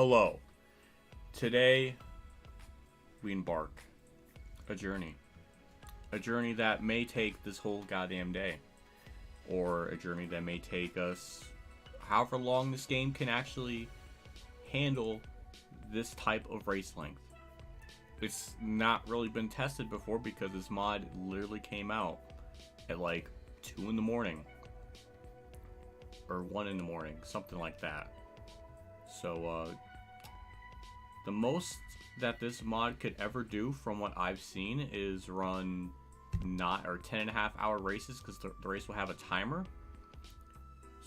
Hello. Today, we embark a journey. A journey that may take this whole goddamn day. Or a journey that may take us however long this game can actually handle this type of race length. It's not really been tested before because this mod literally came out at like 2 in the morning. Or 1 in the morning, something like that. So, the most that this mod could ever do from what I've seen is run 10.5 hour races, because the race will have a timer.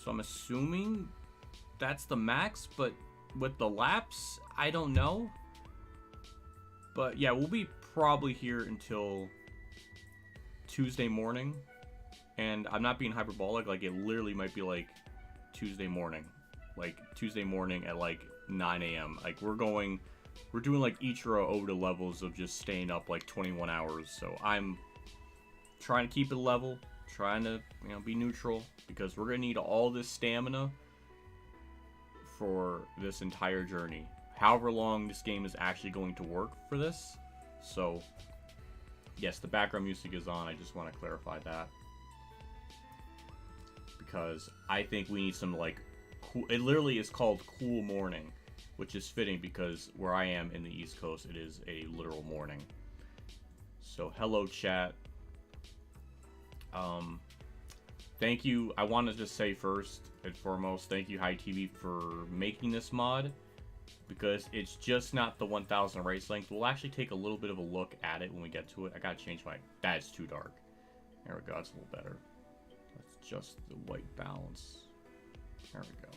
So I'm assuming that's the max, but with the laps, I don't know. But yeah, we'll be probably here until Tuesday morning. And I'm not being hyperbolic, like it literally might be like Tuesday morning. Like Tuesday morning at like 9 a.m. Like we're doing like Ichiro over the levels of just staying up like 21 hours. So I'm trying to keep it level, trying to, be neutral, because we're gonna need all this stamina for this entire journey. However long this game is actually going to work for this. So yes, the background music is on. I just want to clarify that, because I think we need some like cool. It literally is called Cool Morning, which is fitting because where I am in the East Coast, it is a literal morning. So hello chat. Thank you. I want to just say first and foremost, thank you WhatiTV for making this mod, because it's just not the 1000 race length. We'll actually take a little bit of a look at it when we get to it. I gotta change my, that's too dark. There we go, that's a little better. Let's adjust the white balance. There we go.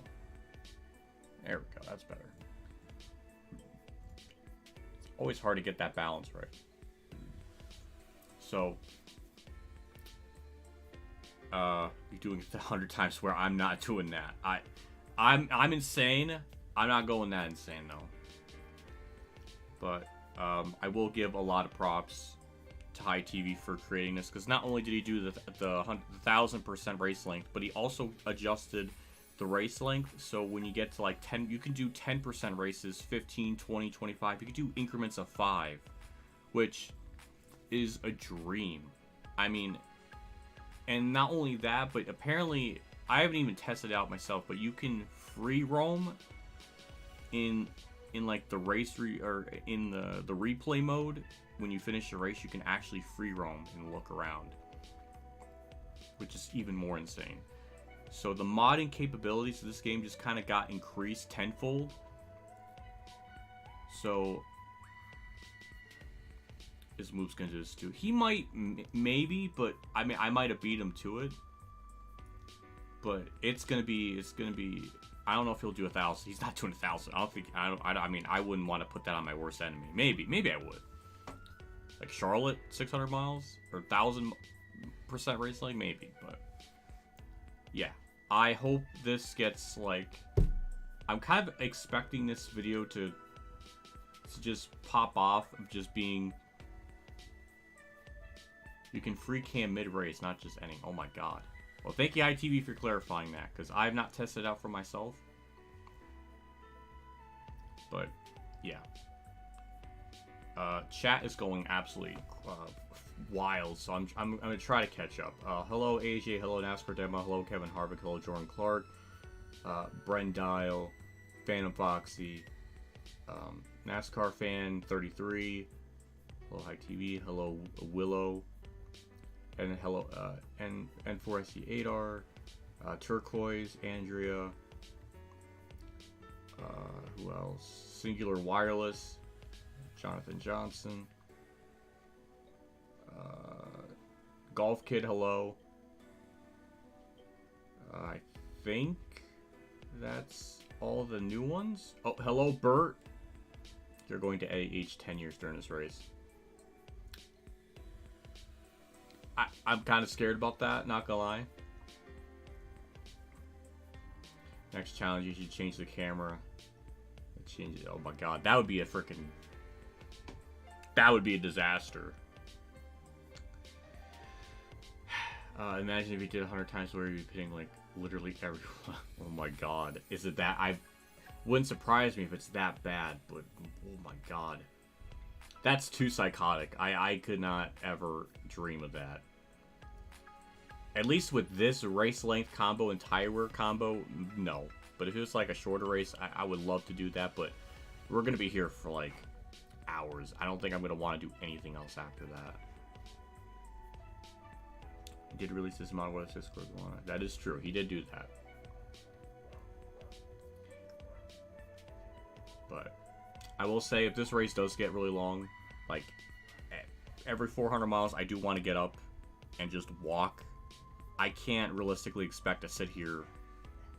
There we go, that's better. It's always hard to get that balance right. So, you're doing it 100 times where I'm not doing that. I'm insane. I'm not going that insane though. But I will give a lot of props to WhatiTV for creating this, because not only did he do the 1000% race length, but he also adjusted the race length. So when you get to like 10, you can do 10% races, 15, 20, 25. You can do increments of 5, which is a dream. I mean, and not only that, but apparently I haven't even tested it out myself, but you can free roam in like the race or in the replay mode. When you finish the race, you can actually free roam and look around, which is even more insane. So the modding capabilities of this game just kind of got increased tenfold. So his move's gonna do this too. He might, maybe, but I mean, I might have beat him to it. But it's gonna be. I don't know if he'll do 1000. He's not doing 1000. I don't think. I mean, I wouldn't want to put that on my worst enemy. Maybe I would. Like Charlotte, 600 miles or 1000% race length, maybe. But yeah, I hope this gets like. I'm kind of expecting this video to just pop off of just being. You can free cam mid-race, not just ending. Oh my god. Well, thank you WhatiTV for clarifying that, because I have not tested it out for myself. But, yeah. Chat is going absolutely wild, so I'm going to try to catch up. Hello AJ, hello NASCAR Demo, hello Kevin Harvick, hello Jordan Clark, Bren Dial, Phantom Foxy, NASCAR Fan 33, hello WhatiTV, hello Willow, and hello, N4SC 8R, Turquoise, Andrea, who else? Singular Wireless, Jonathan Johnson, Golf Kid, hello. I think that's all the new ones. Oh, hello Bert. They're going to age 10 years during this race. I'm kind of scared about that, not gonna lie. Next challenge, you should change the camera. Change it. Oh my god, that would be a freaking. That would be a disaster. Imagine if you did 100 times where you'd be hitting like literally everyone. Oh my god, is it that? wouldn't surprise me if it's that bad, but oh my god. That's too psychotic. I could not ever dream of that. At least with this race length combo and tire wear combo, no. But if it was like a shorter race, I would love to do that, but we're going to be here for like hours. I don't think I'm going to want to do anything else after that. He did release this model with Discord. That is true. He did do that. But I will say, if this race does get really long, like every 400 miles, I do want to get up and just walk. I can't realistically expect to sit here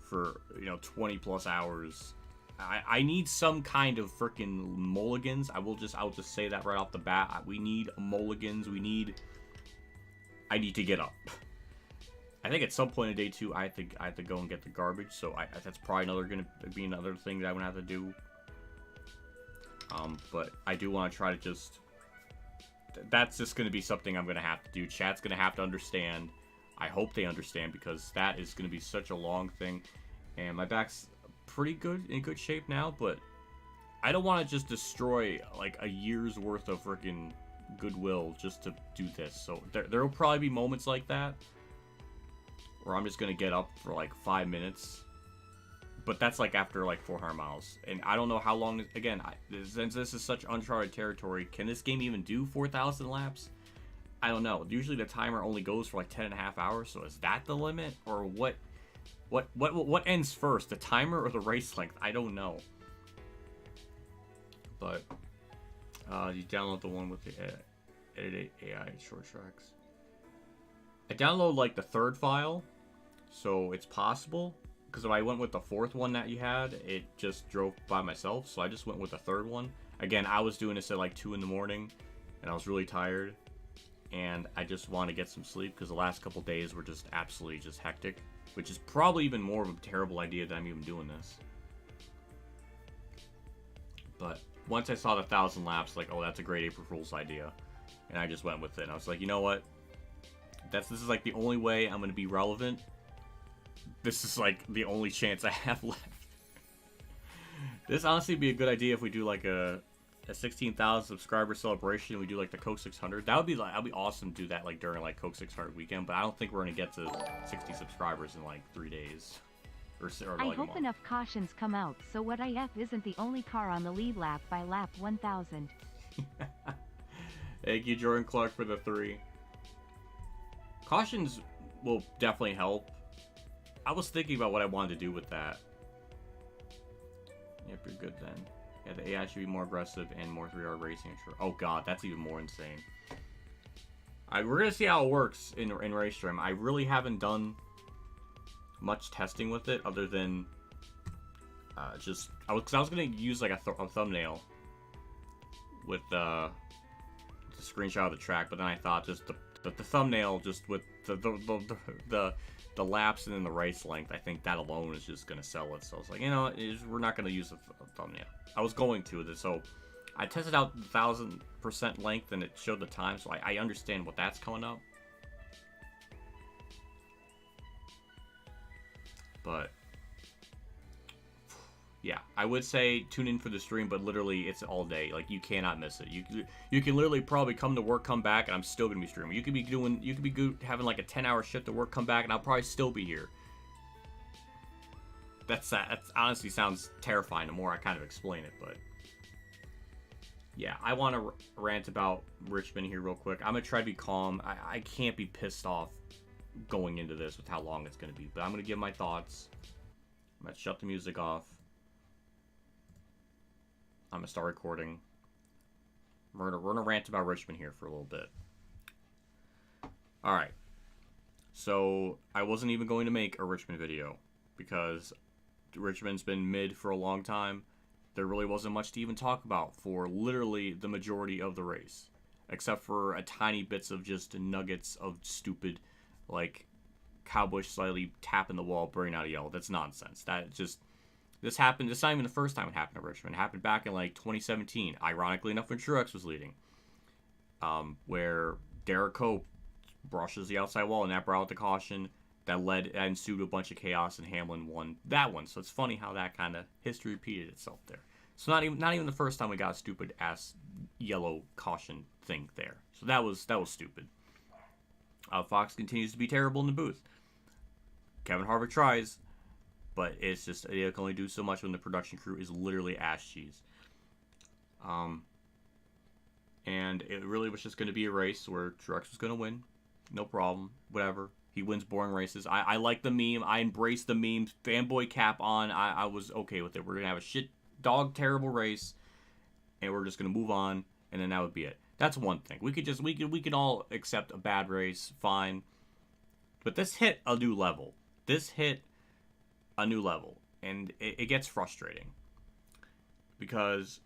for, 20 plus hours. I need some kind of freaking mulligans. I'll just say that right off the bat. We need mulligans. I need to get up. I think at some point in day 2, I have to go and get the garbage. So that's probably going to be another thing that I'm going to have to do. But I do want to try to just... That's just going to be something I'm going to have to do. Chat's going to have to understand. I hope they understand, because that is going to be such a long thing. And my back's pretty good, in good shape now, but I don't want to just destroy like a year's worth of freaking goodwill just to do this. So there will probably be moments like that where I'm just going to get up for like 5 minutes. But that's like after like 400 miles. And I don't know how long, again, since this is such uncharted territory, can this game even do 4,000 laps? I don't know. Usually the timer only goes for like 10.5 hours, so is that the limit? Or what ends first, the timer or the race length? I don't know. But you download the one with the edit AI short tracks. I download like the 3rd file, so it's possible. Because if I went with the 4th one that you had, it just drove by myself. So I just went with the 3rd one. Again, I was doing this at like 2 in the morning, and I was really tired. And I just want to get some sleep, because the last couple days were just absolutely just hectic. Which is probably even more of a terrible idea that I'm even doing this. But once I saw the 1,000 laps, like, oh, that's a great April Fool's idea. And I just went with it. And I was like, you know what? This is like the only way I'm going to be relevant. This is like the only chance I have left. This honestly would be a good idea if we do like a 16,000 subscriber celebration and we do like the Coke 600. That'd be awesome to do that like during like Coke 600 weekend, but I don't think we're gonna get to 60 subscribers in like 3 days. Or I like hope enough cautions come out so WhatiF isn't the only car on the lead lap by lap 1000. Thank you, Jordan Clark, for the 3. Cautions will definitely help. I was thinking about what I wanted to do with that. Yep, you're good then. Yeah, the AI should be more aggressive and more 3-yard racing. Oh god, that's even more insane. We're gonna see how it works in race stream. I really haven't done much testing with it, other than because I was gonna use like a thumbnail with the screenshot of the track, but then I thought just the thumbnail just with the laps and then the race length, I think that alone is just gonna sell it. So I was like, we're not gonna use a thumbnail. I was going to, so I tested out the 1,000% length and it showed the time, so I understand what that's coming up. But yeah, I would say tune in for the stream, but literally it's all day. Like, you cannot miss it. You can literally probably come to work, come back, and I'm still gonna be streaming. You could be having like a 10-hour shift to work, come back, and I'll probably still be here. That honestly sounds terrifying the more I kind of explain it, but yeah, I want to rant about Richmond here real quick. I'm gonna try to be calm. I can't be pissed off going into this with how long it's gonna be, but I'm gonna give my thoughts. I'm gonna shut the music off. I'm gonna start recording. We're gonna rant about Richmond here for a little bit. Alright. So, I wasn't even going to make a Richmond video, because Richmond's been mid for a long time. There really wasn't much to even talk about for literally the majority of the race. Except for a tiny bits of just nuggets of stupid, like, Kyle Busch slightly tapping the wall, burning out a yellow. That's nonsense. This happened, it's not even the first time it happened at Richmond. It happened back in like 2017, ironically enough, when Truex was leading. Where Derek Cope brushes the outside wall and that brought out the caution. that ensued a bunch of chaos, and Hamlin won that one. So it's funny how that kind of history repeated itself there. So not even the first time we got a stupid ass yellow caution thing there. So that was stupid. Fox continues to be terrible in the booth. Kevin Harvick tries, but it's just, it can only do so much when the production crew is literally ass cheese. And it really was just going to be a race where Truex was going to win. No problem. Whatever. He wins boring races. I like the meme. I embrace the meme. Fanboy cap on. I was okay with it. We're going to have a shit dog terrible race, and we're just going to move on, and then that would be it. That's one thing. We could all accept a bad race, fine. But this hit a new level. And it gets frustrating. Because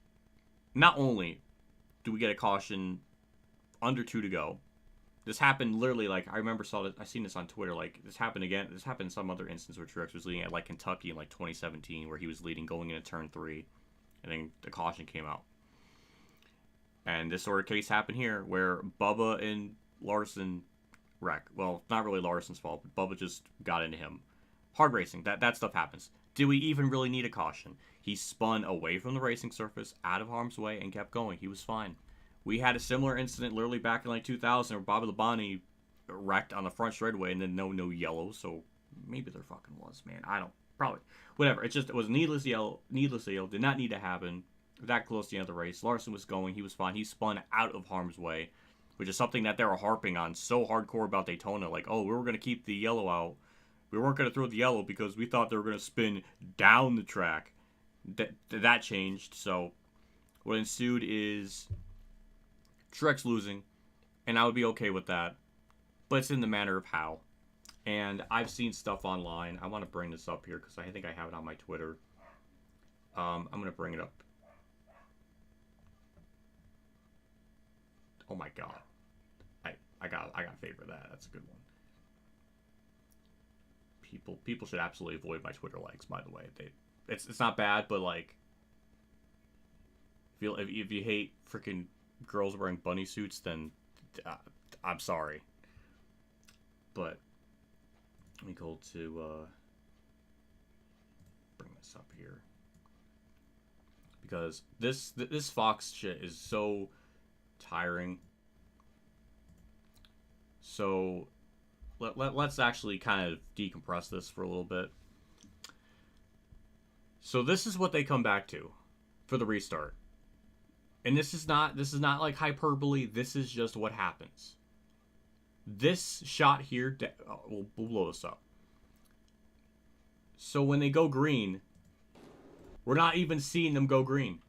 not only do we get a caution under 2 to go, this happened literally, like, I remember I seen this on Twitter, like, this happened again. This happened in some other instance where Truex was leading at, like, Kentucky in, like, 2017, where he was leading going into turn 3, and then the caution came out. And this sort of case happened here, where Bubba and Larson wreck. Well, not really Larson's fault, but Bubba just got into him. Hard racing, that stuff happens. Do we even really need a caution? He spun away from the racing surface, out of harm's way, and kept going. He was fine. We had a similar incident literally back in like 2000 where Bobby Labonte wrecked on the front straightaway and then no yellow. So maybe there fucking was, man. I don't, probably. Whatever. It was needless yellow. Did not need to happen. That close to the end of the race. Larson was going. He was fine. He spun out of harm's way, which is something that they were harping on so hardcore about Daytona. Like, oh, we were going to keep the yellow out. We weren't going to throw the yellow because we thought they were going to spin down the track. That changed. So what ensued is Truex losing, and I would be okay with that, but it's in the manner of how. And I've seen stuff online. I want to bring this up here because I think I have it on my Twitter. I'm going to bring it up. Oh my god. I got to favor that. That's a good one. People should absolutely avoid my Twitter likes, by the way. It's not bad, but like, if you hate freaking girls wearing bunny suits, then I'm sorry. But let me go to bring this up here, because this Fox shit is so tiring. So let's actually kind of decompress this for a little bit. So this is what they come back to for the restart. And this is not like hyperbole. This is just what happens. This shot here, we'll blow this up. So when they go green, we're not even seeing them go green.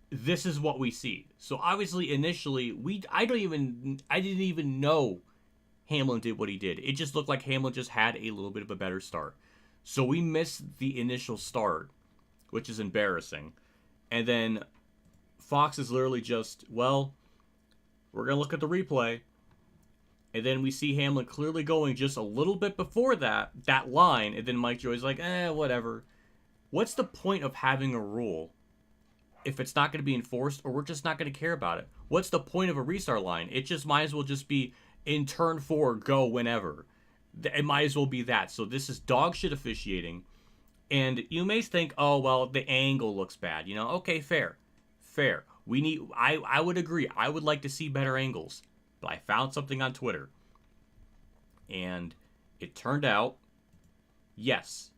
This is what we see. So obviously, initially, I didn't even know Hamlin did what he did. It just looked like Hamlin just had a little bit of a better start. So we missed the initial start, which is embarrassing. And then Fox is literally just, well, we're going to look at the replay. And then we see Hamlin clearly going just a little bit before that line. And then Mike Joy's like, whatever. What's the point of having a rule if it's not going to be enforced, or we're just not going to care about it? What's the point of a restart line? It just might as well just be in turn 4, go whenever. It might as well be that. So this is dog shit officiating. And you may think, oh, well, the angle looks bad. You know, okay, fair. I would agree. I would like to see better angles. But I found something on Twitter. And it turned out, yes,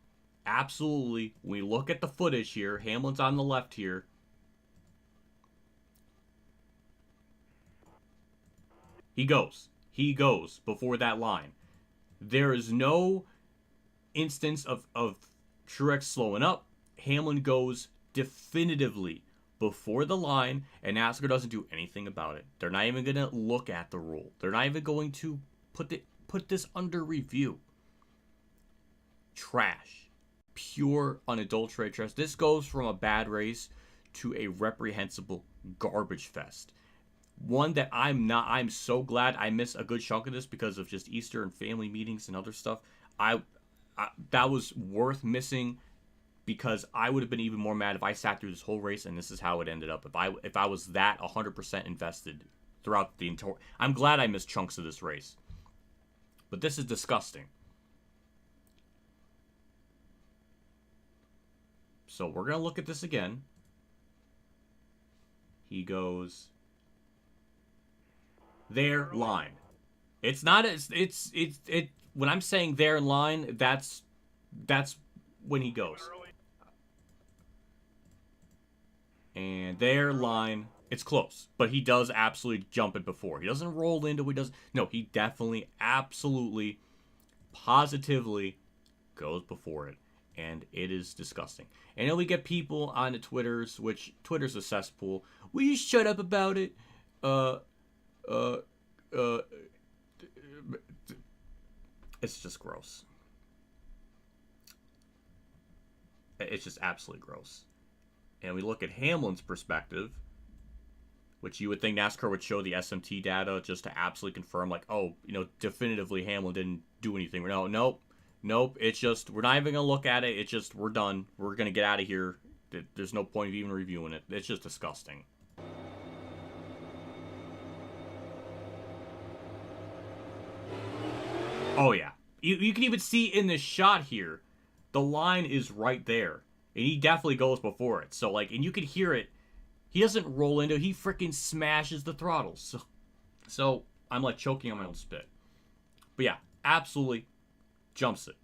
absolutely. When we look at the footage here, Hamlin's on the left here. He goes before that line. There is no instance of Truex slowing up. Hamlin goes definitively before the line, and NASCAR doesn't do anything about it. They're not even going to look at the rule. They're not even going to put this under review. Trash. Pure, unadulterated trash. This goes from a bad race to a reprehensible garbage fest. One that I'm so glad I missed a good chunk of this because of just Easter and family meetings and other stuff. That was worth missing, because I would have been even more mad if I sat through this whole race and this is how it ended up. If I was that 100% invested throughout the entire... I'm glad I missed chunks of this race. But this is disgusting. So we're going to look at this again. He goes their line. It's not it when I'm saying their line, that's when he goes. And their line, it's close, but he does absolutely jump it before. He doesn't roll into it. No, he definitely, absolutely, positively goes before it. And it is disgusting. And then we get people on the Twitters, which Twitter's a cesspool. Will you shut up about it? It's just gross. It's just absolutely gross. And we look at Hamlin's perspective, which you would think NASCAR would show the SMT data just to absolutely confirm, like, oh, definitively Hamlin didn't do anything. No, nope. It's just, we're not even going to look at it. It's just, we're done. We're going to get out of here. There's no point of even reviewing it. It's just disgusting. Oh, yeah. You can even see in this shot here, the line is right there. And he definitely goes before it. So, and you can hear it. He doesn't roll into it. He freaking smashes the throttle. So I'm, choking on my own spit. But, yeah, absolutely jumps it.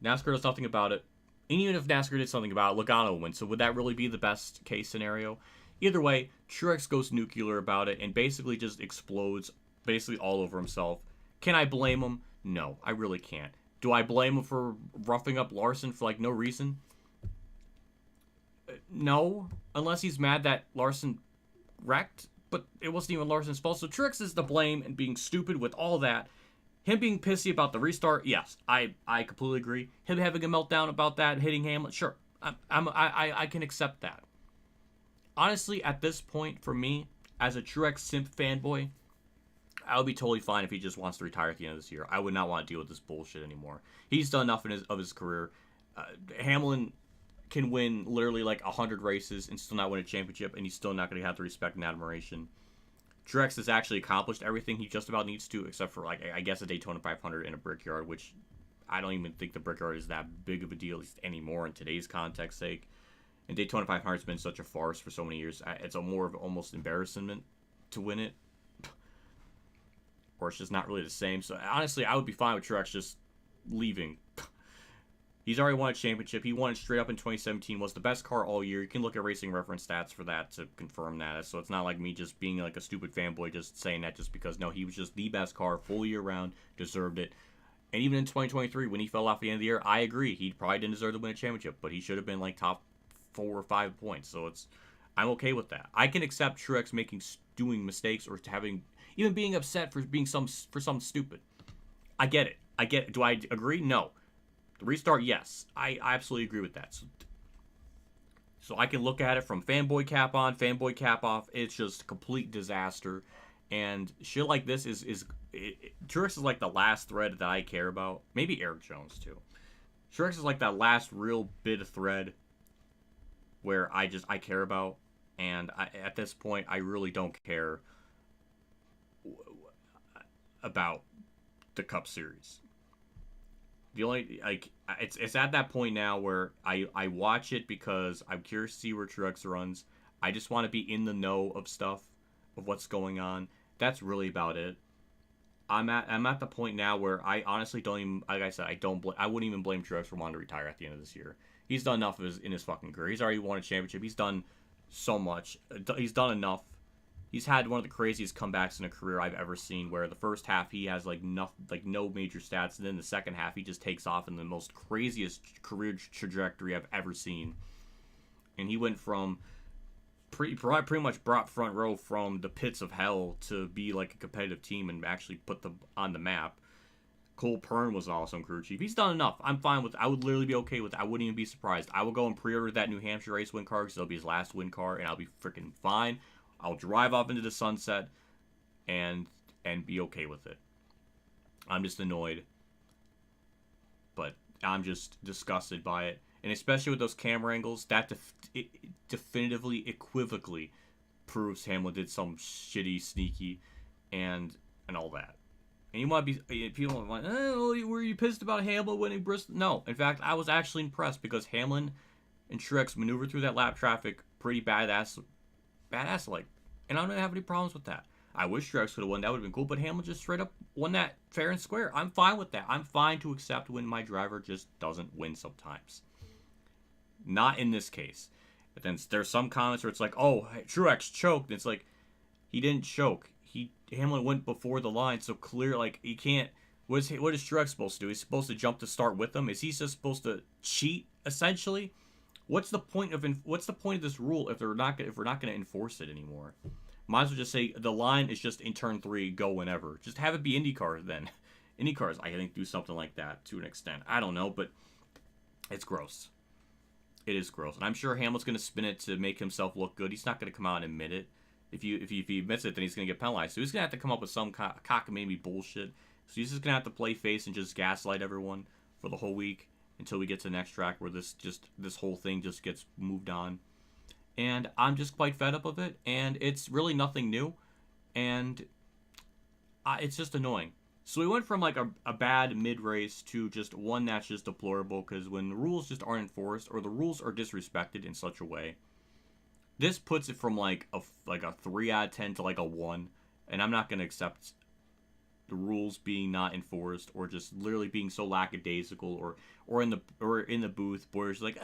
NASCAR does nothing about it. And even if NASCAR did something about it, Logano wins. So would that really be the best case scenario? Either way, Truex goes nuclear about it and basically just explodes basically all over himself. Can I blame him? No, I really can't. Do I blame him for roughing up Larson for, no reason? No, unless he's mad that Larson wrecked, but it wasn't even Larson's fault. So Truex is to blame and being stupid with all that. Him being pissy about the restart, yes, I completely agree. Him having a meltdown about that, hitting Hamlin, sure, I can accept that. Honestly, at this point, for me, as a Truex simp fanboy, I would be totally fine if he just wants to retire at the end of this year. I would not want to deal with this bullshit anymore. He's done enough of his career. Hamlin can win literally 100 races and still not win a championship, and he's still not going to have the respect and admiration. Truex has actually accomplished everything he just about needs to, except for, I guess, a Daytona 500 in a Brickyard, which I don't even think the Brickyard is that big of a deal anymore in today's context sake. And Daytona 500 has been such a farce for so many years. It's more of almost embarrassment to win it. Or it's just not really the same. So, honestly, I would be fine with Truex just leaving. He's already won a championship. He won it straight up in 2017. Was the best car all year. You can look at Racing Reference stats for that to confirm that. So it's not like me just being a stupid fanboy just saying that just because. No, he was just the best car full year round. Deserved it. And even in 2023, when he fell off at the end of the year, I agree. He probably didn't deserve to win a championship. But he should have been top 4 or 5 points. So I'm okay with that. I can accept Truex doing mistakes or even being upset for being for something stupid. I get it. Do I agree? No. The restart, yes. I absolutely agree with that. So I can look at it from fanboy cap on, fanboy cap off. It's just a complete disaster. And shit like this Truex is the last thread that I care about. Maybe Eric Jones, too. Truex is that last real bit of thread where I care about. And at this point, I really don't care about the Cup Series. The only it's at that point now where I watch it because I'm curious to see where Truex runs. I just want to be in the know of stuff, of what's going on. That's really about it. I'm at the point now where I honestly don't even, like I said, I wouldn't even blame Truex for wanting to retire at the end of this year. He's done enough in his fucking career. He's already won a championship. He's done so much. He's done enough. He's had one of the craziest comebacks in a career I've ever seen, where the first half he has no major stats, and then the second half he just takes off in the most craziest career trajectory I've ever seen. And he went from pretty much brought front row from the pits of hell to be a competitive team and actually put them on the map. Cole Pern was an awesome crew chief. He's done enough. I'm fine with it. I would literally be okay with it. I wouldn't even be surprised. I will go and pre-order that New Hampshire race win car because it'll be his last win car, and I'll be freaking fine. I'll drive off into the sunset and be okay with it. I'm just annoyed. But I'm just disgusted by it. And especially with those camera angles, that definitively, equivocally proves Hamlin did some shitty, sneaky, and all that. And you might be, people are like, oh, were you pissed about Hamlin winning Bristol? No. In fact, I was actually impressed because Hamlin and Truex maneuvered through that lap traffic pretty badass like. And I don't have any problems with that. I wish Truex could have won. That would have been cool. But Hamlin just straight up won that fair and square. I'm fine with that. I'm fine to accept when my driver just doesn't win sometimes. Not in this case. But then there's some comments where it's like, oh, Truex choked. And it's like, he didn't choke. Hamlin went before the line, so clear, like, he can't. What is Truex supposed to do? He's supposed to jump to start with him? Is he just supposed to cheat, essentially? What's the point of this rule if we're not going to enforce it anymore? Might as well just say the line is just in turn 3, go whenever. Just have it be IndyCar then. IndyCars, I think, do something like that to an extent. I don't know, but it's gross. It is gross, and I'm sure Hamlin's going to spin it to make himself look good. He's not going to come out and admit it. If he admits it, then he's going to get penalized. So he's going to have to come up with some cockamamie bullshit. So he's just going to have to play face and just gaslight everyone for the whole week until we get to the next track where this whole thing just gets moved on. And I'm just quite fed up of it, and it's really nothing new, and it's just annoying. So we went from like a bad mid-race to just one that's just deplorable, because when the rules just aren't enforced or the rules are disrespected in such a way, this puts it from like a 3 out of 10 to like a 1, and I'm not going to accept the rules being not enforced or just literally being so lackadaisical or in the booth, Boyer's like,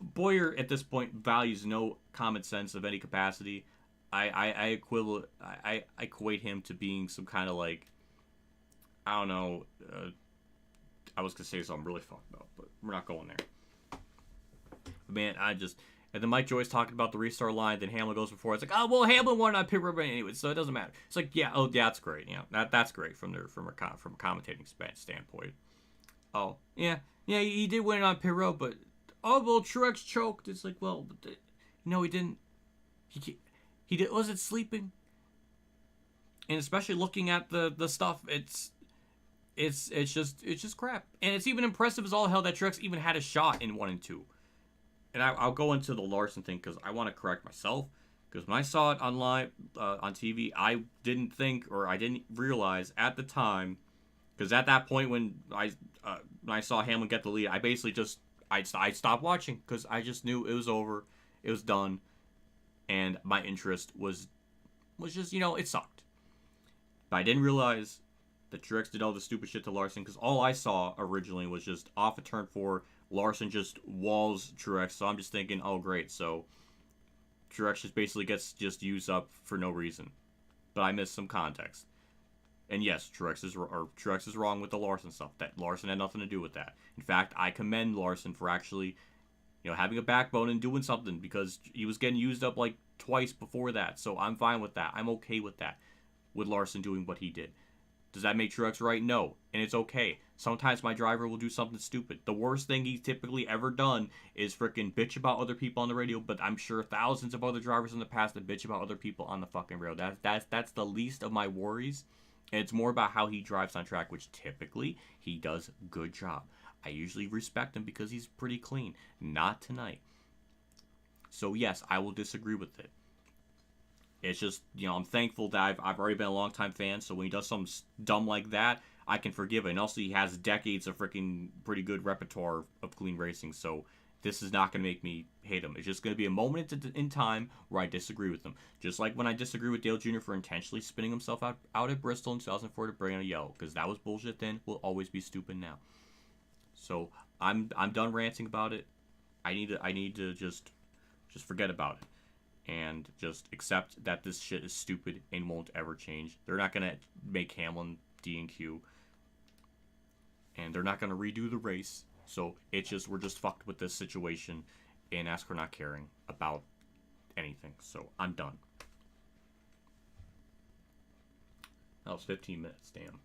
Boyer at this point values no common sense of any capacity. I equate him to being some kind of like, I don't know, I was gonna say something really fucked up, but we're not going there. Man, and then Mike Joyce talking about the restart line, then Hamlin goes before. It's like, oh, well, Hamlin won on pit road anyway, so it doesn't matter. It's like, yeah, oh, yeah, that's great. Yeah, that's great from a commentating standpoint. Oh, yeah, he did win it on pit road, but, oh, well, Truex choked. It's like, well, no, he didn't. He wasn't sleeping. And especially looking at the stuff, it's just crap. And it's even impressive as all hell that Truex even had a shot in 1 and 2. And I'll go into the Larson thing because I want to correct myself. Because when I saw it online on TV, I didn't think, or I didn't realize at the time, because at that point when I saw Hamlin get the lead, I basically just I stopped watching because I just knew it was over, it was done, and my interest was just, it sucked. But I didn't realize that Truex did all the stupid shit to Larson, because all I saw originally was just off of turn 4. Larson just walls Truex, so I'm just thinking, oh great, so Truex just basically gets just used up for no reason. But I missed some context. And yes, Truex is wrong with the Larson stuff. That Larson had nothing to do with that. In fact, I commend Larson for actually, having a backbone and doing something, because he was getting used up like twice before that. So I'm fine with that. I'm okay with that, with Larson doing what he did. Does that make Truex right? No. And it's okay. Sometimes my driver will do something stupid. The worst thing he's typically ever done is freaking bitch about other people on the radio, but I'm sure thousands of other drivers in the past that bitch about other people on the fucking radio. That's the least of my worries. And it's more about how he drives on track, which typically he does a good job. I usually respect him because he's pretty clean. Not tonight. So yes, I will disagree with it. It's just, I'm thankful that I've already been a long-time fan, so when he does something dumb like that, I can forgive it. And also, he has decades of freaking pretty good repertoire of clean racing, so this is not going to make me hate him. It's just going to be a moment in time where I disagree with him. Just like when I disagree with Dale Jr. for intentionally spinning himself out at Bristol in 2004 to bring in a yellow, because that was bullshit then, will always be stupid now. So, I'm done ranting about it. I need to just forget about it. And just accept that this shit is stupid and won't ever change. They're not going to make Hamlin D&Q. And they're not going to redo the race. So we're just fucked with this situation. And NASCAR not caring about anything. So I'm done. That was 15 minutes, damn.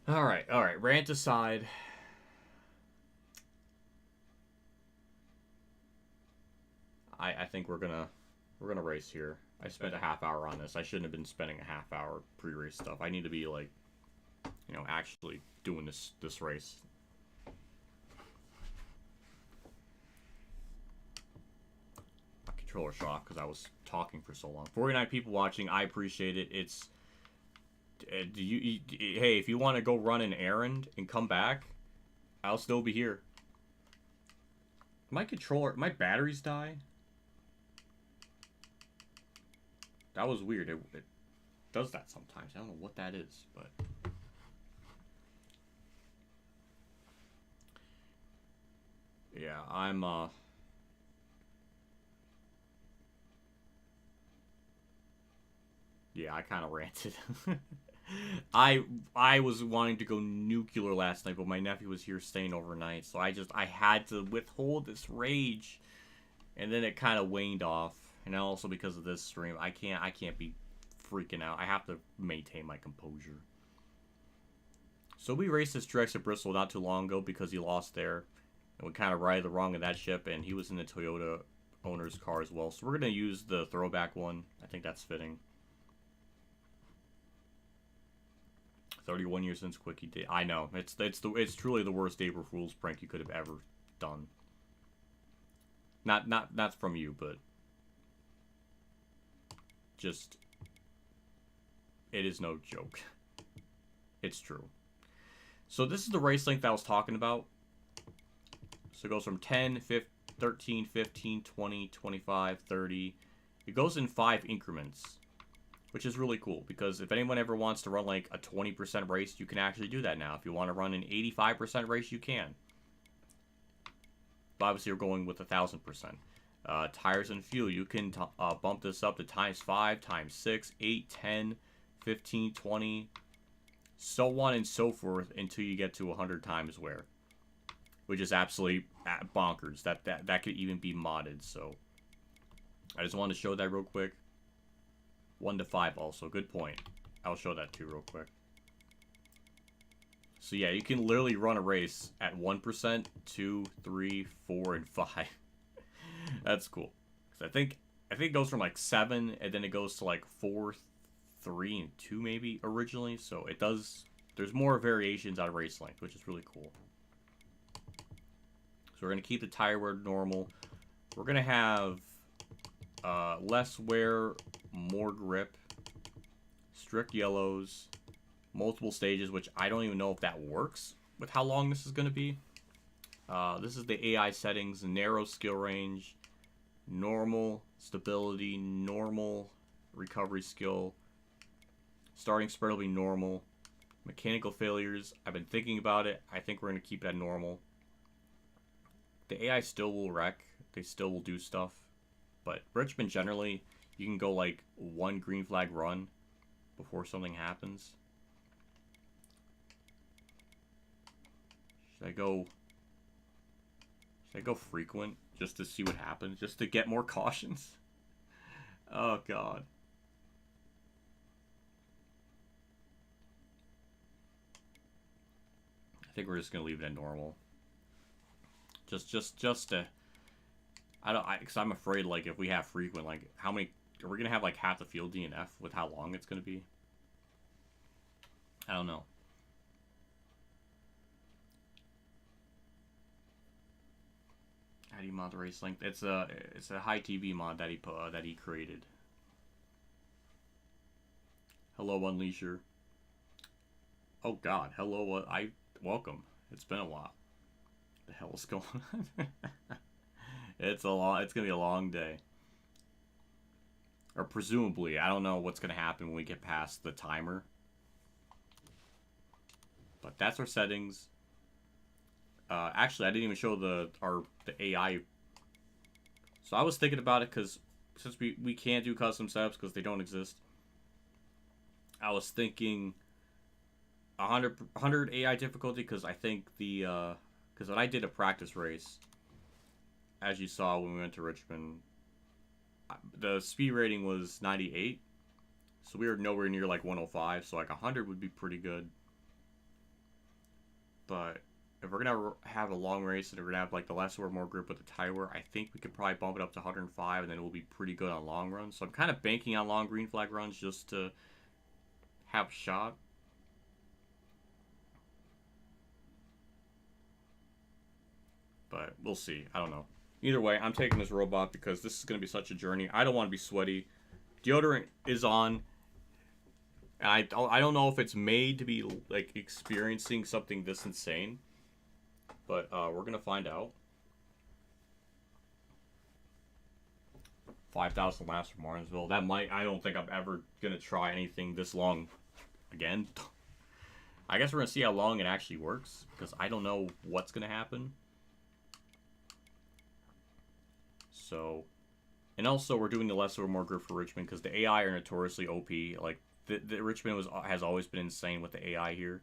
Alright. Rant aside. I think we're gonna race here. I spent a half hour on this. I shouldn't have been spending a half hour pre-race stuff. I need to be like, actually doing this race. My controller shut off because I was talking for so long. 49 people watching. I appreciate it. It's hey, if you want to go run an errand and come back, I'll still be here. My controller, my batteries die. That was weird. It does that sometimes. I don't know what that is, but yeah, I'm yeah, I kind of ranted. I was wanting to go nuclear last night, but my nephew was here staying overnight, so I had to withhold this rage, and then it kind of waned off. And also because of this stream, I can't be freaking out. I have to maintain my composure. So we raced this Truex at Bristol not too long ago because he lost there, and we kind of righted the wrong of that ship, and he was in the Toyota owner's car as well. So we're gonna use the throwback one. I think that's fitting. 31 years since Quickie did. I know it's truly the worst April Fool's prank you could have ever done. Not from you, but just it is no joke. It's true. So this is the race length I was talking about. So it goes from 10, 15, 13, 15, 20, 25, 30. It goes in 5 increments, which is really cool because if anyone ever wants to run like a 20% race, you can actually do that now. If you want to run an 85% race, you can. But obviously, you're going with 1,000%. Tires and fuel, you can bump this up to times 5, times 6, 8, 10, 15, 20, so on and so forth until you get to 100 times wear, which is absolutely bonkers. That could even be modded. So I just wanted to show that real quick. 1 to 5 also. Good point. I'll show that too real quick. So yeah, you can literally run a race at 1%, 2, 3, 4, and 5. That's cool. I think it goes from like 7 and then it goes to like 4, 3, and 2 maybe originally. So it does. There's more variations out of race length, which is really cool. So we're gonna keep the tire wear normal. We're gonna have less wear, more grip, strict yellows, multiple stages, which I don't even know if that works with how long this is going to be. This is the AI settings: narrow skill range, normal stability, normal recovery skill, starting spread will be normal, mechanical failures. I've been thinking about it. I think we're going to keep it at normal. The AI still will wreck. They still will do stuff. But Richmond generally, you can go like 1 green flag run before something happens. Should I go frequent just to see what happens? Just to get more cautions? Oh god. I think we're just gonna leave it at normal. Just to because I'm afraid, like, if we have frequent, like, how many, are we going to have, like, half the field DNF with how long it's going to be? I don't know. How do you mod the race length? It's a high TV mod that he created. Hello, Unleasher. Oh, God. Hello, welcome. It's been a while. What the hell is going on? It's gonna be a long day. Or presumably, I don't know what's gonna happen when we get past the timer. But that's our settings. Actually, I didn't even show the AI. So I was thinking about it because since we can't do custom setups because they don't exist, I was thinking 100 AI difficulty because I think because when I did a practice race, as you saw when we went to Richmond, the speed rating was 98, so we were nowhere near like 105, so like 100 would be pretty good. But if we're gonna have a long race and we're gonna have like the less or more grip with the tire wear, I think we could probably bump it up to 105, and then it will be pretty good on long runs. So I'm kind of banking on long green flag runs just to have a shot. But we'll see. I don't know. Either way, I'm taking this robot because this is going to be such a journey. I don't want to be sweaty. Deodorant is on. And I don't know if it's made to be like experiencing something this insane. But we're gonna find out. 5,000 laps from Martinsville. That might. I don't think I'm ever gonna try anything this long again. I guess we're gonna see how long it actually works because I don't know what's gonna happen. So, and also we're doing the less or more group for Richmond because the AI are notoriously OP. Like the Richmond has always been insane with the AI here.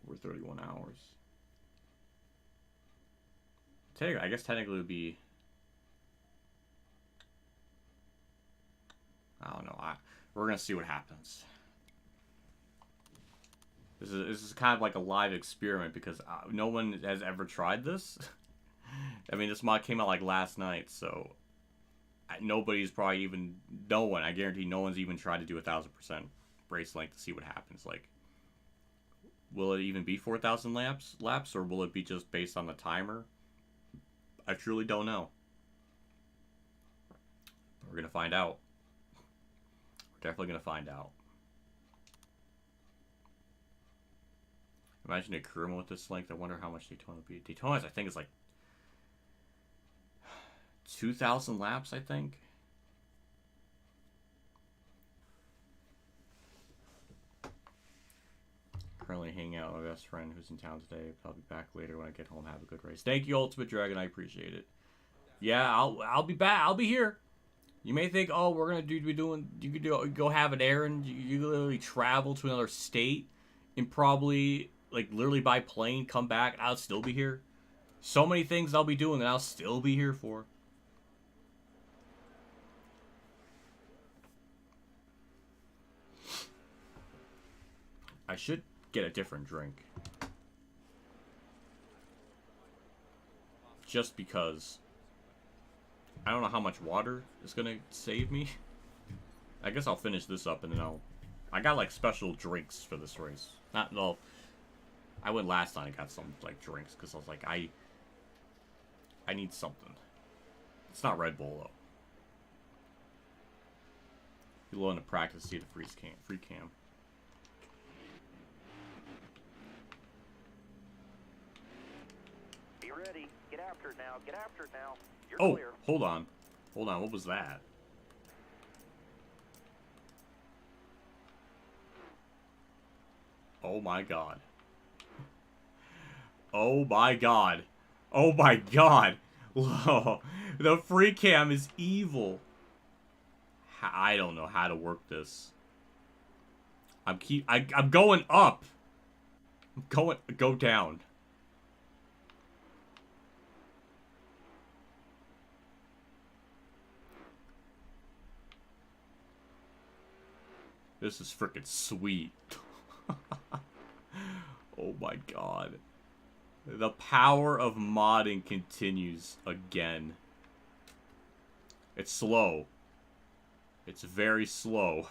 Over 31 hours. I guess technically it would be. I don't know. We're gonna see what happens. This is kind of like a live experiment because no one has ever tried this. I mean, this mod came out like last night, so nobody's probably even I guarantee no one's even tried to do 1,000% race length to see what happens. Like, will it even be 4,000 laps, or will it be just based on the timer? I truly don't know. We're gonna find out. We're definitely gonna find out. Imagine a Kuruma with this length. I wonder how much Daytona would be. Daytona, I think, is like 2,000 laps, I think. Currently hanging out with my best friend who's in town today. I'll be back later when I get home. Have a good race. Thank you, Ultimate Dragon. I appreciate it. Yeah, I'll be back. I'll be here. You may think, oh, we're gonna be doing. You could go have an errand. You literally travel to another state and probably like literally by plane come back. And I'll still be here. So many things I'll be doing that I'll still be here for. I should get a different drink. Just because I don't know how much water is gonna save me. I guess I'll finish this up and then I got like special drinks for this race. I went last time and got some like drinks because I was like I need something. It's not Red Bull though. You're willing to practice, see the free cam. Be ready. Get after it now. Get after it now. You're Oh, clear. hold on. Hold on. What was that? Oh my god. Oh my god. Oh my god. Whoa. The free cam is evil. I don't know how to work this. I'm going up. Go down. This is freaking sweet. Oh my god. The power of modding continues again. It's slow. It's very slow.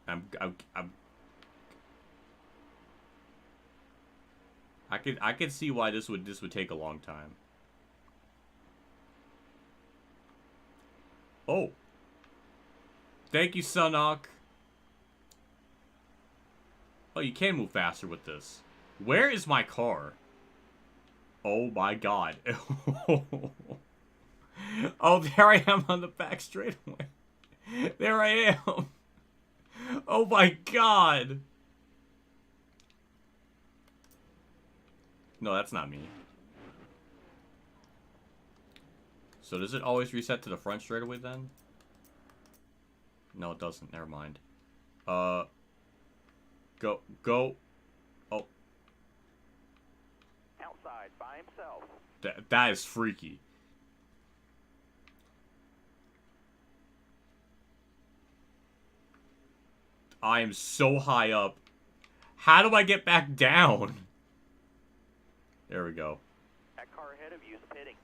I could see why this would take a long time. Oh. Thank you, Sunok. Oh, you can move faster with this. Where is my car? Oh my god. Oh, there I am on the back straightaway. There I am. Oh my god. No, that's not me. So does it always reset to the front straightaway then? No, it doesn't. Never mind. Go. Oh. Outside by himself. That is freaky. I am so high up. How do I get back down? There we go. That car ahead of you is pitting.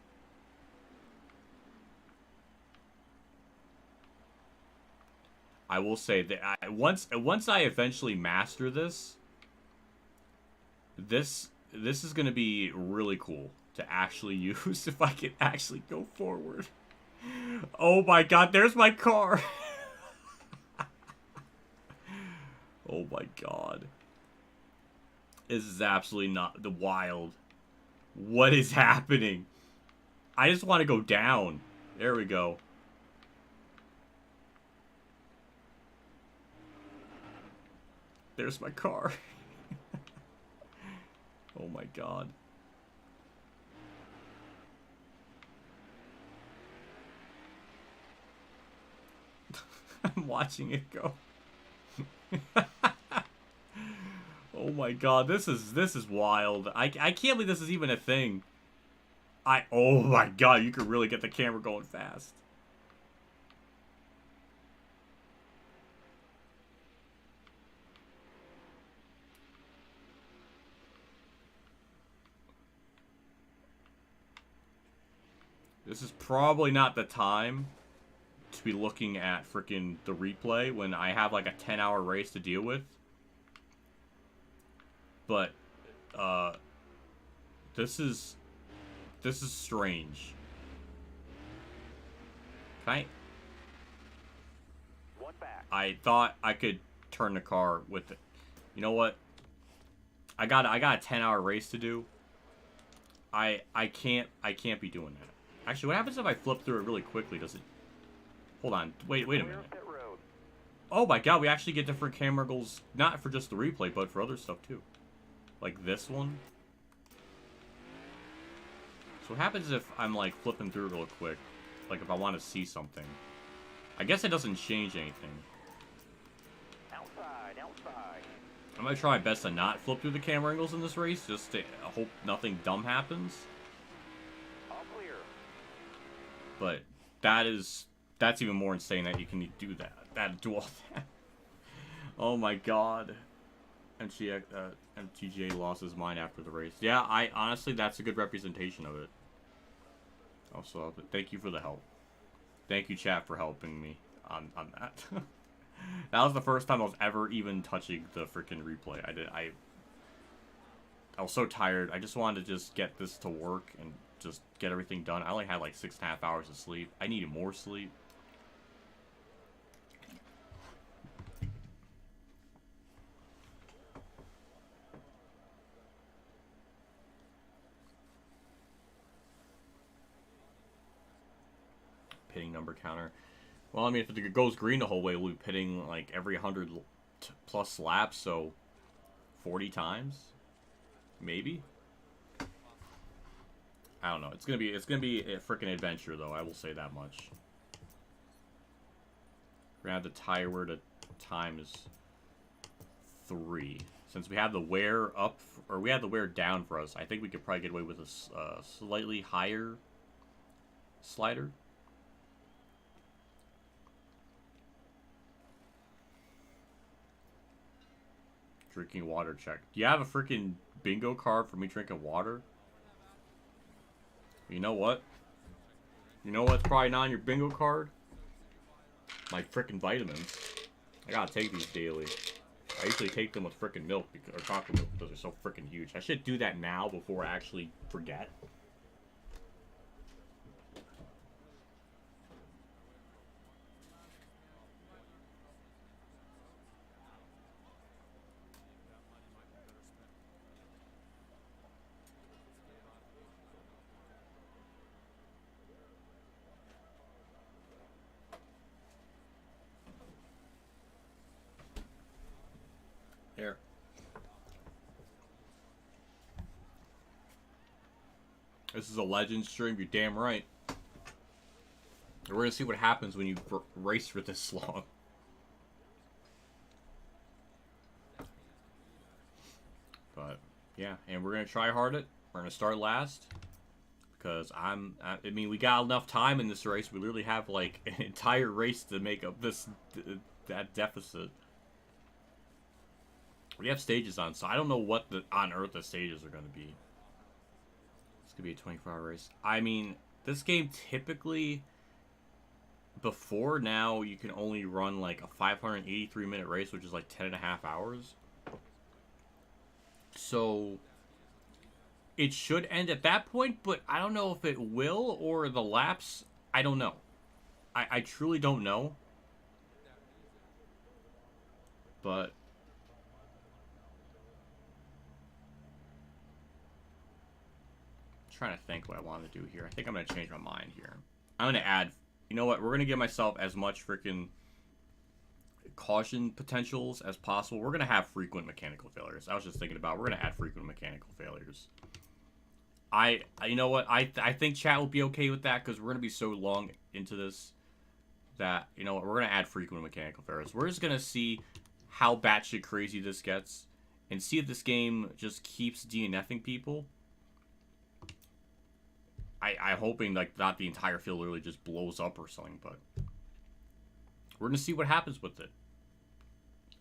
I will say that once I eventually master this is going to be really cool. to actually use if I can actually go forward. Oh my god, there's my car. Oh my god. This is absolutely not the wild. What is happening? I just want to go down. There we go. There's my car. Oh my god. I'm watching it go. Oh my god, this is wild. I can't believe this is even a thing. Oh my god, you could really get the camera going fast. This is probably not the time to be looking at freaking the replay when I have like a 10-hour race to deal with. But this is strange. Can One back. I thought I could turn the car with it. You know what? I got a 10-hour race to do. I can't be doing that. Actually, what happens if I flip through it really quickly? Does it? Hold on. Wait a minute. Oh my god, we actually get different camera angles, not for just the replay, but for other stuff too. Like this one. So what happens if I'm like flipping through real quick? Like if I want to see something. I guess it doesn't change anything. Outside. I'm gonna try my best to not flip through the camera angles in this race, just to hope nothing dumb happens. All clear. But that's even more insane that you can do that. Do all that. Oh my god. MTJ lost his mind after the race. Yeah, I honestly, that's a good representation of it. Also, thank you for the help. Thank you, chat, for helping me on that. That was the first time I was ever even touching the freaking replay. I was so tired. I just wanted to just get this to work and just get everything done. I only had like 6.5 hours of sleep. I needed more sleep. Pitting number counter. Well, I mean, if it goes green the whole way, we'll be pitting like every 100 plus laps, so 40 times, maybe. I don't know. It's gonna be a freaking adventure, though. I will say that much. We're gonna have the tire wear to times 3. Since we have the wear up, or we have the wear down for us, I think we could probably get away with a slightly higher slider. Drinking water check. Do you have a freaking bingo card for me drinking water? You know what? You know what's probably not on your bingo card? My freaking vitamins. I gotta take these daily. I usually take them with freaking milk, or chocolate milk, because they're so freaking huge. I should do that now before I actually forget. Here. This is a legend stream, you're damn right. We're gonna see what happens when you race for this long. But, yeah, and we're gonna try hard it. We're gonna start last. Because I mean, we got enough time in this race. We literally have, like, an entire race to make up that deficit. We have stages on, so I don't know what on earth the stages are going to be. It's going to be a 24-hour race. I mean, this game typically, before now, you can only run like a 583-minute race, which is like 10.5 hours. So, it should end at that point, but I don't know if it will or the laps. I don't know. I truly don't know. But I'm trying to think what I want to do here. I think I'm going to change my mind here. I'm going to add, you know what? We're going to give myself as much freaking caution potentials as possible. We're going to have frequent mechanical failures. I was just thinking about, we're going to add frequent mechanical failures. You know what? I think chat will be okay with that because we're going to be so long into this that, you know what? We're going to add frequent mechanical failures. We're just going to see how batshit crazy this gets and see if this game just keeps DNFing people. I'm hoping like not the entire field literally just blows up or something, but we're gonna see what happens with it.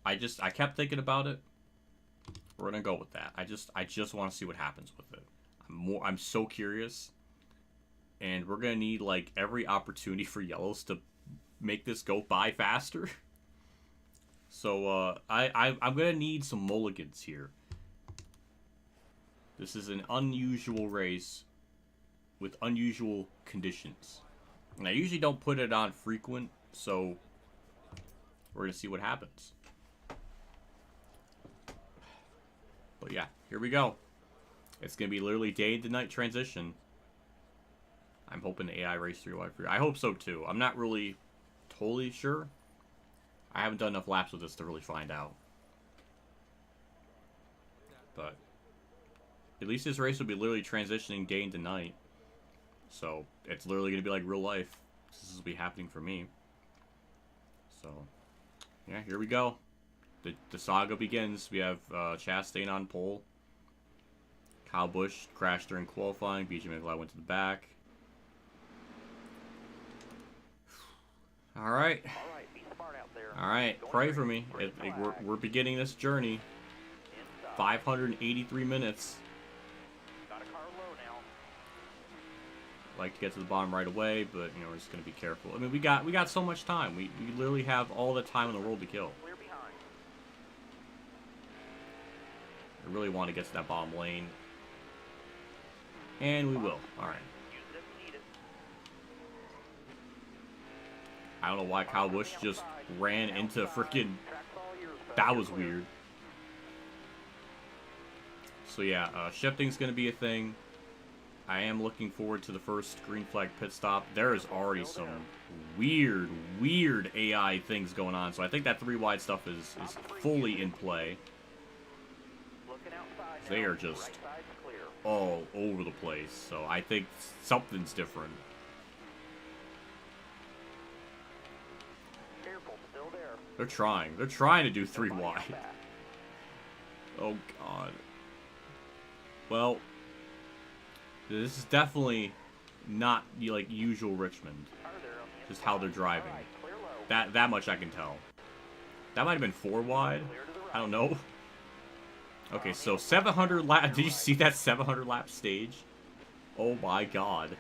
I kept thinking about it. We're gonna go with that. I just want to see what happens with it. I'm so curious, and we're gonna need like every opportunity for yellows to make this go by faster. So I'm gonna need some mulligans here. This is an unusual race with unusual conditions, and I usually don't put it on frequent, so we're gonna see what happens. But yeah, here we go. It's gonna be literally day to night transition. I'm hoping the AI race 3 wide free. I hope so too. I'm not really totally sure. I haven't done enough laps with this to really find out. But at least this race will be literally transitioning day into night. So it's literally going to be like real life. This will be happening for me. So yeah, here we go. The saga begins. We have Chastain on pole. Kyle Busch crashed during qualifying. BJ McLeod went to the back. All right. All right. Pray for me. We're beginning this journey. 583 minutes. Like to get to the bottom right away, but you know we're just gonna be careful. I mean, we got so much time. We literally have all the time in the world to kill. I really want to get to that bottom lane, and we will. All right. I don't know why Kyle Busch just ran into freaking. That was weird. So yeah, shifting's gonna be a thing. I am looking forward to the first green flag pit stop. There is already some weird AI things going on. So I think that 3 wide stuff is fully in play. They are just all over the place. So I think something's different. They're trying. They're trying to do 3 wide. Oh, God. Well, this is definitely not like usual Richmond. Just how they're driving. That much I can tell. That might have been 4 wide. I don't know. Okay, so 700 lap. Did you see that 700 lap stage? Oh my God.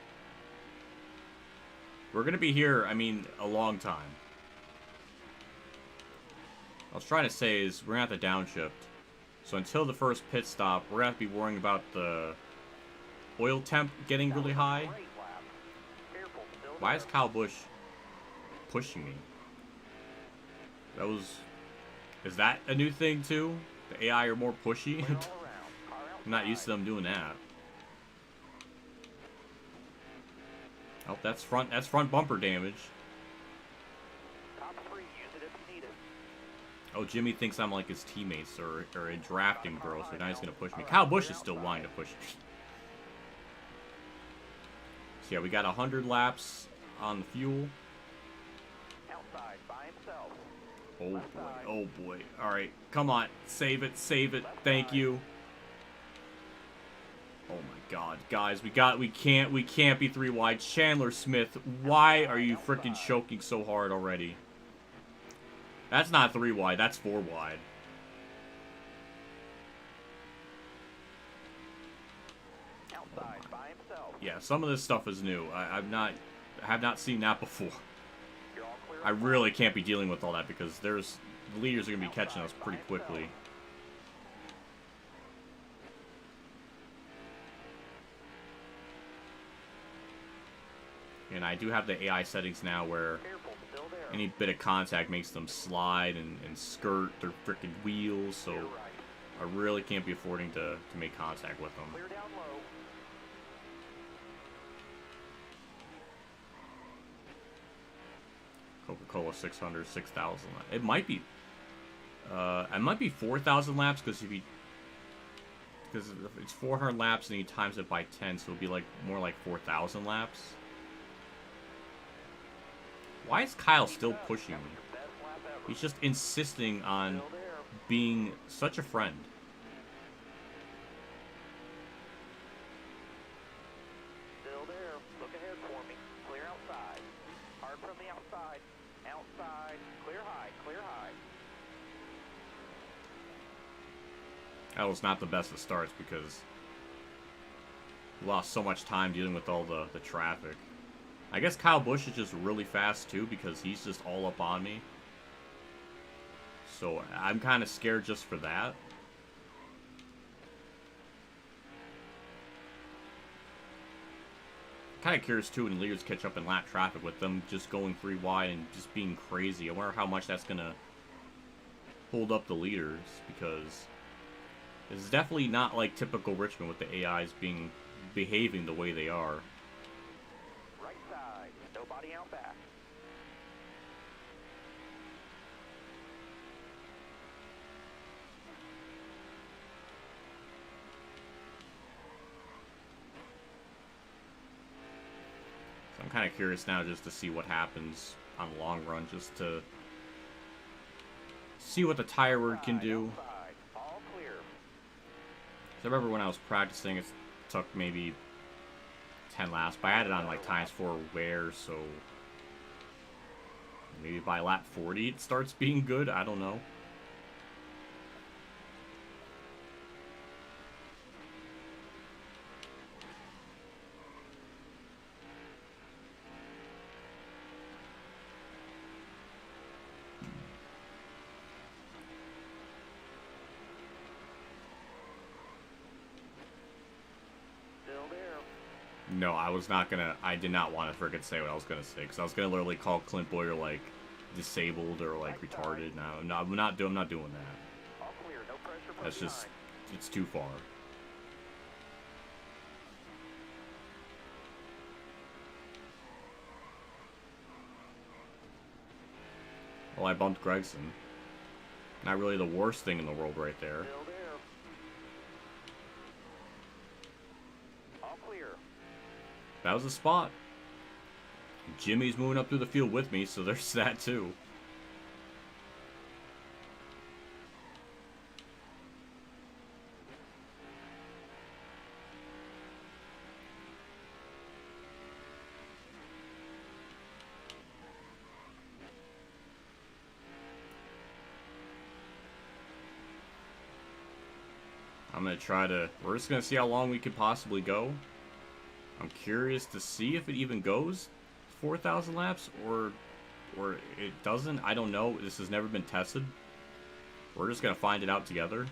We're gonna be here, I mean, a long time. What I was trying to say is we're gonna have to downshift. So until the first pit stop, we're gonna have to be worrying about the oil temp getting really high. Why is Kyle Busch pushing me? Is that a new thing too? The AI are more pushy? I'm not used to them doing that. Oh, that's front bumper damage. Oh, Jimmy thinks I'm like his teammates or a drafting bro, so now he's gonna push me. Kyle Busch is still wanting to push me. So yeah, we got 100 laps on the fuel. Oh boy, oh boy. Alright, come on. Save it, thank you. Oh my God, guys, we can't be 3 wide. Chandler Smith, why are you freaking choking so hard already? That's not 3 wide, that's 4 wide. Yeah, some of this stuff is new. I have not seen that before. I really can't be dealing with all that because the leaders are going to be catching us pretty quickly. And I do have the AI settings now where Careful, still there. any bit of contact makes them slide and skirt their freaking wheels, so You're right. I really can't be affording to make contact with them. Clear down low. Coca-Cola 600, 6,000. It might be 4,000 laps because it's 400 laps and he times it by 10, so it'll be like more like 4,000 laps. Why is Kyle still pushing me? Best lap ever. He's just insisting on Still there. being such a friend. Still there. Look ahead for me. Clear outside. Hard from the outside. Outside. Clear high. Clear high. That was not the best of starts because we lost so much time dealing with all the traffic. I guess Kyle Busch is just really fast too because he's just all up on me. So I'm kind of scared just for that. Kind of curious too when leaders catch up in lap traffic with them just going 3 wide and just being crazy. I wonder how much that's going to hold up the leaders because it's definitely not like typical Richmond with the AIs behaving the way they are. Right side. Nobody out back. So I'm kind of curious now just to see what happens on the long run, just to see what the tire word can do. Outside. All clear. So I remember when I was practicing, it took maybe 10 laps, but I had it on like ×4 wear, so maybe by lap 40 it starts being good. I don't know. Still there. No, I did not want to freaking say what I was gonna say, because I was gonna literally call Clint Boyer like disabled or like retarded. No, I'm not doing that. All clear. No pressure from That's just, behind. it's too far. Well, I bumped Gregson. Not really the worst thing in the world right there. Still there. All clear. That was a spot. Jimmy's moving up through the field with me, so there's that too. We're just gonna see how long we could possibly go. I'm curious to see if it even goes 4,000 laps or it doesn't. I don't know. This has never been tested. We're just gonna find it out together.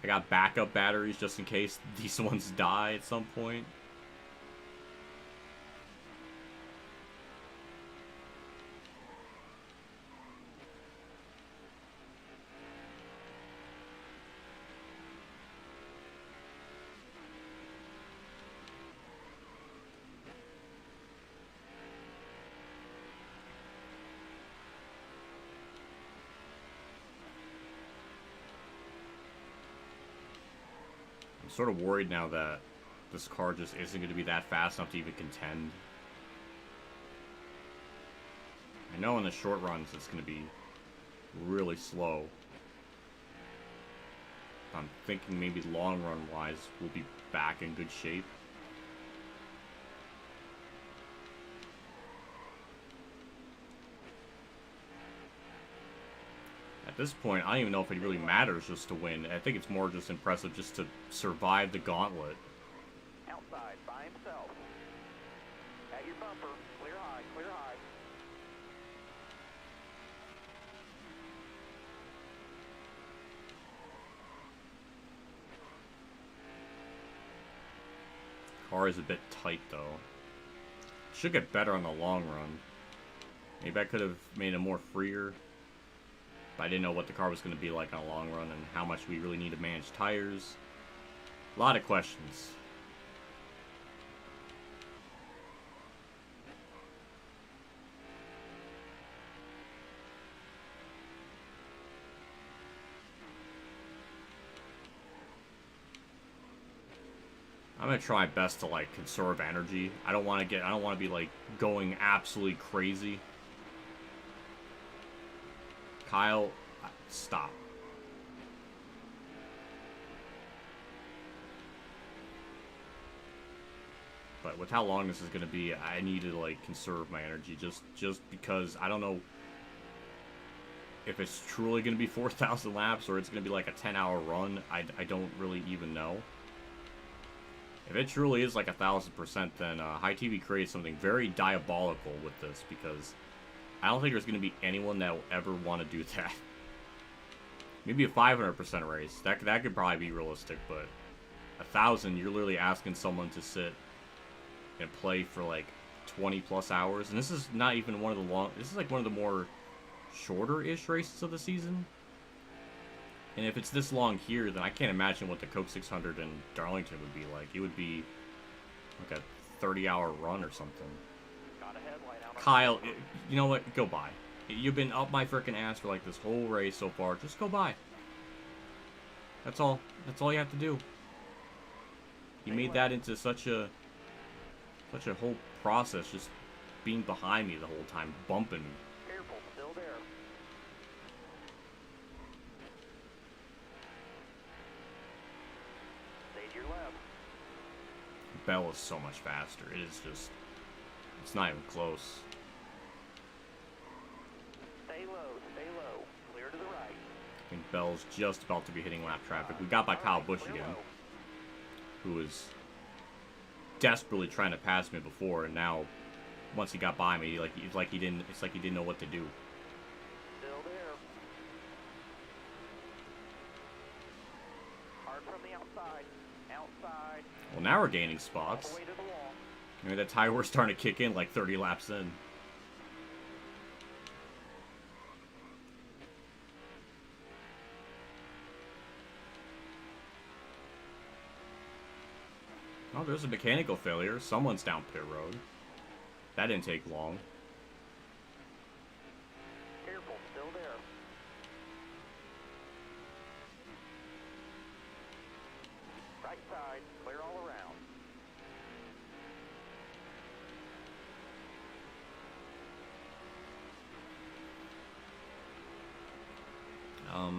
I got backup batteries just in case these ones die at some point. I'm sort of worried now that this car just isn't going to be that fast enough to even contend. I know in the short runs it's going to be really slow. I'm thinking maybe long run wise we'll be back in good shape. At this point, I don't even know if it really matters just to win. I think it's more just impressive just to survive the gauntlet. Outside by himself. At your bumper. Clear high. Clear high. car is a bit tight, though. Should get better on the long run. Maybe I could have made it more freer. But I didn't know what the car was going to be like on a long run and how much we really need to manage tires. A lot of questions. I'm gonna try my best to like conserve energy. I don't want to be like going absolutely crazy. Kyle, stop. But with how long this is gonna be, I need to like conserve my energy just because I don't know if it's truly gonna be 4,000 laps or it's gonna be like a 10-hour run. I don't really even know. If it truly is like 1,000%, then High TV creates something very diabolical with this because I don't think there's going to be anyone that will ever want to do that. Maybe a 500% race. That could probably be realistic, but 1,000, you're literally asking someone to sit and play for like 20 plus hours. And this is not even one of the long... This is like one of the more shorter-ish races of the season. And if it's this long here, then I can't imagine what the Coke 600 in Darlington would be like. It would be like a 30-hour run or something. Kyle, you know what? Go by. You've been up my frickin' ass for like this whole race so far. Just go by. That's all. That's all you have to do. You made that into such a whole process, just being behind me the whole time, bumping me. Careful, still there. Stay to your left. Bell is so much faster. It is just... It's not even close. Stay low, stay low. Clear to the right. I think Bell's just about to be hitting lap traffic. We got by Kyle Busch again, who was desperately trying to pass me before, and now once he got by me, it's like he didn't know what to do. Still there. Hard from the outside. Outside. Well, now we're gaining All spots. the way to the wall. Maybe that tire we're starting to kick in like 30 laps in. Oh, there's a mechanical failure. Someone's down pit road. That didn't take long. Careful, still there. Right side, clear all around.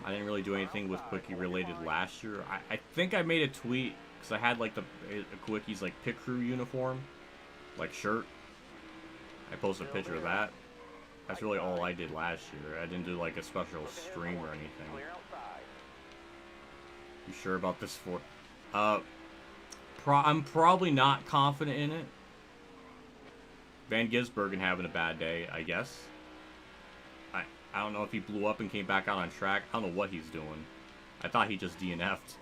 I didn't really do anything with Quickie related last year. I think I made a tweet because I had like a Quickie's like pit crew uniform, like shirt. I posted a picture of that. That's really all I did last year. I didn't do like a special stream or anything. Clear outside. You sure about this for? I'm probably not confident in it. Van Gisbergen having a bad day, I guess. I don't know if he blew up and came back out on track. I don't know what he's doing. I thought he just DNF'd.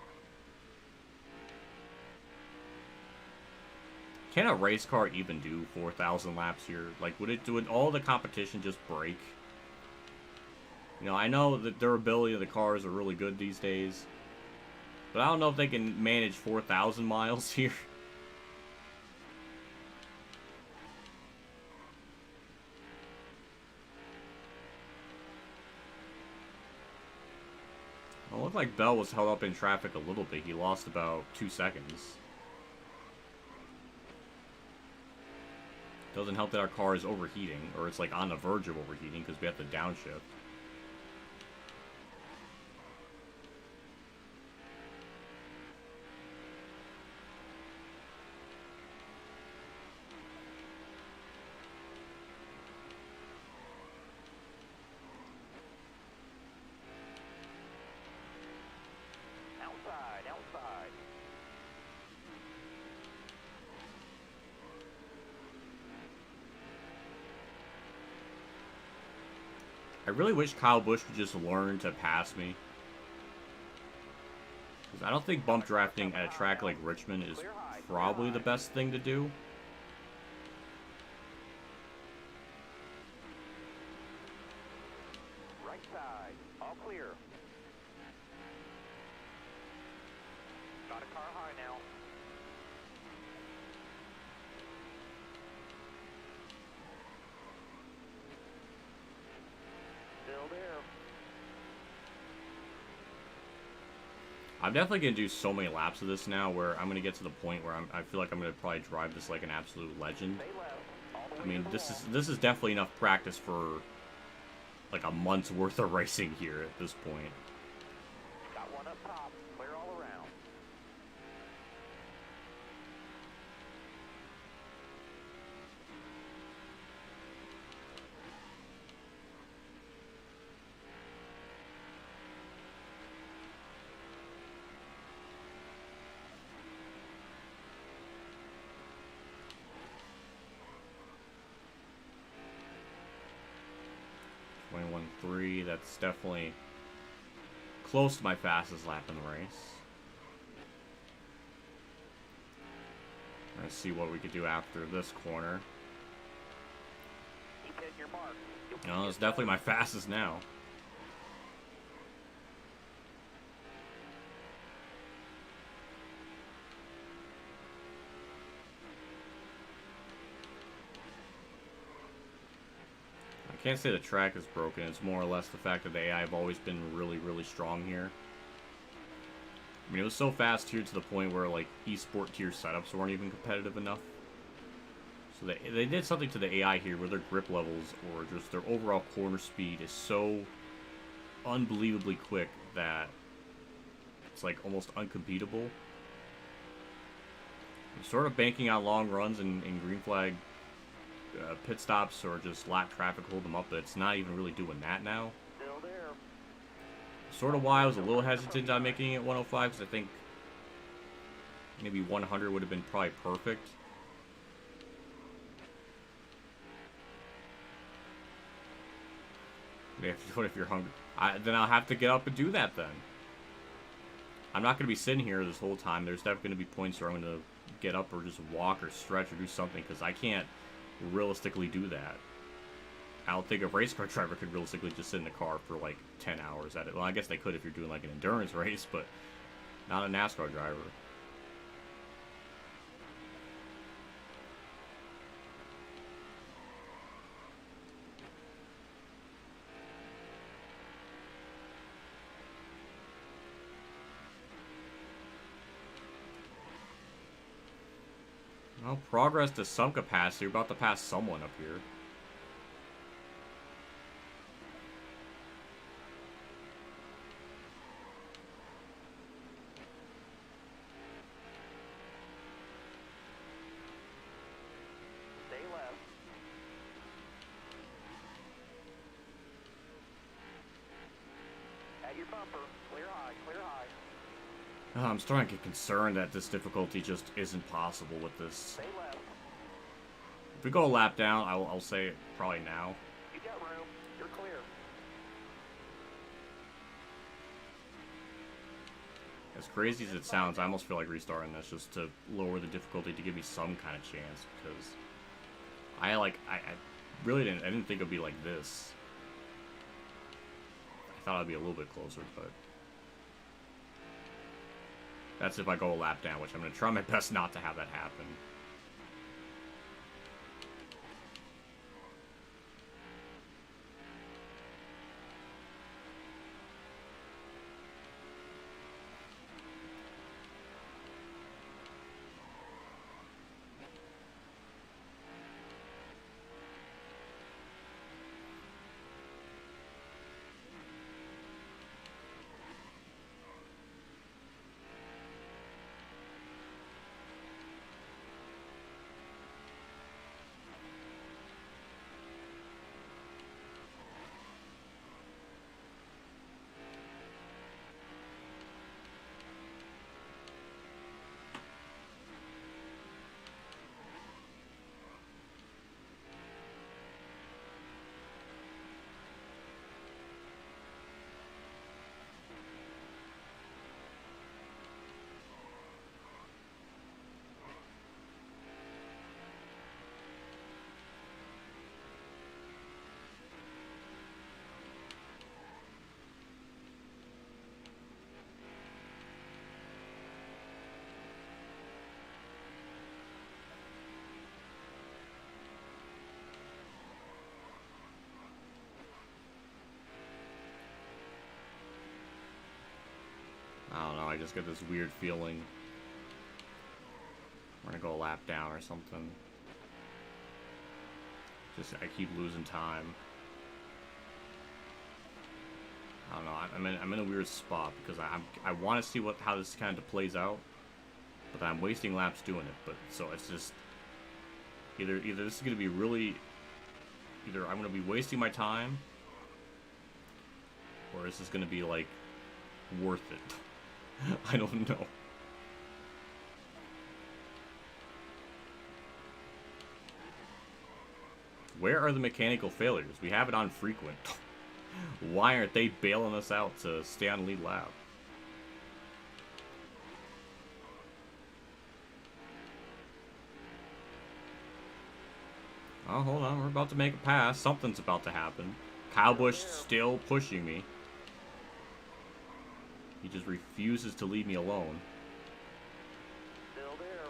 Can a race car even do 4,000 laps here? Like, would all the competition just break? You know, I know the durability of the cars are really good these days, but I don't know if they can manage 4,000 miles here. Well, it looked like Bell was held up in traffic a little bit. He lost about 2 seconds. Doesn't help that our car is overheating, or it's like on the verge of overheating because we have to downshift. Outside, outside. I really wish Kyle Busch would just learn to pass me. Because I don't think bump drafting at a track like Richmond is probably the best thing to do. Right side, all clear. Got a car high now. Still there. I'm definitely going to do so many laps of this now where I'm going to get to the point where I feel like I'm going to probably drive this like an absolute legend. Stay left. All the way I mean, to the wall. this is definitely enough practice for like a month's worth of racing here at this point. Got one up top. Clear all around. .3, that's definitely close to my fastest lap in the race. Let's see what we could do after this corner. Keep hitting your mark. No, it's definitely my fastest now. I can't say the track is broken. It's more or less the fact that the AI have always been really, really strong here. I mean, it was so fast here to the point where, like, esport tier setups weren't even competitive enough. So they did something to the AI here where their grip levels or just their overall corner speed is so unbelievably quick that it's, like, almost uncompetable. I'm sort of banking on long runs and green flag pit stops or just lap traffic hold them up, but it's not even really doing that now. Still there. Sort of why I was a little hesitant on making it 105, because I think maybe 100 would have been probably perfect. What if you're hungry? Then I'll have to get up and do that then. I'm not going to be sitting here this whole time. There's definitely going to be points where I'm going to get up or just walk or stretch or do something, because I can't realistically do that. I don't think a race car driver could realistically just sit in the car for like 10 hours at it. Well, I guess they could if you're doing like an endurance race, but not a NASCAR driver. Well, progress to some capacity. We're about to pass someone up here. Stay left. At your bumper. Clear high. Clear high. I'm starting to get concerned that this difficulty just isn't possible with this. Stay left. If we go a lap down, I'll say it probably now. You got room. You're clear. As crazy as it sounds, I almost feel like restarting this just to lower the difficulty to give me some kind of chance, because I really didn't think it'd be like this. I thought it'd be a little bit closer, but that's if I go a lap down, which I'm going to try my best not to have that happen. I just get this weird feeling. We're gonna go a lap down or something. Just, I keep losing time. I don't know, I'm in a weird spot because I want to see how this kind of plays out, but I'm wasting laps doing it. But so it's just either this is gonna be really, either I'm gonna be wasting my time, or this is gonna be like worth it. I don't know. Where are the mechanical failures? We have it on frequent. Why aren't they bailing us out to stay on lead lap? Oh, hold on. We're about to make a pass. Something's about to happen. Kyle Busch still pushing me. He just refuses to leave me alone. Still there.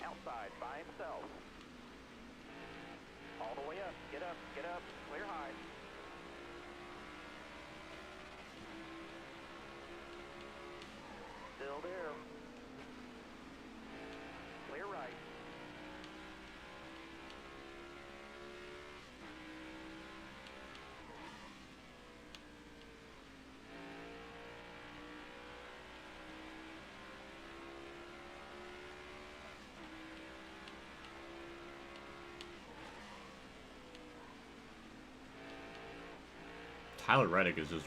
Outside by himself. All the way up. Get up. Get up. Clear high. Still there. Clear right. Tyler Reddick is just...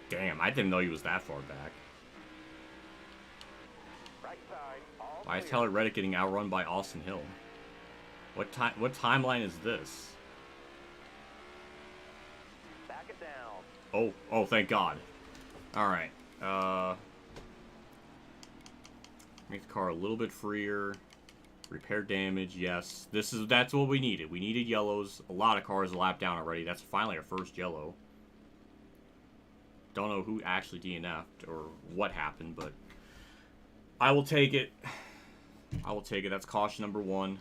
Damn, I didn't know he was that far back. Right side. All Why is clear. Tyler Reddick getting outrun by Austin Hill? What timeline is this? Back it down. Oh, thank God. Alright. Make the car a little bit freer. Repair damage, yes. That's what we needed. We needed yellows. A lot of cars lap down already. That's finally our first yellow. Don't know who actually DNF'd or what happened, but I will take it. I will take it. That's caution number 1.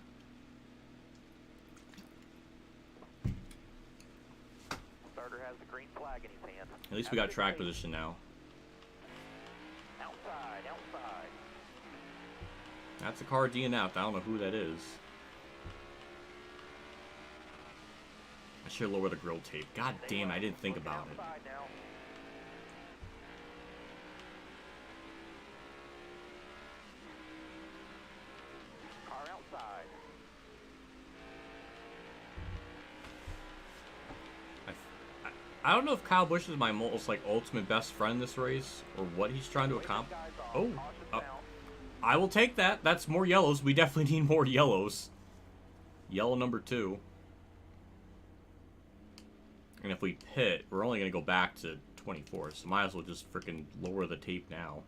Starter has the green flag in his hand. At least we got track position now. Outside, outside. That's a car DNF'd. I don't know who that is. I should lower the grill tape. God damn, I didn't think Looking about it. outside now. Car outside. I don't know if Kyle Busch is my most like ultimate best friend in this race or what he's trying to accomplish. Oh, I will take that. That's more yellows. We definitely need more yellows. Yellow number 2. And if we pit, we're only going to go back to 24. So might as well just freaking lower the tape now.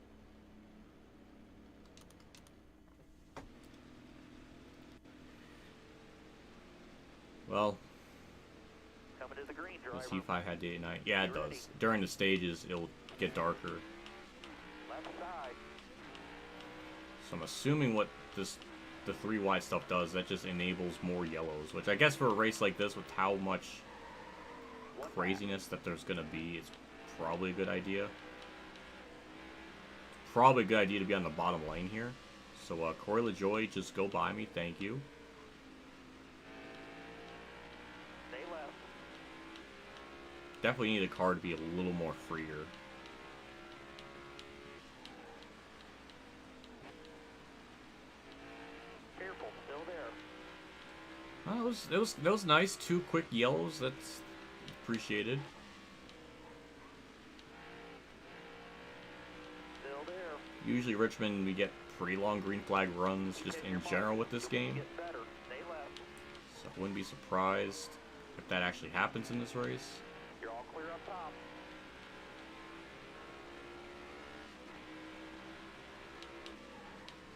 Well, Coming to the green, let's driver. see if I had day and night. Yeah, it does. During the stages, it'll get darker. Left side. So I'm assuming what the 3 wide stuff does, that just enables more yellows. Which I guess for a race like this with how much craziness that there's going to be, it's probably a good idea. Probably a good idea to be on the bottom lane here. So Corey LaJoy, just go by me. Thank you. Stay left. Definitely need a car to be a little more freer. Careful, still there. Well, that was nice. 2 quick yellows. That's appreciated. Still there. Usually Richmond, we get pretty long green flag runs just in general with this game. Get better. Stay left. So I wouldn't be surprised if that actually happens in this race. You're all clear up top.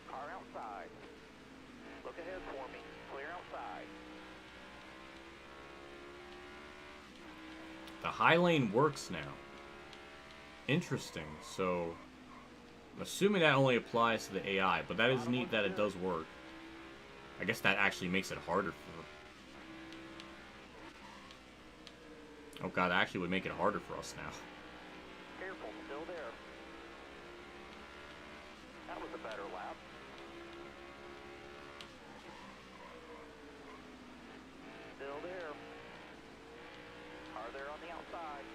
Car outside. Look ahead for me. Clear outside. The high lane works now. Interesting. So I'm assuming that only applies to the AI, but that is neat that it does work. I guess that actually makes it harder for... Oh god, that actually would make it harder for us now. Careful, still there. That was a better lap. Still there. Car there on the outside.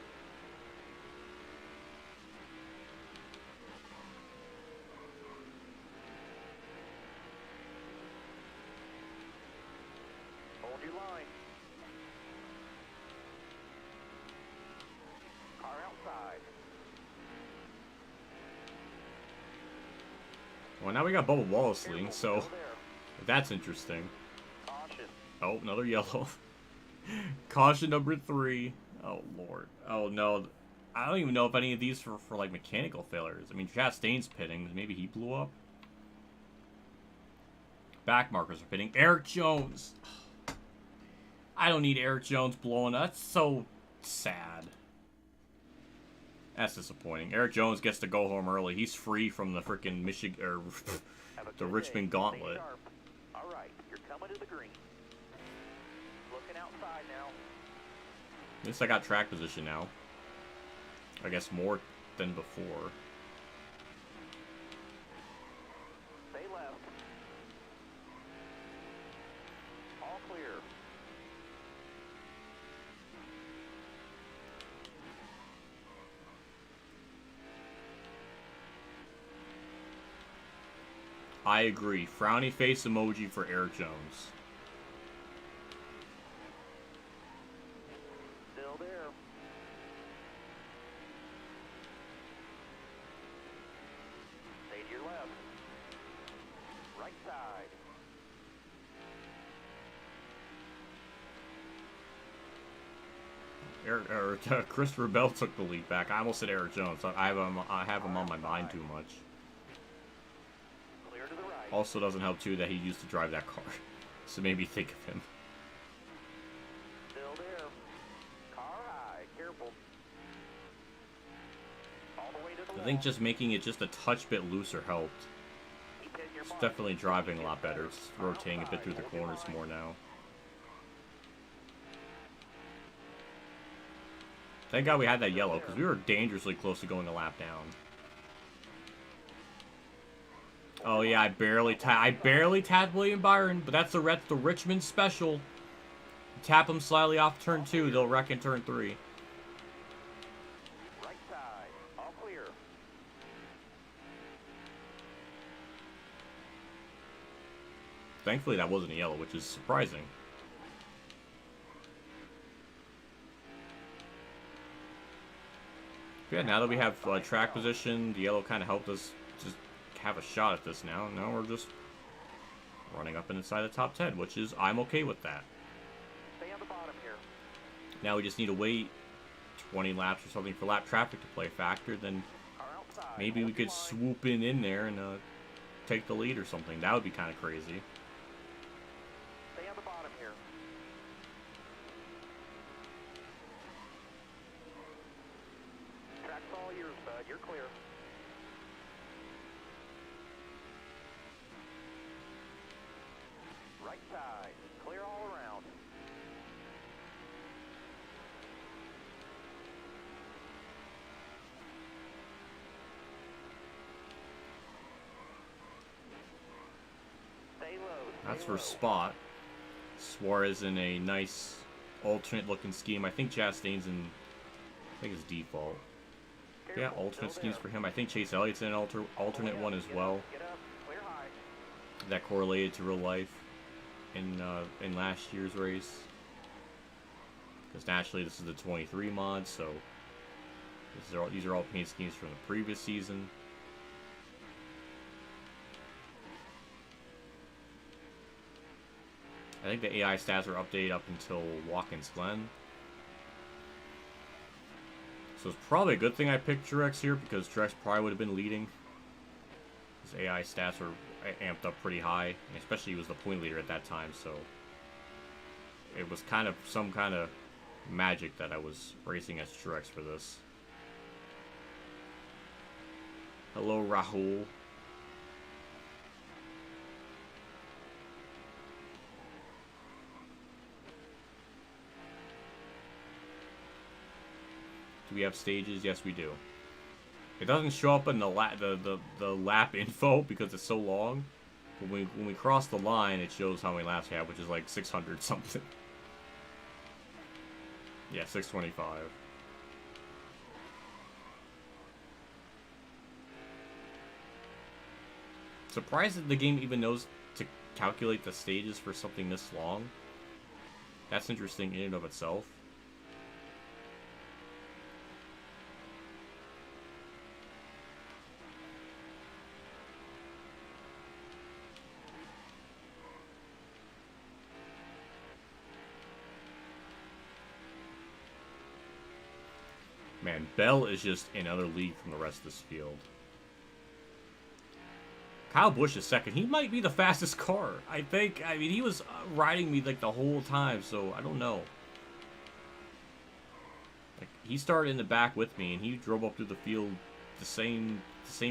Hold your line. Car outside. Well, now we got Bubba Wallace leading, so Still there. that's interesting. Caution. Oh, another yellow. Caution number 3. Oh, Lord. Oh, no. I don't even know if any of these were for, like, mechanical failures. I mean, Chastain's pitting. Maybe he blew up. Back markers are pitting. Eric Jones. I don't need Eric Jones blowing up. That's so sad. That's disappointing. Eric Jones gets to go home early. He's free from the freaking Michigan or Have a the good Richmond day. gauntlet. Stay sharp. All right, you're coming to the green. Looking outside now. At least I got track position now. I guess more than before. Stay left. All clear. I agree. Frowny face emoji for Eric Jones. Still there. Stay to your left. Right side. Christopher Bell took the lead back. I almost said Eric Jones. I have him on my mind too much. Clear to the right. Also doesn't help too that he used to drive that car. So maybe think of him. Still there. Car high. Careful. All the way to the I wall. think just making it just a touch bit looser helped. Keep hitting your It's mark. definitely driving a lot better. It's rotating a bit through the corners more now. Thank God we had that yellow, because we were dangerously close to going a lap down. Oh yeah, I barely tapped William Byron, but that's the Richmond special. Tap him slightly off turn 2, they'll wreck in turn 3. Right side. All clear. Thankfully that wasn't a yellow, which is surprising. Yeah, now that we have track position, the yellow kind of helped us just have a shot at this now. Now we're just running up inside the top 10, which is, I'm okay with that. Stay on the bottom here. Now we just need to wait 20 laps or something for lap traffic to play a factor, then Car outside. maybe we Hold your could line. swoop in there and take the lead or something. That would be kind of crazy. Stay on the bottom here. Track's all yours, bud. You're clear. Right side. Clear all around. Stay low. That's Stay for low. spot. Suarez in a nice alternate looking scheme. I think Chastain's in, I think it's default. Yeah, Careful, alternate still schemes there. for him. I think Chase Elliott's in an alternate one as Get well. up, get up. Clear high. That correlated to real life in last year's race. Because naturally this is the 23 mod, so these are all paint schemes from the previous season. I think the AI stats are updated up until Watkins Glen. So it's probably a good thing I picked Truex here, because Truex probably would have been leading. His AI stats are amped up pretty high, especially he was the point leader at that time, so it was kind of some kind of magic that I was racing as Truex for this. Hello, Raffoul. Do we have stages? Yes, we do. It doesn't show up in the lap info because it's so long. But when we cross the line, it shows how many laps we have, which is like 600 something. Yeah, 625. Surprised that the game even knows to calculate the stages for something this long. That's interesting in and of itself. Man, Bell is just another league from the rest of this field. Kyle Busch is second. He might be the fastest car. I think. I mean, he was riding me like the whole time, so I don't know. Like, he started in the back with me, and he drove up through the field the same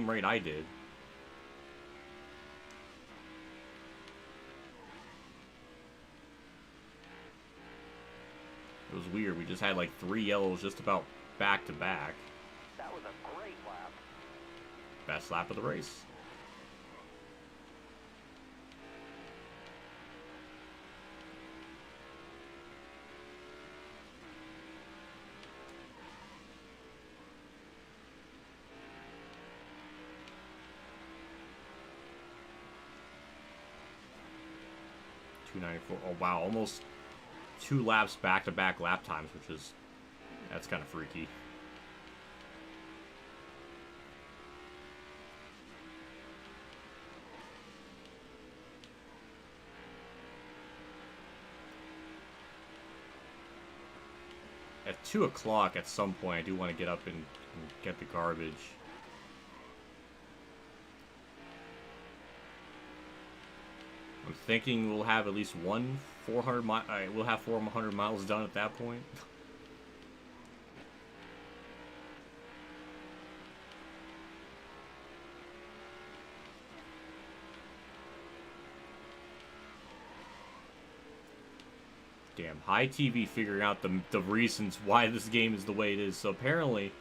rate I did. It was weird. We just had like 3 yellows just about back to back. That was a great lap. Best lap of the race. Oh wow, almost 2 laps back-to-back lap times, that's kind of freaky. At 2 o'clock at some point, I do want to get up and get the garbage. I'm thinking we'll have at least one 400 mile. We'll have 400 miles done at that point. Damn, High TV figuring out the reasons why this game is the way it is. So apparently,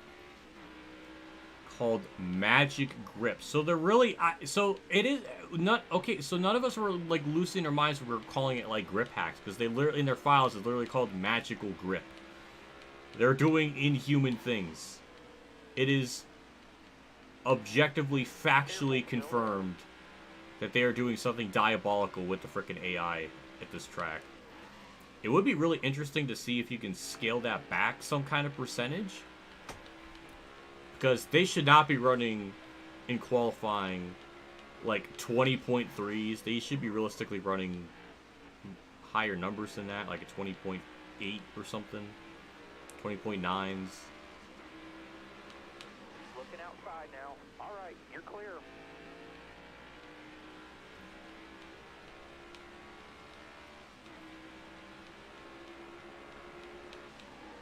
called Magic Grip. So they're really, so it is not okay. So none of us were like losing our minds when we were calling it like grip hacks, because they literally in their files it's literally called Magical Grip. They're doing inhuman things. It is objectively, factually confirmed that they are doing something diabolical with the frickin' AI at this track. It would be really interesting to see if you can scale that back some kind of percentage. Because they should not be running in qualifying like 20.3s. They should be realistically running higher numbers than that, like a 20.8 or something. 20.9s. Looking outside now. Alright, you're clear.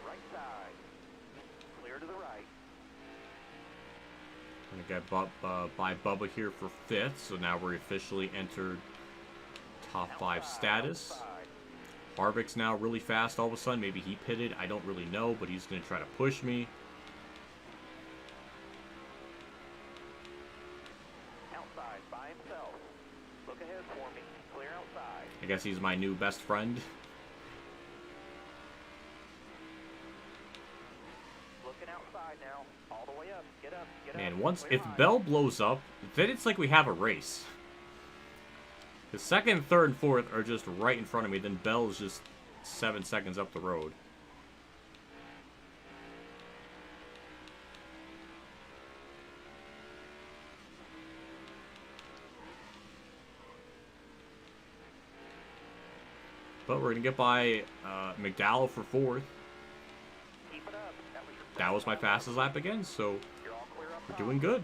Right side. Clear to the right. Gonna get by Bubba here for 5th, so now we're officially entered top 5 status. Harvick's now really fast all of a sudden. Maybe he pitted, I don't really know, but he's gonna try to push me. Outside by himself. Look ahead for me. Clear outside. I guess he's my new best friend. Looking outside now. All the way up. Get up. Get up. And once, Clear if high. Bell blows up, then it's like we have a race. The 2nd, 3rd, and 4th are just right in front of me, then Bell is just 7 seconds up the road. But we're gonna get by McDowell for 4th. Keep it up. That was my fastest lap again, so You're all clear up we're top. doing good.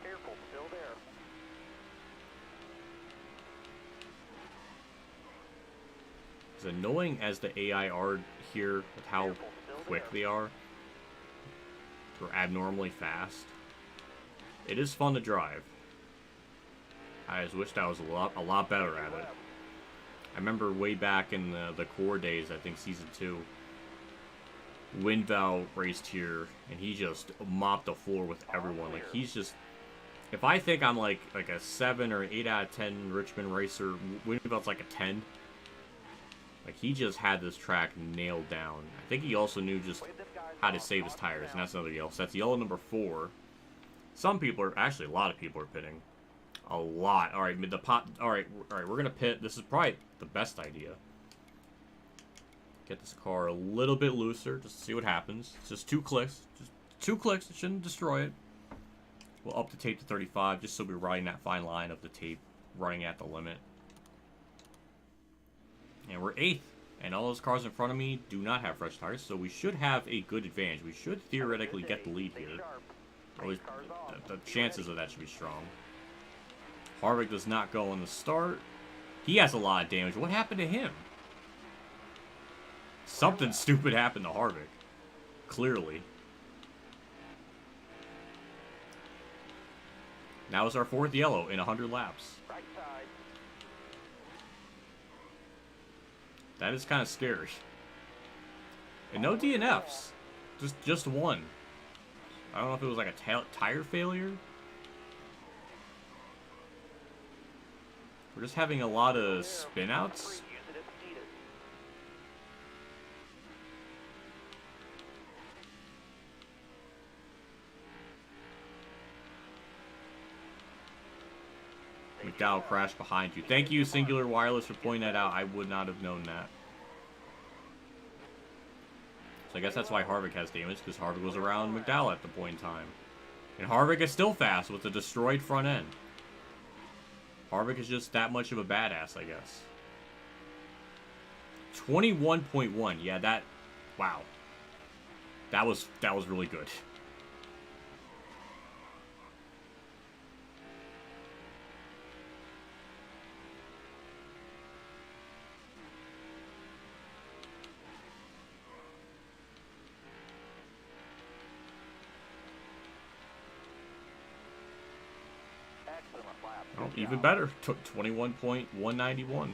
Careful. Still there. As annoying as the AI are here with how Careful. Still quick there. they are, or abnormally fast. It is fun to drive. I just wished I was a lot better at it. I remember way back in the core days, I think season 2, Winval raced here, and he just mopped the floor with everyone. Like, he's just... If I think I'm like a 7 or 8 out of 10 Richmond racer, Winval's like a 10. Like, he just had this track nailed down. I think he also knew just how to save his tires, and that's another yellow. So that's yellow number 4. Some people are... Actually, a lot of people are pitting. A lot. Alright, Alright, we're gonna pit. This is probably the best idea. Get this car a little bit looser, just to see what happens. It's just 2 clicks. Just 2 clicks. It shouldn't destroy it. We'll up the tape to 35, just so we're riding that fine line of the tape running at the limit. And we're 8th. And all those cars in front of me do not have fresh tires, so we should have a good advantage. We should theoretically get the lead here. At least the chances of that should be strong. Harvick does not go on the start. He has a lot of damage. What happened to him? Something stupid happened to Harvick. Clearly. That was our 4th yellow in 100 laps. That is kind of scary. And no DNFs. Just one. I don't know if it was like a tire failure. We're just having a lot of spinouts. McDowell crashed behind you. Thank you, Singular Wireless, for pointing that out. I would not have known that. So I guess that's why Harvick has damage, because Harvick was around McDowell at the point in time. And Harvick is still fast with a destroyed front end. Harvick is just that much of a badass, I guess. 21.1. Yeah, that... Wow. That was really good. Oh, even better. Took 21.191.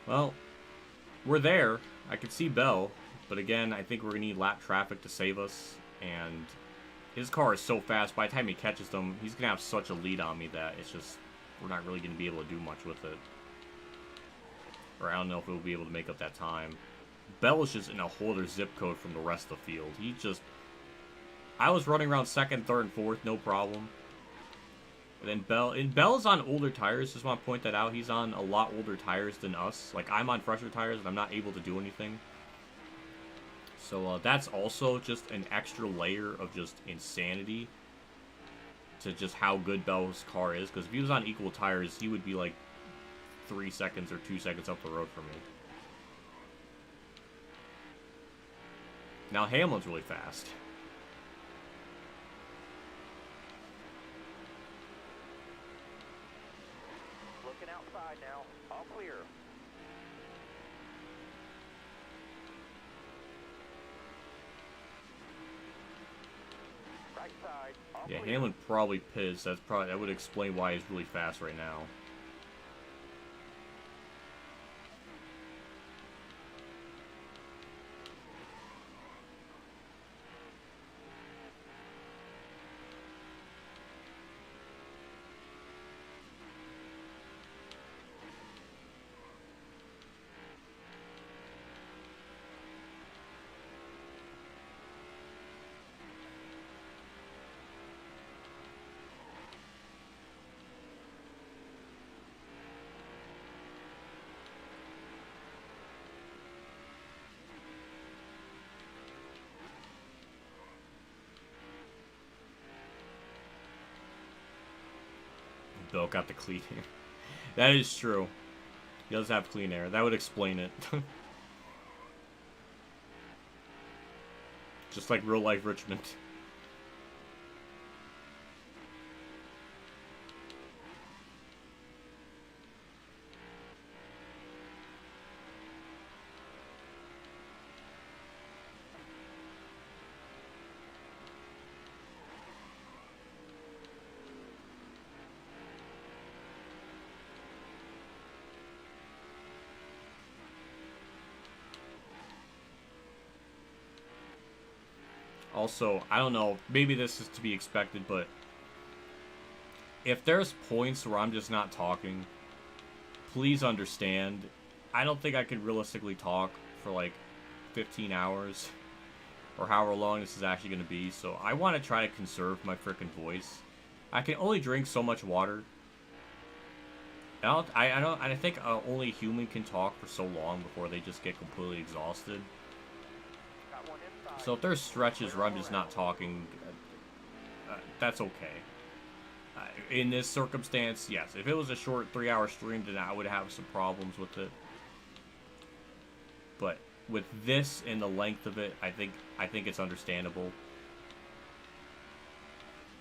Well, we're there. I could see Bell, but again, I think we're going to need lap traffic to save us, and his car is so fast, by the time he catches them, he's going to have such a lead on me that it's just, we're not really going to be able to do much with it. Or I don't know if we'll be able to make up that time. Bell is just in a whole other zip code from the rest of the field. He just... I was running around 2nd, 3rd, and 4th, no problem. And then Bell's on older tires, just want to point that out. He's on a lot older tires than us. Like, I'm on fresher tires, and I'm not able to do anything. So, that's also just an extra layer of just insanity to just how good Bell's car is. Because if he was on equal tires, he would be, like, 3 seconds or 2 seconds up the road from me. Now, Hamlin's really fast. Looking outside now. All clear. Right side. All Yeah, clear. Hamlin probably pissed. That would explain why he's really fast right now. Bill got the clean air. That is true. He does have clean air. That would explain it. Just like real life Richmond. Also, I don't know, maybe this is to be expected, but if there's points where I'm just not talking, please understand. I don't think I could realistically talk for like 15 hours or however long this is actually going to be, so I want to try to conserve my frickin' voice. I can only drink so much water. I think only a human can talk for so long before they just get completely exhausted. So if there's stretches where I'm just not talking, that's okay. In this circumstance, yes. If it was a short 3-hour stream, then I would have some problems with it. But with this and the length of it, I think it's understandable.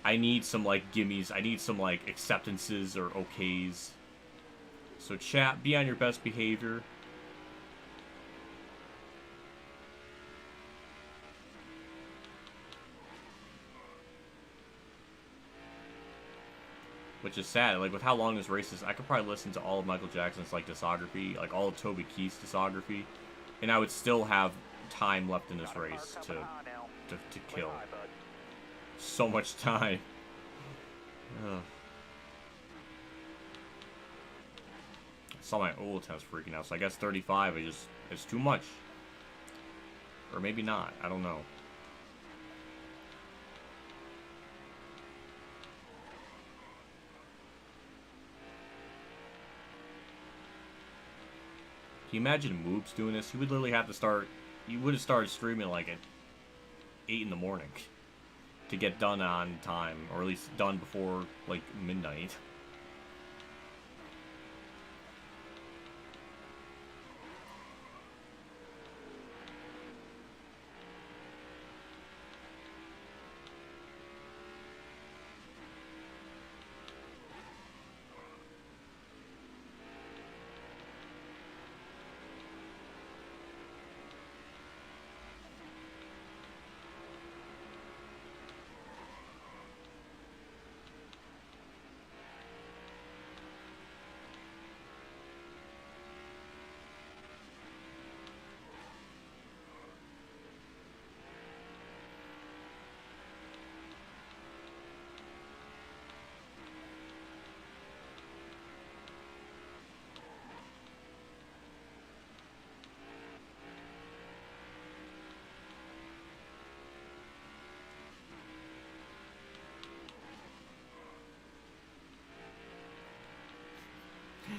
I need some like gimmies. I need some like acceptances or okays. So chat, be on your best behavior. Which is sad. Like with how long this race is, I could probably listen to all of Michael Jackson's like discography, like all of Toby Keith's discography, and I would still have time left in this race to kill. So much time. Ugh. I saw my oil temps freaking out, so I guess 35 is too much. Or maybe not. I don't know. Can you imagine Moobs doing this? He would literally have to start... He would have started streaming like at 8 in the morning to get done on time, or at least done before like midnight.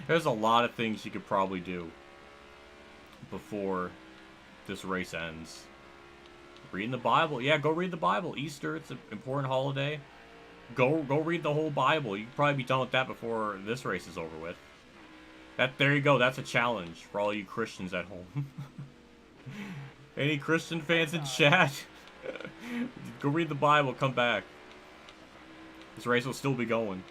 There's a lot of things you could probably do before this race ends. Reading the Bible. Yeah, go read the Bible. Easter, it's an important holiday. Go read the whole Bible. You can probably be done with that before this race is over with. There you go. That's a challenge for all you Christians at home. Any Christian fans in chat? Go read the Bible, come back. This race will still be going.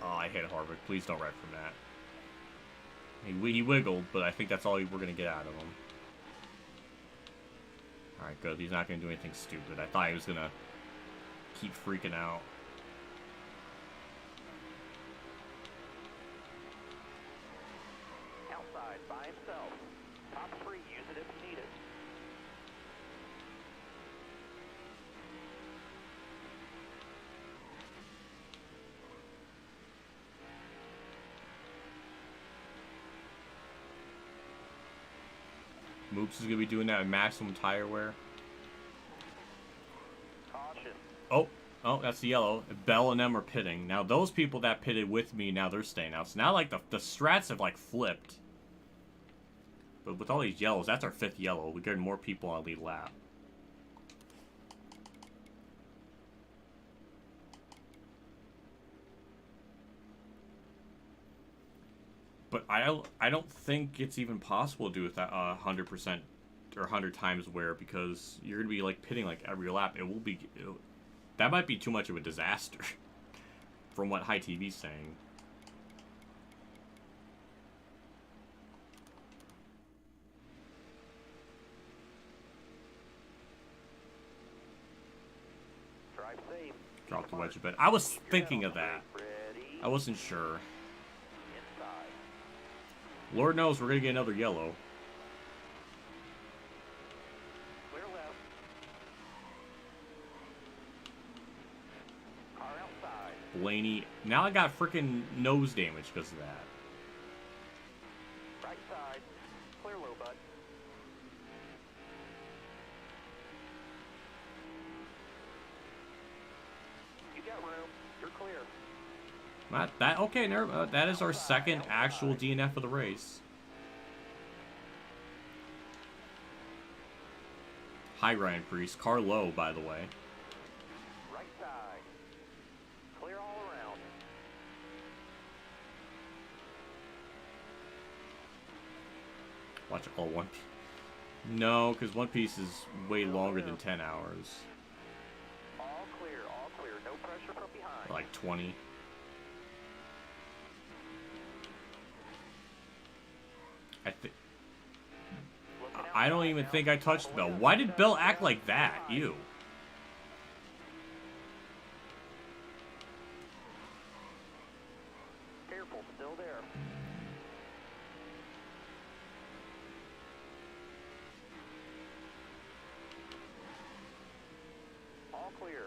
I hit Harvick. Please don't wreck from that. He wiggled, but I think that's all we're going to get out of him. Alright, good. He's not going to do anything stupid. I thought he was going to keep freaking out. Outside by himself. Top 3, use it if needed. Moops is going to be doing that at maximum tire wear. Caution. Oh, that's the yellow. Bell and them are pitting. Now, those people that pitted with me, now they're staying out. So now, like, the strats have, like, flipped. But with all these yellows, that's our 5th yellow. We're getting more people on lead lap. But I don't think it's even possible to do with that 100% or 100 times wear, because you're gonna be like pitting like every lap. That might be too much of a disaster. from what High TV's saying. Drive safe. Drop the wedge a bit. I was thinking of that. I wasn't sure. Inside. Lord knows we're gonna get another yellow. Clear left. Car outside. Blaney. Now I got freaking nose damage because of that. Right side. Clear low, bud. You got room. You're clear. Okay, that is our second actual DNF of the race. Hi, Ryan Priest. Car low, by the way. Right side. Clear all around. Watch it. Oh, one. No, because One Piece is way longer than 10 hours. All clear, all clear. No pressure from behind. Like 20. I don't even think I touched Bell. Why did Bell act like that? Ew. Careful, still there. All clear.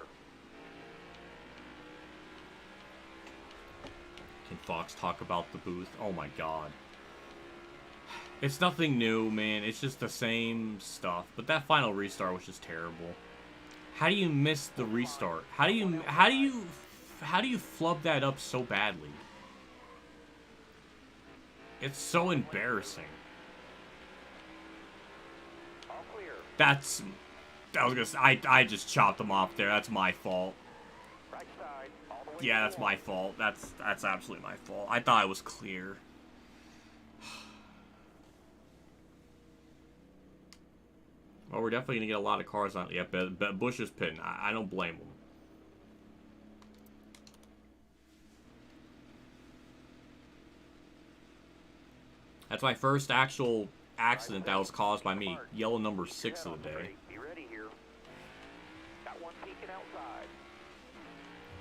Can Fox talk about the booth? Oh my god. It's nothing new, man. It's just the same stuff. But that final restart was just terrible. How do you miss the restart? How do you flub that up so badly? It's so embarrassing. All clear. I just chopped them off there. That's my fault. Right side. All the way Yeah, to that's the my wall. fault. That's absolutely my fault. I thought it was clear. Well, we're definitely gonna get a lot of cars on. Yeah, but Bush is pitting. I don't blame him. That's my first actual accident that was caused by me. Yellow number 6 of the day. Be ready here. Got one peeking outside.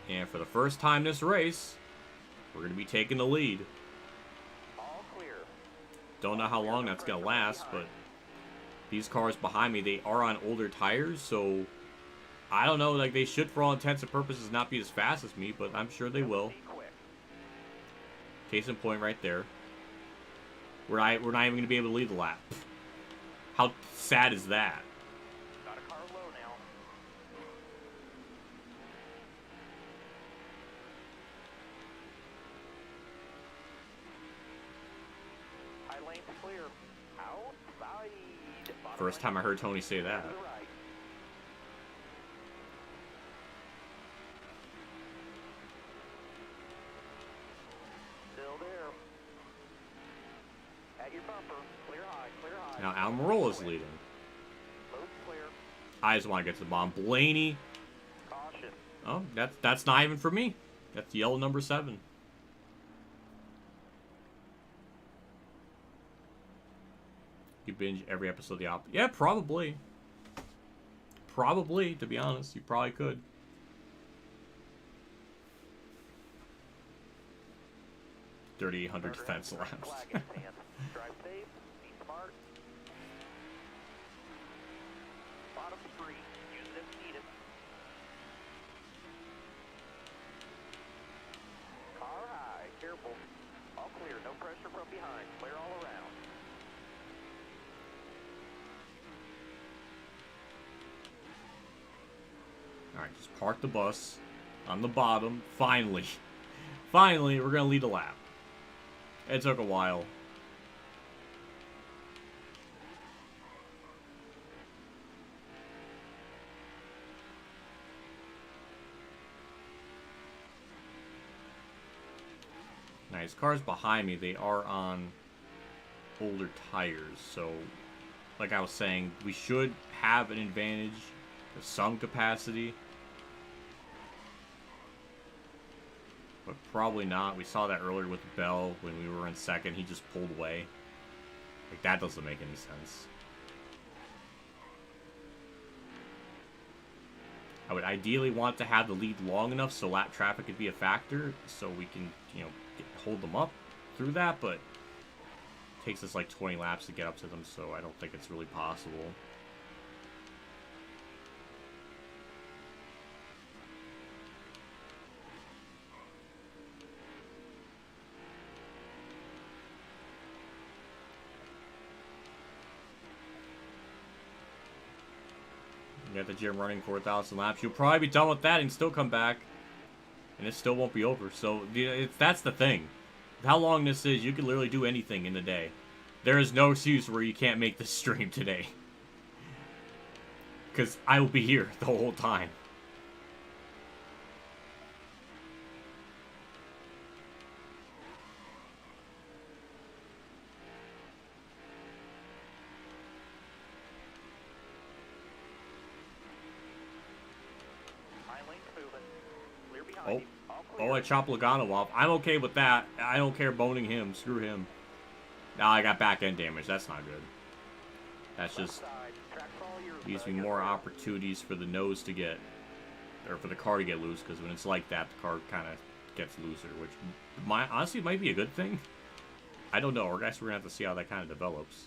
And for the first time this race, we're gonna be taking the lead. All clear. Don't know how long that's gonna last, but these cars behind me, they are on older tires, so I don't know, like they should for all intents and purposes not be as fast as me, but I'm sure they will. Be quick. Case in point right there. We're not even going to be able to lead the lap. How sad is that? Got a car low now. High lane's clear. Outside. Bottom First time I heard Tony say that. to the right. Still there. At your bumper. Clear high, clear high. Now Almirola's leading. Load's clear. I just want to get to the bottom. Blaney. Caution. Oh, that's not even for me. That's yellow number 7. You binge every episode of The Op. Yeah, probably. Probably, to be honest. You probably could. 3,800 defense laps. Flag in hand. Drive safe. Be smart. Bottom free. Use it if needed. Car high. Careful. All clear. No pressure from behind. Clear all around. Alright, just park the bus on the bottom. Finally. Finally, we're going to lead a lap. It took a while. Nice. Cars behind me, they are on older tires. So, like I was saying, we should have an advantage to some capacity. but probably not. We saw that earlier with Bell when we were in second. He just pulled away. Like, that doesn't make any sense. I would ideally want to have the lead long enough so lap traffic could be a factor, so we can, you know, hold them up through that, but it takes us like 20 laps to get up to them, so I don't think it's really possible. At the gym running 4,000 laps, you'll probably be done with that and still come back, and it still won't be over. So that's the thing. How long this is, you can literally do anything in a day. There is no excuse where you can't make this stream today, because I will be here the whole time. Oh, I chopped Logano off. I'm okay with that. I don't care boning him. Screw him. Now I got back end damage. That's not good. That's just gives me more opportunities for the nose to get, or for the car to get loose, because when it's like that, the car kind of gets looser, which honestly might be a good thing. I don't know. I guess we're going to have to see how that kind of develops.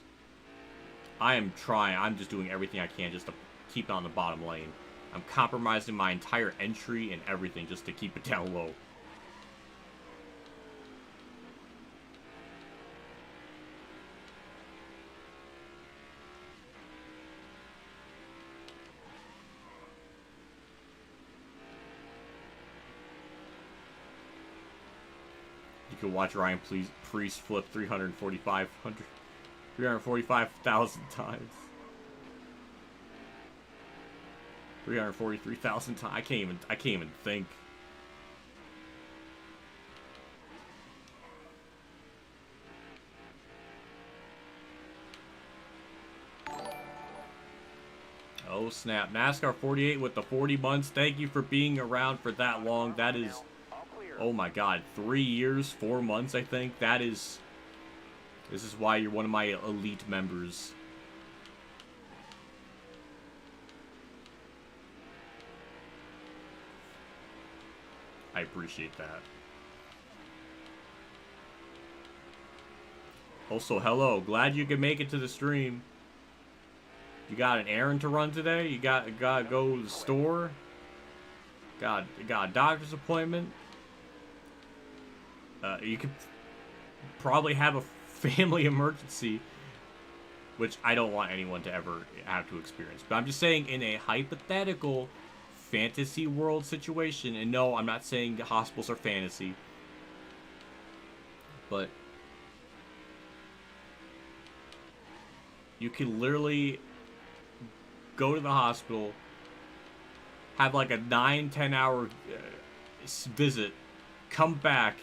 I am trying. I'm just doing everything I can just to keep it on the bottom lane. I'm compromising my entire entry and everything just to keep it down low. You can watch Ryan Priest flip 345,000 times. 343,000 times. I can't even think. Oh snap. NASCAR 48 with the 40 months. Thank you for being around for that long. That is, oh my god, 3 years, 4 months, I think. That is, this is why you're one of my elite members. I appreciate that. Also, hello. Glad you could make it to the stream. You got an errand to run today? You got to go to the store? Got a doctor's appointment? You could probably have a family emergency, which I don't want anyone to ever have to experience. But I'm just saying, in a hypothetical fantasy world situation, and no, I'm not saying the hospitals are fantasy, but you can literally go to the hospital, have like a 9-10 hour visit, come back,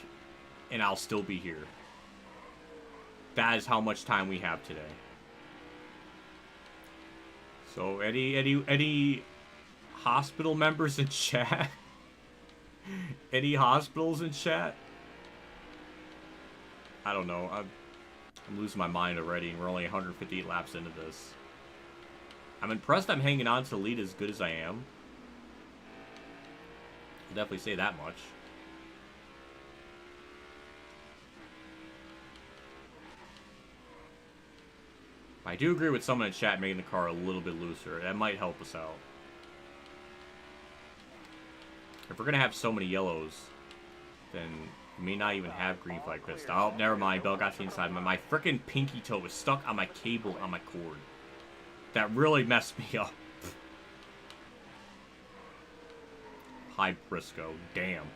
and I'll still be here. That is how much time we have today. So any hospital members in chat? Any hospitals in chat? I don't know. I'm losing my mind already, and we're only 158 laps into this. I'm impressed I'm hanging on to the lead as good as I am. I'll definitely say that much. I do agree with someone in chat making the car a little bit looser. That might help us out. If we're going to have so many yellows, then we may not even have green flag pissed. Oh, never mind. Bell got to the inside. My freaking pinky toe was stuck on my cable on my cord. That really messed me up. High Briscoe. Damn.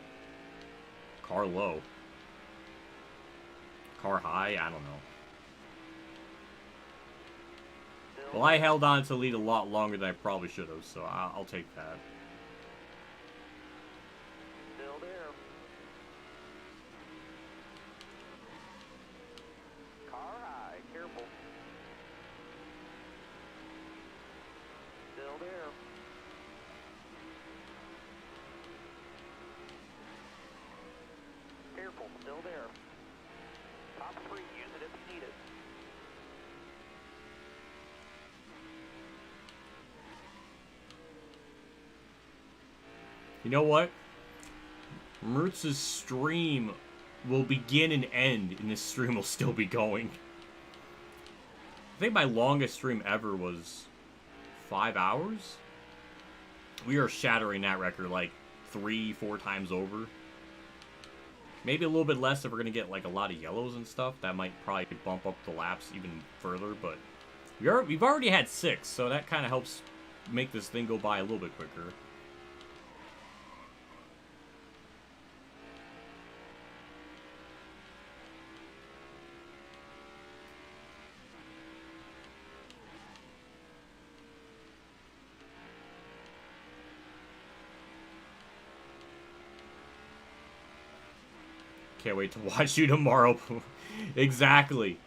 Car low. Car high? I don't know. Well, I held on to the lead a lot longer than I probably should have, so I'll take that. Still there. Car high, careful. Still there. You know what? Mertz's stream will begin and end, and this stream will still be going. I think my longest stream ever was 5 hours. We are shattering that record like 3-4 times over. Maybe a little bit less if we're gonna get like a lot of yellows and stuff. That might probably bump up the laps even further. But we've already had 6, so that kind of helps make this thing go by a little bit quicker. Can't wait to watch you tomorrow. Exactly.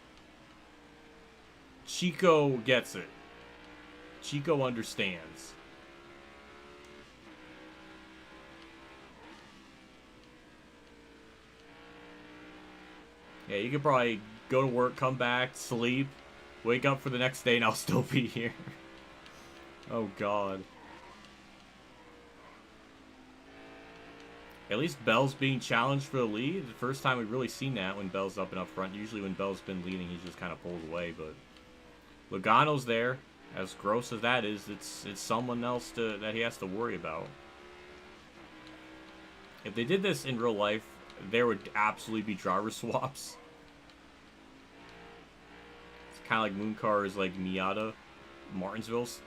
Chico gets it. Chico understands. Yeah, you could probably go to work, come back, sleep, wake up for the next day, and I'll still be here. Oh, God. At least Bell's being challenged for the lead. The first time we've really seen that when Bell's up and up front. Usually when Bell's been leading, he just kind of pulls away. But Logano's there. As gross as that is, it's someone else that he has to worry about. If they did this in real life, there would absolutely be driver swaps. It's kind of like Mooncar is like Miata, Martinsville's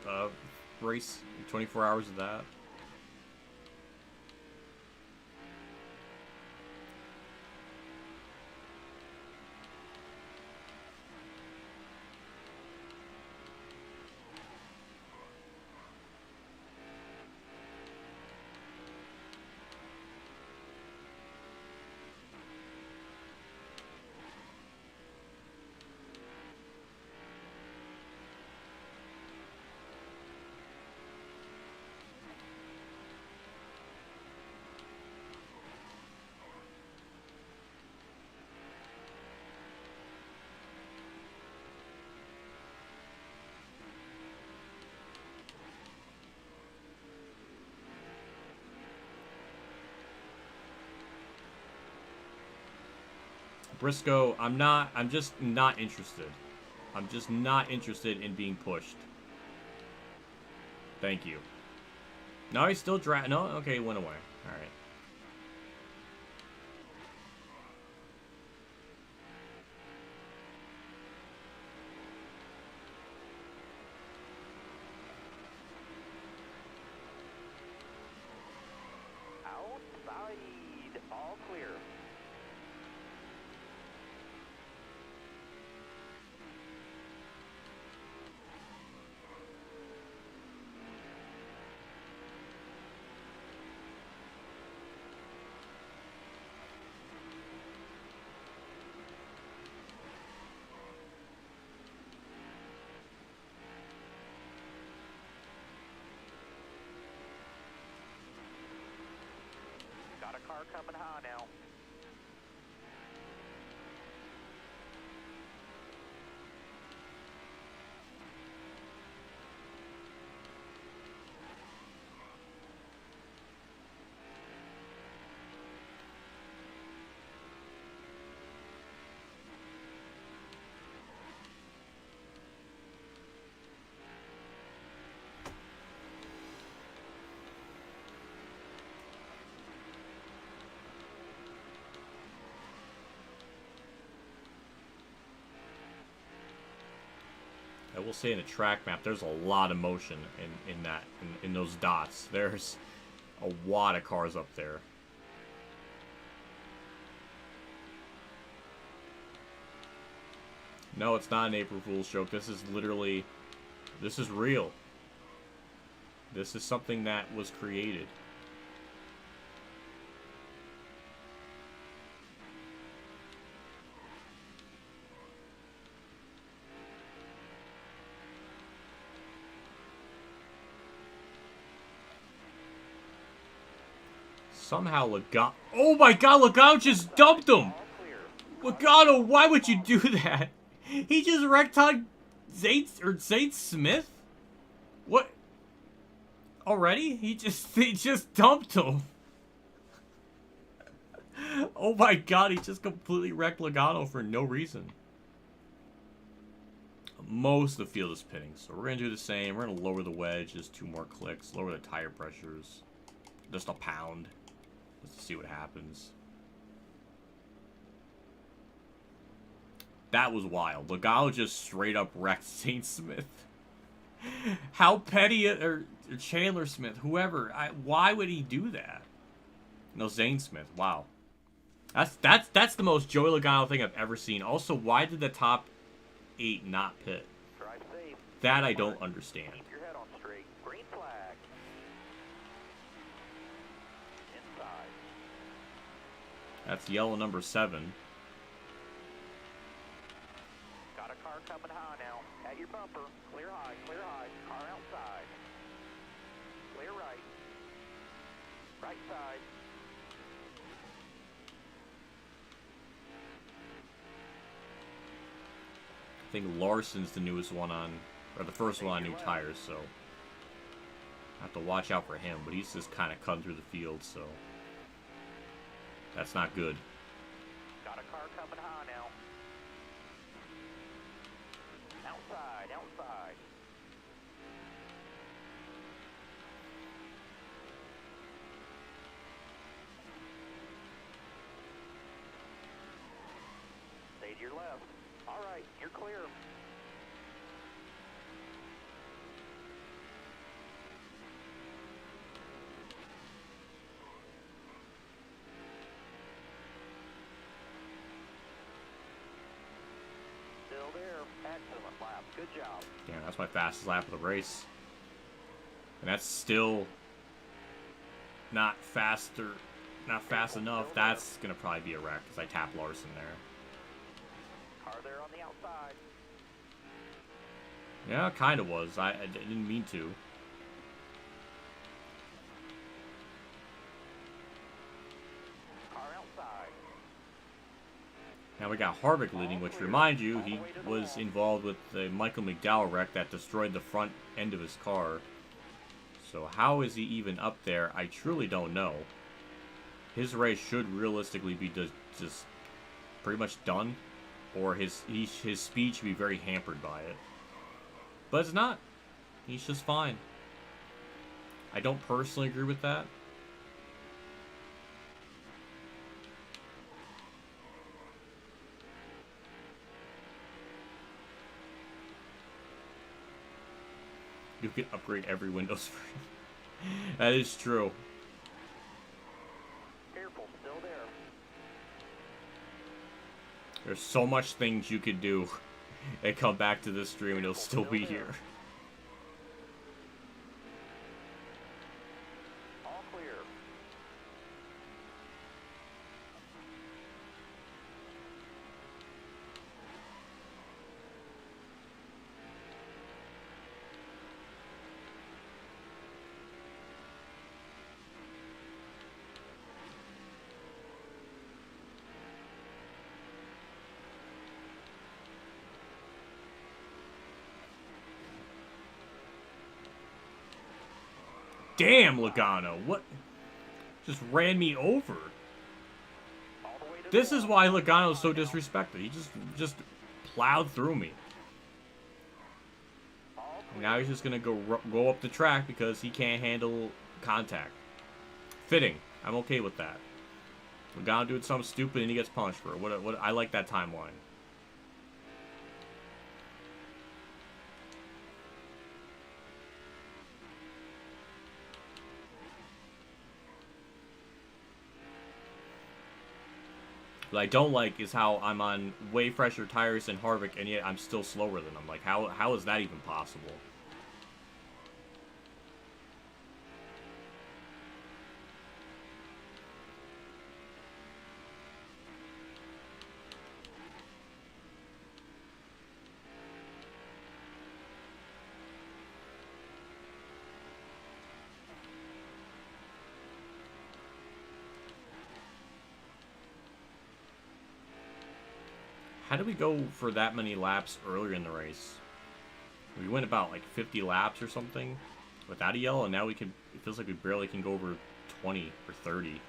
race. 24 hours of that. Briscoe, I'm just not interested. I'm just not interested in being pushed. Thank you. No, he's still no, okay, he went away. Alright. Outside, all clear. Got a car coming high now. I will say in a track map, there's a lot of motion in those dots. There's a lot of cars up there. No, it's not an April Fool's joke. This is literally, this is real. This is something that was created. Somehow Logano... Oh my god, Logano just dumped him! Logano, why would you do that? He just wrecked on Zane Smith? What? already? He just dumped him. Oh my god, he just completely wrecked Logano for no reason. Most of the field is pitting, so we're going to do the same. We're going to lower the wedge, just 2 more clicks, lower the tire pressures, just a pound, just to see what happens. That was wild. Logano just straight up wrecked St. Smith. How petty, or Chandler Smith, whoever, why would he do that? No, Zane Smith, wow. That's the most Joey Logano thing I've ever seen. Also, why did the top 8 not pit? Drive safe. That I don't understand. Keep your head on straight. Green flag. Inside. That's yellow number 7. Got a car coming high now. At your bumper. Clear high, clear high. Car outside. Clear right. Right side. I think Larson's the newest one on, or the first one on new tires, so I have to watch out for him, but he's just kind of cutting through the field, so that's not good. Got a car coming high now. Outside, outside. Stay to your left. All right, you're clear. Still there. Excellent lap. Good job. Damn, that's my fastest lap of the race. And that's still not fast enough. That's going to probably be a wreck because I tapped Larson there. Car there on the outside. Yeah, it kind of was. I didn't mean to. Car outside. Now we got Harvick leading, which remind you, he was involved with the Michael McDowell wreck that destroyed the front end of his car. So how is he even up there? I truly don't know. His race should realistically be just pretty much done, or his speed should be very hampered by it. But it's not. He's just fine. I don't personally agree with that. You can upgrade every Windows version. That is true. Careful, still there. There's so much things you could do and come back to this stream and it'll still be here. All clear. Damn, Logano, what? Just ran me over. All the way to This the is wall. why Logano is so disrespected. He just plowed through me. All And now he's just gonna go up the track because he can't handle contact. Fitting. I'm okay with that. Logano doing something stupid and he gets punished for it. What? I like that timeline. What I don't like is how I'm on way fresher tires than Harvick, and yet I'm still slower than him. Like, how is that even possible? How did we go for that many laps earlier in the race? We went about like 50 laps or something. without a yellow, and now we can. It feels like we barely can go over 20 or 30.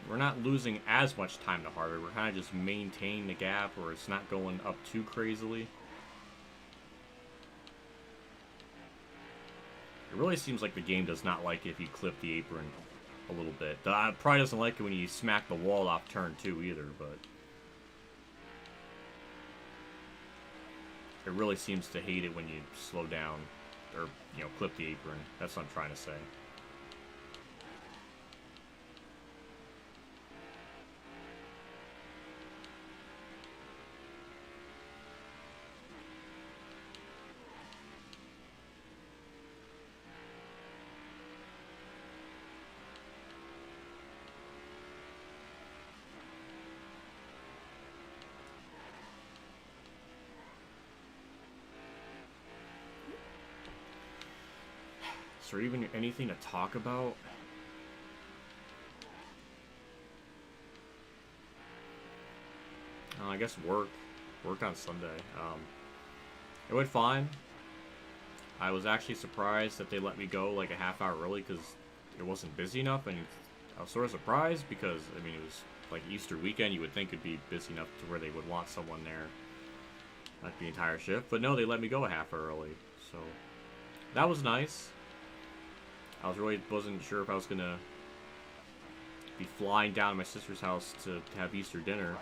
We're not losing as much time to Harvard. We're kind of just maintaining the gap, or it's not going up too crazily. It really seems like the game does not like it if you clip the apron a little bit. It probably doesn't like it when you smack the wall off turn 2 either, but it really seems to hate it when you slow down or, you know, clip the apron. That's what I'm trying to say. Is there even anything to talk about? I guess work on Sunday. It went fine. I was actually surprised that they let me go like a half hour early because it wasn't busy enough, and I was sort of surprised because, I mean, it was like Easter weekend. You would think it'd be busy enough to where they would want someone there like the entire shift, but no, they let me go a half hour early, so that was nice. I wasn't sure if I was gonna be flying down to my sister's house to have Easter dinner,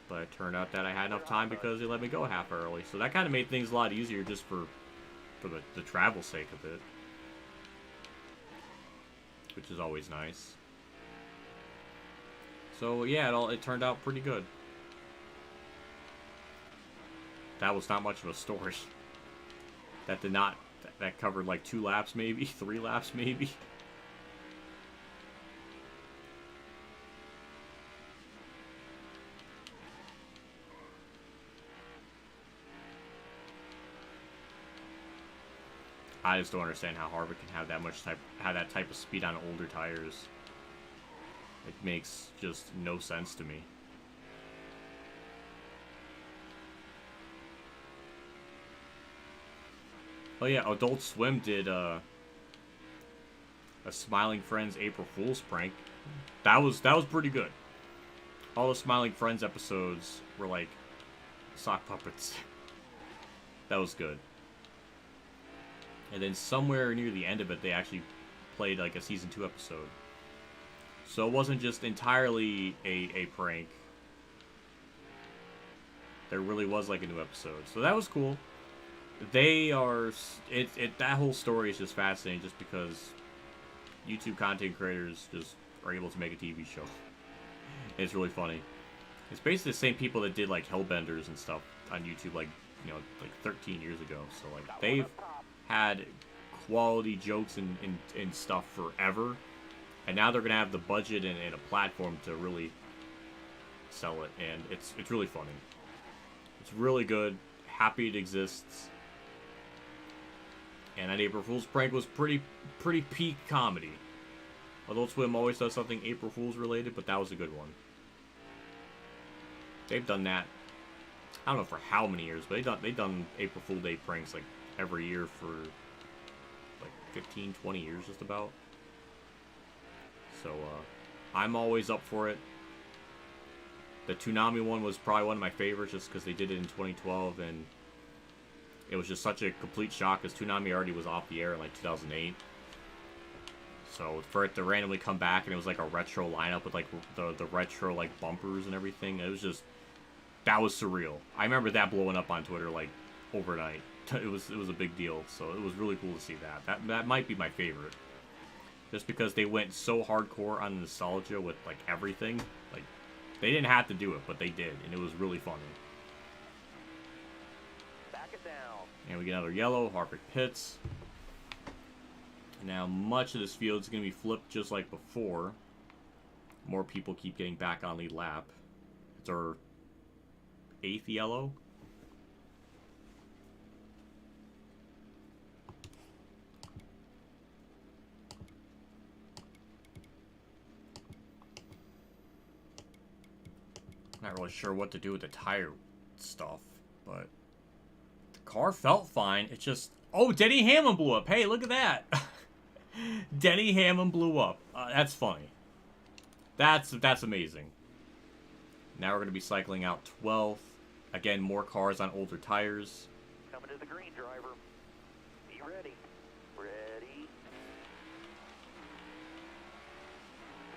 but it turned out that I had enough time because they let me go a half hour early, so that kind of made things a lot easier just for the travel sake of it, which is always nice. So yeah, it turned out pretty good. That was not much of a story. That covered like 2 laps maybe, 3 laps maybe. I just don't understand how Harvick can have that type of speed on older tires. It makes just no sense to me. Oh yeah, Adult Swim did a Smiling Friends April Fool's prank. That was pretty good. All the Smiling Friends episodes were like sock puppets. That was good. And then somewhere near the end of it, they actually played like a season 2 episode. So it wasn't just entirely a prank. There really was like a new episode. So that was cool. That whole story is just fascinating just because YouTube content creators just are able to make a TV show. It's really funny. It's basically the same people that did like Hellbenders and stuff on YouTube like 13 years ago. So like they've had quality jokes and stuff forever, and now they're gonna have the budget and a platform to really sell it, and it's really funny. It's really good. Happy it exists. And that April Fool's prank was pretty peak comedy. Adult Swim always does something April Fool's related, but that was a good one. They've done that, I don't know for how many years, but they've done April Fool Day pranks like every year for like 15, 20 years just about. So I'm always up for it. The Toonami one was probably one of my favorites just because they did it in 2012, and it was just such a complete shock because Toonami already was off the air in like 2008. So for it to randomly come back and it was like a retro lineup with like the retro like bumpers and everything, it was just, that was surreal. I remember that blowing up on Twitter like overnight. It was a big deal, so it was really cool to see that. That might be my favorite. just because they went so hardcore on nostalgia with like everything. Like, they didn't have to do it, but they did, and it was really funny. Back it down. And we get another yellow, Harvick pits. Now, much of this field is going to be flipped just like before. More people keep getting back on lead lap. It's our 8th yellow. Not really sure what to do with the tire stuff, but the car felt fine. It's just... Oh, Denny Hamlin blew up. Hey, look at that. Denny Hamlin blew up. That's funny. That's amazing. Now we're going to be cycling out 12th. Again, more cars on older tires. Coming to the green, driver. Be ready. Ready.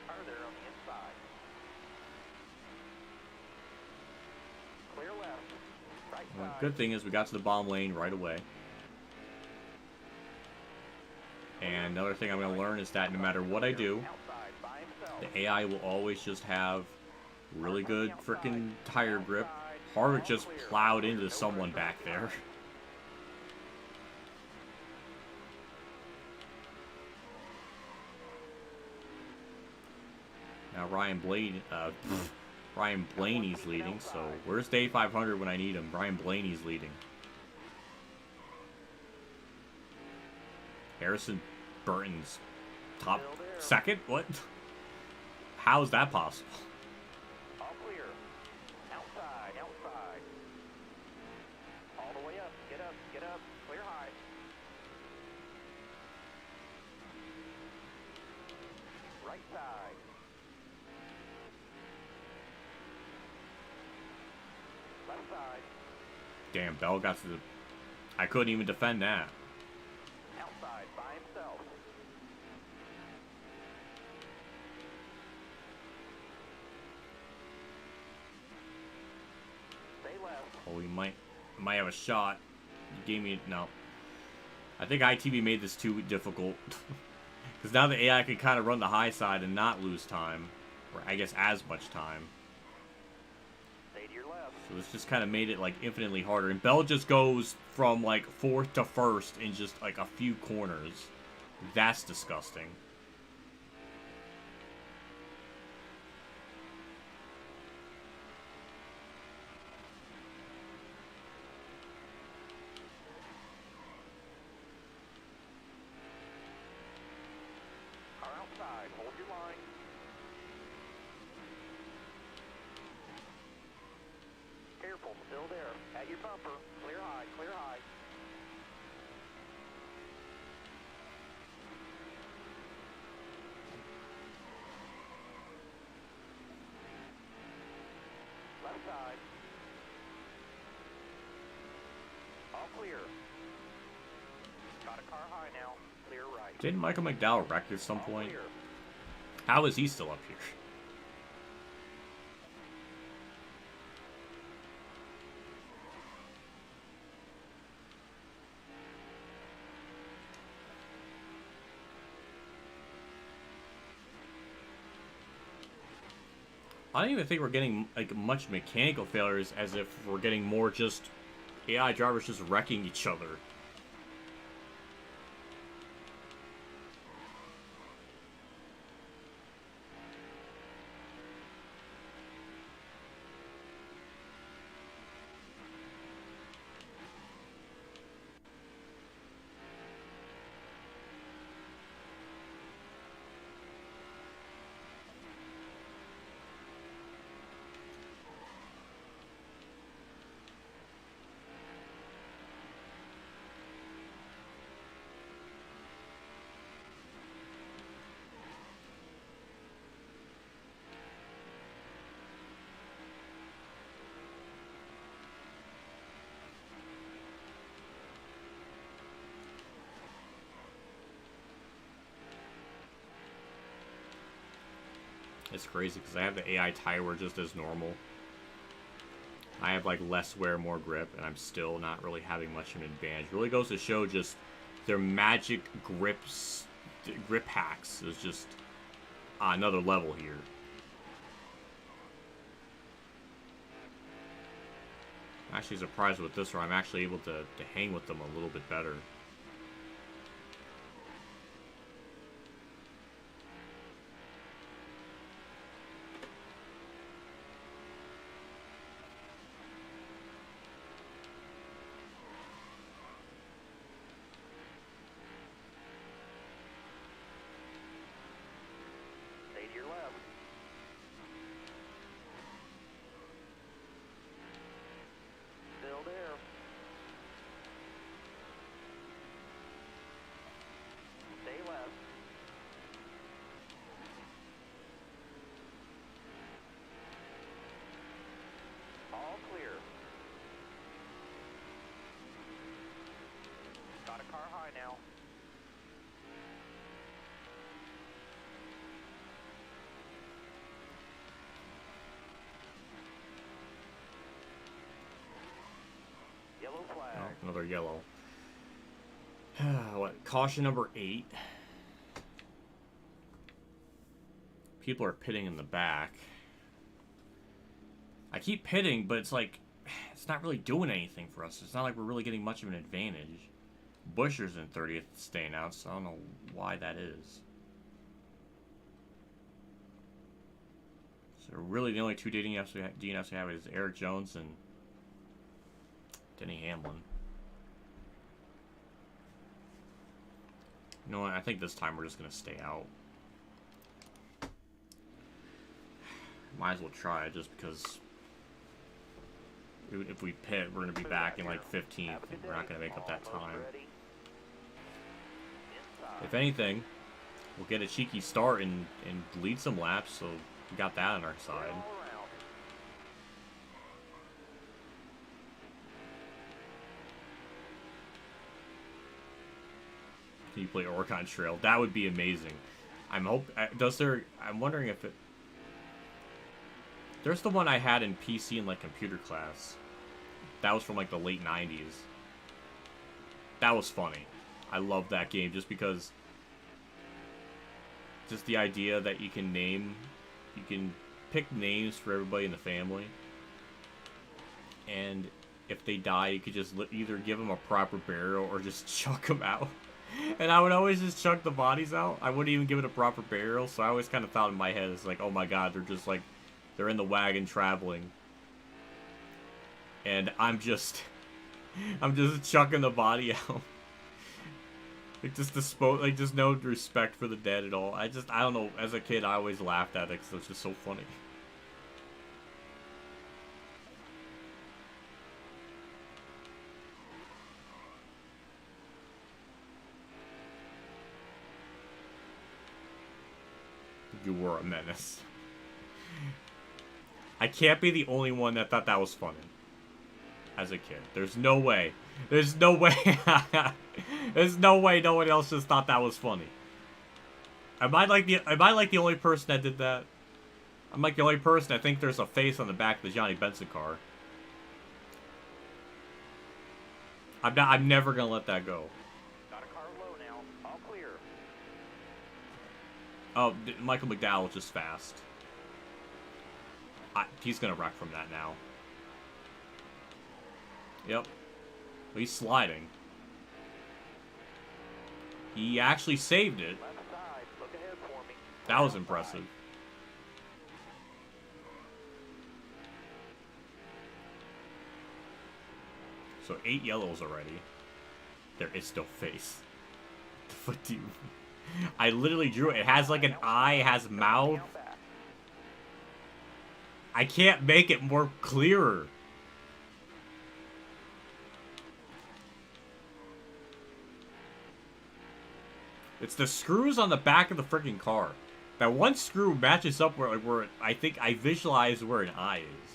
Are there on the inside? Clear left. Right Well, side. good thing is we got to the bomb lane right away. And another thing I'm going to learn is that no matter what I do, Outside by himself. the AI will always just have really good freaking tire grip. Harvick just plowed into someone back there. Now Ryan Blaney's leading, so where's Day 500 when I need him? Ryan Blaney's leading. Harrison Burton's top second? What? How is that possible? All clear. Outside, outside. All the way up. Get up, get up. Clear high. Right side. Left side. Damn, Bell got to the... I couldn't even defend that. Outside by himself. Stay left. Oh, we might have a shot. You gave me... No. I think ITV made this too difficult. Because now the AI can kind of run the high side and not lose time. Or I guess as much time. Stay to your left. So this just kind of made it like infinitely harder. And Bell just goes from like 4th to 1st in just like a few corners. That's disgusting. Car outside. Hold your line. Careful. Still there. At your bumper. Clear high. Clear high. Left side. All clear. Got a car high now. Clear right. Didn't Michael McDowell wreck at some All point? clear. How is he still up here? I don't even think we're getting like much mechanical failures, as if we're getting more just AI drivers just wrecking each other. It's crazy because I have the AI tire wear just as normal. I have like less wear, more grip, and I'm still not really having much of an advantage. Really goes to show just their magic grips grip hacks is just on another level here. I'm actually surprised with this one. I'm actually able to hang with them a little bit better. Stay to your left. Still there. Stay left. All clear. Got a car high now. Yellow flag. Oh, another yellow. What? Caution number 8. People are pitting in the back. I keep pitting, but it's like, it's not really doing anything for us. It's not like we're really getting much of an advantage. Busher's in 30th staying out, so I don't know why that is. So really the only two DNFs we have is Eric Jones and Denny Hamlin. You know what? I think this time we're just going to stay out. Might as well try it just because if we pit, we're going to be back in like 15th. We're not going to make up that time. If anything, we'll get a cheeky start and lead some laps, so we got that on our side. Can you play Oregon Trail? That would be amazing. I'm wondering if it. There's the one I had in PC in like computer class. That was from like the late 90s. That was funny. I love that game just because. Just the idea that you can pick names for everybody in the family. And if they die, you could just either give them a proper burial or just chuck them out. And I would always just chuck the bodies out. I wouldn't even give it a proper burial, so I always kind of thought in my head, it's like, oh my god, they're just like, they're in the wagon traveling. And I'm just chucking the body out. Like, just no respect for the dead at all. I don't know, as a kid, I always laughed at it because it's just so funny. You were a menace. I can't be the only one that thought that was funny. As a kid. There's no way. There's no way. There's no way no one else just thought that was funny. Am I like the only person that did that? I'm like the only person I think there's a face on the back of the Johnny Benson car. I'm never gonna let that go. Got a car low now. All clear. Oh, Michael McDowell just fast. He's gonna wreck from that now. Yep. He's sliding. He actually saved it. Left side. Look ahead for me. That was impressive. So 8 yellows already. There is no face. What do you... I literally drew it. It has like an eye, it has mouth. I can't make it more clearer. It's the screws on the back of the freaking car. That one screw matches up where I think I visualize where an eye is.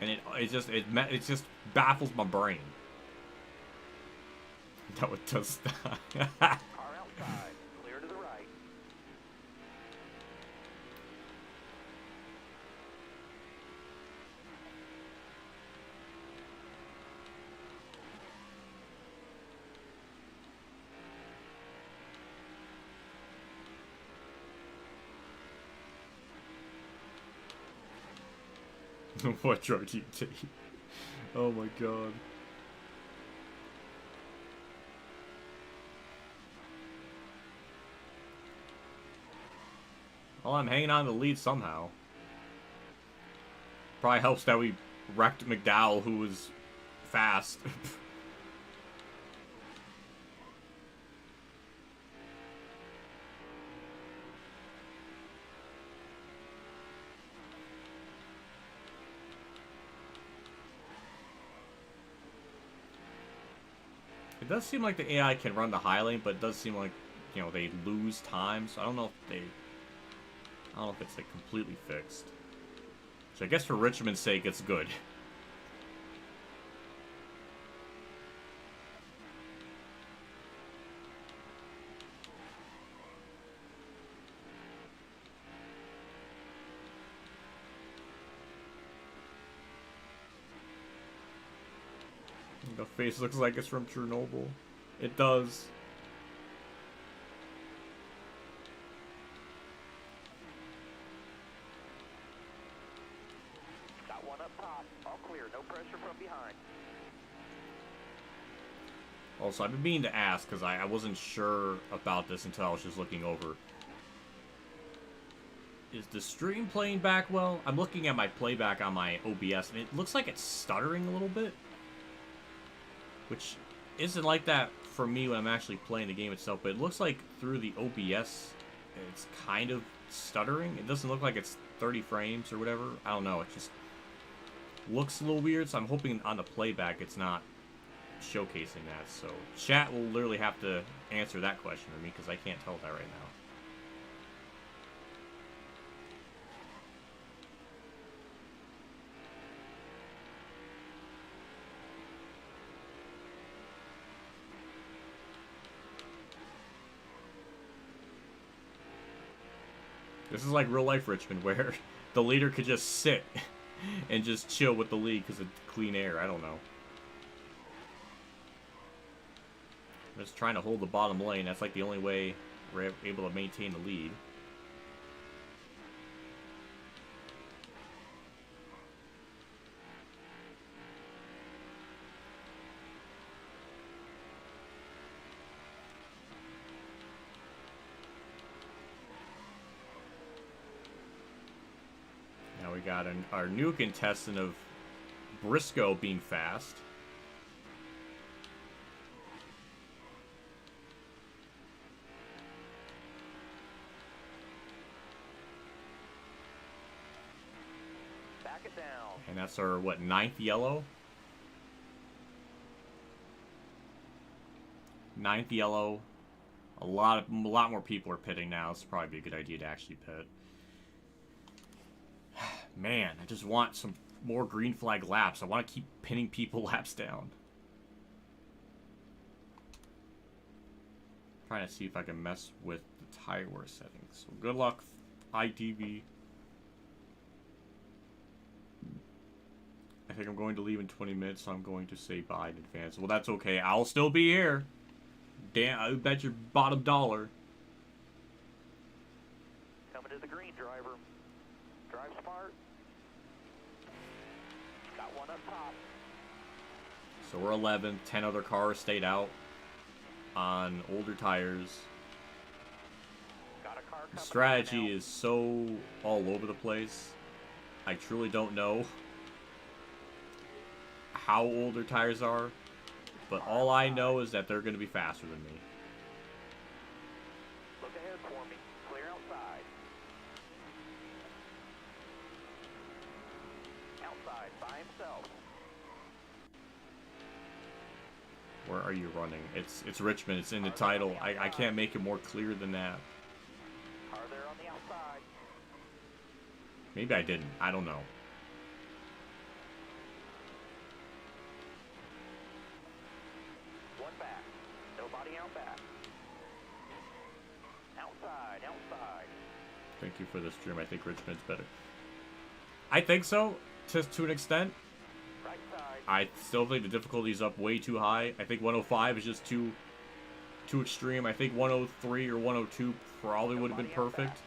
And it just baffles my brain. No, it does not. Car outside. Clear to the right. What drug do you take? Oh my god. Well, I'm hanging on to the lead somehow. Probably helps that we wrecked McDowell, who was fast. It does seem like the AI can run the high lane, but it does seem like, you know, they lose time, so I don't know if they... I don't know if it's, like, completely fixed. So I guess for Richmond's sake, it's good. The face looks like it's from Chernobyl. It does. Got one up top. All clear. No pressure from behind. Also, I've been meaning to ask, because I wasn't sure about this until I was just looking over. Is the stream playing back well? I'm looking at my playback on my OBS, and it looks like it's stuttering a little bit. Which isn't like that for me when I'm actually playing the game itself, but it looks like through the OBS, it's kind of stuttering. It doesn't look like it's 30 frames or whatever. I don't know. It just looks a little weird, so I'm hoping on the playback it's not showcasing that. So chat will literally have to answer that question for me, because I can't tell that right now. This is like real life Richmond, where the leader could just sit and just chill with the lead because of clean air. I don't know. I'm just trying to hold the bottom lane. That's like the only way we're able to maintain the lead. We got our new contestant of Briscoe being fast. Back it down. And that's our, what, 9th yellow? 9th yellow. A lot more people are pitting now. It's probably be a good idea to actually pit. Man, I just want some more green flag laps. I want to keep pinning people laps down. Trying to see if I can mess with the tire wear settings. So good luck, ITV. I think I'm going to leave in 20 minutes, so I'm going to say bye in advance. Well, that's okay. I'll still be here. Damn, I bet your bottom dollar. Coming to the green, driver. Drive smart. Got one up top. So we're 11th. 10 other cars stayed out on older tires. Got a car The coming strategy now. is so all over the place. I truly don't know how old their tires are, but all I know is that they're going to be faster than me. Look ahead for me. Clear outside. Outside by himself. Where are you running? It's Richmond. It's in the title. I can't make it more clear than that. Car there on the outside. Maybe I didn't. I don't know. One back. Nobody out back. Outside, outside. Thank you for the stream. I think Richmond's better. I think so, just to an extent. Right side. I still think the difficulty's up way too high. I think 105 is just too extreme. I think 103 or 102 probably would have been perfect.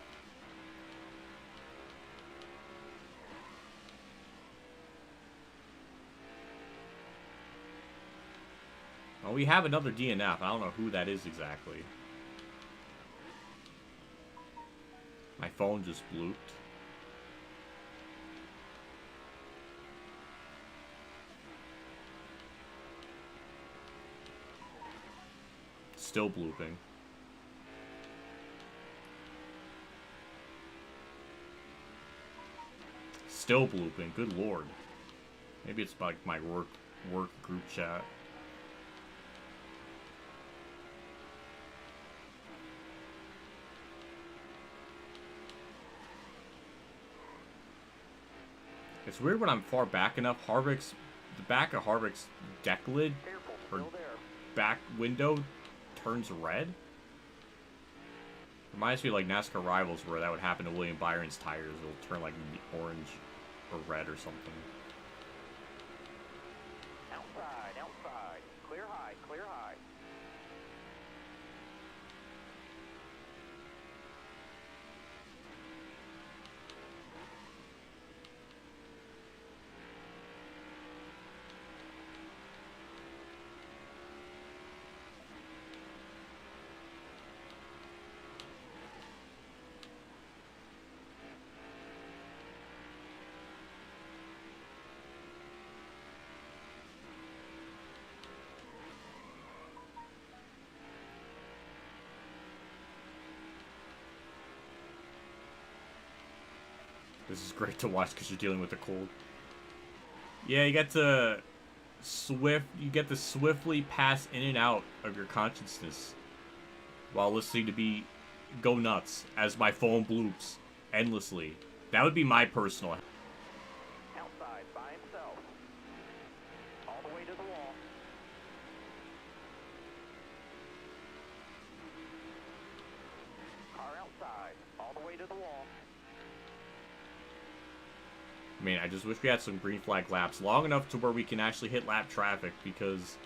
Well, we have another DNF. I don't know who that is exactly. My phone just blooped. Still blooping. Still blooping. Good lord. Maybe it's like my work group chat. It's weird when I'm far back enough. The back of Harvick's deck lid or back window turns red. Reminds me of like NASCAR Rivals where that would happen to William Byron's tires. It'll turn like orange or red or something. Outside, outside. Clear high, clear high. This is great to watch because you're dealing with the cold. Yeah, you get to swiftly pass in and out of your consciousness while listening to me go nuts as my phone bloops endlessly. That would be my personal. Outside by himself. All the way to the wall. Car outside. All the way to the wall. I mean, I just wish we had some green flag laps long enough to where we can actually hit lap traffic, because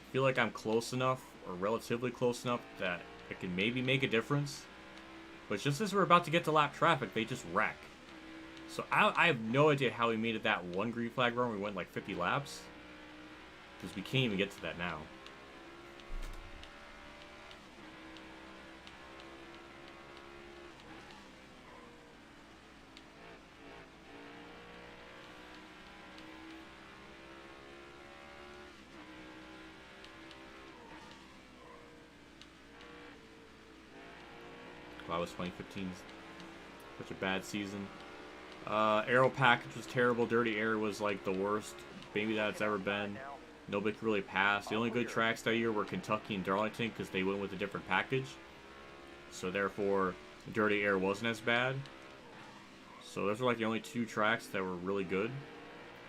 I feel like I'm close enough, or relatively close enough, that it can maybe make a difference. But just as we're about to get to lap traffic, they just wreck. So I have no idea how we made it that one green flag run. We went like 50 laps, because we can't even get to that now. Wow, was 2015 such a bad season. Aero package was terrible. Dirty air was like the worst maybe that's ever been. Nobody could really pass. The only good tracks that year were Kentucky and Darlington because they went with a different package. So therefore, dirty air wasn't as bad. So those were like the only two tracks that were really good.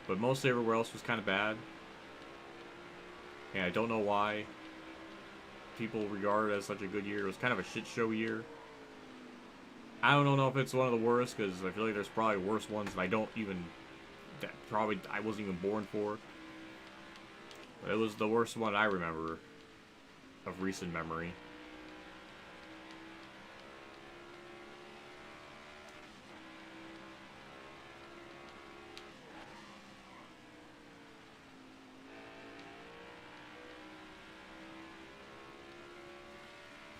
But mostly everywhere else was kind of bad. And I don't know why people regard it as such a good year. It was kind of a shit show year. I don't know if it's one of the worst, because I feel like there's probably worse ones that I wasn't even born for. But it was the worst one I remember of recent memory.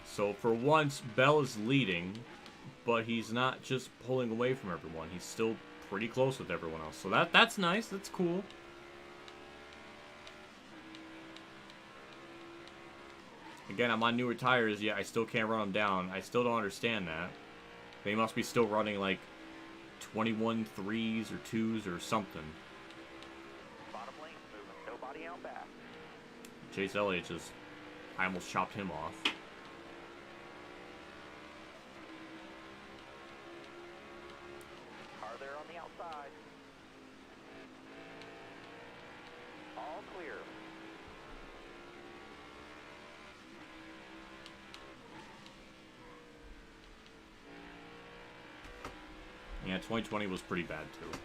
So for once, Bell is leading, but he's not just pulling away from everyone. He's still pretty close with everyone else. So that's nice. That's cool. Again, I'm on newer tires, yet I still can't run them down. I still don't understand that. They must be still running like 21 3s or 2s or something. Bottom lane's moving. Nobody out back. Chase Elliott just... I almost chopped him off. Car there on the outside. All clear. Yeah, 2020 was pretty bad too.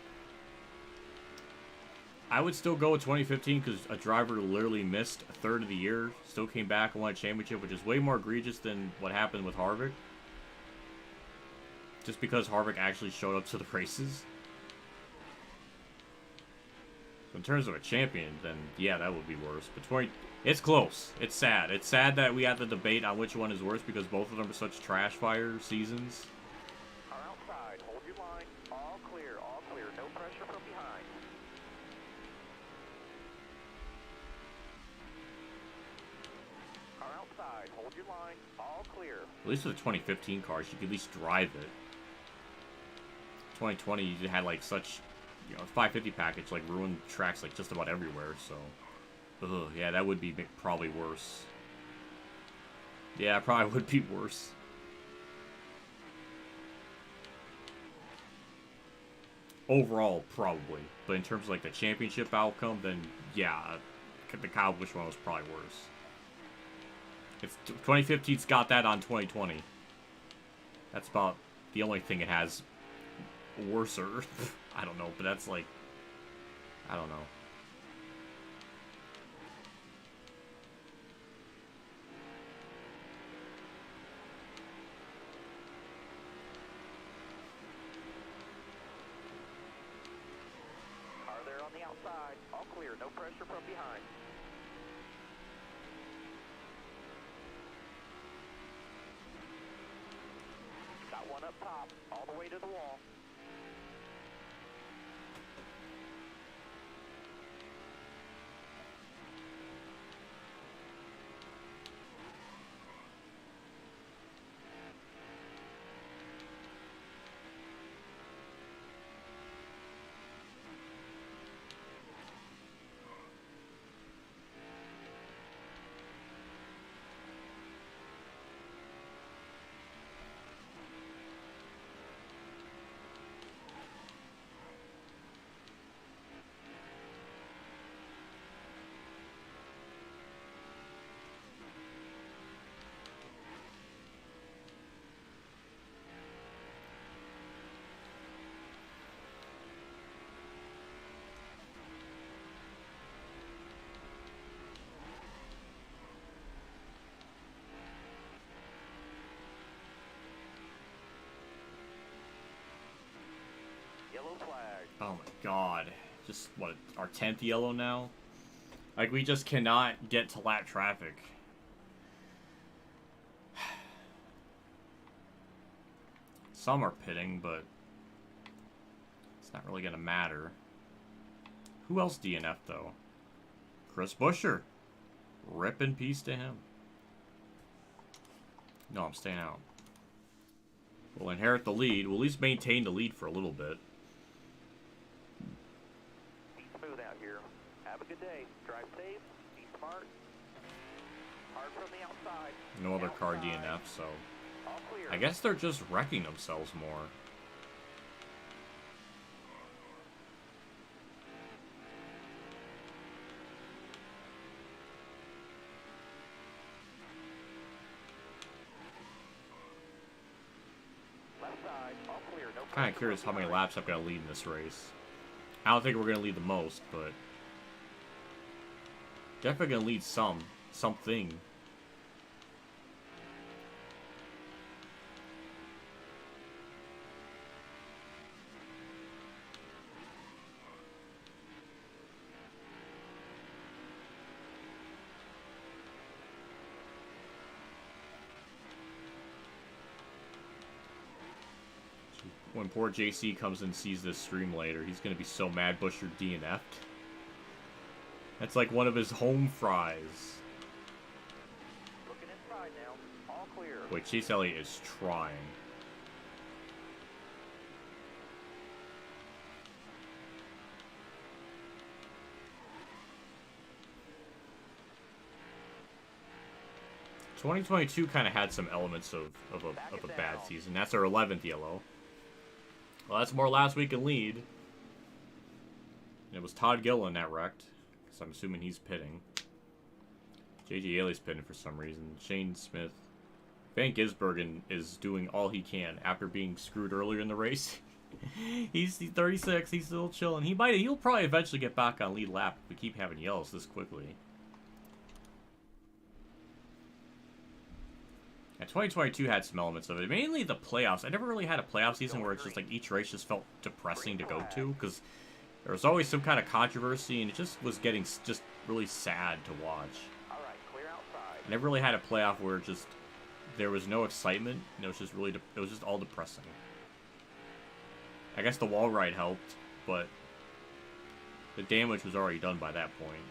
I would still go with 2015 because a driver literally missed a third of the year, still came back and won a championship, which is way more egregious than what happened with Harvick. Just because Harvick actually showed up to the races. In terms of a champion, then yeah, that would be worse. But 20, it's close. It's sad. It's sad that we have to debate on which one is worse because both of them are such trash fire seasons. Car outside. Hold your line. All clear. All clear. No pressure from behind. Car outside. Hold your line. All clear. At least with the 2015 cars, you could at least drive it. 2020, you had like such, you know, 550 package like ruined tracks like just about everywhere. So, ugh, yeah, that would be probably worse. Yeah, it probably would be worse. Overall, probably. But in terms of like the championship outcome, then yeah, the Cowboys one was probably worse. If 2015's got that on 2020, that's about the only thing it has worser. I don't know, but that's like, I don't know. Car there on the outside. All clear. No pressure from behind. Got one up top. All the way to the wall. Yellow flag. Oh my god. Just, what, our 10th yellow now? Like, we just cannot get to lap traffic. Some are pitting, but it's not really gonna matter. Who else DNF though? Chris Buescher. Rip in peace to him. No, I'm staying out. We'll inherit the lead. We'll at least maintain the lead for a little bit. Be smooth out here. Have a good day. Drive safe. Be smart. Hard from the outside. No other car Outside. DNF, so All clear. I guess they're just wrecking themselves more. Left side. All clear. No Kind of pressure curious from how many behind. laps I've got to lead in this race. I don't think we're going to lead the most, but definitely going to lead something. When poor JC comes and sees this stream later, he's going to be so mad Buescher DNF'd. That's like one of his home fries. Looking inside now. All clear. Wait, Chase Elliott is trying. "2022 kind of had some elements of a bad season. That's our 11th yellow. Well, that's more last week in lead. And it was Todd Gilliland that wrecked, because I'm assuming he's pitting. JJ Ailey's pitting for some reason. Shane Smith. Van Gisbergen is doing all he can after being screwed earlier in the race. He's 36. He's still chilling. He'll probably eventually get back on lead lap if we keep having yellows this quickly. Yeah, 2022 had some elements of it. Mainly the playoffs. I never really had a playoff season where it's just like each race just felt depressing to go to. Because There was always some kind of controversy, and it just was getting just really sad to watch. All right, clear outside. I never really had a playoff where just there was no excitement, and it was just really it was just all depressing. I guess the wall ride helped, but the damage was already done by that point.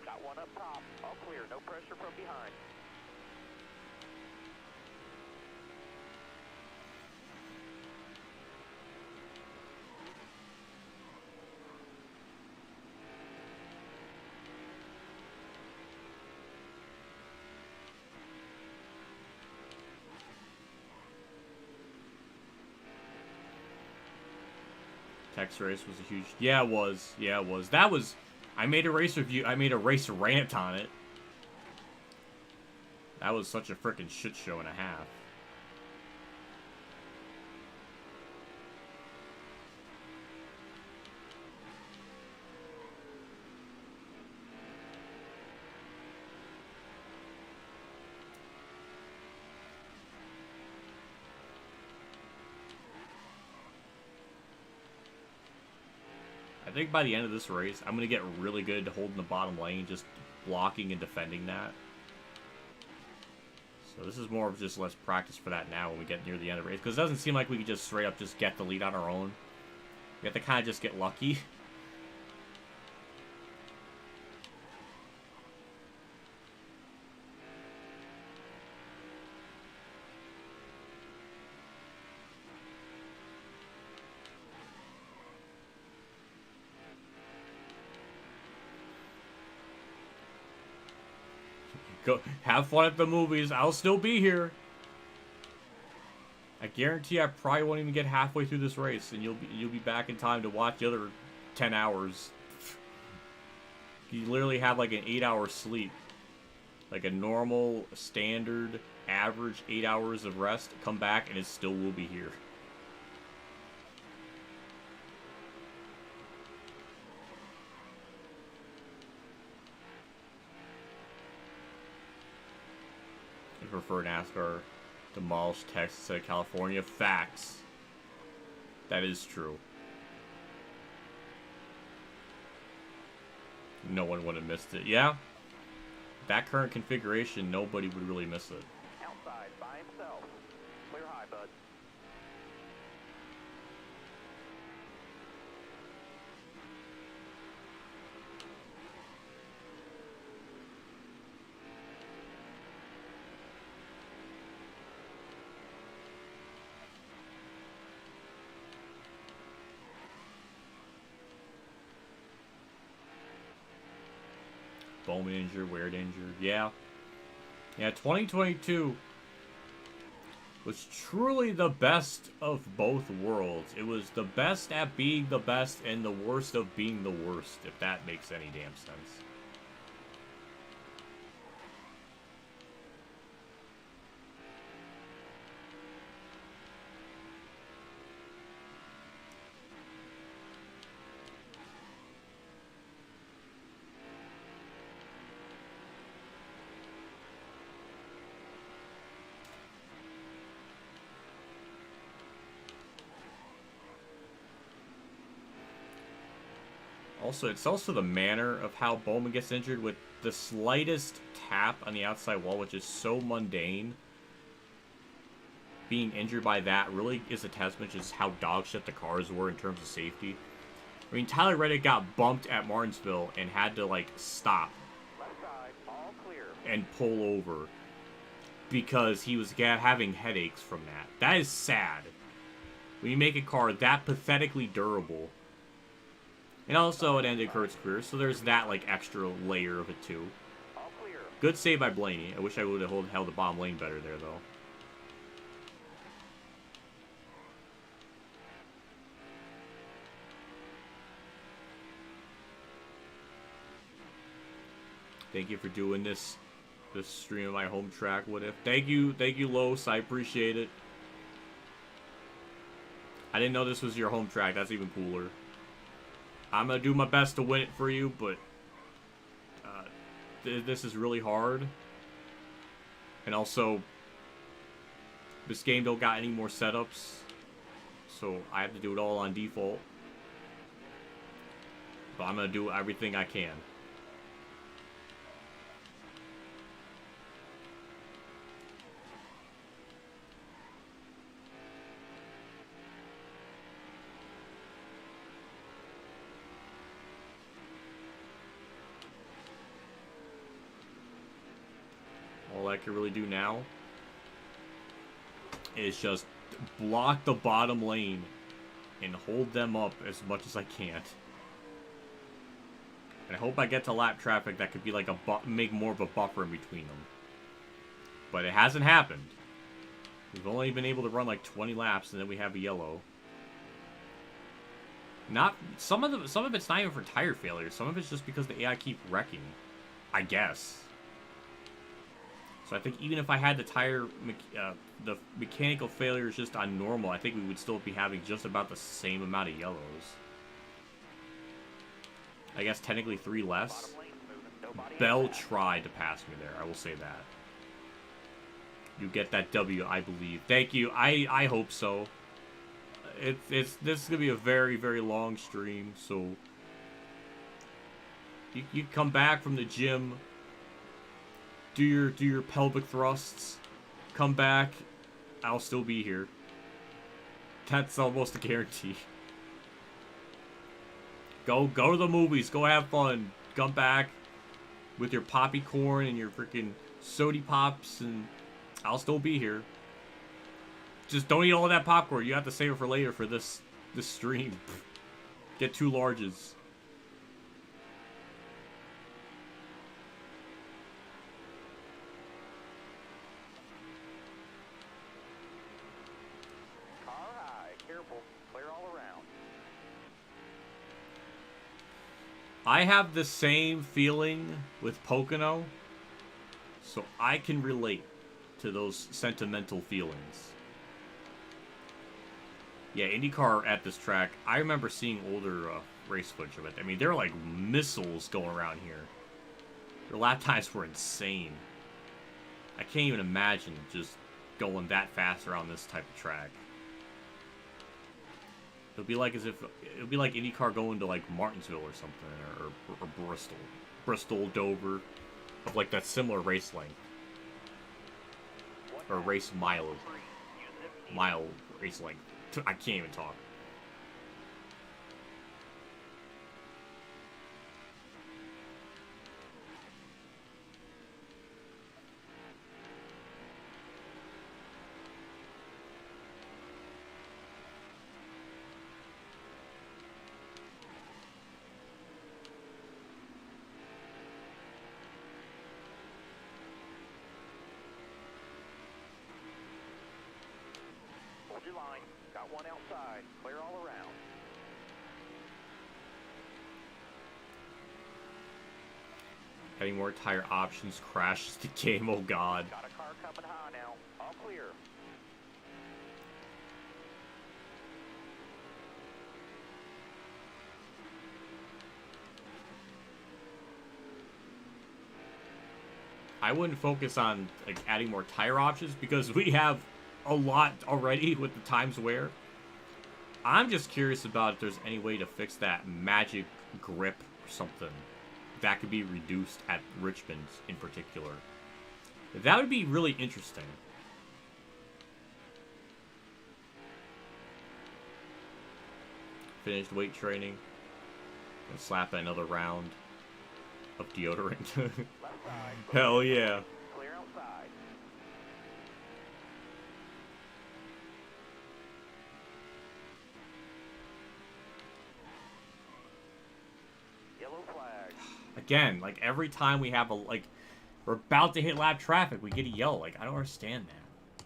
Got one up top. All clear. No pressure from behind. Tex race was a huge... Yeah, it was. Yeah, it was. That was... I made a race review. I made a race rant on it. That was such a freaking shit show and a half. I think by the end of this race, I'm going to get really good at holding the bottom lane, just blocking and defending that. So this is more of just less practice for that now when we get near the end of the race. Because it doesn't seem like we can just straight up just get the lead on our own. We have to kind of just get lucky. Go have fun at the movies. I'll still be here. I guarantee I probably won't even get halfway through this race, and you'll be back in time to watch the other 10 hours. You literally have like an 8-hour sleep, like a normal, standard, average 8 hours of rest. Come back, and it still will be here. Prefer NASCAR demolish Texas instead of California. Facts. That is true. No one would have missed it. Yeah. That current configuration, nobody would really miss it. Outside by himself. Clear high, bud. Bowman injured, Weird injured. Yeah. Yeah, 2022 was truly the best of both worlds. It was the best at being the best and the worst of being the worst, if that makes any damn sense. Also, it's also the manner of how Bowman gets injured with the slightest tap on the outside wall, which is so mundane. Being injured by that really is a testament to just how dog shit the cars were in terms of safety. I mean, Tyler Reddick got bumped at Martinsville and had to, like, stop Left side, all clear. and pull over because he was having headaches from that. That is sad. When you make a car that pathetically durable. And also, it ended Kurt's career, so there's that, like, extra layer of it, too. All clear. Good save by Blaney. I wish I would have held the bottom lane better there, though. Thank you for doing this stream of my home track, What If. Thank you, Los. I appreciate it. I didn't know this was your home track. That's even cooler. I'm going to do my best to win it for you, but this is really hard. And also, this game don't got any more setups, so I have to do it all on default. But I'm going to do everything I can. All I can really do now is just block the bottom lane and hold them up as much as I can. And I hope I get to lap traffic that could be like make more of a buffer in between them. But it hasn't happened. We've only been able to run like 20 laps and then we have a yellow. Some of it's not even for tire failure. Some of it's just because the AI keep wrecking, I guess. So I think even if I had the mechanical failures just on normal, I think we would still be having just about the same amount of yellows. I guess technically 3 less. Bell tried to pass me there, I will say that. You get that W, I believe. Thank you, I hope so. This is gonna be a very, very long stream, so you come back from the gym, do your pelvic thrusts, come back, I'll still be here. That's almost a guarantee. Go to the movies, go have fun, come back with your poppy corn and your freaking sody pops, and I'll still be here. Just don't eat all of that popcorn. You have to save it for later for this stream. Get 2 larges. Car high, careful, clear all around. I have the same feeling with Pocono, so I can relate to those sentimental feelings. Yeah, IndyCar at this track, I remember seeing older race footage of it. I mean, there are like missiles going around here. Their lap times were insane. I can't even imagine just going that fast around this type of track. It'll be like IndyCar going to like Martinsville or something, or Bristol, Dover, of like that similar race length, or race mile race length. I can't even talk. Hold your line. Got one outside. Clear all around. Having more tire options crashes the game, oh god. Got a car coming high now. All clear. I wouldn't focus on like adding more tire options because we have a lot already with the times wear. I'm just curious about if there's any way to fix that magic grip or something that could be reduced at Richmond in particular. That would be really interesting. Finished weight training. And slap another round of deodorant. Left side. Hell yeah. Clear outside. Yellow flag. Again, like every time we have we're about to hit lap traffic, we get a yellow. Like, I don't understand that.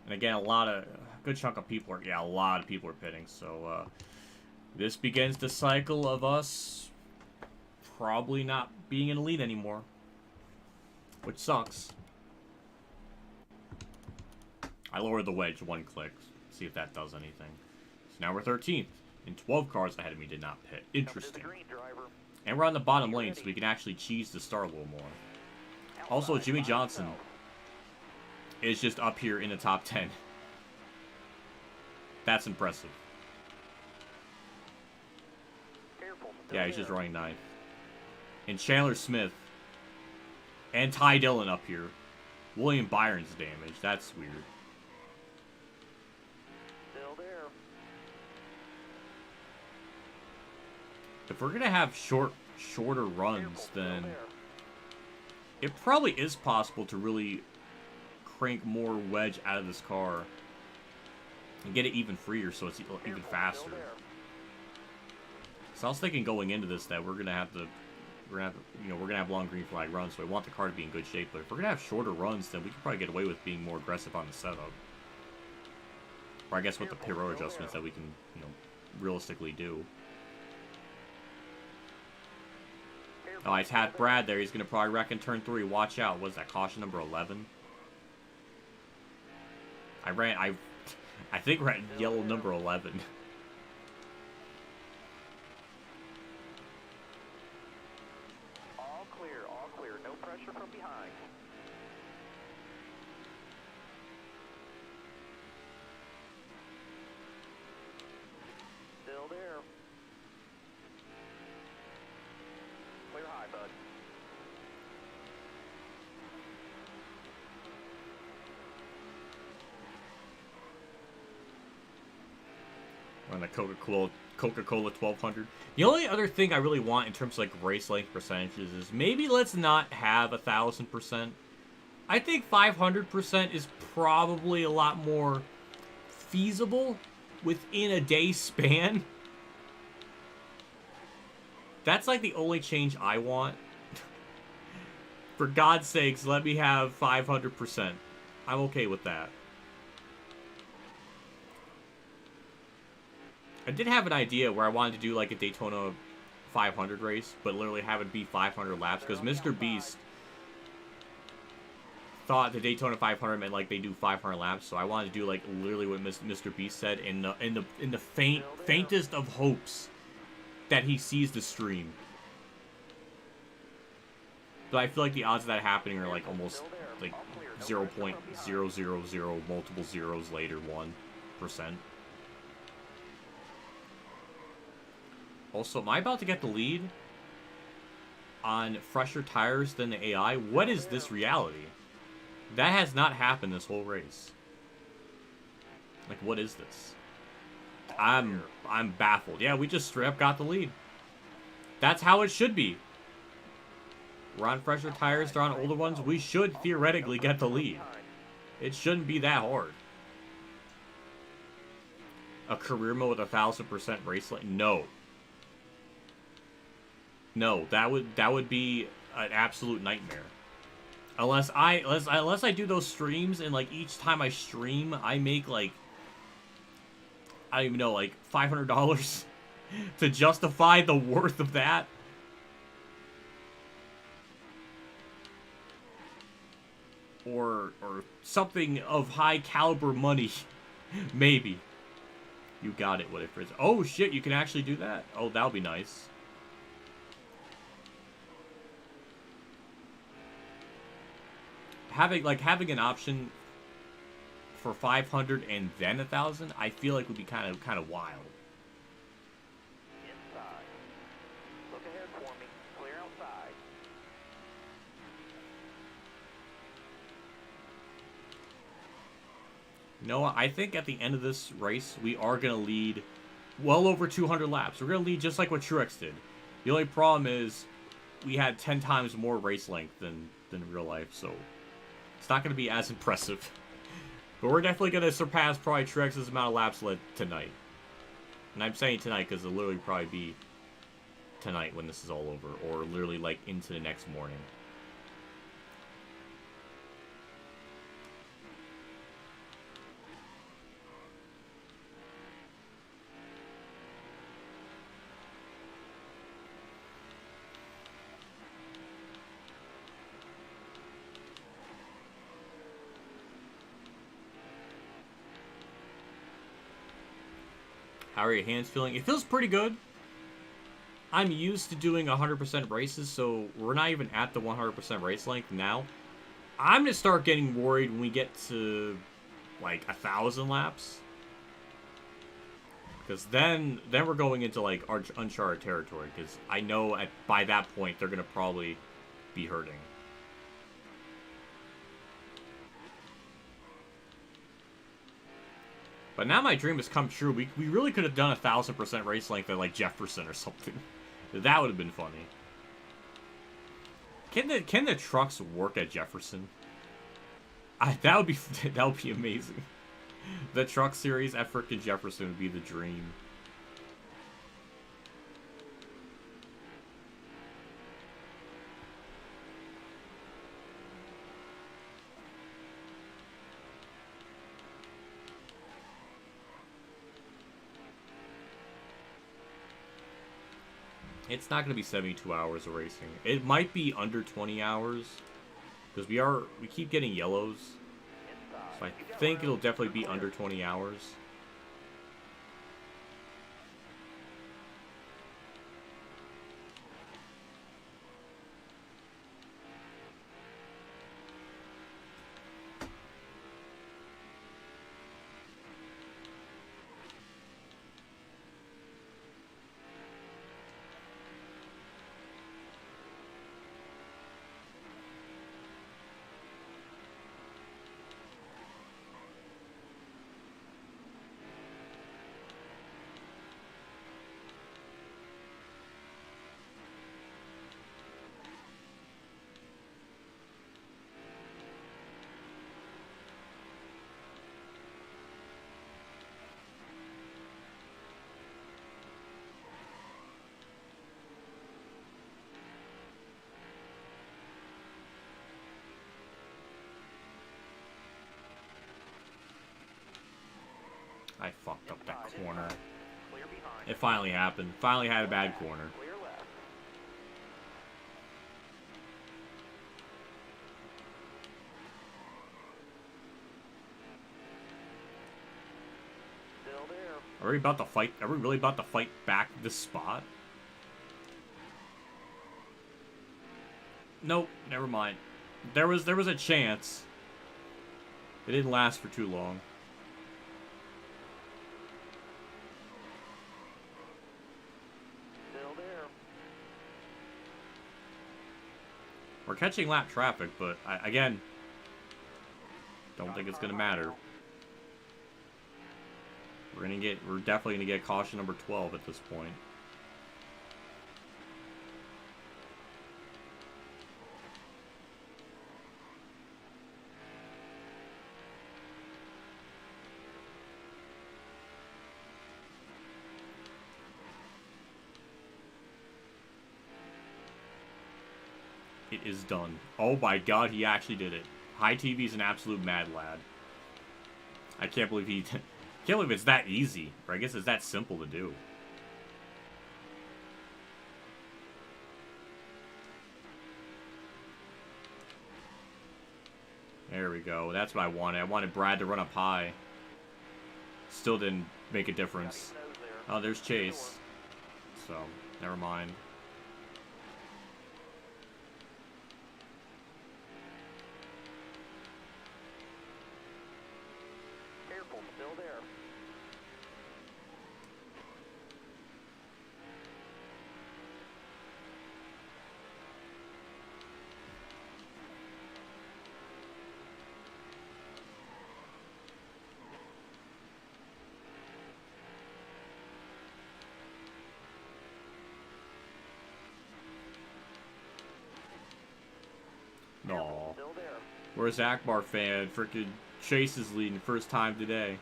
And again, a good chunk of people a lot of people are pitting. So, this begins the cycle of us probably not being in the lead anymore. Which sucks. I lowered the wedge 1 click. See if that does anything. So now we're 13th. And 12 cars ahead of me did not pit. Interesting. And we're on the bottom lane, so we can actually cheese the start a little more. Also, Jimmy Johnson is just up here in the top 10. That's impressive. Yeah, he's just running 9th. And Chandler Smith and Ty Dillon up here. William Byron's damage. That's weird. Still there. If we're gonna have shorter runs, then it probably is possible to really crank more wedge out of this car and get it even freer, so it's even faster. So I was thinking going into this that we're gonna have long green flag runs, so I want the car to be in good shape. But if we're gonna have shorter runs, then we could probably get away with being more aggressive on the setup, or I guess with the pit road adjustments that we can, realistically do. Oh, I tapped Brad there. He's gonna probably wreck in turn 3. Watch out. What's that? Caution number 11. I think we're at yellow number 11. All clear, no pressure from behind. Still there. Clear high, bud. On the Coca-Cola 1200. The only other thing I really want in terms of like race length percentages is maybe let's not have 1,000%. I think 500% is probably a lot more feasible within a day span. That's like the only change I want. For God's sakes, let me have 500%. I'm okay with that. I did have an idea where I wanted to do like a Daytona 500 race, but literally have it be 500 laps, because Mr. Beast thought the Daytona 500 meant like they do 500 laps, so I wanted to do like literally what Mr. Beast said in the faintest of hopes that he sees the stream. But I feel like the odds of that happening are like almost like 0.000 multiple zeros later 1%. Also, am I about to get the lead on fresher tires than the AI? What is this reality? That has not happened this whole race. Like, what is this? I'm baffled. Yeah, we just straight up got the lead. That's how it should be. We're on fresher tires, they're on older ones. We should theoretically get the lead. It shouldn't be that hard. A career mode with 1,000% race length? No. No, that would be an absolute nightmare. Unless I do those streams and like each time I stream I make like, I don't even know, like $500 to justify the worth of that. Or something of high caliber money. Maybe. You got it, WhatiFRacing. Oh shit, you can actually do that. Oh, that'll be nice. Having an option for 500 and then 1,000, I feel like would be kind of wild. Inside. Look ahead for me. Clear outside. Noah, I think at the end of this race, we are going to lead well over 200 laps. We're going to lead just like what Truex did. The only problem is we had 10 times more race length than real life, so it's not going to be as impressive. But we're definitely going to surpass probably Truex's amount of laps led tonight. And I'm saying tonight because it'll literally probably be tonight when this is all over, or literally like into the next morning. How are your hands feeling? It feels pretty good. I'm used to doing 100% races, so we're not even at the 100% race length now. I'm going to start getting worried when we get to, like, 1,000 laps. Because then we're going into, like, uncharted territory. Because I know by that point they're going to probably be hurting. But now my dream has come true. We really could have done 1,000% race length at, like, Jefferson or something. That would have been funny. Can the trucks work at Jefferson? That would be amazing. The truck series at frickin' Jefferson would be the dream. It's not going to be 72 hours of racing. It might be under 20 hours. Because we keep getting yellows. So I think it'll definitely be under 20 hours. I fucked up that corner. It finally happened. Finally had a bad corner. Are we about to fight? Are we really about to fight back this spot? Nope, never mind. There was a chance. It didn't last for too long. We're catching lap traffic, but again, don't think it's gonna matter. We're definitely gonna get caution number 12 at this point. It is done. Oh my god, he actually did it. High TV's an absolute mad lad. I can't believe can't believe it's that easy. Or I guess it's that simple to do. There we go. That's what I wanted. I wanted Brad to run up high. Still didn't make a difference. Oh, there's Chase. So, never mind. No. Where's Akbar fan? Freaking Chase is leading first time today.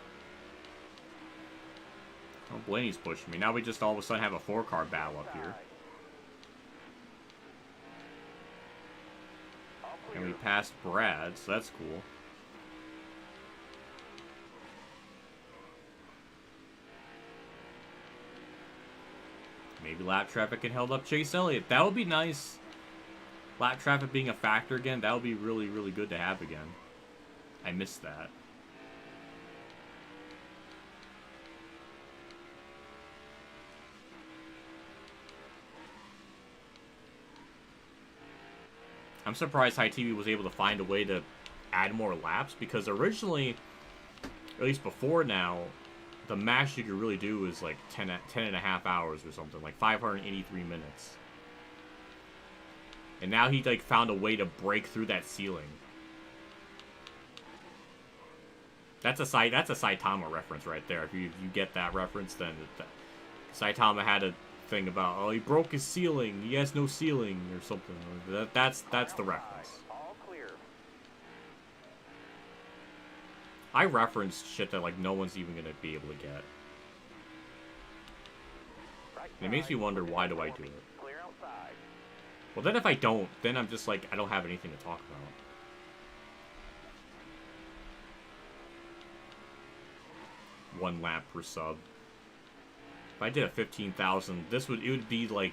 Oh, Blaney's pushing me. Now we just all of a sudden have a 4-car battle up here. And we passed Brad, so that's cool. Maybe lap traffic can held up Chase Elliott. That would be nice. Lap traffic being a factor again, that would be really, really good to have again. I missed that. I'm surprised High TV was able to find a way to add more laps, because originally, at least before now, the max you could really do is like 10 and a half hours or something, like 583 minutes. And now he like found a way to break through that ceiling. That's a Saitama reference right there. If you get that reference, then Saitama had a thing about, oh, he broke his ceiling. He has no ceiling or something. That's the reference. All clear. I referenced shit that like no one's even gonna be able to get. Right And it makes me wonder, why do I do it? Clear outside. Well, then if I don't, then I'm just like, I don't have anything to talk about. One lap per sub. If I did a 15,000, it would be like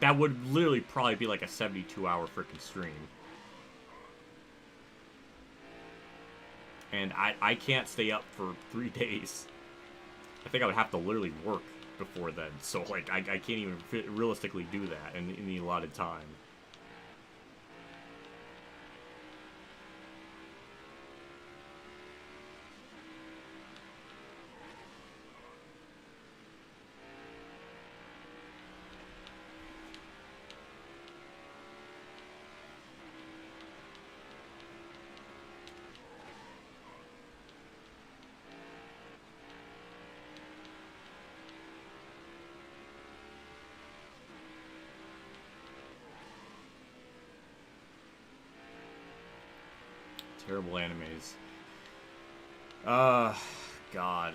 that would literally probably be like a 72-hour freaking stream. And I can't stay up for 3 days. I think I would have to literally work before then. So like I can't even realistically do that in the allotted time. Terrible animes. God.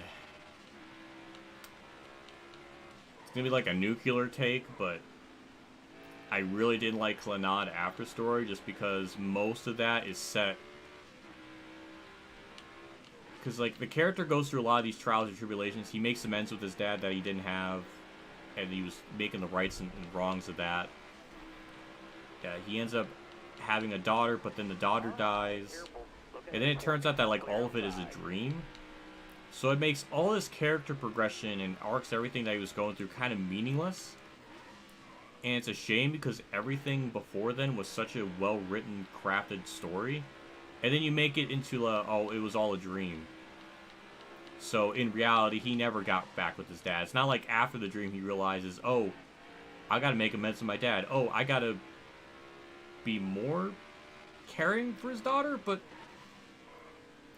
It's gonna be like a nuclear take, but I really didn't like Clannad After Story just because most of that is set. Because, like, the character goes through a lot of these trials and tribulations. He makes amends with his dad that he didn't have, and he was making the rights and wrongs of that. Yeah, he ends up having a daughter, but then the daughter dies. And then it turns out that, like, all of it is a dream. So it makes all this character progression and arcs, everything that he was going through, kind of meaningless. And it's a shame because everything before then was such a well-written, crafted story. And then you make it into, oh, it was all a dream. So in reality, he never got back with his dad. It's not like after the dream he realizes, oh, I gotta make amends with my dad. Oh, I gotta be more caring for his daughter, but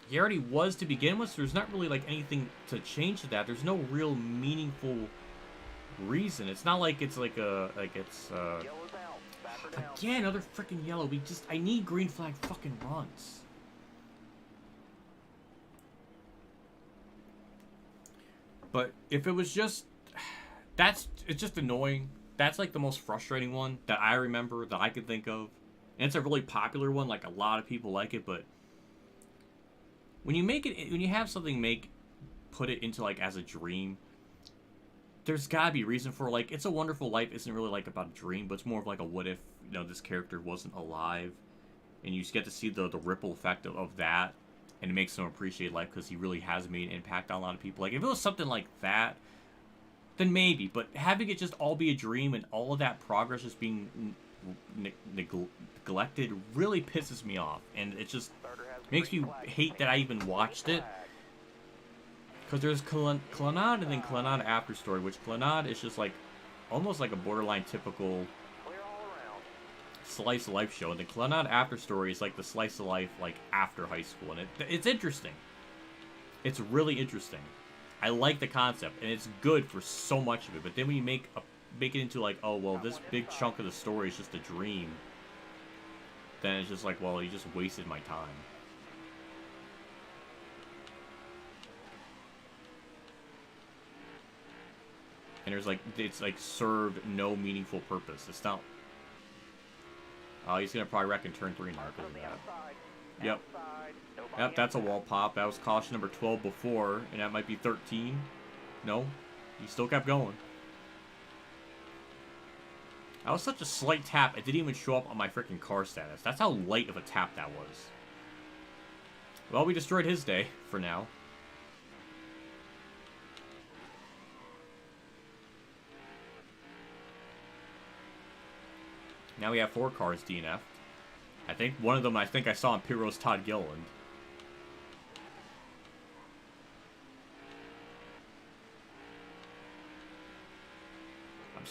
he already was to begin with, so there's not really like anything to change to that. There's no real meaningful reason. It's not like it's like again, another freaking yellow. I need green flag fucking runs. But if it was just it's just annoying. That's like the most frustrating one that I remember that I could think of. And it's a really popular one, like a lot of people like it, but when you have something put it into like as a dream, there's gotta be a reason for, like, It's a Wonderful Life isn't really like about a dream, but it's more of like a what if, this character wasn't alive, and you just get to see the ripple effect of that, and it makes them appreciate life because he really has made an impact on a lot of people. Like, if it was something like that, then maybe, but having it just all be a dream and all of that progress just being neglected really pisses me off, and it just makes me hate that I even watched it. Because there's Clannad and then Clannad After Story, which Clannad is just like almost like a borderline typical slice of life show, and then Clannad After Story is like the slice of life like after high school, and it's interesting. It's really interesting. I like the concept, and it's good for so much of it. But then when you make it into like, oh well, this big chunk of the story is just a dream, then it's just like, well, you just wasted my time. And there's like, it's like served no meaningful purpose. It's not. Oh, he's gonna probably wreck in turn 3 now because of that. Yep. Yep, that's a wall pop. That was caution number 12 before, and that might be 13. No, he still kept going. That was such a slight tap, it didn't even show up on my freaking car status. That's how light of a tap that was. Well, we destroyed his day, for now. Now we have 4 cars DNF'd. I think one of them, I saw on Pyro's Todd Gilliland.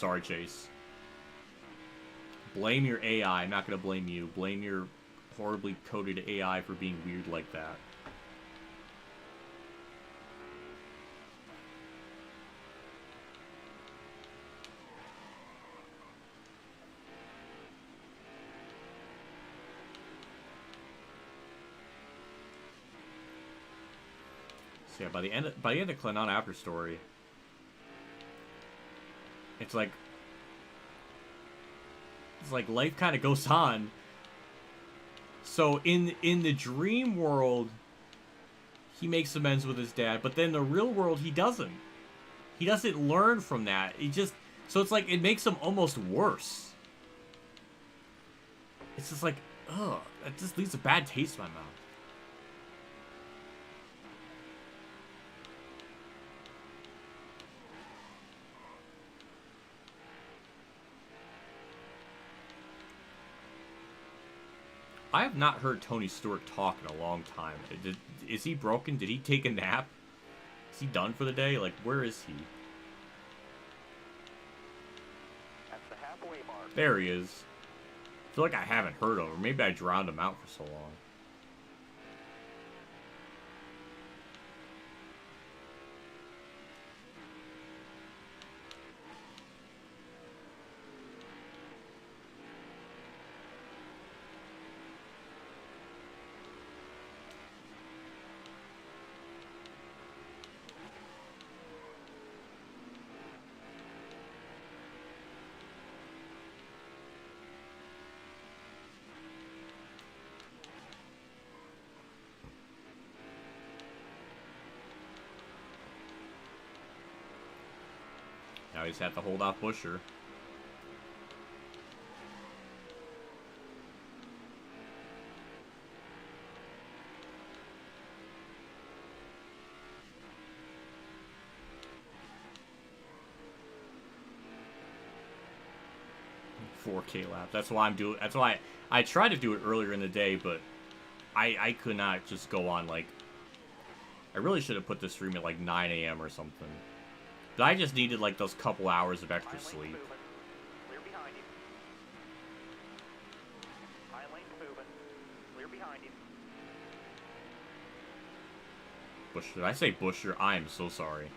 sorry, Chase. Blame your AI. I'm not going to blame you. Blame your horribly coded AI for being weird like that. So yeah, by the end of Clenon After Story, it's like life kind of goes on. So in the dream world, he makes amends with his dad, but then in the real world he doesn't. He doesn't learn from that. So it's like it makes him almost worse. It's just like, ugh, that just leaves a bad taste in my mouth. I have not heard Tony Stewart talk in a long time. Is he broken? Did he take a nap? Is he done for the day? Like, where is he? That's the halfway mark. There he is. I feel like I haven't heard him, or maybe I drowned him out for so long. Now he's had to hold off Busher. $4K lap. That's why I'm doing. That's why I tried to do it earlier in the day, but I could not just go on like. I really should have put this stream at like 9 a.m. or something. But I just needed like those couple hours of extra sleep. Clear behind you. High lane's moving. Clear behind you. Busher. Did I say Busher? I am so sorry.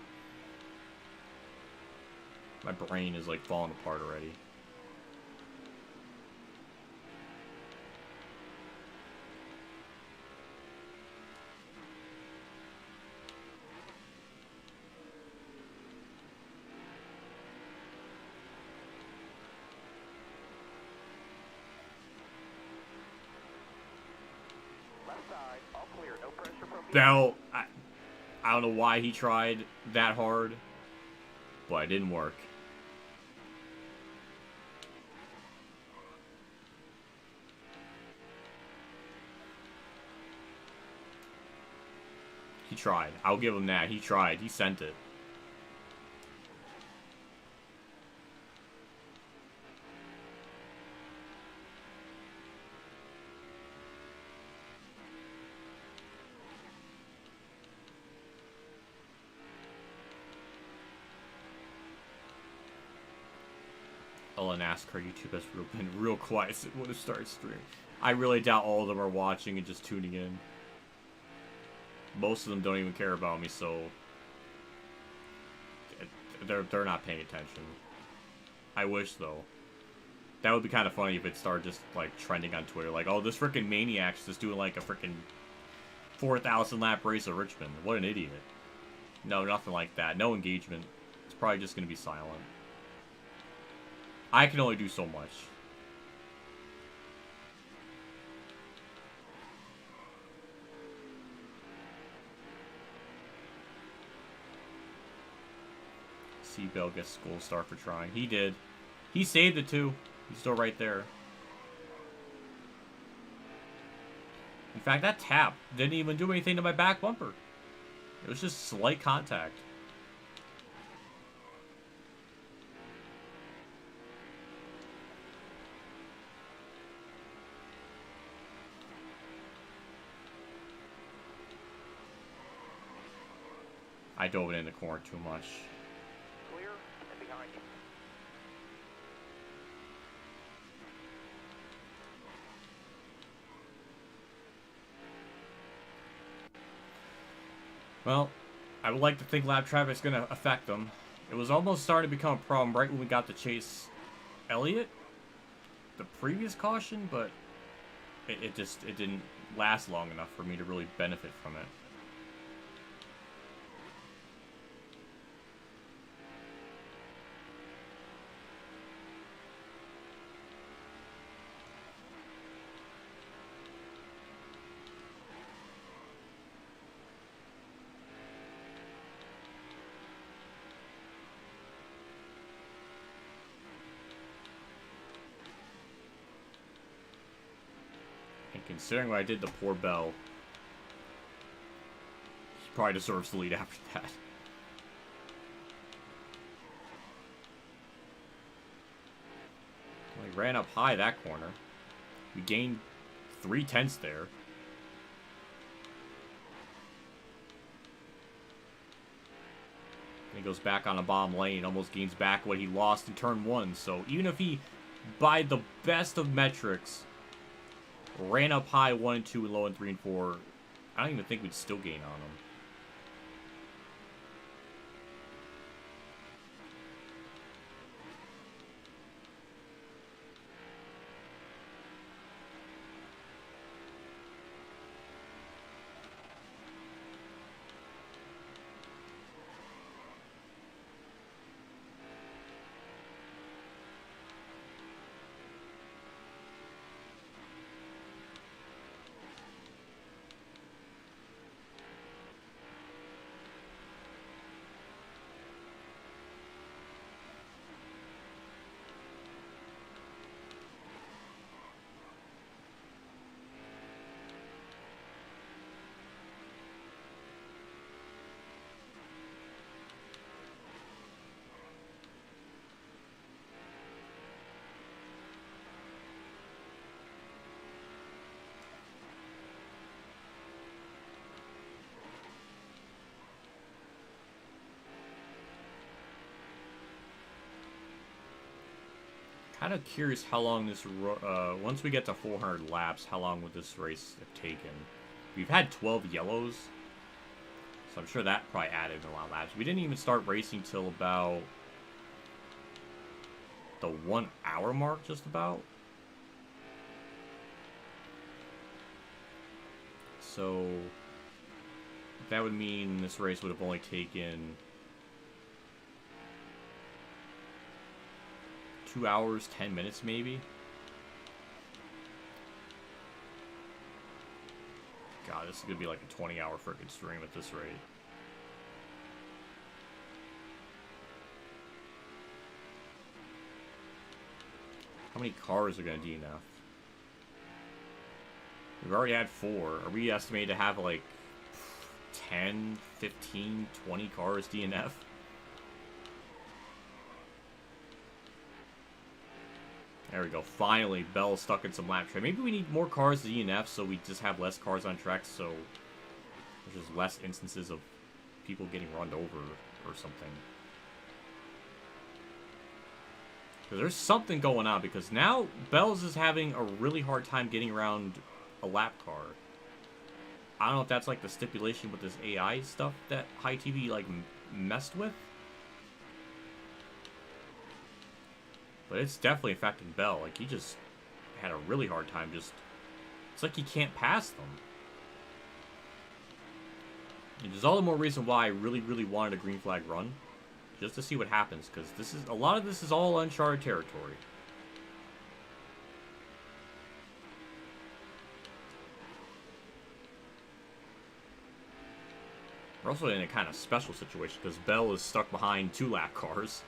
My brain is like falling apart already. Now, I don't know why he tried that hard, but it didn't work. He tried. I'll give him that. He tried. He sent it. NASCAR YouTube has been real quiet when it starts streaming. I really doubt all of them are watching and just tuning in. Most of them don't even care about me, so they're not paying attention. I wish though. That would be kind of funny if it started just like trending on Twitter, like, oh, this freaking maniac's just doing like a freaking 4,000 lap race at Richmond. What an idiot. No, nothing like that. No engagement. It's probably just gonna be silent. I can only do so much. Seabell gets school star for trying. He did. He saved it too. He's still right there. In fact, that tap didn't even do anything to my back bumper. It was just slight contact. I dove it in the corner too much. Clear and behind you. Well, I would like to think lap traffic is going to affect them. It was almost starting to become a problem right when we got to chase Elliott, the previous caution, but it didn't last long enough for me to really benefit from it. Considering what I did to poor Bell, he probably deserves the lead after that. Well, he ran up high that corner. We gained 3/10 there. And he goes back on a bomb lane, almost gains back what he lost in turn 1. So even if he, by the best of metrics, ran up high 1 and 2 and low in 3 and 4, I don't even think we'd still gain on him. Kind of curious how long this, once we get to 400 laps, how long would this race have taken? We've had 12 yellows, so I'm sure that probably added a lot of laps. We didn't even start racing till about the 1 hour mark, just about. So that would mean this race would have only taken 2 hours, 10 minutes maybe. God, this is gonna be like a 20-hour freaking stream at this rate. How many cars are gonna DNF? We've already had 4. Are we estimated to have like 10, 15, 20 cars DNF? There we go. Finally, Bell's stuck in some lap traffic. Maybe we need more cars to DNF so we just have less cars on track, so there's just less instances of people getting run over or something. Because there's something going on, because now Bell's is having a really hard time getting around a lap car. I don't know if that's like the stipulation with this AI stuff that High TV like messed with. But it's definitely affecting Bell. Like, he just had a really hard time just... It's like he can't pass them. And there's all the more reason why I really, really wanted a green flag run. Just to see what happens. Because this is... A lot of this is all uncharted territory. We're also in a kind of special situation. Because Bell is stuck behind 2 lap cars.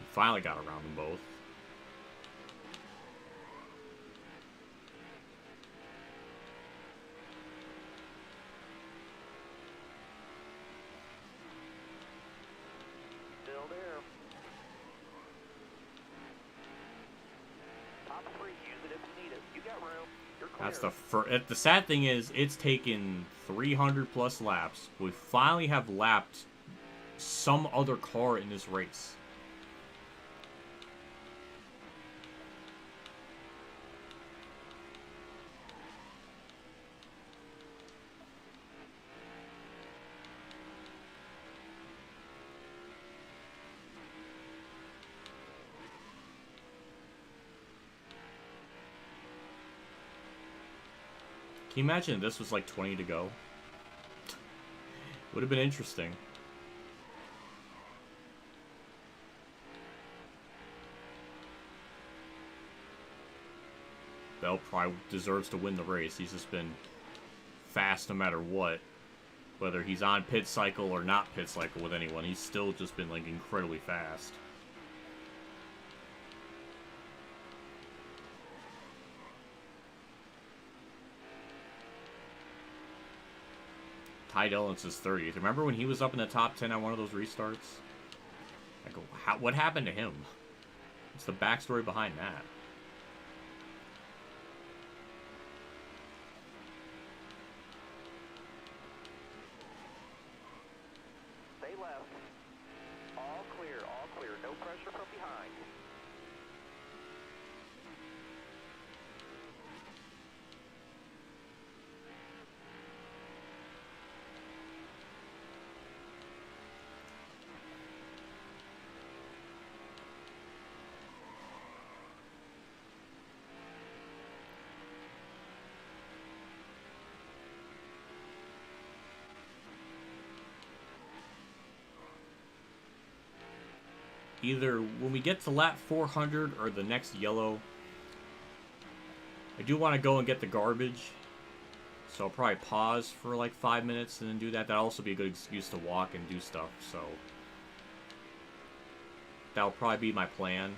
Finally got around them both. Still there. Top 3, use it if you need it. You got room. You're clear. That's the first. The sad thing is, it's taken 300 plus laps. We finally have lapped some other car in this race. Can you imagine if this was like 20 to go? Would have been interesting. Bell probably deserves to win the race. He's just been fast no matter what. Whether he's on pit cycle or not pit cycle with anyone, he's still just been like incredibly fast. Ty Dillon's is 30th. Remember when he was up in the top 10 on one of those restarts? I go, what happened to him? What's the backstory behind that? Stay left. All clear, no pressure from behind. Either when we get to lap 400 or the next yellow. I do want to go and get the garbage. So I'll probably pause for like 5 minutes and then do that. That'll also be a good excuse to walk and do stuff. So that'll probably be my plan.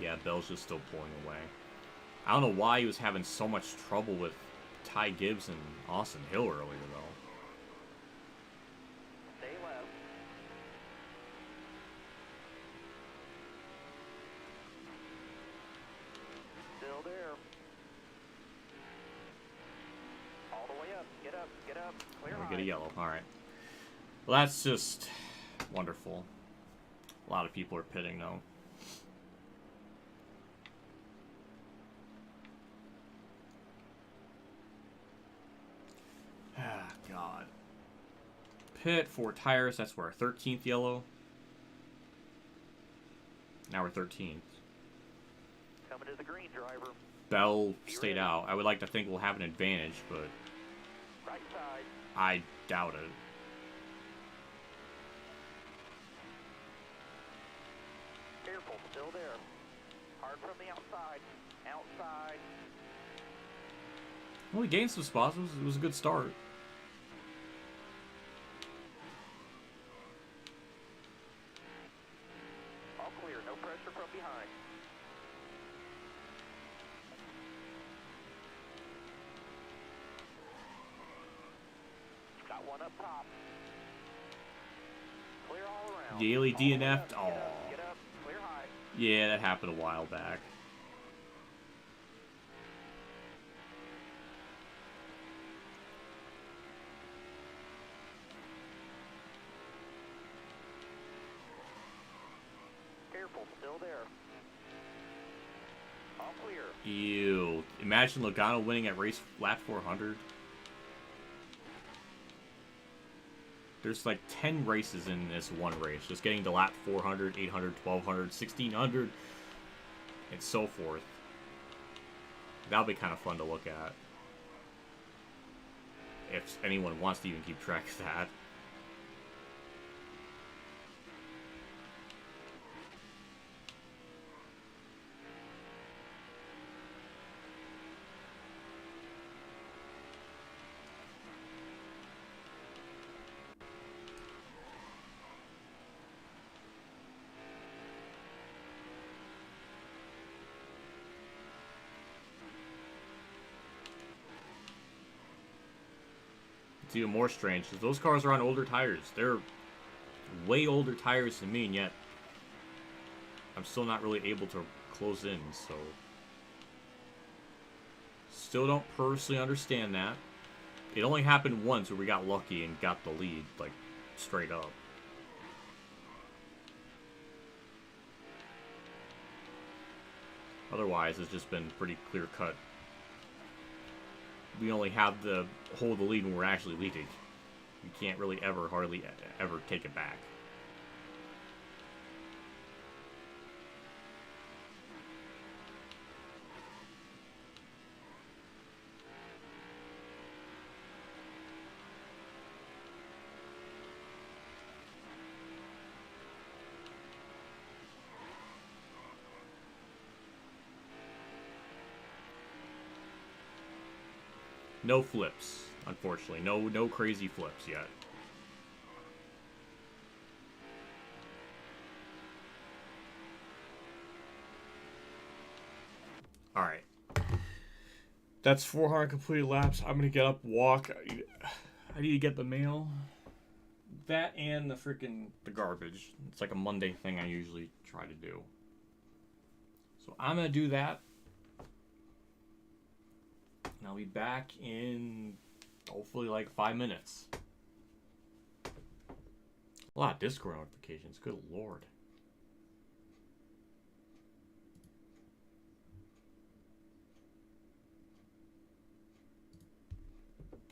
Yeah, Bell's just still pulling away. I don't know why he was having so much trouble with Ty Gibbs and Austin Hill earlier, though. Stay left. Still there. All the way up. Get up. Clear We high. get a yellow. Alright. Well, that's just wonderful. A lot of people are pitting, though. God. Pit, 4 tires, that's where our 13th yellow. Now we're 13th. Coming to the green, driver. Bell stayed out. I would like to think we'll have an advantage, but Right side. I doubt it. Careful, still there. Hard from the outside. Outside. Well, we gained some spots. It was a good start. All clear, no pressure from behind. Got one up top. Clear all around. Daily All the way DNF'd. up, Aw. Get up, clear high. Yeah, that happened a while back. Careful, still there. All clear. Ew. Imagine Logano winning at race lap 400. There's like 10 races in this one race. Just getting to lap 400, 800, 1200, 1600, and so forth. That'll be kind of fun to look at. If anyone wants to even keep track of that. It's even more strange because those cars are on older tires. They're way older tires than me, and yet I'm still not really able to close in, so still don't personally understand that. It only happened once where we got lucky and got the lead, like, straight up. Otherwise, it's just been pretty clear cut. We only have the hold the lead when we're actually leading. We can't really hardly ever take it back. No flips, unfortunately. No crazy flips yet. Alright. That's 400 completed laps. I'm gonna get up, walk. I need to get the mail. That and the garbage. It's like a Monday thing I usually try to do. So I'm gonna do that. And I'll be back in hopefully like 5 minutes. A lot of Discord notifications, good lord.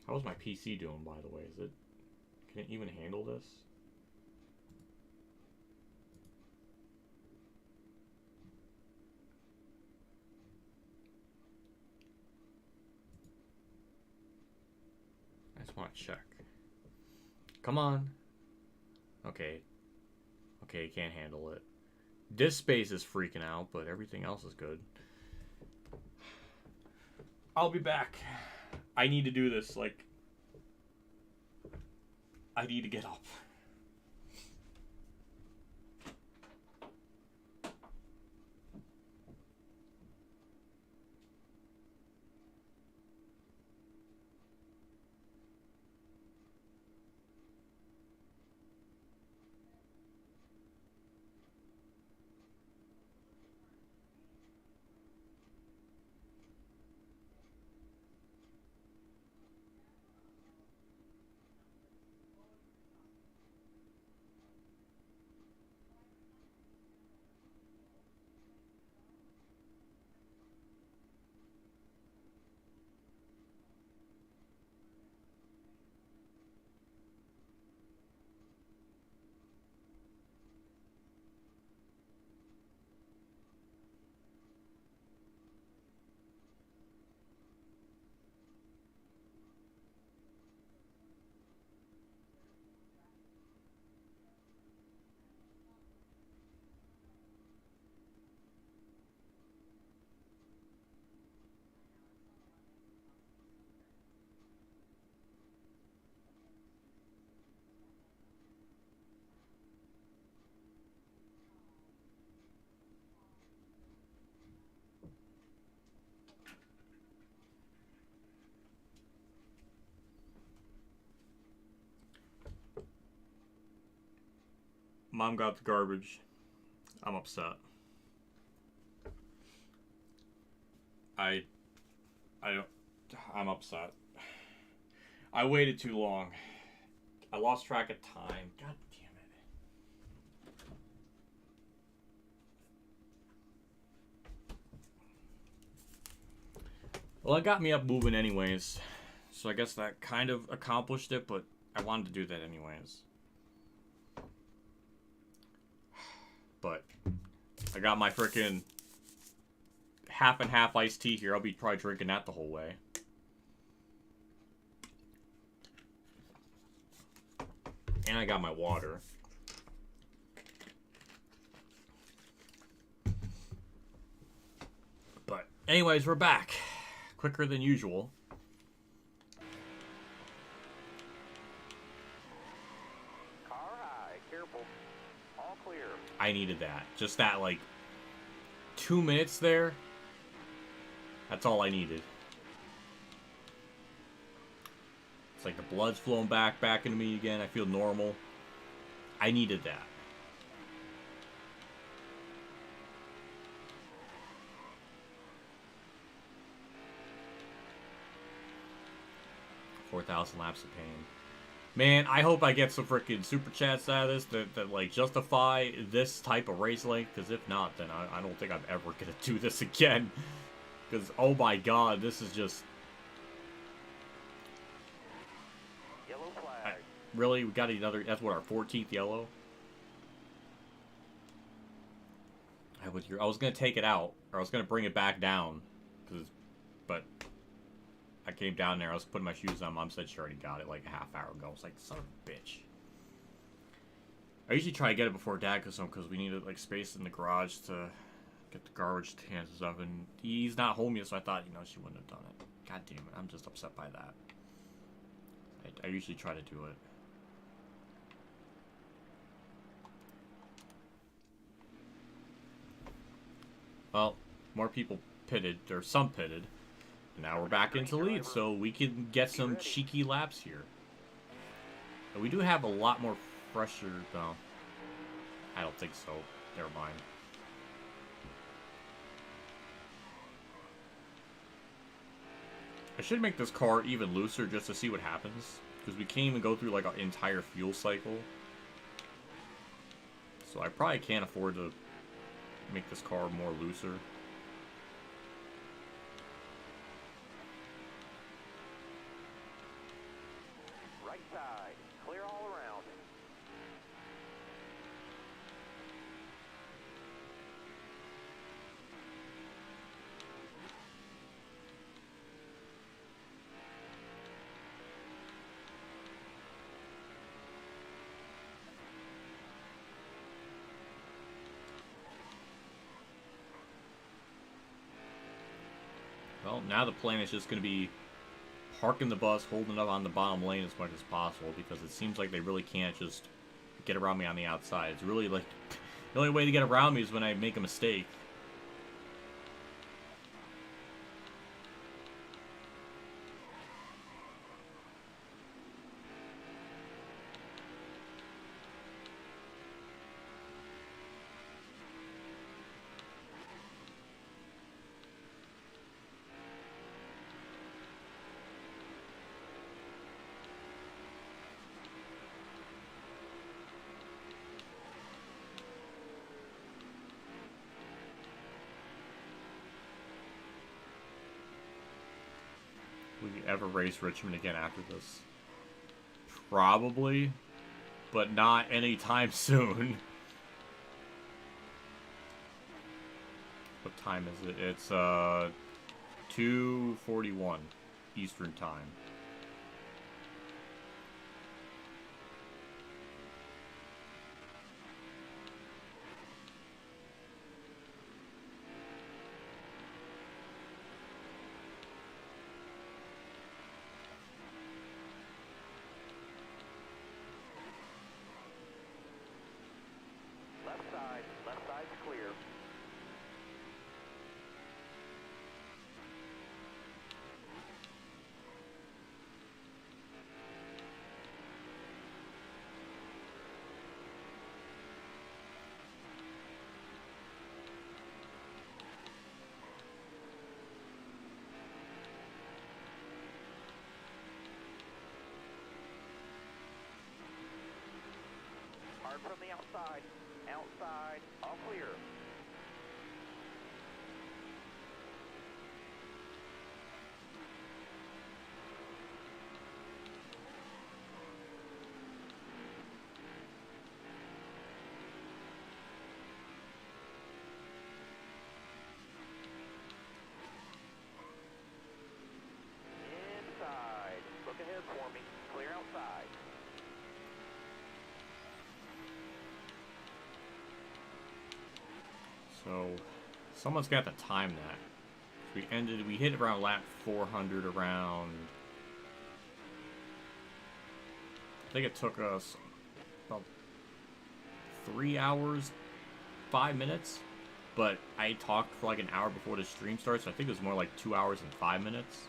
How's my PC doing, by the way? Can it even handle this? I just want to check. Come on. Okay. Okay, can't handle it. Disk space is freaking out, but everything else is good. I'll be back. I need to do this, like... I need to get up. Mom got the garbage. I'm upset. I'm upset. I waited too long. I lost track of time. God damn it. Well, it got me up moving anyways. So I guess that kind of accomplished it, but I wanted to do that anyways. But I got my frickin' half and half iced tea here. I'll be probably drinking that the whole way. And I got my water. But anyways, we're back. Quicker than usual. Car high, careful. All clear. I needed that. Just that, like, 2 minutes there. That's all I needed. It's like the blood's flowing back into me again. I feel normal. I needed that. $4,000 laps of pain. Man, I hope I get some freaking super chats out of this that like justify this type of race length. Because if not, then I don't think I'm ever gonna do this again. Because oh my god, this is just. Yellow flag. Really, we got another. That's what, our 14th yellow. I was gonna take it out, or I was gonna bring it back down, but I came down there, I was putting my shoes on, Mom said she already got it like a half hour ago. I was like, son of a bitch. I usually try to get it before Dad goes home, because we needed like space in the garage to get the garbage cans and stuff, and he's not home yet, so I thought, you know, she wouldn't have done it. God damn it, I'm just upset by that. I usually try to do it. Well, more people pitted, or some pitted. And now we're back into lead, so we can get some cheeky laps here. And we do have a lot more pressure, though. I don't think so. Never mind. I should make this car even looser just to see what happens. Because we can't even go through like an entire fuel cycle. So I probably can't afford to make this car more looser. Right side, clear all around. Well, now the plan is just going to be parking the bus, holding up on the bottom lane as much as possible, because it seems like they really can't just get around me on the outside. It's really like, the only way to get around me is when I make a mistake. Will we ever race Richmond again after this? Probably, but not anytime soon. What time is it? It's 2:41 Eastern Time. Left side's clear. Hard from the outside. Outside, all clear. Inside. Look ahead for me. Clear outside. So, someone's got to time that. We hit around lap 400 around. I think it took us about 3 hours, 5 minutes. But I talked for like an hour before the stream starts, so I think it was more like 2 hours and 5 minutes.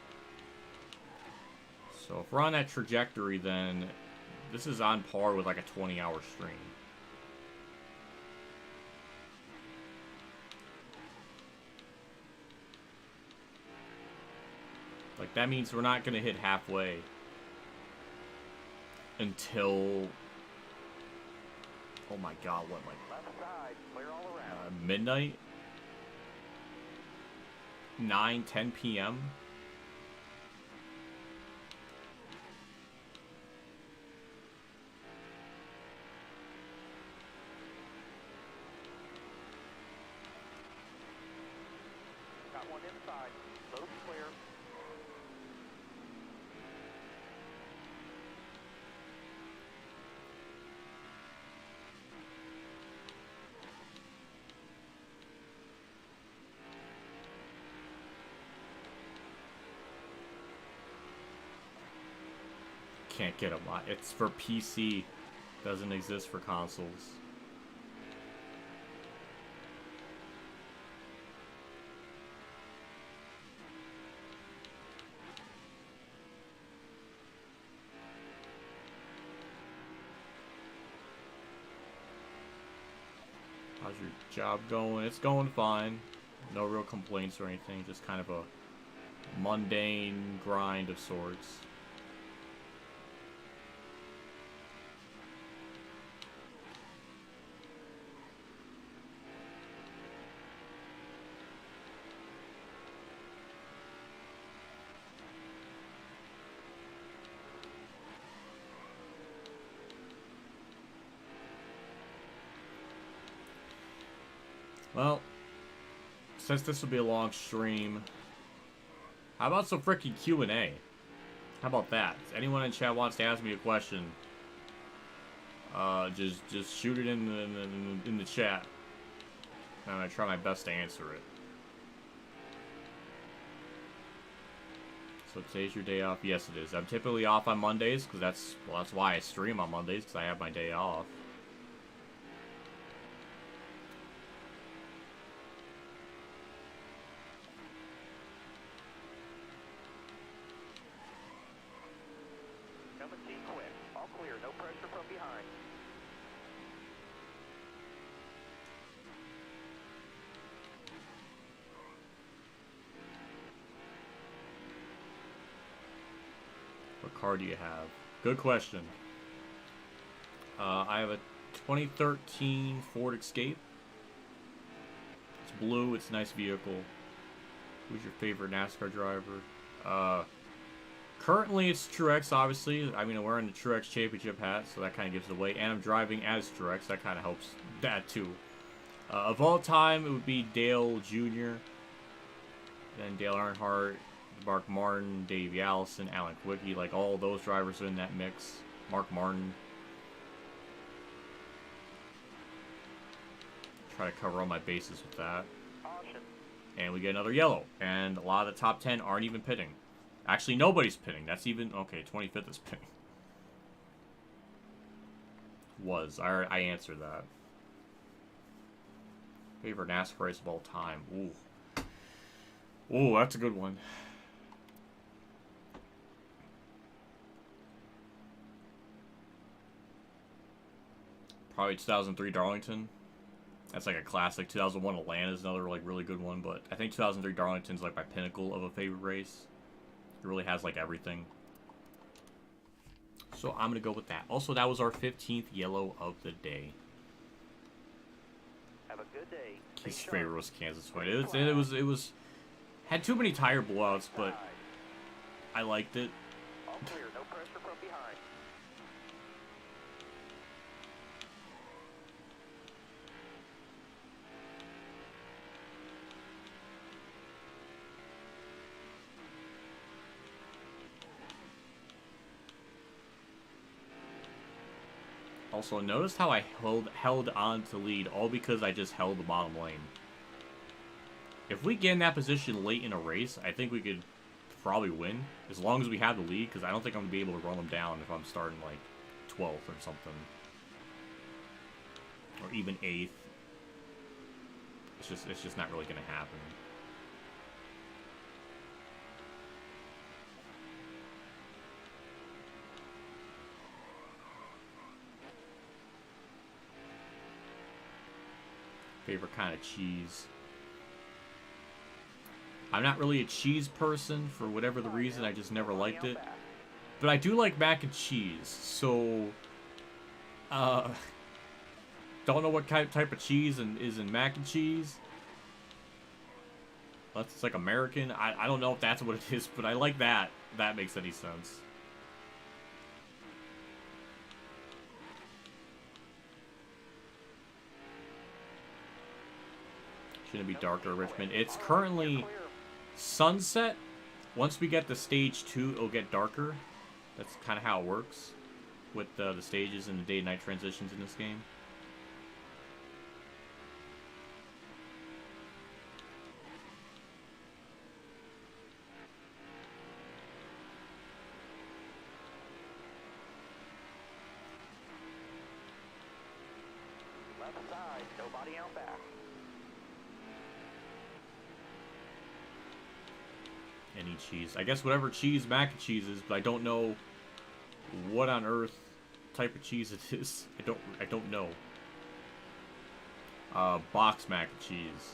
So if we're on that trajectory, then this is on par with like a 20-hour stream. Like, that means we're not going to hit halfway until, oh my god, what, like, Left side, clear all around. midnight? 9, 10 p.m.? Got one inside. Both clear. Can't get a lot. It's for PC. Doesn't exist for consoles. How's your job going? It's going fine. No real complaints or anything. Just kind of a mundane grind of sorts. Well, since this will be a long stream, how about some freaking Q&A? How about that? If anyone in chat wants to ask me a question, just shoot it in the chat, and I try my best to answer it. So today's your day off? Yes, it is. I'm typically off on Mondays because that's why I stream on Mondays, because I have my day off. Come and see quick. All clear. No pressure from behind. What car do you have? Good question. I have a 2013 Ford Escape. It's blue. It's a nice vehicle. Who's your favorite NASCAR driver? Currently, it's Truex, obviously. I mean, I'm wearing the Truex Championship hat, so that kind of gives it away. And I'm driving as Truex. That kind of helps that, too. Of all time, it would be Dale Jr., then Dale Earnhardt, Mark Martin, Davey Allison, Alan Kwicki. Like, all those drivers are in that mix. Mark Martin. Try to cover all my bases with that. Caution. And we get another yellow. And a lot of the top 10 aren't even pitting. Actually, nobody's pitting. That's even... Okay, 25th is pitting. Was. I answered that. Favorite NASCAR race of all time. Ooh. Ooh, that's a good one. Probably 2003 Darlington. That's like a classic. 2001 Atlanta is another like really good one. But I think 2003 Darlington's like my pinnacle of a favorite race. It really has like everything. So I'm going to go with that. Also, that was our 15th yellow of the day. Have a good day. His favorite was Kansas White. It was had too many tire blowouts, but I liked it. All clear. No pressure from behind. Also, notice how I held on to lead, all because I just held the bottom lane. If we get in that position late in a race, I think we could probably win, as long as we have the lead, because I don't think I'm going to be able to run them down if I'm starting, like, 12th or something. Or even 8th. It's just not really going to happen. Favorite kind of cheese. I'm not really a cheese person for whatever the reason. I just never liked it. But I do like mac and cheese. So, don't know what type of cheese is in mac and cheese. That's like American. I don't know if that's what it is, but I like that. If that makes any sense. Shouldn't be darker, Richmond. It's currently sunset. Once we get to stage 2, it'll get darker. That's kind of how it works with the stages and the day and night transitions in this game. Left side, nobody out back. Any cheese. I guess whatever cheese mac and cheese is, but I don't know what on earth type of cheese it is. I don't know. Box mac and cheese.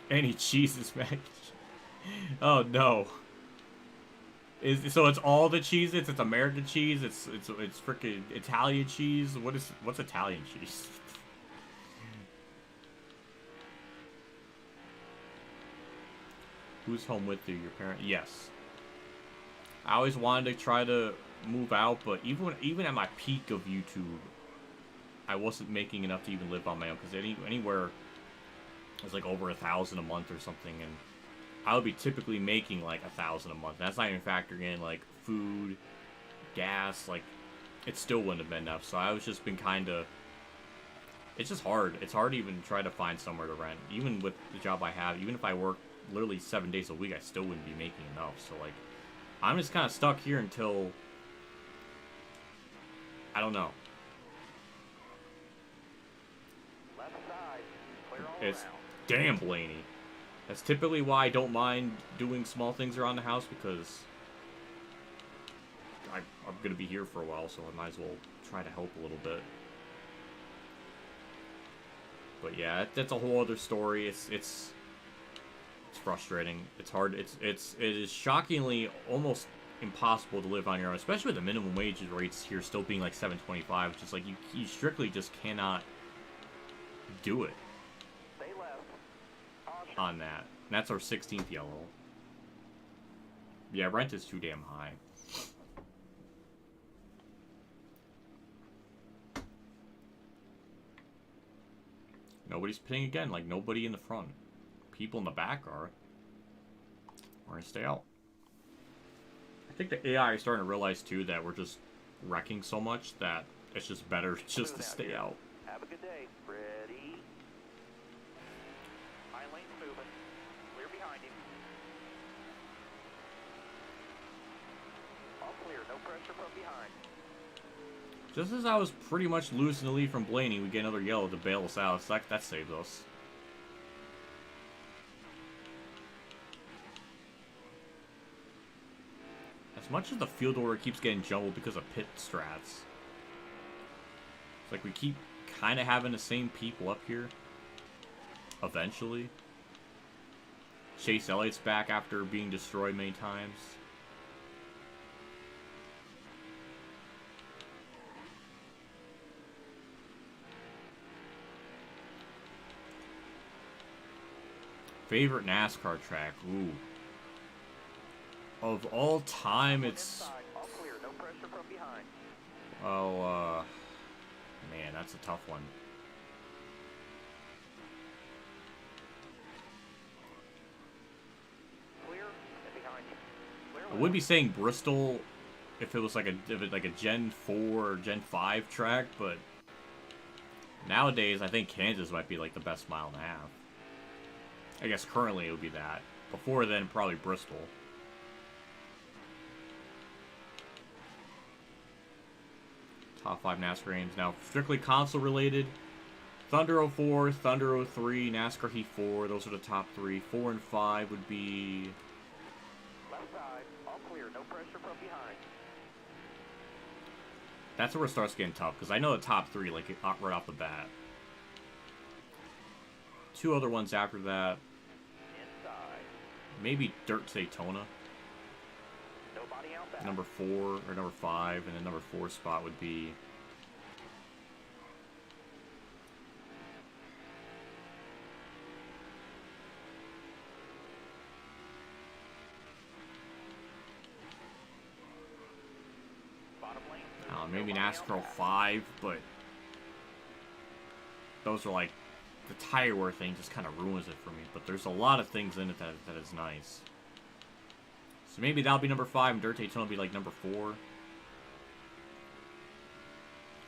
Any cheeses, man. Oh no. So it's all the cheeses? It's American cheese? It's freaking Italian cheese? What's Italian cheese? Who's home with you? Your parent? Yes. I always wanted to try to move out, but even at my peak of YouTube, I wasn't making enough to even live on my own, because anywhere it's like over 1,000 a month or something, and I would be typically making like 1,000 a month. That's not even factoring in like food, gas. Like, it still wouldn't have been enough. So I was just been kind of. It's just hard. It's hard to even try to find somewhere to rent. Even with the job I have, even if I work literally 7 days a week, I still wouldn't be making enough. So like, I'm just kind of stuck here until. I don't know. Left side, clear all It's. around. Damn, Blaney. That's typically why I don't mind doing small things around the house, because I'm going to be here for a while, so I might as well try to help a little bit. But yeah, that's a whole other story. It's frustrating. It's hard. It is shockingly almost impossible to live on your own, especially with the minimum wage rates here still being like $7.25, which is like you strictly just cannot do it. On that. And that's our 16th yellow. Yeah, rent is too damn high. Nobody's pitting again. Like, nobody in the front. People in the back are. We're gonna stay out. I think the AI is starting to realize, too, that we're just wrecking so much that it's just better just to stay out. Have a good day. Ready? Lane's moving. Clear behind him. All clear. No pressure from behind. Just as I was pretty much losing the lead from Blaney, we get another yellow to bail us out. So that saved us. As much as the field order keeps getting jumbled because of pit strats, it's like we keep kind of having the same people up here. Eventually. Chase Elliott's back after being destroyed many times. Favorite NASCAR track? Ooh. Of all time, it's... All clear. No pressure from behind. Oh, man, that's a tough one. I would be saying Bristol if it was like a Gen 4 or Gen 5 track, but nowadays I think Kansas might be like the best mile and a half. I guess currently it would be that. Before then, probably Bristol. Top 5 NASCAR games. Now, strictly console related. Thunder 04, Thunder 03, NASCAR Heat 4. Those are the top 3. 4 and 5 would be... Left side, all clear, no pressure from behind. That's where it starts getting tough, because I know the top 3, like, right off the bat. 2 other ones after that. Inside. Maybe Dirt Daytona. Nobody out back. Number 4 or number 5, and then number 4 spot would be... Bottom lane. maybe Nobody out NASCAR back. 5, but those are like, the tire wear thing just kind of ruins it for me. But there's a lot of things in it that is nice. So maybe that'll be number 5, and Dirt Daytona will be like number 4.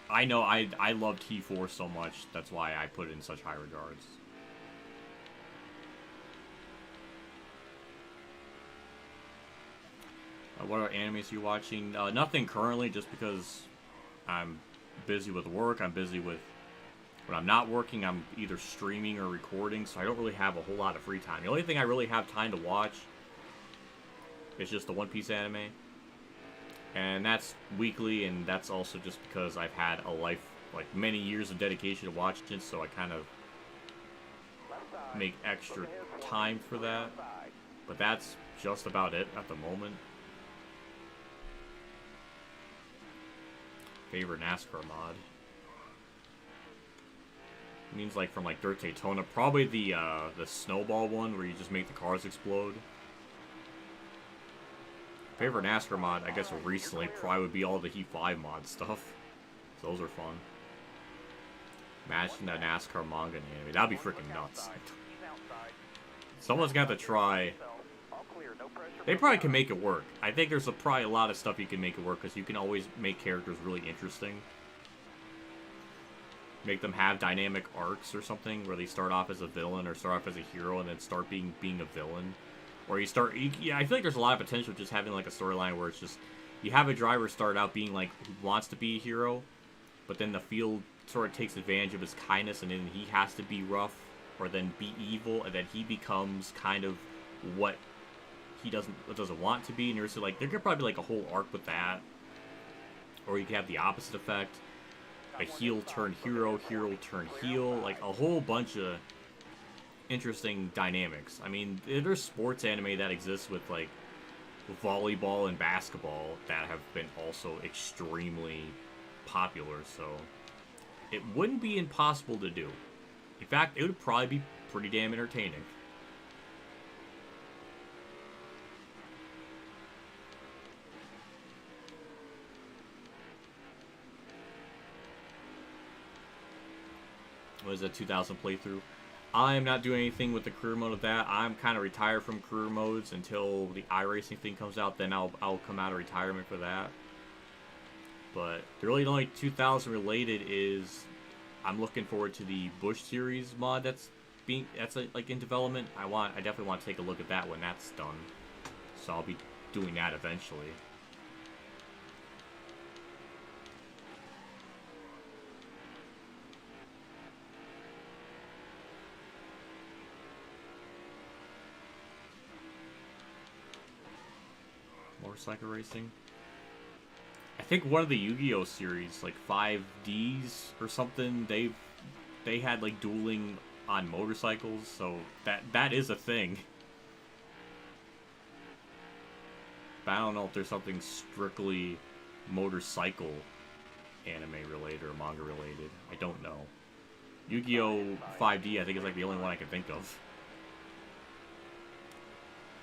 I know I love T4 so much, that's why I put it in such high regards. What other animes are you watching? Nothing currently, just because I'm busy with work. I'm busy with... When I'm not working, I'm either streaming or recording, so I don't really have a whole lot of free time. The only thing I really have time to watch is just the One Piece anime. And that's weekly, and that's also just because I've had a life, like many years of dedication to watching it, so I kind of Left side. make extra Look ahead, time for that. outside. But that's just about it at the moment. Favorite NASCAR mod means like from like Dirt Daytona, probably the snowball one where you just make the cars explode. Favorite NASCAR mod, I guess recently, probably would be all the Heat 5 mod stuff. So those are fun. Imagine that NASCAR manga and anime. That'd be freaking nuts. He's outside. Someone's got to try. All clear, no pressure They from probably can behind. make it work. I think there's probably a lot of stuff you can make it work, because you can always make characters really interesting. Make them have dynamic arcs or something, where they start off as a villain or start off as a hero and then start being a villain. Or yeah, I feel like there's a lot of potential just having like a storyline where it's just, you have a driver start out being like, who wants to be a hero, but then the field sort of takes advantage of his kindness, and then he has to be rough or then be evil, and then he becomes kind of what he doesn't want to be. And there's like, there could probably be like a whole arc with that. Or you could have the opposite effect. A heel turn hero, hero turn heel, like a whole bunch of interesting dynamics. I mean, there's sports anime that exists with like volleyball and basketball that have been also extremely popular, so it wouldn't be impossible to do. In fact, it would probably be pretty damn entertaining. What is that, 2000 playthrough? I'm not doing anything with the career mode of that. I'm kind of retired from career modes until the iRacing thing comes out. Then I'll come out of retirement for that. But really, the only 2000 related is I'm looking forward to the Bush Series mod that's like in development. I definitely want to take a look at that when that's done. So I'll be doing that eventually. Motorcycle racing. I think one of the Yu-Gi-Oh series, like 5Ds or something, they had like dueling on motorcycles, so that is a thing. But I don't know if there's something strictly motorcycle anime related or manga related. I don't know. Yu-Gi-Oh 5D I think is like the only one I can think of.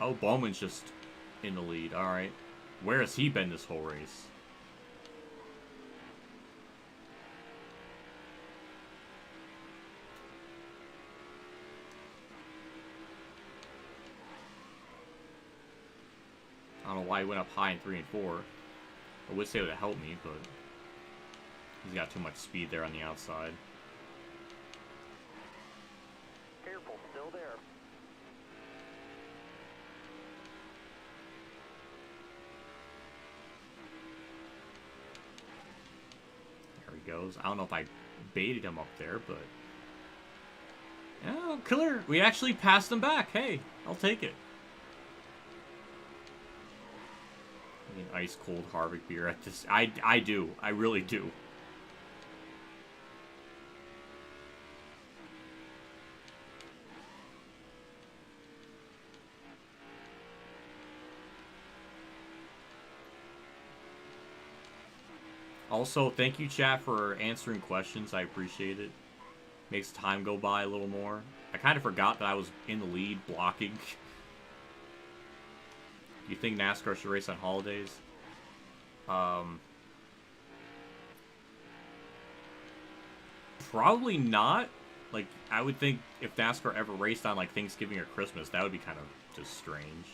Oh, Bowman's just in the lead. Alright. Where has he been this whole race? I don't know why he went up high in 3 and 4. I would say it would have helped me, but he's got too much speed there on the outside. Careful, still there. There he goes. I don't know if I baited him up there, but... Oh, killer! We actually passed him back. Hey, I'll take it. An ice cold Harvick beer at this. I do. I really do. Also, thank you, chat, for answering questions. I appreciate it. Makes time go by a little more. I kind of forgot that I was in the lead, blocking. Do you think NASCAR should race on holidays? Probably not. Like, I would think if NASCAR ever raced on, like, Thanksgiving or Christmas, that would be kind of just strange.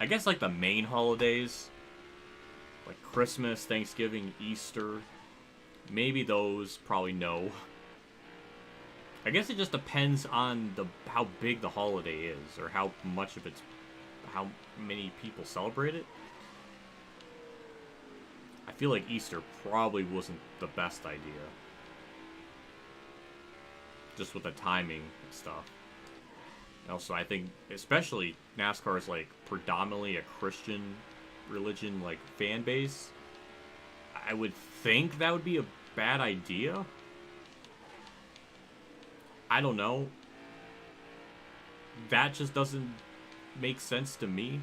I guess, like, the main holidays, like Christmas, Thanksgiving, Easter, maybe those, probably no. I guess it just depends on how big the holiday is, or how much of it's, how many people celebrate it. I feel like Easter probably wasn't the best idea. Just with the timing and stuff. Also, I think, especially NASCAR is like predominantly a Christian religion like fan base. I would think that would be a bad idea. I don't know. That just doesn't make sense to me.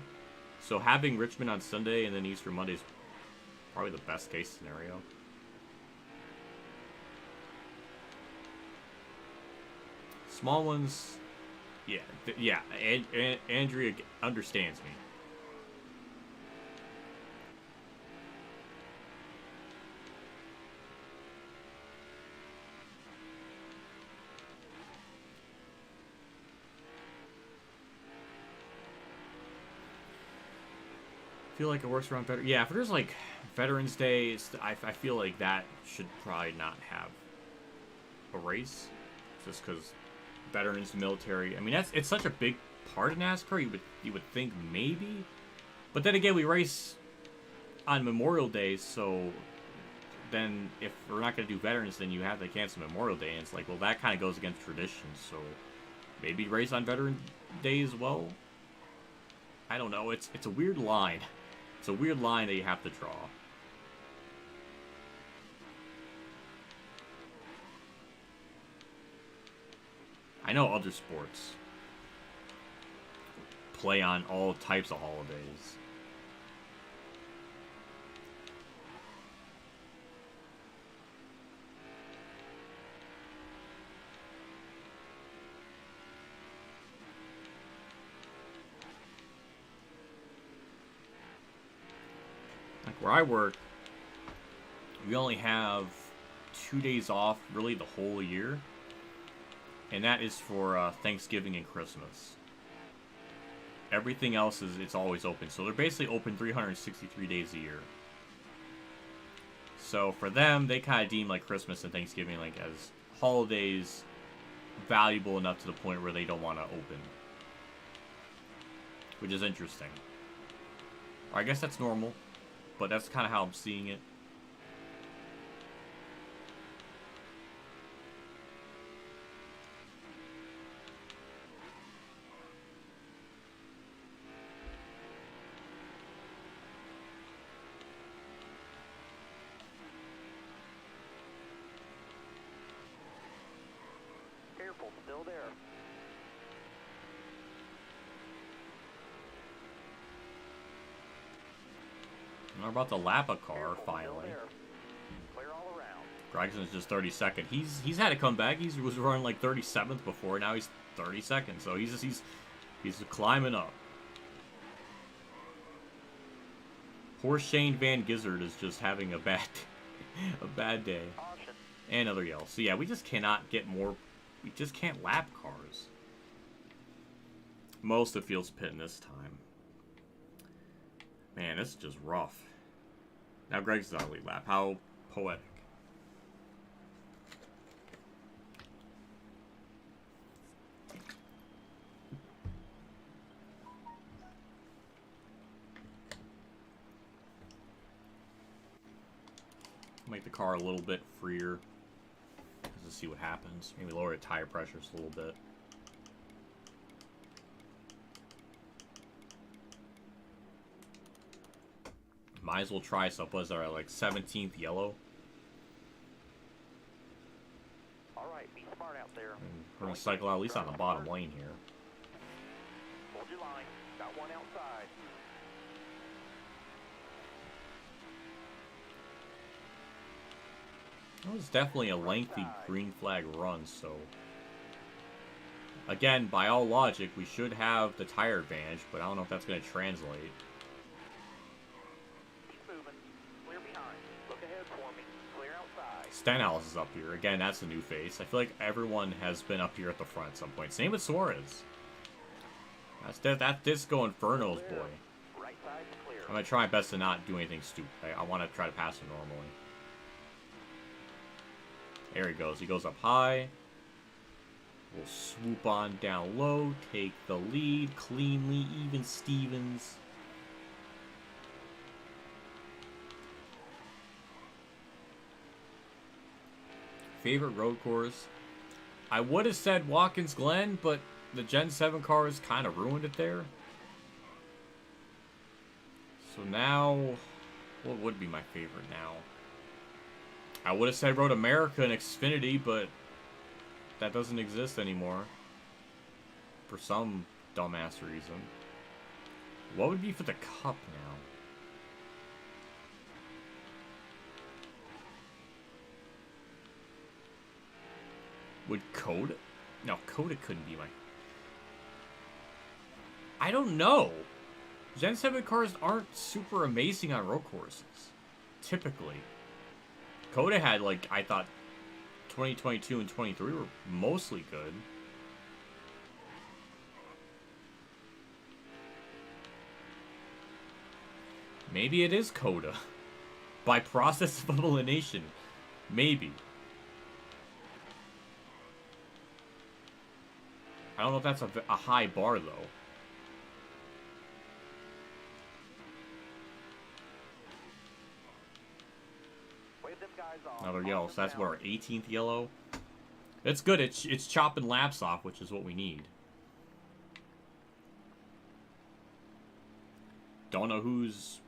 So having Richmond on Sunday and then Easter Monday is probably the best case scenario. Small ones, yeah, Andrea understands me. Feel like it works around better. Yeah, if there's like Veterans Day, I feel like that should probably not have a race, just because veterans, military. I mean, it's such a big part of NASCAR. You would think maybe, but then again, we race on Memorial Day, so then if we're not going to do veterans, then you have to cancel Memorial Day, and it's like, well, that kind of goes against tradition. So maybe race on Veterans Day as well. I don't know. It's a weird line. It's a weird line that you have to draw. I know other sports play on all types of holidays. Like where I work, we only have 2 days off really the whole year. And that is for Thanksgiving and Christmas. Everything else it's always open. So they're basically open 363 days a year. So for them, they kind of deem like Christmas and Thanksgiving like as holidays valuable enough to the point where they don't want to open. Which is interesting. Or I guess that's normal. But that's kind of how I'm seeing it. Careful, still there. How about the Lapa car Careful, finally? still there. Clear all around. Gregson's just 32nd. He's had to come back. He was running like 37th before. Now he's 32nd. So he's climbing up. Poor Shane Van Gizzard is just having a bad day. Caution. And other yells. So yeah, we just cannot get more. We just can't lap cars. Most of the field's pitting this time. Man, this is just rough. Now Greg's on lead lap. How poetic. Make the car a little bit freer. Let's see what happens. Maybe lower the tire pressures a little bit. Might as well try stuff. Was there like 17th yellow? Alright, be smart out there. And we're gonna cycle out at least on the bottom lane here. Hold your line. Got one outside. That was definitely a lengthy green flag run, so... Again, by all logic, we should have the tire advantage, but I don't know if that's going to translate. Keep moving. Clear behind. Look ahead for me. Clear outside. Stenhouse is up here. Again, that's a new face. I feel like everyone has been up here at the front at some point. Same with Torres. That's Disco Inferno's boy. Right side clear. I'm going to try my best to not do anything stupid. I want to try to pass him normally. There he goes. He goes up high. We'll swoop on down low. Take the lead. Cleanly. Even Stevens. Favorite road course? I would have said Watkins Glen, but the Gen 7 cars kind of ruined it there. So now, what would be my favorite now? I would have said Road America and Xfinity, but that doesn't exist anymore. For some dumbass reason. What would be for the Cup now? Would Coda? No, Coda couldn't be my... I don't know. Gen 7 cars aren't super amazing on road courses. Typically. Coda had, like, I thought 2022 and 23 were mostly good. Maybe it is Coda. By process of elimination. Maybe. I don't know if that's a high bar, though. Another yellow, so that's what, our 18th yellow? It's good, it's chopping laps off, which is what we need. Don't know who's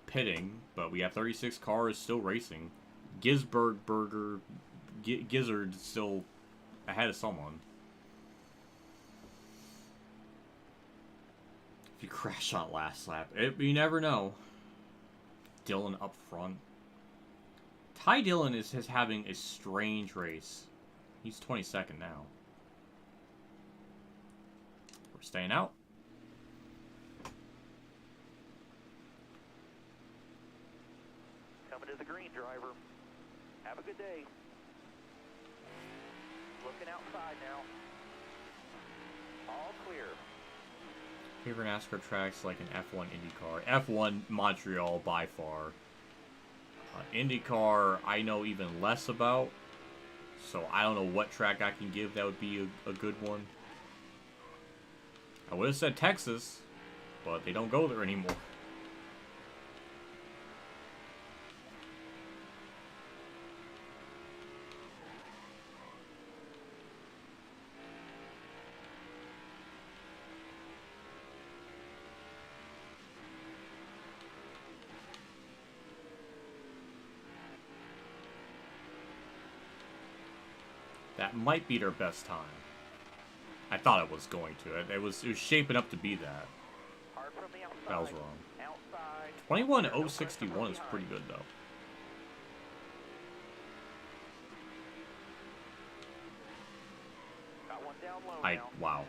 pitting, but we have 36 cars still racing. Gizzard still ahead of someone. If you crash on last lap, you never know. Dylan up front. Ty Dillon is having a strange race. He's 22nd now. We're staying out. Coming to the green, driver. Have a good day. Looking outside now. All clear. Favorite NASCAR tracks like an F1 IndyCar. F1 Montreal by far. IndyCar, I know even less about, so I don't know what track I can give that would be a good one. I would have said Texas, but they don't go there anymore. That might be their best time. I thought it was going to. It was shaping up to be that. Hard from the outside. That was wrong. Outside. 21.061 is pretty good, though. Got one down low now. Wow.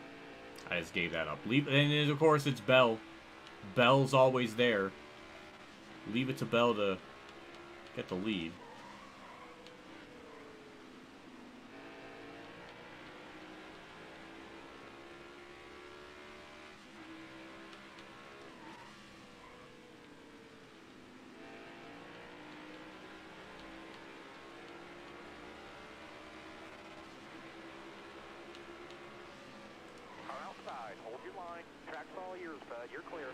I just gave that up. And of course, it's Bell. Bell's always there. Leave it to Bell to get the lead. clear.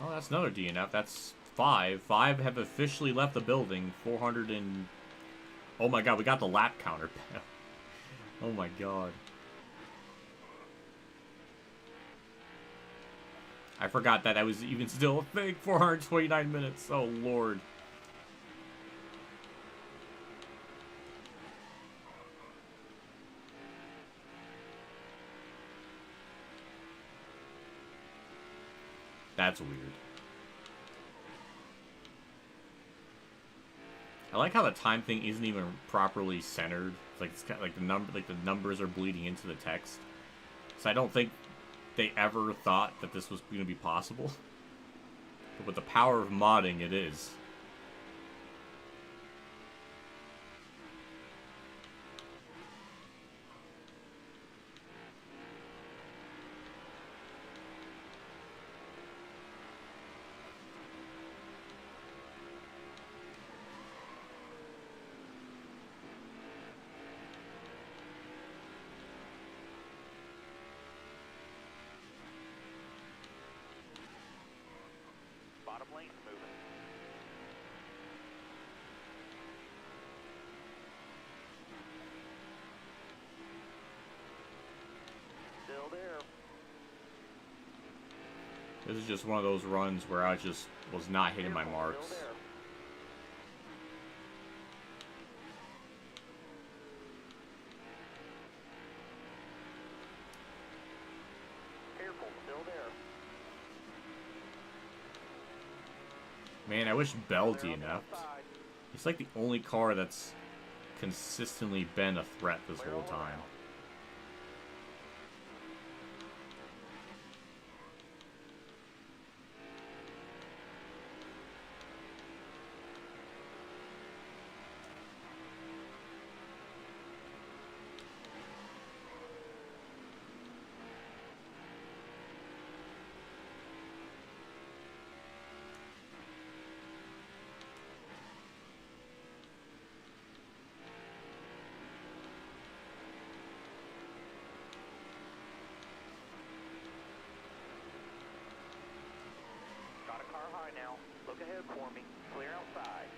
Oh, that's another DNF. That's 5. 5 have officially left the building. 400 and... Oh my god, we got the lap counter. Oh my god. I forgot that was even still a thing. 429 minutes. Oh lord. That's weird. I like how the time thing isn't even properly centered. It's kind of like the numbers are bleeding into the text. So I don't think they ever thought that this was going to be possible. But with the power of modding, it is. Bottom lane's moving. Still there. This is just one of those runs where I just was not hitting my marks. Still there. Careful, still there. Man, I wish Bell Clear on the DNF'd. outside. He's like the only car that's consistently been a threat this Clear whole all time. around. Got a car high now. Look ahead for me. Clear outside.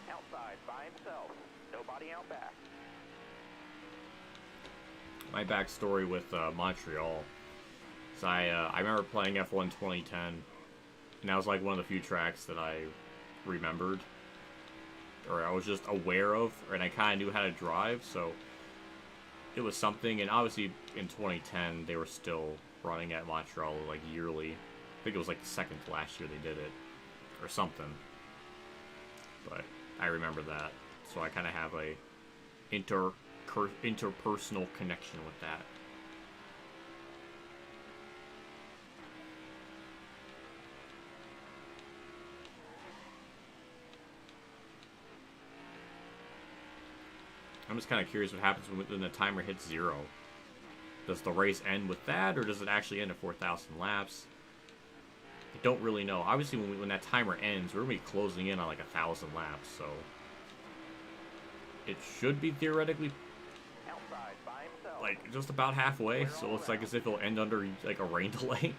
Outside by himself. Nobody out back. My backstory with Montreal. So I remember playing F1 2010, and that was like one of the few tracks that I remembered, or I was just aware of, and I kind of knew how to drive, so it was something. And obviously in 2010 they were still running at Montreal like yearly. I think it was like the second to last year they did it, or something. But I remember that, so I kind of have a interpersonal connection with that. I'm just kind of curious what happens when the timer hits 0. Does the race end with that, or does it actually end at 4,000 laps? I don't really know. Obviously, when that timer ends, we're going to be closing in on like 1,000 laps, so it should be theoretically Outside by himself. like just about halfway, so it's like as if it'll end under like a rain delay.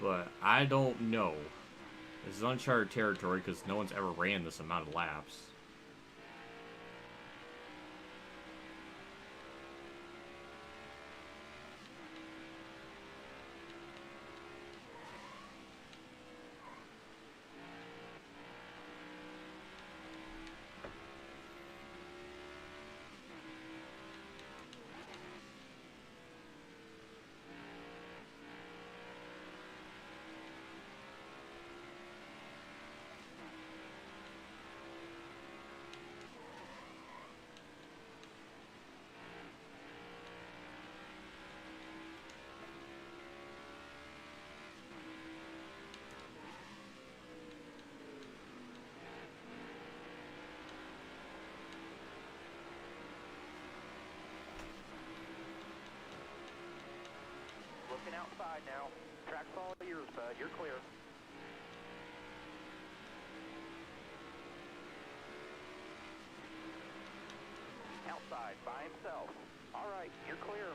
But I don't know. This is uncharted territory because no one's ever ran this amount of laps. Caution outside now. Track's all yours, bud. You're clear. Outside by himself. All right, you're clear.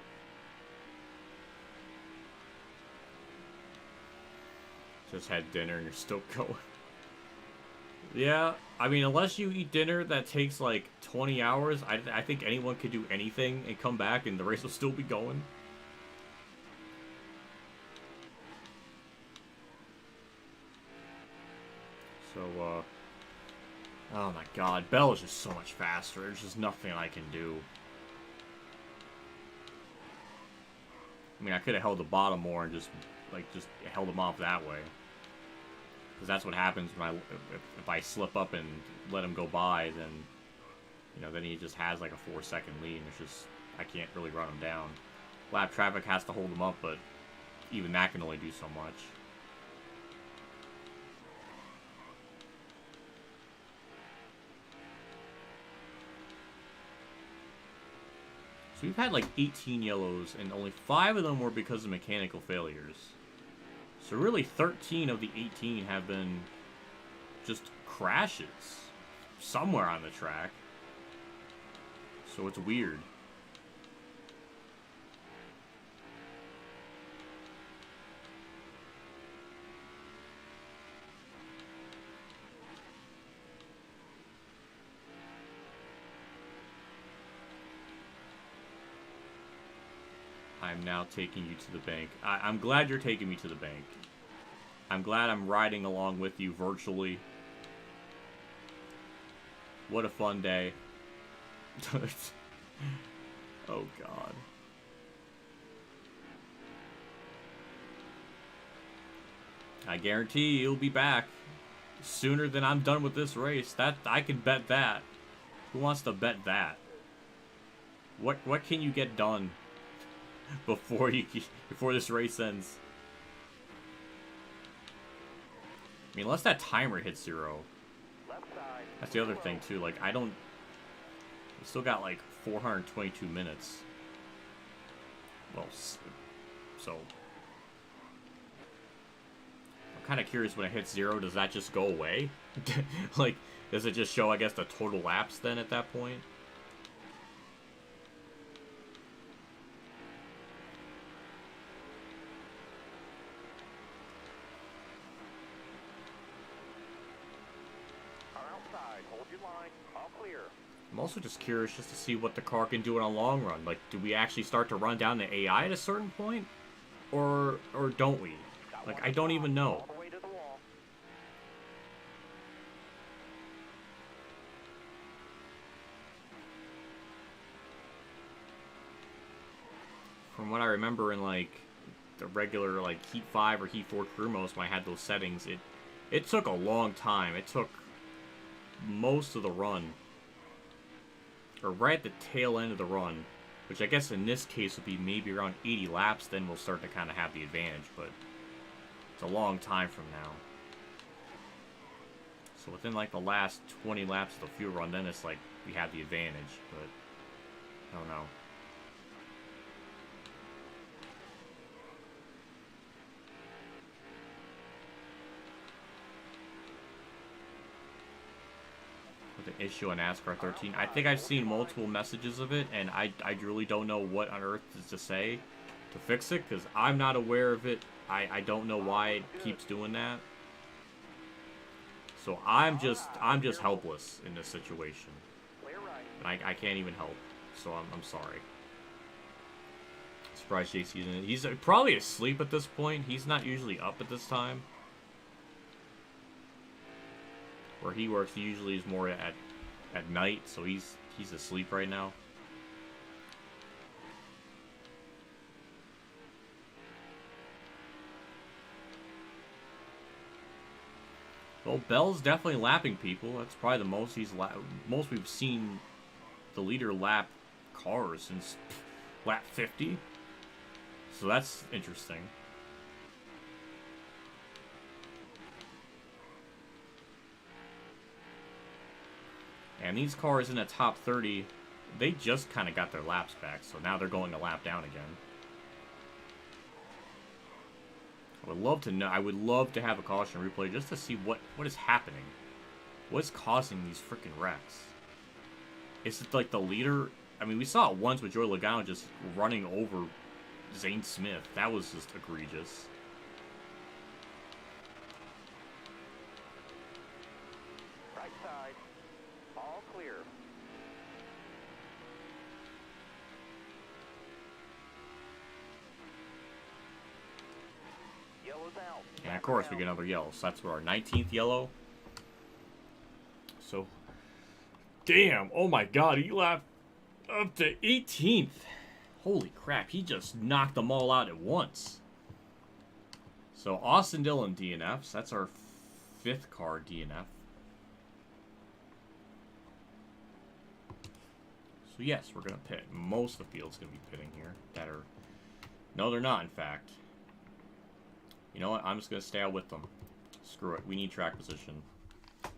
Just had dinner and you're still going. Yeah, I mean, unless you eat dinner that takes like 20 hours, I think anyone could do anything and come back and the race will still be going. So, oh my god, Bell is just so much faster. There's just nothing I can do. I mean, I could have held the bottom more and just held him off that way. Because that's what happens when if I slip up and let him go by, then, you know, then he just has like a 4-second lead. And it's just, I can't really run him down. Lap traffic has to hold him up, but even that can only do so much. So we've had like 18 yellows, and only 5 of them were because of mechanical failures. So really 13 of the 18 have been just crashes somewhere on the track. So it's weird. I'm now taking you to the bank. I'm glad you're taking me to the bank. I'm glad I'm riding along with you virtually. What a fun day. Oh, God. I guarantee you'll be back sooner than I'm done with this race. That I can bet that. Who wants to bet that? What can you get done before this race ends? I mean, unless that timer hits 0. That's the other thing too. Like, we still got like 422 minutes. Well, so I'm kind of curious when it hits 0. Does that just go away? Like, does it just show, I guess, the total laps then at that point? I'm also just curious just to see what the car can do in a long run. Like, do we actually start to run down the AI at a certain point? Or don't we? Like, I don't even know. From what I remember in, like, the regular, like, Heat 5 or Heat 4 crew modes when I had those settings, it took a long time. It took most of the run, or right at the tail end of the run, which I guess in this case would be maybe around 80 laps, then we'll start to kind of have the advantage, but it's a long time from now. So within like the last 20 laps of the fuel run, then it's like we have the advantage, but I don't know. The issue on NASCAR 13. I think I've seen multiple messages of it, and I really don't know what on earth is to say to fix it, because I'm not aware of it. I don't know why it keeps doing that. So I'm just helpless in this situation. And I can't even help. So I'm sorry. Surprised JC's in it. He's probably asleep at this point. He's not usually up at this time. Where he works, he usually is more at night, so he's asleep right now. Well, Bell's definitely lapping people. That's probably the most most we've seen the leader lap cars since lap 50. So that's interesting. And these cars in the top 30, they just kind of got their laps back, so now they're going a lap down again. I would love to know. I would love to have a caution replay just to see what is happening. What's causing these freaking wrecks? Is it like the leader? I mean, we saw it once with Joey Logano just running over Zane Smith. That was just egregious. Right side. All clear. Yellow's out. And of course, we get another yellow. So that's our 19th yellow. So, damn. Oh my god, he lapped up to 18th. Holy crap, he just knocked them all out at once. So, Austin Dillon DNFs. That's our 5th car DNF. So, yes, we're going to pit. Most of the field's going to be pitting here. That are... No, they're not, in fact. You know what? I'm just going to stay out with them. Screw it. We need track position.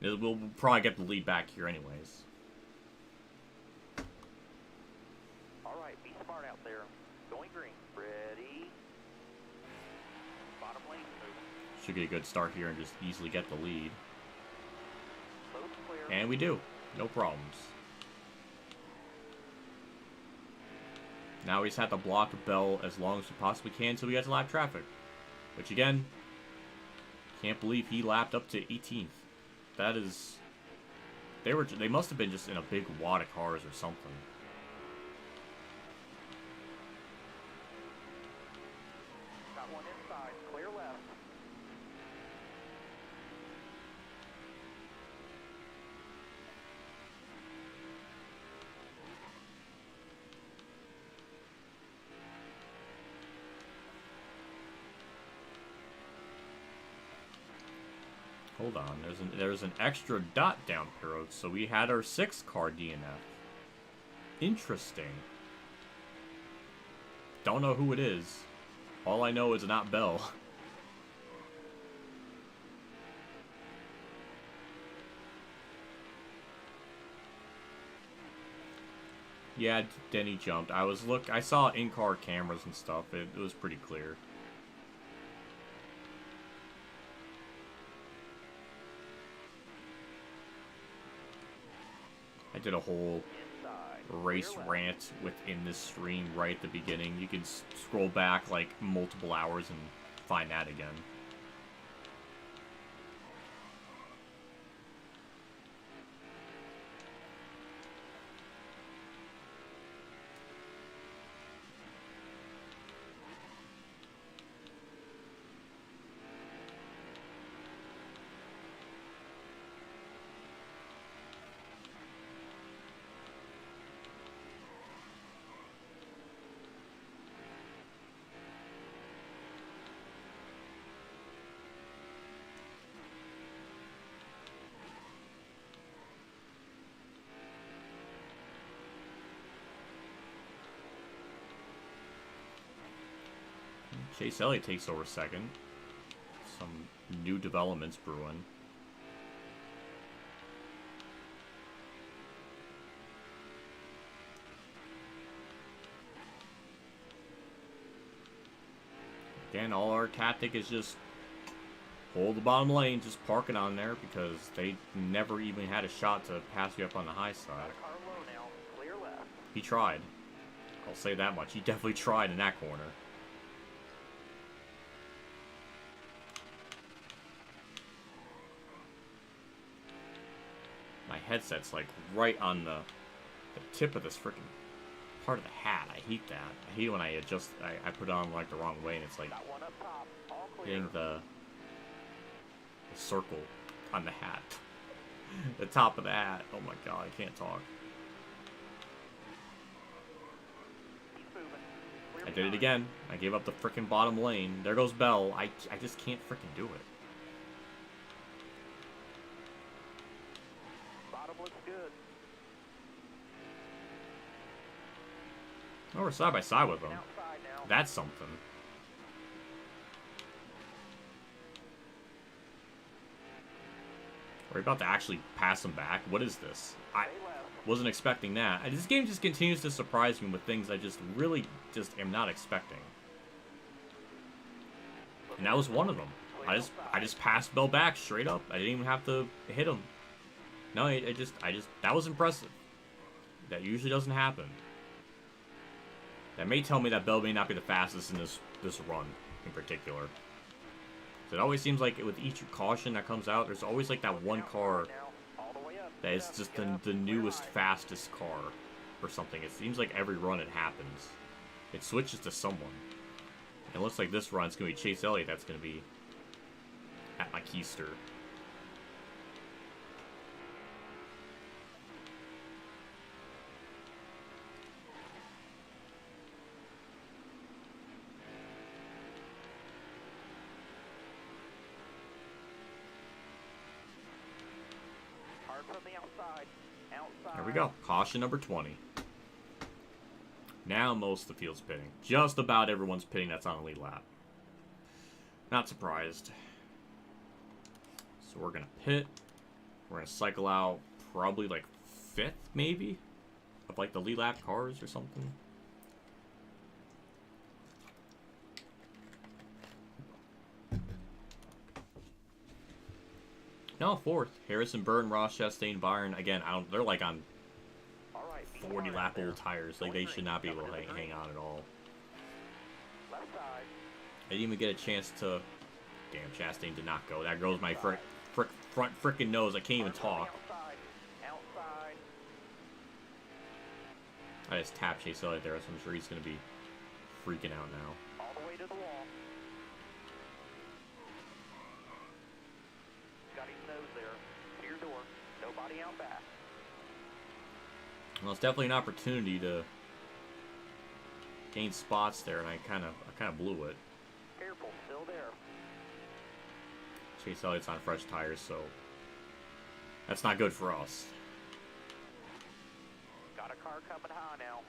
We'll probably get the lead back here anyways. Alright, be smart out there. Going green. Ready. Bottom lane move. Should get a good start here and just easily get the lead. Both clear. And we do. No problems. Now we just have to block Bell as long as we possibly can so we get to lap traffic. Which again, can't believe he lapped up to 18th. That is... They must have been just in a big wad of cars or something. Got one inside. Clear left. Hold on, there's an extra dot down pit road, so we had our 6th car DNF. Interesting. Don't know who it is. All I know is not Bell. Yeah, Denny jumped. I saw in-car cameras and stuff. It was pretty clear. I did a whole race rant within this stream right at the beginning. You can scroll back like multiple hours and find that again. Chase Elliott takes over 2nd. Some new developments brewing. Again, all our tactic is just hold the bottom lane, just park it on there because they never even had a shot to pass you up on the high side. Car low now. Clear left. He tried. I'll say that much. He definitely tried in that corner. My headset's like right on the tip of this freaking part of the hat. I hate that. I hate when I adjust. I put it on like the wrong way and it's like Got one up top. All clear. hitting the circle on the hat. The top of the hat. Oh my god, I can't talk. Keep moving. Clear I did it behind. again. I gave up the freaking bottom lane. There goes Bell. I just can't freaking do it. Bottom looks good. Oh, we're side by side with them. Outside now. That's something. We're about to actually pass them back. What is this? I Stay left. wasn't expecting that. This game just continues to surprise me with things I just really am not expecting. And that was one of them. I just passed Bell back straight up. I didn't even have to hit him. No, I just that was impressive. That usually doesn't happen. That may tell me that Bell may not be the fastest in this run in particular. So it always seems like with each caution that comes out, there's always like that one car that is just the newest, fastest car or something. It seems like every run it happens. It switches to someone. It looks like this run it's going to be Chase Elliott that's going to be at my keister. From the outside. There we go. Caution number 20. Now most of the field's pitting. Just about everyone's pitting that's on the lead lap. Not surprised. So we're going to pit. We're going to cycle out probably like 5th, maybe? Of like the lead lap cars or something. No, 4th. Harrison, Byrne, Ross, Chastain, Byron. Again, they're like on 40 lap old tires. Like they should not be able to hang on at all. I didn't even get a chance to. Damn, Chastain did not go. That goes my front frickin' nose. I can't even talk. I just tapped Chase Elliott there, so I'm sure he's gonna be freaking out now. All the way to the wall. Got his nose there. To your door. Nobody out back. Well, it's definitely an opportunity to gain spots there, and I kind of blew it. Careful, still there. Chase Elliott's on fresh tires, so that's not good for us. Got a car coming high now.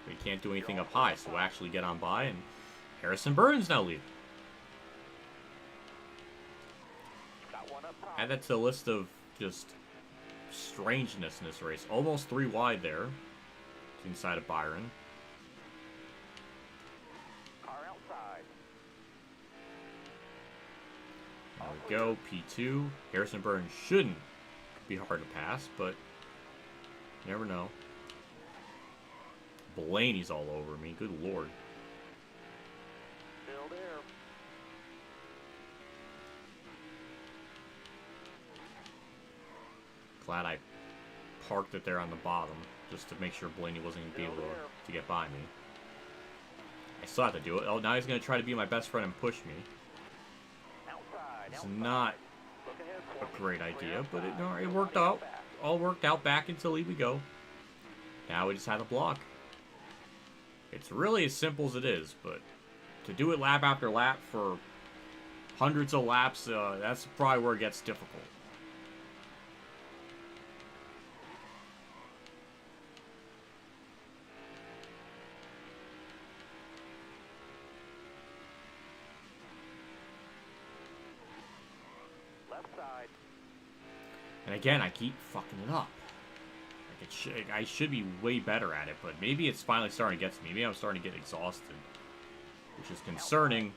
We can't do anything up high, so we'll actually get on by, and Harrison Burns now lead. Got one up high. Add that to the list of just strangeness in this race. Almost 3 wide there. Inside of Byron. Car outside. There we go. P2. Harrison Burns shouldn't be hard to pass, but you never know. Blaney's all over me. Good lord. Still there. Glad I parked it there on the bottom just to make sure Blaney wasn't going to be able to get by me. I still have to do it. Oh, now he's going to try to be my best friend and push me. It's not a great idea, but it worked out. All worked out back into lead we go. Now we just have to block. It's really as simple as it is, but to do it lap after lap for hundreds of laps, that's probably where it gets difficult. And again, I keep fucking it up. Like I should be way better at it, but maybe it's finally starting to get to me. Maybe I'm starting to get exhausted, which is concerning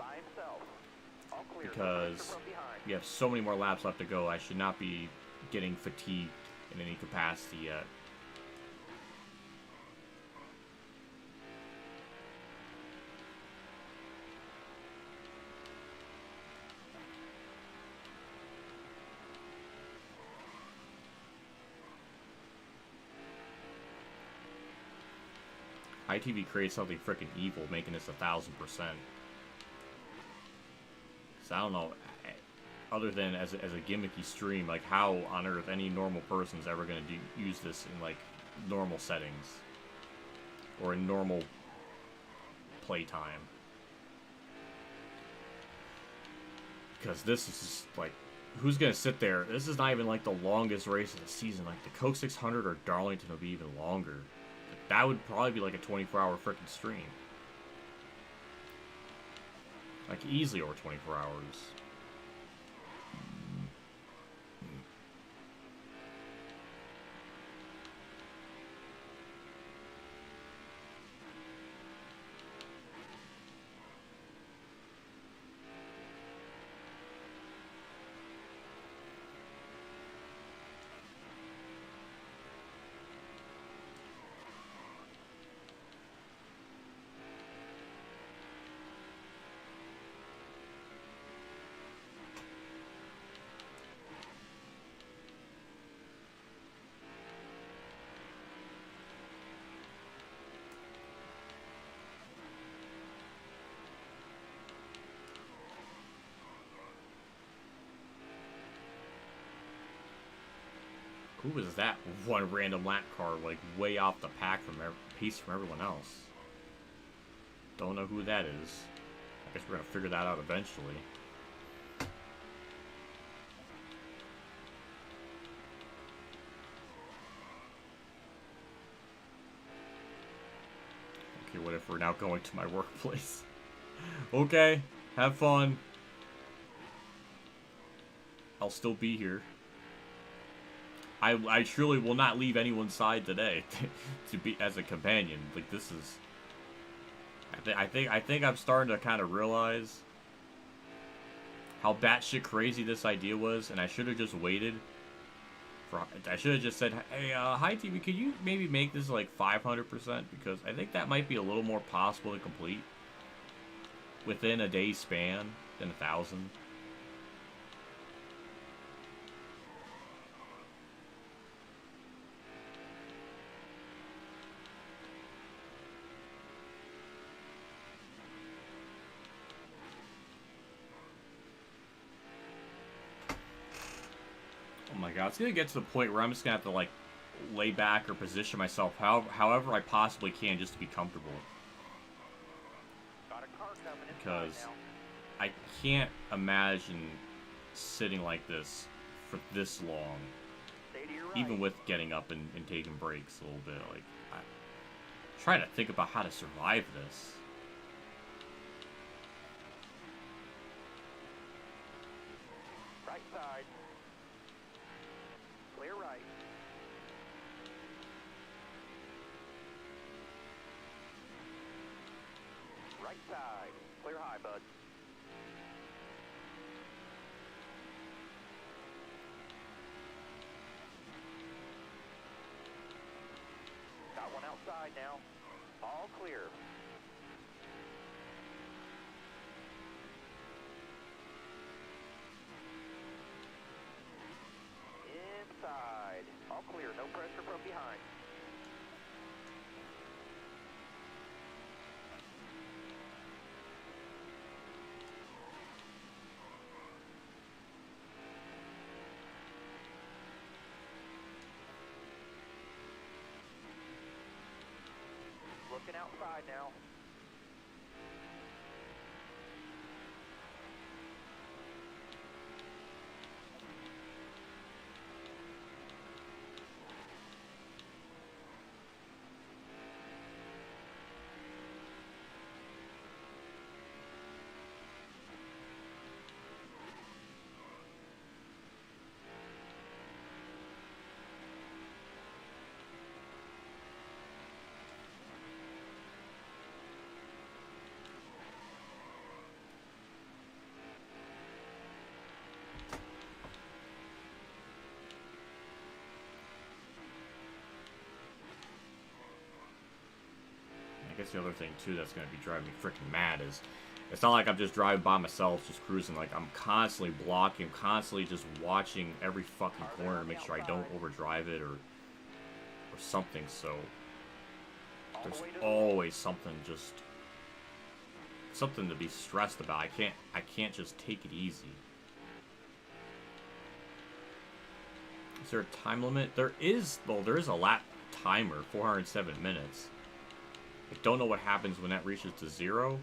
because we have so many more laps left to go. I should not be getting fatigued in any capacity yet. ITV creates something freaking evil, making this 1000%. So I don't know, other than as a gimmicky stream, like how on earth any normal person's ever going to use this in like normal settings or in normal playtime. Because this is just like, who's going to sit there? This is not even like the longest race of the season. Like the Coke 600 or Darlington will be even longer. That would probably be like a 24-hour freaking stream. Like easily over 24 hours. Who was that one random lap car, like, way off the pack from pace from everyone else? Don't know who that is. I guess we're gonna figure that out eventually. Okay, what if we're now going to my workplace? Okay, have fun. I'll still be here. I truly will not leave anyone's side today to be as a companion. Like, this is... I think I'm starting to kind of realize how batshit crazy this idea was, and I should have just waited. I should have just said, hey, hi TV, could you maybe make this like 500%? Because I think that might be a little more possible to complete within a day's span than 1,000. Oh my god, it's gonna get to the point where I'm just gonna have to like lay back or position myself however I possibly can just to be comfortable. Because I can't imagine sitting like this for this long. Even with getting up and taking breaks a little bit. Like, I'm trying to think about how to survive this. Right side. Clear right. Right side. Clear high, bud. Got one outside now. All clear. Inside. All clear. No pressure from behind. Looking outside now. I guess the other thing too that's gonna be driving me freaking mad is it's not like I'm just driving by myself, just cruising. Like, I'm constantly blocking, constantly just watching every fucking corner to make sure I don't overdrive it or something. So there's always something to be stressed about. I can't just take it easy. Is there a time limit? There is a lap timer, 407 minutes. I don't know what happens when that reaches to 0.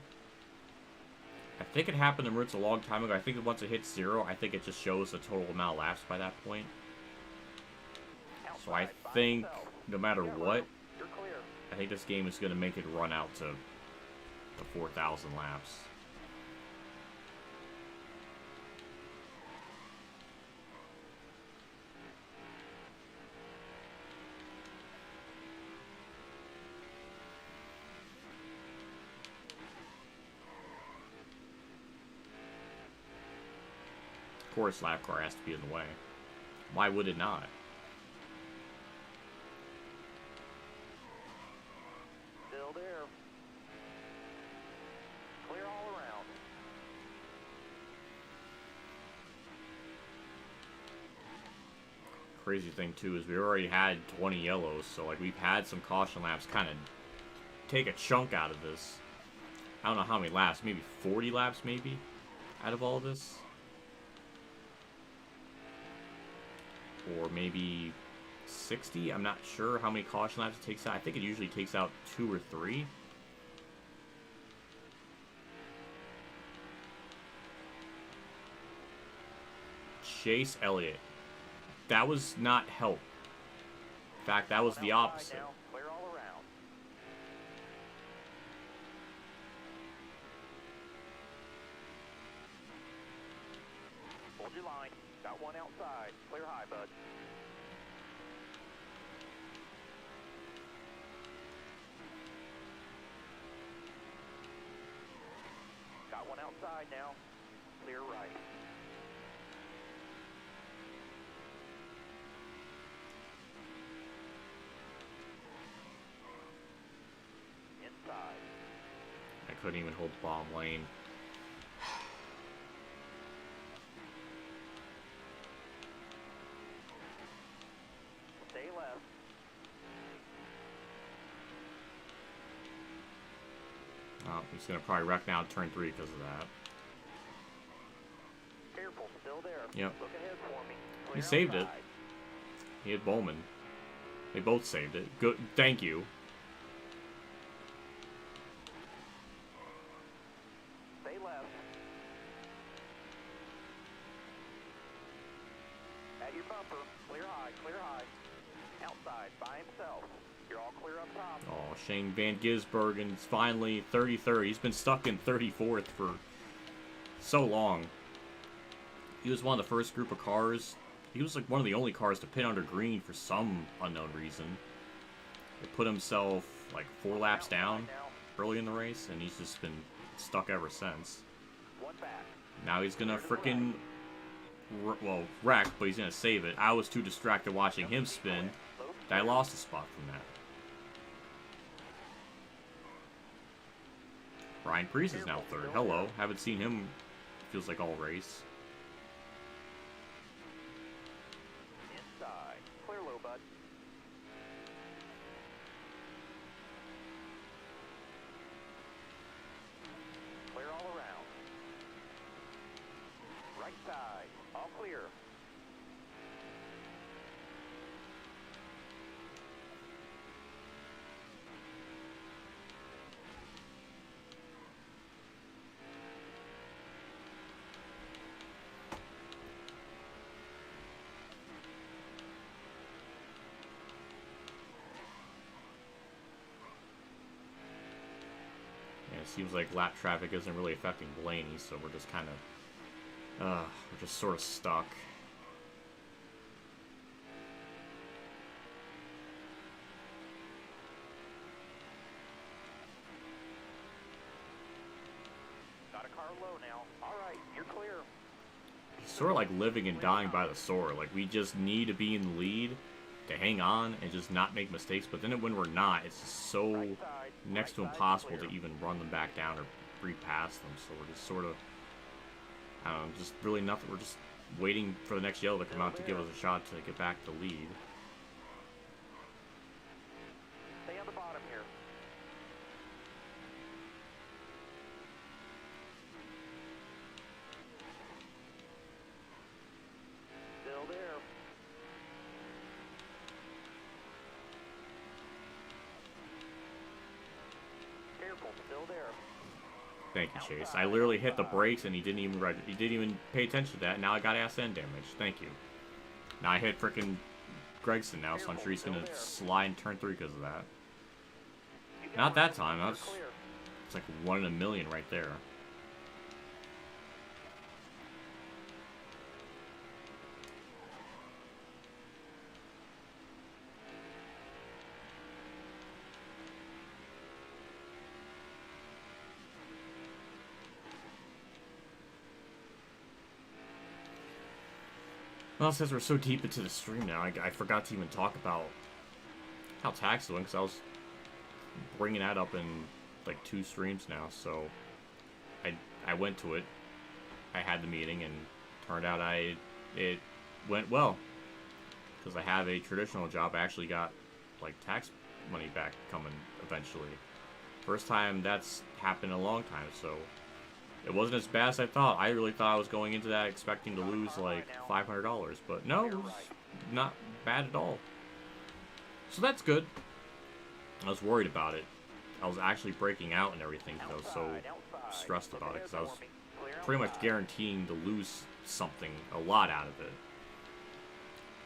I think it happened in Roots a long time ago. I think once it hits 0, I think it just shows the total amount of laps by that point. So I think, no matter what, I think this game is going to make it run out to the 4,000 laps. Of course, lap car has to be in the way. Why would it not? Still there. Clear all around. Crazy thing too is we already had 20 yellows, so like we've had some caution laps kind of take a chunk out of this. I don't know how many laps, maybe 40 laps maybe out of all this. Or maybe 60. I'm not sure how many caution laps it takes out. I think it usually takes out 2 or 3. Chase Elliott. That was not help. In fact, that was the opposite. Now, clear all around. Hold your line. Got one outside. Clear high, bud. Got one outside now. Clear right. Inside. I couldn't even hold the bottom lane. Stay left. Oh, he's gonna probably wreck now at turn 3 because of that. Careful, still there. Yep. Look ahead for me. He Clear saved it. outside. He hit Bowman. They both saved it. Good. Thank you. Stay left. At your bumper. Clear high, clear high. Outside, by himself. You're all clear up top. Oh, Shane Van Gisbergen's finally 33rd. He's been stuck in 34th for so long. He was one of the first group of cars. He was like one of the only cars to pit under green for some unknown reason. He put himself like 4 laps down early in the race, and he's just been stuck ever since. One back. Now he's gonna frickin' wreck, but he's gonna save it. I was too distracted watching him spin that I lost a spot from that. Ryan Preece is now 3rd. Hello. Haven't seen him, feels like, all race. Inside. Clear low, bud. Clear all around. Right side. All clear. And it seems like lap traffic isn't really affecting Blaney, so we're just kind of, we're just sort of stuck. Got a car low now. All right, you're clear. It's sort of like living and dying by the sword. Like, we just need to be in the lead to hang on and just not make mistakes. But then when we're not, it's just so Right side. next to Right side impossible clear. to even run them back down or breathe past them. So we're just sort of, I don't know, just really nothing. We're just waiting for the next yellow to come out to give us a shot to get back to lead. Stay on the bottom here. Still there. Careful, still there. Thank you, Chase. I literally hit the brakes and he didn't even pay attention to that. Now I got ass end damage. Thank you. Now I hit frickin' Gregson now, so I'm sure he's gonna slide in turn 3 because of that. You got Not that it. time. You're That's clear. it's like 1 in a million right there. Well, since we're so deep into the stream now, I forgot to even talk about how tax is doing, because I was bringing that up in like 2 streams now. So I went to it. I had the meeting, and turned out it went well, because I have a traditional job. I actually got like tax money back coming eventually. First time that's happened in a long time, so it wasn't as bad as I thought. I really thought I was going into that expecting to lose like $500, but no, it was not bad at all. So that's good. I was worried about it. I was actually breaking out and everything because I was so stressed about it because I was pretty much guaranteeing to lose something, a lot out of it.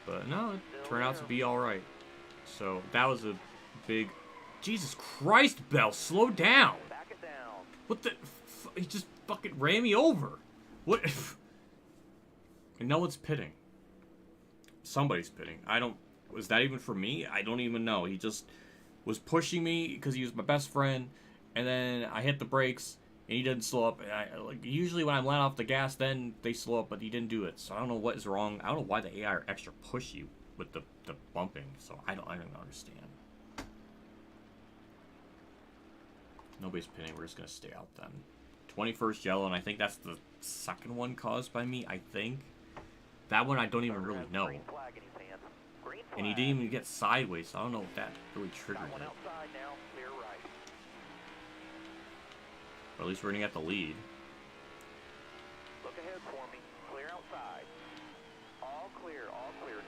But no, it turned out to be alright. So that was a big... Jesus Christ, Bell, slow down! What the... He just fucking ran me over. What... And no one's pitting. Somebody's pitting. I don't... Was that even for me? I don't even know. He just was pushing me because he was my best friend. And then I hit the brakes and he didn't slow up. And like, usually when I'm letting off the gas, then they slow up, but he didn't do it. So I don't know what is wrong. I don't know why the AI are extra pushy with the bumping. So I don't understand. Nobody's pitting. We're just going to stay out then. 21st yellow, and I think that's the second one caused by me, I think. That one I don't even really know. And he didn't even get sideways, so I don't know if that really triggered it. But at least we're going to get the lead. Look ahead for me. Clear outside. All clear,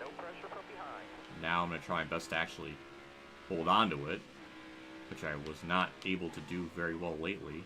no pressure from behind. Now I'm going to try my best to actually hold on to it, which I was not able to do very well lately.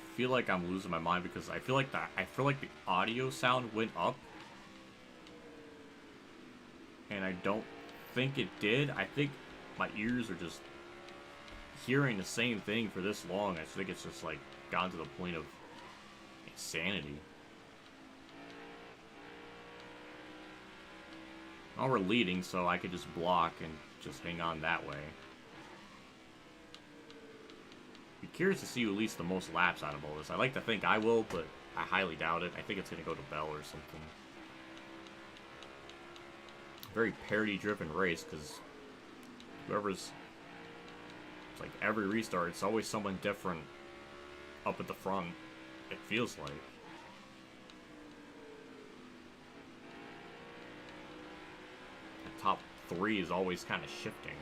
I feel like I'm losing my mind because I feel like the audio sound went up, and I don't think it did. I think my ears are just hearing the same thing for this long. I think it's just like gone to the point of insanity. Well, we're leading, so I could just block and just hang on that way. Be curious to see who leads the most laps out of all this. I like to think I will, but I highly doubt it. I think it's going to go to Bell or something. Very parity-driven race, because whoever's... It's like every restart, it's always someone different up at the front, it feels like. The top three is always kind of shifting.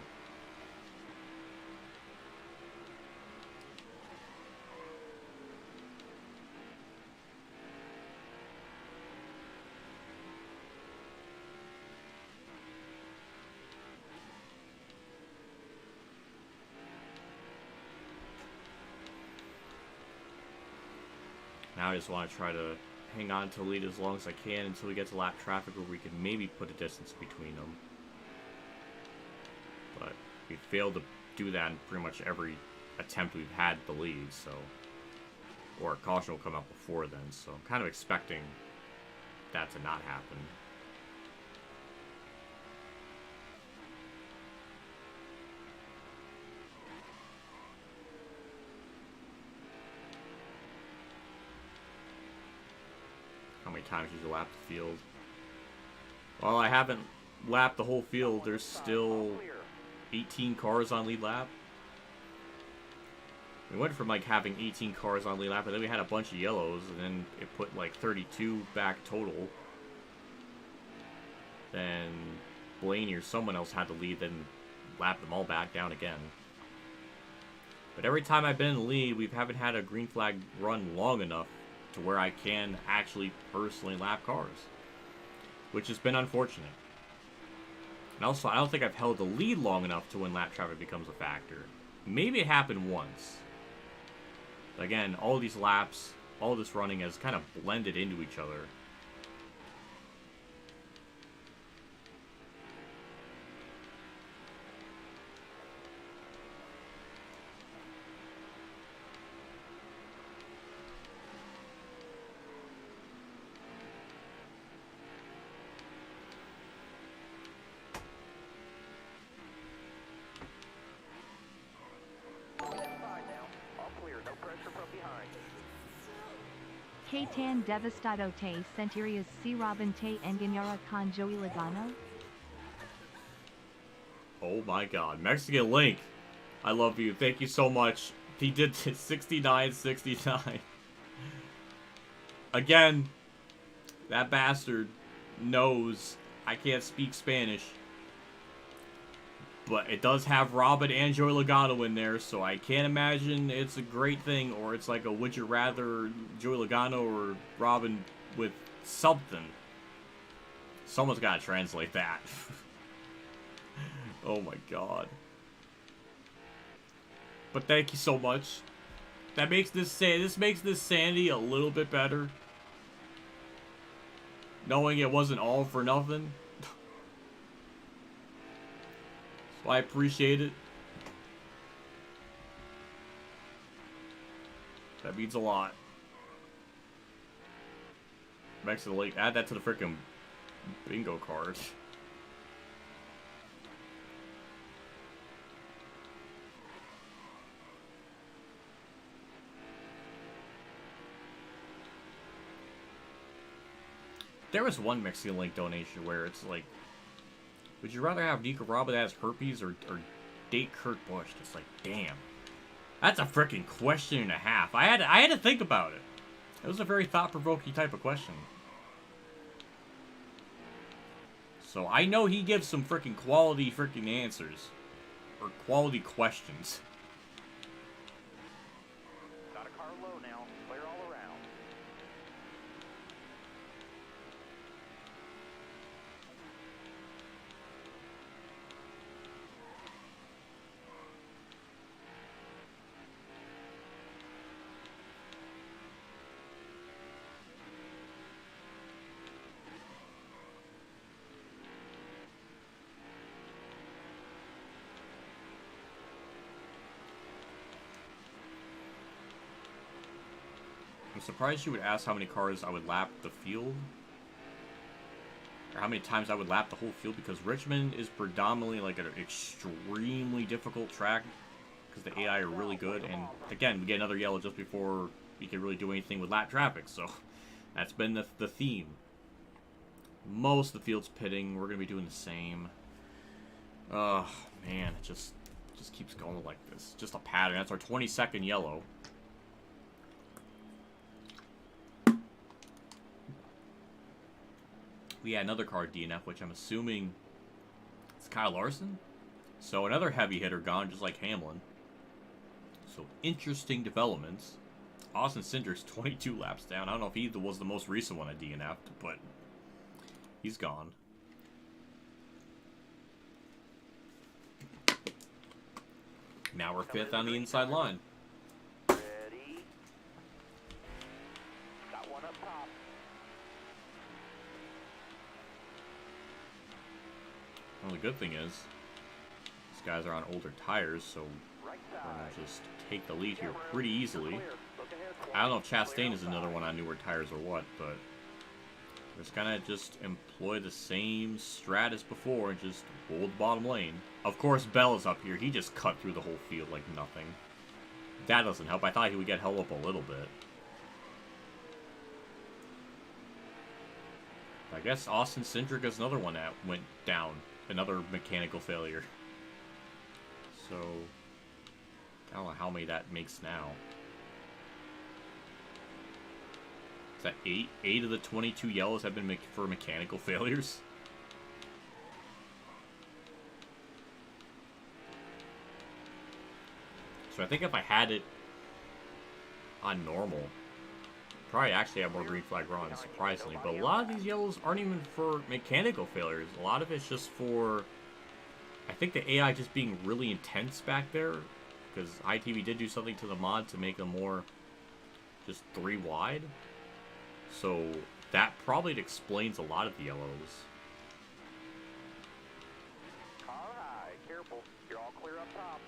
Now I just want to try to hang on to the lead as long as I can until we get to lap traffic where we can maybe put a distance between them. But we failed to do that in pretty much every attempt we've had the lead, so... Or a caution will come out before then, so I'm kind of expecting that to not happen. How many times did you lap the field? Well, I haven't lapped the whole field. There's still 18 cars on lead lap. We went from like having 18 cars on lead lap, and then we had a bunch of yellows, and then it put like 32 back total. Then Blaney or someone else had to lead, then lap them all back down again. But every time I've been in the lead, we haven't had a green flag run long enough to where I can actually personally lap cars, which has been unfortunate. And also, I don't think I've held the lead long enough to when lap traffic becomes a factor. Maybe it happened once. But again, all these laps, all this running has kind of blended into each other. Que tan devastado te sentirias si Robin te engañara con Joey Logano? Oh my god. Mexican Link. I love you. Thank you so much. He did 69.69. Again, that bastard knows I can't speak Spanish. But it does have Robin and Joey Logano in there, so I can't imagine it's a great thing, or it's like a would you rather Joey Logano or Robin with something. Someone's got to translate that. Oh my god. But thank you so much. That makes this makes this sanity a little bit better. Knowing it wasn't all for nothing. So I appreciate it. That means a lot. Mexican Lake, add that to the freaking bingo card. There was one Mexican Link donation where it's like, would you rather have Nico Robin that has herpes or date Kurt Busch? It's like, damn. That's a freaking question and a half. I had to think about it. It was a very thought-provoking type of question. So I know he gives some freaking quality freaking answers. Or quality questions. Got a car low now. Clear all around. I'm surprised you would ask how many cars I would lap the field. Or how many times I would lap the whole field, because Richmond is predominantly like an extremely difficult track. Because the AI are really good, and again, we get another yellow just before we can really do anything with lap traffic, so that's been the theme. Most of the field's pitting, we're going to be doing the same. Oh, man, it just keeps going like this. Just a pattern. That's our 22nd yellow. We had another car DNF, which I'm assuming it's Kyle Larson. So another heavy hitter gone, just like Hamlin. So interesting developments. Austin Cindric's 22 laps down. I don't know if he was the most recent one at DNF'd, but he's gone. Now we're 5th on the inside line. Ready. Got one up top. Well, the good thing is, these guys are on older tires, so Right we're side. going to just take the lead here pretty easily. Clear. Look ahead. I don't know if Chastain is another one on newer tires or what, but we're just going to just employ the same strat as before and just hold the bottom lane. Of course, Bell is up here. He just cut through the whole field like nothing. That doesn't help. I thought he would get held up a little bit. I guess Austin Cindric is another one that went down. Another mechanical failure. So, I don't know how many that makes now. Is that 8? 8 of the 22 yellows have been for mechanical failures? So I think if I had it on normal, probably actually have more green flag runs, surprisingly. But a lot of these yellows aren't even for mechanical failures. A lot of it's just for, I think, the AI just being really intense back there. Because ITV did do something to the mod to make them more just 3 wide. So that probably explains a lot of the yellows. Car high. Careful. You're all clear up top.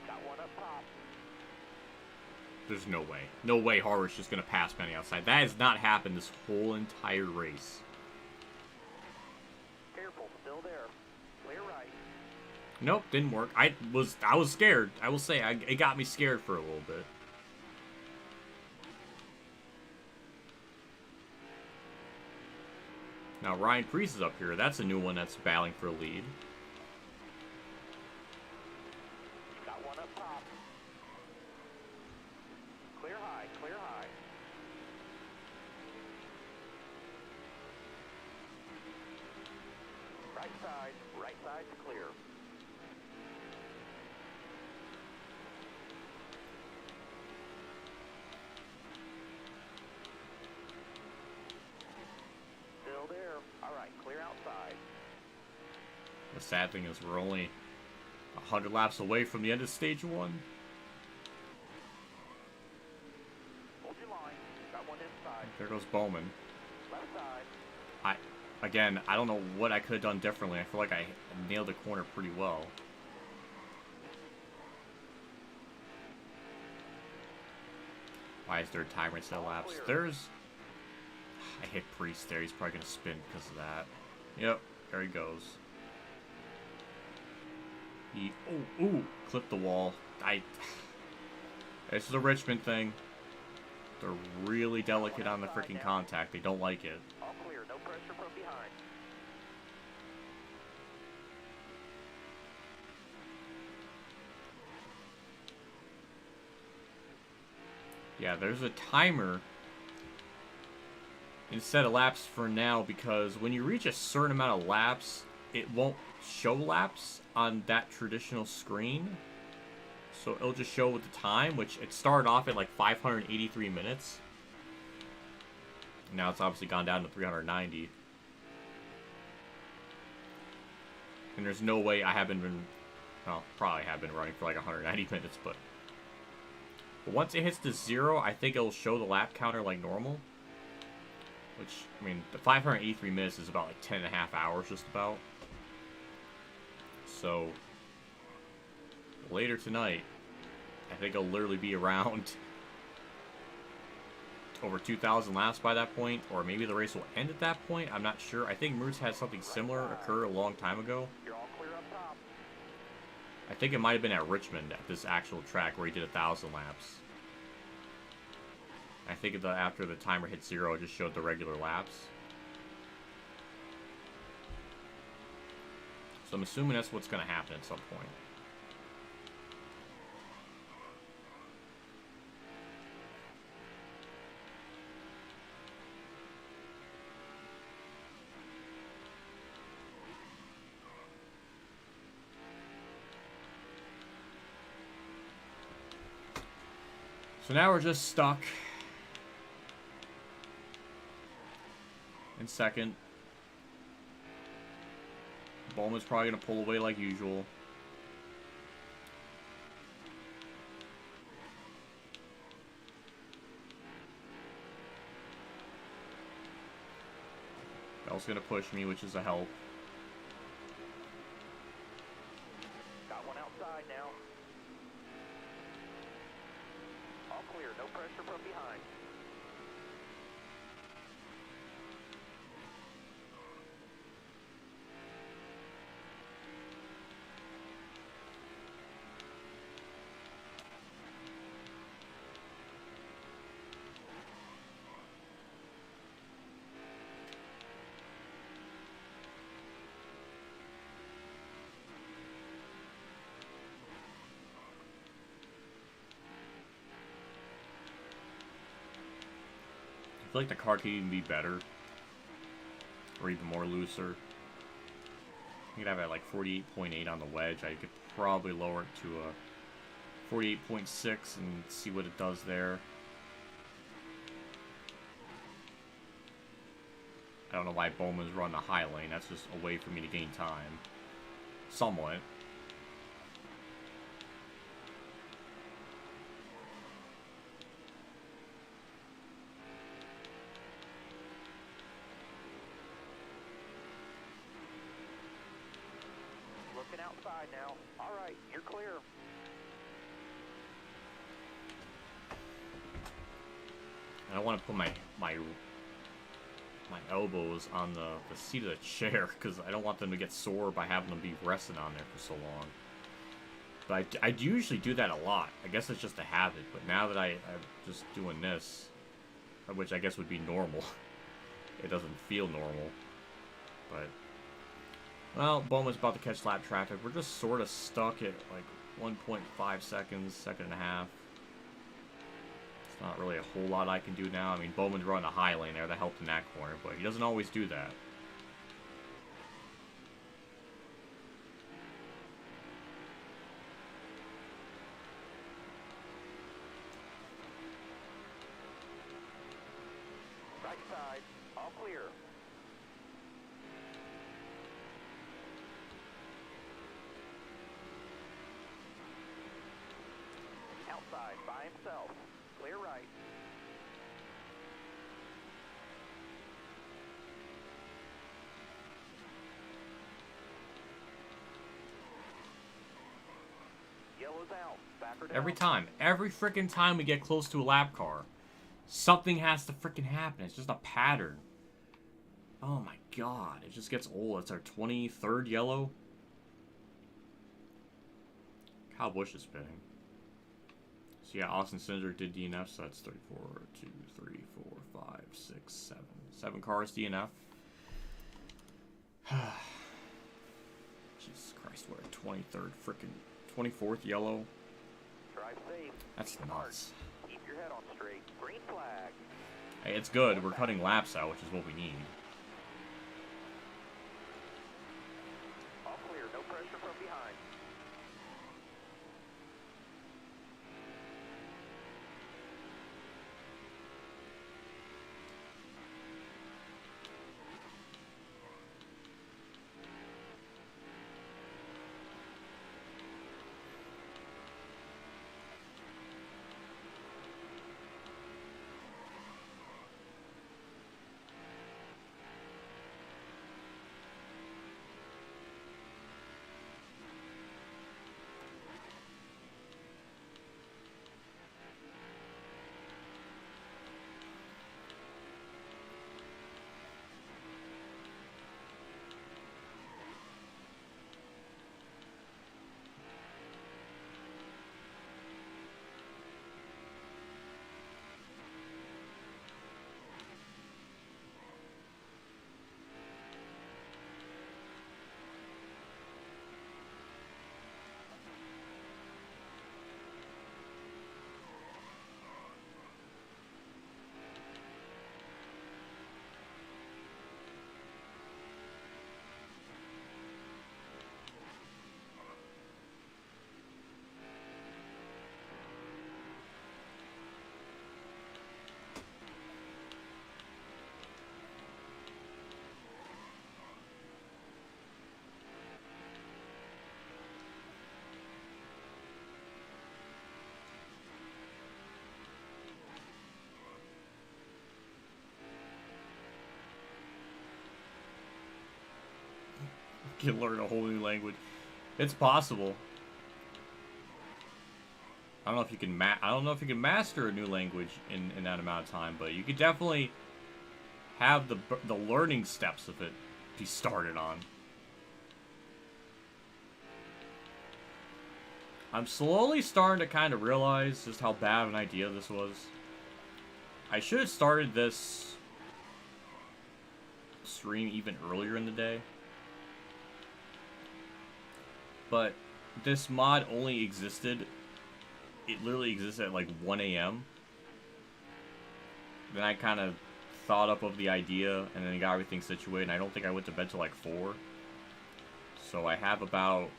Got There's no way. No way Harman's just going to pass me on the outside. That has not happened this whole entire race. Careful, still there. Clear right. Nope, didn't work. I was scared. I will say, it got me scared for a little bit. Now Ryan Priest is up here. That's a new one that's battling for a lead. Got one up top. Clear high, clear high. Right side's clear. Still there. All right, clear outside. The sad thing is we're only 100 laps away from the end of stage 1. Hold your line. Got one inside. There goes Bowman. Left side. Again, I don't know what I could have done differently. I feel like I nailed the corner pretty well. Why is there a timer instead of laps? There's... I hit Priest there. He's probably going to spin because of that. Yep, there he goes. He... Ooh, clipped the wall. This is a Richmond thing. They're really delicate on the freaking contact. They don't like it. All clear. No pressure from behind. Yeah, there's a timer instead of laps for now because when you reach a certain amount of laps, it won't show laps on that traditional screen. So it'll just show with the time, which it started off at like 583 minutes. Now it's obviously gone down to 390. And there's no way I haven't been, well, probably have been running for like 190 minutes, but once it hits the 0, I think it'll show the lap counter like normal. Which, I mean, the 583 minutes is about like 10 and a half hours just about. So, later tonight, I think it'll literally be around over 2,000 laps by that point, or maybe the race will end at that point. I'm not sure. I think Moose had something similar occur a long time ago. You're all clear up top. I think it might have been at Richmond at this actual track where he did 1,000 laps. I think after the timer hit 0, it just showed the regular laps. So I'm assuming that's what's going to happen at some point. So now we're just stuck in second. Bowman's probably going to pull away like usual. Bell's going to push me, which is a help. Got one outside now. All clear. No pressure from behind. I feel like the car could even be better. Or even more looser. I could have it at like 48.8 on the wedge. I could probably lower it to a 48.6 and see what it does there. I don't know why Bowman's run the high lane. That's just a way for me to gain time. Somewhat. Looking outside now. All right, you're clear. I don't want to put my elbows on the seat of the chair because I don't want them to get sore by having them be resting on there for so long. But I usually do that a lot. I guess it's just a habit. But now that I'm just doing this, which I guess would be normal, it doesn't feel normal. But, well, Bowman's about to catch lap traffic. We're just sort of stuck at like 1.5 seconds, second and a half. It's not really a whole lot I can do now. I mean, Bowman's running a high lane there. That helped in that corner, but he doesn't always do that. Right side, all clear. Outside, by himself. Clear right. Yellow's out. Back her down. Every freaking time we get close to a lap car, something has to freaking happen. It's just a pattern. Oh my god, it just gets old. It's our 23rd yellow. Kyle Busch is spinning. So yeah, Austin Cindric did DNF, so that's 34, 2, 3, 4, 5, 6, 7. 7 cars DNF. Jesus Christ, we're at 23rd, freaking 24th yellow. Drive safe. That's nuts. Keep your head on straight. Green flag. Hey, it's good. We're cutting laps out, which is what we need. All clear. No pressure from behind. Can learn a whole new language. It's possible. I don't know if you can master a new language in that amount of time, but you could definitely have the learning steps of it be started on. I'm slowly starting to kind of realize just how bad of an idea this was. I should have started this stream even earlier in the day. But this mod only existed, it literally existed at like 1 a.m. Then I kind of thought up of the idea and then got everything situated, and I don't think I went to bed till like 4. So I have about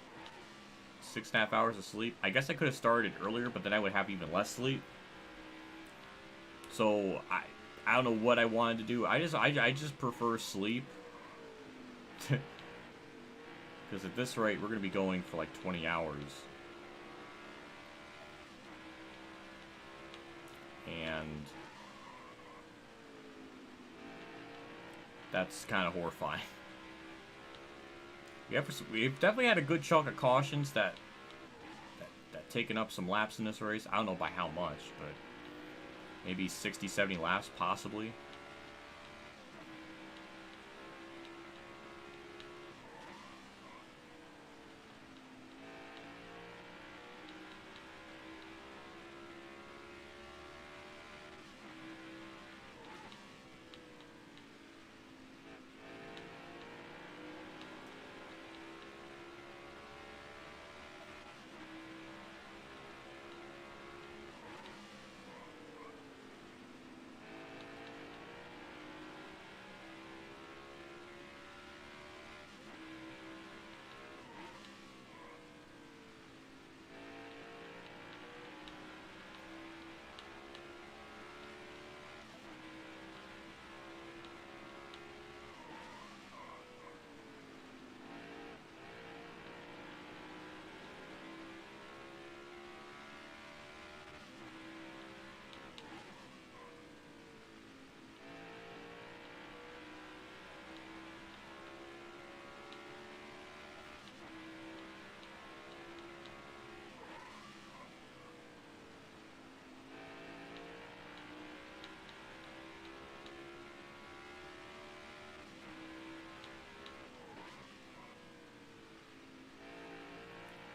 6.5 hours of sleep. I guess I could have started earlier, but then I would have even less sleep. So I don't know what I wanted to do. I just prefer sleep. Because at this rate, we're going to be going for like 20 hours. And that's kind of horrifying. We've definitely had a good chunk of cautions that taken up some laps in this race. I don't know by how much, but maybe 60, 70 laps, possibly.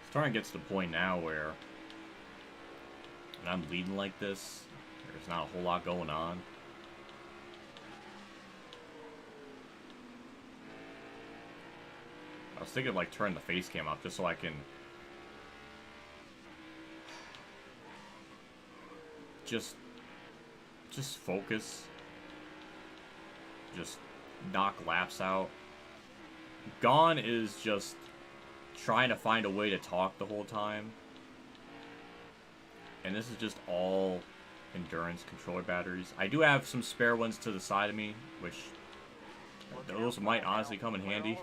Starting to get to the point now where when I'm leading like this, there's not a whole lot going on. I was thinking of like turning the face cam up just so I can just focus, just knock laps out. Gone is just trying to find a way to talk the whole time. And this is just all endurance controller batteries. I do have some spare ones to the side of me, which those might honestly come in handy,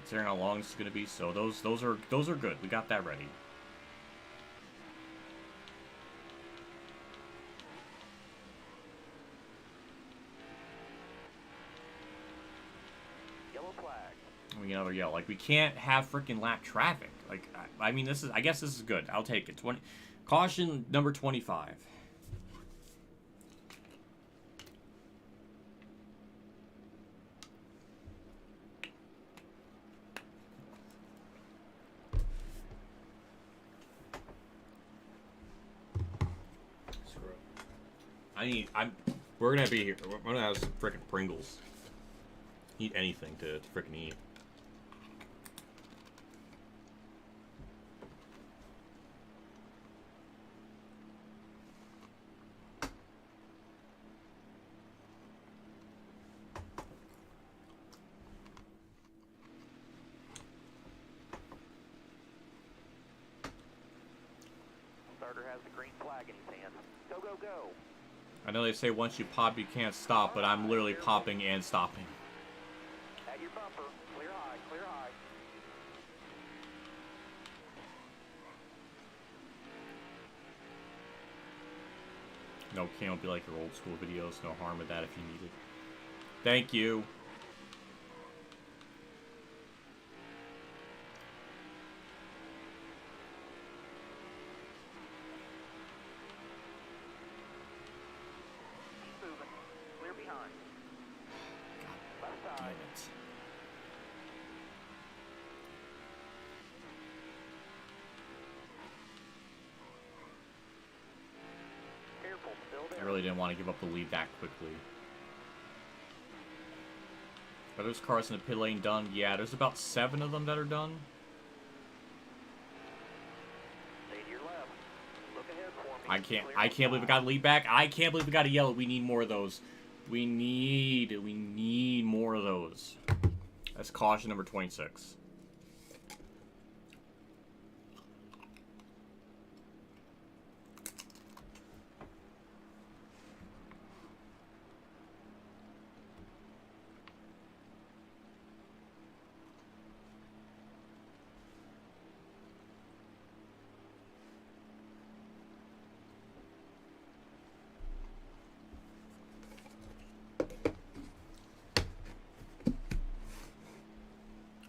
considering how long this is going to be. So those are good. We got that ready. Another yell. Like, we can't have freaking lap traffic. Like, I mean, I guess this is good. I'll take it. Caution number 25. Screw it. We're gonna be here. We're gonna have some freaking Pringles. Eat anything to freaking eat. Has the green flag in his hand. Go, go, go. I know they say once you pop, you can't stop, but I'm literally popping and stopping. At your bumper. Clear high, clear high. No, can't be like your old school videos. No harm with that if you need it. Thank you. I really didn't want to give up the lead that quickly. Are those cars in the pit lane done? Yeah, there's about 7 of them that are done. Stay to your left. Look ahead for me. I can't believe we got a lead back. I can't believe we got a yellow. We need more of those. We need more of those. That's caution number 26.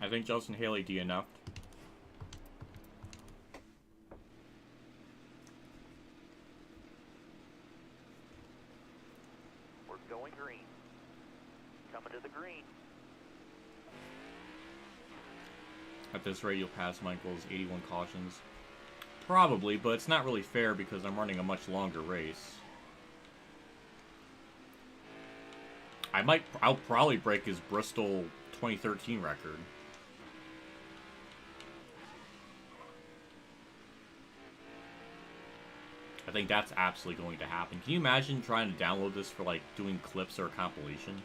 I think Justin Haley DNF'd. Coming to the green. At this rate, you'll pass Michael's 81 cautions. Probably, but it's not really fair because I'm running a much longer race. I'll probably break his Bristol 2013 record. I think that's absolutely going to happen. Can you imagine trying to download this for, like, doing clips or a compilation?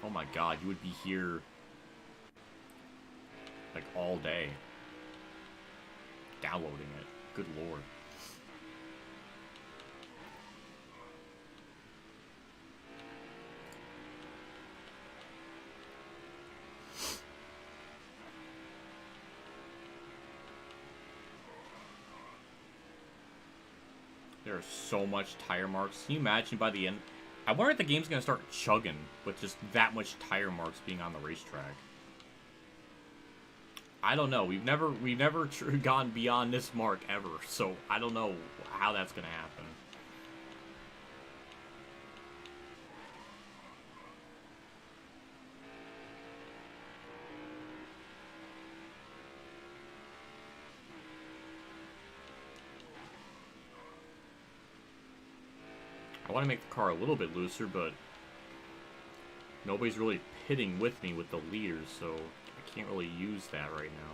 Oh my god, you would be here, like, all day. Downloading it. Good lord. There's so much tire marks. Can you imagine by the end? I wonder if the game's gonna start chugging with just that much tire marks being on the racetrack. I don't know. We've never gone beyond this mark ever, so I don't know how that's gonna happen. I want to make the car a little bit looser, but nobody's really pitting with me with the leaders, so I can't really use that right now.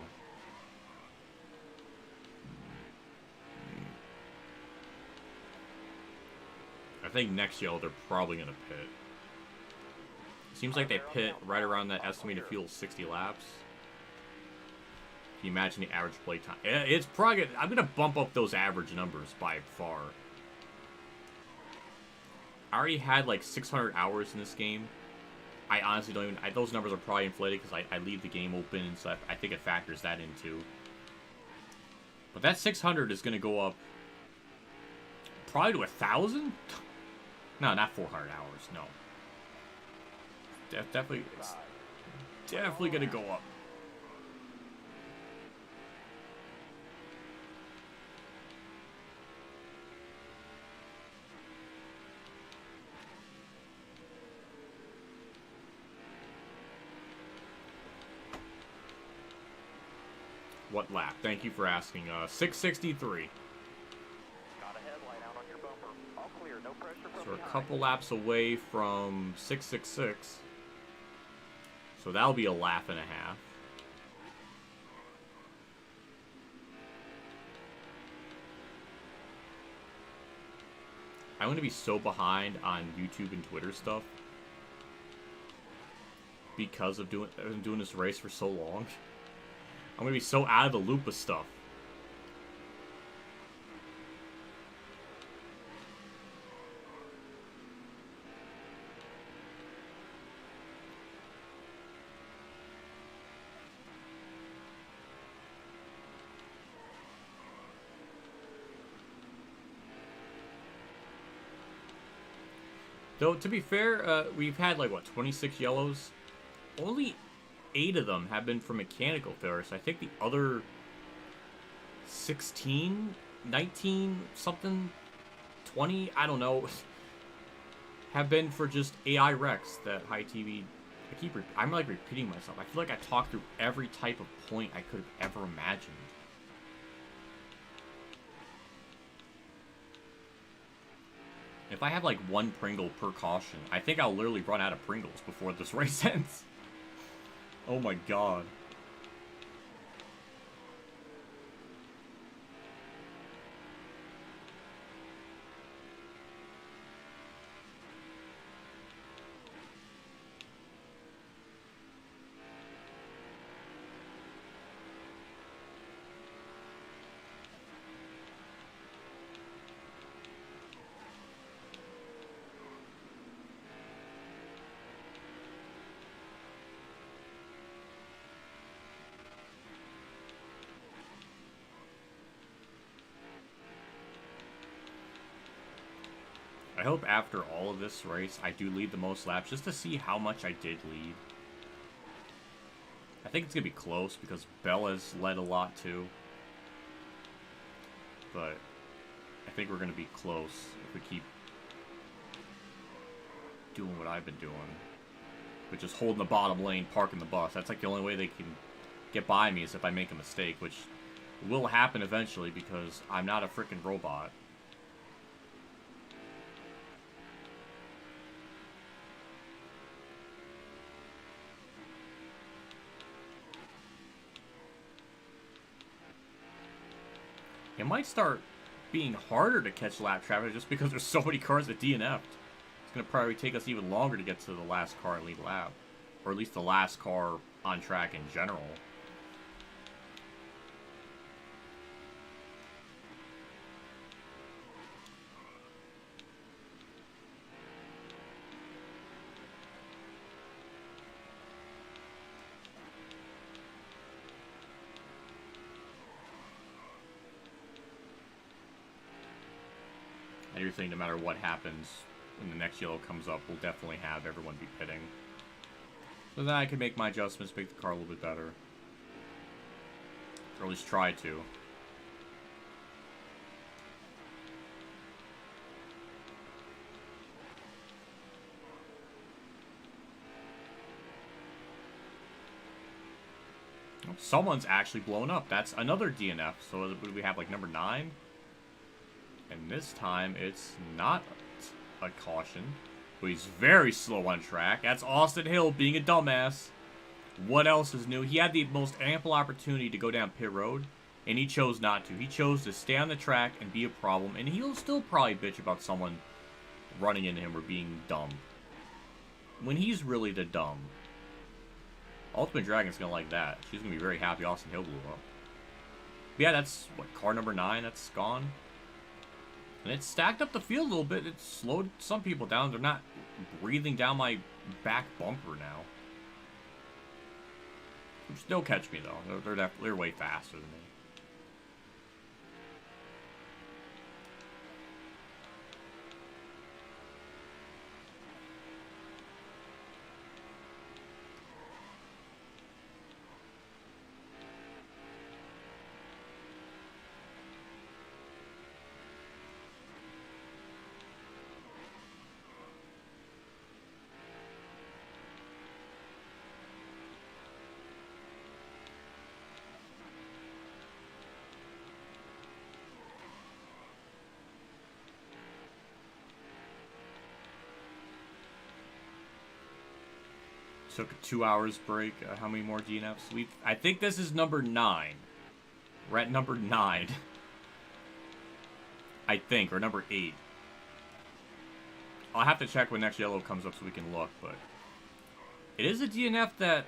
I think next year they're probably going to pit. Seems like they pit right around that estimated fuel 60 laps. Can you imagine the average play time? It's probably gonna, I'm going to bump up those average numbers by far. I already had like 600 hours in this game. I honestly don't even... those numbers are probably inflated because I leave the game open, so I think it factors that in too. But that 600 is going to go up probably to 1,000? No, not 400 hours, no. Definitely, it's definitely going to go up. What lap? Thank you for asking. 663. Got a headlight out on your bumper. All clear, no pressure from So we're a behind. couple laps away from 666. So that'll be a lap and a half. I'm going to be so behind on YouTube and Twitter stuff because of doing this race for so long. I'm going to be so out of the loop of stuff. Though, to be fair, we've had, like, what, 26 yellows? Only 8 of them have been for mechanical failures. I think the other 16, 19, something, 20, I don't know, have been for just AI wrecks that High TV... I'm, like, repeating myself. I feel like I talked through every type of point I could have ever imagined. If I have, like, 1 Pringle per caution, I think I'll literally run out of Pringles before this race ends. Oh my god. I hope after all of this race, I do lead the most laps, just to see how much I did lead. I think it's going to be close, because Bella's led a lot too. But I think we're going to be close if we keep doing what I've been doing. But just holding the bottom lane, parking the bus. That's like the only way they can get by me is if I make a mistake, which will happen eventually because I'm not a freaking robot. It might start being harder to catch lap traffic just because there's so many cars that DNF'd. It's going to probably take us even longer to get to the last car and lead lap. Or at least the last car on track in general. I do think no matter what happens when the next yellow comes up, we'll definitely have everyone be pitting. So then I can make my adjustments, make the car a little bit better. Or at least try to. Oh, someone's actually blown up. That's another DNF. So we have like number 9. And this time, it's not a caution. But he's very slow on track. That's Austin Hill being a dumbass. What else is new? He had the most ample opportunity to go down pit road. And he chose not to. He chose to stay on the track and be a problem. And he'll still probably bitch about someone running into him or being dumb. When he's really the dumb. Ultimate Dragon's going to like that. She's going to be very happy Austin Hill blew up. But yeah, that's, what, car number 9? That's gone. And it stacked up the field a little bit. It slowed some people down. They're not breathing down my back bumper now. They'll catch me, though. They're way faster than me. Took a 2 hours break. How many more DNFs? I think this is number 9. We're at number 9. I think, or number 8. I'll have to check when next yellow comes up so we can look, but it is a DNF that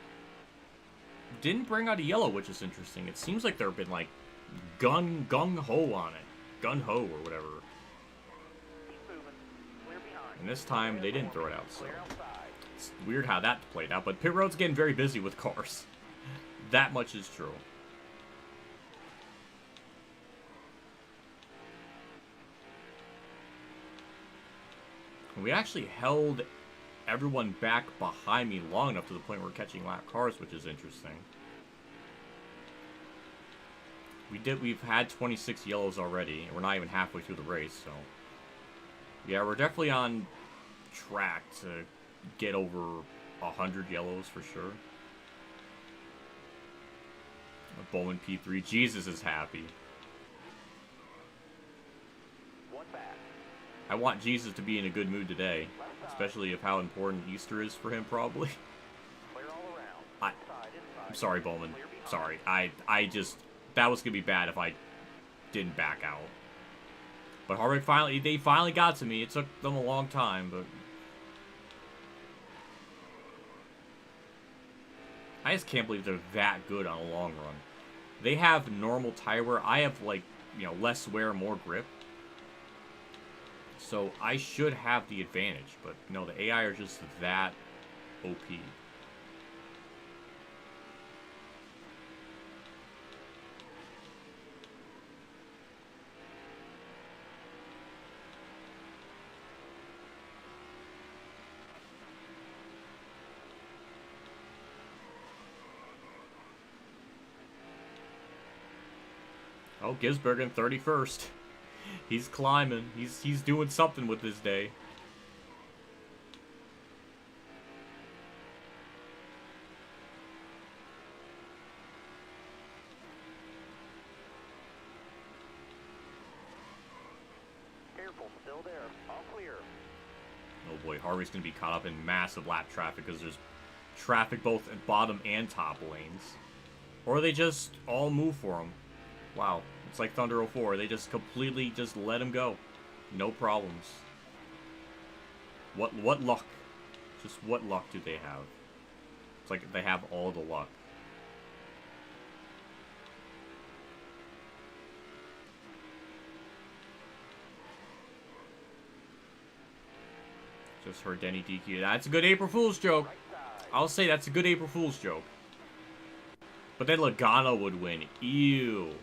didn't bring out a yellow, which is interesting. It seems like there have been like gung-ho on it. Gun-ho or whatever. And this time they didn't throw it out, so it's weird how that played out, but pit road's getting very busy with cars. That much is true. We actually held everyone back behind me long enough to the point where we're catching lap cars, which is interesting. We've had 26 yellows already, and we're not even halfway through the race, so yeah, we're definitely on track to get over 100 yellows for sure. Bowman P3. Jesus is happy. I want Jesus to be in a good mood today, especially of how important Easter is for him, probably. I'm sorry, Bowman. Sorry. I just... That was going to be bad if I didn't back out. But Harman they finally got to me. It took them a long time, but... I just can't believe they're that good on a long run. They have normal tire wear. I have, like, you know, less wear, more grip. So I should have the advantage, but no, the AI are just that OP. Oh, Gisbergen 31st. He's climbing. He's doing something with his day. Careful, still there. All clear. Oh boy, Harvey's going to be caught up in massive lap traffic because there's traffic both at bottom and top lanes. Or they just all move for him. Wow, it's like Thunder 04. They just completely just let him go. No problems. What luck? Just what luck do they have? It's like they have all the luck. Just heard Denny DQ. That's a good April Fool's joke. I'll say that's a good April Fool's joke. But then Logano would win. Ew.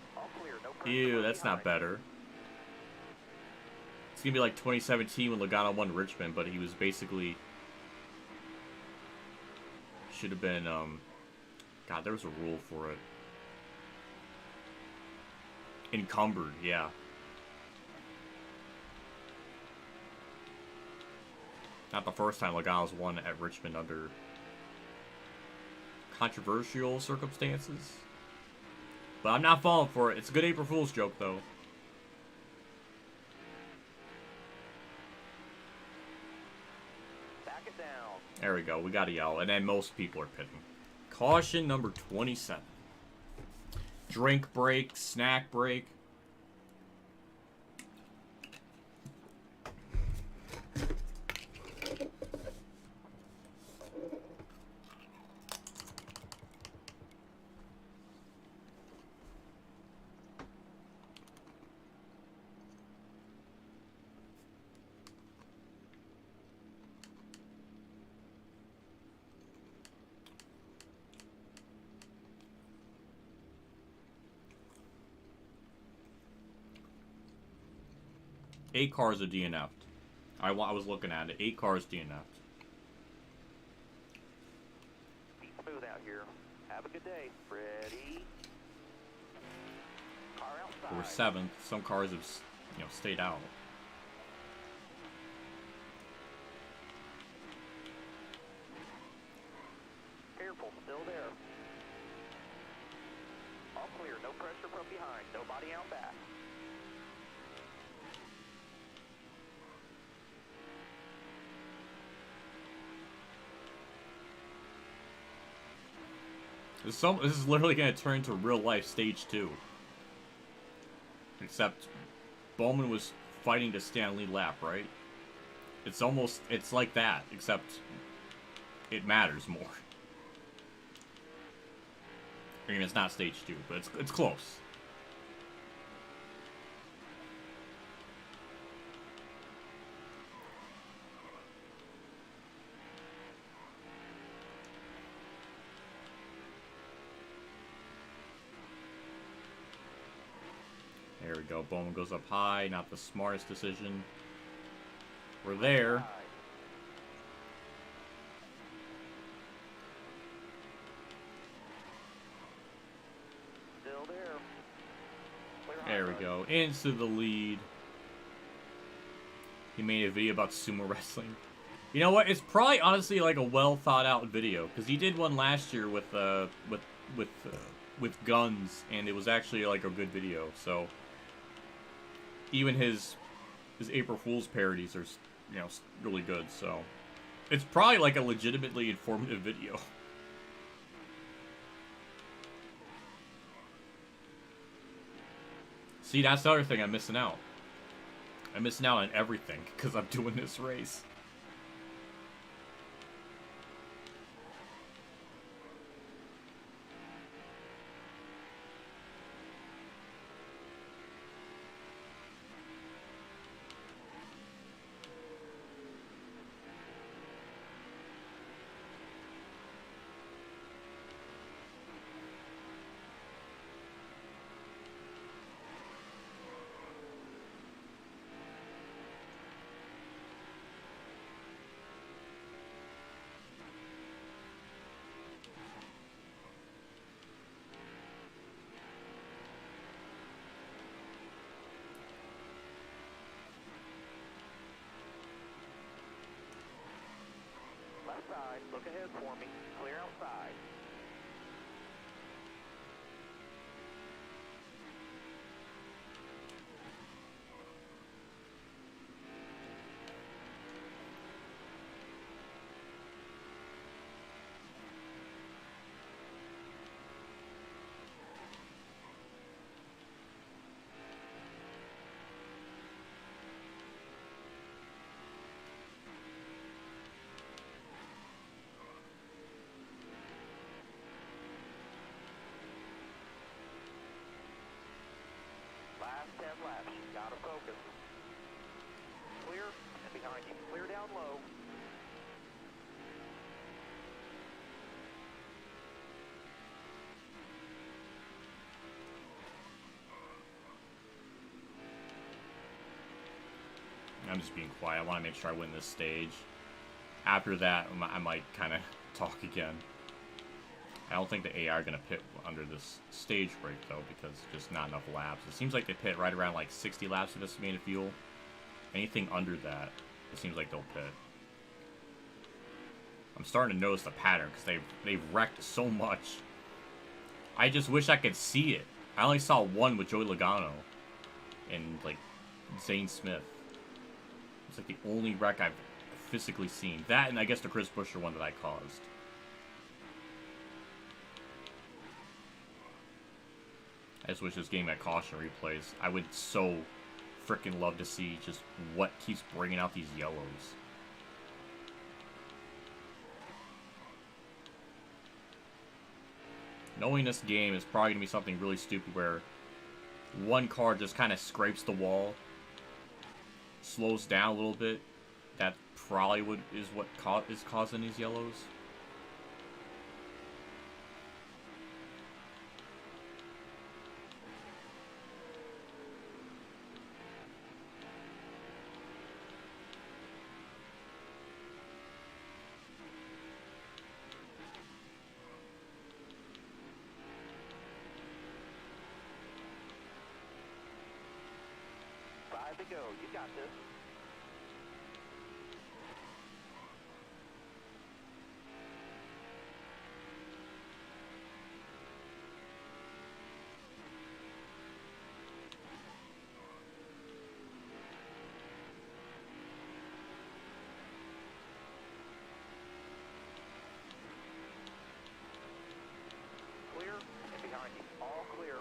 Ew, that's not better. It's gonna be like 2017 when Logano won Richmond, but he was basically... Should have been, God, there was a rule for it. Encumbered, yeah. Not the first time Logano's won at Richmond under controversial circumstances. But I'm not falling for it. It's a good April Fool's joke, though. Back it down. There we go. We got to yell. And then most people are pitting. Caution number 27. Drink break, snack break. Eight cars are DNF'd. I was looking at it. 8 cars DNF'd. Be smooth out here. Have a good day. Ready? Car outside. We're 7th. Some cars have, stayed out. Careful, still there. All clear, no pressure from behind. Nobody out back. This is literally going to turn into real life stage 2. Except Bowman was fighting to stay on lead lap, right? It's like that, except it matters more. I mean, it's not stage 2, but it's close. There we go. Bowman goes up high. Not the smartest decision. We're there. Still there. There we go. Into the lead. He made a video about sumo wrestling. You know what? It's probably honestly like a well thought out video because he did one last year with guns, and it was actually like a good video. So even his April Fool's parodies are, really good. So it's probably like a legitimately informative video. See, that's the other thing I'm missing out. I'm missing out on everything because I'm doing this race. Left side, look ahead for me. Clear outside. behind you. Clear down low. I'm just being quiet. I want to make sure I win this stage. After that, I might kind of talk again. I don't think the AI are going to pit under this stage break, though, because just not enough laps. It seems like they pit right around, like, 60 laps of estimated fuel. Anything under that, it seems like they'll pit. I'm starting to notice the pattern, because they've wrecked so much. I just wish I could see it. I only saw one with Joey Logano and, like, Zane Smith. It's like the only wreck I've physically seen. That, and I guess the Chris Buescher one that I caused. I just wish this game had caution replays. I would so freaking love to see just what keeps bringing out these yellows. Knowing this game is probably going to be something really stupid where one car just kind of scrapes the wall, slows down a little bit. That probably is what is causing these yellows. To go. You got this. Clear and behind you. All clear.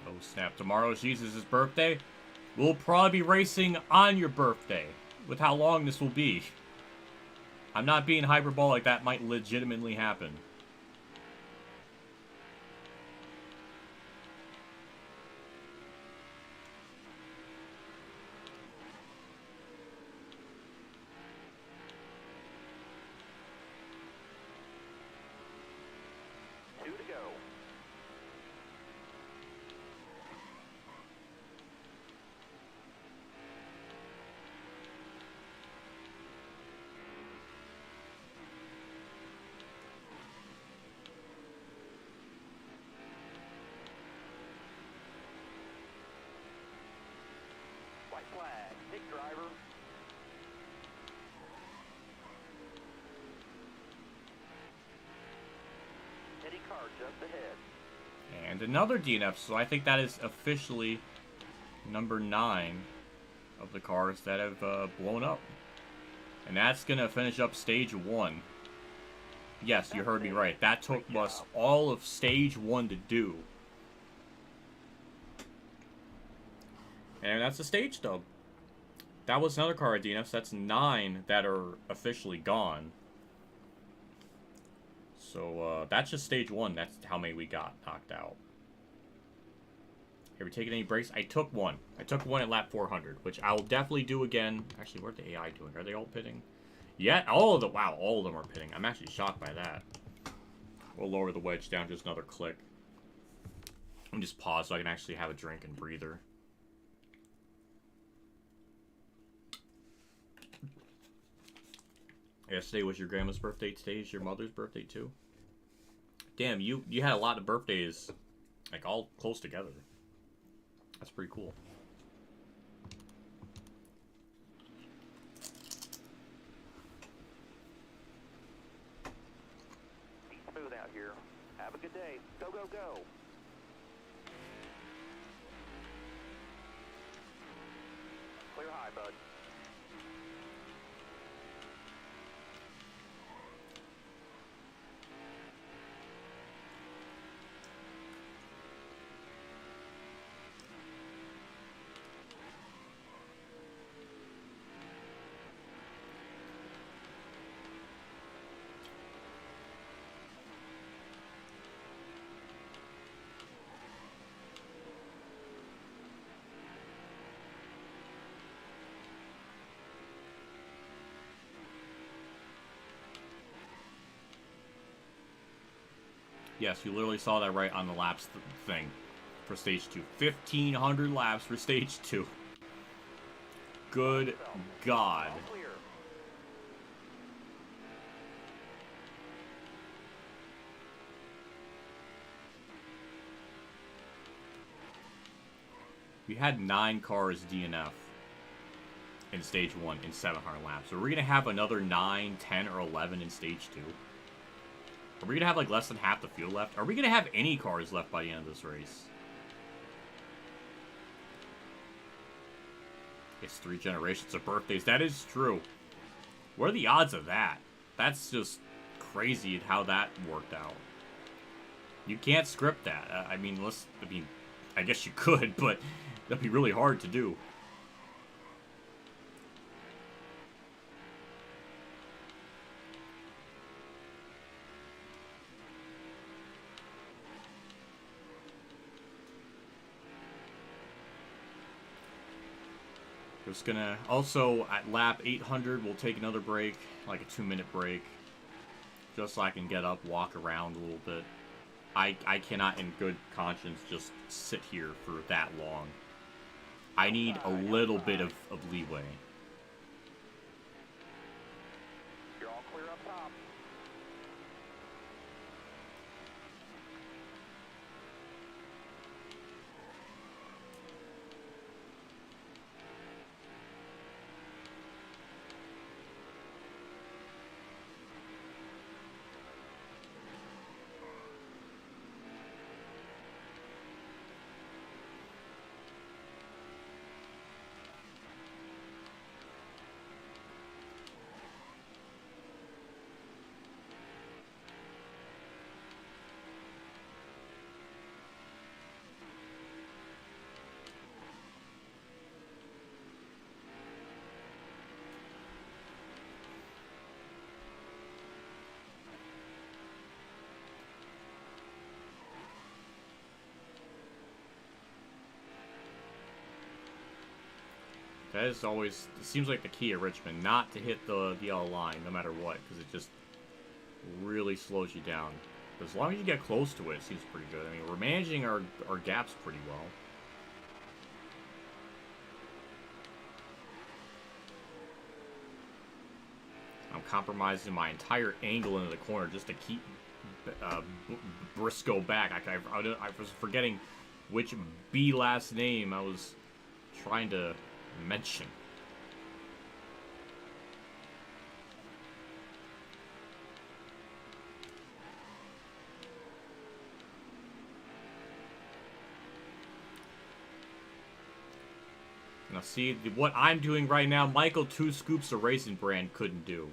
Oh snap, tomorrow's Jesus' birthday? We'll probably be racing on your birthday, with how long this will be. I'm not being hyperbolic, that might legitimately happen. Flag, pick driver. Heading car just ahead. And another DNF, so I think that is officially number 9 of the cars that have blown up. And that's going to finish up stage 1. Yes, you heard me right. That took us all of stage 1 to do. And that's a stage dub. That was another car at DNFs. That's 9 that are officially gone. So, that's just stage 1. That's how many we got knocked out. Have we taken any breaks? I took one. I took one at lap 400, which I will definitely do again. Actually, where's the AI doing? Are they all pitting? Yeah, all of them. Wow, all of them are pitting. I'm actually shocked by that. We'll lower the wedge down just another click. Let me just pause so I can actually have a drink and breather. Yesterday was your grandma's birthday. Today is your mother's birthday too. Damn, you had a lot of birthdays, like all close together. That's pretty cool. Be smooth out here. Have a good day. Go, go, go. Clear high, bud. Yes, you literally saw that right on the laps thing for stage 2. 1,500 laps for stage 2. Good God. All clear. We had 9 cars DNF in stage 1 in 700 laps. So we're going to have another 9, 10, or 11 in stage 2. Are we going to have like less than half the field left? Are we going to have any cars left by the end of this race? It's 3 generations of birthdays. That is true. What are the odds of that? That's just crazy how that worked out. You can't script that. I mean, I guess you could, but that'd be really hard to do. Just gonna also at lap 800 we'll take another break, like a 2-minute break, just so I can get up, walk around a little bit. I cannot in good conscience just sit here for that long. I need a little bit of leeway. You're all clear up top. That is always, it seems like the key at Richmond, not to hit the yellow line, no matter what, because it just really slows you down. But as long as you get close to it, it seems pretty good. I mean, we're managing our gaps pretty well. I'm compromising my entire angle into the corner just to keep Briscoe back. I was forgetting which B last name I was trying to mention. Now see, what I'm doing right now, Michael 2 Scoops of Racing Brand couldn't do.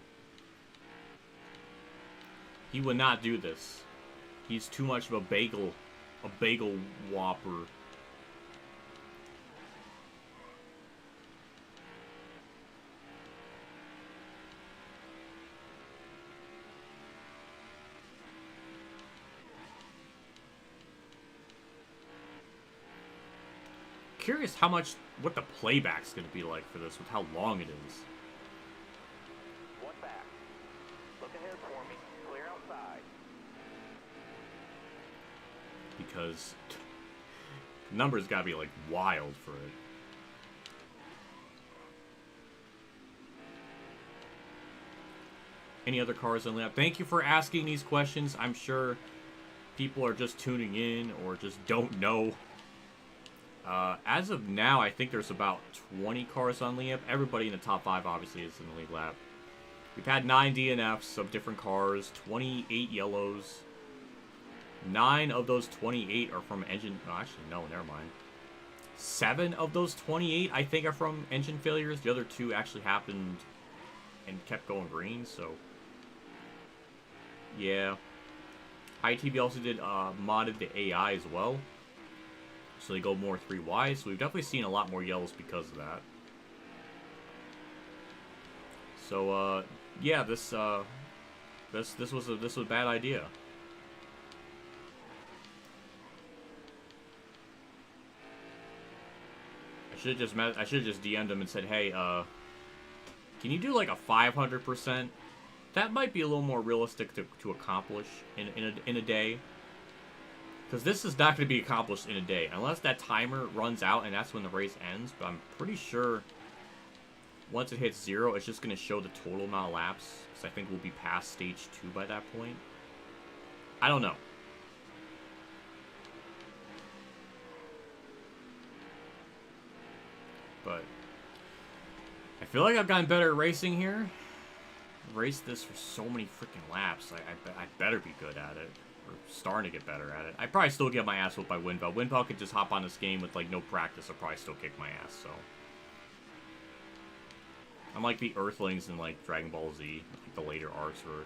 He would not do this. He's too much of a bagel whopper. Curious what the playback's gonna be like for this, with how long it is. One back. Look ahead for me. Clear outside. Because the numbers gotta be like wild for it. Any other cars on the lap? Thank you for asking these questions. I'm sure people are just tuning in or just don't know. As of now, I think there's about 20 cars on lead lap. Everybody in the top 5 obviously is in the lead lap. We've had 9 DNFs of different cars, 28 yellows. 9 of those 28 are from engine... Oh, actually, no, never mind. 7 of those 28, I think, are from engine failures. The other 2 actually happened and kept going green, so... Yeah. ITV also did modded the AI as well. So they go more 3 wide. So we've definitely seen a lot more yellows because of that. So yeah, this was a bad idea. I should have just DM'd him and said, hey, can you do like a 500%? That might be a little more realistic to accomplish in a day. Because this is not going to be accomplished in a day. Unless that timer runs out and that's when the race ends. But I'm pretty sure once it hits 0, it's just going to show the total amount of laps. Because I think we'll be past stage 2 by that point. I don't know. But I feel like I've gotten better at racing here. I've raced this for so many freaking laps. I better be good at it. Or starting to get better at it. I probably still get my ass whooped by Windbell. Windbell could just hop on this game with like no practice. I'll probably still kick my ass, so. I'm like the Earthlings in like Dragon Ball Z, like the later arcs where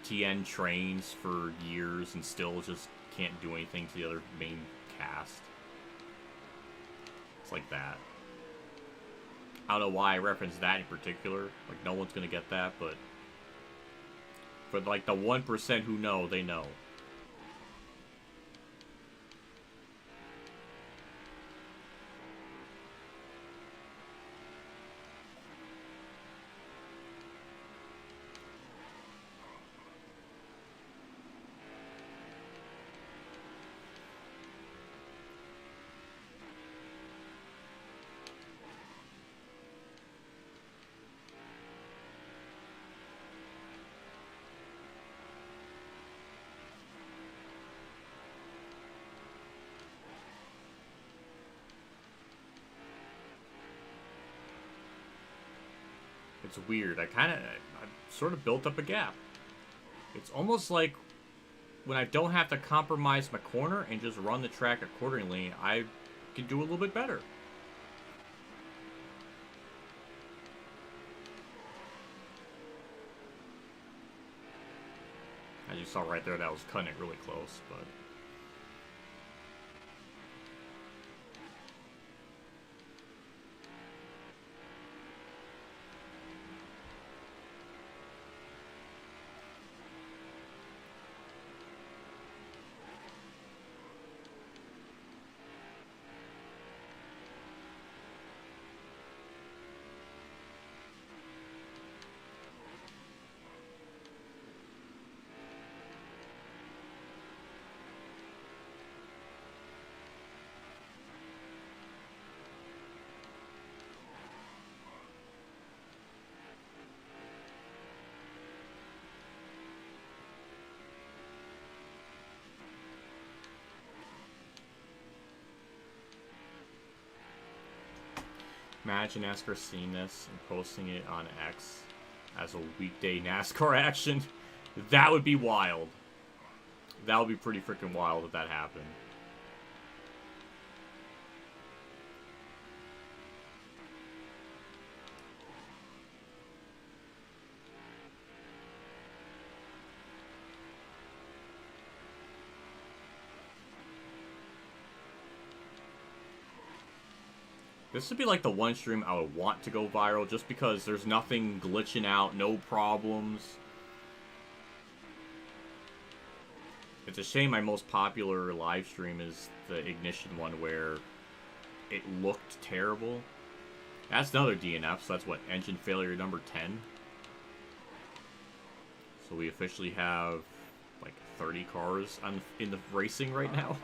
Tien trains for years and still just can't do anything to the other main cast. It's like that. I don't know why I reference that in particular. Like, no one's gonna get that, but for like the 1% who know, they know. It's weird. I sort of built up a gap. It's almost like when I don't have to compromise my corner and just run the track accordingly, I can do a little bit better. As you saw right there, that was cutting it really close, but... Imagine NASCAR seeing this and posting it on X as a weekday NASCAR action. That would be wild. That would be pretty freaking wild if that happened. This would be like the one stream I would want to go viral just because there's nothing glitching out, no problems. It's a shame my most popular live stream is the Ignition one where it looked terrible. That's another DNF, so that's what, engine failure number 10? So we officially have like 30 cars in the racing right now.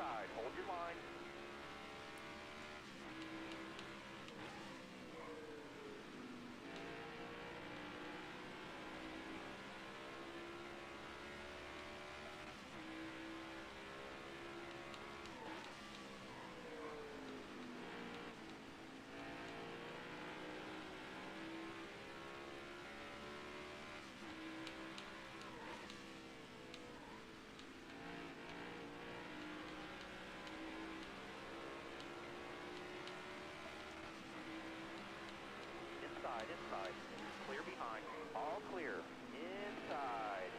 Inside. Clear behind. All clear. Inside.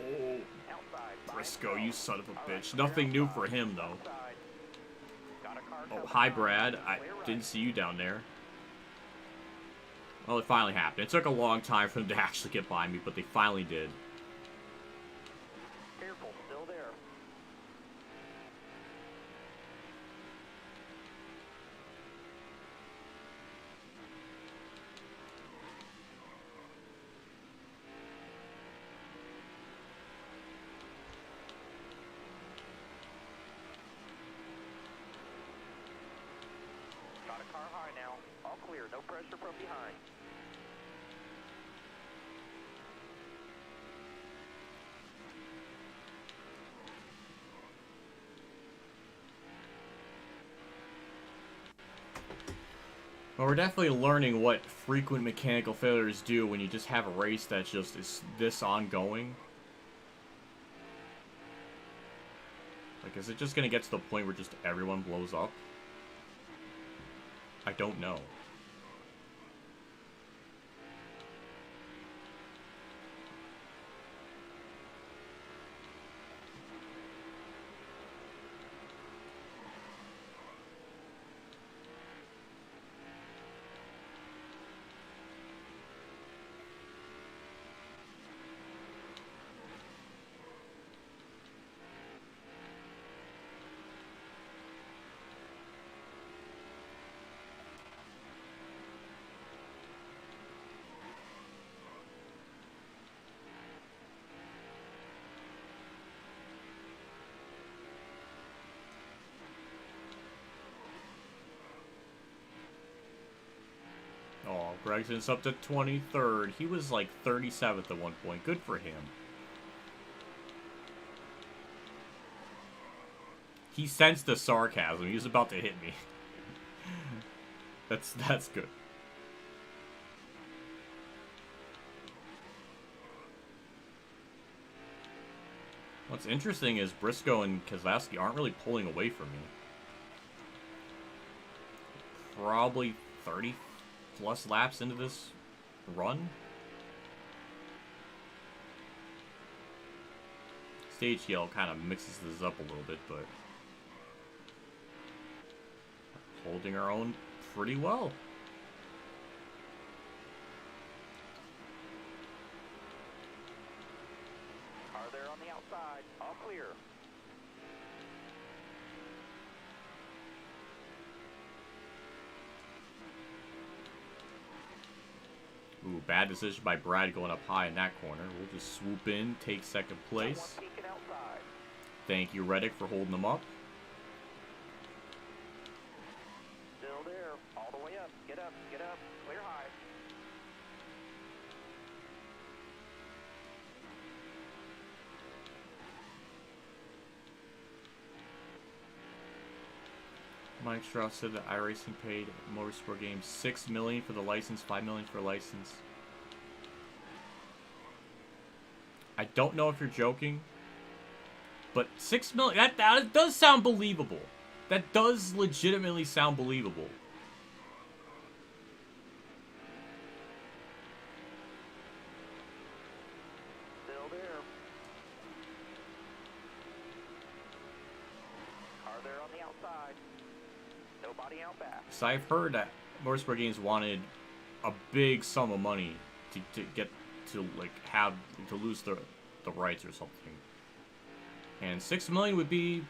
Oh, Outside. Briscoe, you son of a bitch. Nothing new for him, though. Got a car Oh, hi, Brad. I didn't see you down there. Well, it finally happened. It took a long time for them to actually get by me, but they finally did. Careful, still there. a car high now. All clear, no pressure from behind. Well, we're definitely learning what frequent mechanical failures do when you just have a race that's just this ongoing. Like, is it just gonna get to the point where just everyone blows up? I don't know. Oh, Gregson's up to 23rd. He was like 37th at one point. Good for him. He sensed the sarcasm. He was about to hit me. That's good. What's interesting is Briscoe and Keselowski aren't really pulling away from me. Probably 30 plus laps into this run. Stage yell kind of mixes this up a little bit, but holding our own pretty well. Car there on the outside, all clear. Ooh, bad decision by Brad going up high in that corner. We'll just swoop in, take second place. Someone peeking outside. Thank you, Reddick, for holding them up. Still there, all the way up. Get up, clear high. Mike Strauss said that iRacing paid WhatiFRacing $6 million for the license, $5 million for a license. I don't know if you're joking, but $6 million, that does sound believable. That does legitimately sound believable. Still there. Car there on the outside. Nobody out back. So I've heard that WhatiFRacing wanted a big sum of money to get to lose the rights or something, and $6 million would be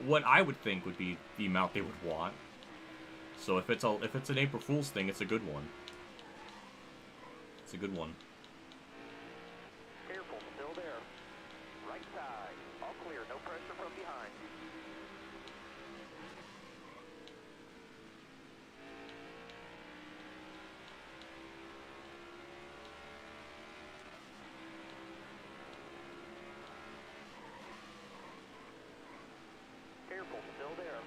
what I would think would be the amount they would want. So if it's an April Fool's thing, it's a good one. It's a good one. Careful, still there. Right side, all clear, no pressure from behind. Careful, still there.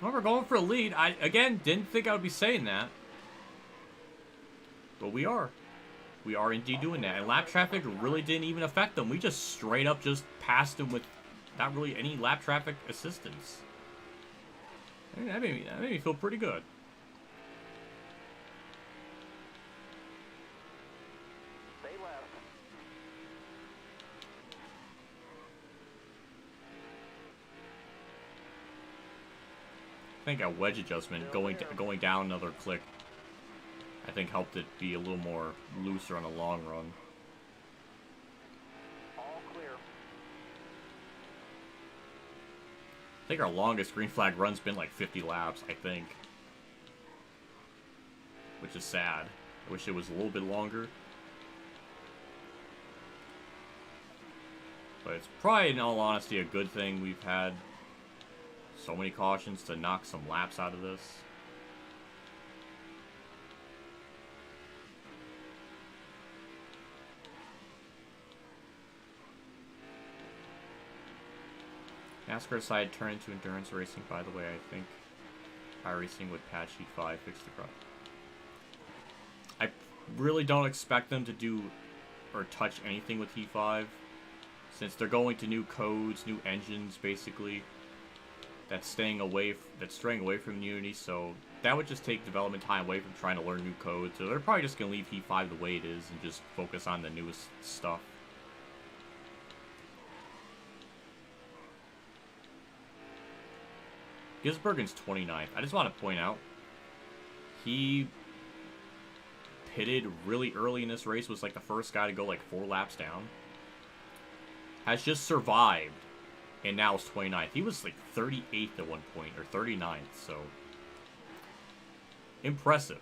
Well, we're going for a lead. I, again, didn't think I would be saying that. But we are. We are indeed doing that. And lap traffic really didn't even affect them. We just straight up just passed them with not really any lap traffic assistance. I mean, that made me feel pretty good. They left. I think a wedge adjustment going down another click, I think, helped it be a little more looser on the long run. All clear. I think our longest green flag run's been like 50 laps, I think. Which is sad. I wish it was a little bit longer. But it's probably, in all honesty, a good thing we've had So many cautions to knock some laps out of this. NASCAR decided to turn into endurance racing, by the way. I think iRacing would patch Heat 5, fix the crop. I really don't expect them to do or touch anything with Heat 5, since they're going to new codes, new engines, basically. That's straying away from the Unity, so that would just take development time away from trying to learn new codes. So they're probably just gonna leave Heat 5 the way it is and just focus on the newest stuff. Gisbergen's 29th. I just want to point out, he pitted really early in this race, was like the first guy to go like 4 laps down. Has just survived, and now is 29th. He was like 38th at one point, or 39th, so impressive.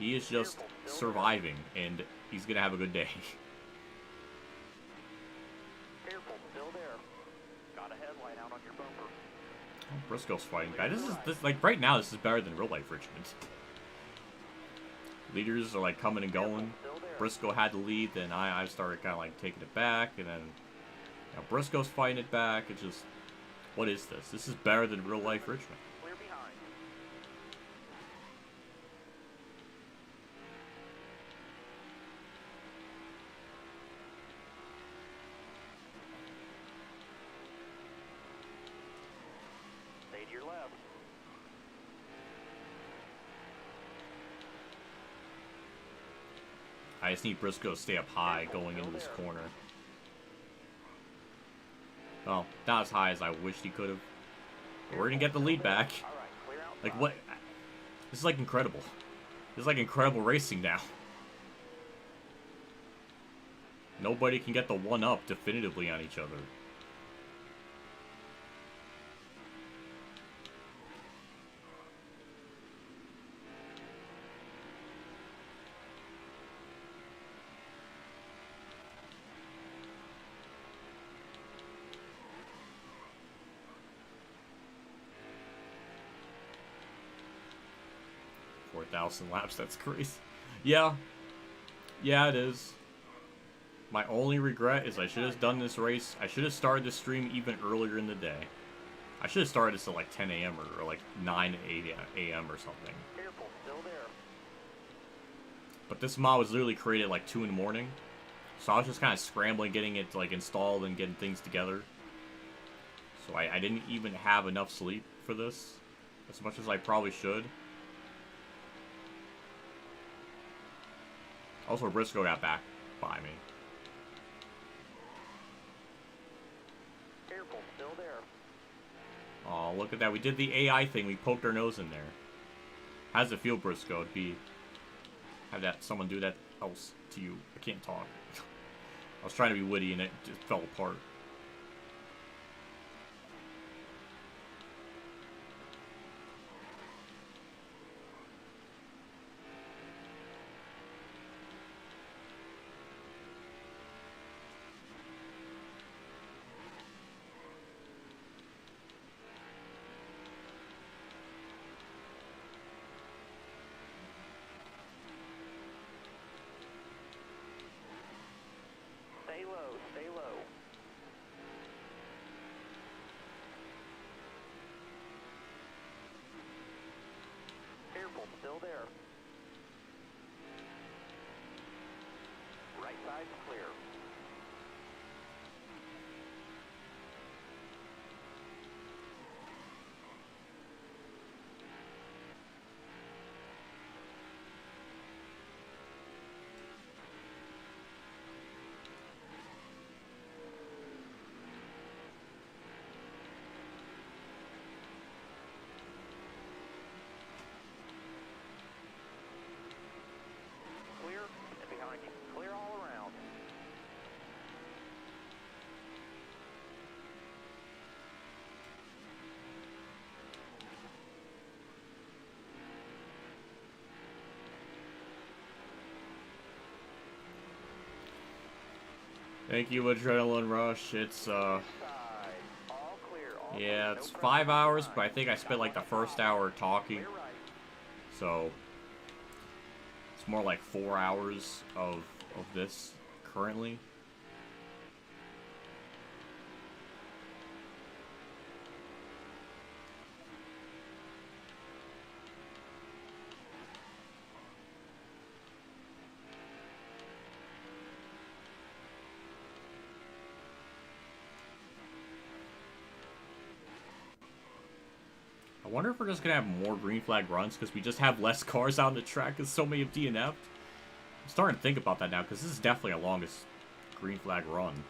He is just surviving, and he's going to have a good day. Careful, still there. Got a headlight out on your bumper. Oh, Briscoe's fighting back. This like right now, this is better than real life Richmond. Leaders are like coming and going. Briscoe had the lead, then I started kind of like taking it back, and then now Briscoe's fighting it back. It's just, what is this? This is better than real life Richmond. Clear behind. Stay to your left. I just need Briscoe to stay up high going into this corner. Well, not as high as I wished he could have. But we're gonna get the lead back. Like what? This is like incredible. This is like incredible racing now. Nobody can get the one up definitively on each other. Laps, that's crazy. Yeah, it is. My only regret is I should have done this race. I should have started this stream even earlier in the day. I should have started this at like 10 a.m. or like 9 a.m. or something. Careful, still there. But this mod was literally created at like 2 in the morning, so I was just kind of scrambling, getting it like installed and getting things together. So I didn't even have enough sleep for this, as much as I probably should. Also, Briscoe got back by me. Careful, still there. Oh, look at that. We did the AI thing. We poked our nose in there. How does it feel, Briscoe, to be... have that someone do that else to you? I can't talk. I was trying to be witty and it just fell apart. Stay low, stay low. Careful, still there. Right side's clear. Clear and behind you. Clear all around. Thank you, Adrenaline Rush. It's, Side. All clear. All Yeah, it's 5 hours, but I think I spent like the first hour talking. So it's more like 4 hours of this currently. I wonder if we're just gonna have more green flag runs because we just have less cars out on the track because so many have DNF'd. I'm starting to think about that now because this is definitely our longest green flag run.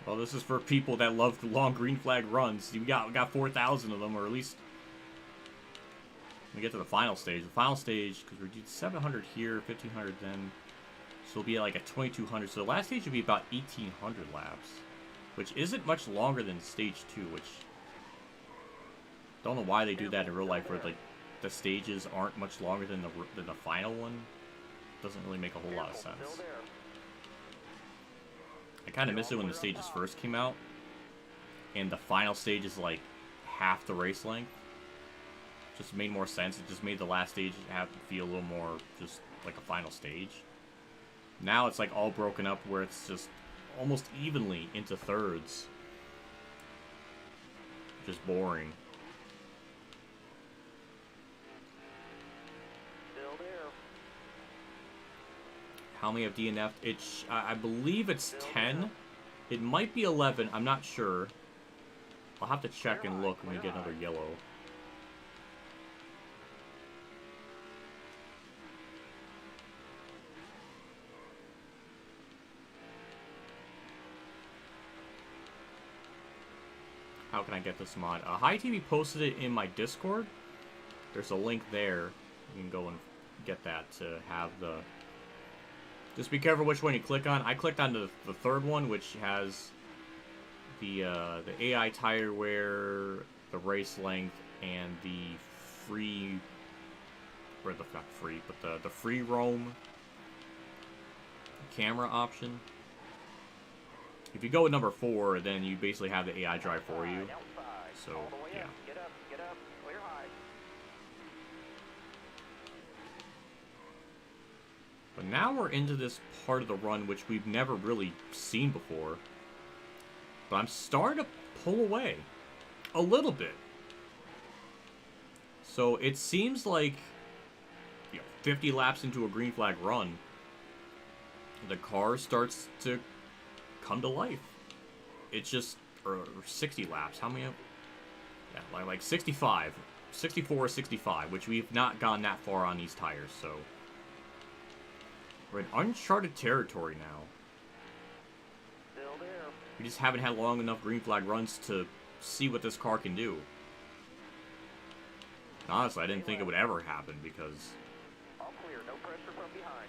Well, this is for people that love the long green flag runs. We got 4,000 of them, or at least when we get to the final stage. The final stage, because we're doing 700 here, 1,500 then, so it'll be like a 2,200. So the last stage will be about 1,800 laps, which isn't much longer than stage 2. Which don't know why they do that in real life, where like the stages aren't much longer than the final one. Doesn't really make a whole lot of sense. I kind of miss it when the stages first came out, and the final stage is like half the race length. Just made more sense. It just made the last stage have to feel a little more just like a final stage. Now it's like all broken up where it's just almost evenly into thirds. Just boring. How many have DNF'd? I believe it's 10. It might be 11. I'm not sure. I'll have to check and look when we get another yellow. How can I get this mod? High TV posted it in my Discord. There's a link there. You can go and get that to have the... Just be careful which one you click on. I clicked on the third one, which has the AI tire wear, the race length, and the free, or the not free, but the free roam camera option. If you go with number 4, then you basically have the AI drive for you. So yeah. Get up, clear high. But now we're into this part of the run which we've never really seen before. But I'm starting to pull away. A little bit. So it seems like 50 laps into a green flag run, the car starts to come to life. It's just... or 60 laps. How many? Yeah, like 65. 64 or 65, which we've not gone that far on these tires, so... We're in uncharted territory now. Still there. We just haven't had long enough green flag runs to see what this car can do. And honestly, I didn't think it would ever happen because... All clear, no pressure from behind.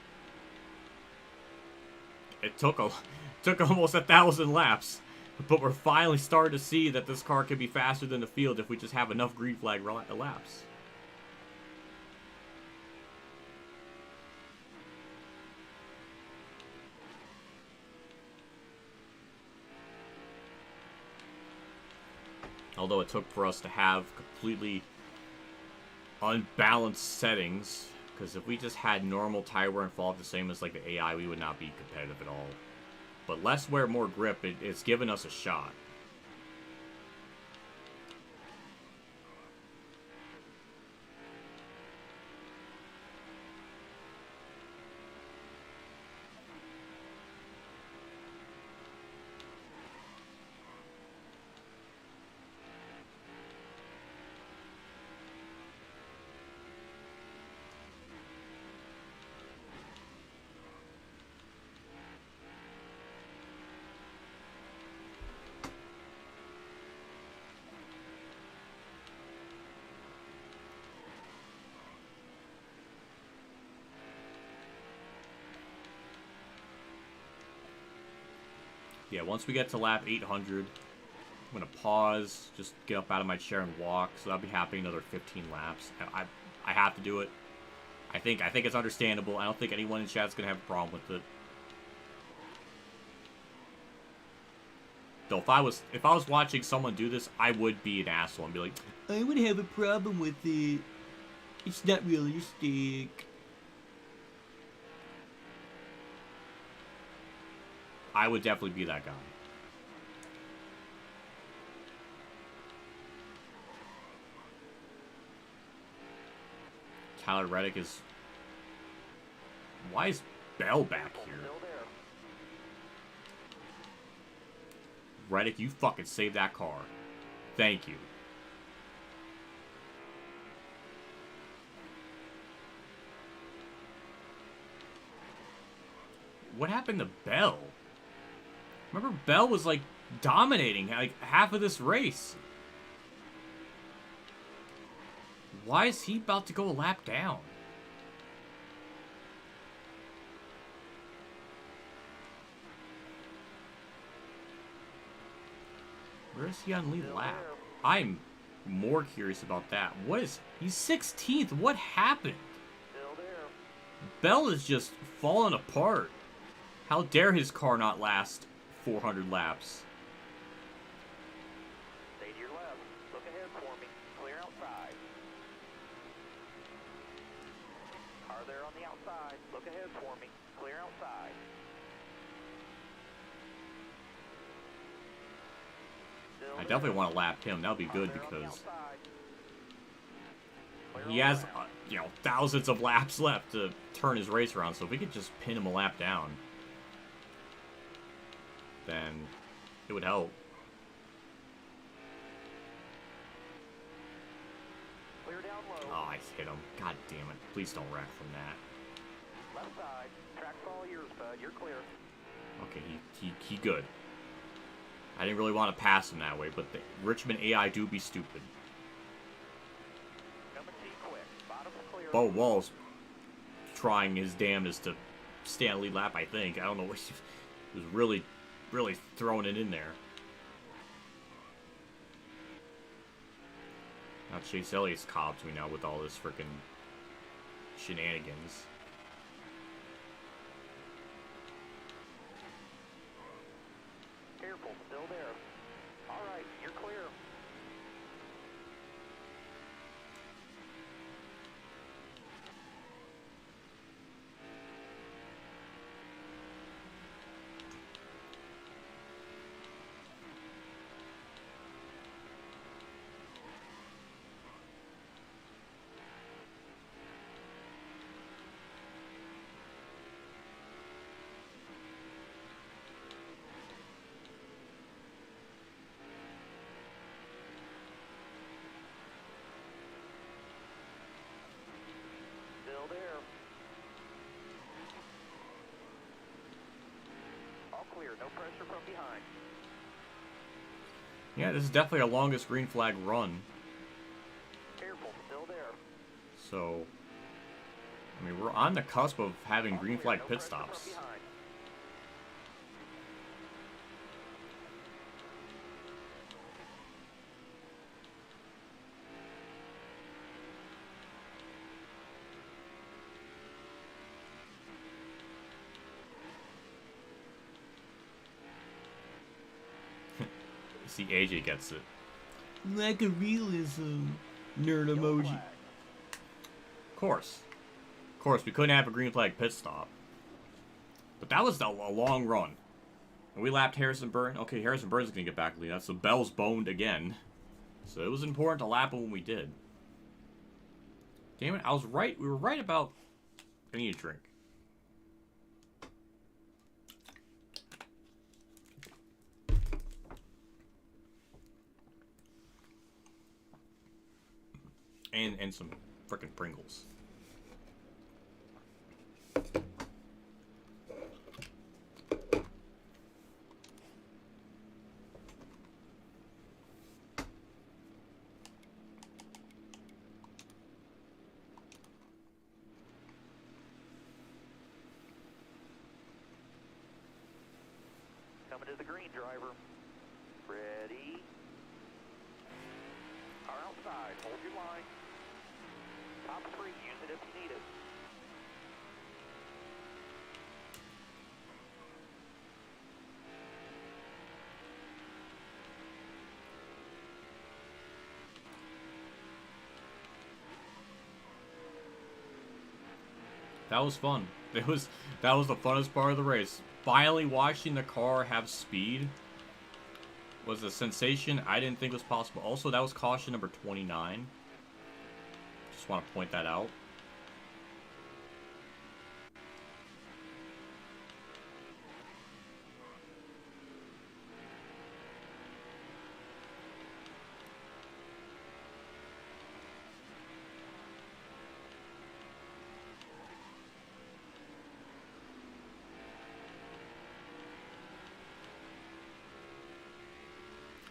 It took almost 1,000 laps. But we're finally starting to see that this car could be faster than the field if we just have enough green flag laps. Although it took for us to have completely unbalanced settings, because if we just had normal tire wear and fall off the same as like the AI, we would not be competitive at all. But less wear, more grip, it's given us a shot. Yeah, once we get to lap 800, I'm going to pause, just get up out of my chair and walk. So that'll be happening another 15 laps. I have to do it. I think it's understandable. I don't think anyone in chat's going to have a problem with it. Though if I was watching someone do this, I would be an asshole and be like, I would have a problem with it. It's not realistic. I would definitely be that guy. Tyler Reddick is... Why is Bell back here? Reddick, you fucking saved that car. Thank you. What happened to Bell? Remember, Bell was, like, dominating, like, half of this race. Why is he about to go a lap down? Where is he on lead lap? I'm more curious about that. What is... He's 16th. What happened? Bell is just falling apart. How dare his car not last 400 laps? Stay to your left. Look ahead for me. Clear outside. Car there on the outside. Look ahead for me. Clear outside. I definitely want to lap him. That would be good because he has, you know, thousands of laps left to turn his race around. So if we could just pin him a lap down, then it would help. Clear down low. Oh, I hit him. God damn it. Please don't wreck from that. Left side. Track's all yours, bud. You're clear. Okay, he good. I didn't really want to pass him that way, but the Richmond AI do be stupid. Bo Wall's trying his damnedest to stay on lead lap, I think. I don't know. He was really throwing it in there. Now Chase Elliott's cobbed me now with all this freaking shenanigans. Careful, still there. All right, you're clear. Still there. All clear, no pressure from behind. Yeah, this is definitely our longest green flag run. Careful, still there. So, I mean, we're on the cusp of having green flag pit stops. See, AJ gets it. Lack of realism. Nerd emoji. Of course, we couldn't have a green flag pit stop. But that was a long run. And we lapped Harrison Burton. Okay, Harrison Burton's gonna get back lead. That's the Bell's boned again. So it was important to lap him when we did. Damn it, I was right. We were right about... I need a drink. And some frickin' Pringles. Coming coming to the green, driver. Ready. Car outside, hold your line. Top three, use it if you need it. That was fun. That was the funnest part of the race. Finally watching the car have speed was a sensation I didn't think was possible. Also, that was caution number 29. Just want to point that out.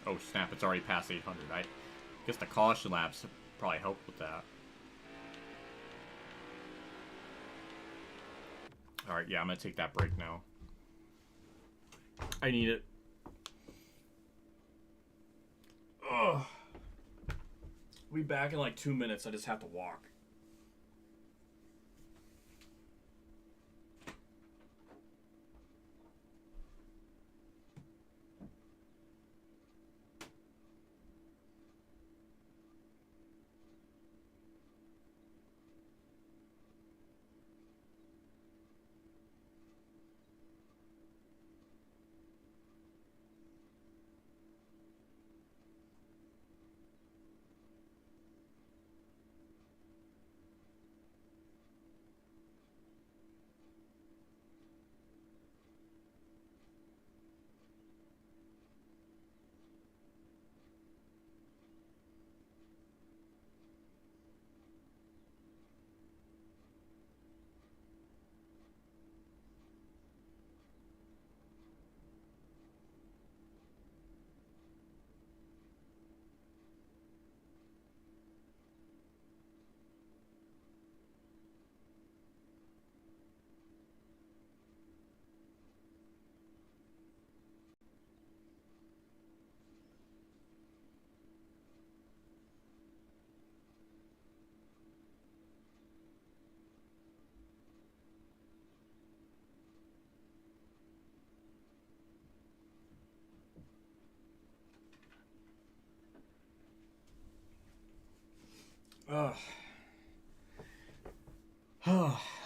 Oh snap, it's already past 800. I guess the caution laps probably helped with that. Alright, yeah, I'm gonna take that break now. I need it. Ugh. We'll be back in like 2 minutes. I just have to walk.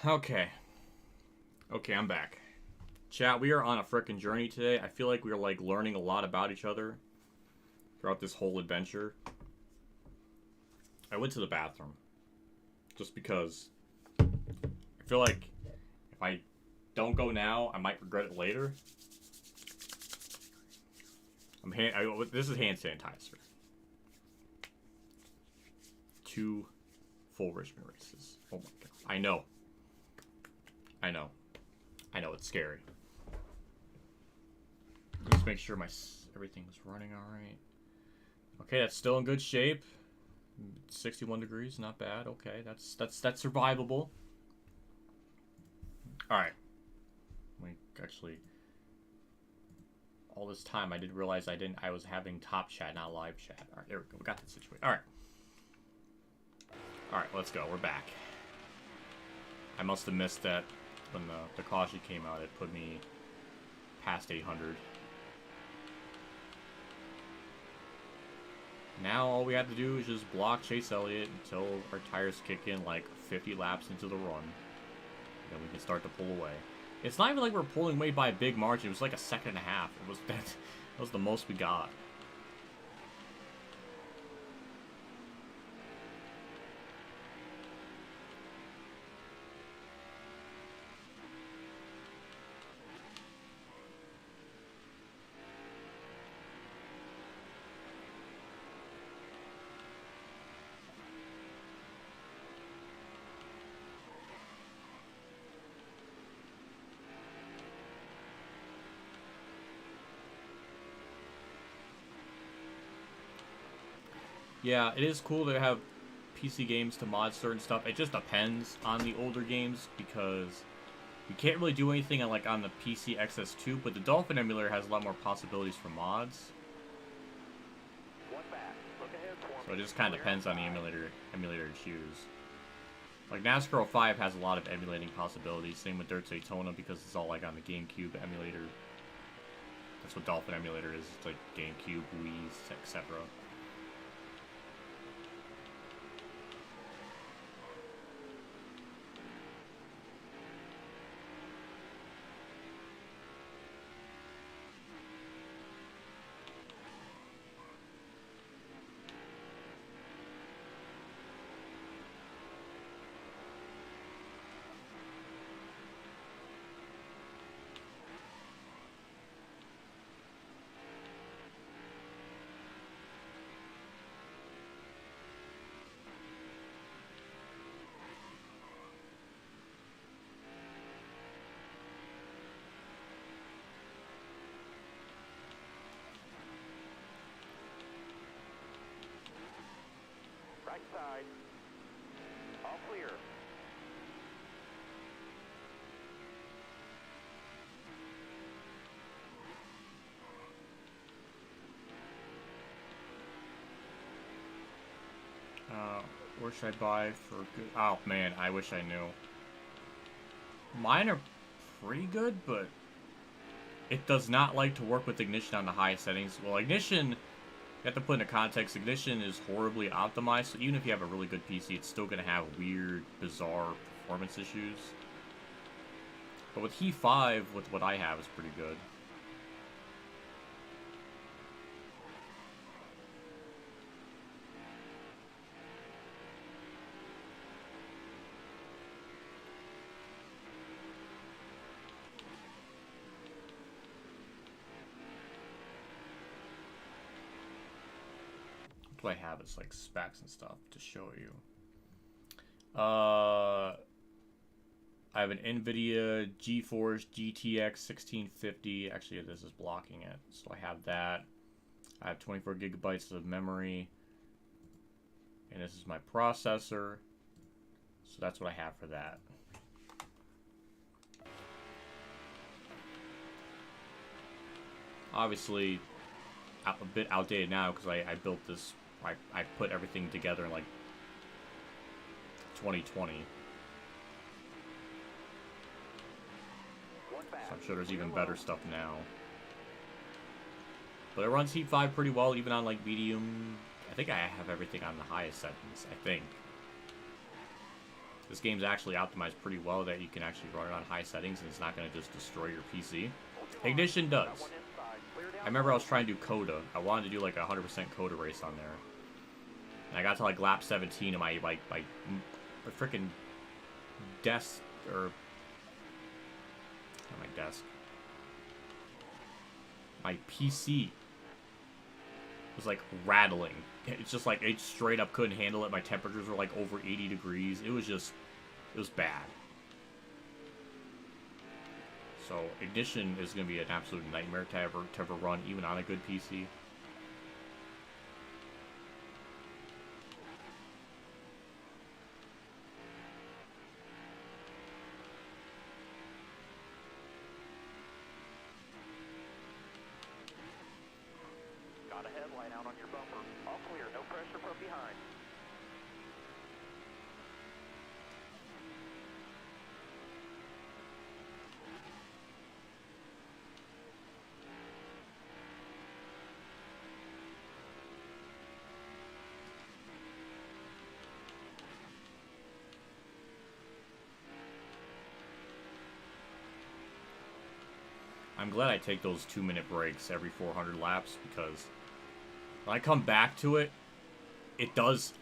Okay. Okay, I'm back. Chat, we are on a frickin' journey today. I feel like we are like learning a lot about each other throughout this whole adventure. I went to the bathroom just because I feel like if I don't go now, I might regret it later. This is hand sanitizer. 2 full Richmond races. Oh my god. I know. It's scary. Just make sure everything's running all right. Okay, that's still in good shape. 61 degrees, not bad. Okay, that's survivable. All right. Actually, all this time I didn't realize I was having top chat, not live chat. All right, there we go. We got that situated. All right. All right, let's go. We're back. I must have missed that when the caution came out. It put me past 800. Now all we have to do is just block Chase Elliott until our tires kick in like 50 laps into the run. Then we can start to pull away. It's not even like we're pulling away by a big margin. It was like a second and a half. That was the most we got. Yeah, it is cool to have PC games to mod certain stuff. It just depends on the older games because You can't really do anything on, like, on the PC XS2, but the Dolphin emulator has a lot more possibilities for mods. One back. Look ahead for So it me. just kind of Clear depends on the outside. emulator to choose. Like NASCAR 05 has a lot of emulating possibilities. Same with Dirt Daytona because it's all like on the GameCube emulator. That's what Dolphin emulator is. It's like GameCube, Wii, etc. Right side. All clear. Where should I buy for good? Oh man, I wish I knew. Mine are pretty good, but it does not like to work with Ignition on the highest settings. Well, Ignition, you have to put into context, Ignition is horribly optimized, so even if you have a really good PC, it's still going to have weird, bizarre performance issues. But with He 5, with what I have, is pretty good. What do I have as like specs and stuff to show you? I have an NVIDIA GeForce GTX 1650. Actually, this is blocking it, so I have that. I have 24 gigabytes of memory, and this is my processor. So that's what I have for that. Obviously, a bit outdated now because I built this. I put everything together in like 2020. One back. So I'm sure there's even better stuff now. But it runs Heat 5 pretty well, even on like medium. I think I have everything on the highest settings, I think. This game's actually optimized pretty well that you can actually run it on high settings and it's not going to just destroy your PC. Ignition does. Got one inside. Clear down. I remember I was trying to do Coda. I wanted to do like a 100% Coda race on there. And I got to like lap 17 and my freaking desk, or not my desk, my PC was like rattling. It's just like it straight up couldn't handle it. My temperatures were like over 80 degrees. It was bad. So Ignition is going to be an absolute nightmare to ever run, even on a good PC. Got a headlight out on your bumper. All clear. No pressure from behind. I'm glad I take those 2-minute breaks every 400 laps because when I come back to it,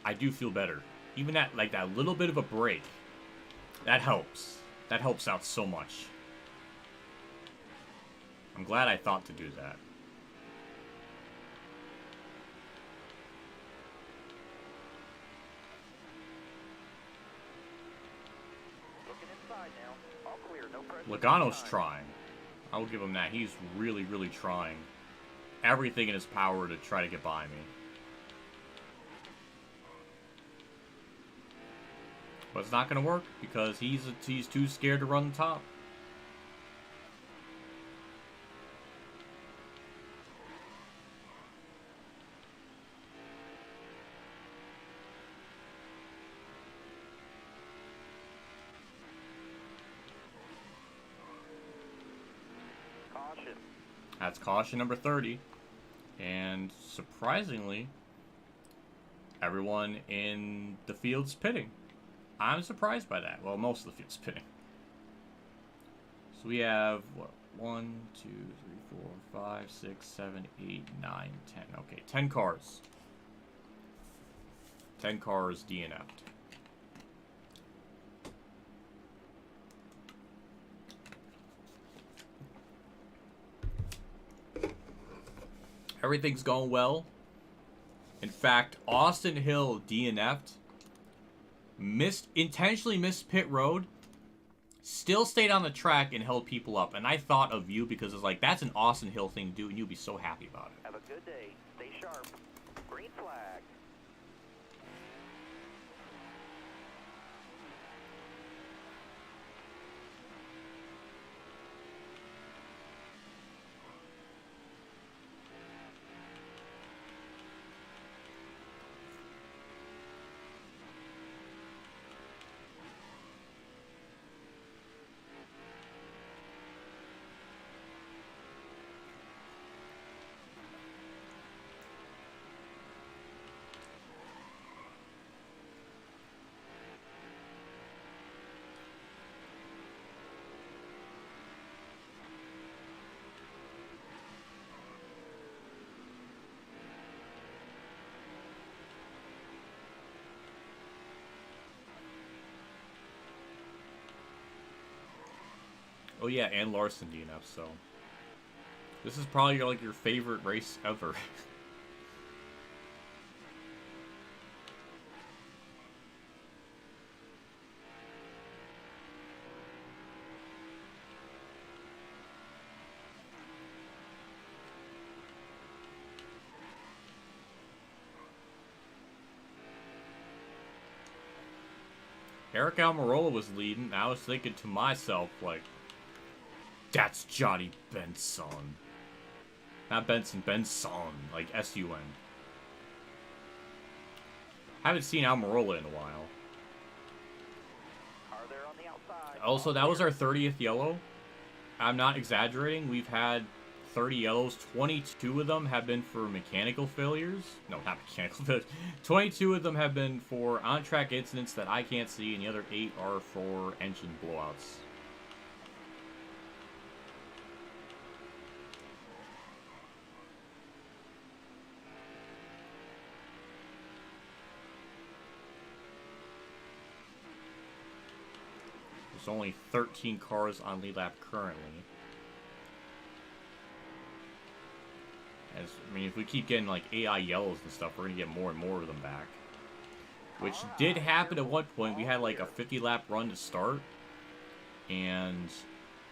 I do feel better. Even that little bit of a break, that helps. That helps out so much. I'm glad I thought to do that. Looking inside now. All clear. No pressure. from Logano's behind. trying. I will give him that. He's really, really trying everything in his power to try to get by me. But it's not going to work because he's too scared to run the top. That's caution number 30. And surprisingly, everyone in the field's pitting. I'm surprised by that. Well, most of the field's pitting. So we have, what, 1, 2, 3, 4, 5, 6, 7, 8, 9, 10. Okay, 10 cars. 10 cars DNF'd. Everything's going well. In fact, Austin Hill DNF'd. Intentionally missed pit road. Still stayed on the track and held people up. And I thought of you because it's like, that's an Austin Hill thing to do, and you'd be so happy about it. Have a good day. Stay sharp. Green flag. Oh yeah, and Larson DNF, so this is probably like your favorite race ever. Eric Almirola was leading. I was thinking to myself, like, that's Johnny Benson. Not Benson, Benson. Like S-U-N. Haven't seen Almirola in a while. Car there on the outside. Also, that was our 30th yellow. I'm not exaggerating. We've had 30 yellows. 22 of them have been for mechanical failures. No, not mechanical failures. 22 of them have been for on-track incidents that I can't see, and the other 8 are for engine blowouts. There's only 13 cars on lead lap currently. I mean, if we keep getting like AI yellows and stuff, we're gonna get more and more of them back. Which did happen at one point. We had like a 50 lap run to start, and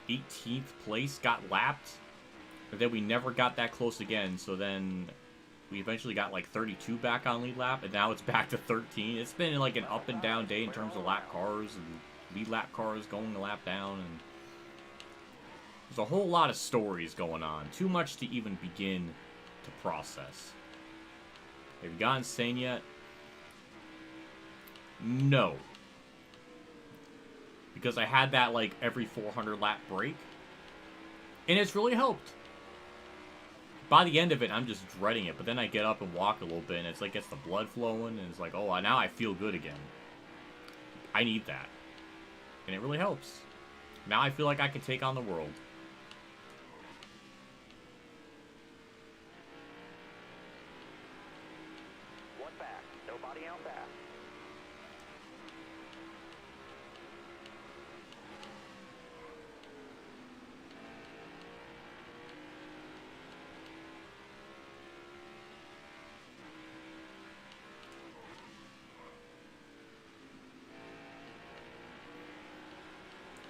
18th place got lapped, but then we never got that close again. So then we eventually got like 32 back on lead lap, and now it's back to 13. It's been like an up and down day in terms of lap cars and lead lap cars going a lap down, and there's a whole lot of stories going on. Too much to even begin to process. Have you gotten sane yet? No. Because I had that like every 400 lap break, and it's really helped. By the end of it, I'm just dreading it, but then I get up and walk a little bit, and it's like gets the blood flowing, and it's like, oh, now I feel good again. I need that. And it really helps. Now I feel like I can take on the world. One back. Nobody out back.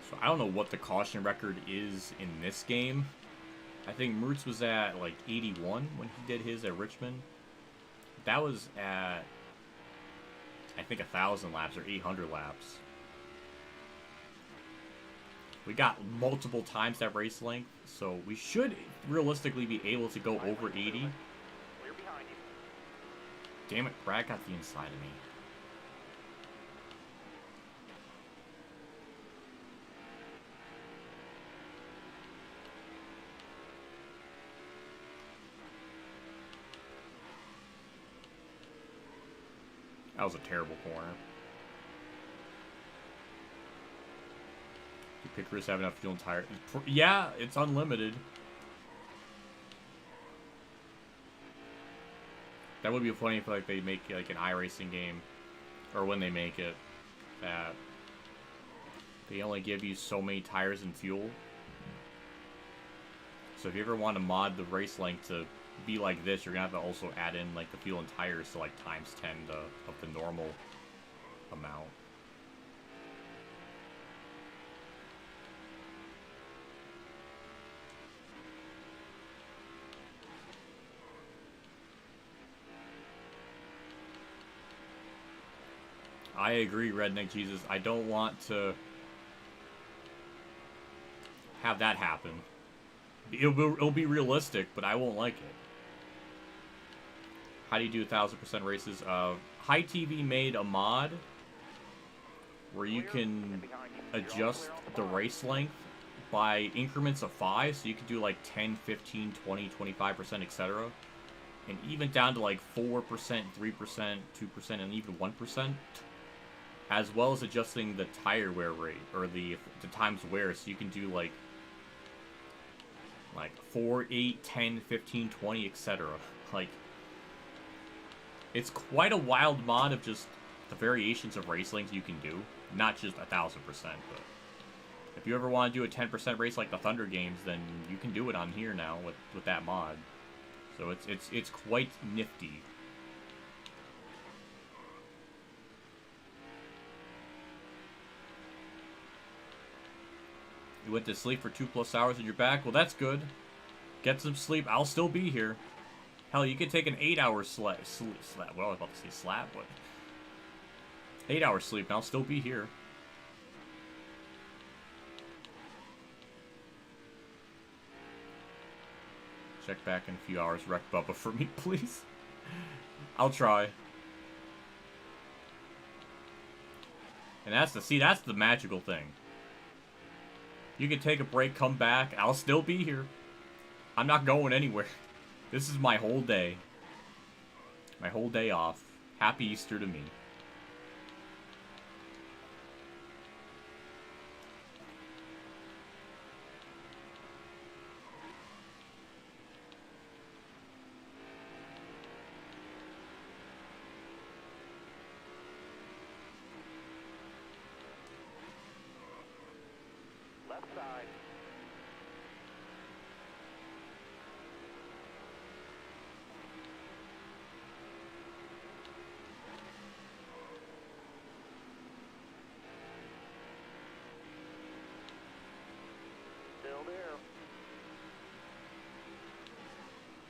So I don't know what the caution record is in this game. I think Mertz was at like 81 when he did his at Richmond. That was at, I think, 1,000 laps or 800 laps. We got multiple times that race length, so we should realistically be able to go over 80. Clear behind you. Damn it, Brad got the inside of me. That was a terrible corner. Do pickers have enough fuel and tire? Yeah, it's unlimited. That would be funny if like they make like an iRacing game, or when they make it, that they only give you so many tires and fuel. So if you ever want to mod the race length to be like this, you're gonna have to also add in like the fuel and tires to like times 10 of the normal amount. I agree, Redneck Jesus. I don't want to have that happen. It'll be realistic, but I won't like it. How do you do 1000% races? High TV made a mod where you can adjust the race length by increments of 5, so you can do like 10, 15, 20, 25%, etc. And even down to like 4%, 3%, 2%, and even 1%. As well as adjusting the tire wear rate, or the times wear, so you can do like 4, 8, 10, 15, 20, etc. Like, it's quite a wild mod of just the variations of race lengths you can do. Not just 1000%, but if you ever want to do a 10% race like the Thunder games, then you can do it on here now with that mod. So it's quite nifty. You went to sleep for 2+ hours and you're back? Well, that's good. Get some sleep. I'll still be here. Hell, you could take an 8-hour slap. Well, I was about to say slap, but 8-hour sleep and I'll still be here. Check back in a few hours. Wreck Bubba for me, please. I'll try. And that's the magical thing. You can take a break, come back. I'll still be here. I'm not going anywhere. This is my whole day. My whole day off. Happy Easter to me. Left side. Still there.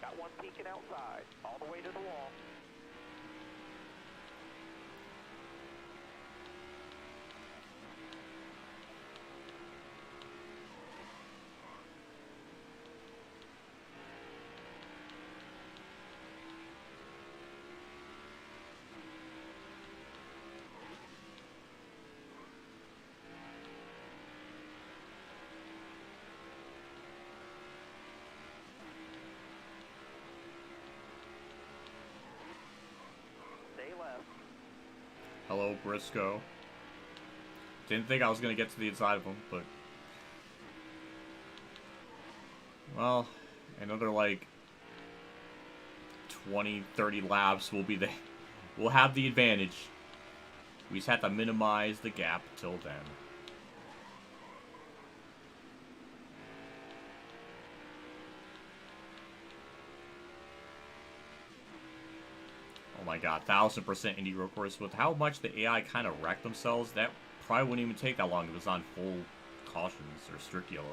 Got one peeking outside, all the way to the wall. Hello, Briscoe. Didn't think I was going to get to the inside of him, but... Well, another, like, 20, 30 laps will be there. We'll have the advantage. We just have to minimize the gap till then. Oh my god, 1000% indie road course. With how much the AI kind of wrecked themselves, that probably wouldn't even take that long if it was on full cautions or strict yellows.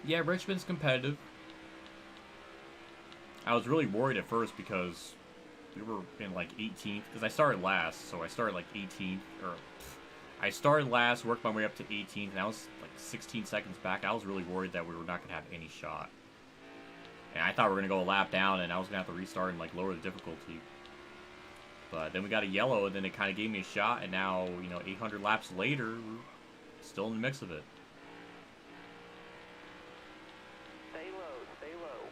Yeah, Richmond's competitive. I was really worried at first because we were in like 18th, because I started last, so I started like 18th, or I started last, worked my way up to 18th, and I was like 16 seconds back. I was really worried that we were not going to have any shot. And I thought we were going to go a lap down, and I was going to have to restart and, like, lower the difficulty. But then we got a yellow, and then it kind of gave me a shot, and now, you know, 800 laps later, we're still in the mix of it. Stay low, stay low.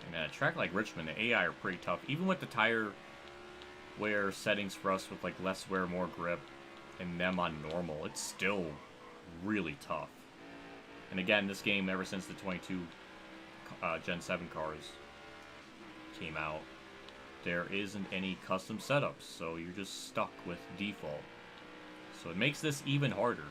And at a track like Richmond, the AI are pretty tough. Even with the tire wear settings for us with, like, less wear, more grip, and them on normal, it's still really tough. And again, this game, ever since the 22 Gen 7 cars came out, there isn't any custom setups, so you're just stuck with default. So it makes this even harder.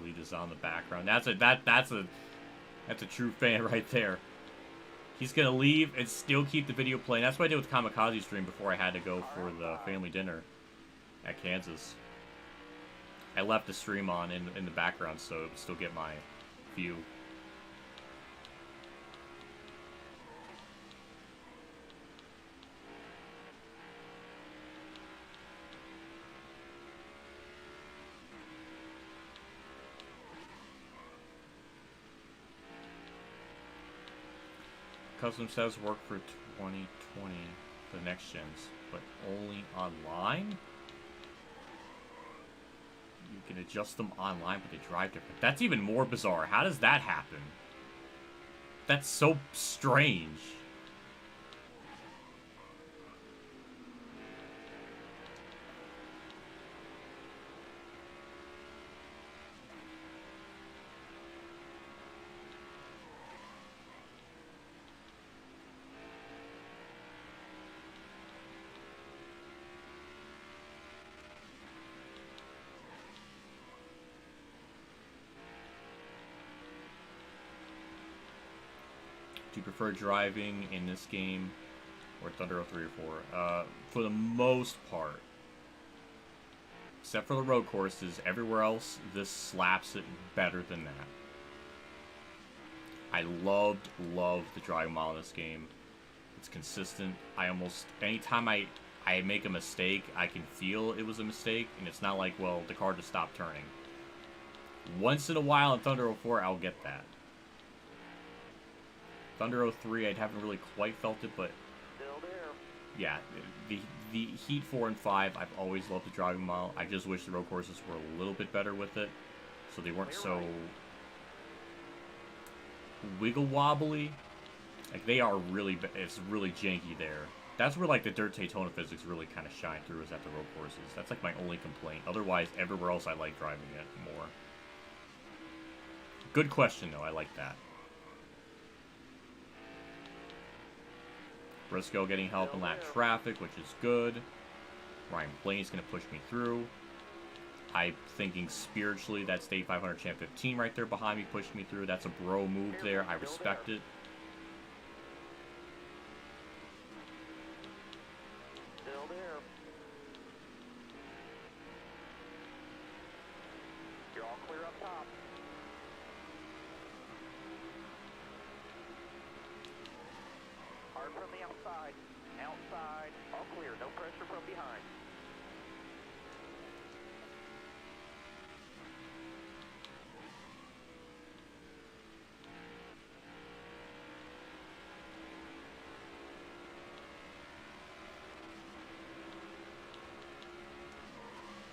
Lead is on the background. That's a true fan right there. He's gonna leave and still keep the video playing. That's what I did with Kamikaze stream before I had to go for the family dinner at Kansas. I left the stream on in the background so it would still get my view. Custom says work for 2020, the next gens, but only online? You can adjust them online, but they drive different. That's even more bizarre. How does that happen? That's so strange. Do you prefer driving in this game or Thunder 03 or 4? For the most part, except for the road courses, everywhere else, this slaps it better than that. I loved the driving model in this game. It's consistent. Anytime I make a mistake, I can feel it was a mistake, and it's not like, well, the car just stopped turning. Once in a while in Thunder 04, I'll get that. Thunder 03, I haven't really quite felt it, but Still there. yeah, the Heat 4 and 5, I've always loved the driving model. I just wish the road courses were a little bit better with it, so they weren't so wiggle wobbly. Like, they are really, it's really janky there. That's where, like, the Dirt Daytona physics really kind of shine through, is at the road courses. That's, like, my only complaint. Otherwise, everywhere else I like driving it more. Good question, though. I like that. Briscoe getting help in lap traffic, which is good. Ryan Blaney's going to push me through. I'm thinking spiritually that State 500 Champ 15 right there behind me pushed me through. That's a bro move there. I respect it. Still there. You're all clear up top. Hard from the outside. Outside. All clear. No pressure from behind.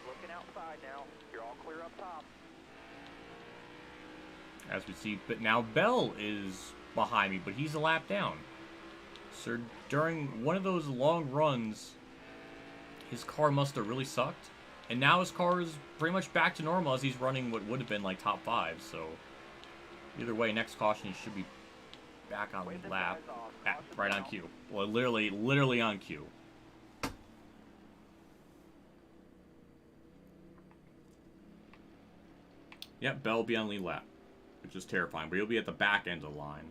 Looking outside now. You're all clear up top. As we see, but now Bell is behind me, but he's a lap down. So during one of those long runs his car must have really sucked. And now his car is pretty much back to normal as he's running what would have been like top 5. So either way, next caution, he should be back on the lap, right on cue. Well, literally on cue. Yep, Bell will be on lead lap, which is terrifying, but he'll be at the back end of the line.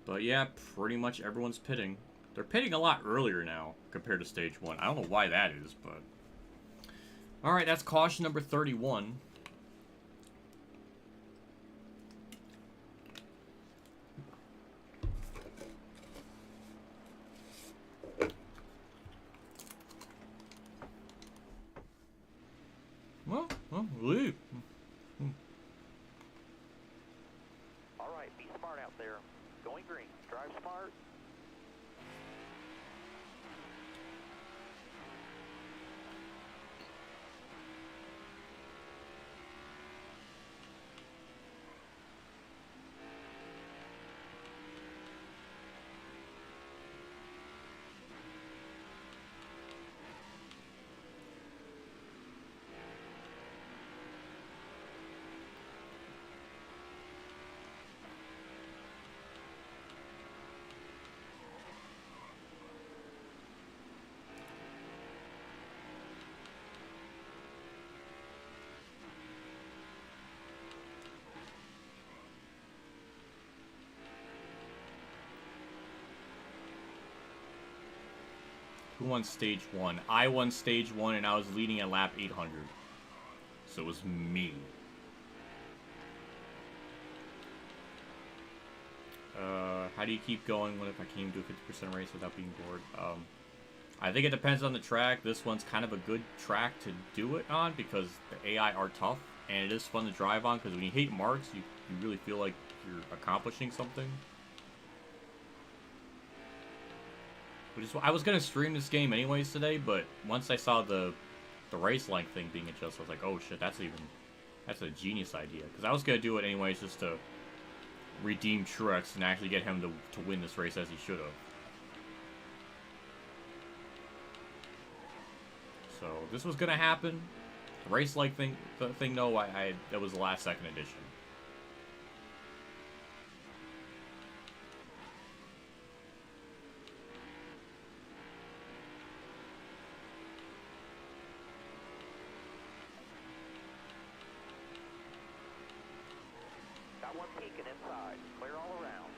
But yeah, pretty much everyone's pitting. They're pitting a lot earlier now compared to stage 1. I don't know why that is, but... Alright, that's caution number 31. Well, leave. Alright, be smart out there. Going green. Drive smart. Who won stage 1? I won stage 1 and I was leading at lap 800. So it was me. How do you keep going when if I can't even do a 50% race without being bored? I think it depends on the track. This one's kind of a good track to do it on because the AI are tough and it is fun to drive on because when you hit marks, you really feel like you're accomplishing something. Which is, I was gonna stream this game anyways today, but once I saw the race length thing being adjusted, I was like, oh shit, that's a genius idea. Because I was gonna do it anyways just to redeem Truex and actually get him to win this race as he should have. So this was gonna happen. The race like thing though, that was the last second edition. Got one peeking inside. Clear all around.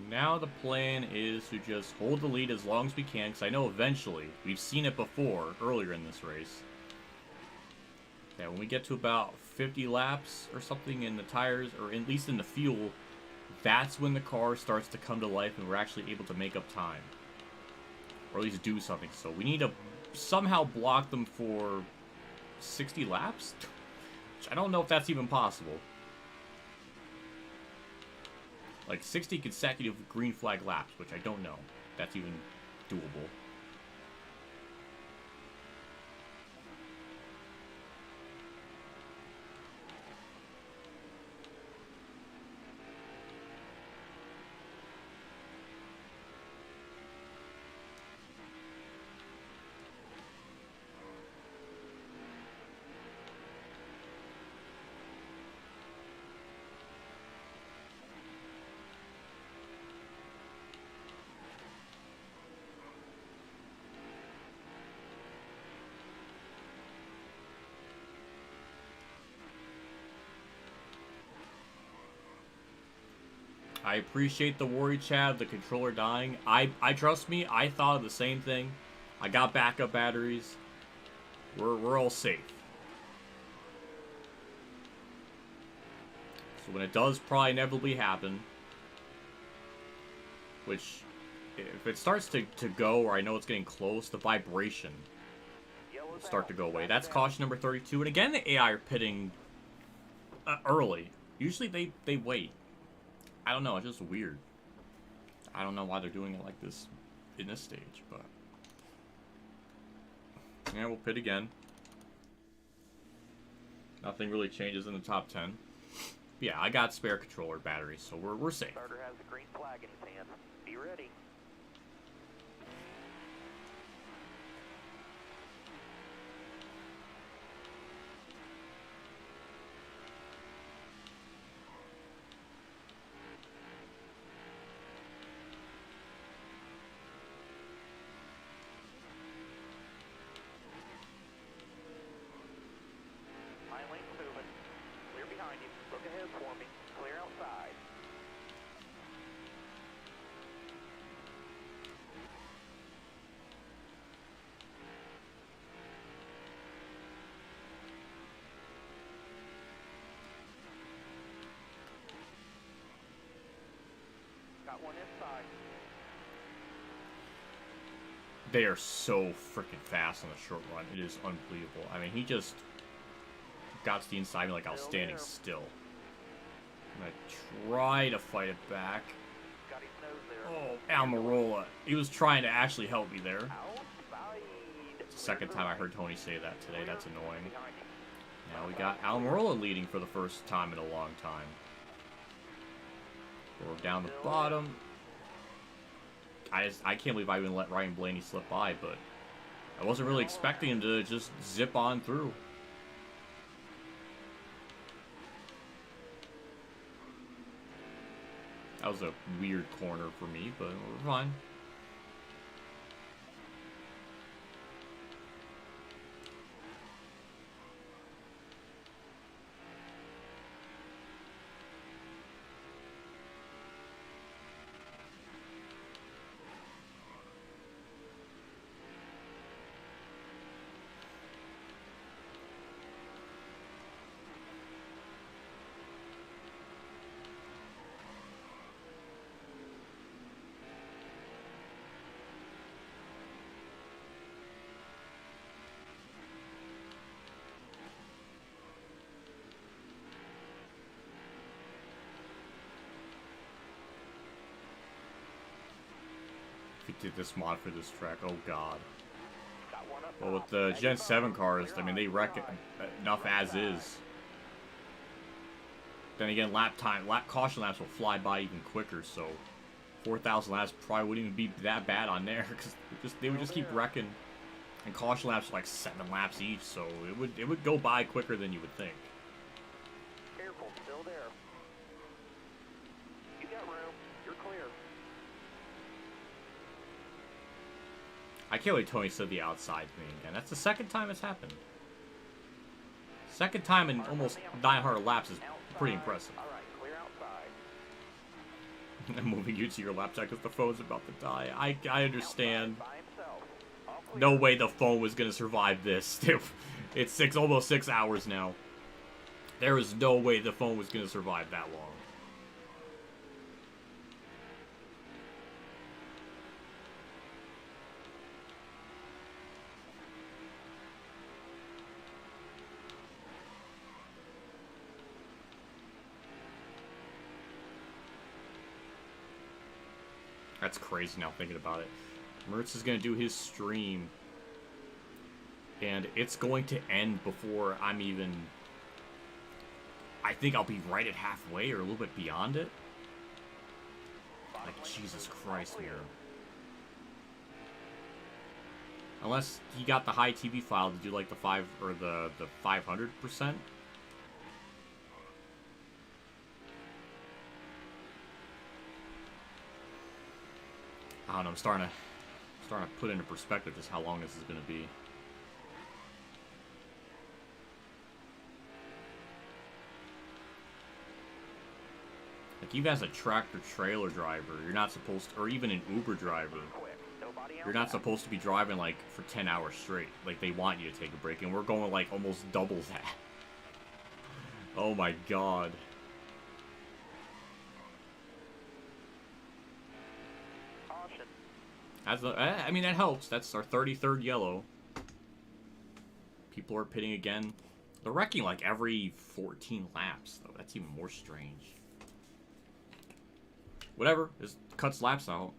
Now the plan is to just hold the lead as long as we can, because I know eventually, we've seen it before, earlier in this race, that when we get to about 50 laps or something in the tires, or at least in the fuel, that's when the car starts to come to life and we're actually able to make up time. Or at least do something. So we need to somehow block them for 60 laps? Which I don't know if that's even possible. Like 60 consecutive green flag laps, which I don't know if that's even doable. I appreciate the worry, Chad, the controller dying. I trust me, I thought of the same thing. I got backup batteries. We're all safe. So when it does probably inevitably happen, which if it starts to go, or I know it's getting close, the vibration will start to go away. That's caution number 32. And again, the AI are pitting early. Usually they wait. I don't know, it's just weird. I don't know why they're doing it like this in this stage, but yeah, we'll pit again. Nothing really changes in the top 10. Yeah, I got spare controller batteries, so we're safe. Starter has the green flag in his hand. Be ready. My lane's moving. Clear behind you. Look ahead for me. Clear outside. Got one inside. They are so freaking fast on the short run. It is unbelievable. I mean, he just got to the inside me like I was standing still. I'm gonna try to fight it back. Got his nose there. Oh, Almirola. He was trying to actually help me there. Outside. It's the second time I heard Tony say that today. That's annoying. Behind you. Now we got Almirola leading for the first time in a long time. We're down the bottom. I can't believe I even let Ryan Blaney slip by, but I wasn't really expecting him to just zip on through. That was a weird corner for me, but we're fine. Did this mod for this track, oh god. Well, with the Gen 7 cars, I mean, they wreck it enough as is. Then again, caution laps will fly by even quicker, so 4,000 laps probably wouldn't even be that bad on there, because they would just keep wrecking. And caution laps are like 7 laps each, so it would go by quicker than you would think. Careful, still there. You got room. You're clear. I can't wait Tony said the outside thing again. That's the second time it's happened. Second time in almost 900 laps is pretty impressive. All right, clear outside. I'm moving you to your laptop because the phone's about to die. I understand. By himself. All clear. No way the phone was going to survive this. It's almost 6 hours now. There is no way the phone was going to survive that long. That's crazy now thinking about it. Mertz is going to do his stream. And it's going to end before I'm even... I think I'll be right at halfway or a little bit beyond it. Like, Jesus Christ, man. Unless he got the high TV file to do like the 5 or the 500%. I don't know, I'm starting to put into perspective just how long this is going to be. Like, even as a tractor-trailer driver, you're not supposed to, or even an Uber driver, you're not supposed to be driving, like, for 10 hours straight. Like, they want you to take a break, and we're going, like, almost double that. Oh my god. I mean, that helps. That's our 33rd yellow. People are pitting again. They're wrecking like every 14 laps, though. That's even more strange. whatever. Just cuts laps out.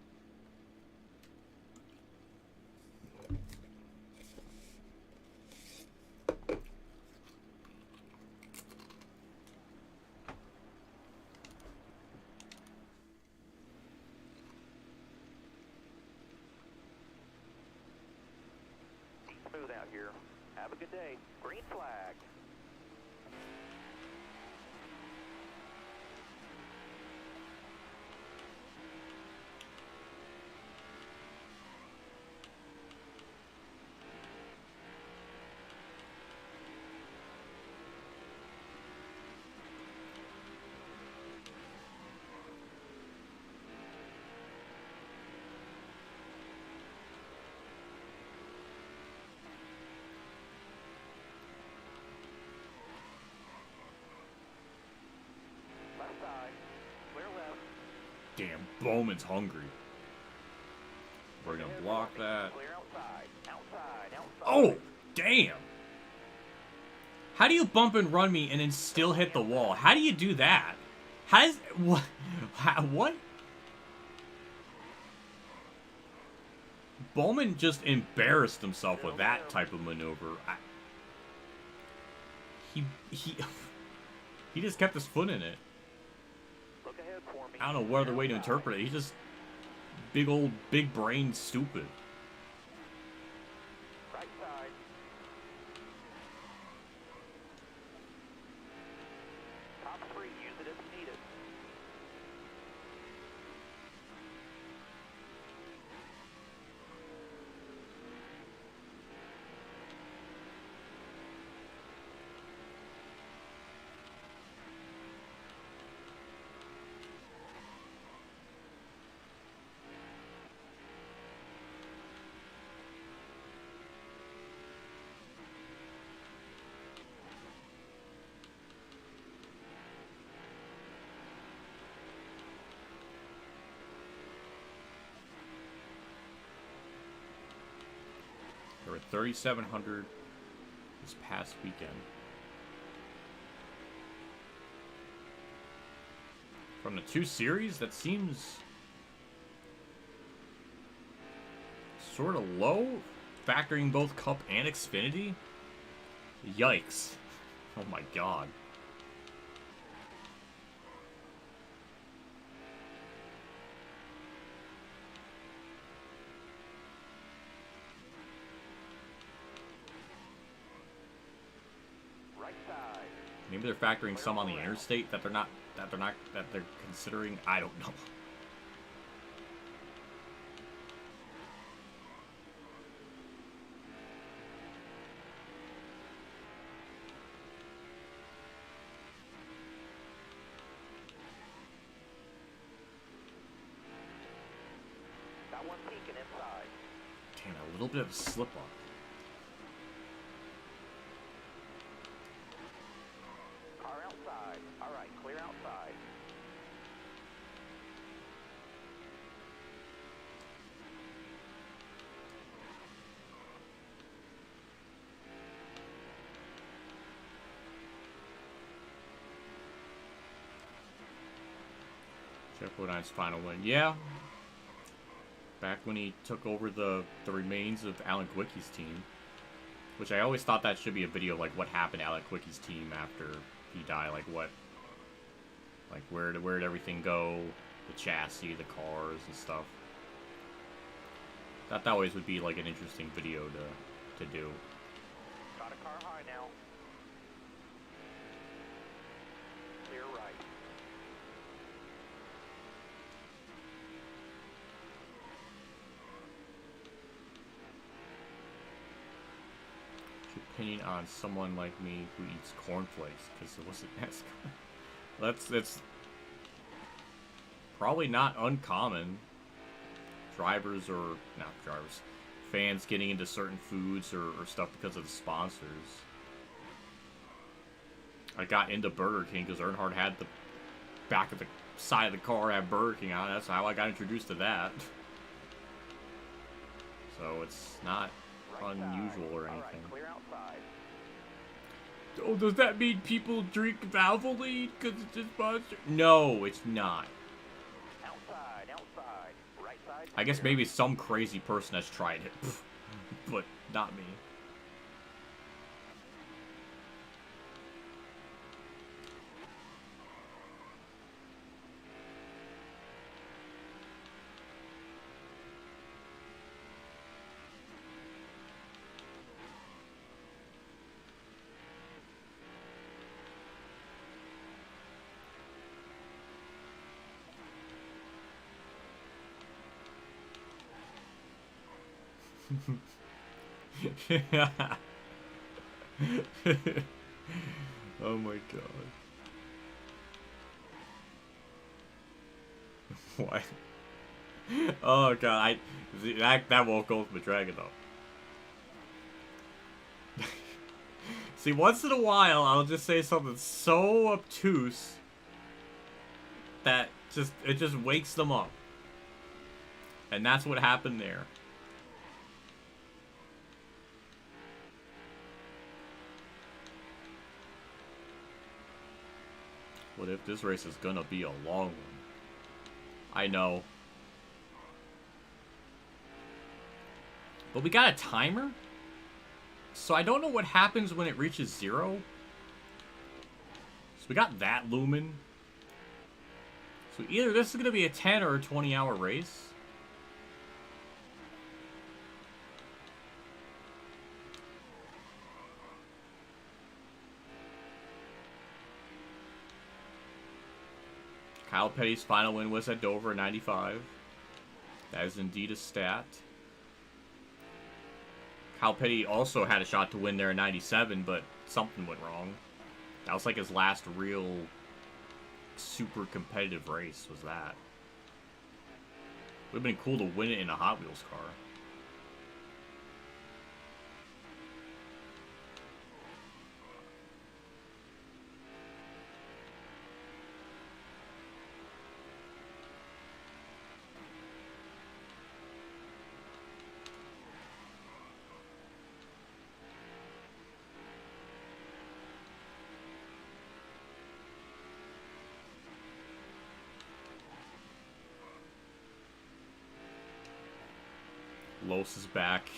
Smooth out here. Have a good day. Green flag. Left side. Clear left. Damn, Bowman's hungry. We're gonna block that. Clear outside. Outside. Outside. Oh, damn. How do you bump and run me and then still hit the wall? How do you do that? How does... What? What? Bowman just embarrassed himself with that type of maneuver. He just kept his foot in it. Look ahead for me. I don't know what other way to interpret it. He's just big brain stupid. Right side. Top 3. Use it if you need it. There were 3,700 this past weekend. From the 2 series, that seems sort of low, factoring both Cup and Xfinity. Yikes. Oh my god. Right side. Maybe they're factoring some on the interstate that they're considering. I don't know. Got one peeking inside. Damn, a little bit of a slip up. Car outside. All right, clear outside. Jeff Wodine's final win. Yeah. Back when he took over the remains of Alan Quicky's team. Which I always thought that should be a video, like what happened to Alan Quicky's team after he died. Like what... Like where'd everything go? The chassis, the cars, and stuff. Thought that always would be like an interesting video to do. Got a car high now. Clear right. What's your opinion on someone like me who eats cornflakes? Because it wasn't NASCAR. That's probably not uncommon. Fans getting into certain foods or stuff because of the sponsors. I got into Burger King because Earnhardt had the back of the side of the car have Burger King on it. That's how I got introduced to that. So it's not unusual or anything. Right, clear outside. Oh, does that mean people drink Valvoline because it's just sponsored? No, it's not. Outside. I guess maybe some crazy person has tried it, but not me. Oh my god. What? Oh god, that won't go with my dragon though. See, once in a while, I'll just say something so obtuse that it just wakes them up. And that's what happened there. What if this race is gonna be a long one? I know. But we got a timer? So I don't know what happens when it reaches 0. So we got that looming. So either this is gonna be a 10 or a 20-hour race. Kyle Petty's final win was at Dover in 95. That is indeed a stat. Kyle Petty also had a shot to win there in 97, but something went wrong. That was like his last real super competitive race, was that. Would have been cool to win it in a Hot Wheels car. Los is back.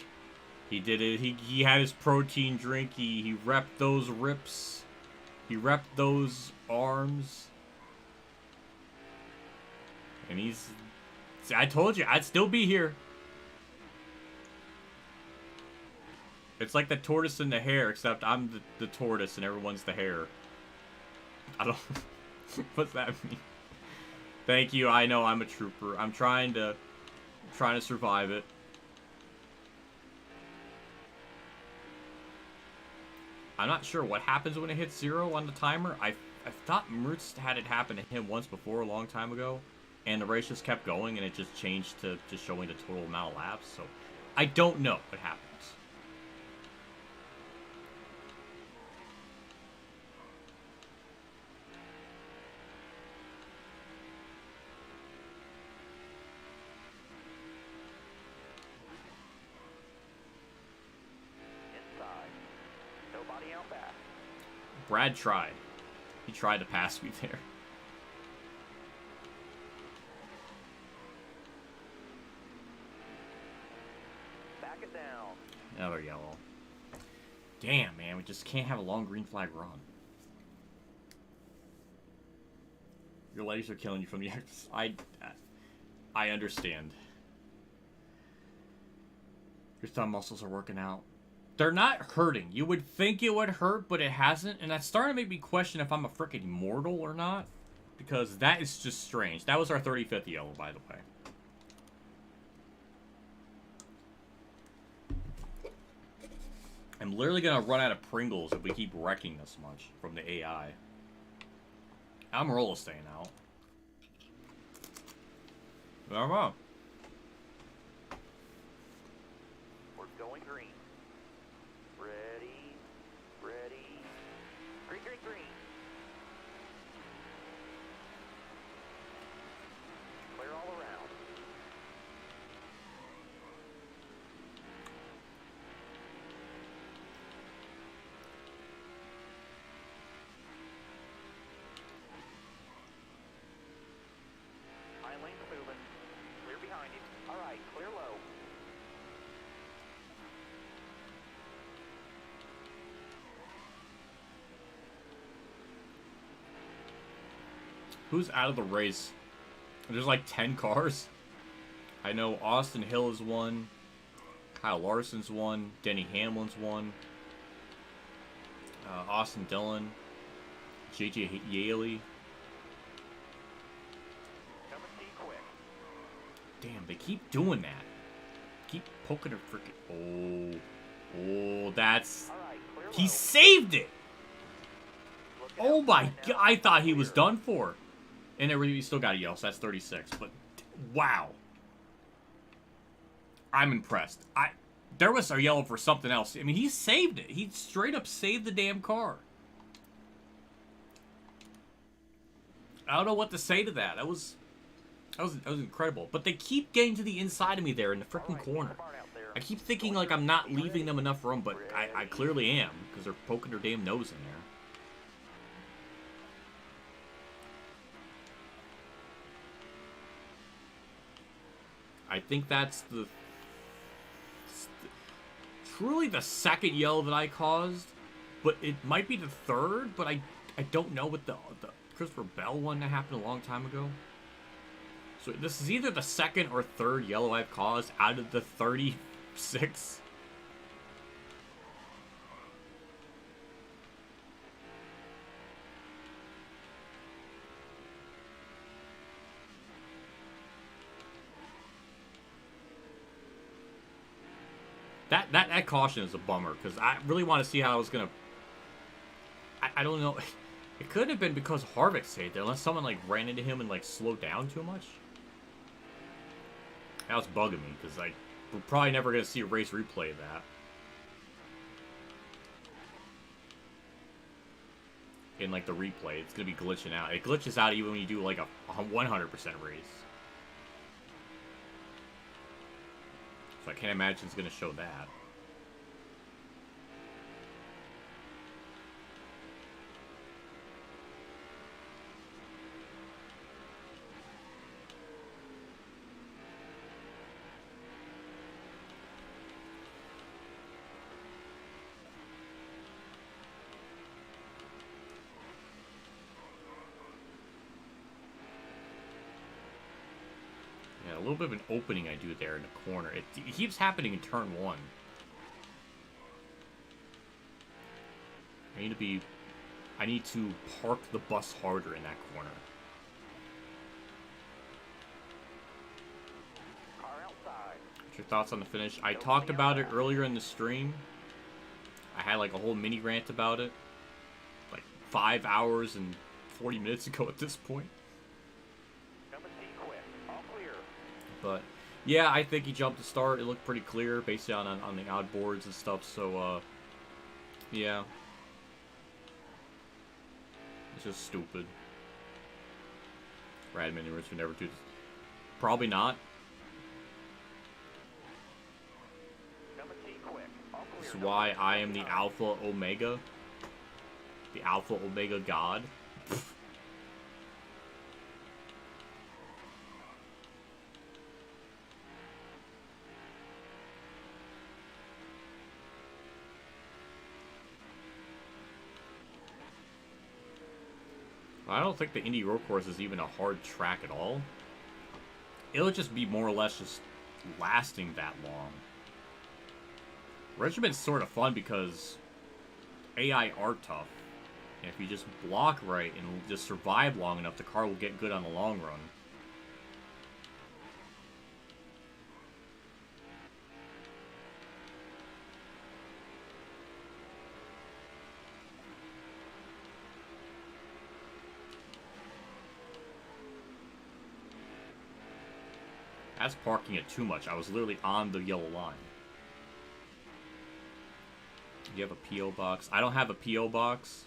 He did it. He had his protein drink. He repped those rips. He repped those arms. And he's... I told you, I'd still be here. It's like the tortoise and the hare, except I'm the tortoise and everyone's the hare. I don't... What's that mean? Thank you, I know I'm a trooper. I'm trying to survive it. I'm not sure what happens when it hits 0 on the timer. I thought Mertz had it happen to him once before a long time ago, and the race just kept going and it just changed to just showing the total amount of laps. So I don't know what happens. Brad tried. He tried to pass me there. Back it down. Another yellow. Damn, man, we just can't have a long green flag run. Your legs are killing you from the I understand. Your thumb muscles are working out. They're not hurting. You would think it would hurt, but it hasn't. And that's starting to make me question if I'm a freaking mortal or not. Because that is just strange. That was our 35th yellow, by the way. I'm literally going to run out of Pringles if we keep wrecking this much from the AI. I'm roller staying out. I don't know. We're going green. Ready. Green. Clear all around. High lane's moving. Clear behind you. All right. Who's out of the race? There's like 10 cars. I know Austin Hill is one. Kyle Larson's one. Denny Hamlin's one. Austin Dillon. JJ Yaley. Damn, they keep doing that. Keep poking her freaking... Oh, that's... He saved it! Oh my god, I thought he was done for. And he still got a yellow, so that's 36. But, wow. I'm impressed. There was a yellow for something else. I mean, he saved it. He straight up saved the damn car. I don't know what to say to that. That was incredible. But they keep getting to the inside of me there in the freaking corner. I keep thinking like I'm not leaving them enough room, but I clearly am, because they're poking their damn nose in there. I think that's truly the second yellow that I caused, but it might be the third, but I don't know what the Christopher Bell one that happened a long time ago. So this is either the second or third yellow I've caused out of the 36. That caution is a bummer, because I really want to see how I was going to... I don't know. It could have been because Harvick stayed there, unless someone like ran into him and like slowed down too much. That was bugging me, because like, we're probably never going to see a race replay of that. In like the replay, it's going to be glitching out. It glitches out even when you do like a 100% race. So I can't imagine it's going to show that. A little bit of an opening I do there in the corner. It keeps happening in turn 1. I need to park the bus harder in that corner. What's your thoughts on the finish? I talked about it earlier in the stream. I had like a whole mini rant about it. Like 5 hours and 40 minutes ago at this point. But, yeah, I think he jumped the start. It looked pretty clear based on the odd boards and stuff. So, yeah. It's just stupid. Radman and Richmond never do this. Probably not. This is why I am the Alpha Omega. The Alpha Omega God. I don't think the Indy Road Course is even a hard track at all. It'll just be more or less just lasting that long. Regiment's sort of fun because AI are tough. And if you just block right and just survive long enough, the car will get good on the long run. That's parking it too much. I was literally on the yellow line. Do you have a P.O. box? I don't have a P.O. box.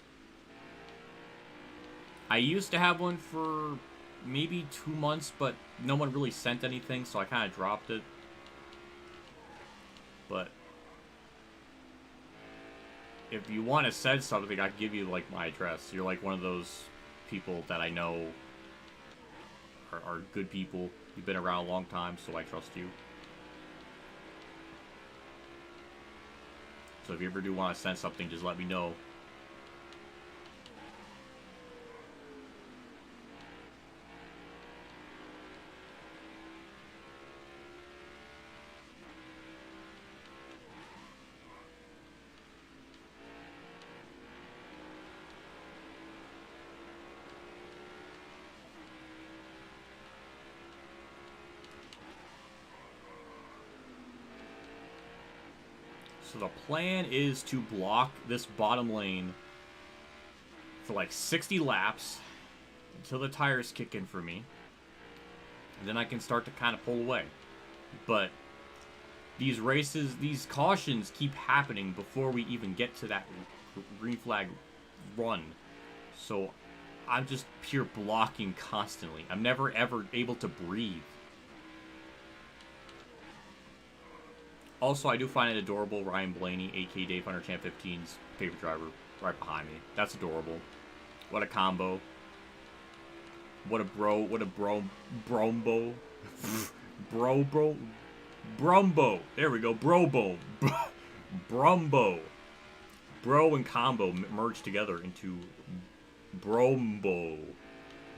I used to have one for maybe 2 months, but no one really sent anything, so I kind of dropped it. But if you want to send something, I can give you like my address. You're like one of those people that I know are good people. You've been around a long time, so I trust you. So if you ever do want to send something, just let me know. So the plan is to block this bottom lane for like 60 laps until the tires kick in for me. And then I can start to kind of pull away. But these races, these cautions keep happening before we even get to that green flag run. So I'm just pure blocking constantly. I'm never ever able to breathe. Also, I do find it adorable Ryan Blaney, aka Dave Hunter Champ 15's favorite driver, right behind me. That's adorable. What a combo. What a bro. What a brombo. Brumbo. There we go. Brobo. Brumbo. Bro and combo merged together into Brombo.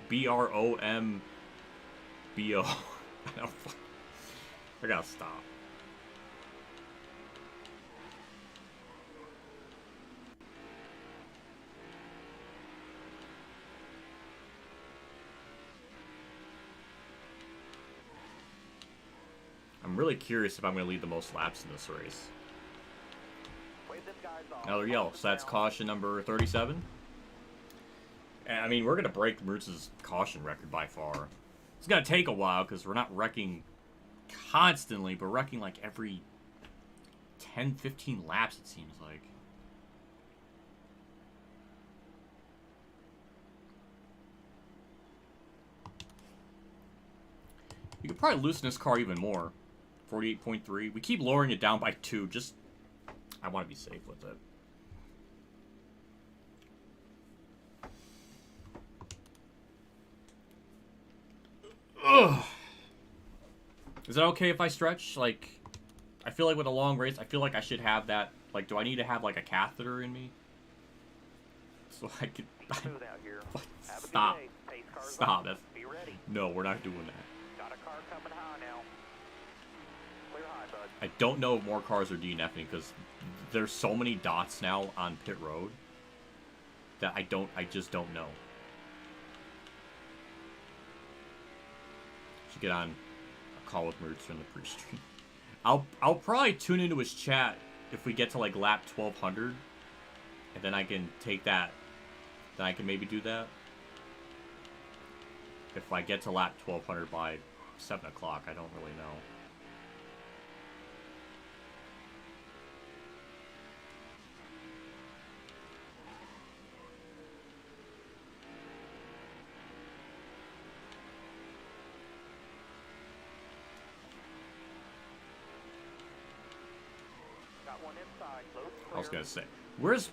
B-R-O-M-B-O. I gotta stop. I'm really curious if I'm going to lead the most laps in this race. Another yellow, so that's caution number 37. And, I mean, we're going to break Mertz's caution record by far. It's going to take a while because we're not wrecking constantly, but wrecking like every 10, 15 laps, it seems like. You could probably loosen this car even more. 48.3. We keep lowering it down by 2. Just, I want to be safe with it. Ugh. Is it okay if I stretch? Like, I feel like with a long race, I feel like I should have that. Like, do I need to have like a catheter in me? So I could. Stop. Stop. That's. No, we're not doing that. I don't know if more cars are DNFing because there's so many dots now on pit road that I just don't know. Should get on a call with Mertz from the pre-stream. I'll probably tune into his chat if we get to like lap 1200, and then I can take that. Then I can maybe do that. If I get to lap 1200 by 7 o'clock, I don't really know. I was gonna say, where's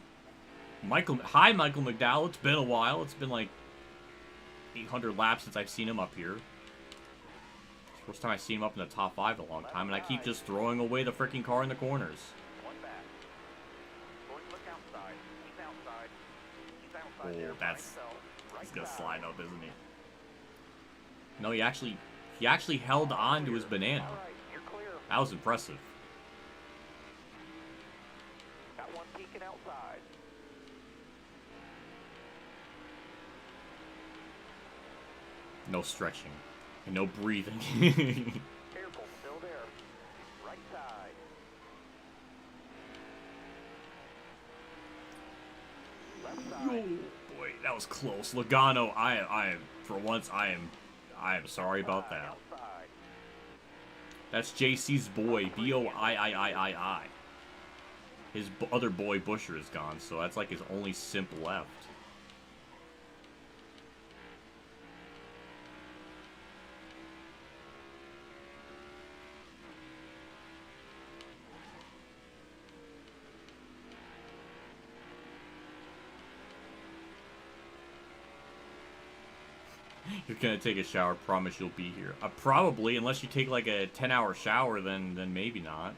Michael? Hi, Michael McDowell. It's been a while. It's been like 800 laps since I've seen him up here. First time I've seen him up in the top 5 in a long time, and I keep just throwing away the freaking car in the corners. Oh, he's gonna slide up, isn't he? No, he actually held on to his banana. That was impressive. No stretching. And no breathing. Careful, still there. Right side. Left side. Oh, boy, that was close. Logano, for once, I am sorry about that. That's JC's boy, B-O-I-I-I-I-I. His other boy, Busher, is gone, so that's like his only simp left. You're gonna take a shower, promise you'll be here. Probably, unless you take like a 10-hour shower, then maybe not.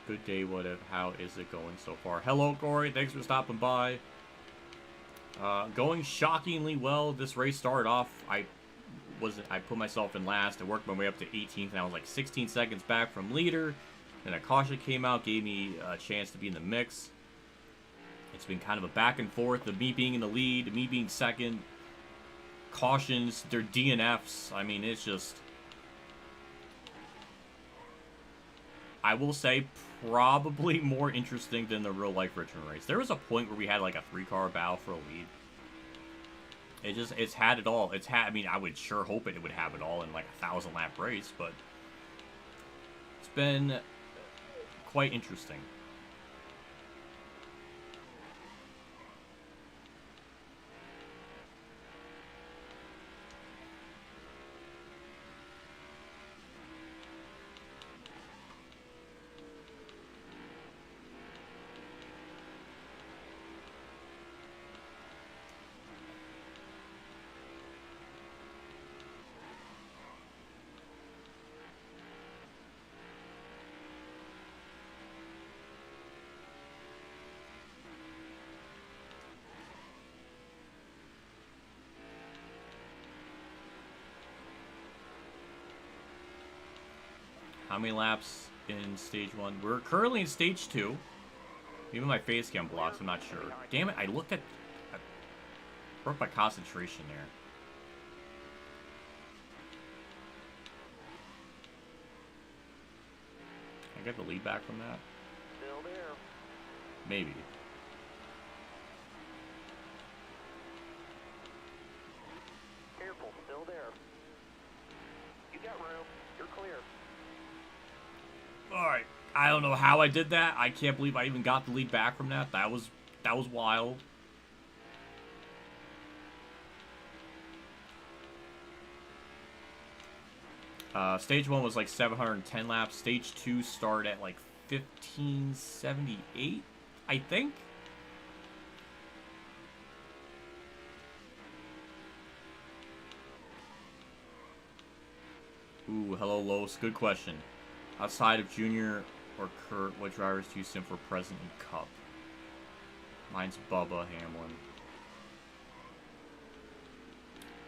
Good day, how is it going so far? Hello, Corey, thanks for stopping by. Going shockingly well. This race started off, I put myself in last. I worked my way up to 18th, and I was like 16 seconds back from leader. Then a caution came out, gave me a chance to be in the mix. It's been kind of a back and forth of me being in the lead, me being second. Cautions, they're DNFs. I mean, it's just... I will say, probably more interesting than the real-life Richmond race. There was a point where we had like a 3-car battle for a lead. It's had it all. I mean, I would sure hope it would have it all in like a 1,000-lap race, but it's been quite interesting. How many laps in stage 1? We're currently in stage 2. Even my face cam blocks, I'm not sure. Damn it, I broke my concentration there. Can I get the lead back from that? Still there. Maybe. Careful, still there. You got room. You're clear. Alright. I don't know how I did that. I can't believe I even got the lead back from that. That was wild. Stage 1 was like 710 laps. Stage 2 started at like 1578, I think. Ooh, hello, Los. Good question. Outside of Junior or Kurt, what drivers do you sim for President and Cup? Mine's Bubba Hamlin.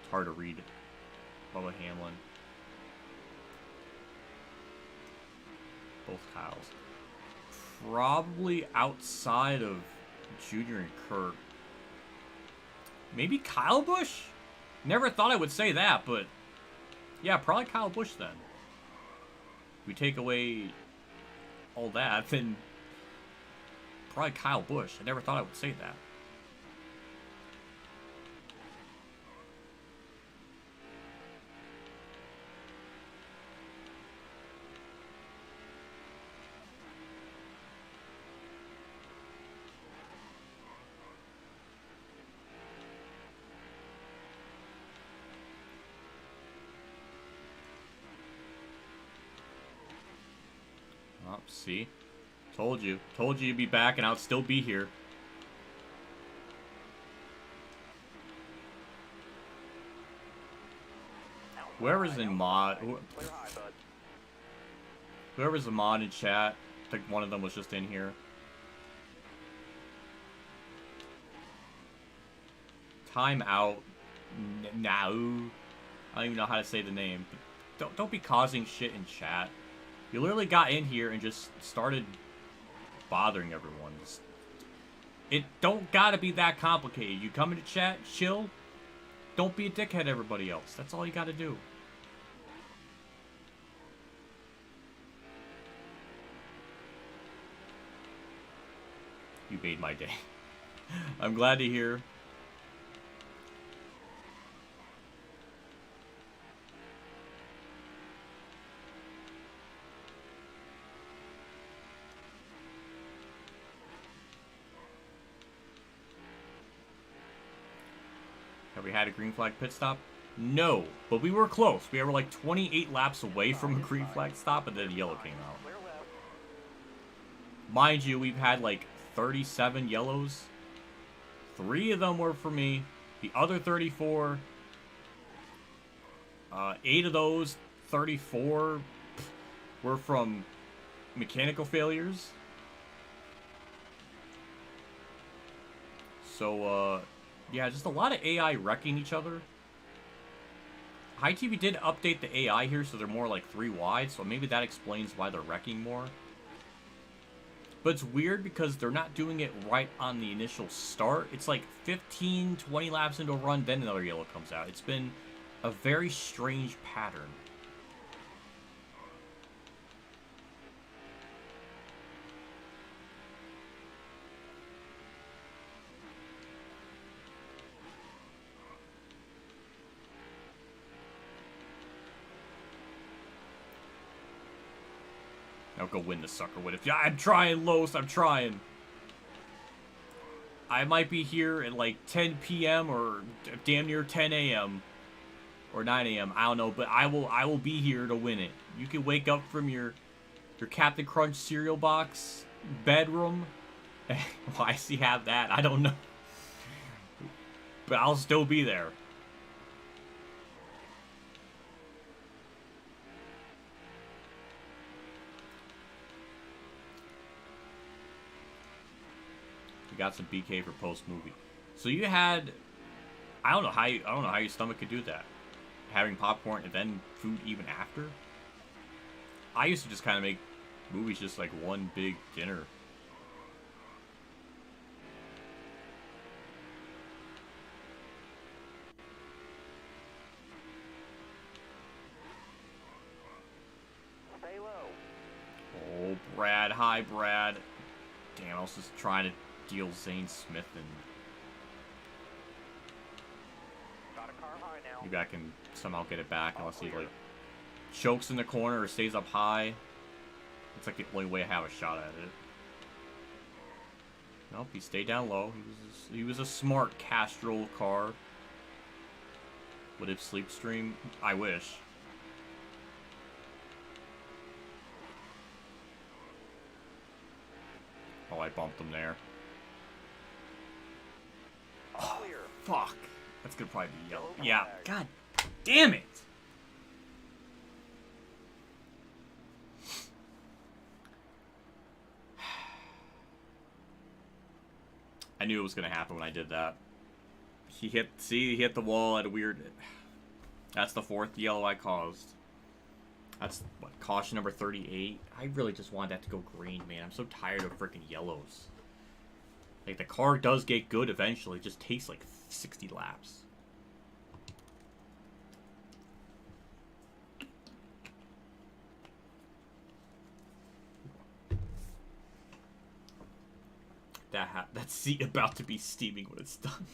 It's hard to read. Bubba Hamlin. Both Kyles. Probably outside of Junior and Kurt. Maybe Kyle Busch? Never thought I would say that, but yeah, probably Kyle Busch then. If we take away all that, then probably Kyle Busch. I never thought I would say that. Oh, see? Told you. Told you you'd be back and I'd still be here. Whoever's in mod... Whoever's a mod in chat, I think one of them was just in here. Time out. No. I don't even know how to say the name. But don't be causing shit in chat. You literally got in here and just started bothering everyone. It don't gotta be that complicated. You come into chat, chill. Don't be a dickhead to everybody else. That's all you gotta do. You made my day. I'm glad to hear. Have we had a green flag pit stop? No, but we were close. We were like 28 laps away from a green flag stop, and then yellow came out. Mind you, we've had like 37 yellows. 3 of them were for me. The other 34, 8 of those 34 were from mechanical failures. So, yeah, just a lot of AI wrecking each other. High TV did update the AI here, so they're more like 3 wide, so maybe that explains why they're wrecking more. But it's weird because they're not doing it right on the initial start. It's like 15, 20 laps into a run, then another yellow comes out. It's been a very strange pattern. Now go win the sucker with it. Yeah, I'm trying, Los. I'm trying. I might be here at like 10 p.m. or damn near 10 a.m. or 9 a.m. I don't know, but I will be here to win it. You can wake up from your Captain Crunch cereal box bedroom. Why does he have that? I don't know. But I'll still be there. Got some BK for post movie. So you had, I don't know how your stomach could do that, having popcorn and then food even after. I used to just kind of make movies just like one big dinner. Stay low. Oh, Brad, hi Brad. Damn, I was just trying to deal Zane Smith and Got a car high now. maybe I can somehow get it back unless he like chokes in the corner or stays up high. It's like the only way I have a shot at it. Nope, he stayed down low. He was a smart Castrol car. Would it slipstream? I wish. Oh, I bumped him there. All clear. Fuck. That's gonna probably be yellow. Yeah. God damn it. I knew it was gonna happen when I did that. He hit the wall at a weird. That's the fourth yellow I caused. That's what, caution number 38. I really just wanted that to go green, man. I'm so tired of freaking yellows. Like, the car does get good eventually. It just takes like 60 laps. That seat about to be steaming when it's done.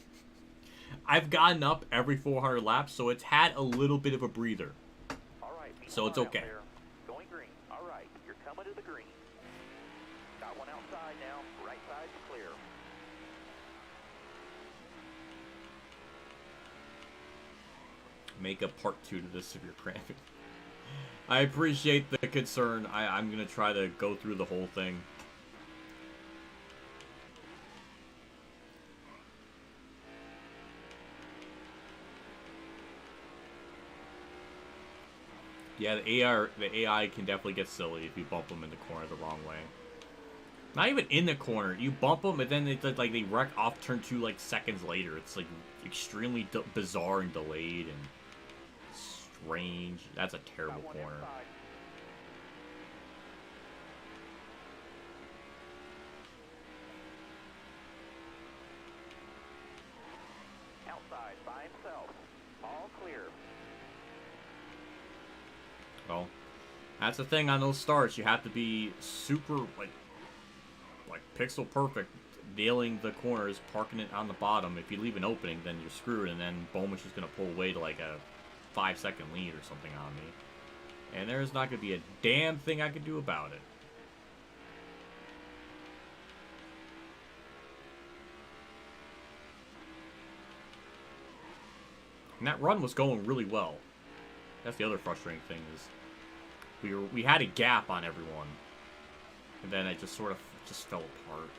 I've gotten up every 400 laps, so it's had a little bit of a breather. All right. So it's okay. Going green. All right. You're coming to the green. Got one outside now. Right side's clear. Make a part 2 to this if you're cramping. I appreciate the concern. I'm going to try to go through the whole thing. Yeah, the AI can definitely get silly if you bump them in the corner the wrong way. Not even in the corner. You bump them, and then they wreck off turn 2 like seconds later. It's like extremely bizarre and delayed and strange. That's a terrible corner. Outside by himself. All clear. Well, that's the thing on those starts. You have to be super, like pixel perfect, nailing the corners, parking it on the bottom. If you leave an opening, then you're screwed, and then Bowman's just going to pull away to like a 5-second lead or something on me. And there's not going to be a damn thing I can do about it. And that run was going really well. That's the other frustrating thing is we had a gap on everyone, and then it just sort of just fell apart.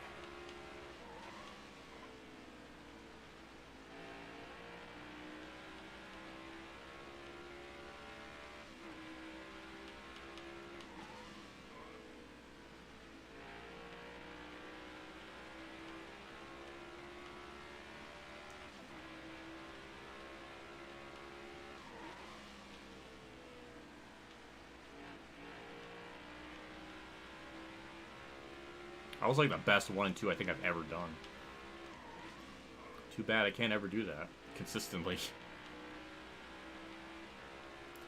That was like the best 1 and 2 I think I've ever done. Too bad I can't ever do that consistently.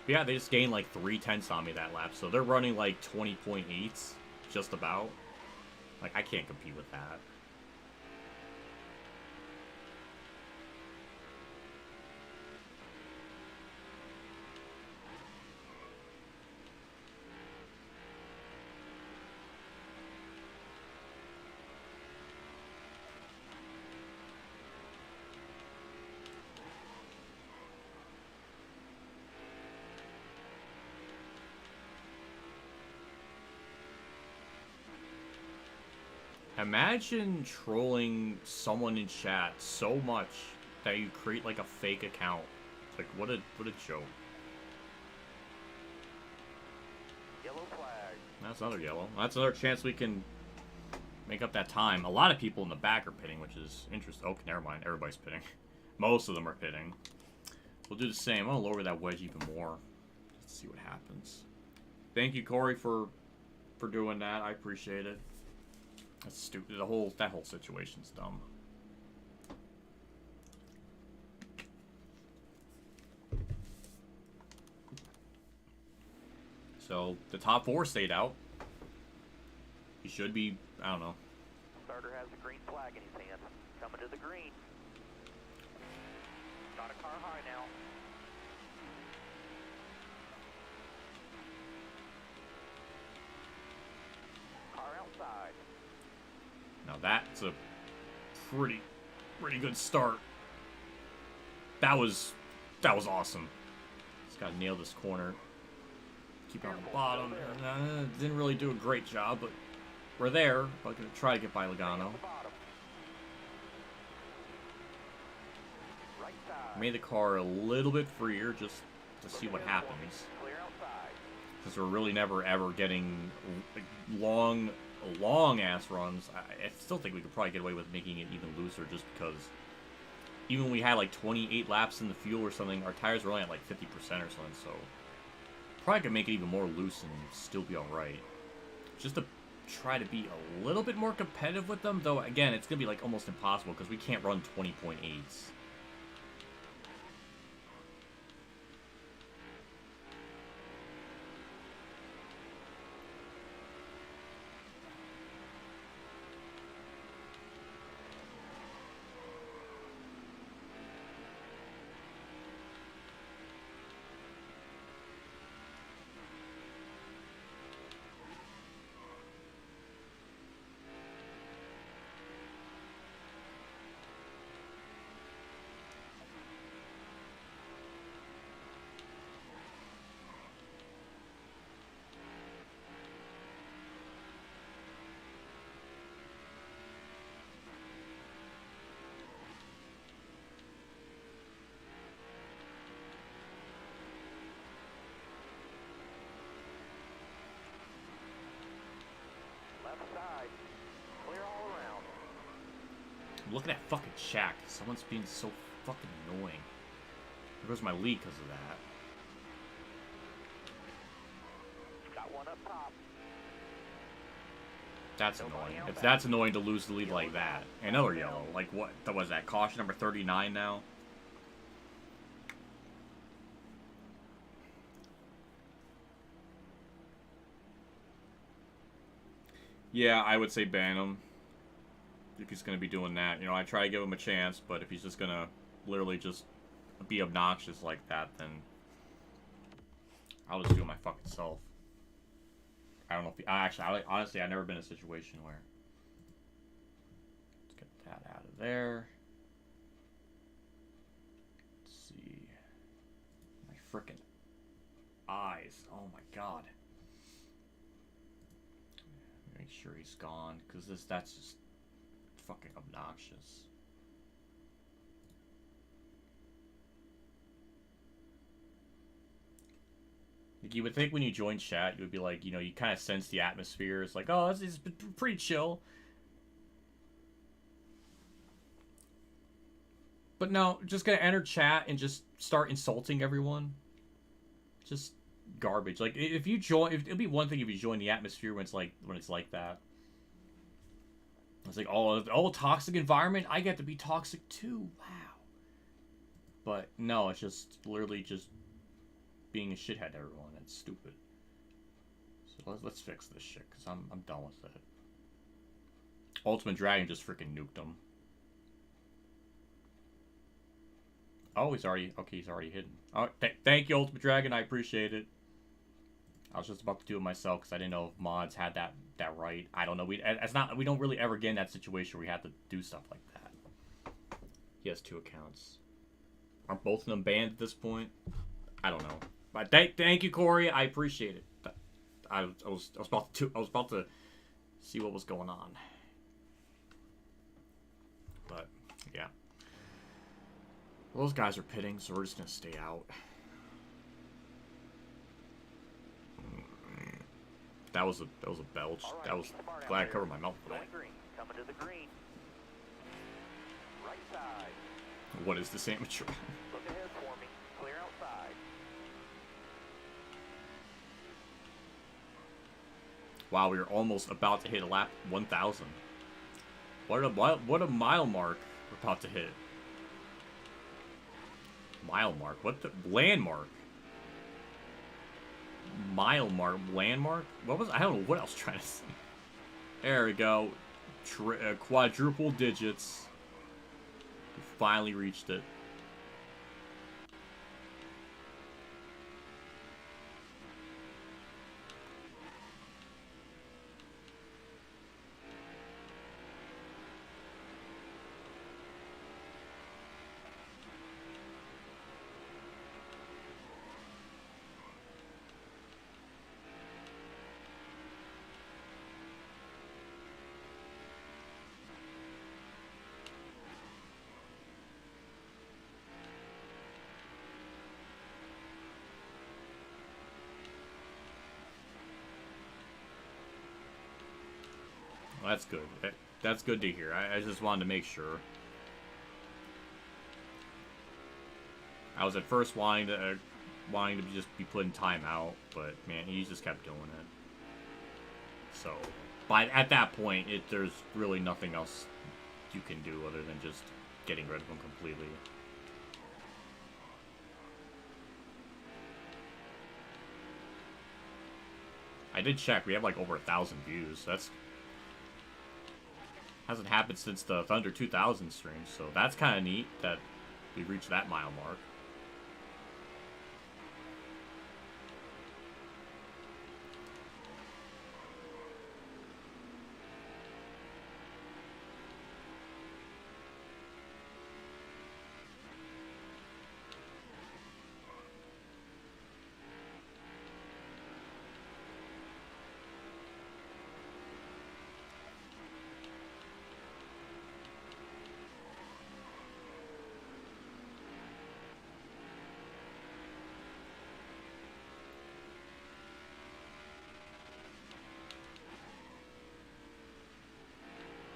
But yeah, they just gained like 3/10 on me that lap, so they're running like 20.8s, just about. Like, I can't compete with that. Imagine trolling someone in chat so much that you create like a fake account. Like, what a joke. Yellow flag. That's another yellow. That's another chance we can make up that time. A lot of people in the back are pitting, which is interesting. Oh, never mind. Everybody's pitting. Most of them are pitting. We'll do the same. I'm gonna lower that wedge even more. Let's see what happens. Thank you, Corey, for doing that. I appreciate it. That's stupid. That whole situation's dumb. So the top 4 stayed out. He should be, I don't know. Starter has the green flag in his hand. Coming to the green. Got a car high now. Car outside. Now that's a pretty good start. That was awesome. Just gotta nail this corner. Keep it on the bottom. Didn't really do a great job, but we're there. I'm gonna try to get by Logano. Made the car a little bit freer just to see what happens. Because we're really never ever getting long ass runs. I still think we could probably get away with making it even looser, just because even when we had like 28 laps in the fuel or something, our tires were only at like 50% or something, so probably could make it even more loose and still be alright. Just to try to be a little bit more competitive with them, though again, it's gonna be like almost impossible because we can't run 20.8s. I'm looking at fucking Shaq. Someone's being so fucking annoying. There goes my lead because of that. Got one up top. That's annoying. That's annoying to lose the lead like that. Another yellow. Like what? That was that caution number 39 now. Yeah, I would say ban him. If he's going to be doing that. You know, I try to give him a chance, but if he's just going to literally just be obnoxious like that, then I'll just do it my fucking self. I don't know if he... Actually, honestly, I've never been in a situation where... Let's get that out of there. Let's see. My frickin' eyes. Oh my god. Make sure he's gone, because that's just fucking obnoxious. Like, you would think when you join chat, you would be like, you know, you kind of sense the atmosphere. It's like, oh, it's pretty chill. But no, just gonna enter chat and just start insulting everyone. Just garbage. Like, if you join, it'll be one thing if you join the atmosphere when it's like that. It's like, oh, toxic environment. I get to be toxic too. Wow. But no, it's just literally just being a shithead to everyone. It's stupid. So let's fix this shit, because I'm done with it. Ultimate Dragon just freaking nuked him. Oh, he's already hidden. Oh, thank you, Ultimate Dragon. I appreciate it. I was just about to do it myself because I didn't know if mods had that right. I don't know. We don't really ever get in that situation where we have to do stuff like that. He has 2 accounts. Aren't both of them banned at this point? I don't know. But thank you, Corey. I appreciate it. I was about to see what was going on. But yeah. Well, those guys are pitting, so we're just gonna stay out. That was a belch. All right, That was keep smart out glad I there. covered my mouth for that. Going green. Coming to the green. Right side. What is this amateur? Look ahead for me. Clear outside. Wow, we were almost about to hit a lap 1,000. What a mile mark we're about to hit. Mile mark? What the landmark? Mile mark? Landmark? What was I don't know what I was trying to say. There we go. Quadruple digits. We finally reached it. Well, that's good. That's good to hear. I just wanted to make sure. I was at first wanting to just be put in timeout, but man, he just kept doing it. So, at that point, there's really nothing else you can do other than just getting rid of him completely. I did check. We have like over 1,000 views. That's hasn't happened since the Thunder 2000 stream, so that's kind of neat that we reached that mile mark.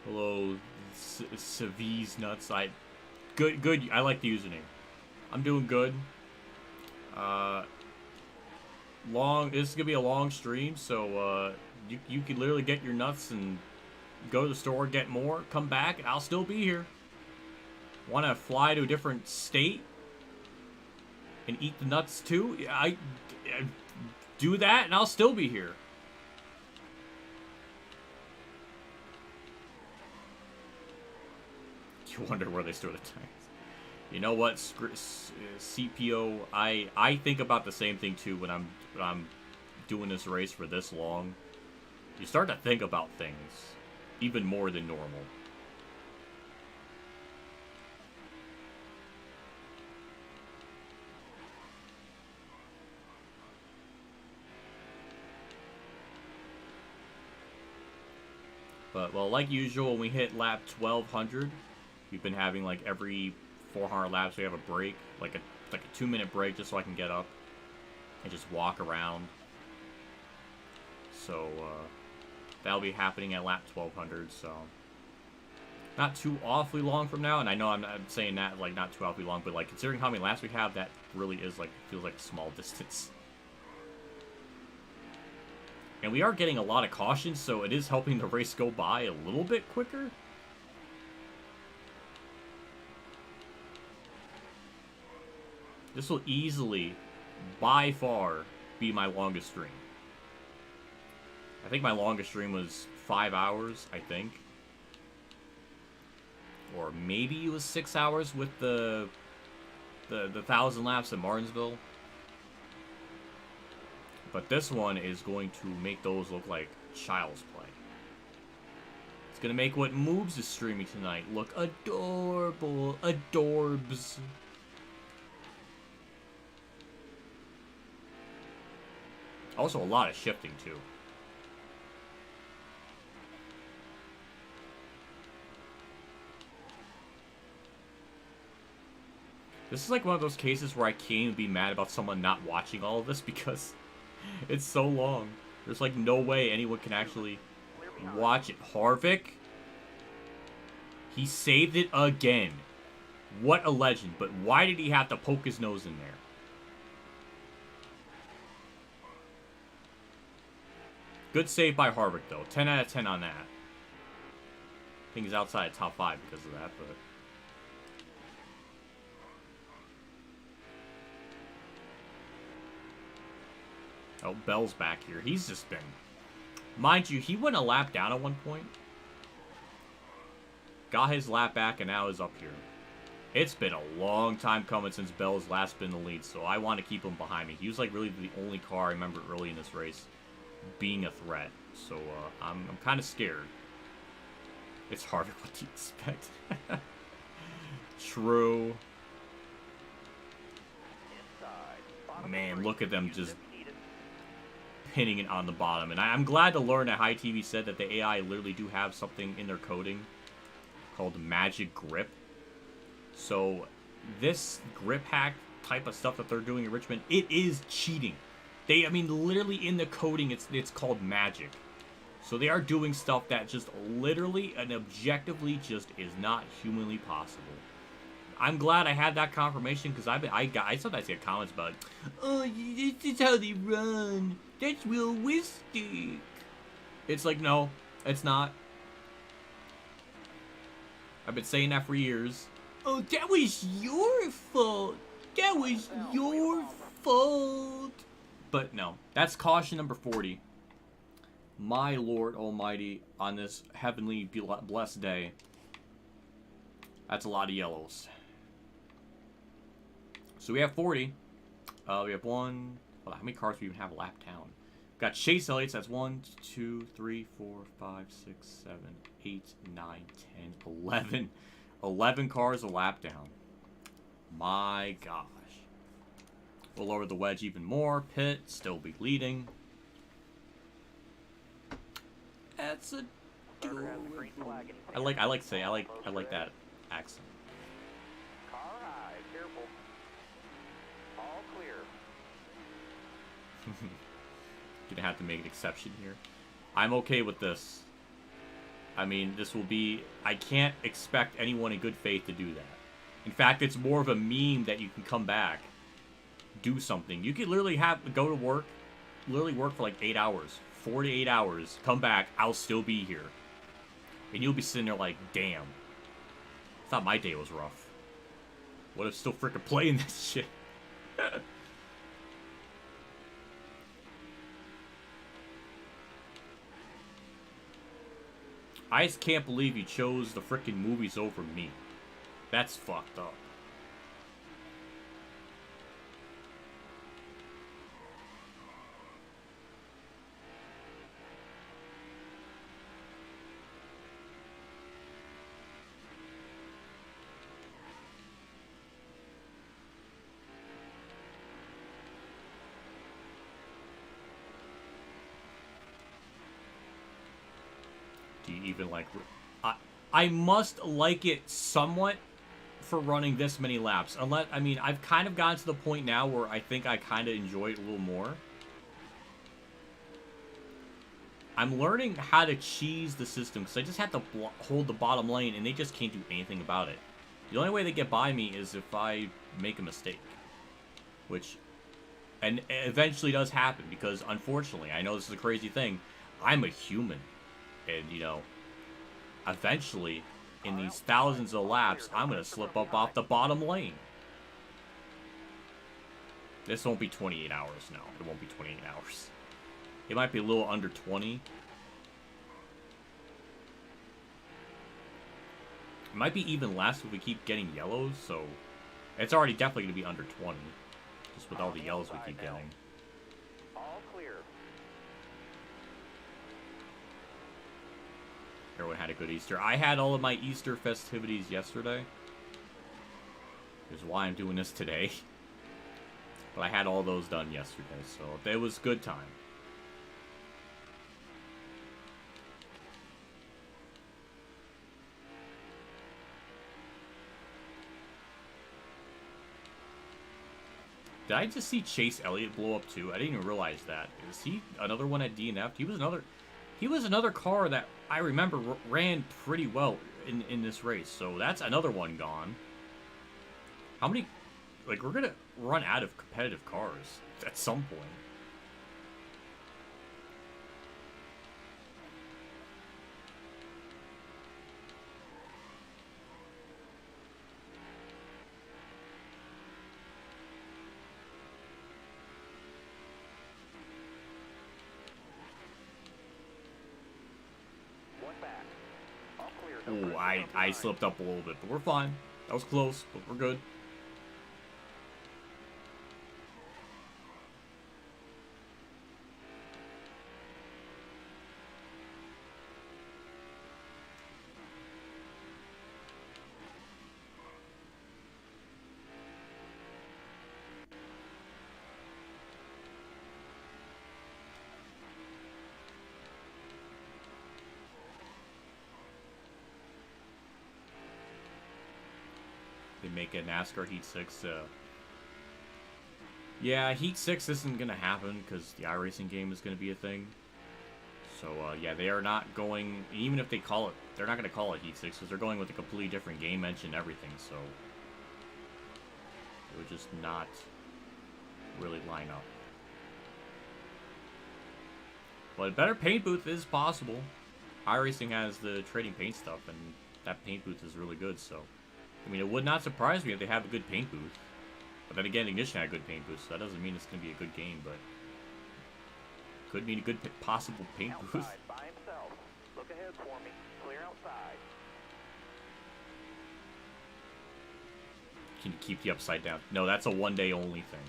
Hello, Savi's nuts. Good. I like the username. I'm doing good. This is gonna be a long stream, so you can literally get your nuts and go to the store, get more, come back, and I'll still be here. Want to fly to a different state and eat the nuts too? I do that, and I'll still be here. You wonder where they store the tanks. You know what, CPO? I think about the same thing too when I'm doing this race for this long. You start to think about things even more than normal. But well, like usual, when we hit lap 1200. We've been having like every 400 laps we have a break, like a 2-minute break, just so I can get up and just walk around. So that'll be happening at lap 1200. So not too awfully long from now. And I know I'm saying that like not too awfully long, but like considering how many laps we have, that really is like feels like a small distance. And we are getting a lot of cautions, so it is helping the race go by a little bit quicker. This will easily, by far, be my longest stream. I think my longest stream was 5 hours, I think. Or maybe it was 6 hours with the 1,000 laps at Martinsville. But this one is going to make those look like child's play. It's going to make what Moobs is streaming tonight look adorable. Adorbs. Also a lot of shifting, too. This is like one of those cases where I can't even be mad about someone not watching all of this because it's so long. There's like no way anyone can actually watch it. Harvick, he saved it again. What a legend. But why did he have to poke his nose in there? Good save by Harvick, though. 10 out of 10 on that. I think he's outside top 5 because of that, but... Oh, Bell's back here. He's just been... Mind you, he went a lap down at one point. Got his lap back and now is up here. It's been a long time coming since Bell's last been in the lead, so I want to keep him behind me. He was like really the only car I remember early in this race being a threat. So I'm kind of scared. It's Harvick, what do you expect? True. Man, look at them just pinning it on the bottom. And I'm glad to learn that High TV said that the AI literally do have something in their coding called Magic Grip. So this grip hack type of stuff that they're doing in Richmond, it is cheating. I mean, literally in the coding, it's called magic. So they are doing stuff that just literally and objectively just is not humanly possible. I'm glad I had that confirmation because I sometimes get comments about, oh, this is how they run. That's realistic. It's like, no, it's not. I've been saying that for years. Oh, that was your fault. That was your fault. But no, that's caution number 40. My Lord Almighty, on this heavenly blessed day. That's a lot of yellows. So we have 40. We have one. Hold on, how many cars do we even have a lap down? We've got Chase Elliott's. That's 1, 2, 3, 4, 5, 6, 7, 8, 9, 10, 11. 11 cars a lap down. My gosh. We'll lower the wedge even more. Pitt still be leading. That's a. I like that accent. Car high, careful. All clear. Gonna have to make an exception here. I'm okay with this. I mean, this will be... I can't expect anyone in good faith to do that. In fact, it's more of a meme that you can come back, do something. You could literally go to work, literally work for like 8 hours, 4 to 8 hours, come back, I'll still be here. And you'll be sitting there like, damn. I thought my day was rough. What if still freaking playing this shit? I just can't believe you chose the freaking movies over me. That's fucked up. Do you even like... I must like it somewhat for running this many laps. Unless, I mean, I've kind of gotten to the point now where I think I kind of enjoy it a little more. I'm learning how to cheese the system because I just have to hold the bottom lane and they just can't do anything about it. The only way they get by me is if I make a mistake. Which, and eventually does happen because unfortunately, I know this is a crazy thing, I'm a human. And, you know, eventually, in these thousands of laps, I'm going to slip up off the bottom lane. This won't be 28 hours, no. It won't be 28 hours. It might be a little under 20. It might be even less if we keep getting yellows, so... It's already definitely going to be under 20. Just with all the yellows we keep getting. All clear. Everyone had a good Easter. I had all of my Easter festivities yesterday. Which is why I'm doing this today. But I had all those done yesterday, so it was good time. Did I just see Chase Elliott blow up too? I didn't even realize that. Is he another one at DNF? He was another car that I remember ran pretty well in this race. So that's another one gone. How many? Like, we're gonna run out of competitive cars at some point. One back. All clear. No Ooh, pressure I on slipped up a little bit, but we're fine. That was close, but we're good. They make a NASCAR Heat 6. Yeah, Heat 6 isn't going to happen because the iRacing game is going to be a thing. So, yeah, they are not going... Even if they call it... They're not going to call it Heat 6 because they're going with a completely different game engine and everything, so... It would just not really line up. But a better paint booth is possible. iRacing has the trading paint stuff, and that paint booth is really good, so... I mean, it would not surprise me if they have a good paint booth. But then again, Ignition had a good paint booth, so that doesn't mean it's going to be a good game, but... Could mean a good possible paint booth. outside by himself. Look ahead for me. Clear outside. Can you keep the upside down? No, that's a one-day only thing.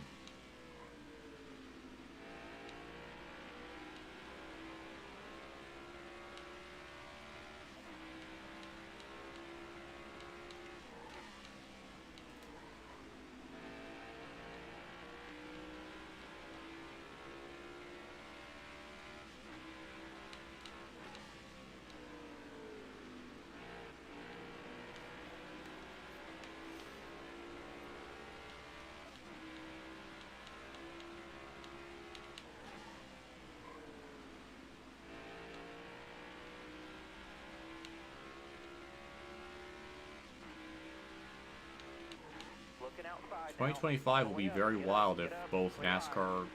Looking outside. 2025 will be very wild if both NASCAR,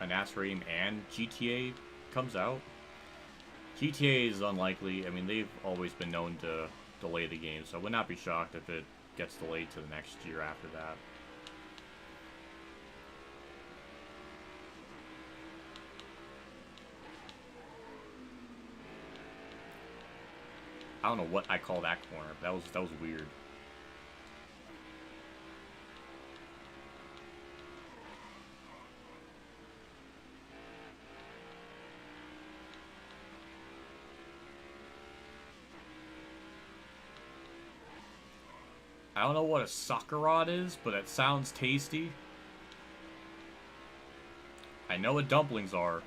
a NASCAR game, and GTA comes out. GTA is unlikely. I mean, they've always been known to delay the game, so I would not be shocked if it gets delayed to the next year after that. I don't know what I call that corner, but that was weird. I don't know what a soccer rod is, but it sounds tasty. I know what dumplings are.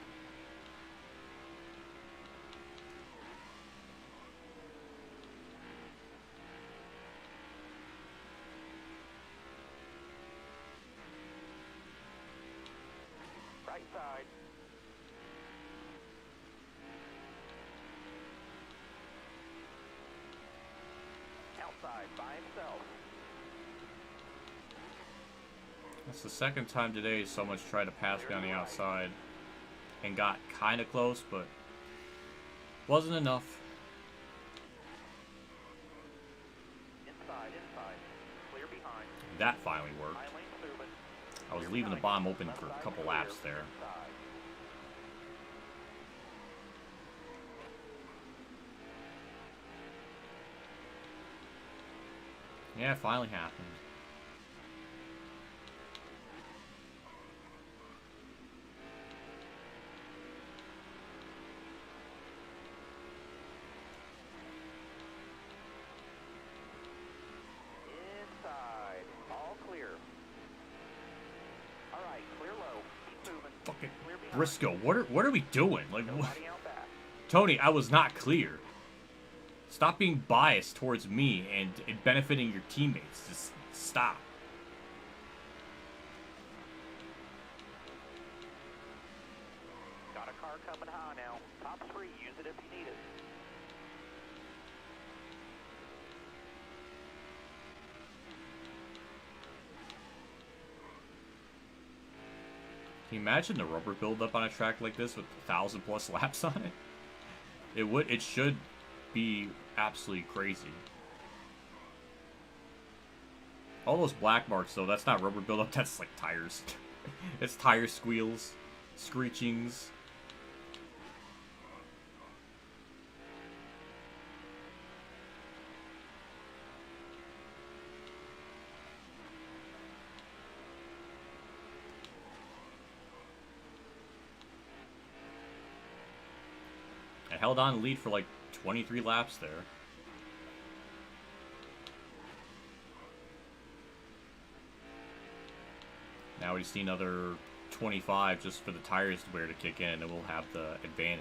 Right side. Outside by himself. That's the second time today someone's tried to pass me on the outside and got kind of close, but wasn't enough. Inside. Clear behind. That finally worked. High lane moving. I was leaving the bottom open for a couple laps there. Yeah, it finally happened. Inside. All clear. All right, clear low. Keep moving. Fucking Clear behind. Briscoe, what are we doing? Like, what? Nobody out back. Tony, I was not clear. Stop being biased towards me and benefiting your teammates. Just stop. Got a car coming high now. Top 3. Use it if you need it. Can you imagine the rubber buildup on a track like this with 1,000+ laps on it? It should be absolutely crazy. All those black marks, though, that's not rubber buildup, that's like tires. It's tire squeals, screechings. I held on to lead for like 23 laps there. Now we just need another 25 just for the tires to wear to kick in, and we'll have the advantage.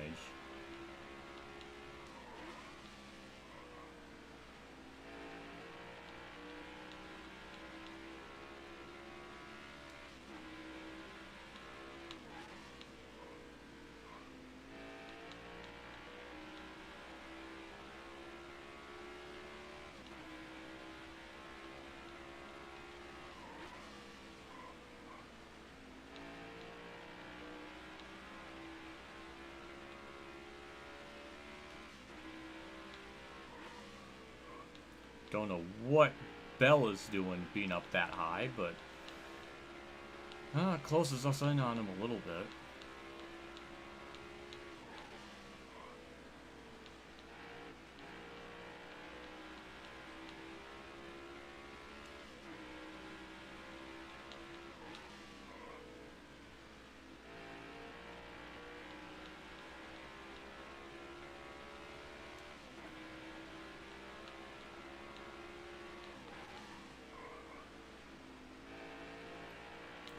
Don't know what Bella's doing being up that high, but it closes us in on him a little bit.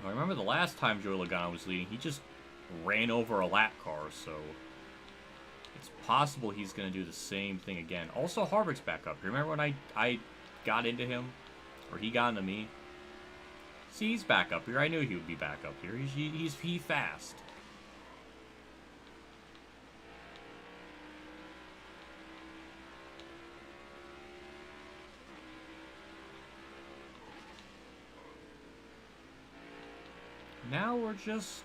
I remember the last time Joey Logano was leading, he just ran over a lap car, so it's possible he's going to do the same thing again. Also, Harvick's back up here. Remember when I got into him? Or he got into me? See, he's back up here. I knew he would be back up here. He's fast. Now we're just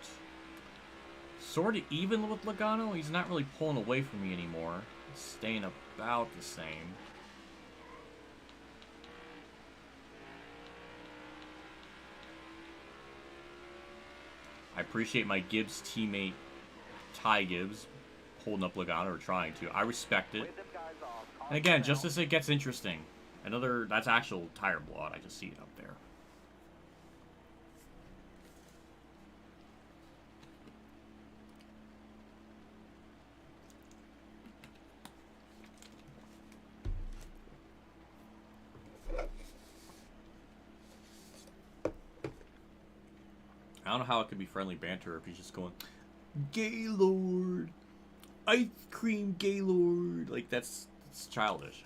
sort of even with Logano. He's not really pulling away from me anymore. He's staying about the same. I appreciate my Gibbs teammate, Ty Gibbs, holding up Logano, or trying to. I respect it. And again, just as it gets interesting, that's actual tire blowout. I just see it up there. I don't know how it could be friendly banter if he's just going, Gaylord, ice cream Gaylord. Like, it's childish.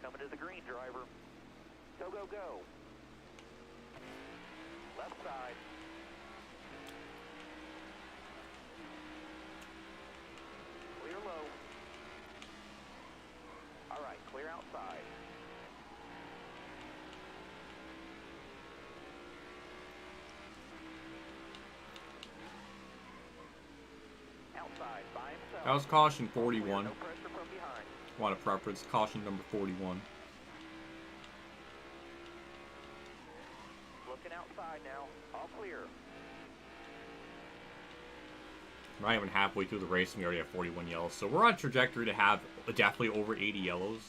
Coming to the green, driver. Go, go, go. Left side. Clear low. All right, clear outside. Outside. outside by himself. That was caution Clear, 41. no pressure from behind. Want a preference? Caution number 41. Looking outside now. All clear. We're not even halfway through the race and we already have 41 yellows. So we're on trajectory to have definitely over 80 yellows.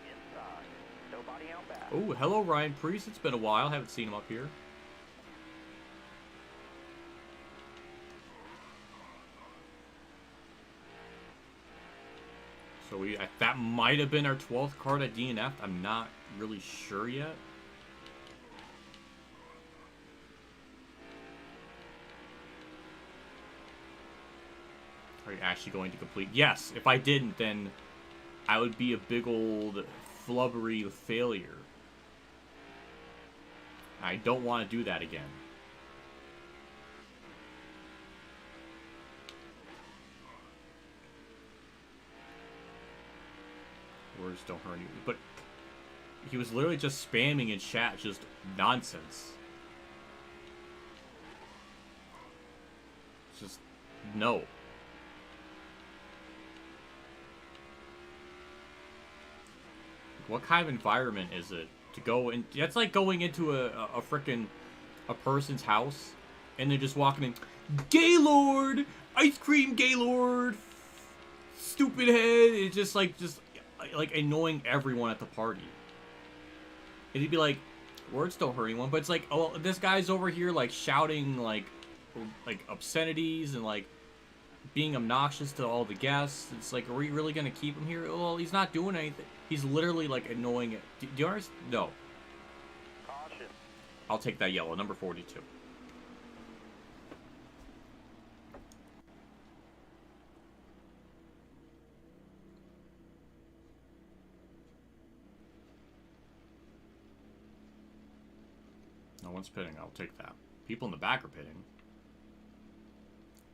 Inside. Nobody out back. Oh, hello Ryan Priest. It's been a while. Haven't seen him up here. So that might have been our 12th card at DNF. I'm not really sure yet. Are you actually going to complete? Yes. If I didn't, then I would be a big old flubbery failure. I don't want to do that again. Words don't hurt you. But he was literally just spamming in chat, just nonsense. Just no. What kind of environment is it to go in? That's like going into a frickin' a person's house and they're just walking in. Gaylord! Ice cream Gaylord! Stupid head! It's just like annoying everyone at the party. And he'd be like, words don't hurt anyone, but it's like, oh, this guy's over here like shouting like obscenities and like being obnoxious to all the guests. It's like, are we really gonna keep him here? Well, he's not doing anything. He's literally like annoying it. Do you understand? No. Caution. I'll take that yellow, number 42. No one's pitting. I'll take that. People in the back are pitting.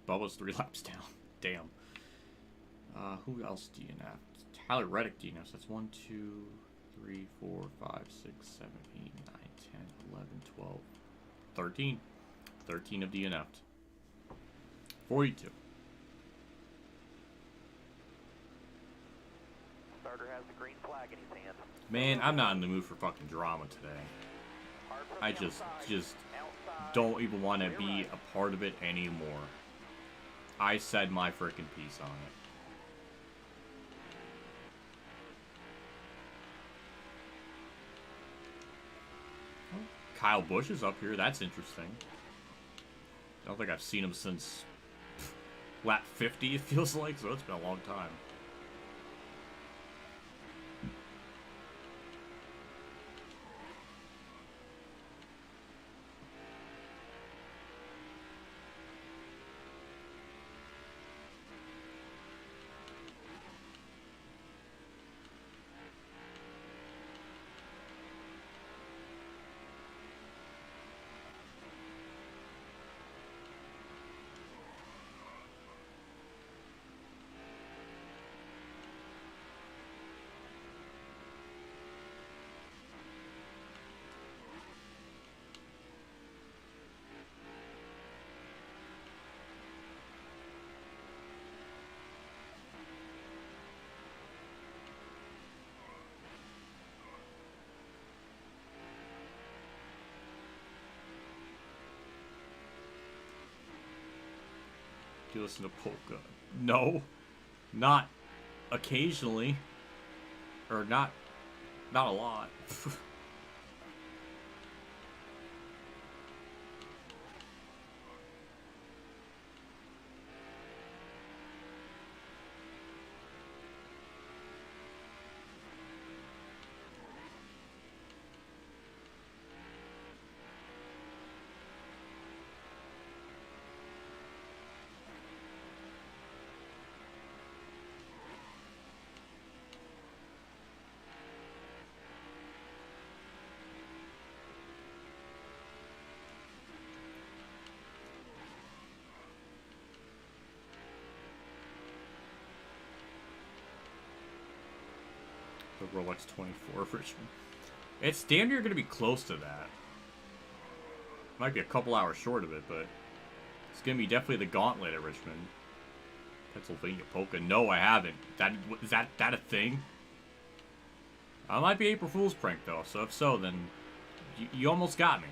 Bubba's 3 laps down. Damn. Who else DNF? Tyler Reddick DNFs. That's 1, 2, 3, 4, 5, 6, 7, 8, 9, 10, 11, 12, 13. 13 have DNF'd. 42. Starter has the green flag in his hand. Man, I'm not in the mood for fucking drama today. Hard from I the just outside, don't even want to clear be right. a part of it anymore. I said my frickin' piece on it. Kyle Busch is up here. That's interesting. I don't think I've seen him since lap 50, it feels like, so it's been a long time. Do you listen to polka? No, not occasionally, or not a lot. The Rolex 24 of Richmond. It's damn near going to be close to that. Might be a couple hours short of it, but It's gonna be definitely the gauntlet at Richmond. Pennsylvania polka. No, I haven't. Is that a thing? I might be April Fool's prank though. So if so, then you almost got me.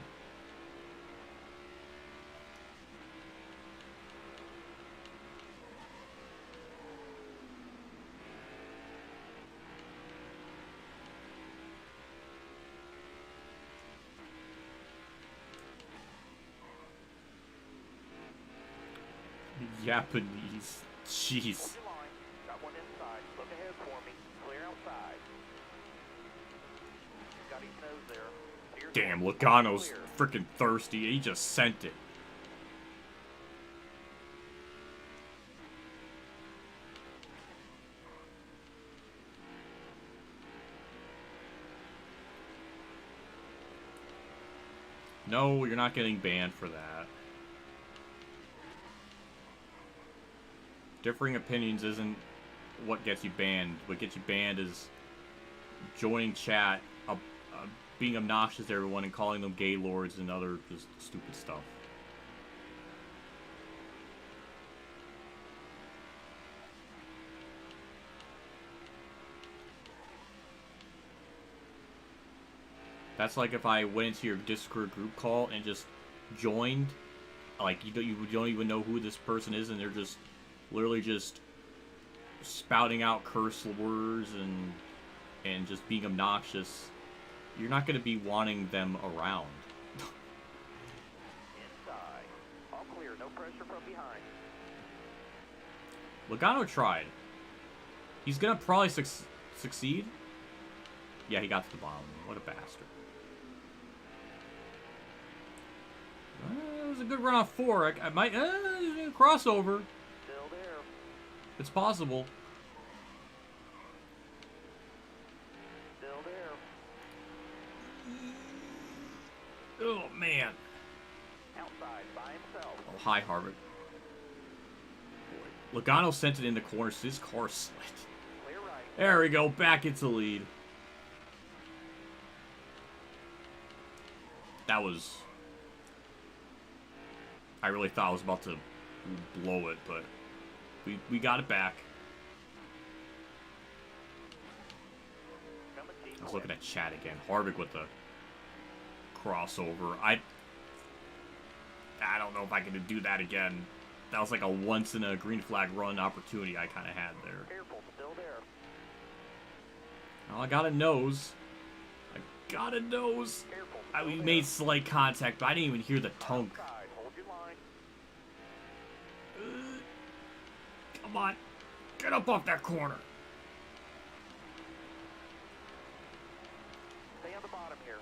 Japanese. Jeez. Got one inside. Look ahead for me. Clear outside. Got his nose there. Damn, Logano's freaking thirsty. He just sent it. No, you're not getting banned for that. Differing opinions isn't what gets you banned. What gets you banned is joining chat, being obnoxious to everyone, and calling them gay lords and other just stupid stuff. That's like if I went into your Discord group call and just joined, like you don't even know who this person is, and they're just literally just spouting out curse words and just being obnoxious. You're not going to be wanting them around. Inside. All clear. No pressure from behind. Logano tried. He's going to probably succeed. Yeah, he got to the bottom. What a bastard. It was a good run off 4. I might... crossover. Still there. It's possible. Still there. Oh, man. Outside by himself. Oh, hi, Harvard. Logano sent it in the corner, so his car slid. Clear right. There we go. Back into the lead. That was... I really thought I was about to blow it, but we got it back. I was looking at chat again. Harvick with the crossover. I don't know if I can do that again. That was like a once in a green flag run opportunity I kind of had there. Careful. Still there. Well, I got a nose. Careful. We made slight contact, but I didn't even hear the tunk. Outside. Hold your line. Come on. Get up off that corner. Stay on the bottom here.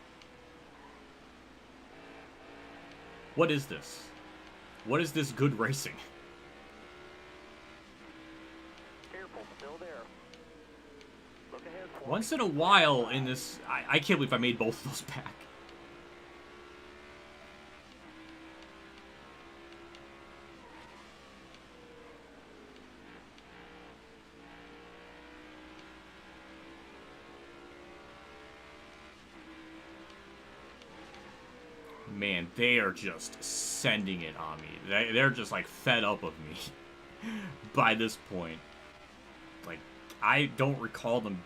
What is this? What is this good racing? Careful. Still there. Look ahead for Once me. in a while in this... I can't believe I made both of those back. Man, they are just sending it on me. They're just like fed up of me by this point. Like, I don't recall them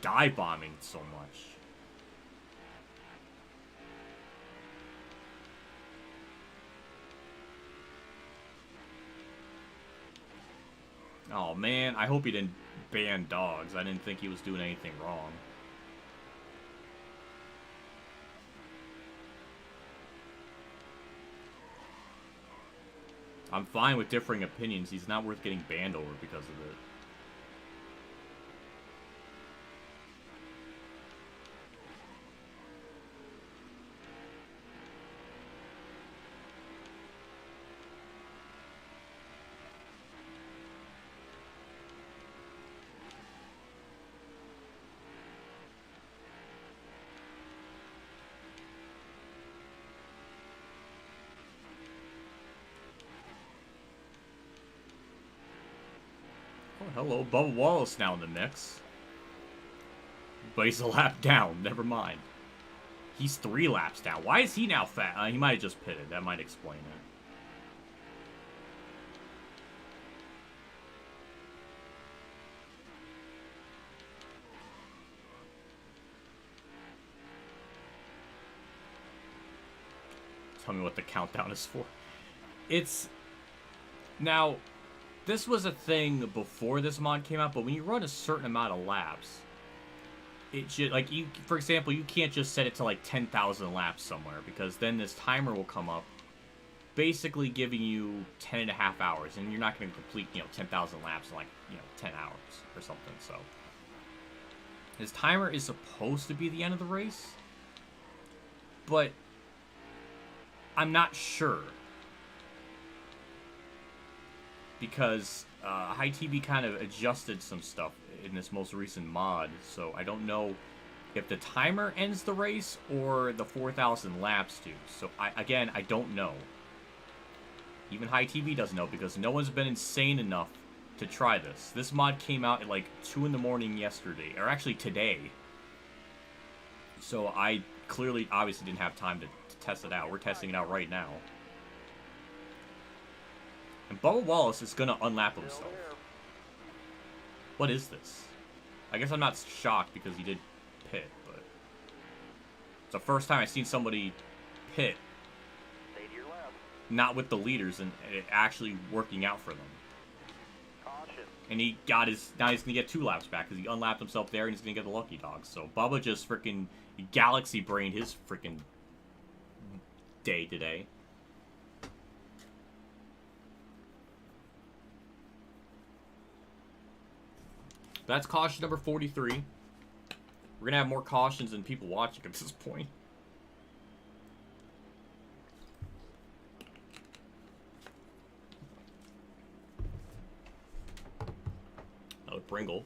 dive bombing so much. Oh man, I hope he didn't ban dogs. I didn't think he was doing anything wrong. I'm fine with differing opinions. He's not worth getting banned over because of it. Oh, hello, Bubba Wallace now in the mix. But he's a lap down, never mind. He's 3 laps down. Why is he now fat? He might have just pitted. That might explain it. tell me what the countdown is for. It's... Now, this was a thing before this mod came out, but when you run a certain amount of laps, it should, like, you, for example, you can't just set it to, like, 10,000 laps somewhere, because then this timer will come up, basically giving you 10.5 hours, and you're not going to complete, 10,000 laps in, like, 10 hours or something, so. This timer is supposed to be the end of the race, but I'm not sure. Because High TV kind of adjusted some stuff in this most recent mod, so I don't know if the timer ends the race or the 4,000 laps do. So, again, I don't know. Even High TV doesn't know because no one's been insane enough to try this. This mod came out at like 2 in the morning yesterday, or actually today. So I clearly, obviously didn't have time to test it out. We're testing it out right now. And Bubba Wallace is going to unlap himself. What is this? I guess I'm not shocked because he did pit, but... It's the first time I've seen somebody pit. Not with the leaders and it actually working out for them. And he got his... Now he's going to get 2 laps back because he unlapped himself there and he's going to get the lucky dog. So Bubba just freaking galaxy brained his freaking day today. That's caution number 43. We're going to have more cautions than people watching at this point. Another Pringle.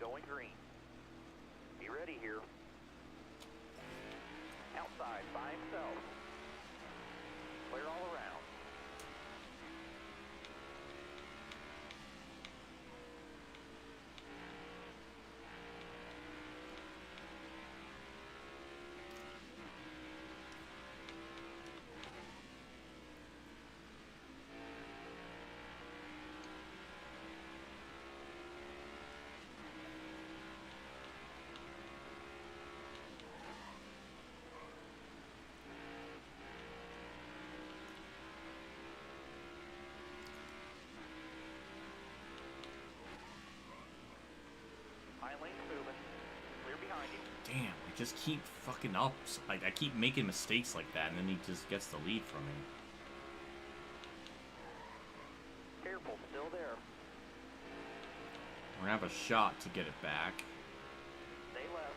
Going green. Be ready here. Outside by himself. Clear all around. Lane's moving. Clear behind you. Damn, I just keep fucking up. Like, I keep making mistakes like that, and then he just gets the lead from me. Careful, still there. We're gonna have a shot to get it back. Stay left.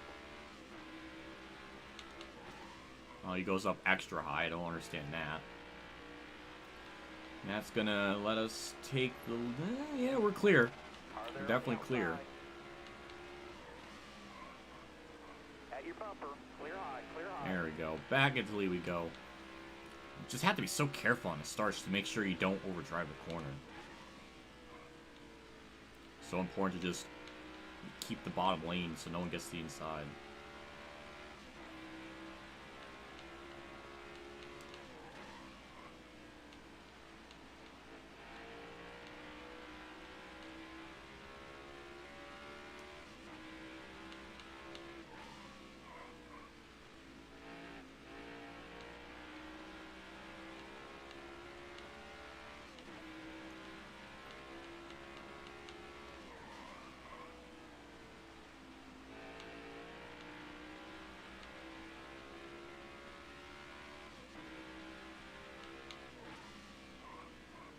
Oh, he goes up extra high. I don't understand that. And that's gonna let us take the... yeah, we're clear. We're definitely clear. Your bumper. Clear high, clear high. There we go. Back into the lead we go. Just have to be so careful on the starts to make sure you don't overdrive the corner. So important to just keep the bottom lane so no one gets to the inside.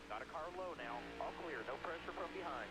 Got a car low now. All clear. No pressure from behind.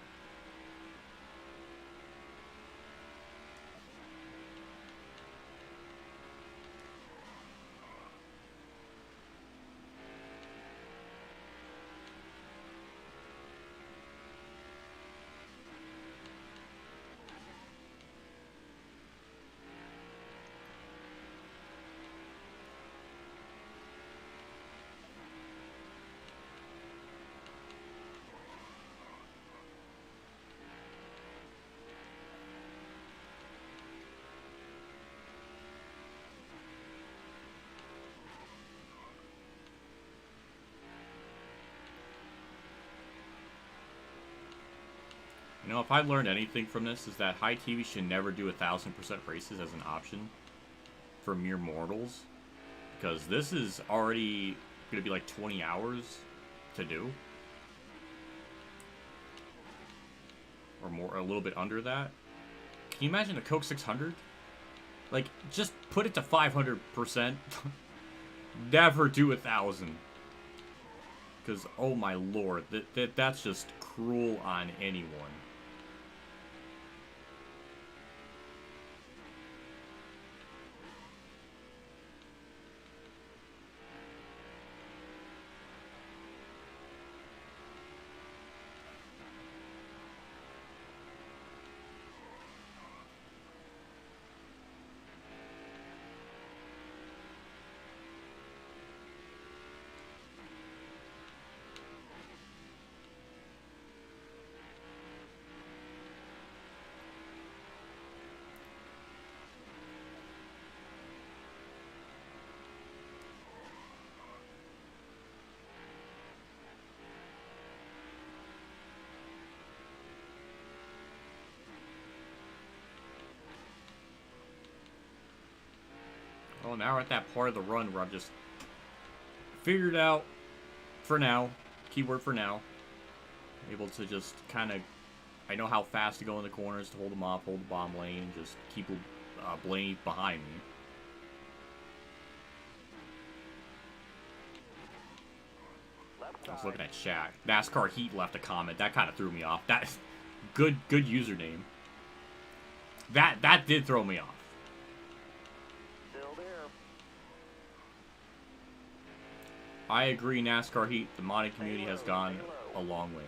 You know, if I learned anything from this, is that high TV should never do 1000% races as an option for mere mortals. Because this is already going to be like 20 hours to do. Or more, a little bit under that. Can you imagine a Coke 600? Like, just put it to 500%. Never do 1000. Because, oh my lord, that's just cruel on anyone. Well, now we're at that part of the run where I've just figured out, for now, keyword for now, able to just kind of, I know how fast to go in the corners, to hold them off, hold the bomb lane, and just keep Blaney behind me. I was looking at chat. NASCAR Heat left a comment. That kind of threw me off. That's good username. That did throw me off. I agree, NASCAR Heat, the modding community has gone a long ways.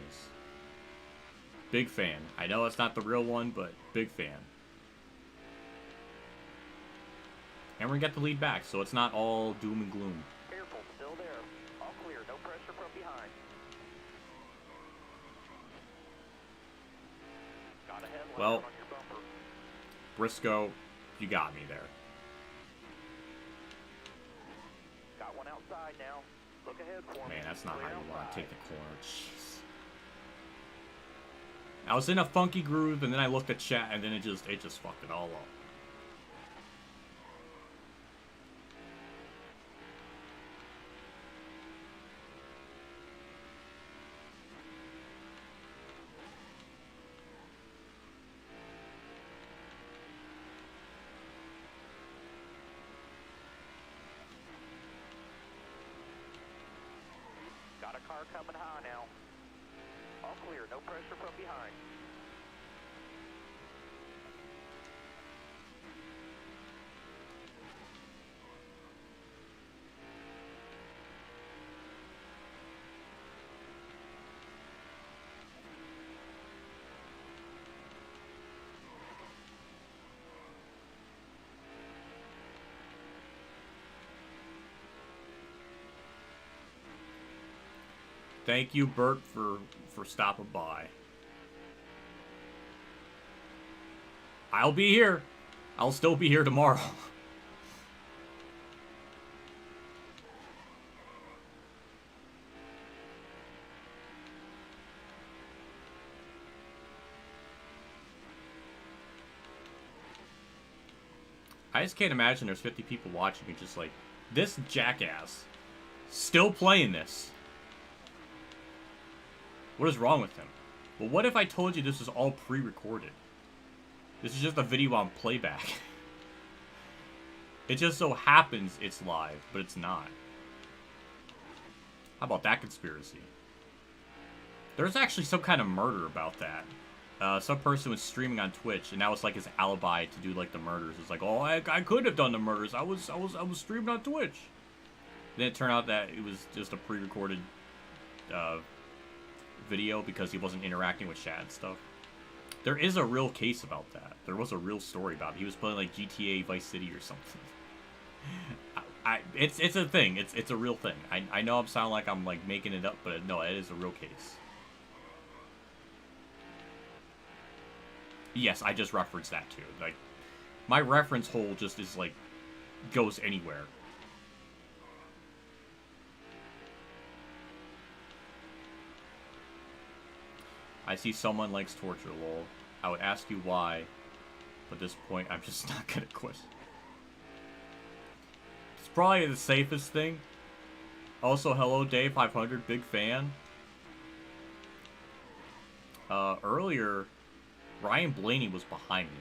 Big fan. I know it's not the real one, but big fan. And we're gonna get the lead back, so it's not all doom and gloom. Careful, still there. All clear, no pressure from behind. Got a headline Well, on your bumper. Briscoe, you got me there. Got one outside now. Look ahead for me. Man, that's not Clear how you want outside. to take the corner. Jeez. I was in a funky groove, and then I looked at chat, and then it just fucked it all up. Got a car coming high now. All clear, no pressure from behind. Thank you, Bert, for stopping by. I'll be here. I'll still be here tomorrow. I just can't imagine there's 50 people watching me just like, this jackass still playing this. What is wrong with him? Well, what if I told you this is all pre-recorded? This is just a video on playback. It just so happens it's live, but it's not. How about that conspiracy? There's actually some kind of murder about that. Some person was streaming on Twitch, and that was like his alibi to do like the murders. It's like, oh, I could have done the murders. I was streaming on Twitch. Then it turned out that it was just a pre-recorded video because he wasn't interacting with chat and stuff. There is a real case about that. There was a real story about it. He was playing like GTA Vice City or something. It's a thing. It's a real thing. I know I'm sounding like I'm like making it up, but no, it is a real case. Yes, I just referenced that too. Like, my reference hole just is like goes anywhere. I see someone likes torture, lol. I would ask you why, but at this point, I'm just not gonna quit. It's probably the safest thing. Also, hello, Dave 500, big fan. Earlier, Ryan Blaney was behind me.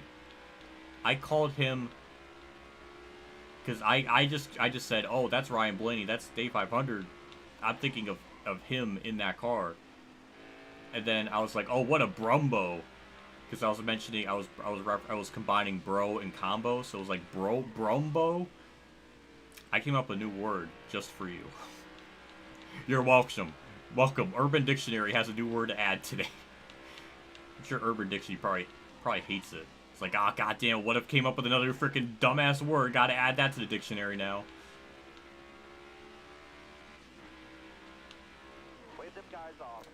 I called him because I just said, oh, that's Ryan Blaney, that's Dave 500. I'm thinking of him in that car. And then I was like, oh, what a Brumbo. Because I was mentioning, I was combining bro and combo, so it was like Brumbo. I came up with a new word just for you. You're welcome. Welcome. Urban Dictionary has a new word to add today. I'm sure Urban Dictionary probably hates it. It's like, ah, goddamn, what if came up with another freaking dumbass word? Gotta add that to the dictionary now.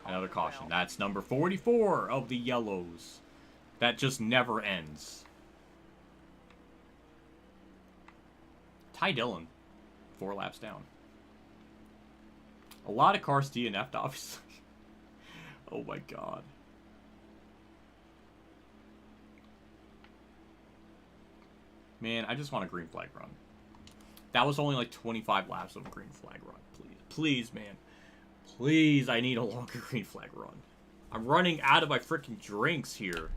Another caution. That's number 44 of the yellows. That just never ends. Ty Dillon. 4 laps down. A lot of cars DNF'd, obviously. Oh my god. Man, I just want a green flag run. That was only like 25 laps of a green flag run. Please. Please, man. Please, I need a longer green flag run. I'm running out of my freaking drinks here.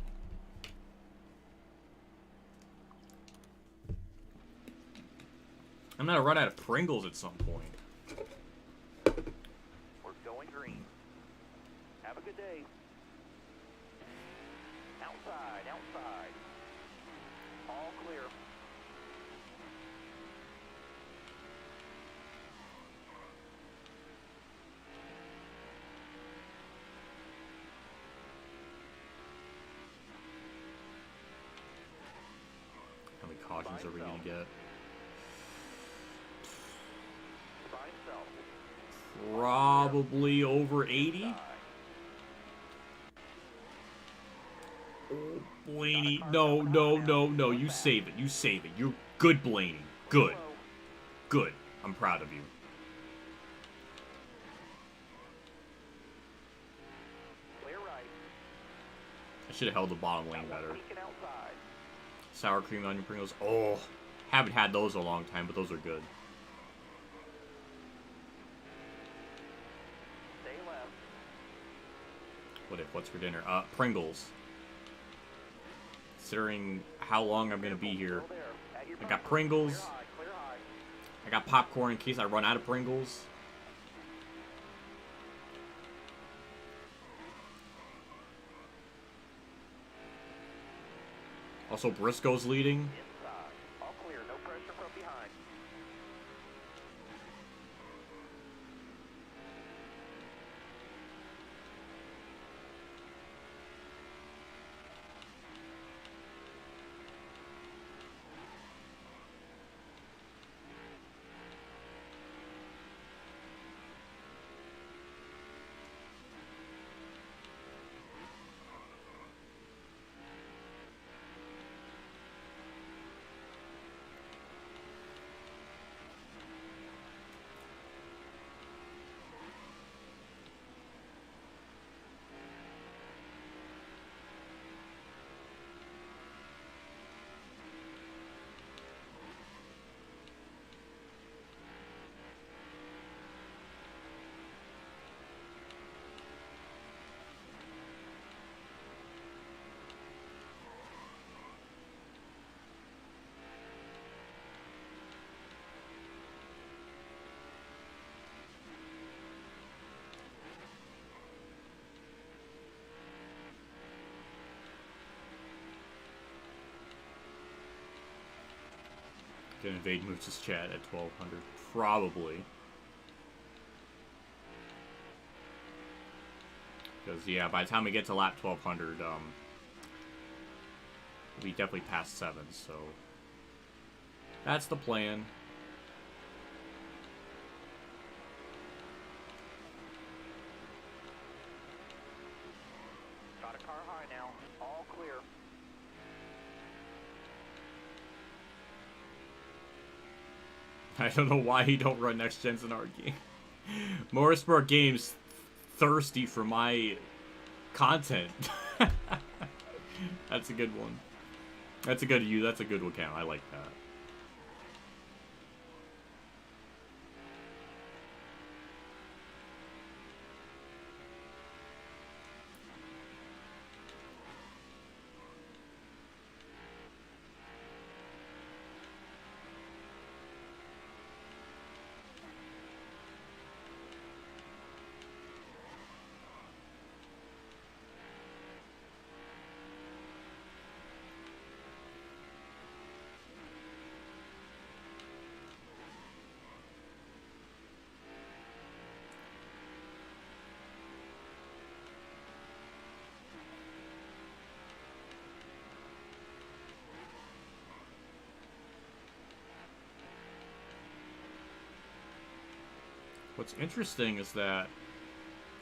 I'm gonna run out of Pringles at some point. We're going green. Have a good day. Outside, outside. All clear. How many cautions are we gonna get? Probably over 80. Oh, Blaney. No, no, no, no. You save it. You save it. You're good, Blaney. Good. Good. I'm proud of you. I should have held the bottom lane better. Sour cream onion Pringles. Oh, haven't had those in a long time, but those are good. What's for dinner? Pringles. Considering how long I'm gonna be here. I got Pringles. I got popcorn in case I run out of Pringles. Also, Briscoe's leading. All clear, no pressure from behind. Gonna invade Moose's chat at 1200. Probably. Because, yeah, by the time we get to lap 1200, we'll be definitely past 7, so... That's the plan. Got a car high now. All clear. I don't know why he don't run next gens in our game. Motorsport Games thirsty for my content. That's a good one. That's a good one, Cam. I like that. What's interesting is that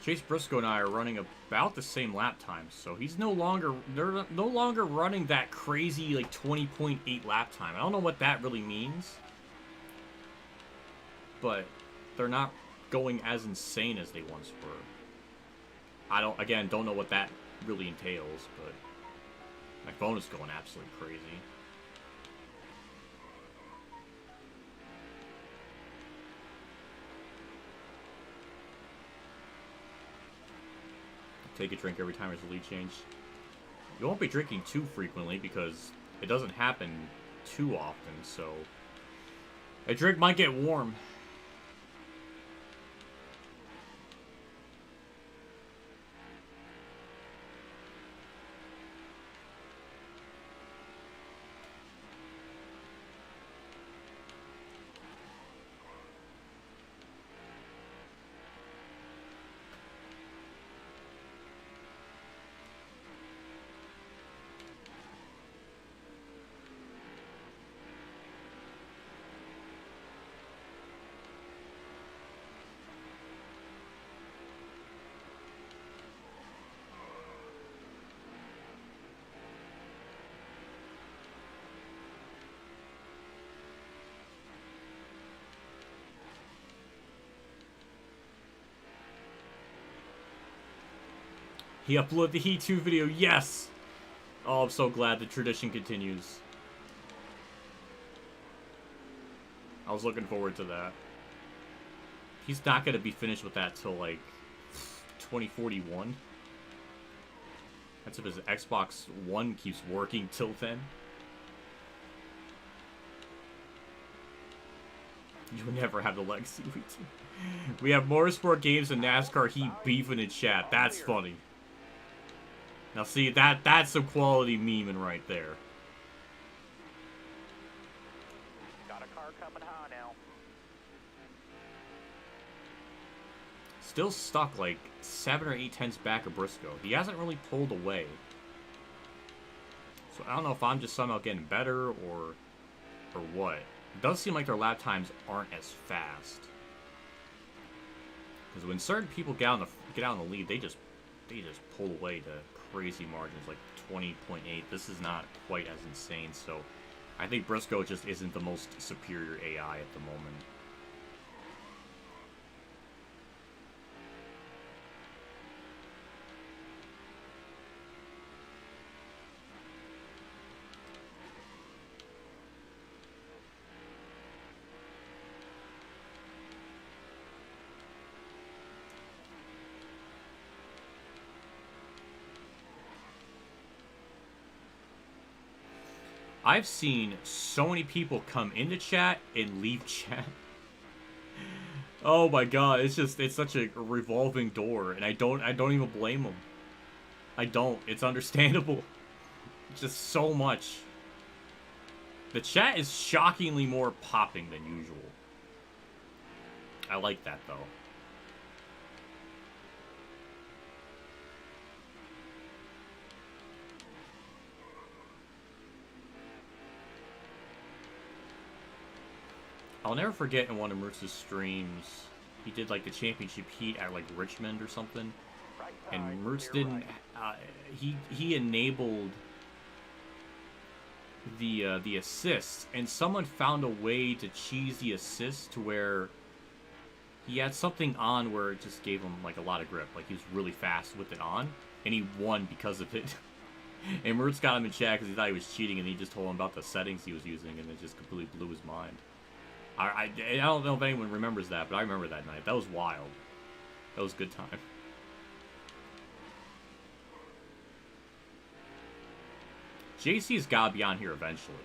Chase Briscoe and I are running about the same lap times, so they're no longer running that crazy like 20.8 lap time. I don't know what that really means, but they're not going as insane as they once were. I don't know what that really entails, but my phone is going absolutely crazy. Take a drink every time there's a lead change. You won't be drinking too frequently because it doesn't happen too often, so a drink might get warm. He uploaded the Heat 2 video. Yes! Oh, I'm so glad the tradition continues. I was looking forward to that. He's not going to be finished with that till, like, 2041. That's if his Xbox One keeps working till then. You'll never have the legacy. We have motorsport games and NASCAR Heat beefing in chat. That's funny. Now see, that's some quality memeing right there. Got a car coming high now. Still stuck like 7 or 8 tenths back of Briscoe. He hasn't really pulled away. So I don't know if I'm just somehow getting better or what. It does seem like their lap times aren't as fast. Because when certain people get out in the lead, they just pull away to crazy margins, like 20.8. This is not quite as insane, so I think Briscoe just isn't the most superior AI at the moment. I've seen so many people come into chat and leave chat. Oh my god, it's such a revolving door, and I don't even blame them. I don't. It's understandable. Just so much. The chat is shockingly more popping than usual. I like that though. I'll never forget in one of Mertz's streams, he did like the championship heat at like Richmond or something, and Mertz didn't. He enabled the assist, and someone found a way to cheese the assist to where he had something on where it just gave him like a lot of grip. Like he was really fast with it on, and he won because of it. And Mertz got him in chat because he thought he was cheating, and he just told him about the settings he was using, and it just completely blew his mind. I don't know if anyone remembers that, but I remember that night. That was wild. That was a good time. JC's gotta be on here eventually.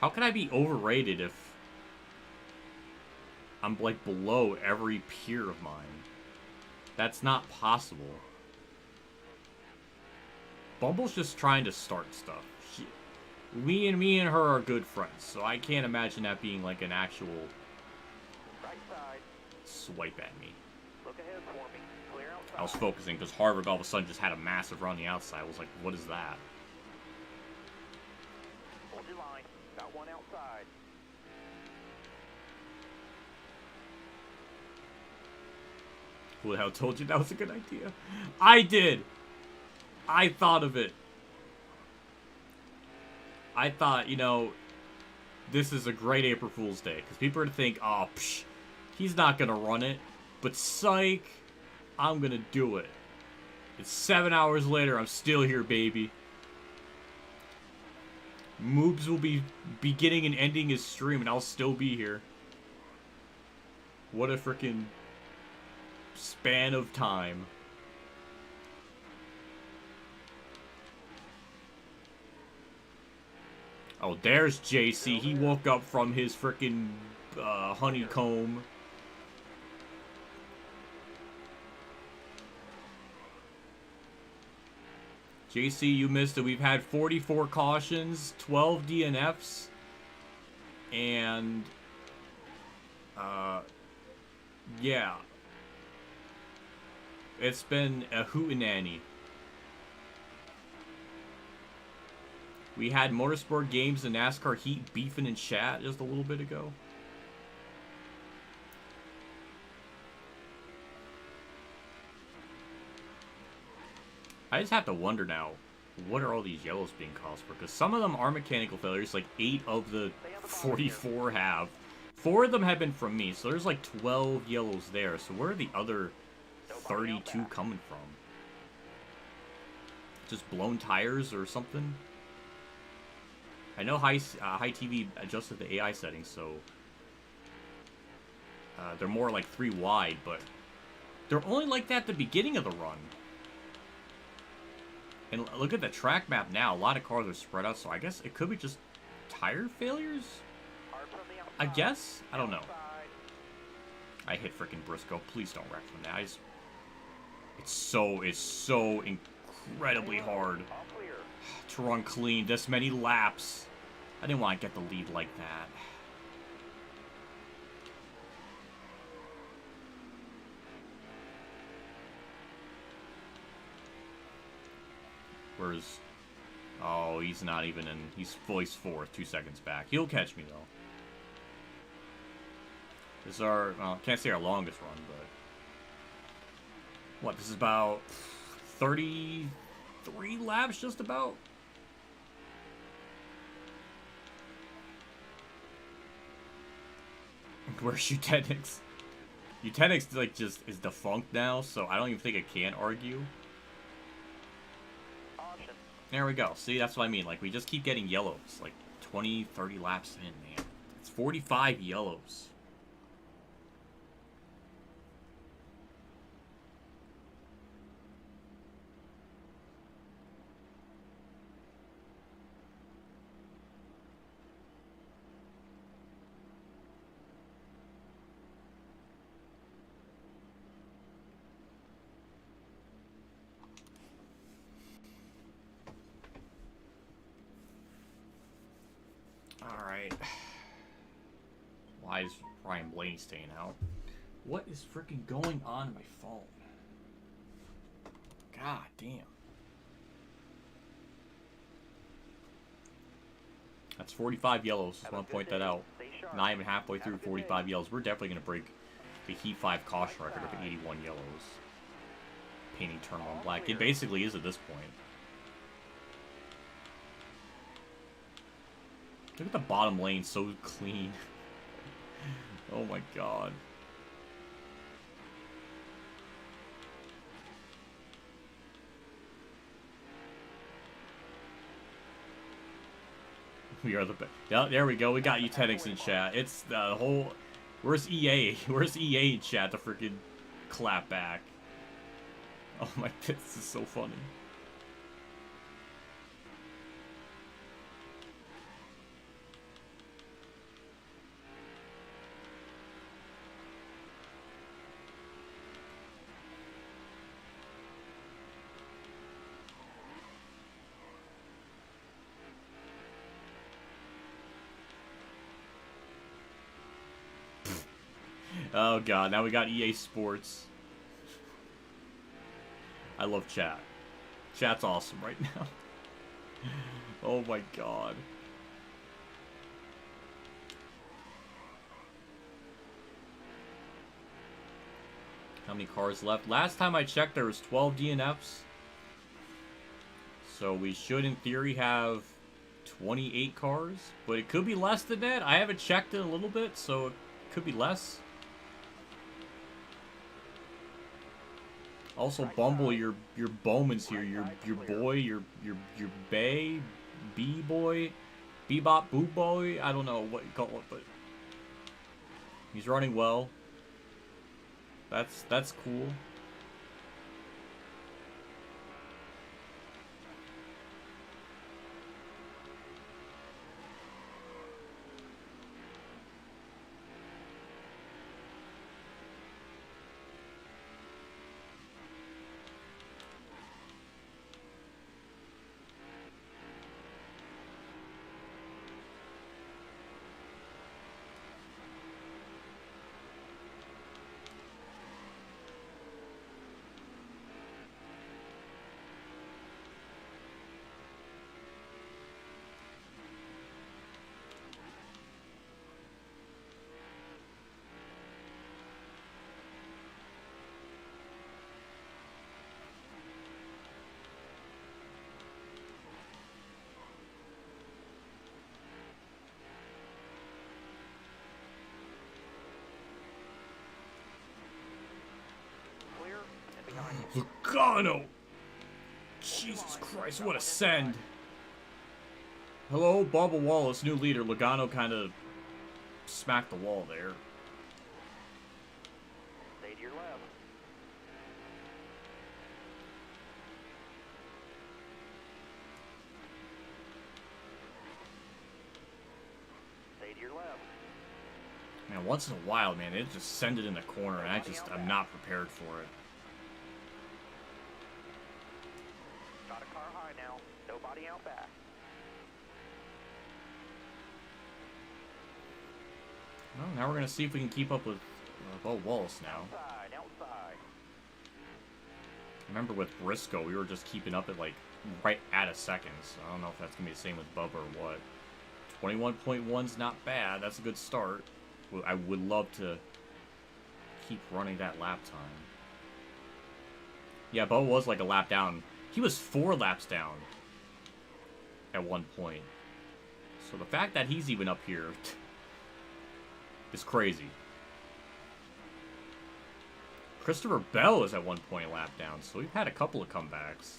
How can I be overrated if I'm like below every peer of mine? That's not possible. Bumble's just trying to start stuff. Me and her are good friends, so I can't imagine that being like an actual Right side. swipe at me. Look ahead for me. Clear outside. I was focusing because Harvard all of a sudden just had a massive run on the outside. I was like, what is that? Hold your line. Got one outside. Who the hell told you that was a good idea? I did! I thought of it. I thought, you know, this is a great April Fool's Day. Because people are going to think, oh, psh, he's not going to run it. But psych, I'm going to do it. It's 7 hours later, I'm still here, baby. Moobs will be beginning and ending his stream, and I'll still be here. What a freaking span of time. Oh, there's JC. He woke up from his freaking honeycomb. JC, you missed it. We've had 44 cautions, 12 DNFs, and yeah. It's been a hootenanny. We had Motorsport Games and NASCAR Heat beefing in chat just a little bit ago. I just have to wonder now, what are all these yellows being caused for? Because some of them are mechanical failures, like 8 of the 44 have. 4 of them have been from me, so there's like 12 yellows there. So where are the other 32 coming from? Just blown tires or something? I know High TV adjusted the AI settings, so they're more like 3 wide, but they're only like that at the beginning of the run. And look at the track map now. A lot of cars are spread out, so I guess it could be just tire failures? I guess? I don't know. I hit freaking Briscoe. Please don't wreck from that. It's so incredibly hard to run clean this many laps. I didn't want to get the lead like that. Where's... Oh, he's not even in... He's voice 4th, 2 seconds back. He'll catch me, though. This is our... Well, can't say our longest run, but... What, this is about 33 laps, just about? Where's Eugenics? Eugenics, like, just is defunct now, so I don't even think I can argue. There we go. See, that's what I mean. Like, we just keep getting yellows. Like, 20, 30 laps in, man. It's 45 yellows. Alright. Why is Ryan Blaney staying out? What is freaking going on in my phone? God damn. That's 45 yellows. Just want to point that out. Not even halfway through 45 yellows. We're definitely going to break the Heat 5 caution record of 81 yellows. Painting turn on black. It basically is at this point. Look at the bottom lane, so clean. Oh my god. We are the best. Yeah, there we go. We got Eugenics in chat. It's the whole... Where's EA? Where's EA in chat to freaking clap back? Oh my, this is so funny. Oh god, now we got EA Sports. I love chat. Chat's awesome right now. Oh my god. How many cars left? Last time I checked there was 12 DNFs. So we should in theory have 28 cars. But it could be less than that. I haven't checked it a little bit, so it could be less. Also, Bumble, your Bowman's here. Your boy, your Bay, B-boy, Bebop, Boo Boy. I don't know what you call it, but he's running well. That's cool. Logano! Jesus Christ, what a send! Hello, Bubba Wallace, new leader. Logano kind of smacked the wall there. Stay to your left. Stay to your left. Man, once in a while, man, it just send it in the corner, and I'm not prepared for it. Got a car high now. Nobody out back. Well, now we're gonna see if we can keep up with Bo Wallace now. Outside. Remember with Briscoe, we were just keeping up at like right at a second. So I don't know if that's gonna be the same with Bubba or what. 21.1's not bad. That's a good start. I would love to keep running that lap time. Yeah, Bubba was like a lap down. He was 4 laps down at one point. So the fact that he's even up here is crazy. Christopher Bell is at one point a lap down, so we've had a couple of comebacks.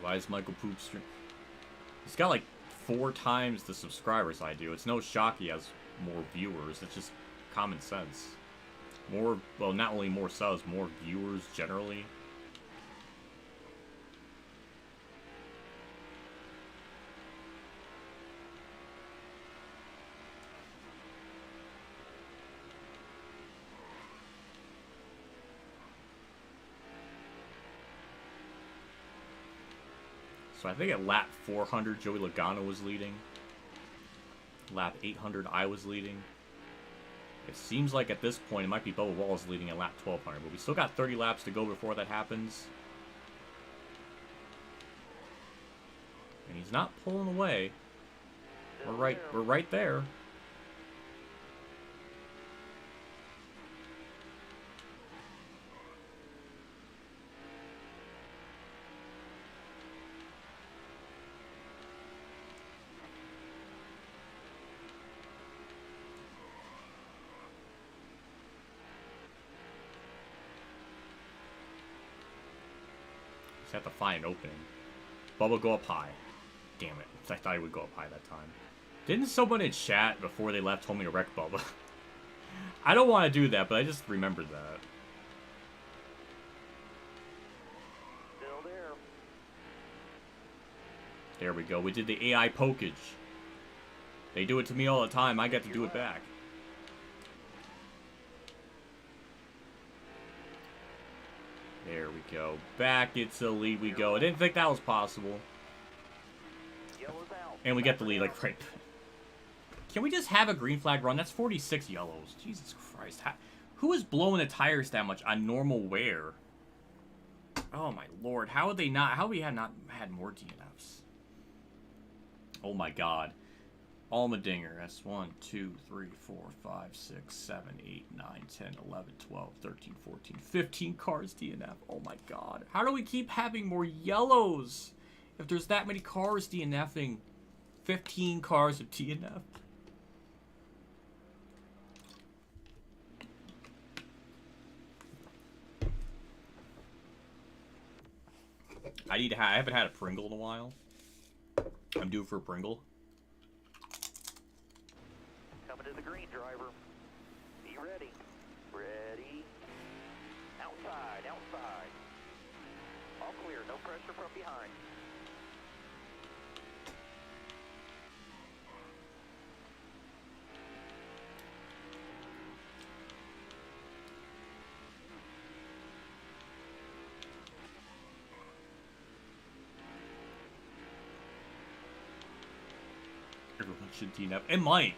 Why is Michael Poop stream? He's got like 4 times the subscribers I do. It's no shock he has more viewers. It's just common sense. More, well, not only more subs, more viewers generally. So I think at lap 400, Joey Logano was leading. Lap 800, I was leading. It seems like at this point, it might be Bubba Wallace leading at lap 1200, but we still got 30 laps to go before that happens. And he's not pulling away. We're right there. Just have to find an opening. Bubba, go up high. Damn it. I thought he would go up high that time. Didn't someone in chat before they left told me to wreck Bubba? I don't want to do that, but I just remembered that. Still there. There we go. We did the AI pokage. They do it to me all the time. I get to do it back. There we go. Back it's the lead we go. I didn't think that was possible. Yellow's out. And we get the lead like right. Can we just have a green flag run? That's 46 yellows. Jesus Christ. Who is blowing the tires that much on normal wear? Oh my lord. How would they not? How we had not had more DNFs? Oh my god. Almadinger. That's 1, 2, 3, 4, 5, 6, 7, 8, 9, 10, 11, 12, 13, 14, 15 cars DNF. Oh my god. How do we keep having more yellows? If there's that many cars DNFing, 15 cars of DNF. I haven't had a Pringle in a while. I'm due for a Pringle. Coming to the green, driver. Be ready. Ready. Outside, outside. All clear, no pressure from behind. Everyone should DNF. It might.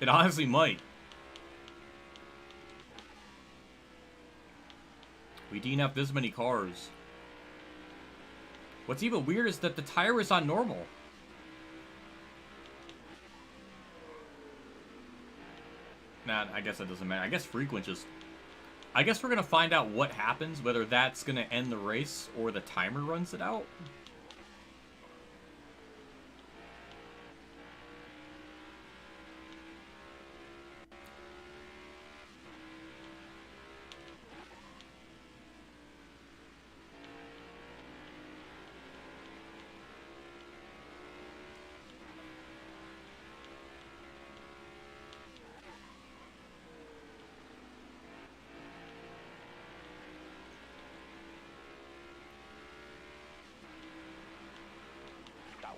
It honestly might. We DNF this many cars. What's even weird is that the tire is on normal. Nah, I guess that doesn't matter. I guess frequent just... I guess we're gonna find out what happens, whether that's gonna end the race or the timer runs it out.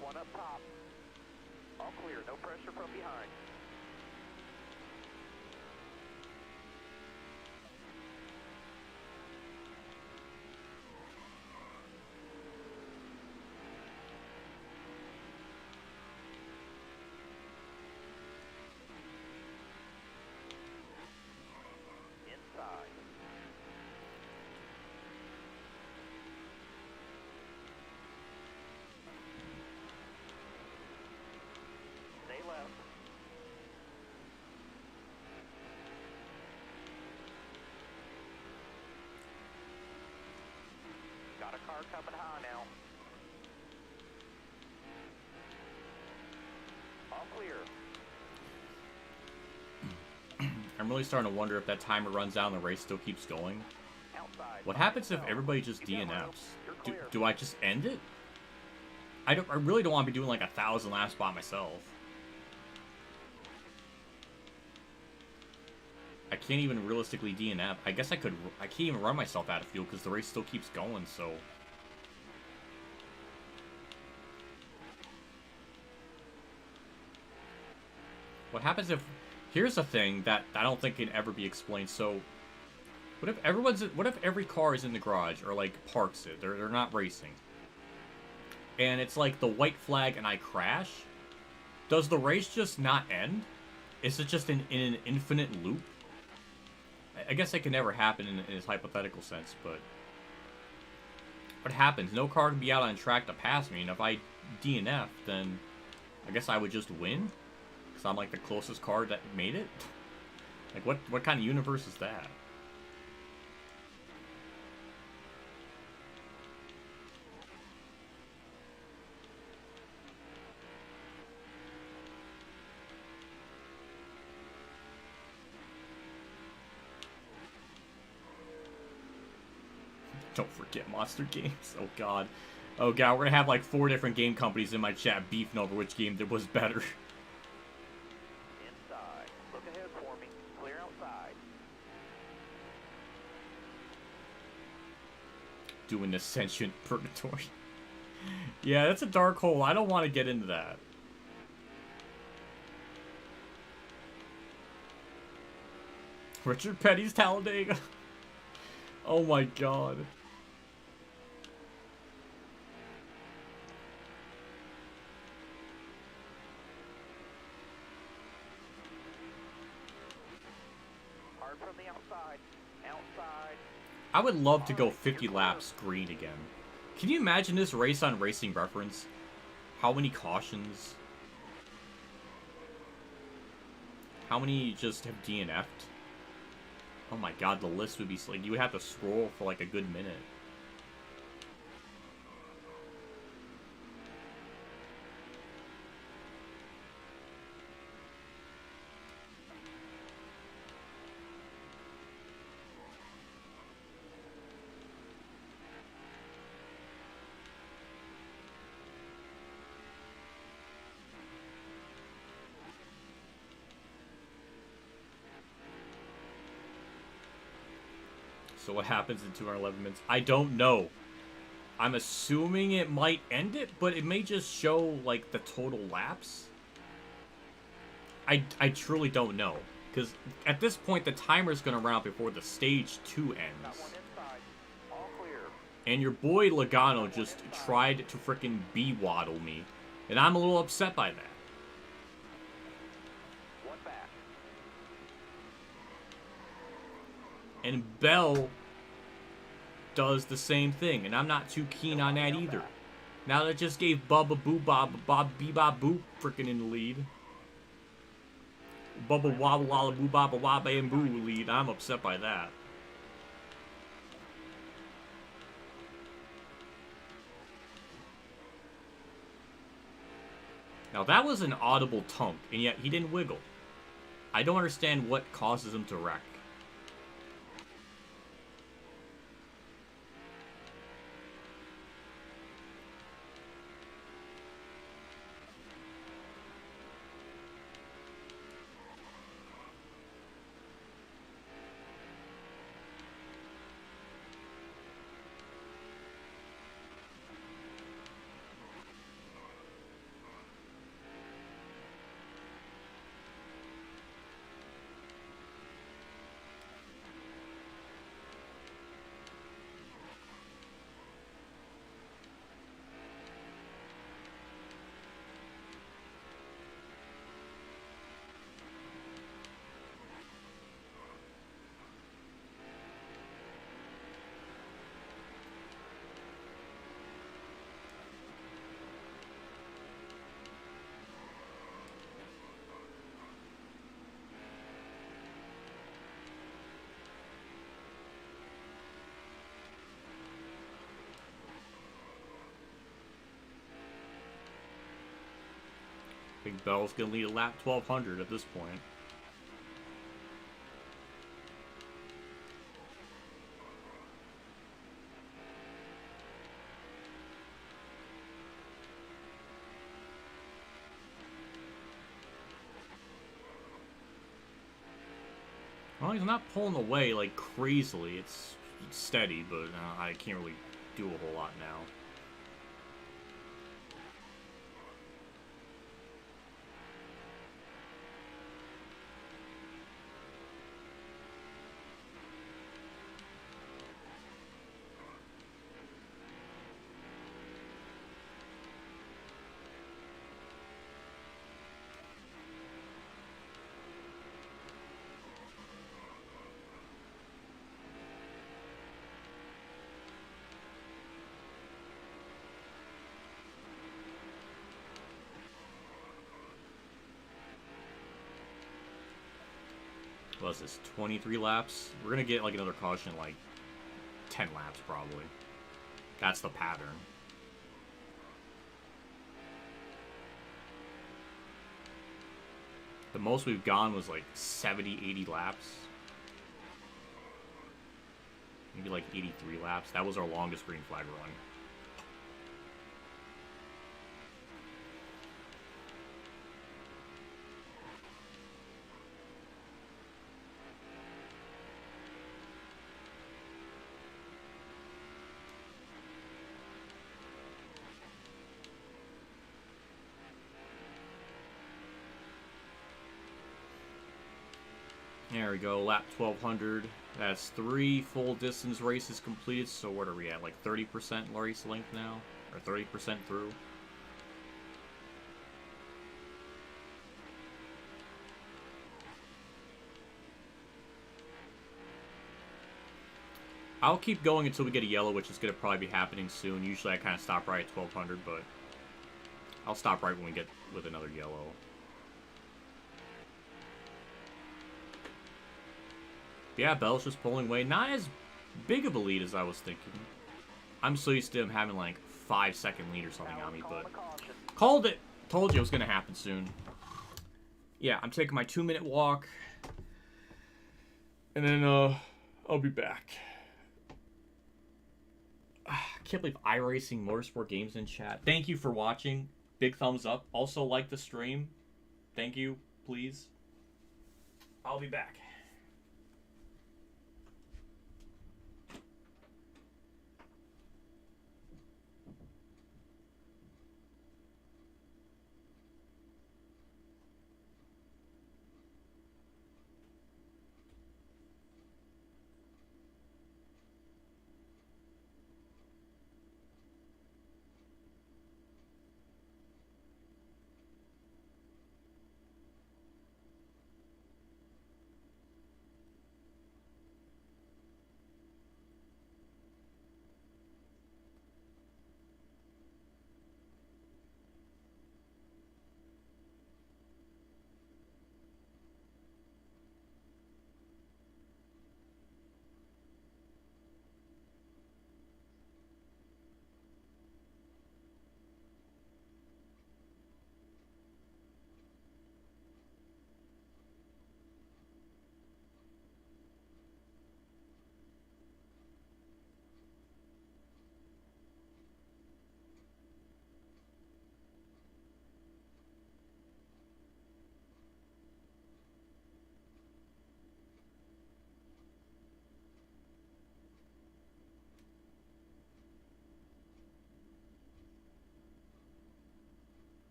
One up top. All clear, no pressure from behind. Inside. Left. Got a car coming high now. All clear. I'm really starting to wonder if that timer runs down, the race still keeps going. Outside. What happens if everybody just DNFs? Do I just end it? I really don't want to be doing like 1,000 laps by myself. I can't even realistically DNF. I guess I can't even run myself out of fuel because the race still keeps going, so... What happens if... Here's a thing that I don't think can ever be explained. So, what if every car is in the garage or like parks it? They're not racing. And it's like the white flag and I crash? Does the race just not end? Is it just in an infinite loop? I guess that can never happen in its hypothetical sense, but... What happens? No car can be out on track to pass me, and if I DNF, then I guess I would just win? Because I'm like the closest car that made it? Like, what kind of universe is that? Don't forget Monster Games. Oh god. Oh god, we're gonna have like 4 different game companies in my chat beefing over which game that was better. Inside. Look ahead for me. Clear outside. Doing Ascension Purgatory. Yeah, that's a dark hole. I don't want to get into that. Richard Petty's Talladega. Oh my god. Hard from the outside. Outside. I would love to go 50 laps green again. Can you imagine this race on Racing Reference? How many cautions? How many just have DNF'd? Oh my god, the list would be like, you would have to scroll for like a good minute. So what happens in 211 minutes? I don't know. I'm assuming it might end it, but it may just show, like, the total laps. I truly don't know. Because at this point, the timer's going to run out before the stage 2 Got ends. one inside. All clear. And your boy Logano just tried to frickin' bee-waddle me. And I'm a little upset by that. One back. And Bell does the same thing, and I'm not too keen on that either. Now that just gave Bubba Boo Bob Bebop Boo freaking in the lead. Bubba Wobble Walla Boo Baba Wabba and Boo lead. I'm upset by that. Now that was an audible tunk, and yet he didn't wiggle. I don't understand what causes him to wreck. I think Bell's gonna lead a lap 1200 at this point. Well, he's not pulling away like crazily. It's steady, but I can't really do a whole lot now. What's this? 23 laps? We're gonna get like another caution in like 10 laps probably. That's the pattern. The most we've gone was like 70, 80 laps. Maybe like 83 laps. That was our longest green flag run. There we go, lap 1200. That's 3 full distance races completed. So what are we at? Like 30% race length now? Or 30% through? I'll keep going until we get a yellow, which is going to probably be happening soon. Usually I kind of stop right at 1200, but I'll stop right when we get with another yellow. Yeah, Bell's just pulling away. Not as big of a lead as I was thinking. I'm so used to him having like 5-second lead or something on me, but called it. Told you it was gonna happen soon. Yeah, I'm taking my 2-minute walk, and then I'll be back. I can't believe iRacing Motorsport Games in chat. Thank you for watching. Big thumbs up. Also like the stream. Thank you, please. I'll be back.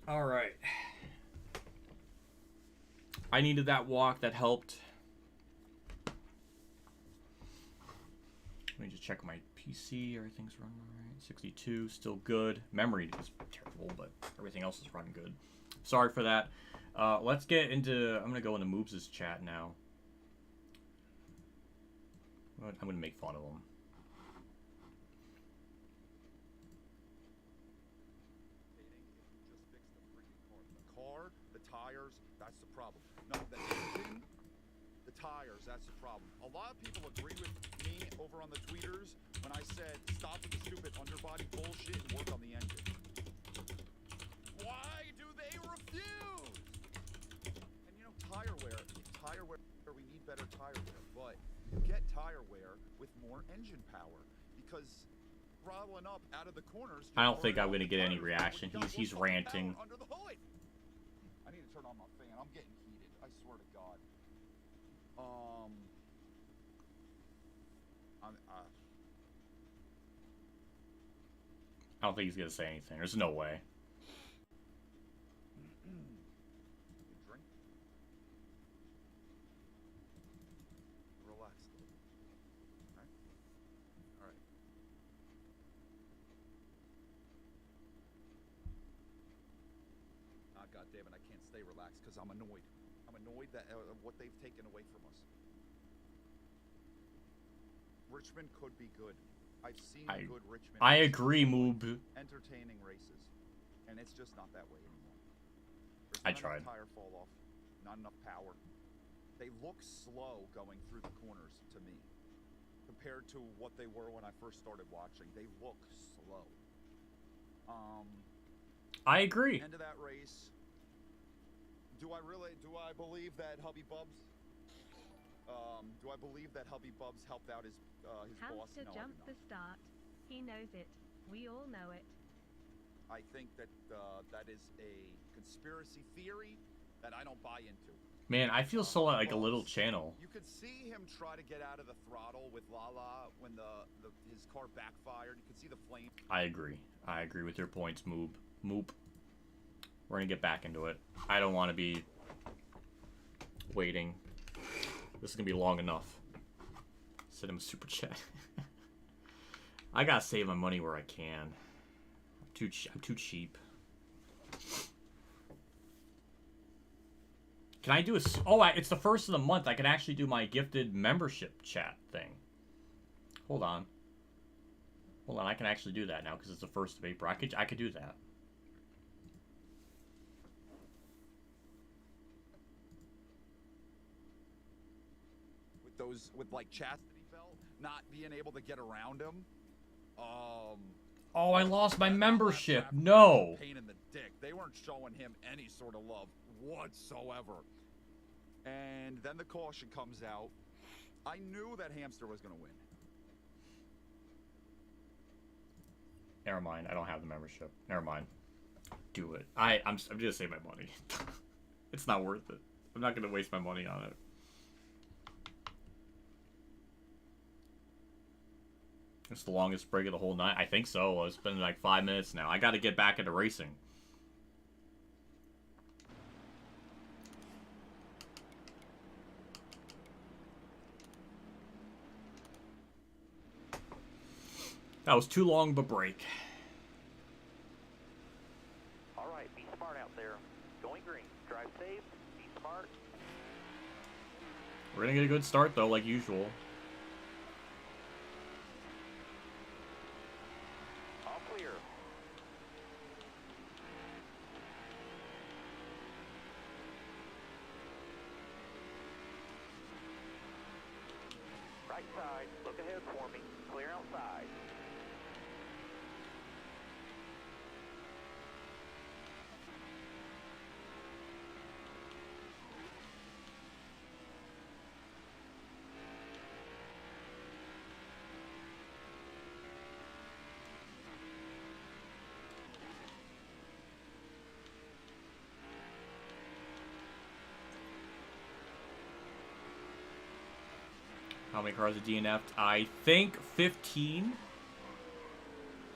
All right. I needed that walk. That helped. Let me just check my PC. Everything's running all right. 62, still good. Memory is terrible, but everything else is running good. Sorry for that. Let's get into... I'm going to go into Moobs' chat now. I'm going to make fun of him. The tires, that's the problem. No, the engine, the tires, that's the problem. A lot of people agree with me over on the tweeters when I said stop with the stupid underbody bullshit and work on the engine. Why do they refuse? And you know, tire wear, we need better tire wear, but you get tire wear with more engine power because throttling up out of the corners. I don't think I'm going to get any reaction. He's ranting. Under the hood. I need to turn on my fan. I'm getting heated. I swear to God. I don't think he's going to say anything. There's no way. Drink. Relax. goddammit, I can't stay relaxed because I'm annoyed. I'm annoyed that what they've taken away from us. Richmond could be good. I've seen good Richmond. I agree, Moob. Entertaining races, and it's just not that way anymore. There's I not tried. enough tire fall off, not enough power. They look slow going through the corners to me, compared to what they were when I first started watching. They look slow. I agree. End of that race. Do I believe that Hubby Bubs? Do I believe that Hubby Bubs helped out his boss? Hamster No, I do jumped not. the start. He knows it. We all know it. I think that that is a conspiracy theory that I don't buy into. Man, I feel so like a little channel. You could see him try to get out of the throttle with Lala when his car backfired. You could see the flame. I agree. I agree with your points, Moob. Moop. We're gonna get back into it. I don't want to be waiting. This is gonna be long enough. Send him a super chat. I gotta save my money where I can. I'm too cheap. Can I do a... Oh, it's the first of the month. I can actually do my gifted membership chat thing. Hold on. Hold on, I can actually do that now because it's the 1st of April. I could do that. With like chastity belt, not being able to get around him. Oh, I lost my membership. No. Pain in the dick. They weren't showing him any sort of love whatsoever. And then the caution comes out. I knew that Hamster was going to win. Never mind. I don't have the membership. Never mind. Do it. I'm just gonna save my money. It's not worth it. I'm not gonna waste my money on it. It's the longest break of the whole night. I think so. It's been like 5 minutes now. I got to get back into racing. That was too long of a break. All right, be smart out there. Going green. Drive safe. Be smart. We're going to get a good start, though, like usual. All clear. Right side. Look ahead for me. Clear outside. How many cars are DNF'd? I think 15.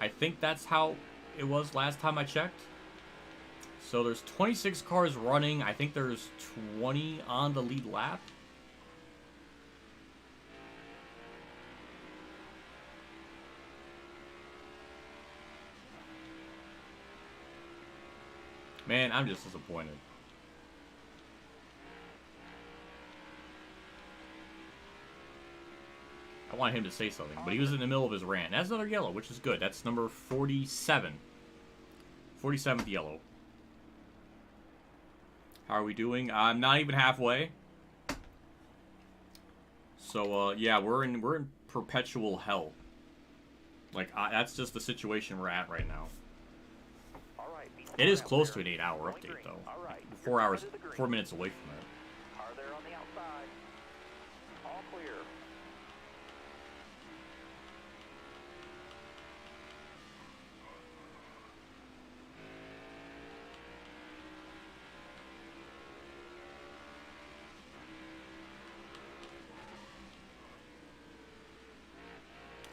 I think that's how it was last time I checked. So there's 26 cars running. I think there's 20 on the lead lap. Man, I'm just disappointed. I want him to say something, but he was in the middle of his rant. That's another yellow, which is good. That's number 47. 47th yellow. How are we doing? I'm not even halfway. So, yeah, we're in perpetual hell. Like, that's just the situation we're at right now. All right, be smart It is out close there. to an 8-hour Going update, green. though. All right. 4 hours, You're clear to the 4 green. minutes away from it. Car there on the outside. All clear.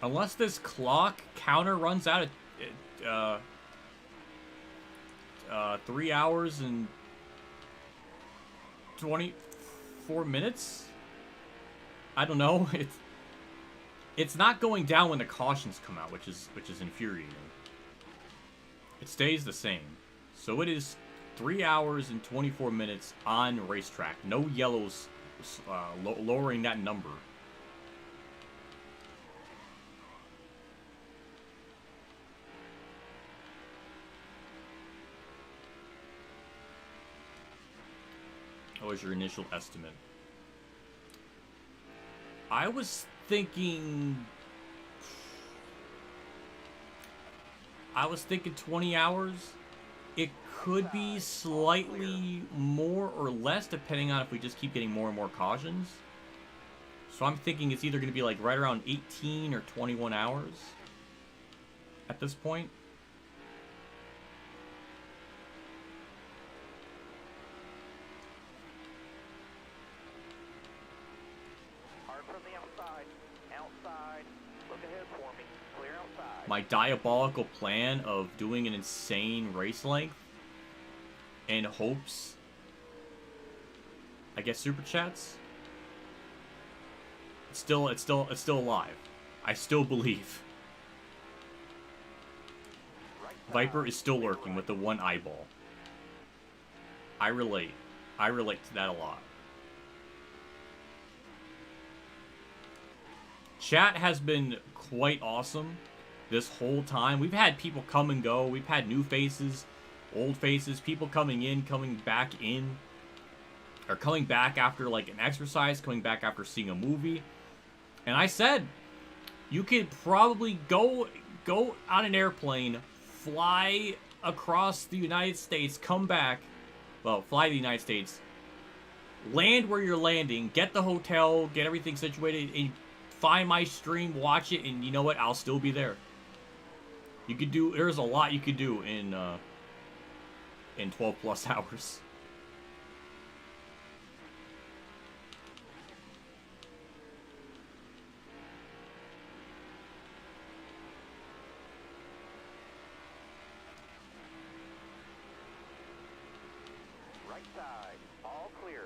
Unless this clock counter runs out at 3 hours and 24 minutes? I don't know. It's not going down when the cautions come out, which is infuriating. It stays the same. So it is 3 hours and 24 minutes on racetrack. No yellows, lowering that number. What was your initial estimate? I was thinking 20 hours. It could be slightly more or less depending on if we just keep getting more and more cautions. So I'm thinking it's either going to be like right around 18 or 21 hours at this point. Hard from the outside. Outside. Look ahead for me. Clear outside. My diabolical plan of doing an insane race length in hopes I get super chats. It's still alive. I still believe. Viper is still lurking with the one eyeball. I relate. I relate to that a lot. Chat has been quite awesome this whole time. We've had people come and go. We've had new faces, old faces, people coming in, coming back in, or coming back after like an exercise, coming back after seeing a movie. And I said, you could probably go on an airplane, fly across the United States, come back, well, fly to the United States, land where you're landing, get the hotel, get everything situated, and find my stream, watch it, and you know what? I'll still be there. You could do, there's a lot you could do in 12 plus hours. Right side. All clear.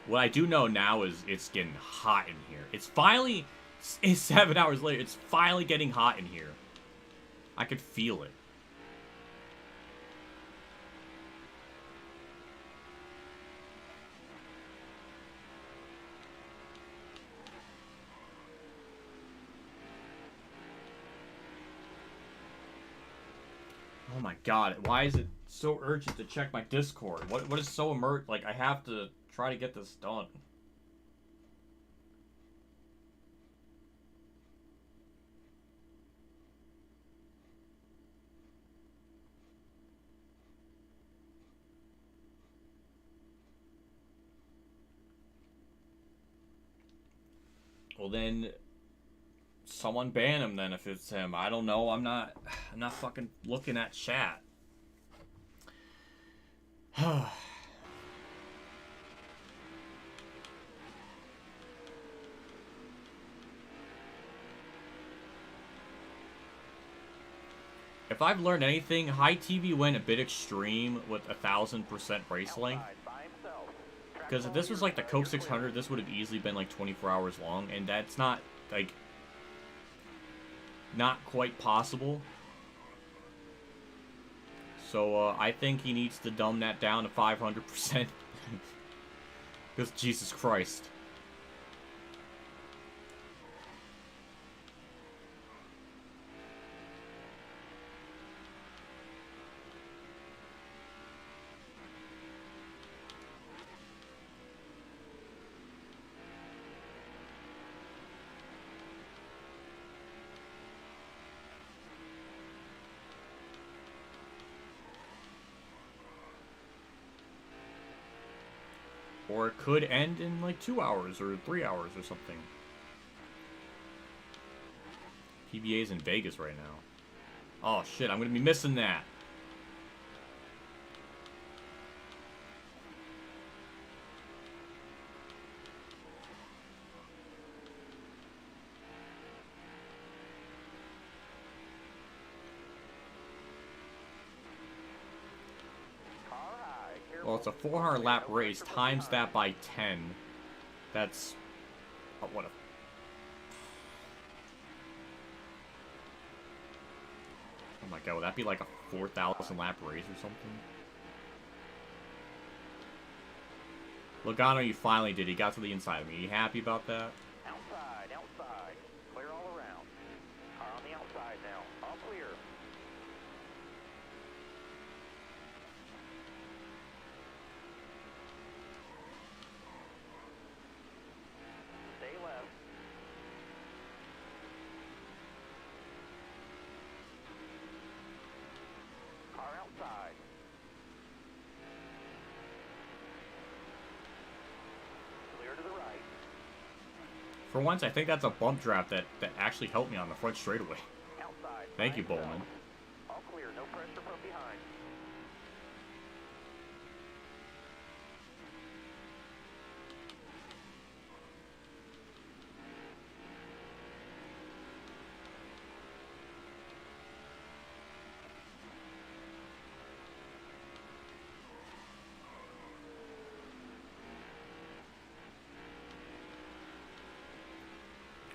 What I do know now is it's getting hot in here. It's finally, it's 7 hours later, it's finally getting hot in here. I could feel it. Oh my god, why is it so urgent to check my Discord? What is so like, I have to try to get this done. Well then, someone ban him then if it's him. I don't know. I'm not fucking looking at chat. If I've learned anything, High TV went a bit extreme with 1000% race length. Because if this was like the Coke 600, this would have easily been like 24 hours long, and that's not, like, not quite possible. So, I think he needs to dumb that down to 500%. Because, Jesus Christ. Or it could end in like 2 hours or 3 hours or something. PBA's in Vegas right now. Oh shit, I'm gonna be missing that. Well, it's a 400 lap race, times that by 10. That's... oh, what a... Oh my god, would that be like a 4,000 lap race or something? Logano, you finally did. He got to the inside of me. Are you happy about that? Outside, outside. Clear all around. Car on the outside now. All clear. Stay left. Car outside. Clear to the right. For once, I think that's a bump draft that actually helped me on the front straightaway. Outside. Thank you, Fine Bowman. cell. All clear. No pressure from behind.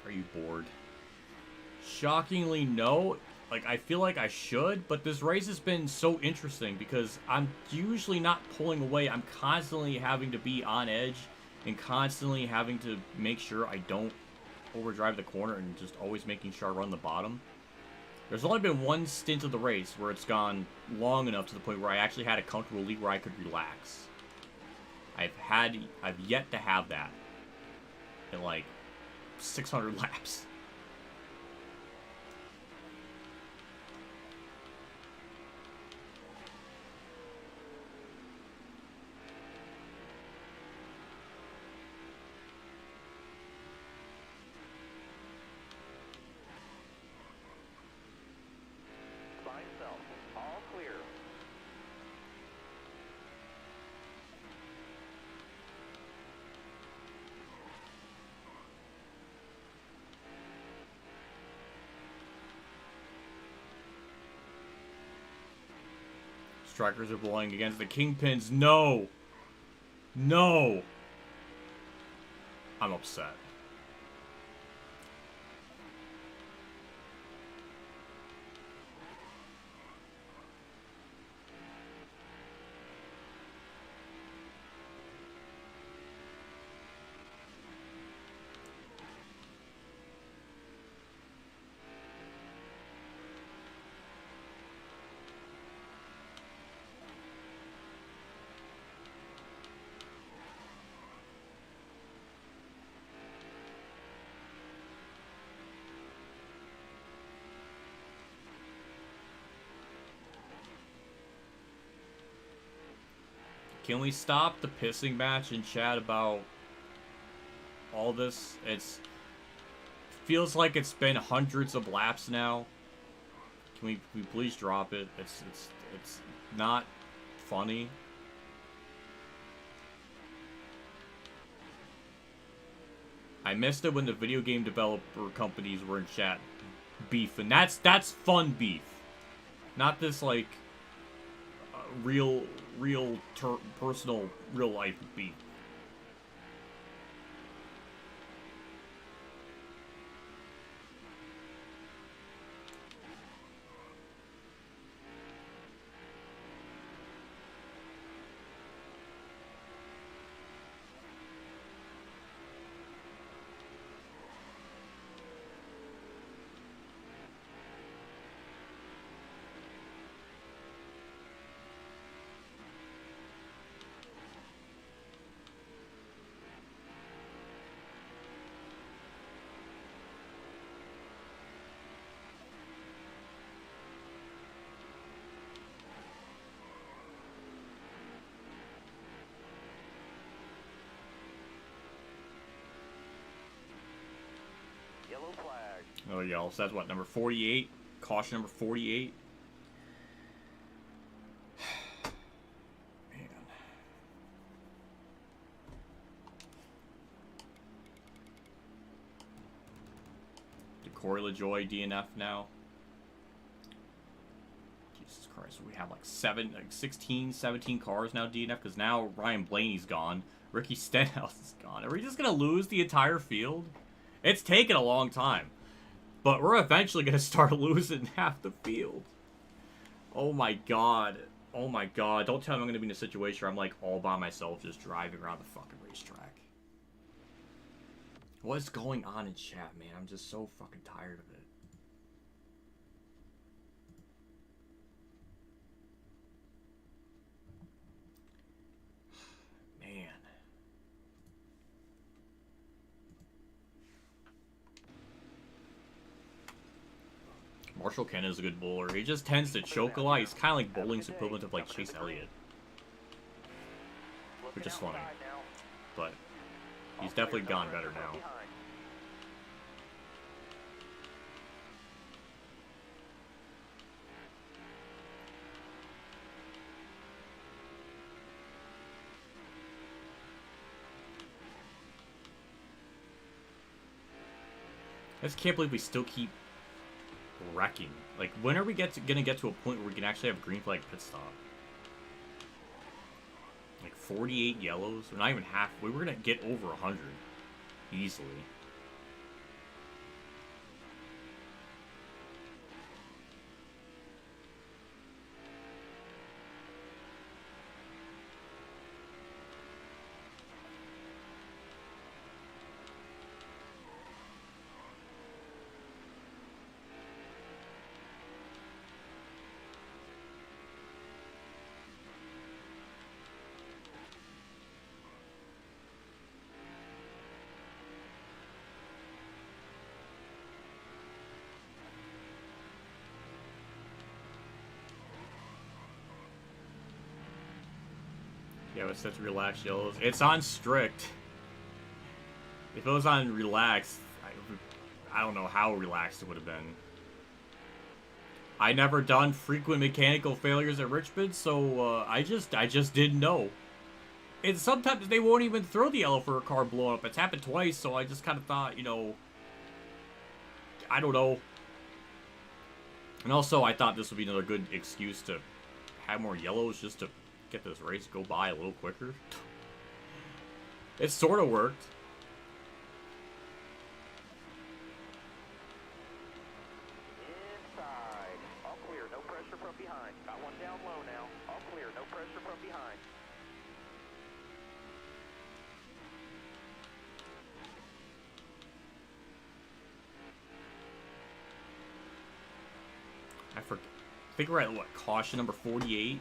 Are you bored? Shockingly, no. Like, I feel like I should, but this race has been so interesting because I'm usually not pulling away. I'm constantly having to be on edge and constantly having to make sure I don't overdrive the corner and just always making sure I run the bottom. There's only been one stint of the race where it's gone long enough to the point where I actually had a comfortable lead where I could relax. I've yet to have that in like 600 laps. Fine cell. All clear. Strikers are blowing against the Kingpins. No! No! I'm upset. Can we stop the pissing match and chat about all this? Feels like it's been hundreds of laps now. Can we please drop it? It's not funny. I missed it when the video game developer companies were in chat beefing. That's fun beef, not this like personal real life beef. Yellow flag. Oh yeah, so that's what, number 48? Caution number 48? Man. Corey LaJoy DNF now. Jesus Christ, we have like 16, 17 cars now DNF because now Ryan Blaney's gone. Ricky Stenhouse is gone. Are we just going to lose the entire field? It's taken a long time. But we're eventually going to start losing half the field. Oh my god. Oh my god. Don't tell me I'm gonna be in a situation where I'm like all by myself just driving around the fucking racetrack. What's going on in chat, man? I'm just so fucking tired of it. Man. Marshall Ken is a good bowler. He just tends to choke a lot. He's kind of like bowling's equivalent of like Chase Elliott. Which is funny. But he's definitely gone better now. I just can't believe we still keep wrecking. Like, when are we gonna get to a point where we can actually have green flag pit stop? Like 48 yellows? We're not even half. We were gonna get over 100 easily. Yeah, it says relaxed yellows. It's on strict. If it was on relaxed, I don't know how relaxed it would have been. I never done frequent mechanical failures at Richmond, so I just didn't know. And sometimes they won't even throw the yellow for a car blowing up. It's happened twice, so I just kind of thought, you know, I don't know. And also, I thought this would be another good excuse to have more yellows just to get this race go by a little quicker. It sort of worked. Inside. All clear. No pressure from behind. Got one down low now. All clear. No pressure from behind. I think we're at, what, caution number 48?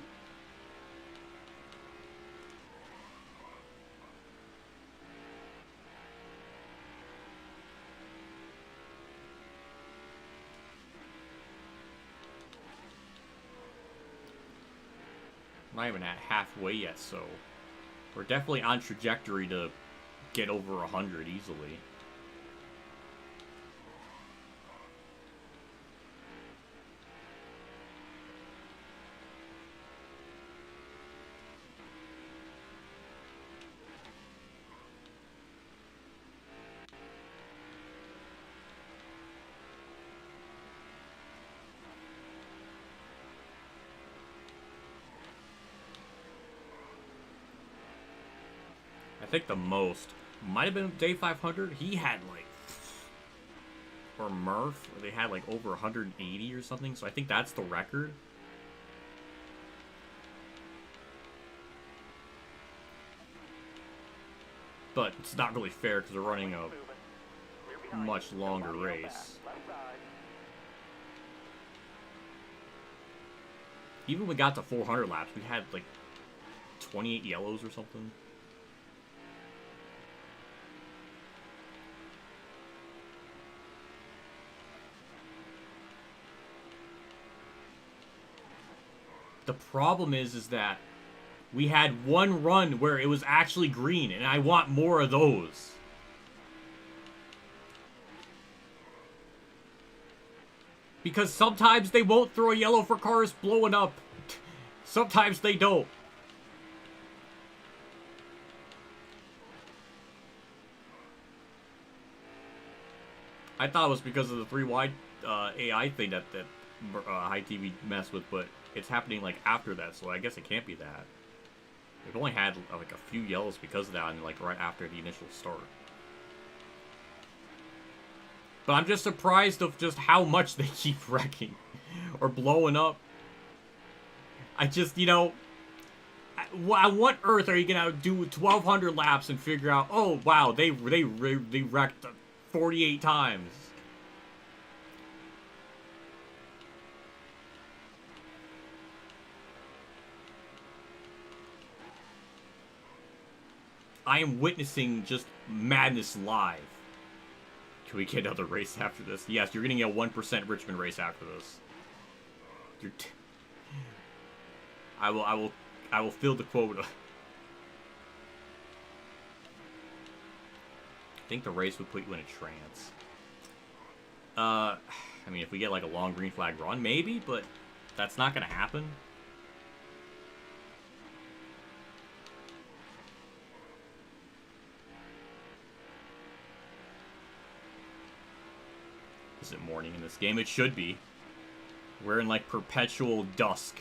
Not even at halfway yet, so we're definitely on trajectory to get over 100 easily. I think the most might have been day 500. He had like, or Murph, where they had like over 180 or something. So I think that's the record. But it's not really fair because they're running a much longer race. Even when we got to 400 laps, we had like 28 yellows or something. The problem is that we had one run where it was actually green, and I want more of those. Because sometimes they won't throw a yellow for cars blowing up. Sometimes they don't. I thought it was because of the 3 wide AI thing that High TV messed with, but it's happening like after that, so I guess it can't be that. We've only had like a few yellows because of that, and like right after the initial start. But I'm just surprised of just how much they keep wrecking or blowing up. I just, you know, on what earth are you gonna do 1,200 laps and figure out, oh wow, they wrecked 48 times? I am witnessing just madness live. Can we get another race after this? Yes, you're getting a 1% Richmond race after this. I will fill the quota. I think the race would put you in a trance. I mean, if we get like a long green flag run, maybe, but that's not gonna happen. Is it morning in this game? It should be. We're in like perpetual dusk.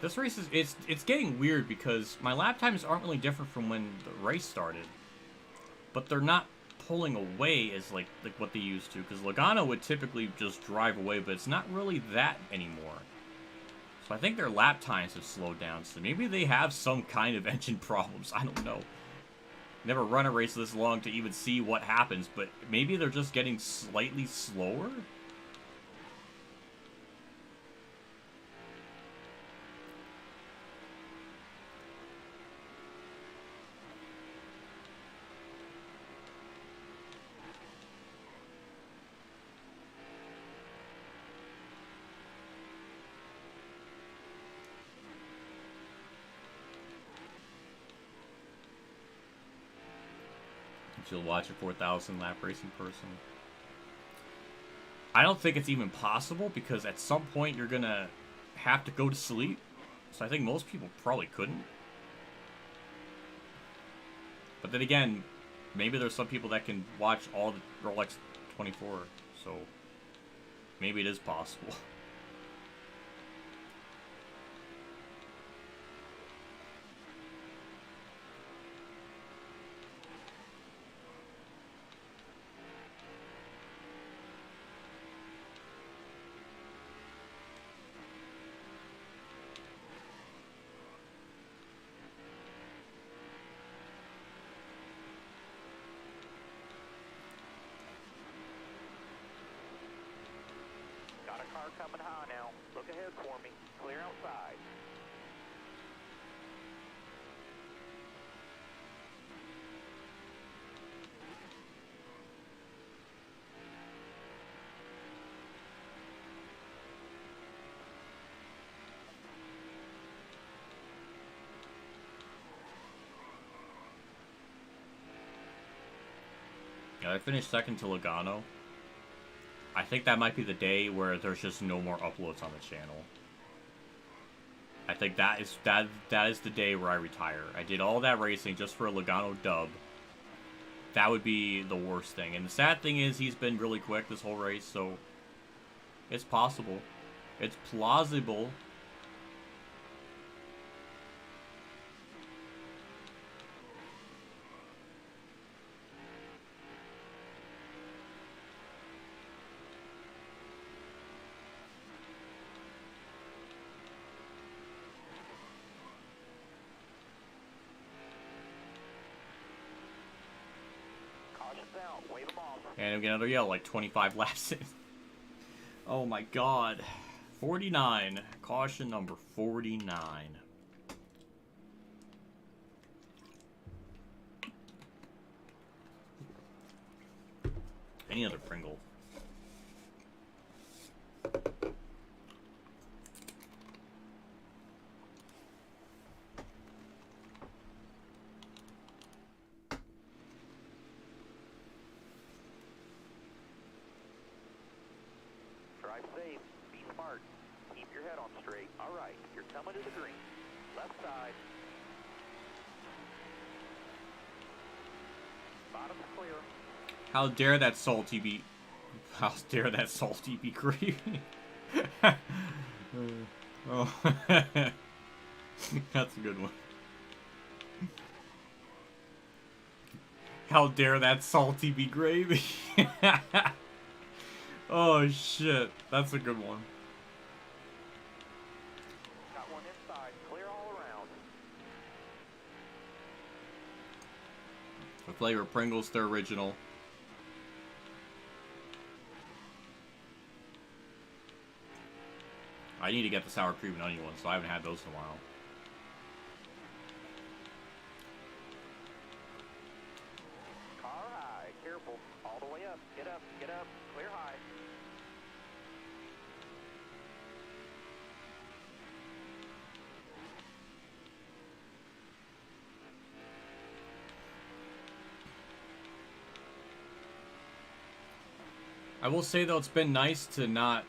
This race is it's getting weird because my lap times aren't really different from when the race started, but they're not pulling away as like what they used to. Because Logano would typically just drive away, but it's not really that anymore. So I think their lap times have slowed down. So maybe they have some kind of engine problems. I don't know. Never run a race this long to even see what happens, but maybe they're just getting slightly slower. You'll watch a 4,000 lap racing person. I don't think it's even possible because at some point you're gonna have to go to sleep. So I think most people probably couldn't. But then again, maybe there's some people that can watch all the Rolex 24. So maybe it is possible. Coming high now. Look ahead for me. Clear outside. Yeah, I finished second to Logano. I think that might be the day where there's just no more uploads on the channel. I think that is the day where I retire. I did all that racing just for a Logano dub. That would be the worst thing. And the sad thing is he's been really quick this whole race, so it's possible. It's plausible. And we get another yellow, like 25 laps in. Oh my god. 49. Caution number 49. Any other Pringle. Drive safe. Be smart. Keep your head on straight. All right, you're coming to the green. Left side. Bottom's clear. How dare that salty be... How dare that salty be green? Oh. That's a good one. How dare that salty be gravy? Oh shit, that's a good one. Got one inside. Clear all around. The flavor Pringles, the original. I need to get the sour cream and onion ones, so I haven't had those in a while. Car high. Careful. All the way up. Get up. Get up. Clear high. I will say though, it's been nice to not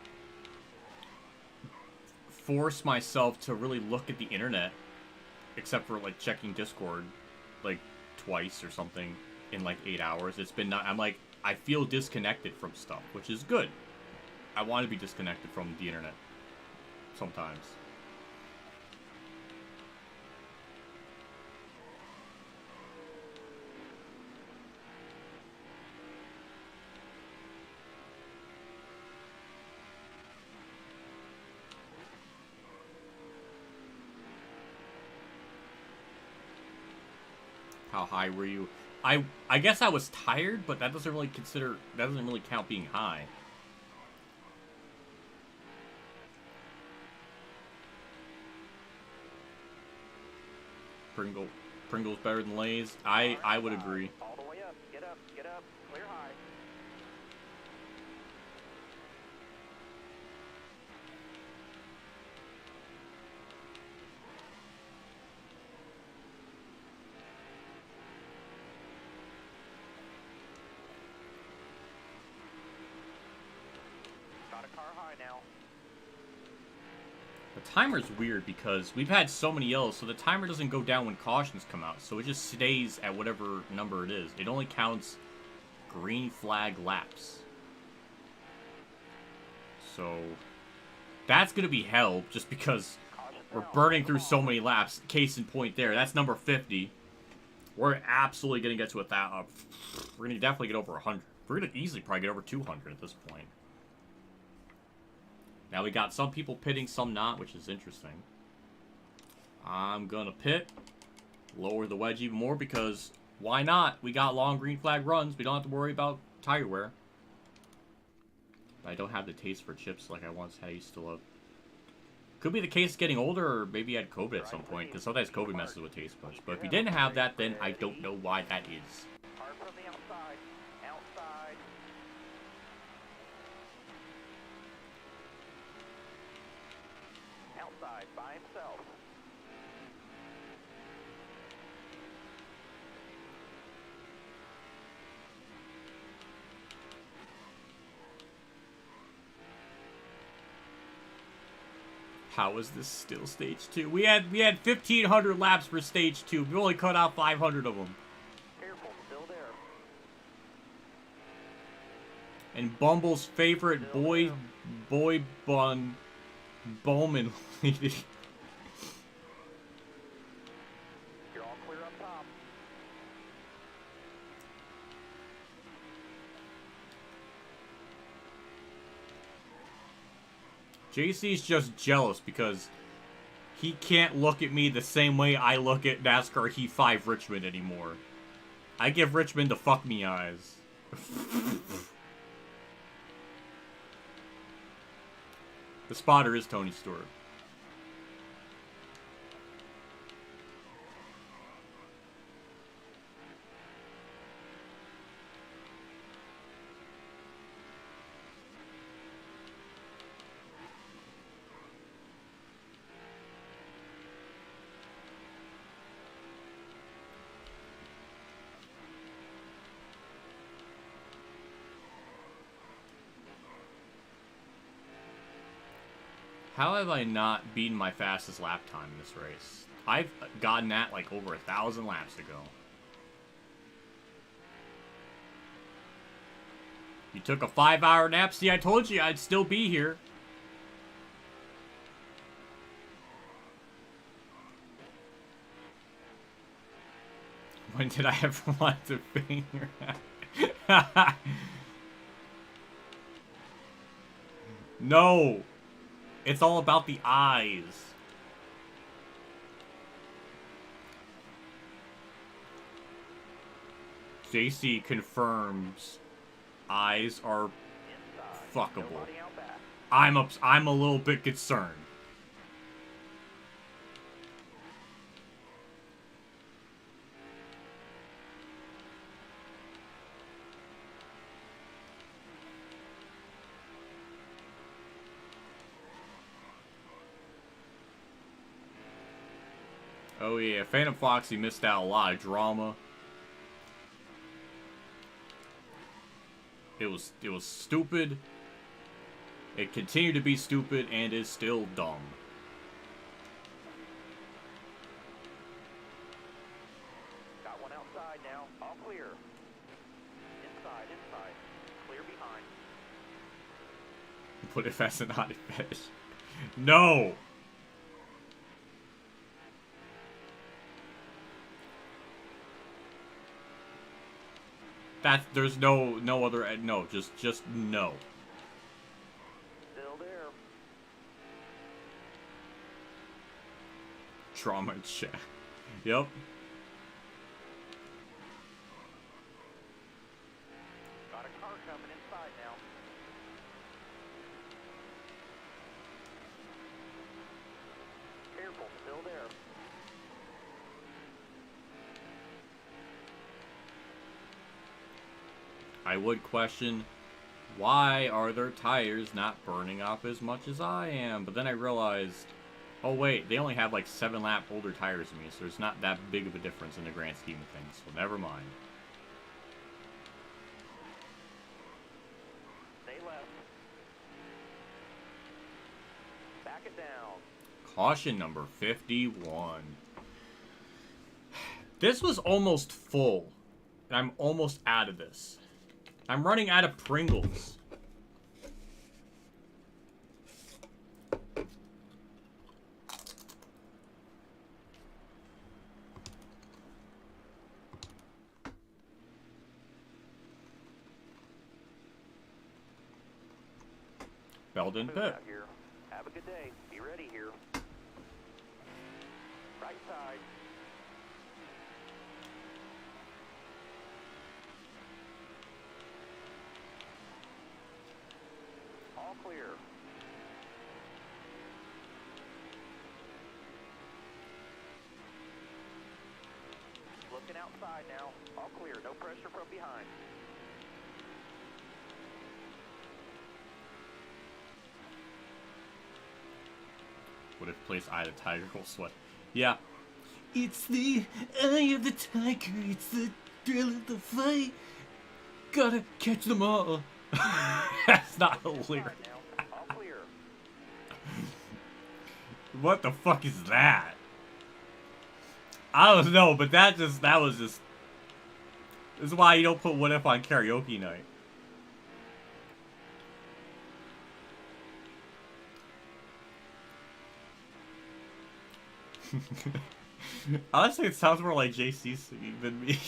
force myself to really look at the internet, except for like checking Discord like twice or something in like 8 hours. It's been not, I'm like, I feel disconnected from stuff, which is good. I want to be disconnected from the internet sometimes. How high were you? I guess I was tired, but that doesn't really count being high. Pringles better than Lay's. I would agree. All the way up. Get up. Get up. Clear high. Got a car high now. The timer's weird because we've had so many yellows, so the timer doesn't go down when cautions come out, so it just stays at whatever number it is. It only counts green flag laps. So that's gonna be hell just because we're burning through so many laps. Case in point there, that's number 50. We're absolutely gonna get to we're gonna definitely get over 100. We're gonna easily probably get over 200 at this point. Now we got some people pitting, some not, which is interesting. I'm gonna pit, lower the wedge even more because why not? We got long green flag runs. We don't have to worry about tire wear. But I don't have the taste for chips like I once had. I used to love. Could be the case getting older, or maybe I had COVID at some point, because sometimes COVID messes with taste buds. But if you didn't have that, then I don't know why that is. Hard from the outside. Outside. Outside by himself. How is this still stage 2? We had 1,500 laps for stage 2. We only cut out 500 of them. Careful, still there. And Bumble's favorite boy bun, Bowman leading. You're all clear up top. JC's just jealous because he can't look at me the same way I look at NASCAR Heat 5 Richmond anymore. I give Richmond the fuck me eyes. The spotter is Tony Stewart. How have I not beaten my fastest lap time in this race? I've gotten that like over 1,000 laps ago. You took a 5-hour nap? See, I told you I'd still be here. When did I ever want to finger? No! It's all about the eyes. JC confirms eyes are fuckable. I'm a little bit concerned. Oh yeah, Phantom Foxy missed out a lot of drama. It was stupid. It continued to be stupid and is still dumb. Got one outside now. All clear. Inside. Clear behind. Put it as an naughty fish. No! There's no other, no, just no. Still there. Trauma check. Yep. Got a car coming inside now. Careful, still there. I would question, why are their tires not burning up as much as I am? But then I realized, oh wait, they only have like 7 lap older tires than me, so there's not that big of a difference in the grand scheme of things, so never mind. Stay left. Back it down. Caution number 51. This was almost full, and I'm almost out of this. I'm running out of Pringles. Belden Move Pit. out here. Have a good day. Be ready here. Right side. All clear. Looking outside now. All clear. No pressure from behind. What if place Eye of the Tiger will sweat? Yeah. It's the eye of the tiger. It's the thrill of the fight. Gotta catch them all. That's not a lyric. All clear. What the fuck is that? I don't know, but that was just. This is why you don't put What If on karaoke night. Honestly, it sounds more like JC singing than me.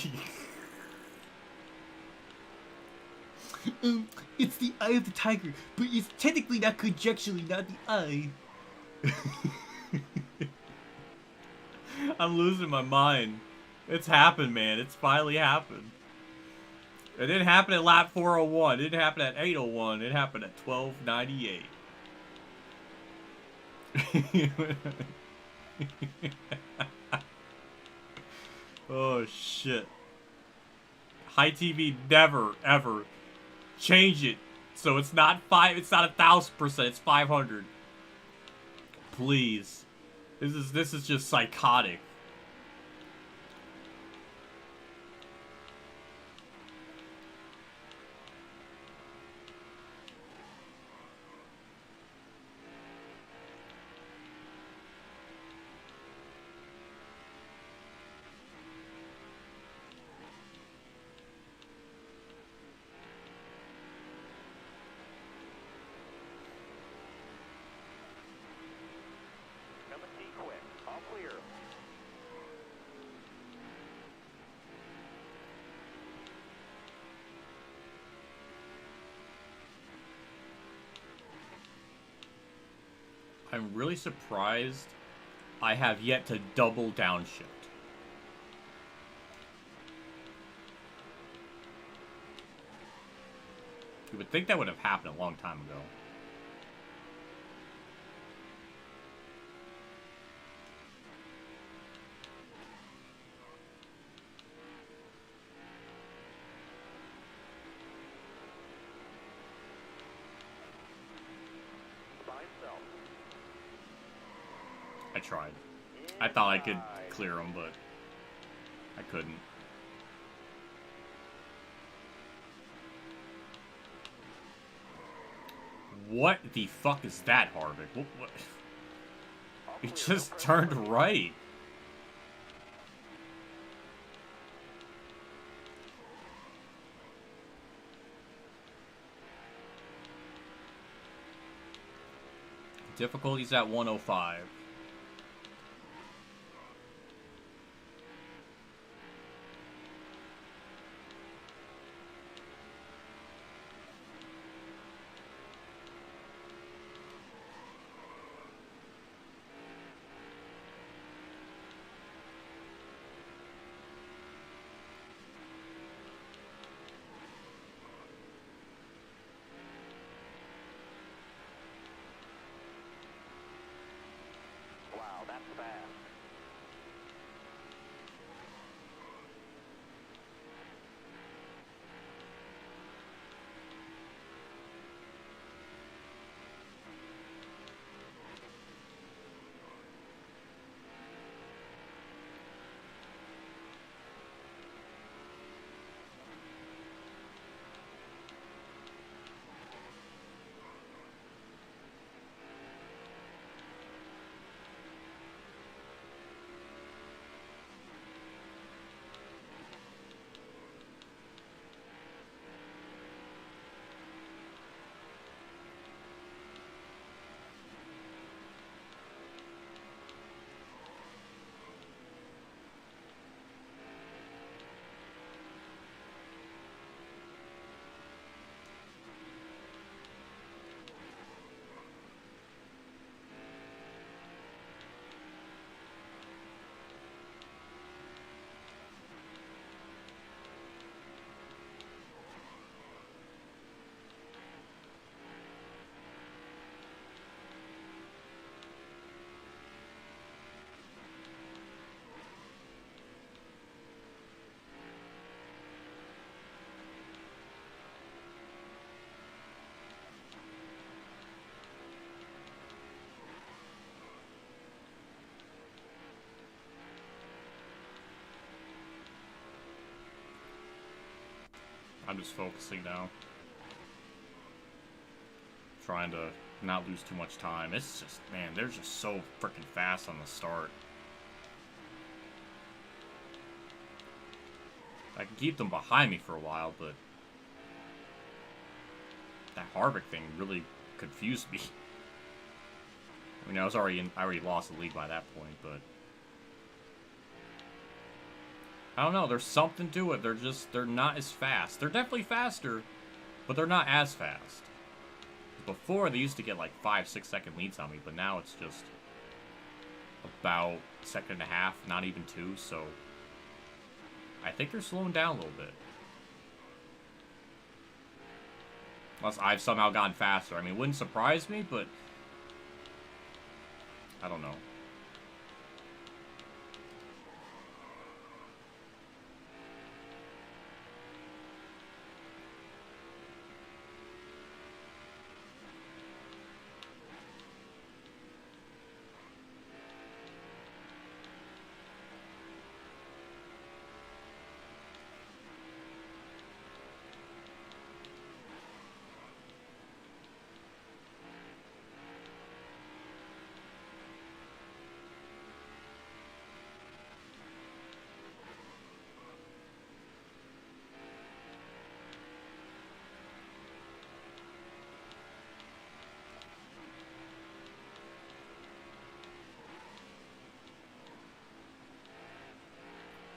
It's the eye of the tiger, but it's technically not conjecturally not the eye. I'm losing my mind. It's happened, man. It's finally happened. It didn't happen at lap 401. It didn't happen at 801. It happened at 1298. Oh shit. High TV never ever change it so it's not 1,000%, it's 500. Please. This is just psychotic. I'm really surprised I have yet to double downshift. You would think that would have happened a long time ago. By himself. I tried. I thought I could clear them, but I couldn't. What the fuck is that, Harvick? What? He just turned right. Difficulty's at 105. Wow, that's fast. I'm just focusing now. Trying to not lose too much time. It's just, man, they're just so freaking fast on the start. I can keep them behind me for a while, but that Harvick thing really confused me. I mean, I already lost the lead by that point, but I don't know, there's something to it. They're not as fast. They're definitely faster, but they're not as fast. Before, they used to get like 5-6 second leads on me, but now it's just about a second and a half, not even 2, so I think they're slowing down a little bit. Unless I've somehow gotten faster. I mean, it wouldn't surprise me, but I don't know.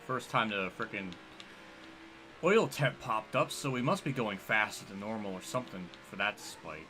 First time the frickin' oil temp popped up, so we must be going faster than normal or something for that spike.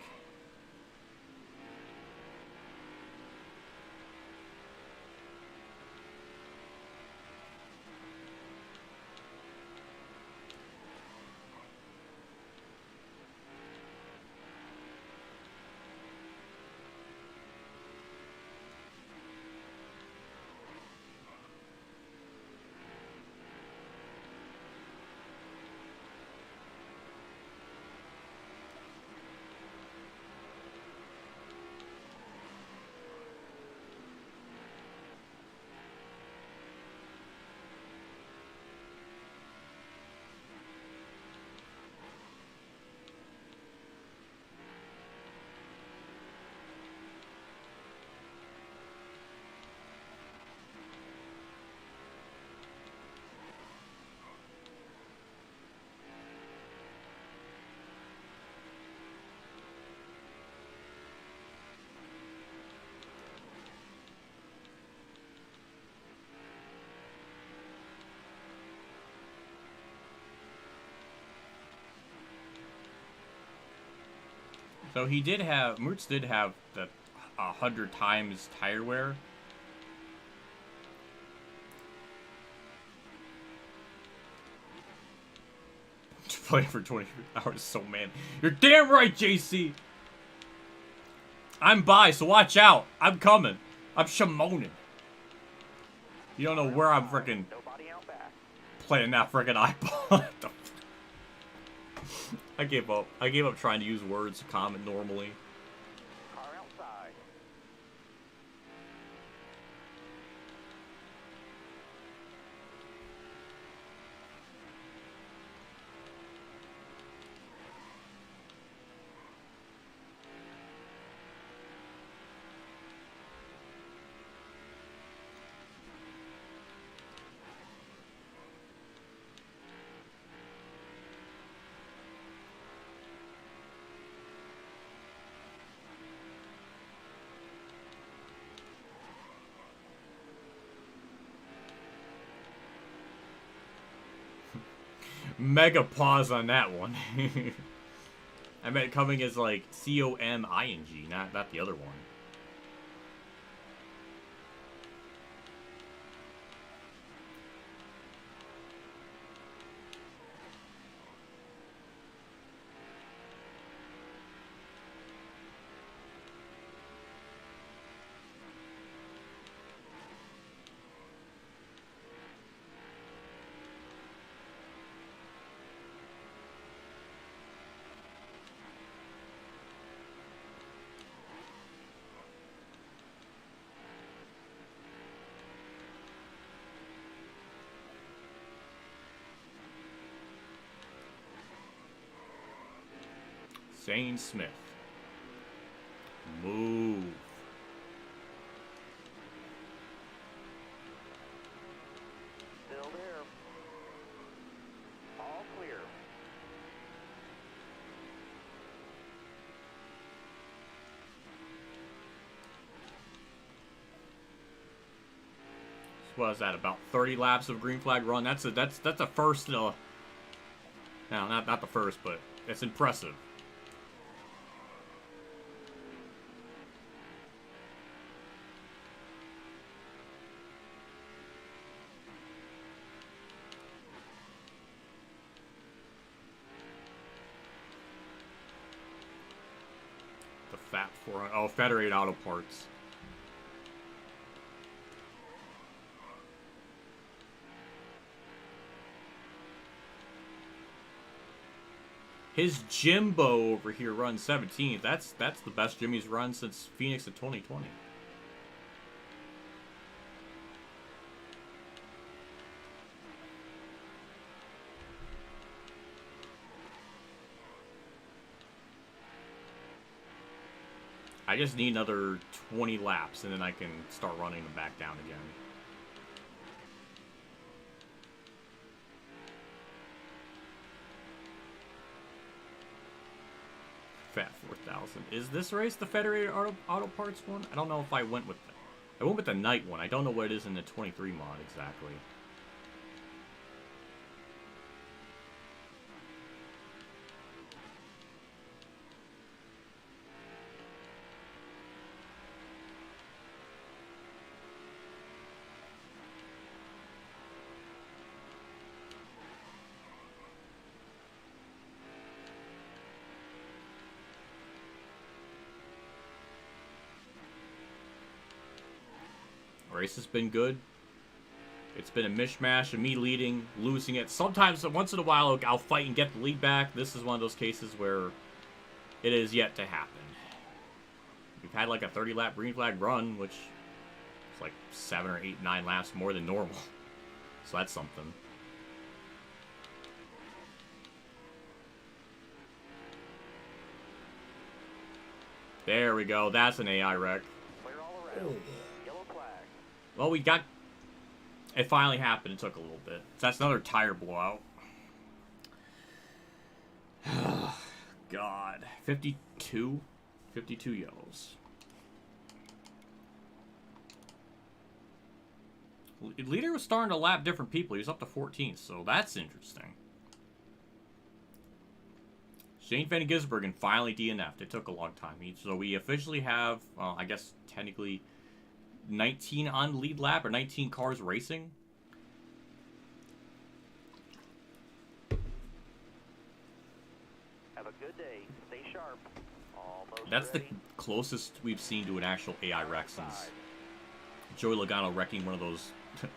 So he did have, Moots did have the 100 times tire wear. Playing for 23 hours, so man. You're damn right, JC. I'm by, so watch out. I'm coming. I'm shamoning. You don't know where I'm freaking playing that freaking iPod. I gave up. I gave up trying to use words to comment normally. Car outside. Mega pause on that one. I meant coming as like C-O-M-I-N-G, not the other one. Zane Smith. Move. Still there. All clear. What is that? About 30 laps of green flag run. That's a first. No, not the first, but it's impressive. The Fat 400. Oh, Federated Auto Parts. His Jimbo over here runs 17th. That's the best Jimmy's run since Phoenix of 2020. I just need another 20 laps and then I can start running them back down again. Fat 4000. Is this race the Federated Auto Parts one? I don't know if I went with the... I went with the night one. I don't know what it is in the 23 mod exactly. Race has been good. It's been a mishmash of me leading, losing it. Sometimes, once in a while, I'll fight and get the lead back. This is one of those cases where it is yet to happen. We've had like a 30-lap green flag run, which is like 7 or 8, 9 laps more than normal. So that's something. There we go. That's an AI wreck. Clear all around. Yellow flag. Well, we got... It finally happened. It took a little bit. So that's another tire blowout. God. 52? 52 yellows. Leader was starting to lap different people. He was up to 14th, so that's interesting. Shane Van Gisbergen finally DNF'd. It took a long time. So we officially have, I guess, technically 19 on the lead lap, or 19 cars racing. Have a good day. Stay sharp. Almost That's the ready. closest we've seen to an actual AI wreck since Joey Logano wrecking one of those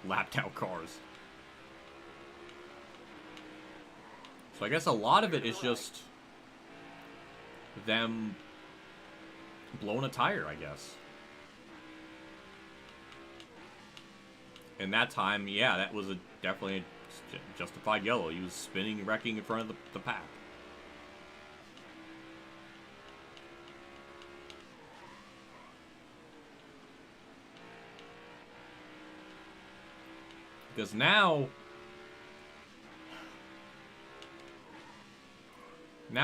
lapped out cars. So I guess a lot of it is just them blowing a tire, I guess. And that time, yeah, that was definitely a justified yellow. He was spinning and wrecking in front of the pack. Because now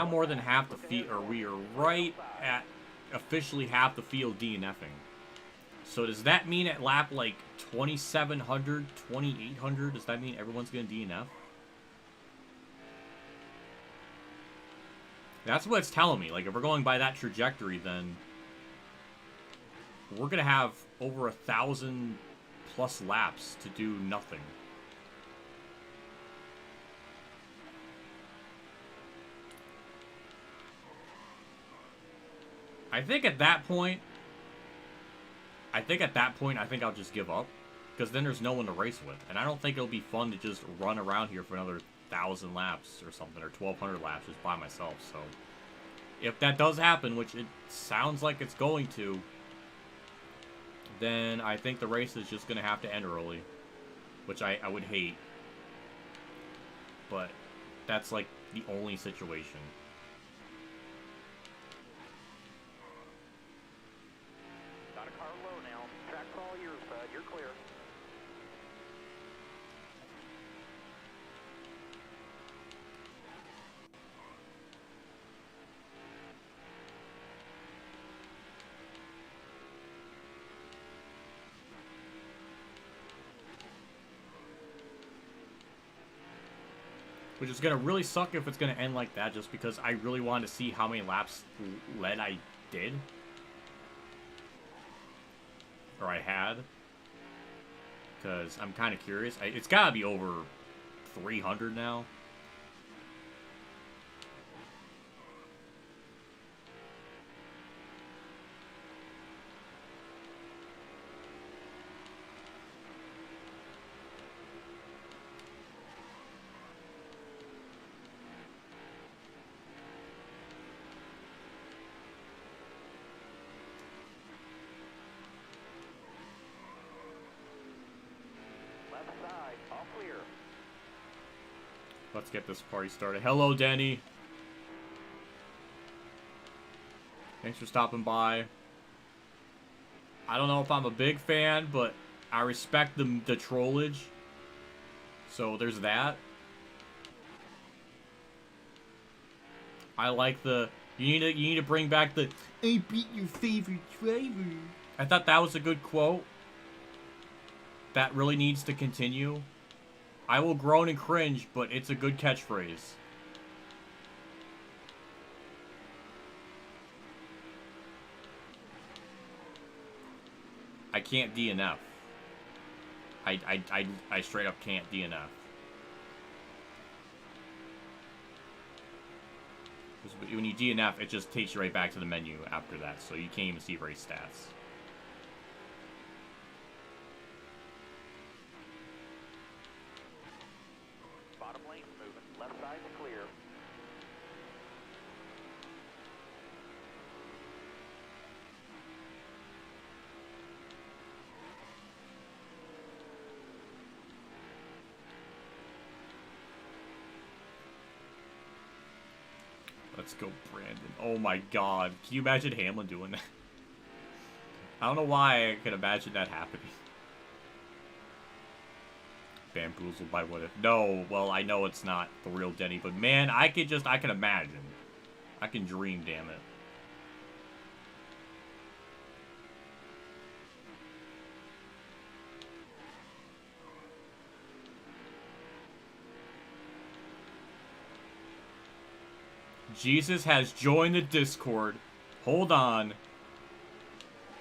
more than half the field, or we are right at officially half the field DNFing. So does that mean at lap like 2700, 2800, does that mean everyone's going to DNF? That's what it's telling me. Like, if we're going by that trajectory, then we're going to have over 1,000 plus laps to do nothing. I think at that point, I think I'll just give up. Because then there's no one to race with. And I don't think it'll be fun to just run around here for another 1,000 laps or something, or 1,200 laps just by myself. So, if that does happen, which it sounds like it's going to, then I think the race is just going to have to end early. Which I would hate. But that's like the only situation. Got a car low now. Track's all yours, bud. You're clear. Which is going to really suck if it's going to end like that, just because I really wanted to see how many laps led I did. Or I had. Because I'm kind of curious. It's got to be over 300 now. Left side, all clear. Let's get this party started. Hello, Denny. Thanks for stopping by. I don't know if I'm a big fan, but I respect the trollage. So there's that. I like the you need to bring back the I beat your favorite driver. I thought that was a good quote. That really needs to continue. I will groan and cringe, but it's a good catchphrase. I can't DNF. I straight up can't DNF. When you DNF, it just takes you right back to the menu after that, so you can't even see race stats. Bottom lane's moving. Left side's clear. Let's go, Brandon. Oh my god. Can you imagine Hamlin doing that? I don't know why I can imagine that happening. Bamboozled by what if? No, well, I know it's not the real Denny, but man, I can imagine. I can dream, damn it. Jesus has joined the Discord. Hold on.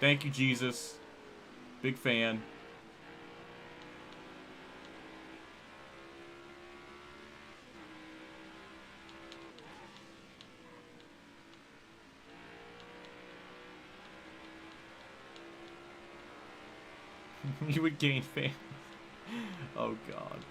Thank you, Jesus. Big fan. You would gain fans. Oh, God.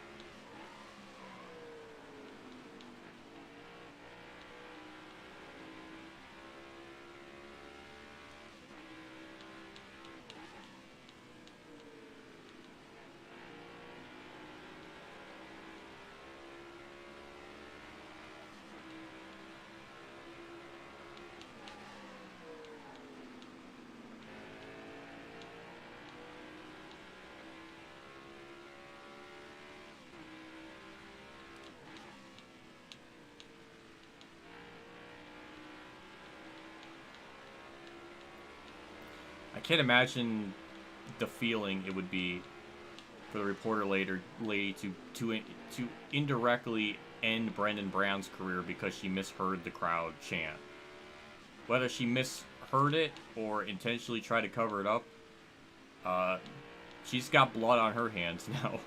I can't imagine the feeling it would be for the reporter lady to indirectly end Brendan Brown's career because she misheard the crowd chant. Whether she misheard it or intentionally tried to cover it up, she's got blood on her hands now.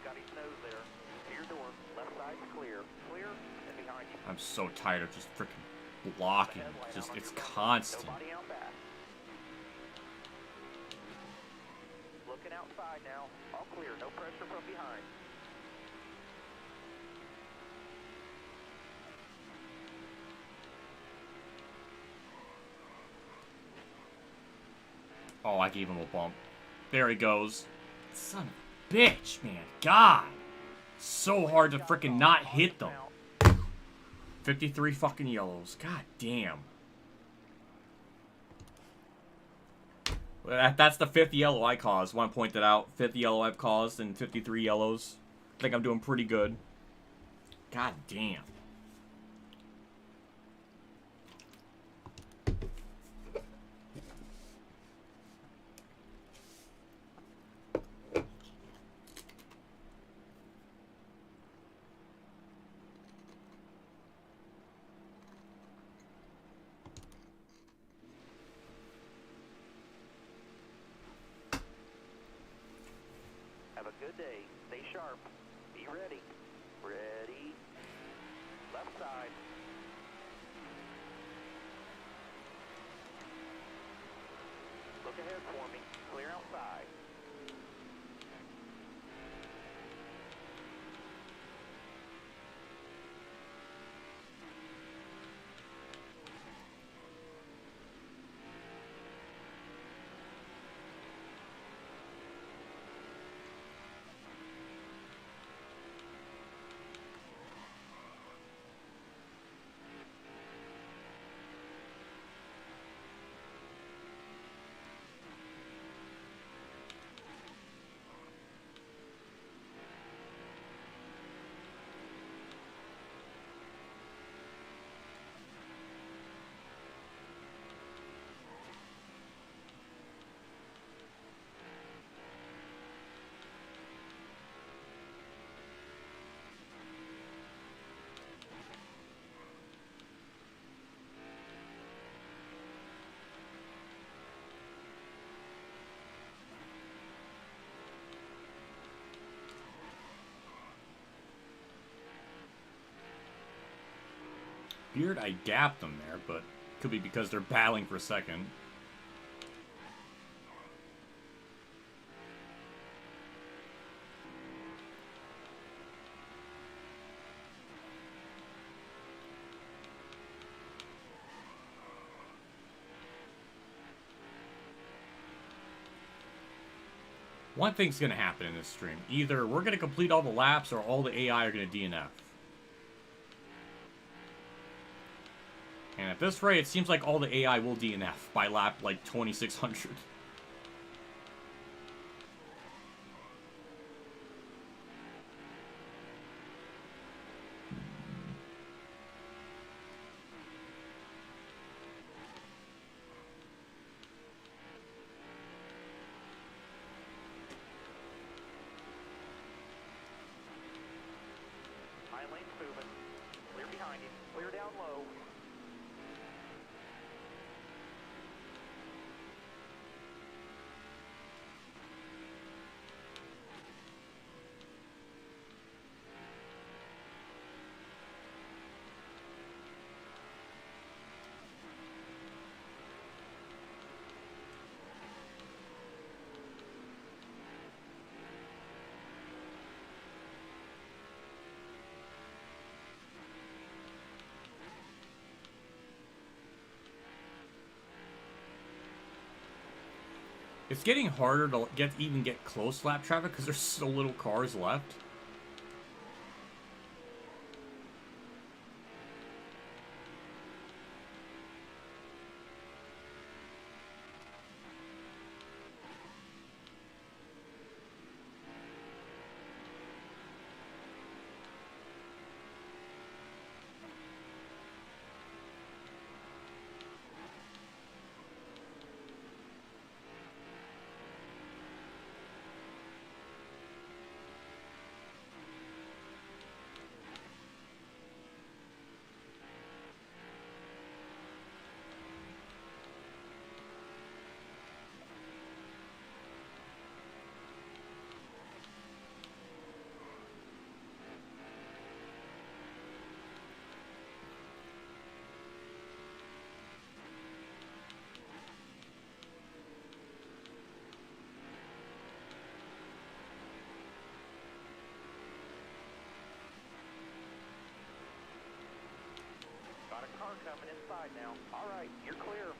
Got his nose there. To your door. Left side's clear. Clear and behind you. I'm so tired of just freaking blocking. Just, it's constant. Nobody out back. Looking outside now. All clear. No pressure from behind. Oh, I gave him a bump. There he goes. Son of a bitch, man. God. So hard to freaking not hit them. 53 fucking yellows. God damn. Well, that's the 5th yellow I caused. Want to point that out. 5th yellow I've caused and 53 yellows. I think I'm doing pretty good. God damn. Have a good day. Stay sharp. Be ready. Ready. Left side. Look ahead for me. Clear outside. Weird, I gapped them there, but could be because they're battling for second. One thing's going to happen in this stream. Either we're going to complete all the laps or all the AI are going to DNF. And at this rate, it seems like all the AI will DNF by lap, like, 2600. 9 lanes moving. Clear behind him. Clear down low. It's getting harder to even get close lap traffic because there's so little cars left. Got a car coming inside now. All right, you're clear.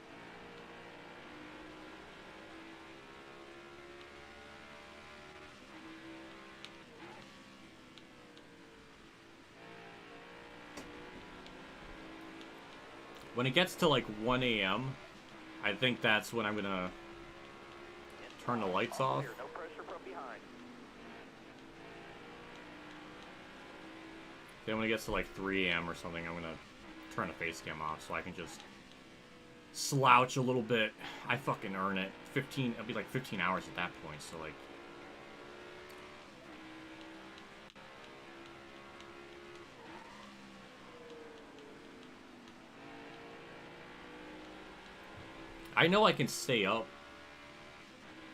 When it gets to like 1 a.m., I think that's when I'm gonna turn the lights All off. clear. No pressure from behind. Then when it gets to like 3 a.m. or something, I'm gonna turn the face cam off so I can just slouch a little bit. I fucking earn it. It'll be like 15 hours at that point, so like... I know I can stay up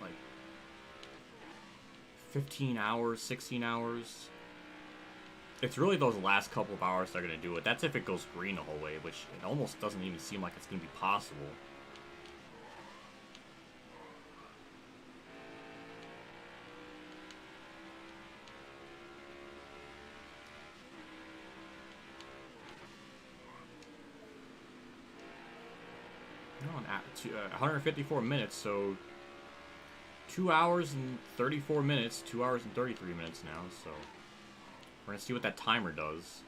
like 15 hours, 16 hours. It's really those last couple of hours that are going to do it. That's if it goes green the whole way, which it almost doesn't even seem like it's going to be possible. No, 154 minutes, so 2 hours and 34 minutes, 2 hours and 33 minutes now, so we're gonna see what that timer does.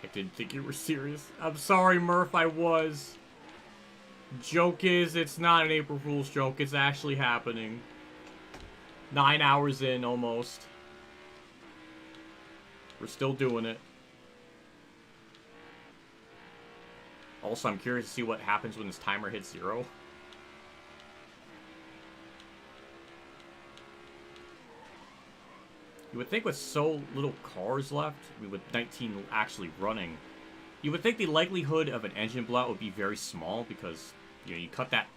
I didn't think you were serious. I'm sorry, Murph, I was. Joke is, it's not an April Fool's joke. It's actually happening. 9 hours in, almost. We're still doing it. Also, I'm curious to see what happens when this timer hits 0. You would think with so little cars left, with 19 actually running, you would think the likelihood of an engine blowout would be very small because, you know, you cut that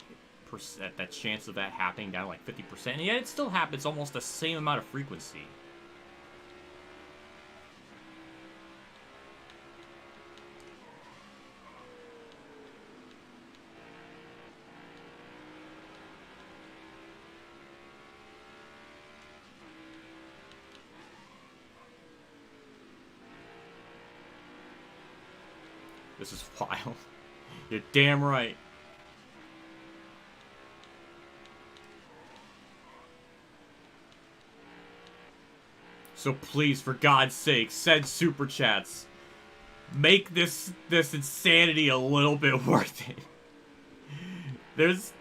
chance of that happening down to like 50%, and yet it still happens almost the same amount of frequency. This is wild. You're damn right. So please, for God's sake, send super chats. Make this insanity a little bit worth it. There's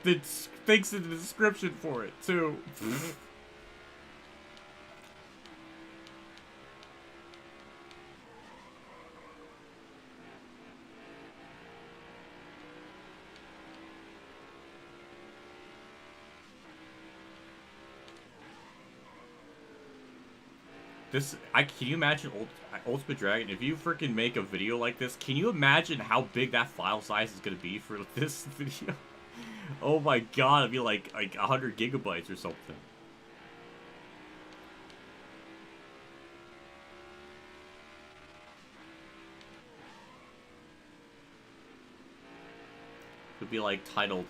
things in the description for it too. Can you imagine Ultimate Dragon? If you freaking make a video like this, can you imagine how big that file size is gonna be for this video? Oh my god, it'd be like 100 gigabytes or something. It'd be like titled,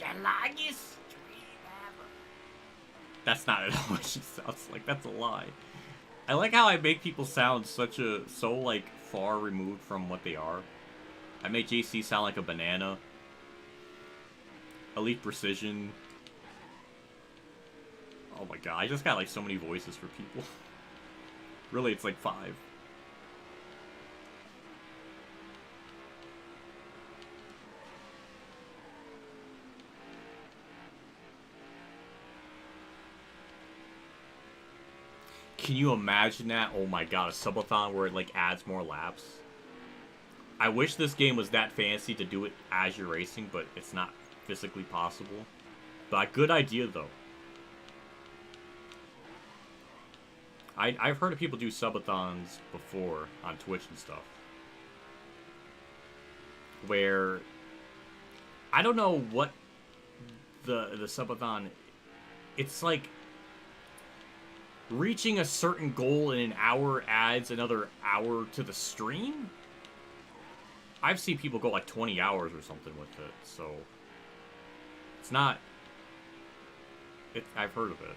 "The longest stream ever." That's not at all what she sounds like. That's a lie. I like how I make people sound so like far removed from what they are. I make JC sound like a banana. Elite Precision. Oh my god, I just got like so many voices for people. Really, it's like 5. Can you imagine that? Oh my god, a subathon where it like adds more laps. I wish this game was that fancy to do it as you're racing, but it's not physically possible. But a good idea though. I've heard of people do subathons before on Twitch and stuff. Where I don't know what the subathon, it's like reaching a certain goal in an hour adds another hour to the stream? I've seen people go like 20 hours or something with it, so it's not... I've heard of it.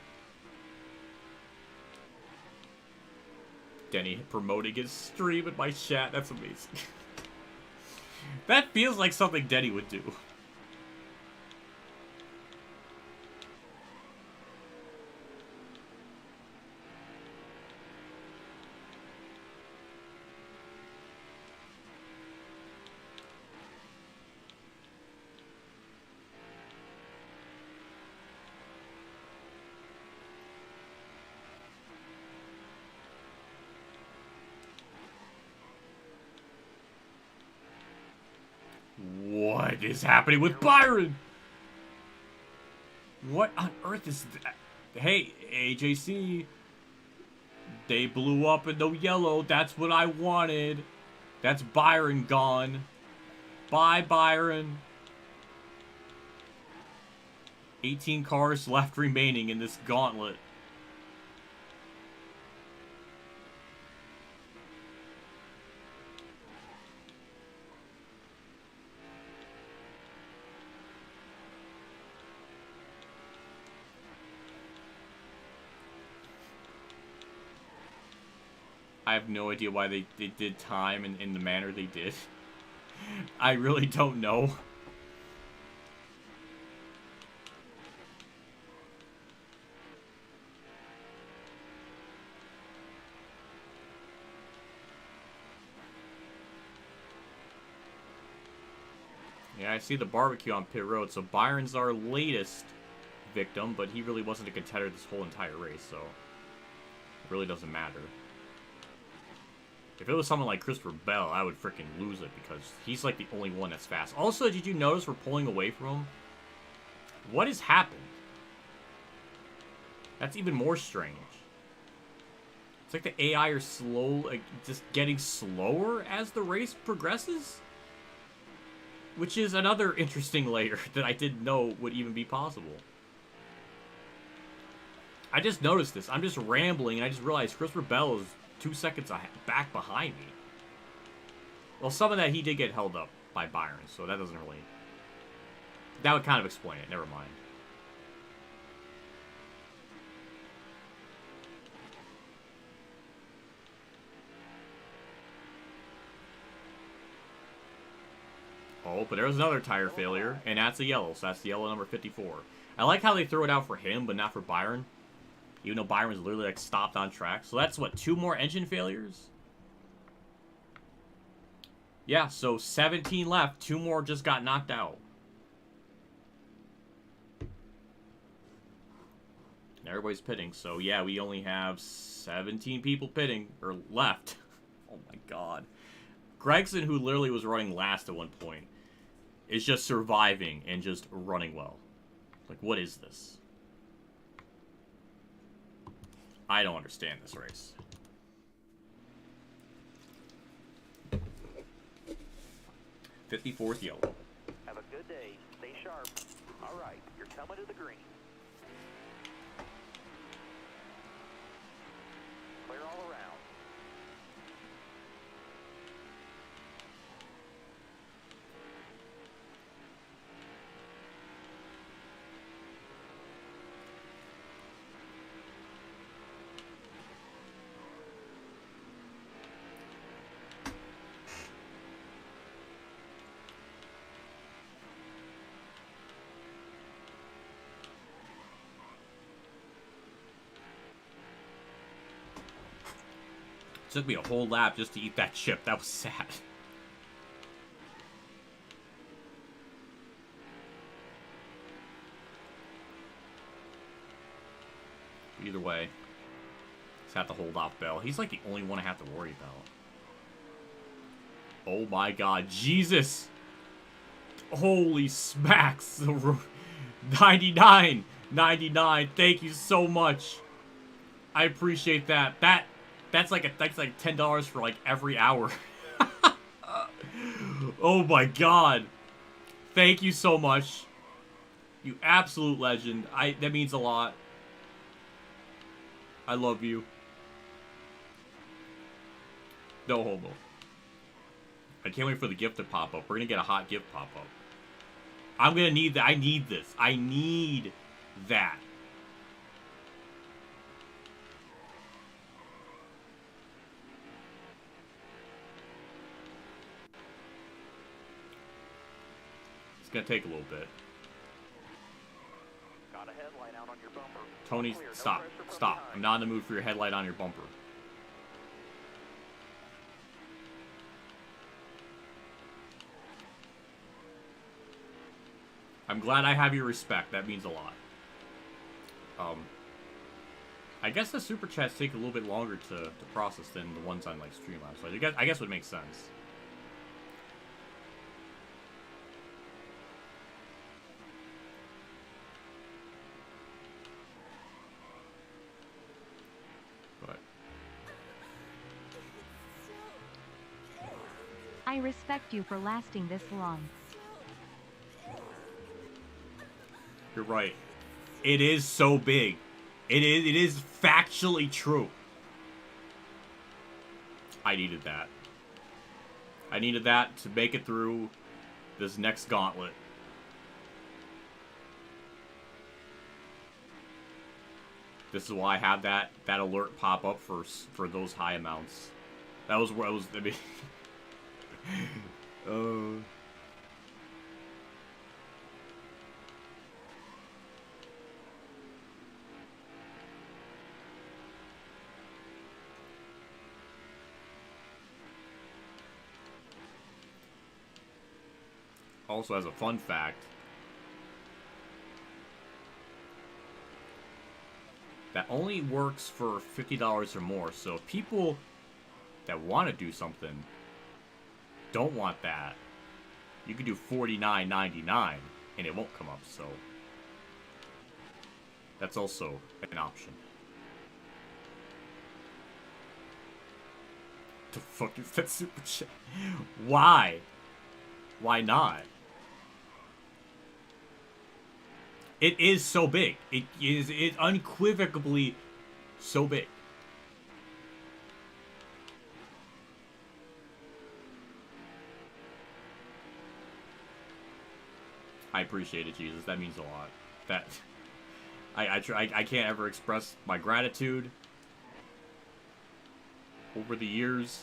Denny promoting his stream in my chat, that's amazing. That feels like something Denny would do. What is happening with Byron? What on earth is that? Hey, AJC. They blew up in the yellow. That's what I wanted. That's Byron gone. Bye, Byron. 18 cars left remaining in this gauntlet. I have no idea why they did time in the manner they did. I really don't know. Yeah, I see the barbecue on pit road, so Byron's our latest victim, but he really wasn't a contender this whole entire race, so it really doesn't matter. If it was someone like Christopher Bell, I would freaking lose it because he's like the only one that's fast. Also, did you notice we're pulling away from him? What has happened? That's even more strange. It's like the AI are slow, like just getting slower as the race progresses? Which is another interesting layer that I didn't know would even be possible. I just noticed this. I'm just rambling and I just realized Christopher Bell is 2 seconds back behind me. Well, some of that he did get held up by Byron, so that doesn't really... That would kind of explain it. Never mind. Oh, but there's another tire failure, and that's a yellow, so that's the yellow number 54. I like how they throw it out for him, but not for Byron. Even though Byron's literally, like, stopped on track. So that's, what, 2 more engine failures? Yeah, so 17 left. 2 more just got knocked out. And everybody's pitting, so yeah, we only have 17 people pitting, or left. Oh my god. Gregson, who literally was running last at one point, is just surviving and just running well. Like, what is this? I don't understand this race. "54th yellow." Have a good day. Stay sharp. All right, you're coming to the green. Clear all around. It took me a whole lap just to eat that chip. That was sad. Either way, just have to hold off Bell. He's like the only one I have to worry about. Oh my god, Jesus! Holy smacks! 99! 99, thank you so much. I appreciate that. That's like $10 for like every hour. Oh my god. Thank you so much. You absolute legend. That means a lot. I love you. No homo. I can't wait for the gift to pop up. We're gonna get a hot gift pop up. I'm gonna need that. I need this. I need that. It's gonna take a little bit. Got a headlight out on your bumper. Tony, Clear, no stop. pressure from Stop. behind. I'm not in the mood for your headlight on your bumper. I'm glad I have your respect. That means a lot. I guess the super chats take a little bit longer to process than the ones on like Streamlabs. So I guess it would make sense. But I respect you for lasting this long. you're right. It is so big. It is factually true. I needed that. I needed that to make it through this next gauntlet. This is why I have that alert pop up for those high amounts. That was where I was. I mean, Also, as a fun fact, that only works for $50 or more. So if people that want to do something don't want that, you can do $49.99 and it won't come up. So that's also an option. The fuck is that super chat? Why? Why not? It is so big. It's unequivocally so big. I appreciate it, Jesus. That means a lot. That I can't ever express my gratitude over the years.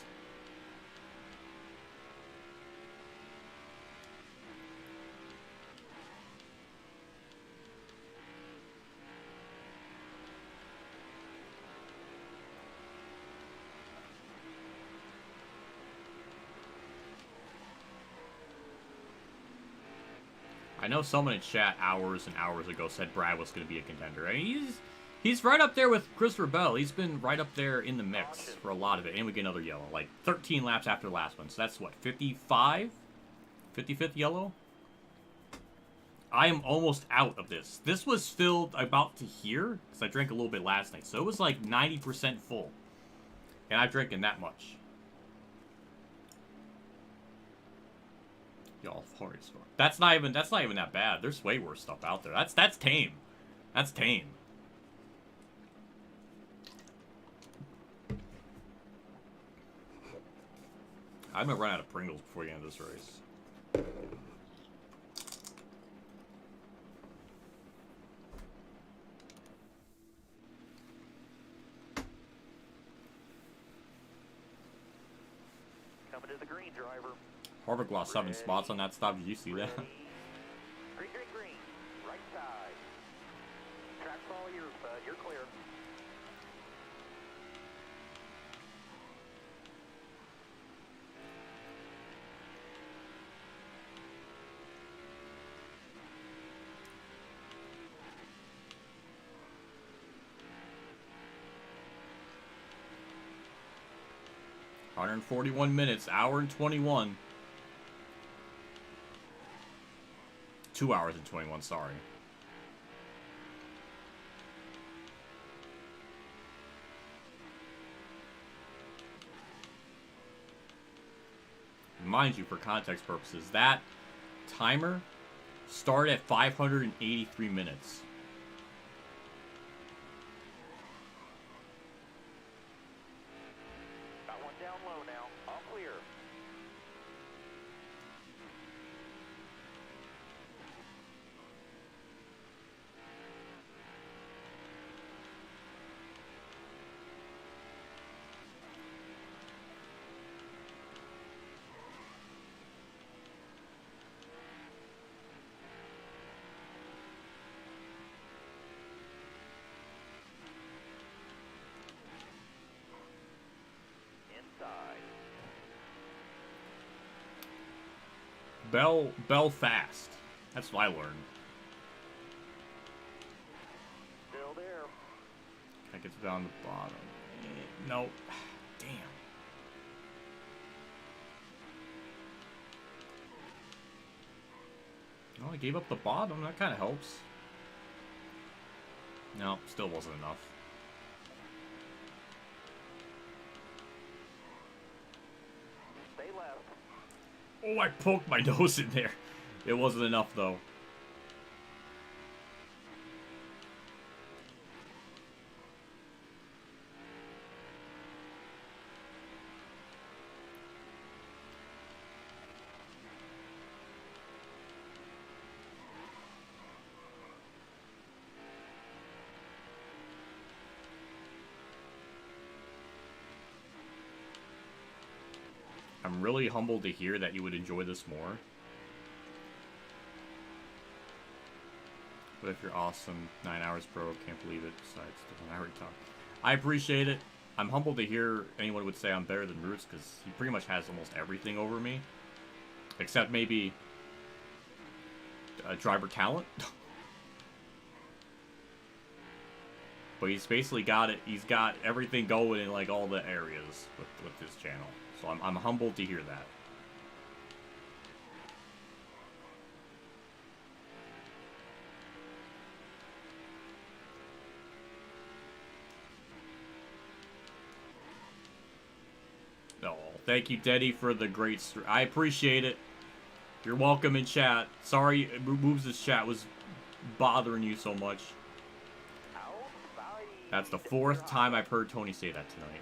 I know someone in chat hours and hours ago said Brad was going to be a contender. I mean, he's right up there with Christopher Bell. He's been right up there in the mix for a lot of it. And we get another yellow. Like 13 laps after the last one. So that's what, 55? 55th yellow? I am almost out of this. This was filled about to here. Because I drank a little bit last night. So it was like 90% full. And I've drinking that much. Y'all, that's not even that bad. There's way worse stuff out there. That's tame. That's tame. I'm gonna run out of Pringles before the end of this race. 7 spots on that stop. Did you see that? Green, green, green. Right side. Track's all yours, bud. You're clear. $141 hour and 21. 2 hours and 21, sorry. Mind you, for context purposes, that timer started at 583 minutes. Got one down low now. All clear. Bell fast. That's what I learned. Still there. That gets down the bottom. No. Damn. Oh, I gave up the bottom. That kind of helps. No, still wasn't enough. Stay left. Oh, I poked my nose in there. It wasn't enough, though. I'm really humbled to hear that you would enjoy this more. But if you're awesome, 9 hours pro, can't believe it. Besides, I already talked. I appreciate it. I'm humbled to hear anyone would say I'm better than Roots, because he pretty much has almost everything over me. Except maybe driver talent. But he's basically got it. He's got everything going in like all the areas with this channel. So I'm humbled to hear that. Oh, thank you, Deddy, for the great stream. I appreciate it. You're welcome in chat. Sorry, Moves' chat was bothering you so much. That's the 4th time I've heard Tony say that tonight.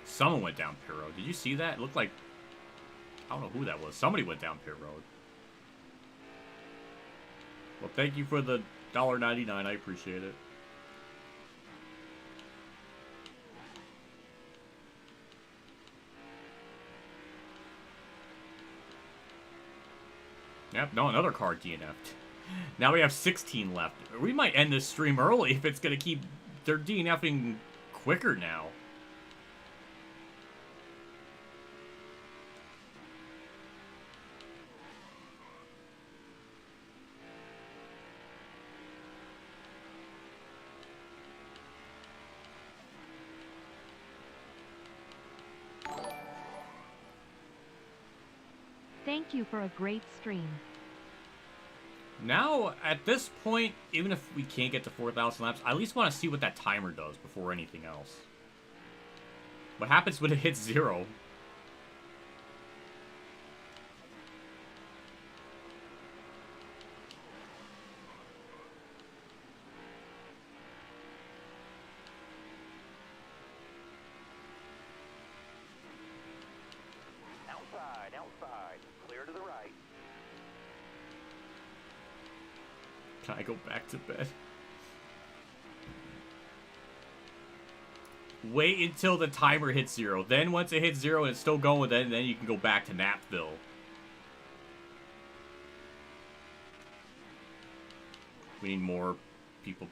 Someone went down Pit Road. Did you see that? It looked like... I don't know who that was. Somebody went down Pit Road. Well, thank you for the $1.99. I appreciate it. Yep, no, another car DNF'd. Now we have 16 left. We might end this stream early if it's going to keep... They're DNFing quicker now. Thank you for a great stream. Now, at this point, even if we can't get to 4,000 laps, I at least want to see what that timer does before anything else. What happens when it hits 0? Outside, outside. Clear to the right. Can I go back to bed? Wait until the timer hits 0. Then once it hits 0 and it's still going, then you can go back to Napville. We need more people.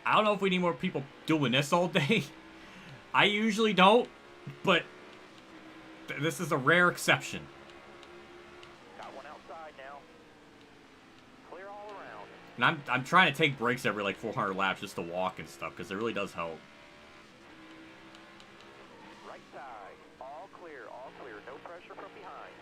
I don't know if we need more people doing this all day. I usually don't, but this is a rare exception. Got one outside now. Clear all around. And I'm trying to take breaks every like 400 laps just to walk and stuff, because it really does help. Right side. All clear, all clear. No pressure from behind.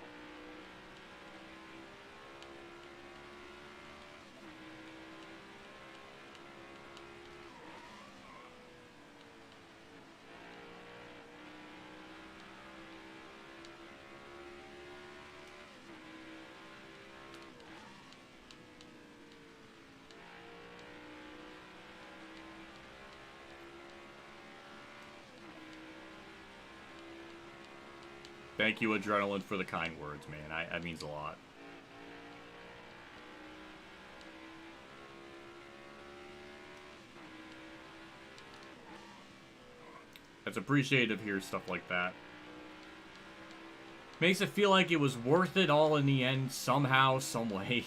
Thank you, Adrenaline, for the kind words, man. That means a lot. It's appreciative to hear stuff like that. Makes it feel like it was worth it all in the end, somehow, some way.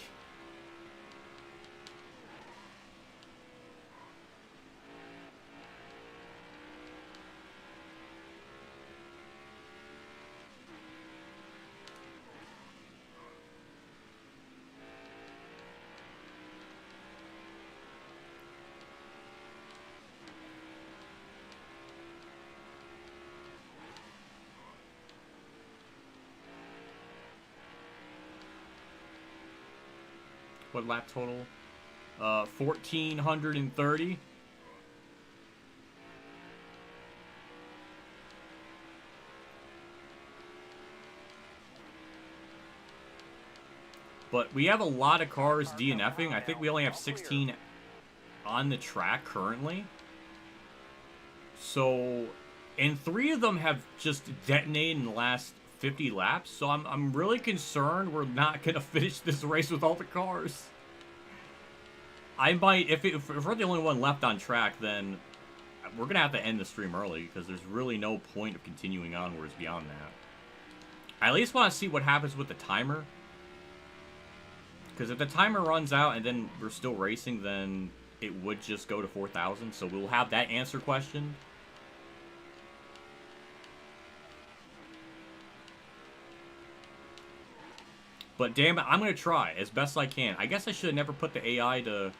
What lap total? 1,430. But we have a lot of cars DNFing. I think we only have 16 on the track currently. So, and 3 of them have just detonated in the last 50 laps, so I'm really concerned we're not gonna finish this race with all the cars. I might, if we're the only one left on track, then we're gonna have to end the stream early because there's really no point of continuing onwards beyond that. I at least want to see what happens with the timer, because if the timer runs out and then we're still racing, then it would just go to 4,000. So we'll have that answer question. But damn it, I'm going to try as best I can. I guess I should have never put the AI to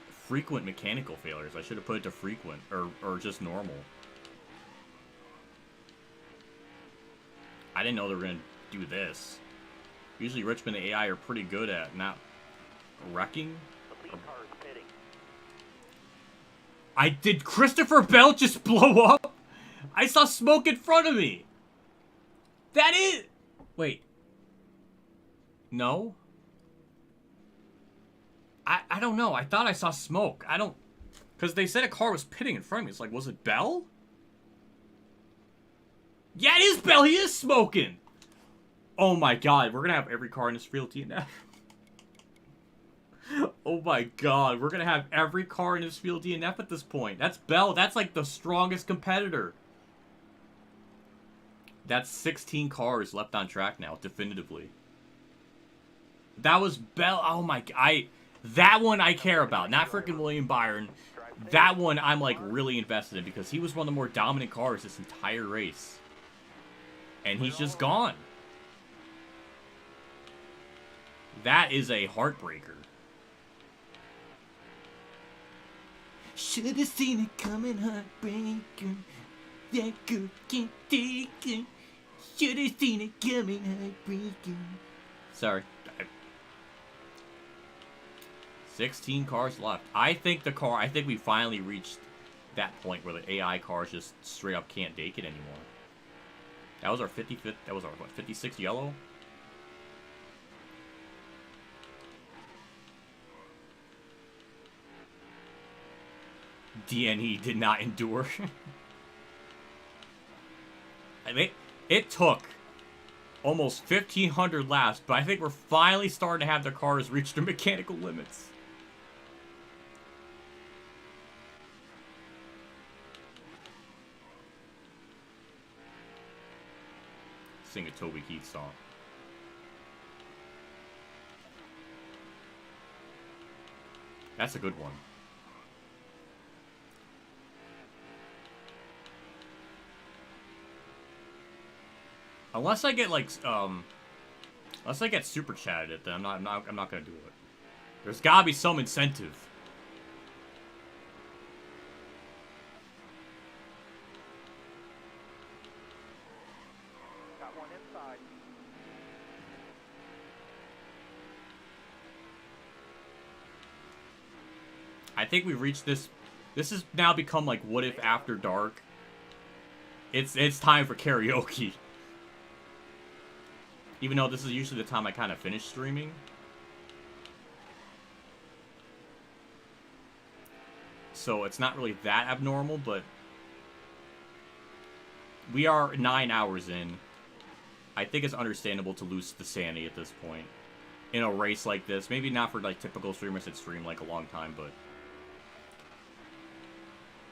frequent mechanical failures. I should have put it to frequent, or just normal. I didn't know they were going to do this. Usually Richmond the AI are pretty good at not wrecking. The lead car is pitting. Did Christopher Bell just blow up? I saw smoke in front of me. That is... Wait. No? I don't know. I thought I saw smoke. I don't... Because they said a car was pitting in front of me. It's like, was it Bell? Yeah, it is Bell. He is smoking. Oh my god. We're going to have every car in this field DNF. Oh my god. We're going to have every car in this field DNF at this point. That's Bell. That's like the strongest competitor. That's 16 cars left on track now, definitively. That was Bell. Oh my. That one I care about. Not freaking William Byron. That one I'm like really invested in because he was one of the more dominant cars this entire race. And he's just gone. That is a heartbreaker. Should have seen it coming, heartbreaker. That girl can't take it. Should have seen it coming, heartbreaker. Sorry. 16 cars left. I think we finally reached that point where the AI cars just straight up can't take it anymore. That was our 55th, that was our, what, 56th yellow? DNE did not endure. I mean, it took almost 1,500 laps, but I think we're finally starting to have the cars reach their mechanical limits. Sing a Toby Keith song. That's a good one. Unless I get like unless I get super chatted at them, I'm not gonna do it. There's gotta be some incentive. Got one inside. I think we've reached this. This has now become like What If After Dark. It's time for karaoke. Even though this is usually the time I kind of finish streaming. So it's not really that abnormal, but we are 9 hours in. I think it's understandable to lose the sanity at this point. In a race like this. Maybe not for like typical streamers that stream like a long time,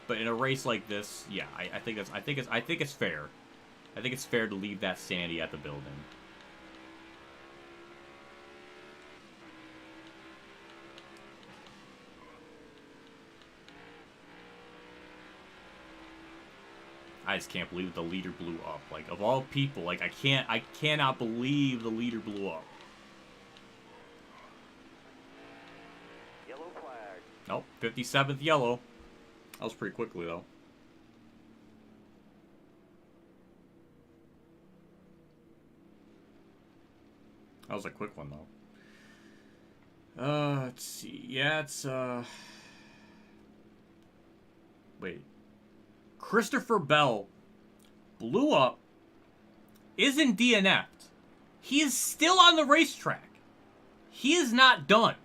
but in a race like this, yeah, I think it's fair. I think it's fair to leave that sanity at the building. I just can't believe the leader blew up. Like, of all people, like, I cannot believe the leader blew up. Yellow flag. Nope, 57th yellow. That was pretty quickly, though. That was a quick one, though. Let's see. Yeah, it's, wait. Christopher Bell blew up, isn't DNF'd. He is still on the racetrack. He is not done.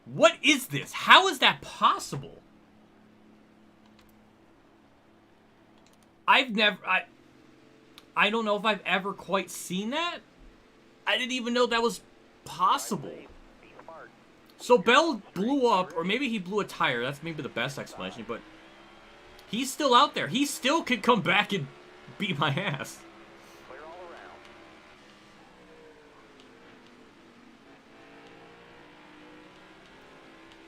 What is this? How is that possible? I don't know if I've ever quite seen that. I didn't even know that was possible. So Bell blew up, or maybe he blew a tire. That's maybe the best explanation, but he's still out there. He still could come back and beat my ass. Clear all around.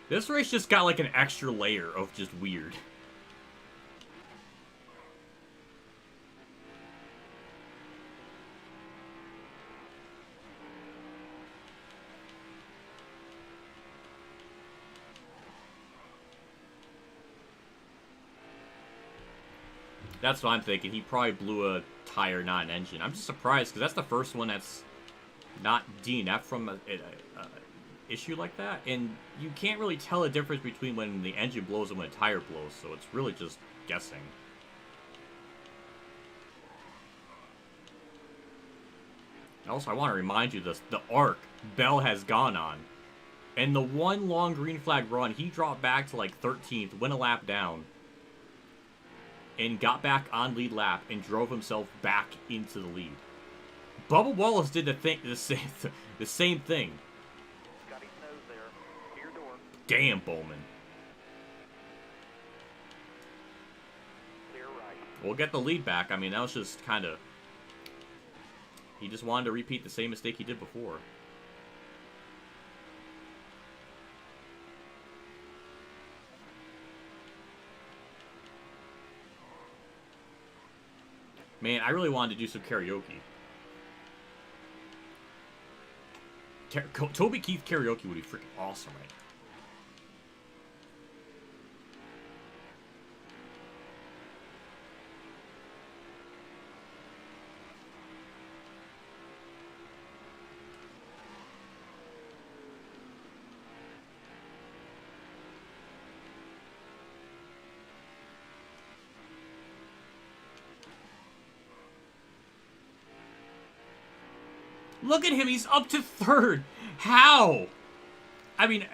This race just got like an extra layer of just weird. That's what I'm thinking. He probably blew a tire, not an engine. I'm just surprised, because that's the first one that's not DNF from a issue like that. And you can't really tell the difference between when the engine blows and when a tire blows, so it's really just guessing. Also, I want to remind you this. The arc Bell has gone on. And the one long green flag run, he dropped back to like 13th, went a lap down, and got back on lead lap and drove himself back into the lead. Bubba Wallace did the same thing. Got his nose there. To your door. Damn, Bowman. Clear right. We'll get the lead back. I mean, that was just kind of... He just wanted to repeat the same mistake he did before. Man, I really wanted to do some karaoke. Toby Keith karaoke would be freaking awesome, right? Look at him, he's up to third. How? I mean,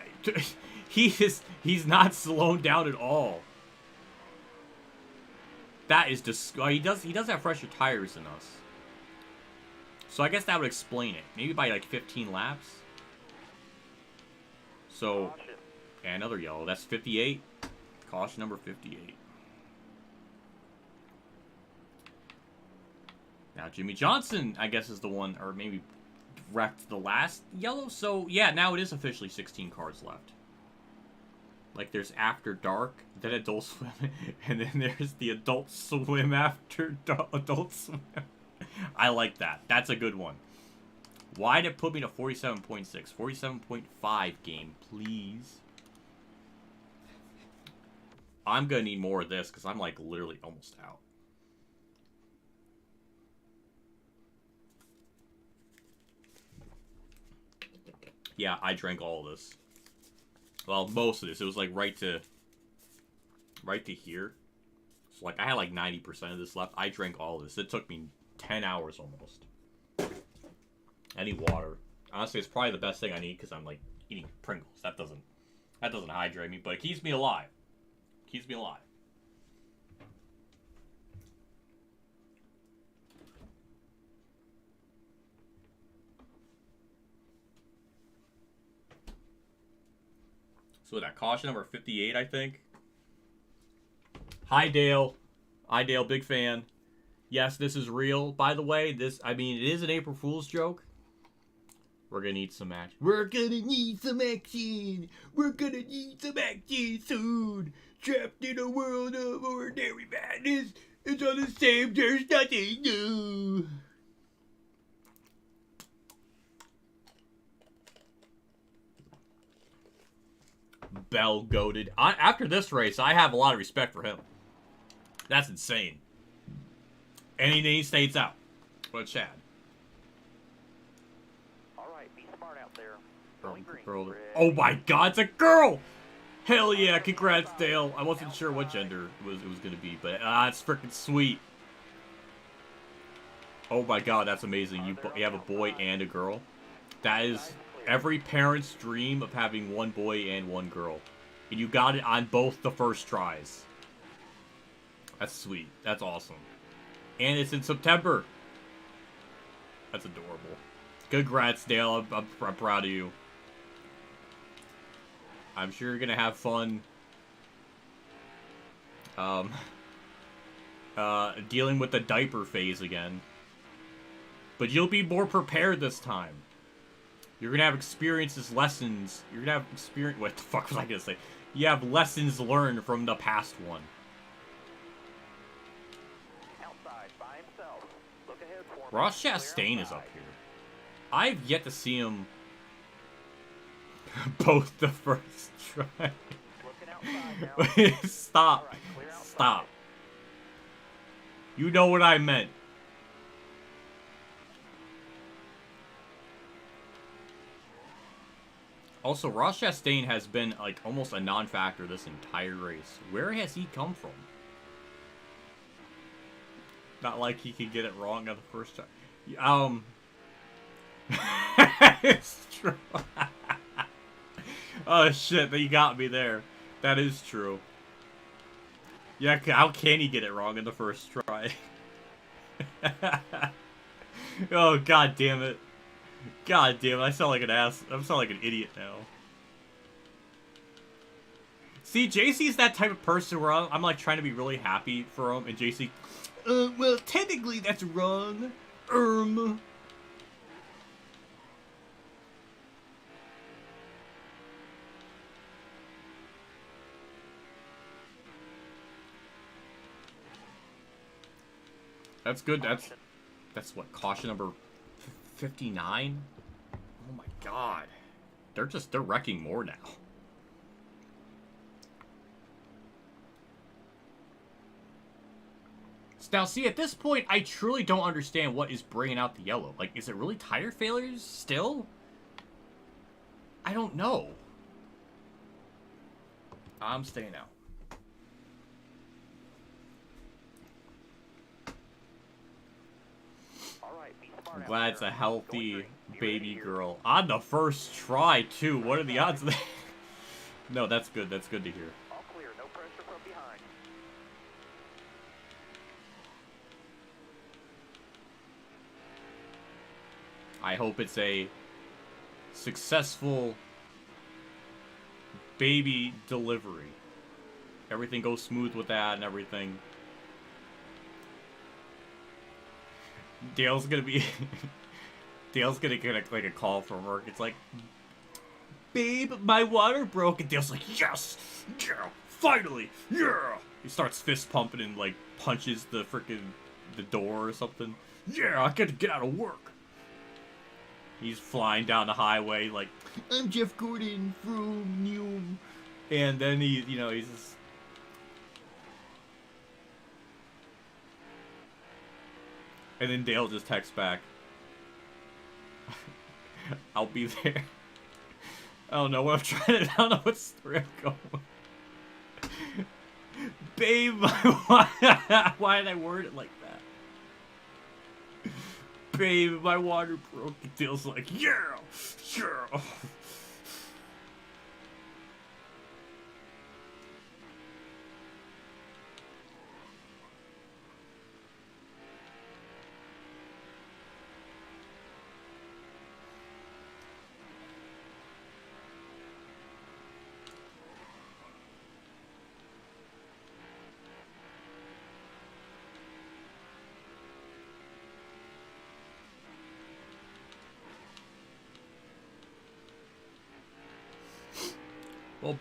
he's not slowed down at all. That is he does have fresher tires than us. So I guess that would explain it. Maybe by like 15 laps. So, and another yellow. That's 58. Caution number 58. Now Jimmy Johnson, I guess, is the one, or maybe wrecked the last yellow. So yeah, now it is officially 16 cars left. Like there's After Dark, then Adult Swim, and then there's the Adult Swim after Adult Swim. I like that. That's a good one. Why'd it put me to 47.6? 47.5 game, please. I'm gonna need more of this because I'm like literally almost out. Yeah, I drank all of this. Well, most of this. It was like right to here. So like I had like 90% of this left. I drank all of this. It took me 10 hours almost. I need water. Honestly, it's probably the best thing I need because I'm like eating Pringles. That doesn't hydrate me, but it keeps me alive. Keeps me alive. So that caution number 58, I think. Hi, Dale. Hi, Dale. Big fan. Yes, this is real. By the way, I mean, it is an April Fool's joke. We're gonna need some action. We're gonna need some action. We're gonna need some action soon. Trapped in a world of ordinary madness. It's all the same. There's nothing new. Bell goated. After this race, I have a lot of respect for him. That's insane. And he stays out. What a Chad. Alright, be smart out there. Girl. Oh my god, it's a girl! Hell yeah, congrats, Dale. I wasn't sure what gender it was going to be, but it's freaking sweet. Oh my god, that's amazing. You have a boy and a girl. That is every parent's dream of having one boy and one girl. And you got it on both the first tries. That's sweet. That's awesome. And it's in September. That's adorable. Congrats, Dale. I'm proud of you. I'm sure you're going to have fun dealing with the diaper phase again. But you'll be more prepared this time. You're going to have experiences, lessons. You're going to have experience... What the fuck was I going to say? You have lessons learned from the past one. Outside by himself. Look ahead for him. Ross Chastain is up here. I've yet to see him both the first try. Looking outside now. Stop. Alright, clear outside. Stop. You know what I meant. Also, Ross Chastain has been, like, almost a non-factor this entire race. Where has he come from? Not like he could get it wrong on the first time. It's true. Oh, shit, you got me there. That is true. Yeah, how can he get it wrong in the first try? Oh, god damn it. God damn it, I sound like an ass. I sound like an idiot now. See, JC's that type of person where I'm like trying to be really happy for him, and JC, well, technically that's wrong. That's good. That's what, caution number 59? Oh my god. They're wrecking more now. Now, see, at this point, I truly don't understand what is bringing out the yellow. Like, is it really tire failures still? I don't know. I'm staying out. I'm glad it's a healthy baby girl. On the first try, too. What are the odds of that? No, that's good. That's good to hear. All clear, no pressure from behind. I hope it's a successful baby delivery. Everything goes smooth with that and everything. Dale's gonna be... Dale's gonna get like a call from work. It's like, babe, my water broke. And Dale's like, yes! Yeah! Finally! Yeah! He starts fist pumping and like punches the door or something. Yeah, I gotta get out of work. He's flying down the highway like, I'm Jeff Gordon from New. And then he's just... And then Dale just texts back, I'll be there. I don't know what I'm trying to... I don't know what story I'm going. Babe, why did I word it like that? Babe, my water broke. It feels like, yeah, yeah. Well,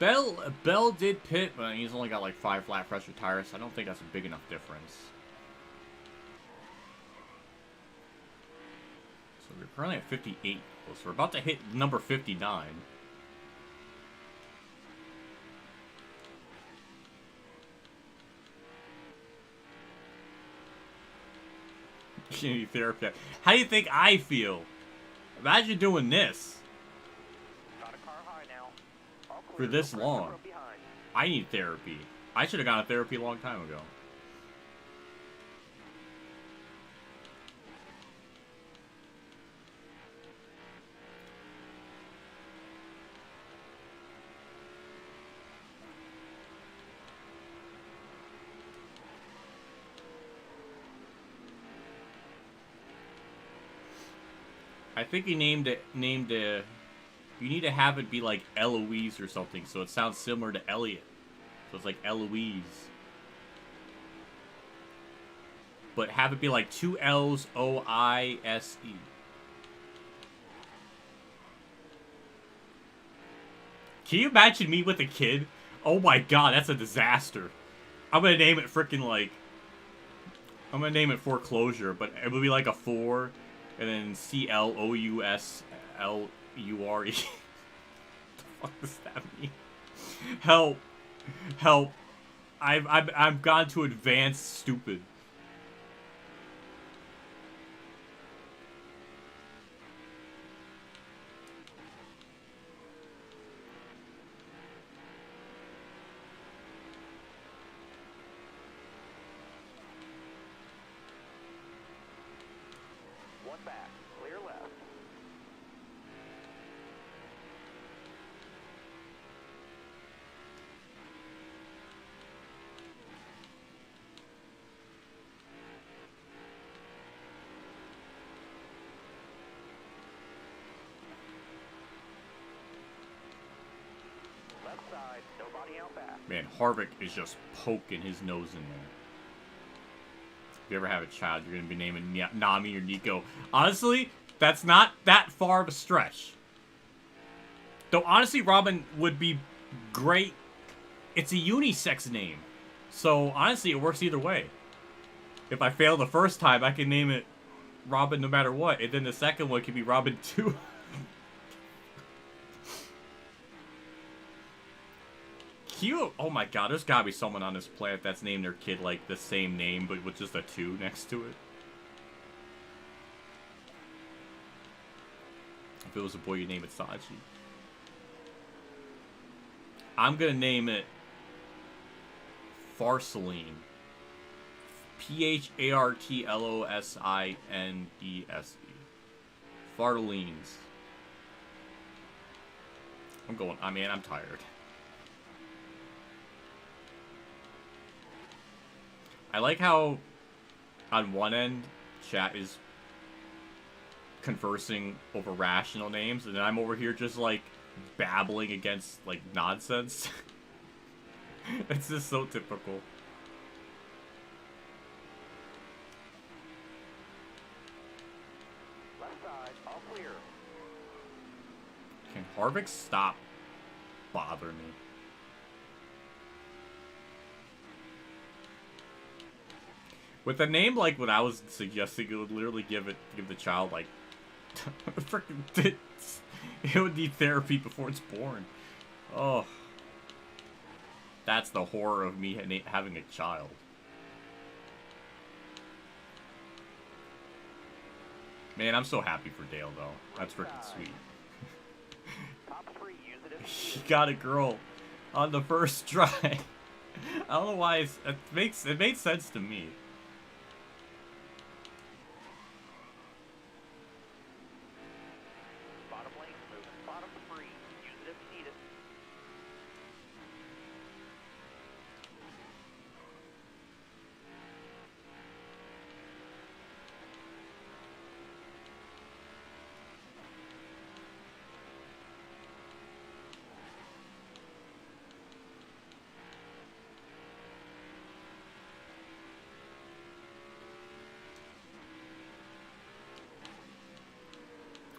Bell did pit, but he's only got like 5 flat pressure tires, so I don't think that's a big enough difference. So we're currently at 58, so we're about to hit number 59. Therapy. How do you think I feel? Imagine doing this. For this long. I need therapy. I should have gone to therapy a long time ago. I think he named you need to have it be like Eloise or something, so it sounds similar to Elliot. So it's like Eloise. But have it be like 2 L's, O-I-S-E. Can you imagine me with a kid? Oh my god, that's a disaster. I'm gonna name it freaking like... I'm gonna name it Foreclosure, but it would be like a 4, and then C-L-O-U-S-L... U-R-E. What the fuck does that mean? Help. Help. I've gone to advanced stupid. One back. Clear left. Side, nobody out back. Man, Harvick is just poking his nose in there. If you ever have a child, you're going to be naming Nami or Nico. Honestly, that's not that far of a stretch. Though, honestly, Robin would be great. It's a unisex name. So, honestly, it works either way. If I fail the first time, I can name it Robin no matter what, and then the second one can be Robin 2. Cute. Oh my god, there's gotta be someone on this planet that's named their kid like the same name, but with just a 2 next to it. If it was a boy, you'd name it Saji. I'm gonna name it Farceline. P-H-A-R-T-L-O-S-I-N-E-S-E. Fartalines. I mean, I'm tired. I like how, on one end, chat is conversing over rational names, and then I'm over here just, like, babbling against, like, nonsense. It's just so typical. Left side, all clear. Can Harvick stop bothering me? With a name like what I was suggesting, it would literally give the child like freaking tits. It would need therapy before it's born. Oh, that's the horror of me having a child. Man, I'm so happy for Dale though. That's freaking sweet. Top 3, use it as He got a girl on the first try. I don't know why it made sense to me. bottom lane smooth. Bottom 3, use it if you need it.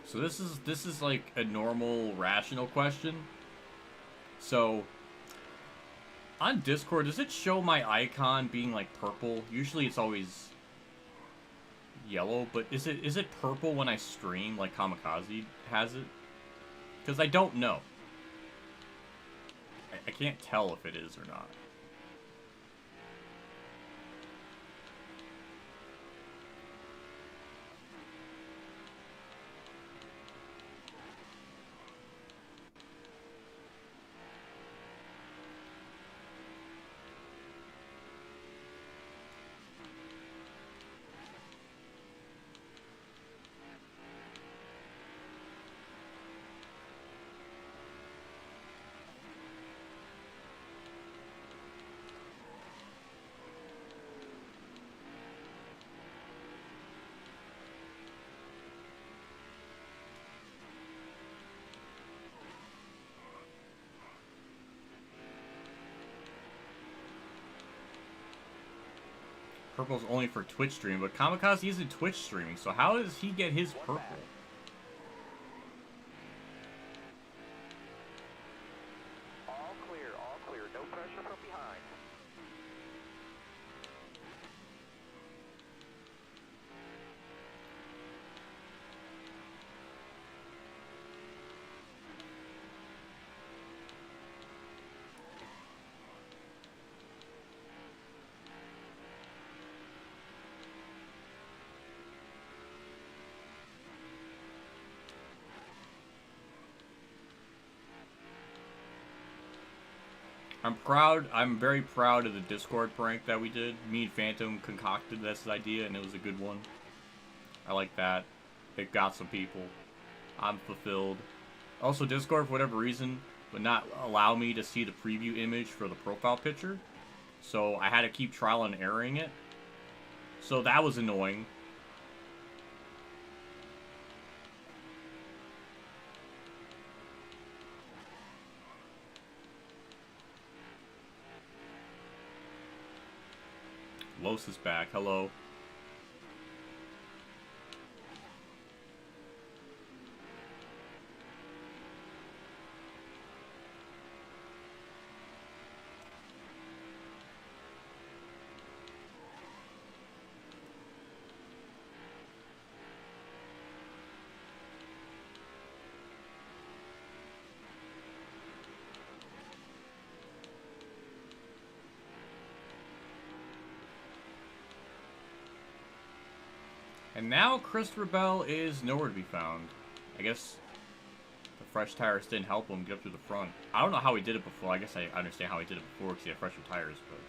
So this is like a normal, rational question. So on Discord, does it show my icon being like purple? Usually it's always yellow, but is it purple when I stream like Kamikaze has it? Because I don't know. I can't tell if it is or not. Purple's only for Twitch stream, but Kamikaze isn't Twitch streaming, so how does he get his purple? All clear, no pressure from behind. I'm very proud of the Discord prank that we did. Me and Phantom concocted this idea, and it was a good one. I like that. It got some people. I'm fulfilled. Also, Discord, for whatever reason, would not allow me to see the preview image for the profile picture. So I had to keep trial and erroring it. So that was annoying. Los is back. Hello. And now Christopher Bell is nowhere to be found. I guess the fresh tires didn't help him get up to the front. I don't know how he did it before. I guess I understand how he did it before because he had fresher tires, but...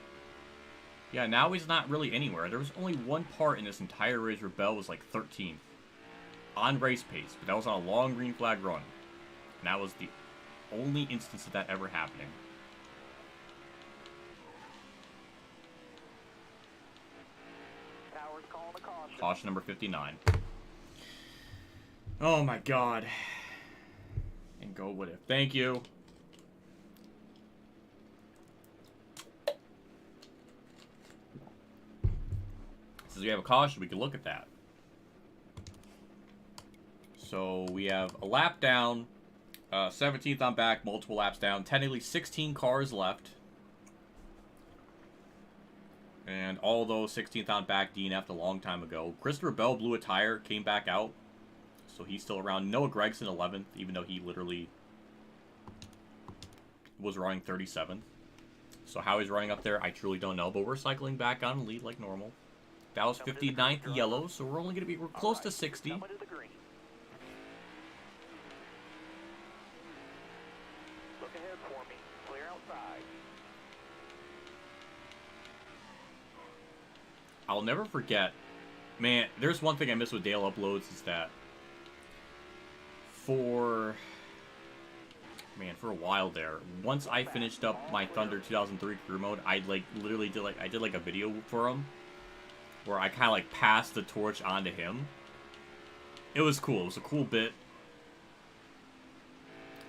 Yeah, now he's not really anywhere. There was only one part in this entire race where Bell was like 13th. On race pace, but that was on a long green flag run. And that was the only instance of that ever happening. Towers calling a caution. Caution number 59. Oh my god. And go with it. Thank you. Since we have a caution, we can look at that. So we have a lap down, 17th on back, multiple laps down, technically 16 cars left. And all those 16th on back DNF'd a long time ago. Christopher Bell blew a tire, came back out. So he's still around. Noah Gregson 11th, even though he literally was running 37th. So how he's running up there, I truly don't know. But we're cycling back on lead like normal. That was 59th yellow, so we're only going to be close to 60. Coming to the green. Look ahead for me. Clear outside. I'll never forget. Man, there's one thing I miss with Dale uploads is that for a while there, once I finished up my Thunder 2003 career mode, I literally did a video for him where I kind of like passed the torch on to him. It was cool. It was a cool bit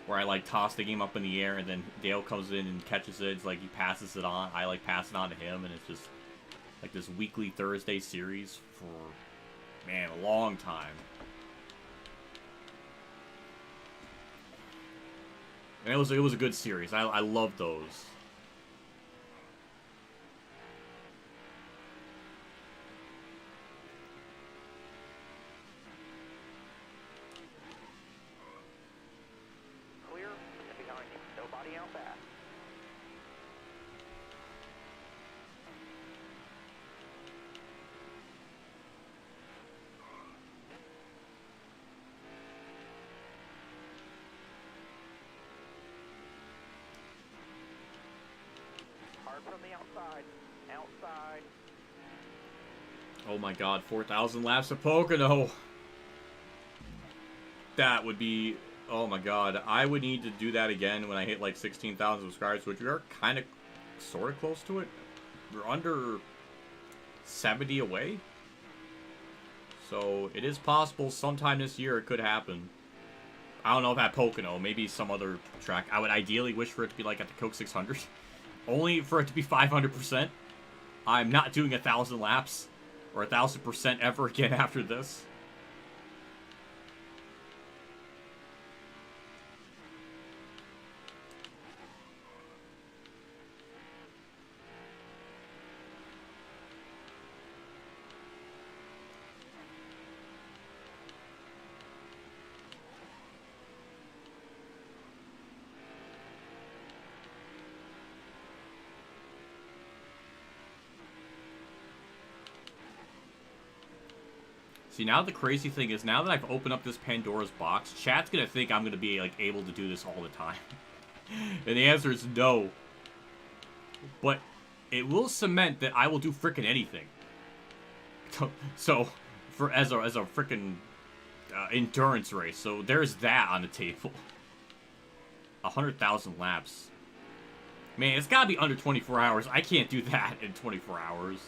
where I like toss the game up in the air and then Dale comes in and catches it. It's like he passes it on. I like pass it on to him, and it's just like this weekly Thursday series for, man, a long time. And it was a good series. I love those. Clear and behind you. Nobody out back. Hard from the outside. Outside. Oh my god, 4,000 laps of Pocono. That would be... Oh my god. I would need to do that again when I hit like 16,000 subscribers, which we are kind of, sort of close to it. We're under 70 away. So it is possible sometime this year it could happen. I don't know if at Pocono, maybe some other track. I would ideally wish for it to be like at the Coke 600. Only for it to be 500%. I'm not doing 1,000 laps or 1,000% ever again after this. See, now the crazy thing is, now that I've opened up this Pandora's box, chat's gonna think I'm gonna be, like, able to do this all the time. And the answer is no. But it will cement that I will do frickin' anything. So, as a frickin' endurance race. So there's that on the table. 100,000 laps. Man, it's gotta be under 24 hours. I can't do that in 24 hours.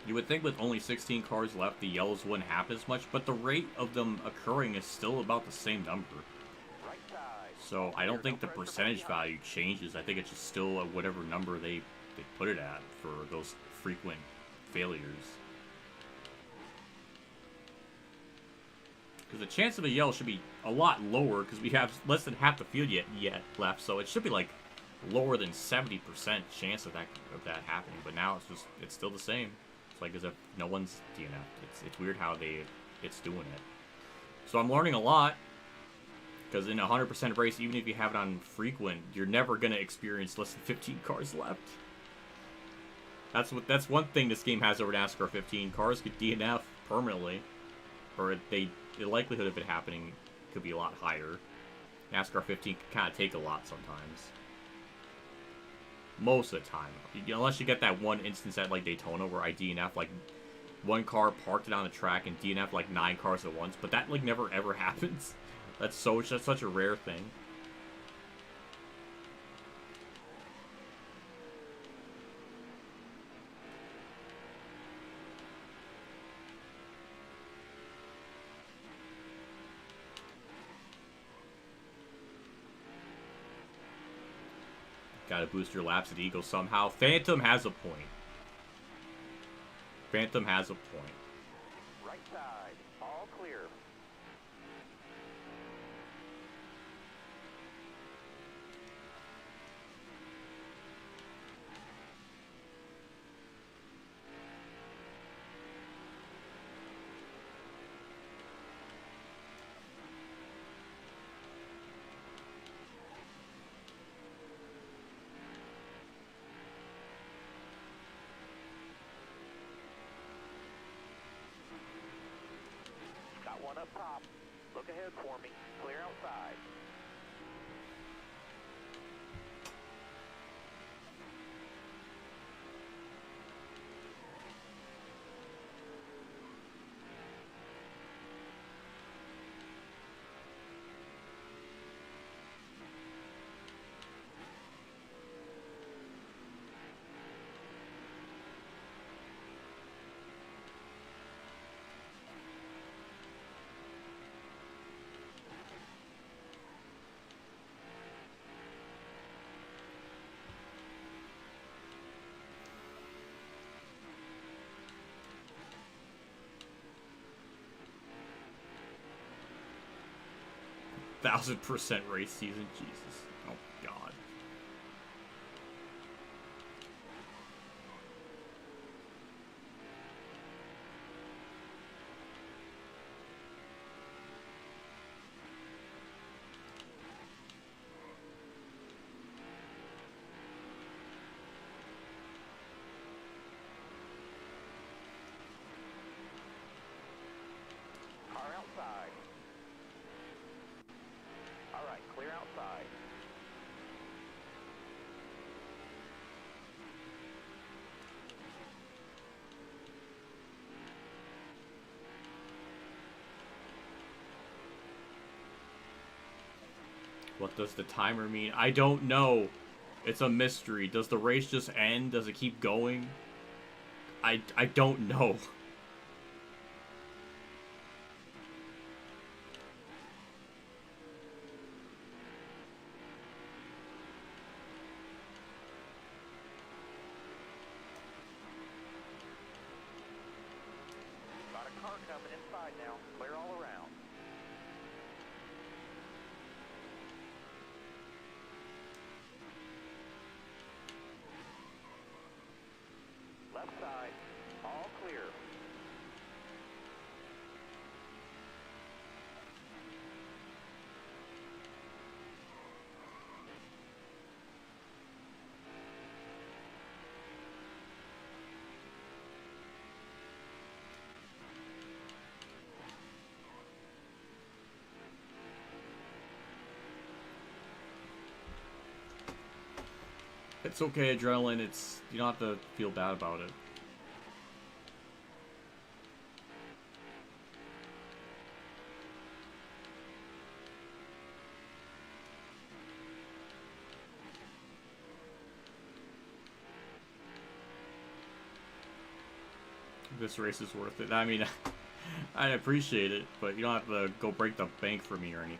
You would think with only 16 cars left, the yellows wouldn't happen as much, but the rate of them occurring is still about the same number. So I don't think the percentage value changes. I think it's just still at whatever number they put it at for those frequent failures. Because the chance of a yellow should be a lot lower because we have less than half the field yet left, so it should be like lower than 70% chance of that happening. But now it's still the same. So like as if no one's DNF'd. It's weird how it's doing it. So I'm learning a lot, because in a 100% race, even if you have it on frequent, you're never gonna experience less than 15 cars left. That's one thing this game has over NASCAR 15. Cars could DNF permanently, or the likelihood of it happening could be a lot higher. NASCAR 15 can kind of take a lot sometimes. Most of the time. Unless you get that one instance at like Daytona where I DNF like one car parked it on the track and DNF like 9 cars at once, but that like never ever happens. That's such a rare thing. Gotta boost your laps at Eagle somehow. Phantom has a point. Phantom has a point. Right side, all clear. Got one up top. Look ahead for me. Clear outside. %,000% race season, Jesus. Oh God. Car outside. All right, clear outside. What does the timer mean? I don't know. It's a mystery. Does the race just end? Does it keep going? I don't know. Got a car coming inside now. Clear all around. Left side, all clear. It's okay, adrenaline. You don't have to feel bad about it. This race is worth it. I mean, I appreciate it, but you don't have to go break the bank for me or anything.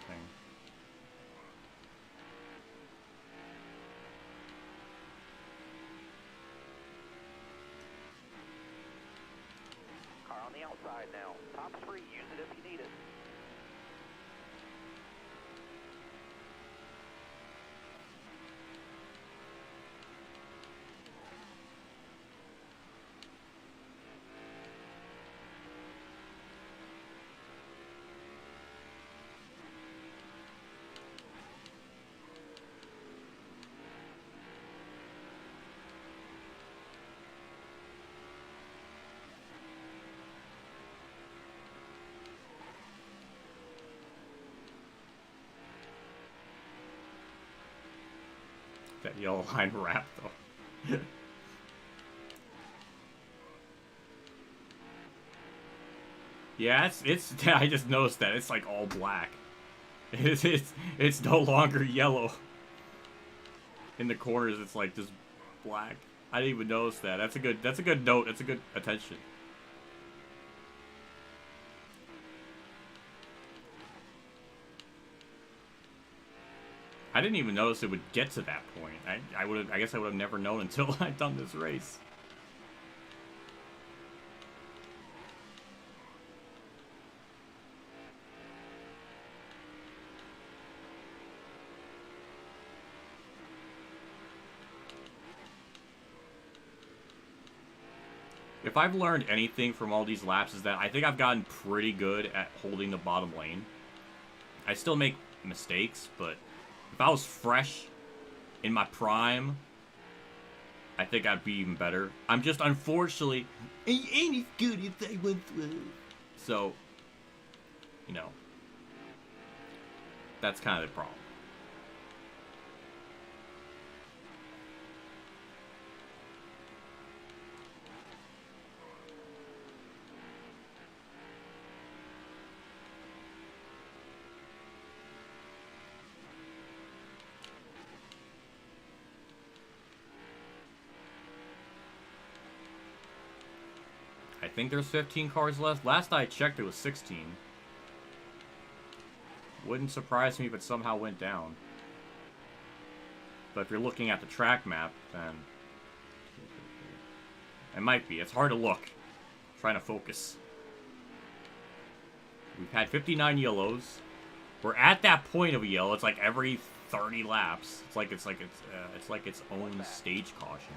Car on the outside now. Top's free. Use it if you need it. That yellow line wrap, though. Yeah, it's. I just noticed that it's like all black. It's no longer yellow. In the corners, it's like just black. I didn't even notice that. That's a good note. That's a good attention. I didn't even notice it would get to that point. I guess I would have never known until I'd done this race. If I've learned anything from all these laps is that I think I've gotten pretty good at holding the bottom lane. I still make mistakes, but if I was fresh in my prime, I think I'd be even better. I'm just, unfortunately, ain't as good as I once was. So, you know, that's kind of the problem. I think there's 15 cars left. Last I checked, it was 16. Wouldn't surprise me if it somehow went down. But if you're looking at the track map, then it might be. It's hard to look. I'm trying to focus. We've had 59 yellows. We're at that point of a yellow. It's like every 30 laps. It's like its own stage caution.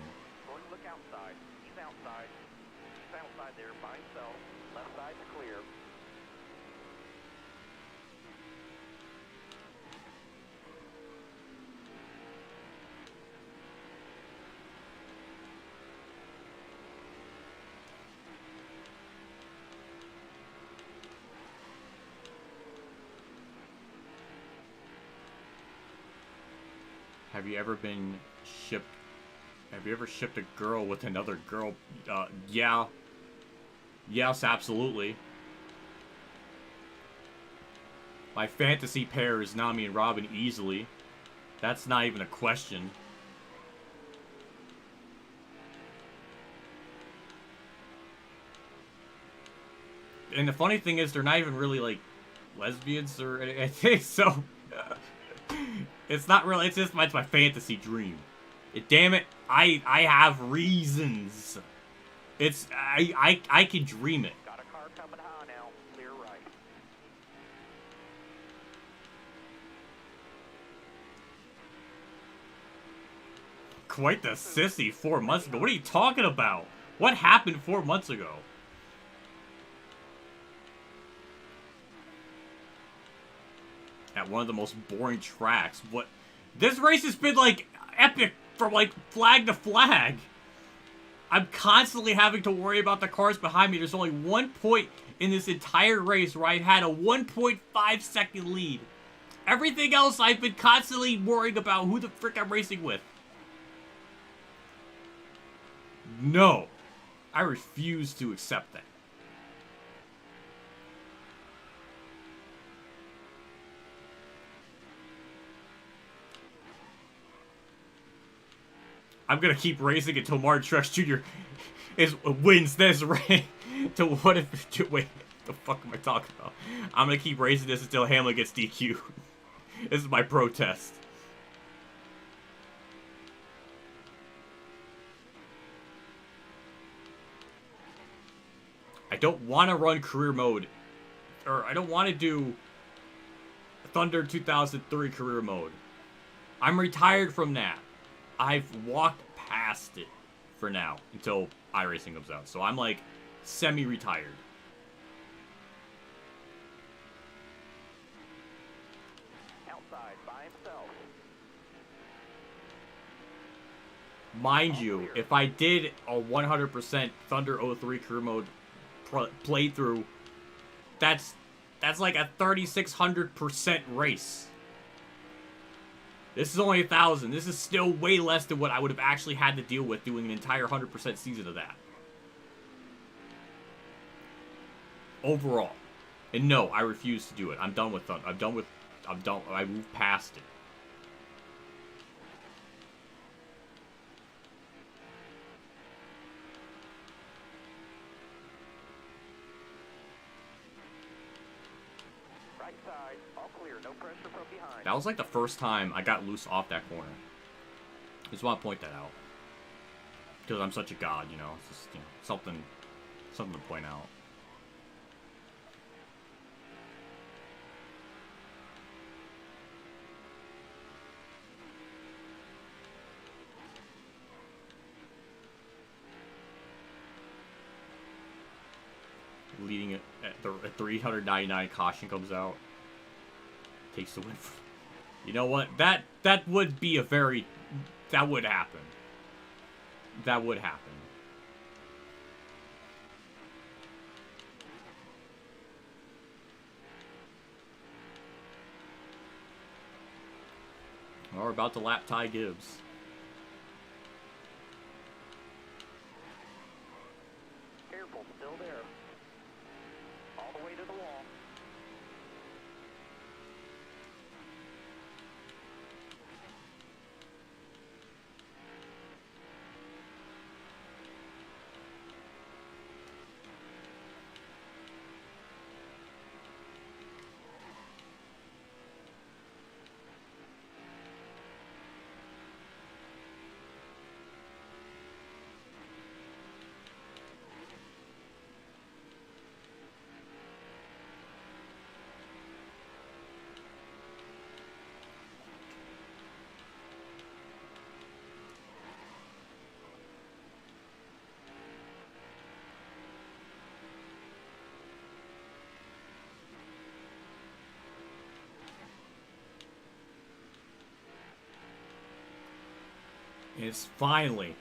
Look outside. He's outside. He's outside there by himself. Left side's clear. Have you ever been shipped? Have you ever shipped a girl with another girl? Yeah. Yes, absolutely. My fantasy pair is Nami and Robin easily. That's not even a question. And the funny thing is, they're not even really, like, lesbians or anything, so... It's not really, it's just my fantasy dream. Damn it, I have reasons. It's, I can dream it. Got a car coming high now. Clear right. Quite the sissy 4 months ago. What are you talking about? What happened 4 months ago? At one of the most boring tracks. What? This race has been, like, epic from, like, flag to flag. I'm constantly having to worry about the cars behind me. There's only 1 point in this entire race where I had a 1.5 second lead. Everything else I've been constantly worrying about who the frick I'm racing with. No. I refuse to accept that. I'm gonna keep racing until Martin Truex Jr. wins this race. To what if... Wait, the fuck am I talking about? I'm gonna keep racing this until Hamlin gets DQ. This is my protest. I don't want to run career mode. Or, I don't want to do Thunder 2003 career mode. I'm retired from that. I've walked past it for now until iRacing comes out. So I'm like semi-retired. Outside by himself. Mind you, if I did a 100% Thunder 03 career mode playthrough, that's like a 3,600% race. This is only 1,000. This is still way less than what I would have actually had to deal with doing an entire 100% season of that. Overall. And no, I refuse to do it. I'm done with them. I moved past it. Right side, all clear, no pressure from behind. That was like the first time I got loose off that corner. Just want to point that out. Because I'm such a god, you know. It's just, you know, something to point out. Leading it at the 399, caution comes out. Takes the win. You know what? That would be a very... That would happen. That would happen. Well, we're about to lap Ty Gibbs. Careful, still there. All the way to the wall.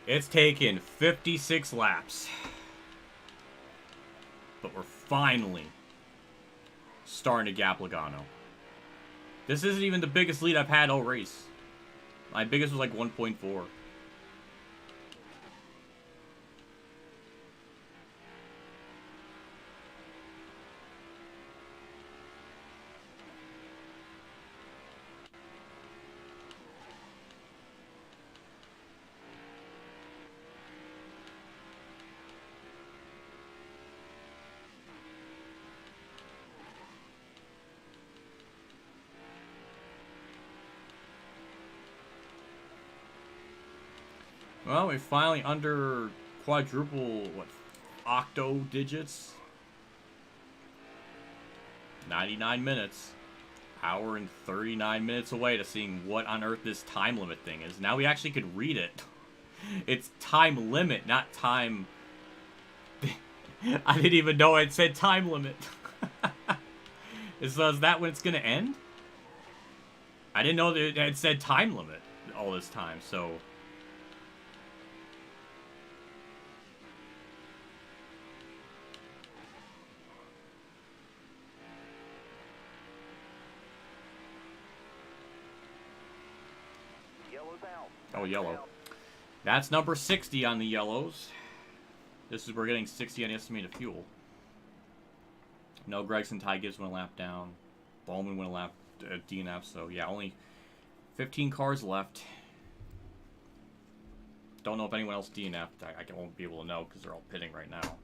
It's taken 56 laps. But we're finally starting to gap Logano. This isn't even the biggest lead I've had all race. My biggest was like 1.4. Well, we finally under quadruple, what, octo digits? 99 minutes. Hour and 39 minutes away to seeing what on earth this time limit thing is. Now we actually could read it. It's time limit, not time... I didn't even know it said time limit. Is that when it's going to end? I didn't know that it had said time limit all this time, so... Oh, yellow. That's number 60 on the yellows. This is we're getting 60 on the estimated fuel. No, Gregson, Ty Gibbs went a lap down. Bowman went a lap DNF, so yeah, only 15 cars left. Don't know if anyone else DNF'd. I won't be able to know because they're all pitting right now.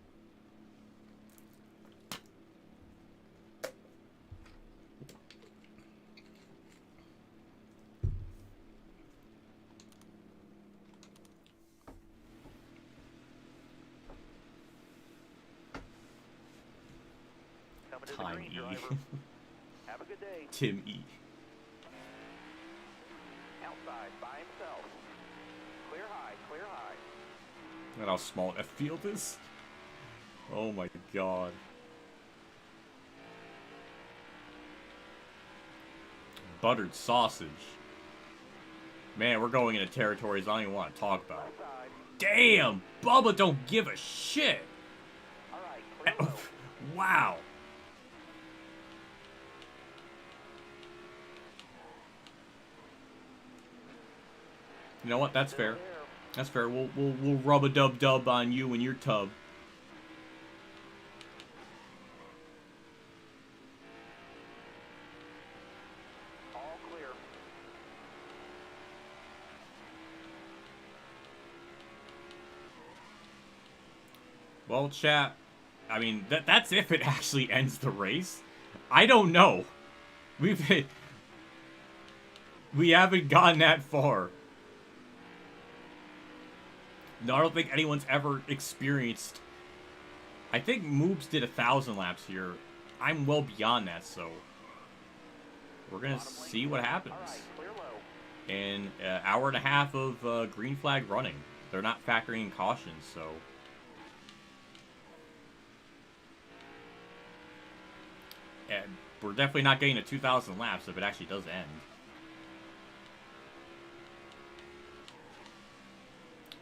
Time E. Have a good day. Tim E. Outside by himself. Clear high, clear high. Look at how small that field is. Oh my god. Buttered sausage. Man, we're going into territories I don't even want to talk about. Damn! Bubba don't give a shit! Alright, clear low. Wow. You know what? That's fair. That's fair. We'll rub a dub on you and your tub. All clear. Well, chat, I mean, that's if it actually ends the race. I don't know. We haven't gotten that far. No, I don't think anyone's ever experienced... I think Moobs did 1,000 laps here. I'm well beyond that, so... We're gonna see what happens. In an hour and a half of green flag running. They're not factoring in cautions, so... And we're definitely not getting to 2,000 laps if it actually does end.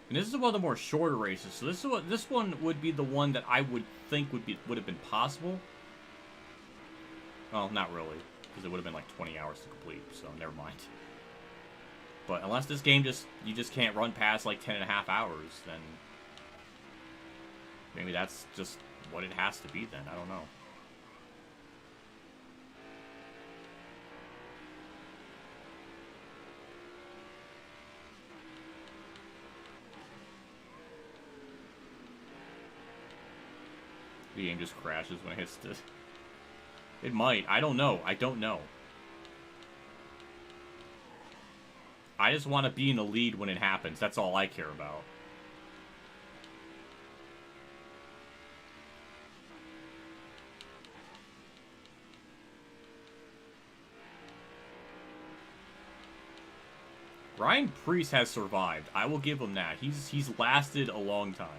And this is one of the more shorter races, so this one would be the one that I would think would have been possible. Well, not really, because it would have been like 20 hours to complete, so never mind. But unless this game you just can't run past like 10.5 hours, then maybe that's just what it has to be then. I don't know. The game just crashes when it hits the... It might. I don't know. I don't know. I just want to be in the lead when it happens. That's all I care about. Ryan Preece has survived. I will give him that. He's lasted a long time.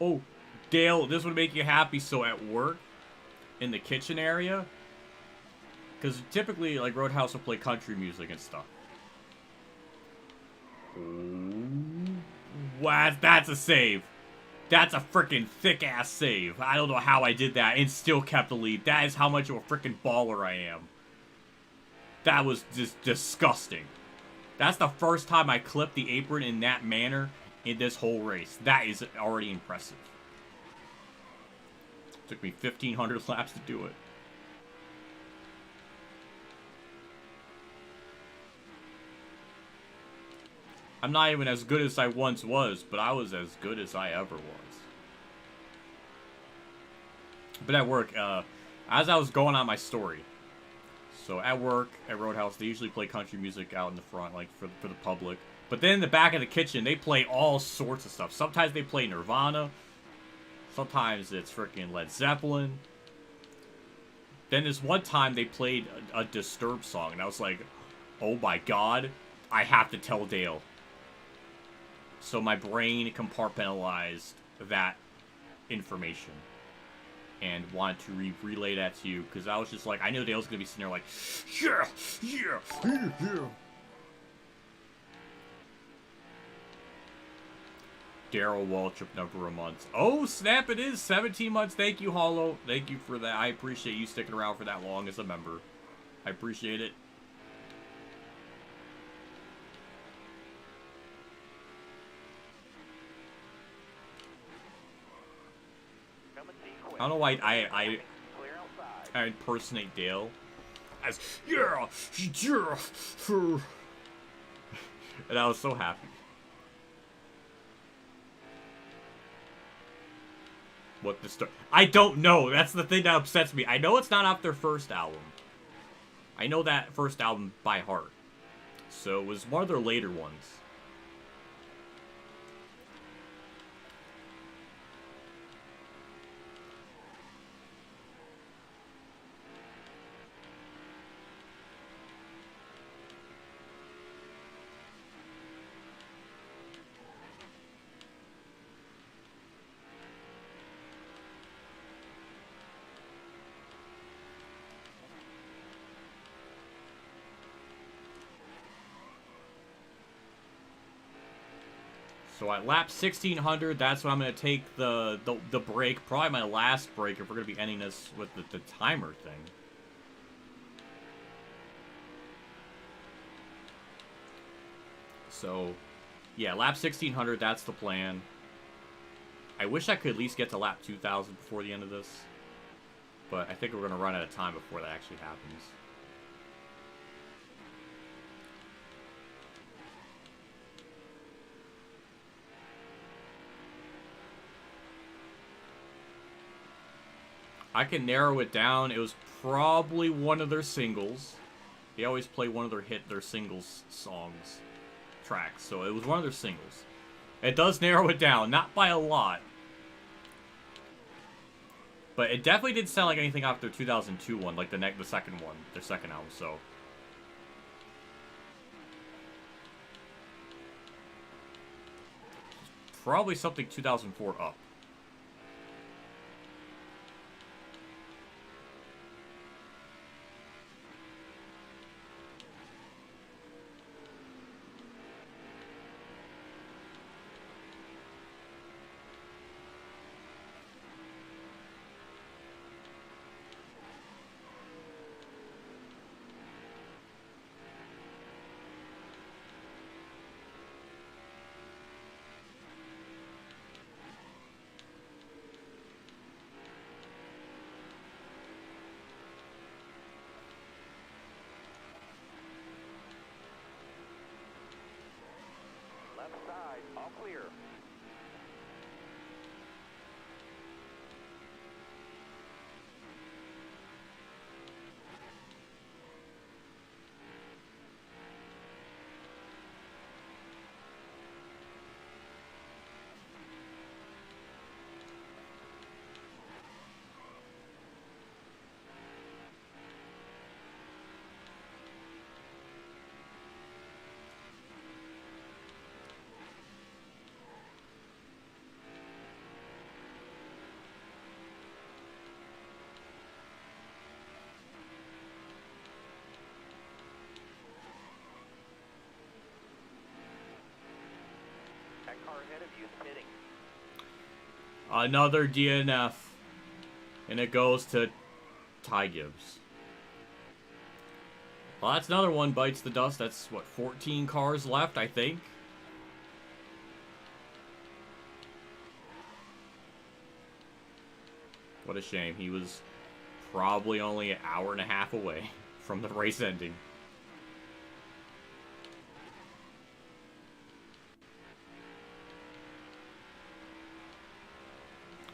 Oh, Dale, this would make you happy. So at work, in the kitchen area, because typically, like, Roadhouse will play country music and stuff. Wow, that's a save. That's a freaking thick-ass save. I don't know how I did that and still kept the lead. That is how much of a freaking baller I am. That was just disgusting. That's the first time I clipped the apron in that manner in this whole race. That is already impressive. Took me 1,500 laps to do it. I'm not even as good as I once was, but I was as good as I ever was. But at work, as I was going on my story, so at work, at Roadhouse, they usually play country music out in the front, like, for the public. But then in the back of the kitchen, they play all sorts of stuff. Sometimes they play Nirvana. Sometimes it's freaking Led Zeppelin. Then this one time, they played a Disturbed song. And I was like, oh my god, I have to tell Dale. So my brain compartmentalized that information. And wanted to relay that to you. Because I was just like, I know Dale's going to be sitting there like, yeah. Daryl Waltrip, number of months. Oh, snap, it is 17 months. Thank you, Hollow. Thank you for that. I appreciate you sticking around for that long as a member. I appreciate it. I don't know why I impersonate Dale as, yeah, and I was so happy. What the story? I don't know. That's the thing that upsets me. I know it's not off their first album. I know that first album by heart. So it was one of their later ones. So at lap 1600, that's when I'm going to take the break. Probably my last break if we're going to be ending this with the timer thing. So, yeah, lap 1600, that's the plan. I wish I could at least get to lap 2000 before the end of this. But I think we're going to run out of time before that actually happens. I can narrow it down. It was probably one of their singles. They always play one of their singles songs, tracks. So it was one of their singles. It does narrow it down, not by a lot. But it definitely didn't sound like anything off their 2002 one, like the second one, their second album, so. Probably something 2004 up. Left side, all clear. That car ahead of you is pitting. Another DNF. And it goes to Ty Gibbs. Well, that's another one bites the dust. That's, what, 14 cars left, I think? What a shame. He was probably only an hour and a half away from the race ending.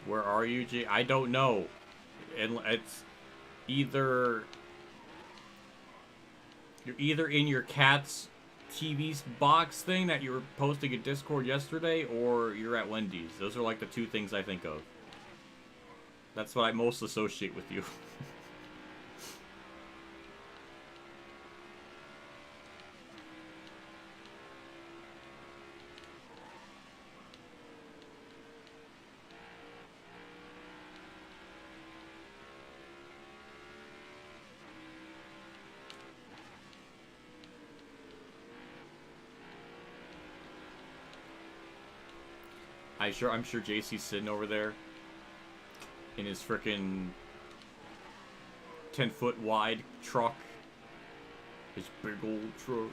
Where are you, G? I don't know. And it's either... You're either in your cat's TV box thing that you were posting in Discord yesterday, or you're at Wendy's. Those are like the two things I think of. That's what I most associate with you. I'm sure JC's sitting over there in his frickin' 10-foot wide truck. His big old truck.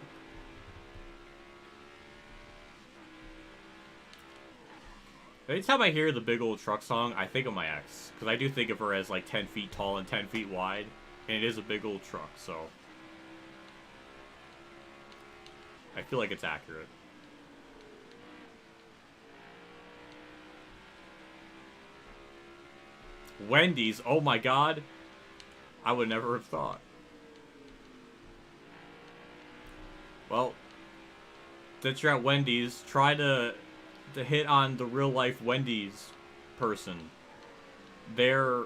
Anytime I hear the big old truck song, I think of my ex. Because I do think of her as like 10 feet tall and 10 feet wide. And it is a big old truck, so. I feel like it's accurate. Wendy's, oh my god. I would never have thought. Well, since you're at Wendy's, try to hit on the real life Wendy's person. They're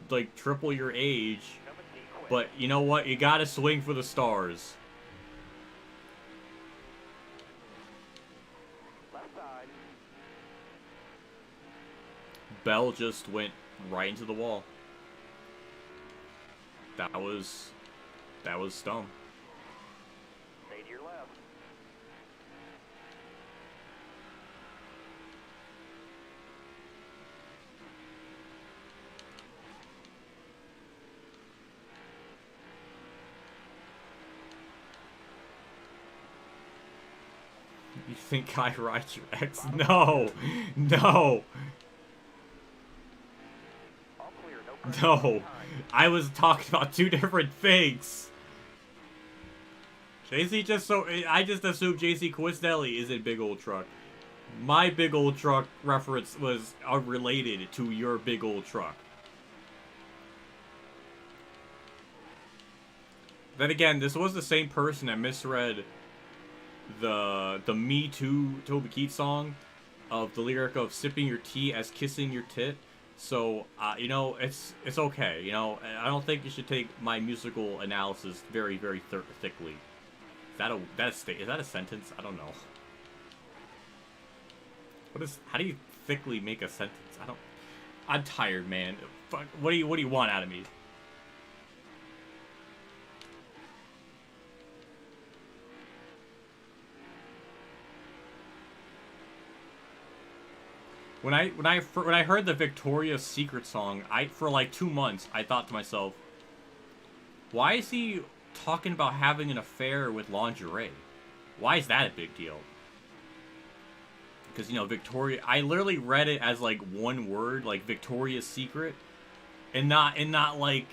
like triple your age, but you know what? You gotta swing for the stars. Left side. Bell just went right into the wall. That was dumb. Stay to your left. You think I ride your ex? No! No! All clear, no pressure. No! Time. I was talking about two different things! JC just so... I just assumed JC coincidentally is a big old truck. My big old truck reference was related to your big old truck. Then again, this was the same person that misread the Me Too Toby Keith song of the lyric of sipping your tea as kissing your tit. So, you know, it's okay. You know, I don't think you should take my musical analysis very, very thickly. Is that a sentence? I don't know. How do you thickly make a sentence? I'm tired, man. Fuck, what do you want out of me? When I heard the Victoria's Secret song, for like 2 months I thought to myself, why is he talking about having an affair with lingerie? Why is that a big deal? Because, you know, Victoria, I literally read it as like one word, like Victoria's Secret, and not like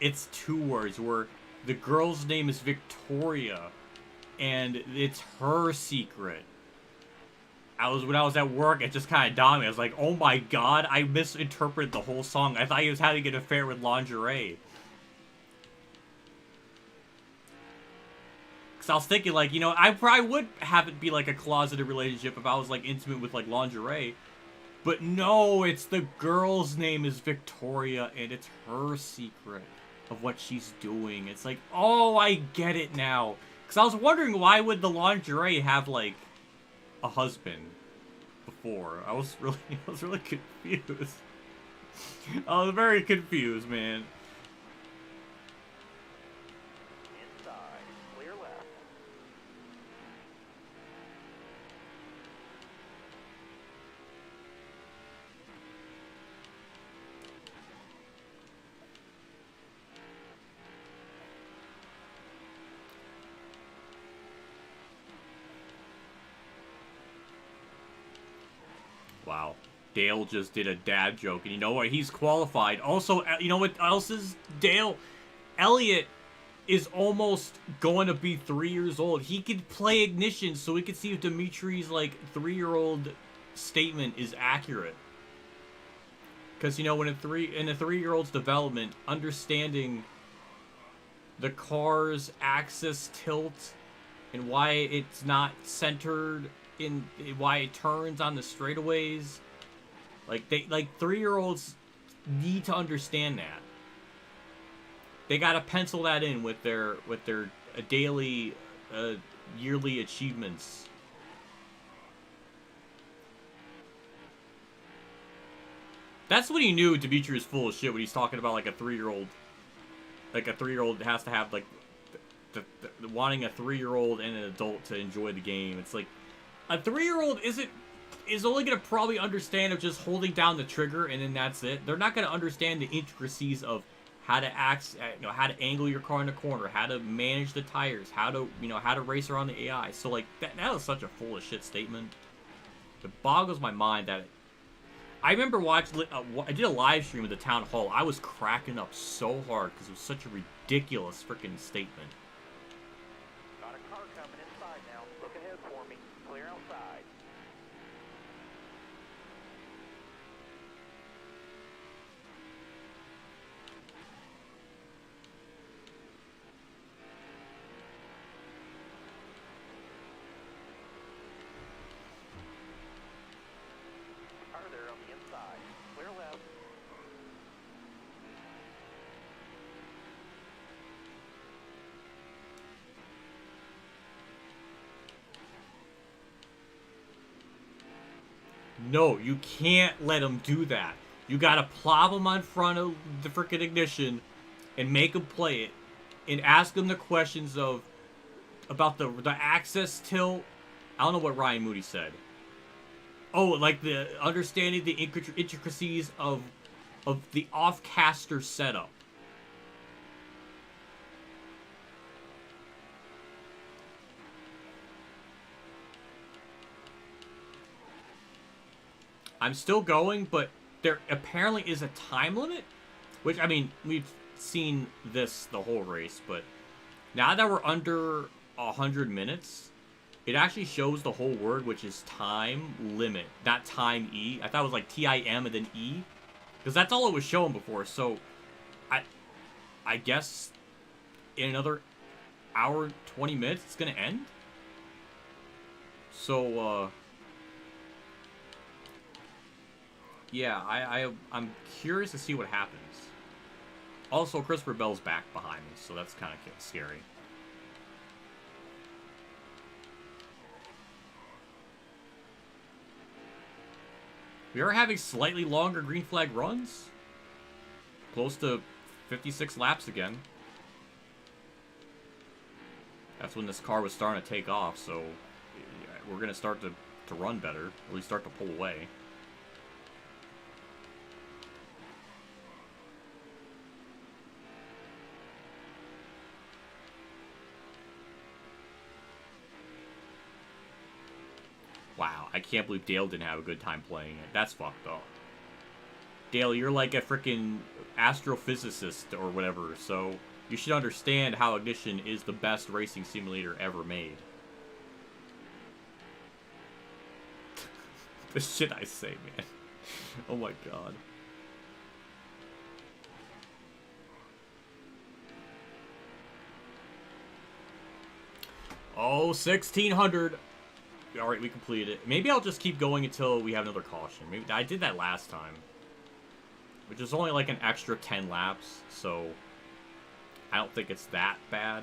it's 2 words where the girl's name is Victoria and it's her secret. When I was at work, it just kind of dawned me. I was like, oh my god, I misinterpreted the whole song. I thought he was having an affair with lingerie. Because I was thinking, like, you know, I probably would have it be like a closeted relationship if I was like intimate with like lingerie. But no, it's the girl's name is Victoria and it's her secret of what she's doing. It's like, oh, I get it now. Because I was wondering, why would the lingerie have like a husband before? I was really confused. I was very confused, man. Inside, clear left. Wow. Dale just did a dad joke, and you know what? He's qualified. Also, you know what else is Dale? Elliot is almost going to be 3 years old. He could play Ignition, so we could see if Dimitri's, like, 3-year-old statement is accurate. Because, you know, when in a 3-year-old's development, understanding the car's axis tilt and why it's not centered in why it turns on the straightaways, like 3-year-olds need to understand that. They gotta pencil that in with their daily yearly achievements. That's when he knew Dimitri was full of shit, when he's talking about like a 3-year-old has to have like the wanting a 3-year-old and an adult to enjoy the game. It's like, a 3-year-old is only going to probably understand of just holding down the trigger and then that's it. They're not going to understand the intricacies of how to how to angle your car in the corner, how to manage the tires, how to race around the AI. So like that was such a full of shit statement. It boggles my mind that I remember watching. I did a live stream at the town hall. I was cracking up so hard because it was such a ridiculous freaking statement. Got a car coming inside now. Look ahead for me. Clear outside. Car there on the inside. Clear left. No, you can't let him do that. You gotta plop him on front of the freaking Ignition and make him play it and ask him the questions about the access tilt. I don't know what Ryan Moody said. Oh, like the understanding the intricacies of the off-caster setup. I'm still going, but there apparently is a time limit. Which, I mean, we've seen this the whole race, but now that we're under 100 minutes, it actually shows the whole word, which is time limit, not time E. I thought it was like T-I-M and then E, because that's all it was showing before. So, I guess in another hour, 20 minutes, it's gonna end. So, yeah, I'm curious to see what happens. Also, Christopher Bell's back behind me, so that's kind of scary. We are having slightly longer green flag runs. Close to 56 laps again. That's when this car was starting to take off, so we're going to start to run better. Or at least start to pull away. Wow, I can't believe Dale didn't have a good time playing it. That's fucked up. Dale, you're like a freaking astrophysicist or whatever, so you should understand how Ignition is the best racing simulator ever made. The shit I say, man. Oh my god. Oh, 1600. Alright, we completed it. Maybe I'll just keep going until we have another caution. Maybe I did that last time. Which is only like an extra 10 laps, so I don't think it's that bad.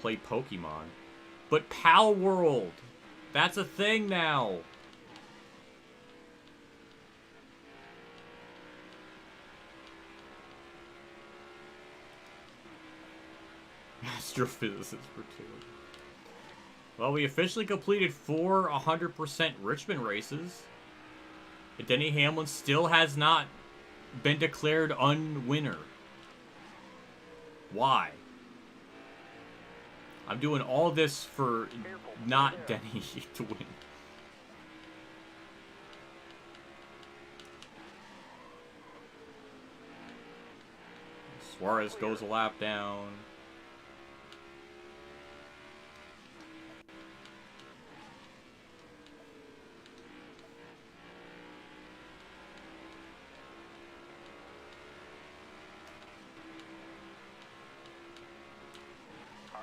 Play Pokemon. But Pal World! That's a thing now! Astrophysicist for 2. Well, we officially completed 4 100% Richmond races. And Denny Hamlin still has not been declared unwinner. Why? I'm doing all this for not Denny to win. Suarez goes a lap down.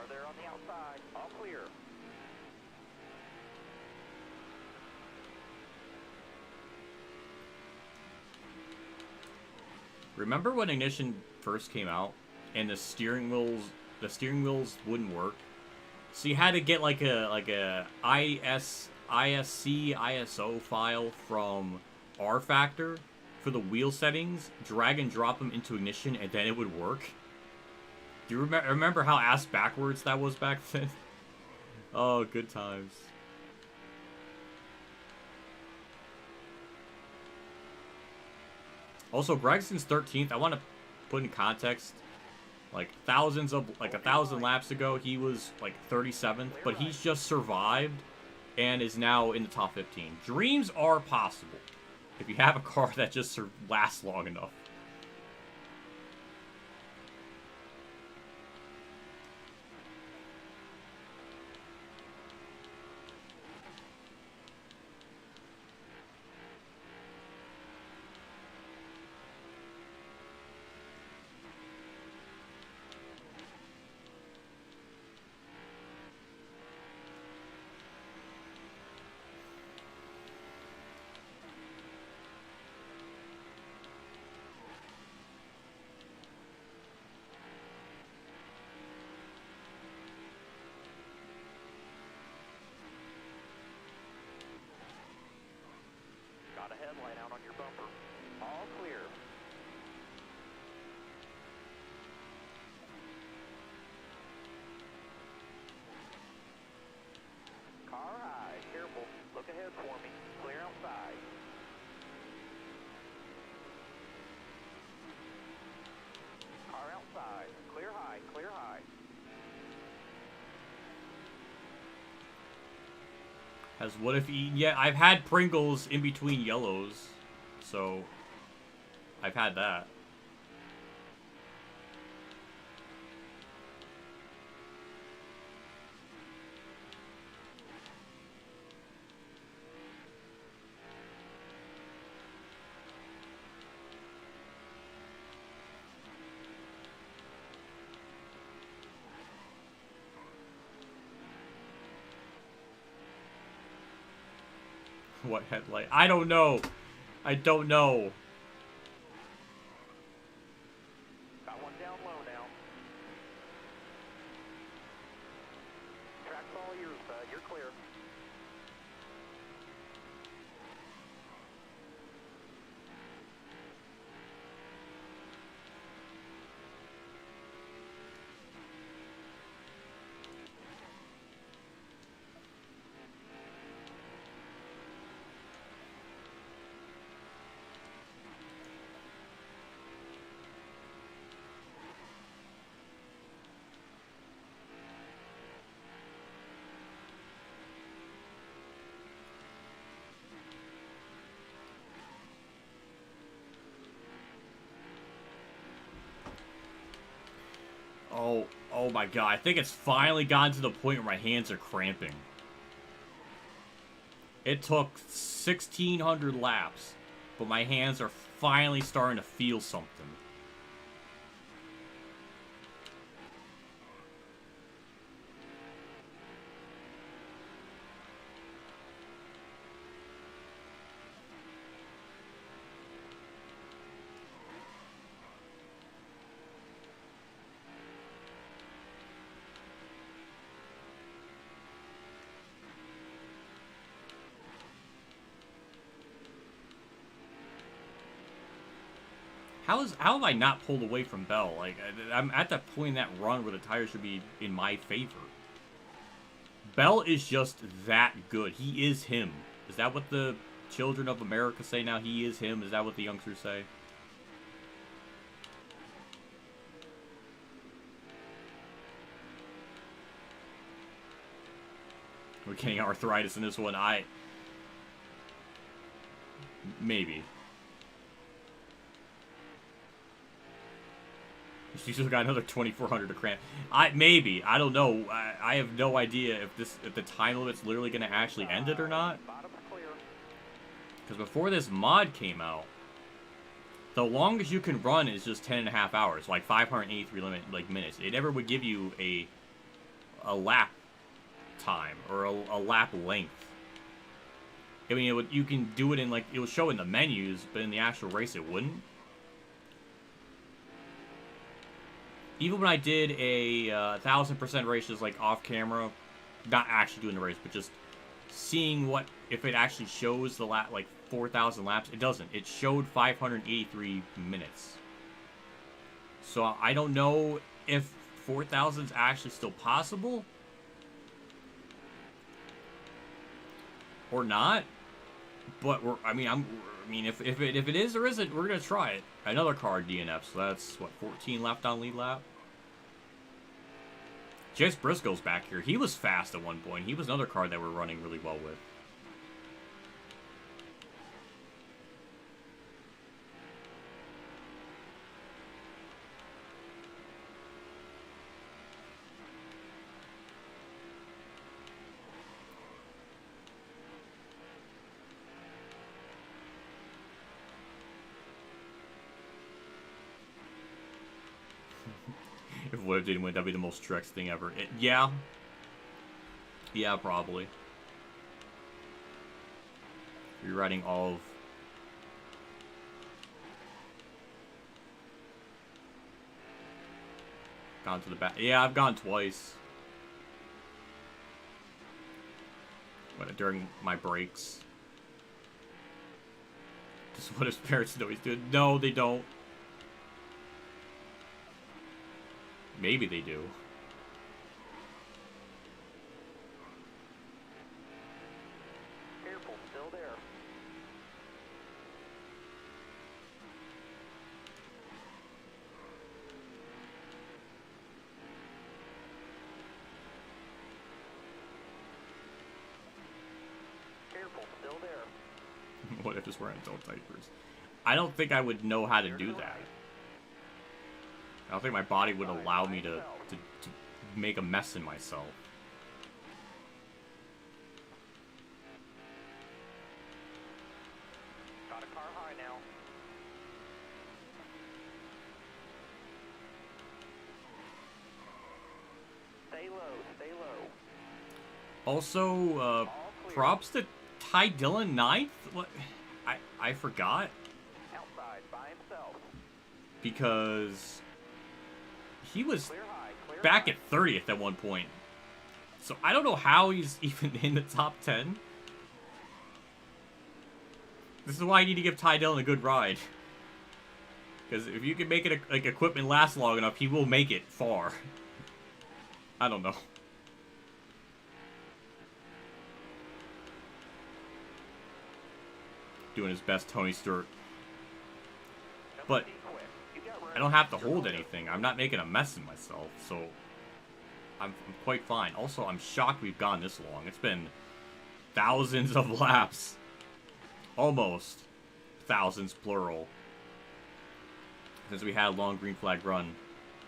There on the outside, all clear. Remember when Ignition first came out and the steering wheels wouldn't work? So you had to get like a ISO file from rFactor for the wheel settings, drag and drop them into Ignition, and then it would work. Do you remember how ass backwards that was back then? Oh, good times. Also, Gregson's 13th. I want to put in context. Like 1,000 laps ago, he was like 37th, but he's just survived and is now in the top 15. Dreams are possible if you have a car that just lasts long enough. Has what if eaten yet? I've had Pringles in between yellows, so I've had that. What headlight? I don't know. I don't know. Got one down low now. Track's all yours, bud. You're clear. Oh my god, I think it's finally gotten to the point where my hands are cramping. It took 1,600 laps, but my hands are finally starting to feel something. How have I not pulled away from Bell? Like, I'm at that point in that run where the tires should be in my favor. Bell is just that good. He is him. Is that what the children of America say now? He is him? Is that what the youngsters say? We're getting arthritis in this one. Maybe. She still got another 2,400 to cramp. Maybe. I don't know. I have no idea if the time limit's literally going to actually end it or not. Because before this mod came out, the longest you can run is just 10.5 hours, like 583 minutes. It never would give you a lap time or a lap length. I mean, you can do it in it will show in the menus, but in the actual race it wouldn't. Even when I did a 1,000% race just off camera, not actually doing the race, but just seeing if it actually shows the 4,000 laps, it doesn't. It showed 583 minutes. So I don't know if 4,000 is actually still possible or not. But if it is or isn't, we're gonna try it. Another car DNF, so that's what, 14 left on lead lap. Chase Briscoe's back here. He was fast at one point. He was another car that we're running really well with. If Wood didn't win, that'd be the most Trex thing ever. Yeah. Yeah, probably. You're riding all of... Gone to the back. Yeah, I've gone twice. During my breaks. Just what his parents know he's doing. No, they don't. Maybe they do. Careful, still there. just wearing adult diapers. I don't think I would know how to do that. I don't think my body would allow me to make a mess in myself. Got a car high now. Stay low, stay low. Also, props to Ty Dillon 9th? What? I forgot. Outside by himself. Because he was Clear high, clear back high. at 30th at one point. So I don't know how he's even in the top 10. This is why you need to give Ty Dillon a good ride. Because if you can make it like equipment last long enough, he will make it far. I don't know. Doing his best Tony Stewart. But I don't have to hold anything. I'm not making a mess of myself, so I'm quite fine. Also, I'm shocked we've gone this long. It's been thousands of laps. Almost thousands, plural. Since we had a long green flag run.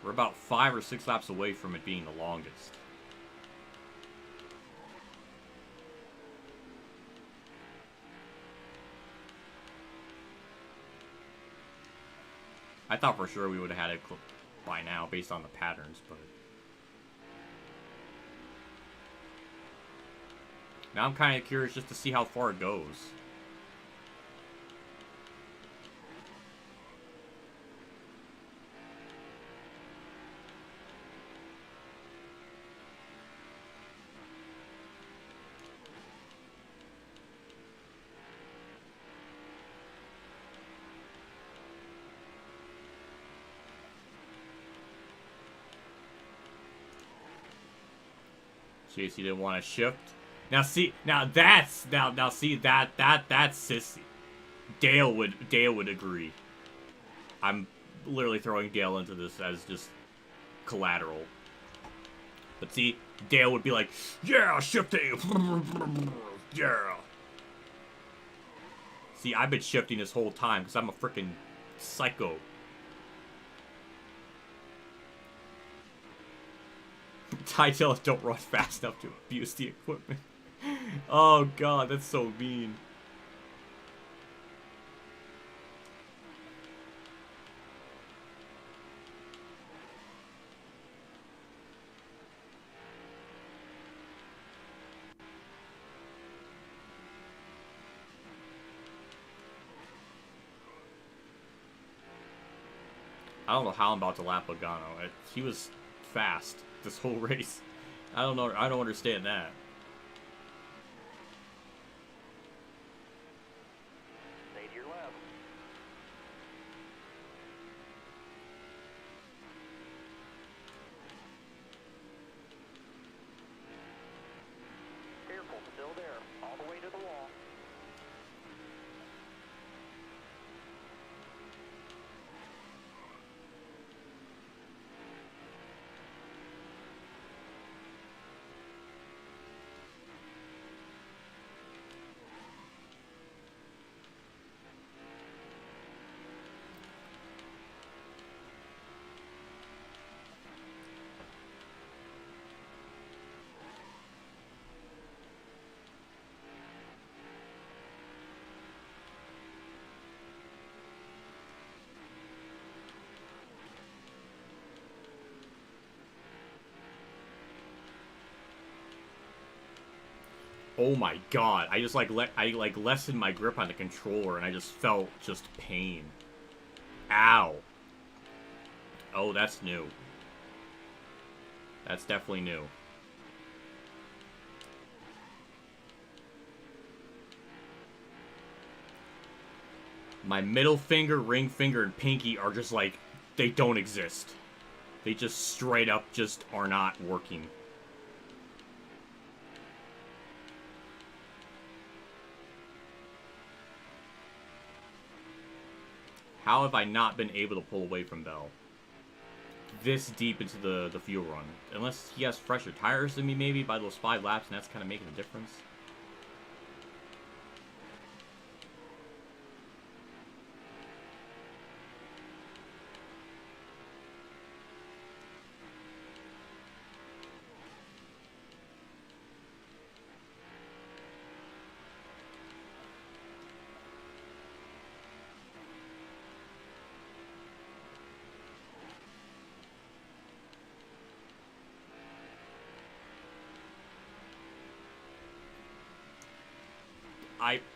We're about 5 or 6 laps away from it being the longest. I thought for sure we would have had it by now based on the patterns, but now I'm kind of curious just to see how far it goes. JC didn't want to shift. Now see, that's sissy. Dale would agree. I'm literally throwing Dale into this as just collateral. But see, Dale would be like, yeah, shifting. Yeah. See, I've been shifting this whole time because I'm a freaking psycho. Ty Dillon don't run fast enough to abuse the equipment. Oh god, that's so mean. I don't know how I'm about to lap Logano. He was fast this whole race. I don't know. I don't understand that. Stay to your left. Careful, still there. All the way to the wall. Oh my god, I just I lessened my grip on the controller and I just felt just pain. Ow. Oh, that's new. That's definitely new. My middle finger, ring finger, and pinky are just like, they don't exist. They just straight up just are not working. How have I not been able to pull away from Bell this deep into the fuel run? Unless he has fresher tires than me maybe by those 5 laps, and that's kind of making a difference.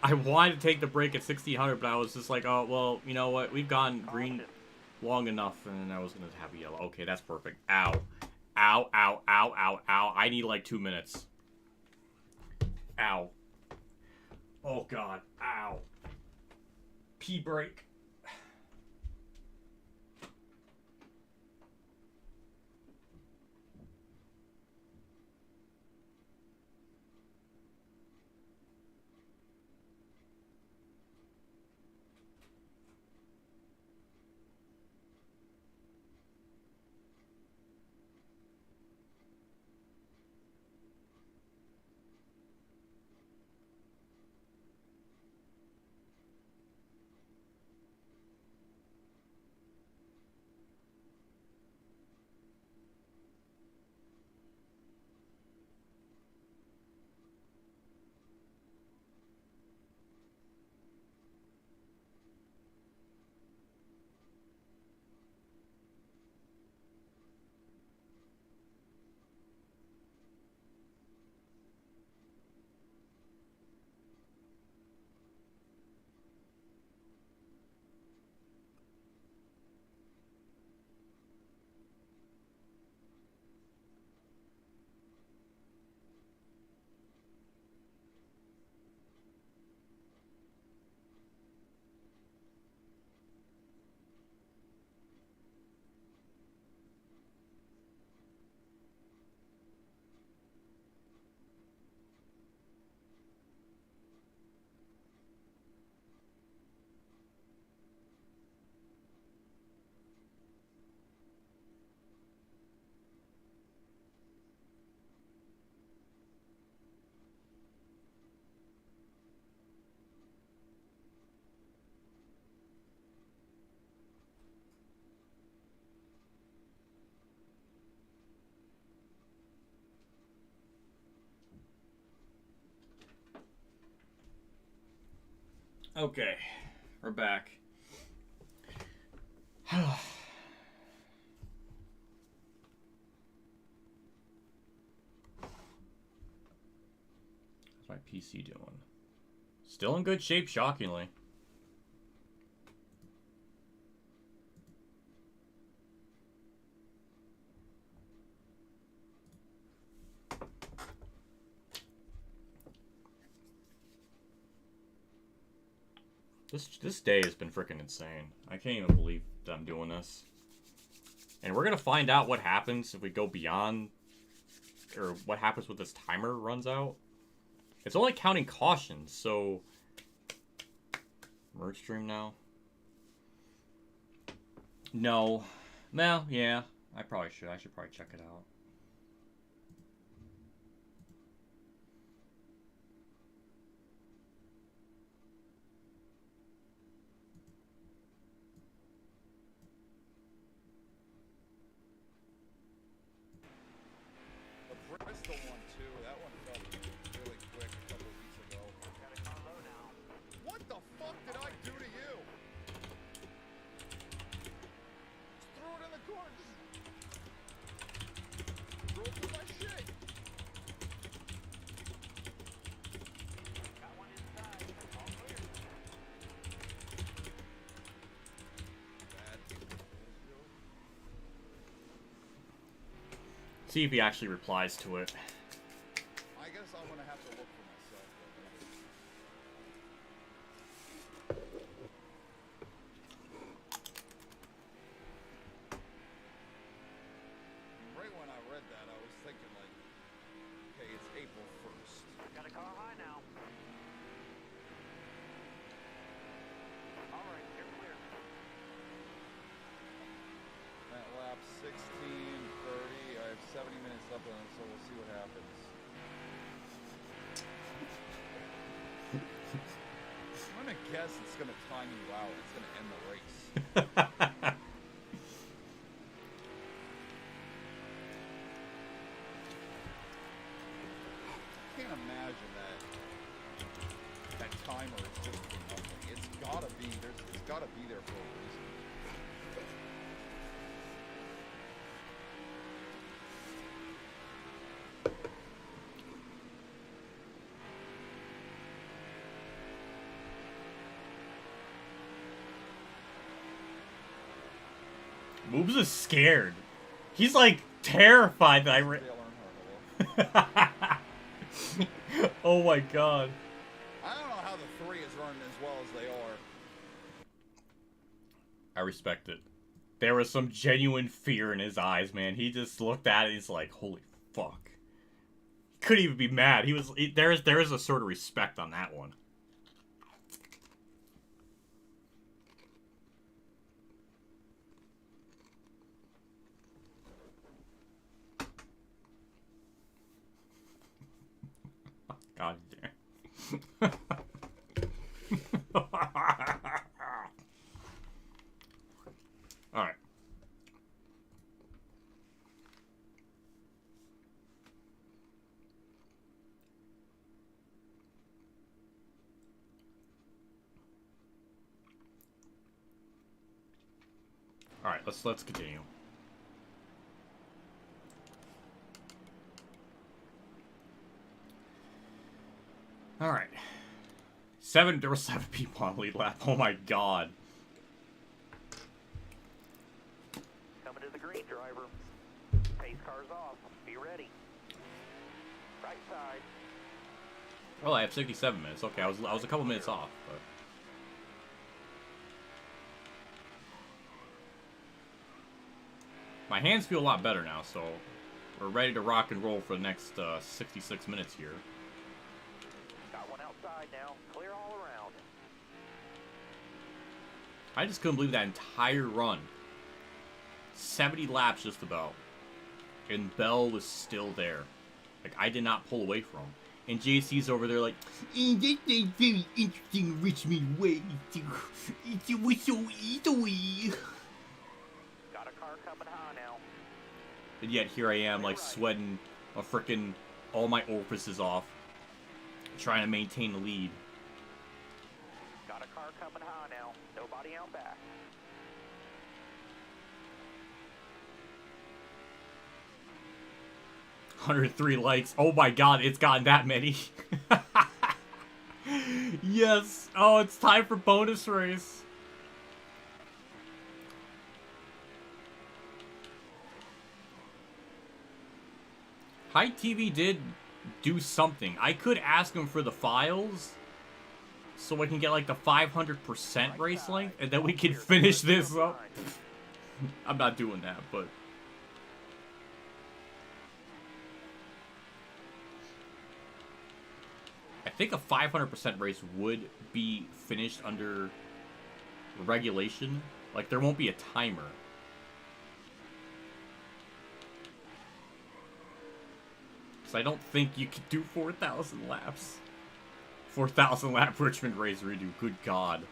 I wanted to take the break at 1600, but I was just like, oh well, you know what? We've gone green long enough, and then I was gonna have yellow. Okay, that's perfect. Ow, ow, ow, ow, ow, ow. I need like 2 minutes. Ow. Oh god. Ow. Pee break. Okay, we're back. How's my PC doing? Still in good shape, shockingly. This day has been freaking insane. I can't even believe that I'm doing this. And we're gonna find out what happens if we go beyond, or what happens when this timer runs out. It's only counting cautions, so merge stream now. No, well, yeah, I probably should. I should probably check it out. Bristol one too. That one felt really quick a couple of weeks ago. Got a car low now. What the fuck did I do to you? Just threw it in the corner. Just threw it through my shit. Got one inside. All clear. Bad. See if he actually replies to it. I guess I'm gonna have to look for myself. Right when I read that, I was thinking like, okay, it's April 1st. Got a car high now. All right, you're clear. At lap 16, 30, I have 70 minutes left on it, so we'll see what happens. I'm gonna guess it's gonna time you out. It's gonna end the race. I can't imagine that timer is just for nothing. It's gotta be it's gotta be there for a reason. Moobs is scared. He's like terrified that I They learn how to live. Oh my god. I don't know how the 3 is running as well as they are. I respect it. There was some genuine fear in his eyes, man. He just looked at it, he's like, holy fuck. He couldn't even be mad. There is a sort of respect on that one. God damn. Alright. Alright, let's continue. Alright. There were 7 people on lead lap. Oh my god. Coming to the green, driver. Pace car's off. Be ready. Right side. Oh, I have 67 minutes. Okay, I was a couple minutes off, but my hands feel a lot better now, so we're ready to rock and roll for the next 66 minutes here. Got one outside now. Clear all around. I just couldn't believe that entire run. 70 laps just about. And Bell was still there. Like, I did not pull away from him. And JC's over there like, that's a very interesting Richmond way. It was so easy. Got a car coming high now. And yet here I am, like, sweating a frickin' all my orifices off. Trying to maintain the lead. Got a car coming high now. Nobody out back. $103 likes. Oh my god, it's gotten that many. Yes. Oh, it's time for bonus race. High TV did do something. I could ask him for the files so I can get like the 500% race length and then we can finish this up. I'm not doing that, but I think a 500% race would be finished under regulation. Like, there won't be a timer. So I don't think you could do 4,000 laps. 4,000 lap Richmond race redo. Good God.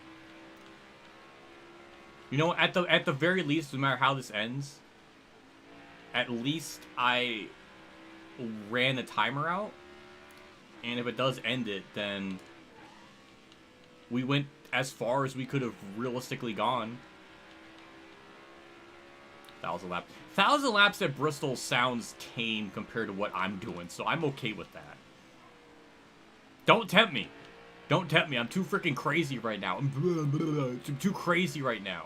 You know, at the very least, no matter how this ends, at least I ran the timer out. And if it does end it, then we went as far as we could have realistically gone. 1,000 laps. 1,000 laps at Bristol sounds tame compared to what I'm doing, so I'm okay with that. Don't tempt me. Don't tempt me. I'm too freaking crazy right now. I'm too crazy right now.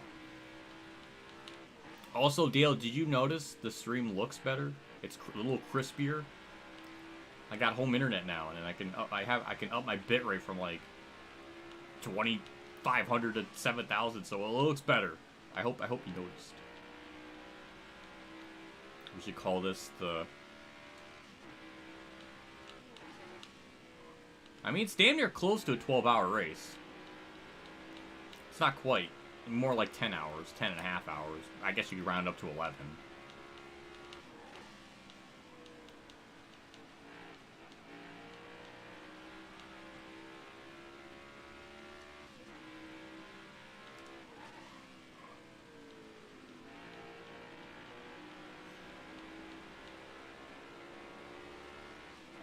Also, Dale, did you notice the stream looks better? It's a little crispier. I got home internet now, and I can up my bitrate from like 2,500 to 7,000, so it looks better. I hope you noticed. We should call this the. I mean, it's damn near close to a 12-hour race. It's not quite. More like 10 hours, 10 and a half hours. I guess you could round up to 11.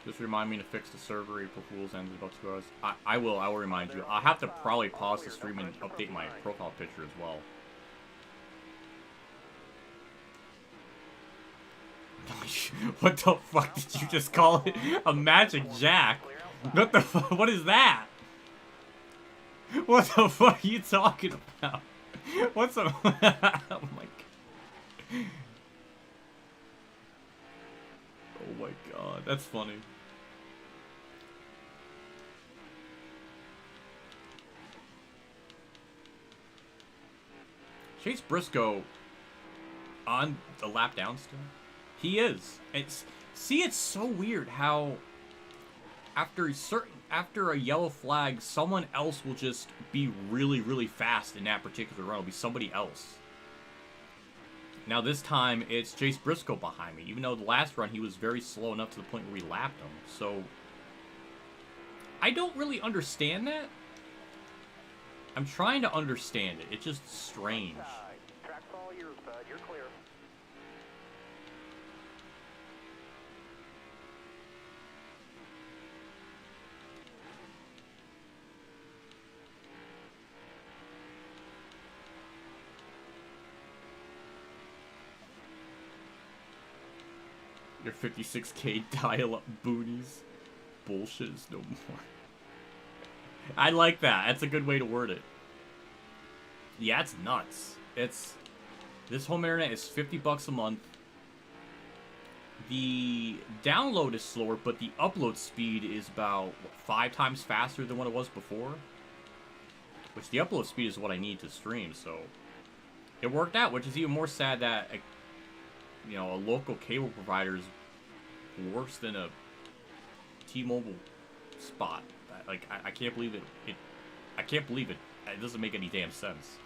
Just remind me to fix the server. April Fool's ends in about 2 hours. I will remind you. I'll have to probably pause the stream and update my profile picture as well. What the fuck did you just call it? A magic jack? What the fuck? What is that? What the fuck are you talking about? What's a... Oh my god. Oh my god, that's funny. Chase Briscoe on the lap down still? He is. It's so weird how after a yellow flag, someone else will just be really, really fast in that particular run. It'll be somebody else. Now this time, it's Chase Briscoe behind me. Even though the last run, he was very slow enough to the point where we lapped him. So, I don't really understand that. I'm trying to understand it. It's just strange. Track's all yours, bud. You're clear. Your 56K dial-up boonies. Bullshit is no more. I like that. That's a good way to word it. Yeah, it's nuts. This home internet is $50 a month. The download is slower, but the upload speed is about, what, 5 times faster than what it was before? Which the upload speed is what I need to stream, so it worked out, which is even more sad that you know, a local cable provider is worse than a T-Mobile spot. Like, I can't believe it. I can't believe it. It doesn't make any damn sense.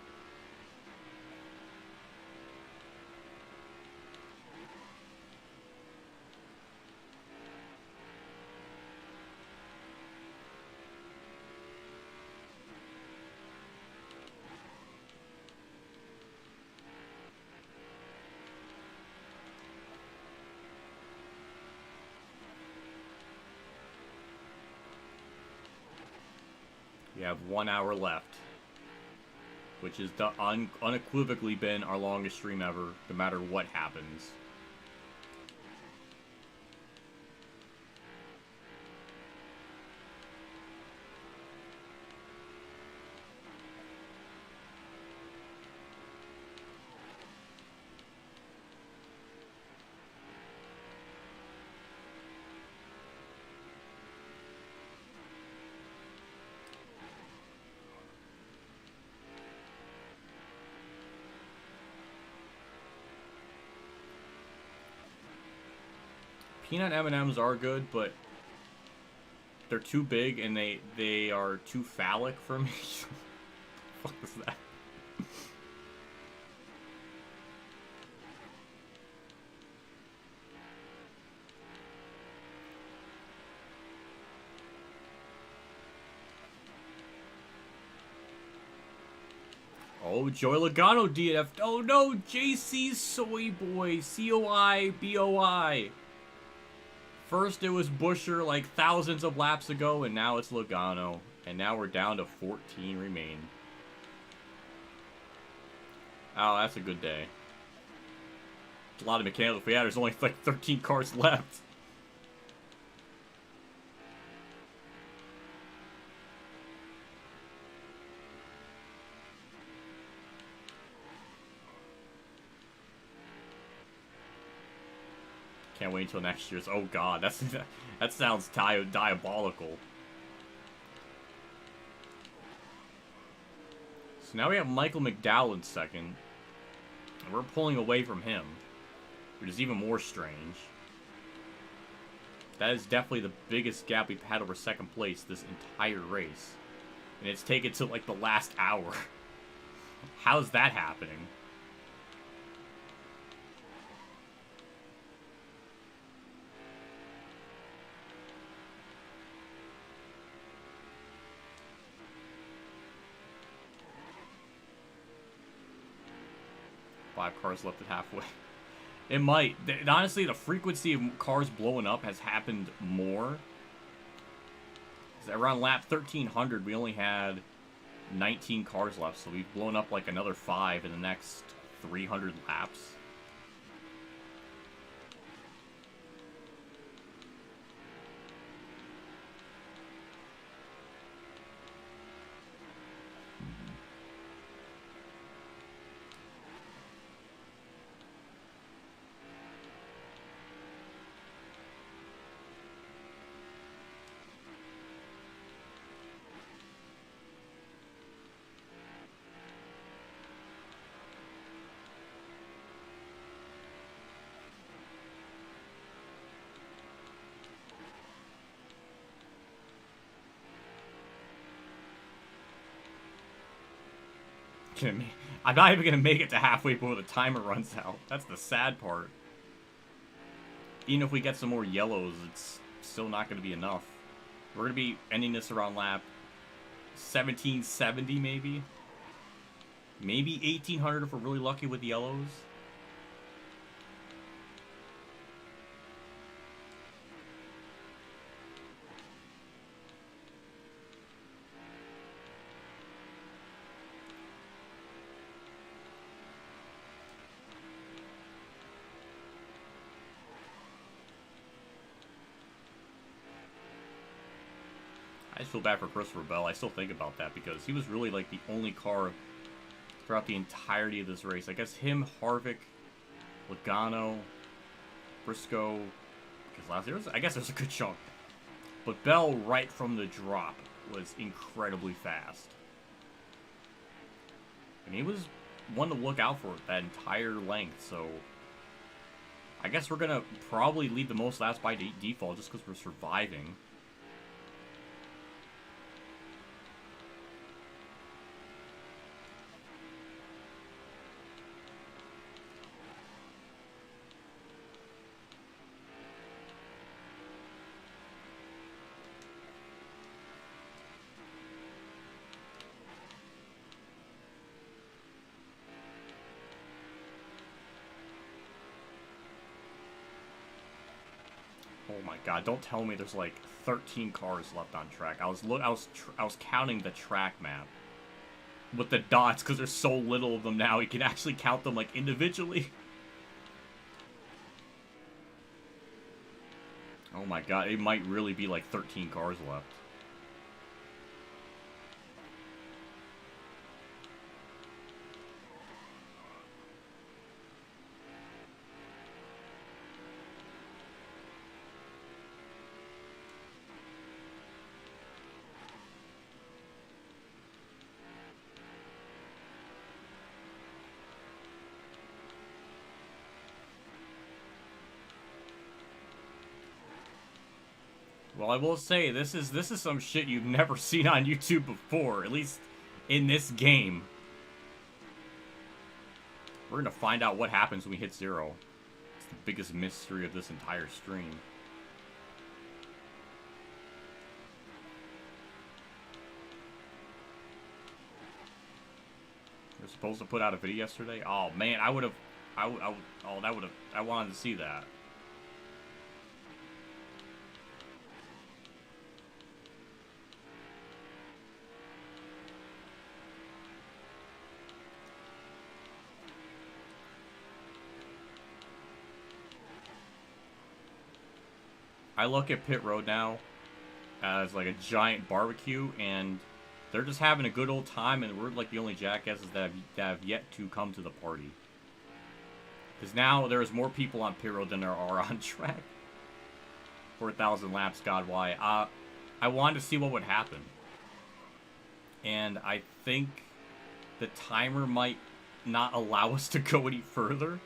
We have 1 hour left, which has unequivocally been our longest stream ever, no matter what happens. Peanut M&Ms are good, but they're too big and they are too phallic for me. What the fuck was that? Oh, Joey Logano DNF. Oh no, JC's Soy Boy. COI-BOI. First it was Busher like thousands of laps ago, and now it's Logano. And now we're down to 14 remain. Oh, that's a good day. A lot of mechanical. Yeah, there's only like 13 cars left. Can't wait until next year's. Oh god, that sounds diabolical. So now we have Michael McDowell in second. And we're pulling away from him, which is even more strange. That is definitely the biggest gap we've had over second place this entire race. And it's taken to like the last hour. How's that happening? Five cars left at halfway. It might. Honestly, the frequency of cars blowing up has happened more. Around lap 1300, we only had 19 cars left, so we've blown up like another 5 in the next 300 laps. I'm not even gonna make it to halfway before the timer runs out. That's the sad part. Even if we get some more yellows, it's still not gonna be enough. We're gonna be ending this around lap 1770, maybe. Maybe 1800 if we're really lucky with yellows. I just feel bad for Christopher Bell. I still think about that because he was really like the only car throughout the entirety of this race. I guess him, Harvick, Logano, Briscoe, because last year, I guess there's a good chunk. But Bell, right from the drop, was incredibly fast. And he was one to look out for that entire length, so I guess we're going to probably lead the most laps by default just because we're surviving. Oh my god, don't tell me there's like 13 cars left on track. I was counting the track map with the dots because there's so little of them now. You can actually count them like individually. Oh my god, it might really be like 13 cars left. Well, I will say, this is some shit you've never seen on YouTube before, at least in this game. We're gonna find out what happens when we hit 0. It's the biggest mystery of this entire stream. We're supposed to put out a video yesterday? Oh man, I wanted to see that. I look at pit road now as like a giant barbecue, and they're just having a good old time, and we're like the only jackasses that have yet to come to the party. Because now there's more people on pit road than there are on track. 4,000 laps, God, why? I wanted to see what would happen. And I think the timer might not allow us to go any further.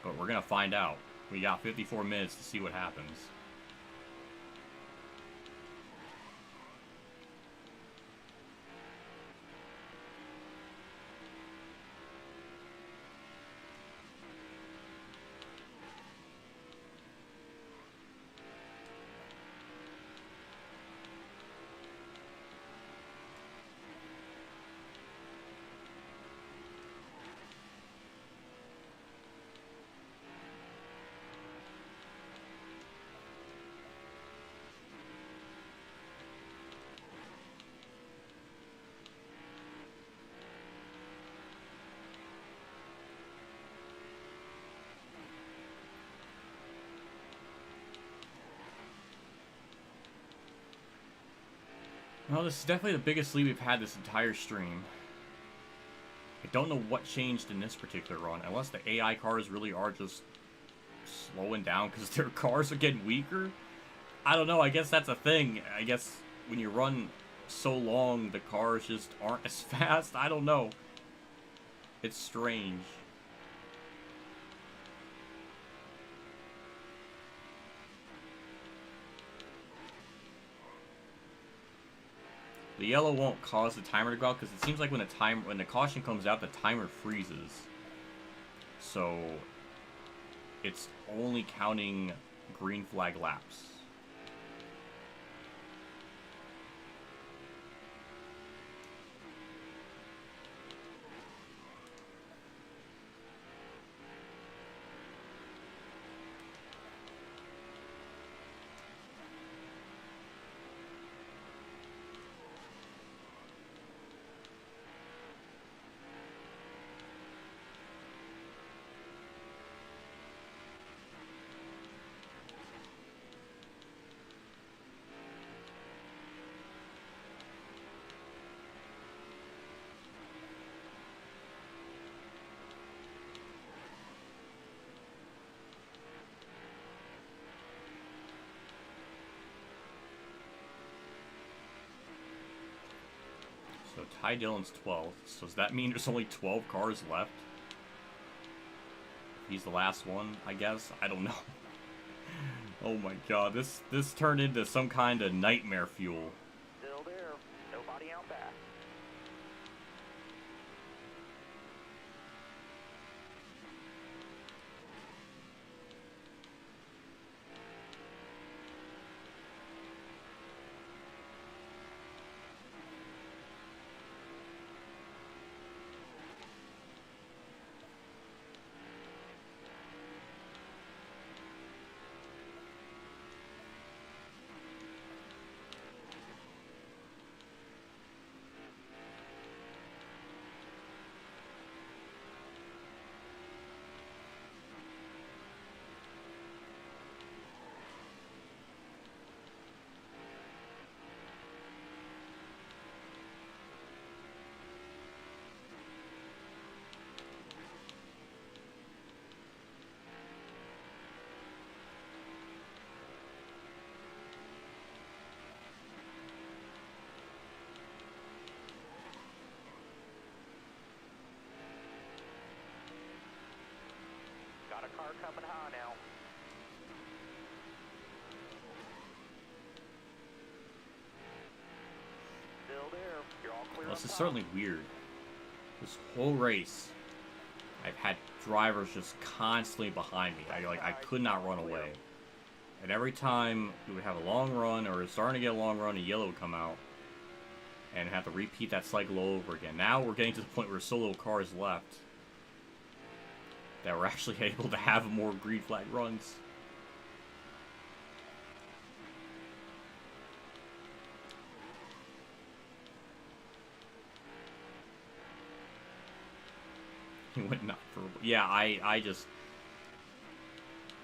But we're going to find out. We got 54 minutes to see what happens. Well, this is definitely the biggest lead we've had this entire stream. I don't know what changed in this particular run, unless the AI cars really are just slowing down because their cars are getting weaker. I don't know, I guess that's a thing. I guess when you run so long, the cars just aren't as fast. I don't know. It's strange. The yellow won't cause the timer to go out because it seems like when the caution comes out, the timer freezes. So it's only counting green flag laps. So Ty Dillon's 12th. So does that mean there's only 12 cars left? He's the last one, I guess. I don't know. Oh my god, this turned into some kind of nightmare fuel. Still there. Nobody out back. Got a car coming high now. Still there. You're all clear. Well, up this is top. certainly weird. This whole race, I've had drivers just constantly behind me. I could not run away. And every time we would have a long run, or it's starting to get a long run, a yellow would come out. And have to repeat that cycle over again. Now we're getting to the point where there's so little cars left that we're actually able to have more green flag runs. He went not for... Yeah, I just...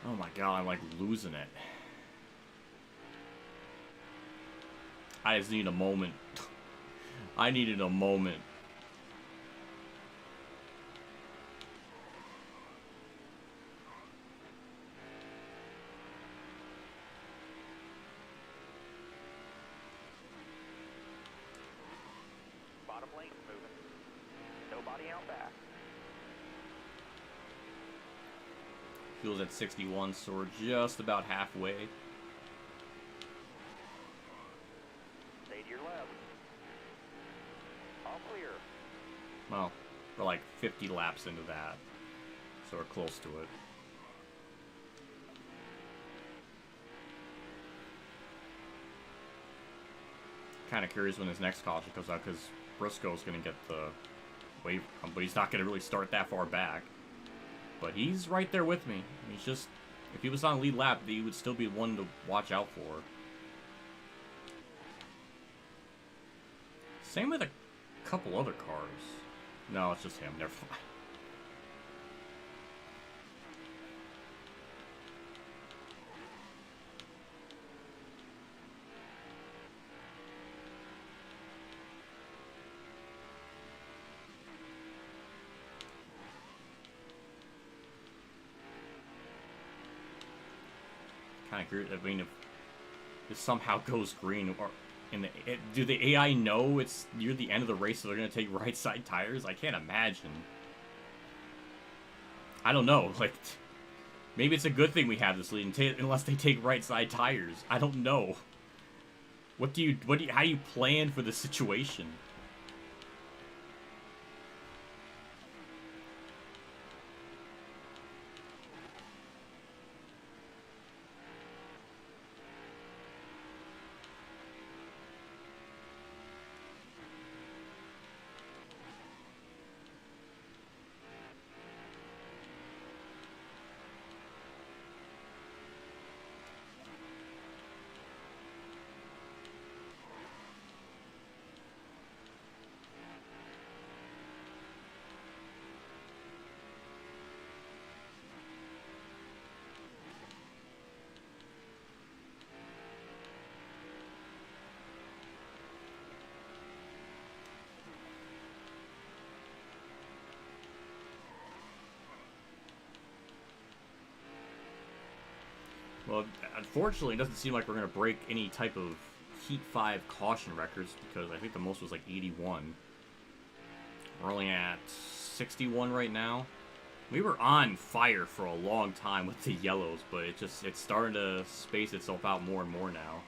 Oh my god, I'm like losing it. I just need a moment. I needed a moment. Bottom lane's moving. Nobody out back. Fuel's at 61, so we're just about halfway. Stay to your left. All clear. Well, we're like 50 laps into that, so we're close to it. Kind of curious when this next caution comes out, because Briscoe's going to get the wave, but he's not going to really start that far back. But he's right there with me. He's just, if he was on lead lap, he would still be one to watch out for. Same with a couple other cars. No, it's just him. Never mind. Kind of curious. I mean, if this somehow goes green, or do the AI know it's near the end of the race, so they're gonna take right side tires? I can't imagine. I don't know. Like, maybe it's a good thing we have this lead, unless they take right side tires. I don't know. How do you plan for the situation? Well, unfortunately, it doesn't seem like we're going to break any type of Heat 5 caution records, because I think the most was like 81. We're only at 61 right now. We were on fire for a long time with the yellows, but it's starting to space itself out more and more now.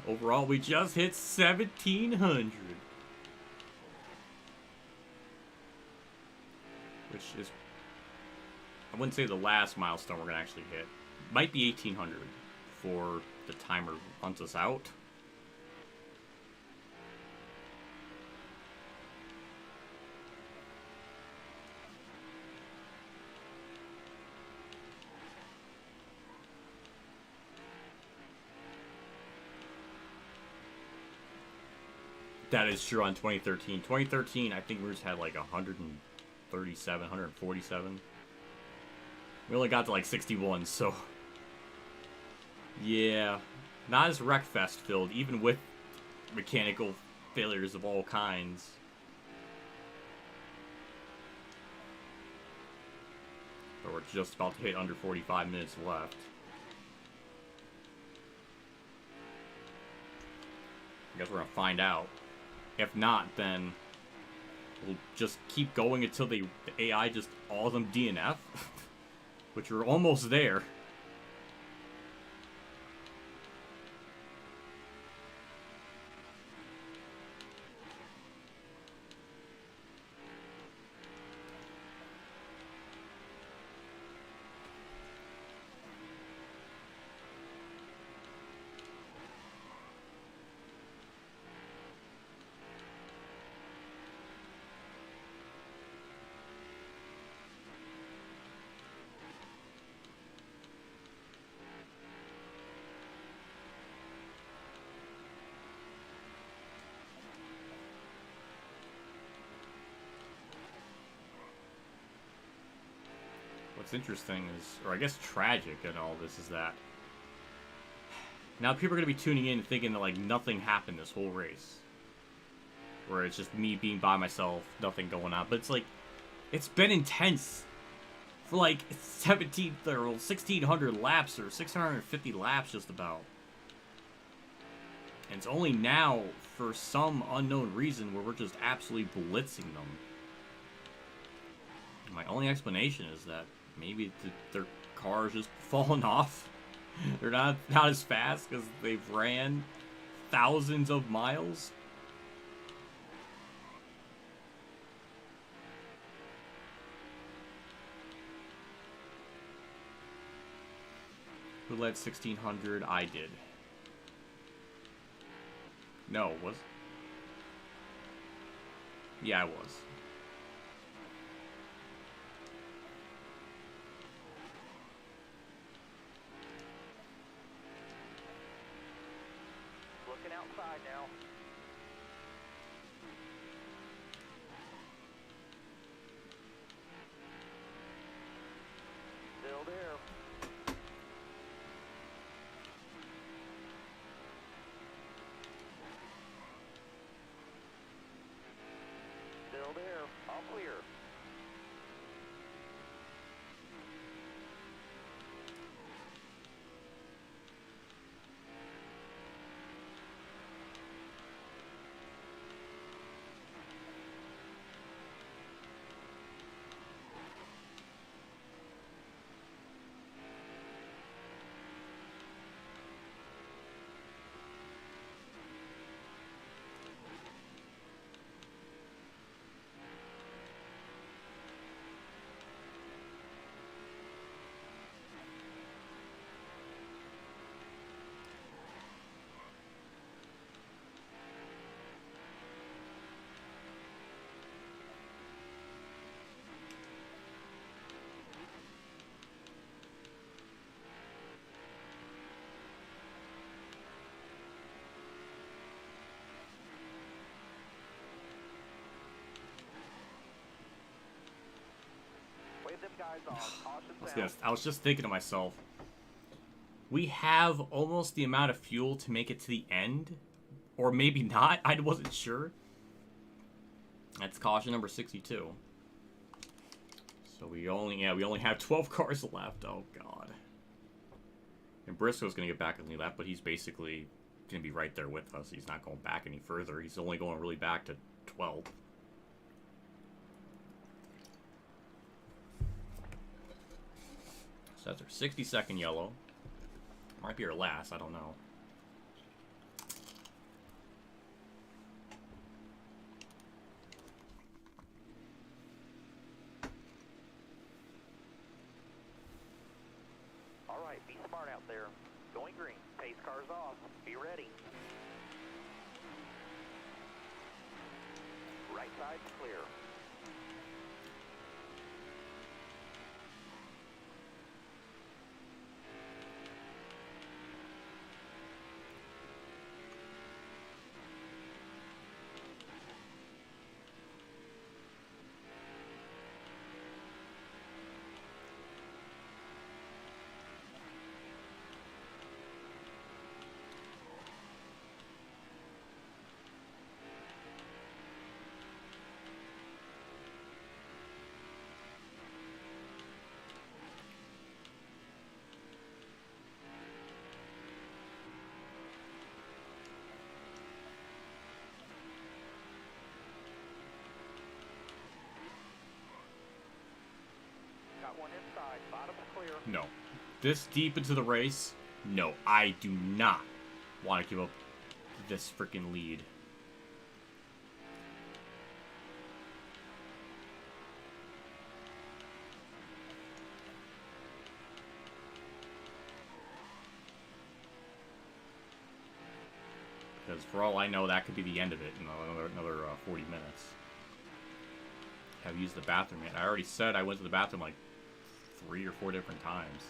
Overall, we just hit 1,700. Which is, I wouldn't say the last milestone we're going to actually hit. Might be 1,800 before the timer runs us out. That is true on 2013. 2013, I think we just had like 137, 147. We only got to like 61, so... Yeah. Not as Wreckfest filled, even with mechanical failures of all kinds. But we're just about to hit under 45 minutes left. I guess we're gonna find out. If not, then we'll just keep going until the AI just all of them DNF, which we're almost there. What's interesting is, or I guess tragic in all this, is that now people are going to be tuning in and thinking that like nothing happened this whole race. Where it's just me being by myself, nothing going on. But it's like, it's been intense for like 17 or 1,600 laps or 650 laps just about. And it's only now, for some unknown reason, where we're just absolutely blitzing them. My only explanation is that maybe their car's just falling off. They're not as fast because they've ran thousands of miles. Who led 1,600? I did. No, was... Yeah, I was. Looking outside now. Still there. Still there. All clear. eyes off. Caution south. I was just thinking to myself, we have almost the amount of fuel to make it to the end, or maybe not. I wasn't sure. That's caution number 62. So we only have 12 cars left. Oh god. And Briscoe's gonna get back in the lap, but he's basically gonna be right there with us. He's not going back any further. He's only going really back to 12. So that's our 60-second yellow. Might be our last, I don't know. Alright, be smart out there. Going green. Pace cars off. Be ready. Right side's clear. Got one inside. Bottom's clear. No. This deep into the race, no. I do not want to give up this freaking lead. Because for all I know, that could be the end of it in another 40 minutes. Have used the bathroom yet? I already said I went to the bathroom like 3 or 4 different times.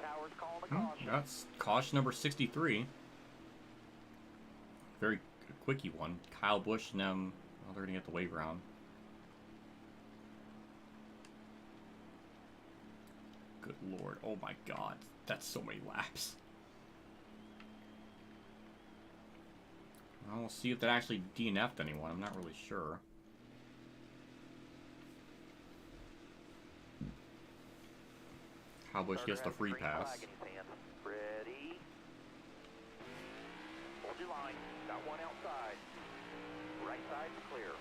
Power's calling the caution. That's caution number 63. Very quickie one. Kyle Busch and them, well, they're going to get the wave round. Good lord. Oh my god. That's so many laps. Well, we'll see if that actually DNF'd anyone. I'm not really sure. Kyle Busch gets the free pass. Ready? Hold your line. Got one outside. Right side's clear.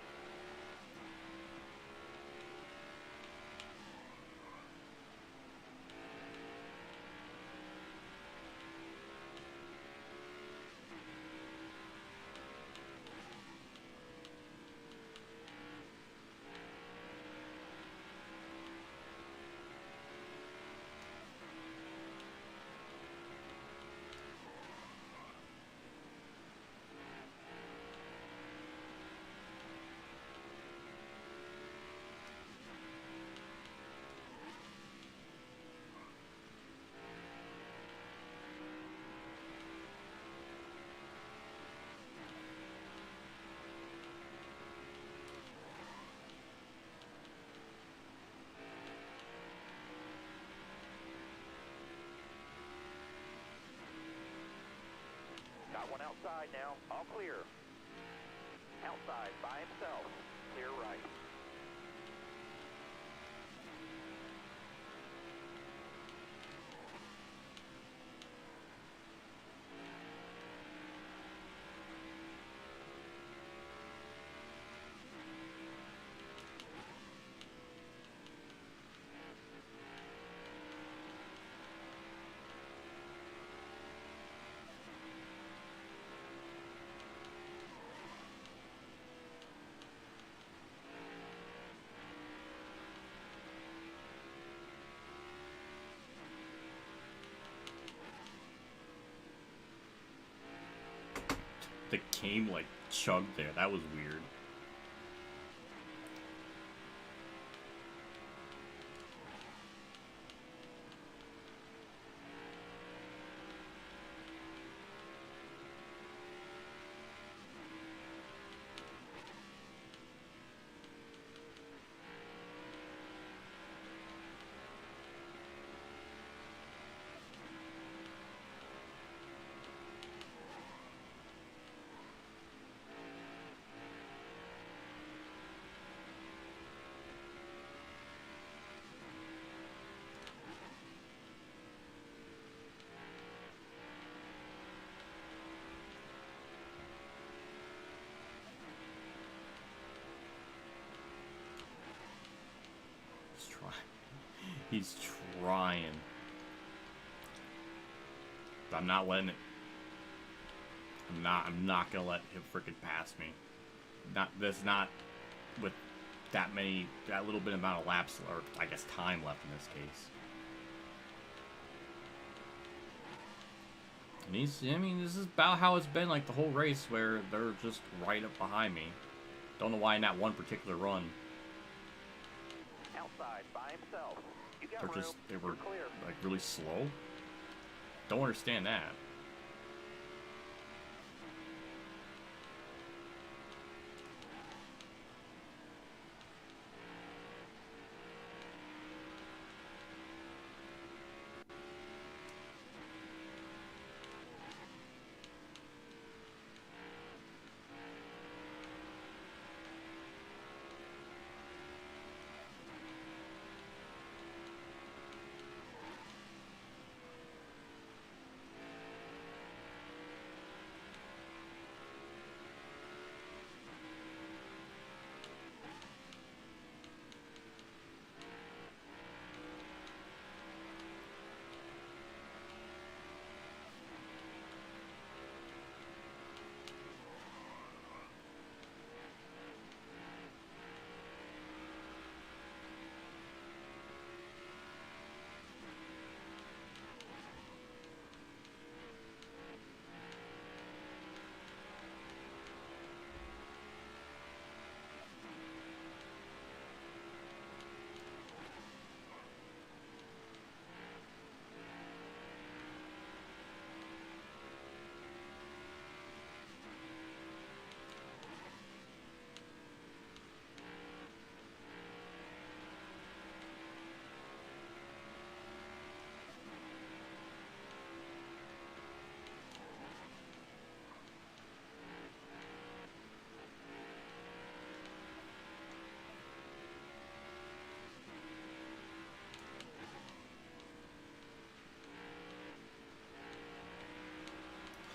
Got one outside now. All clear. Outside by himself. Clear right. game like chugged there. That was weird. He's trying. But I'm not letting it. I'm not gonna let him freaking pass me. Not with that little bit amount of laps, or I guess time left in this case. And I mean, this is about how it's been like the whole race, where they're just right up behind me. Don't know why in that one particular run. Outside by himself. You got room. They were You're clear. like really slow. Don't understand that.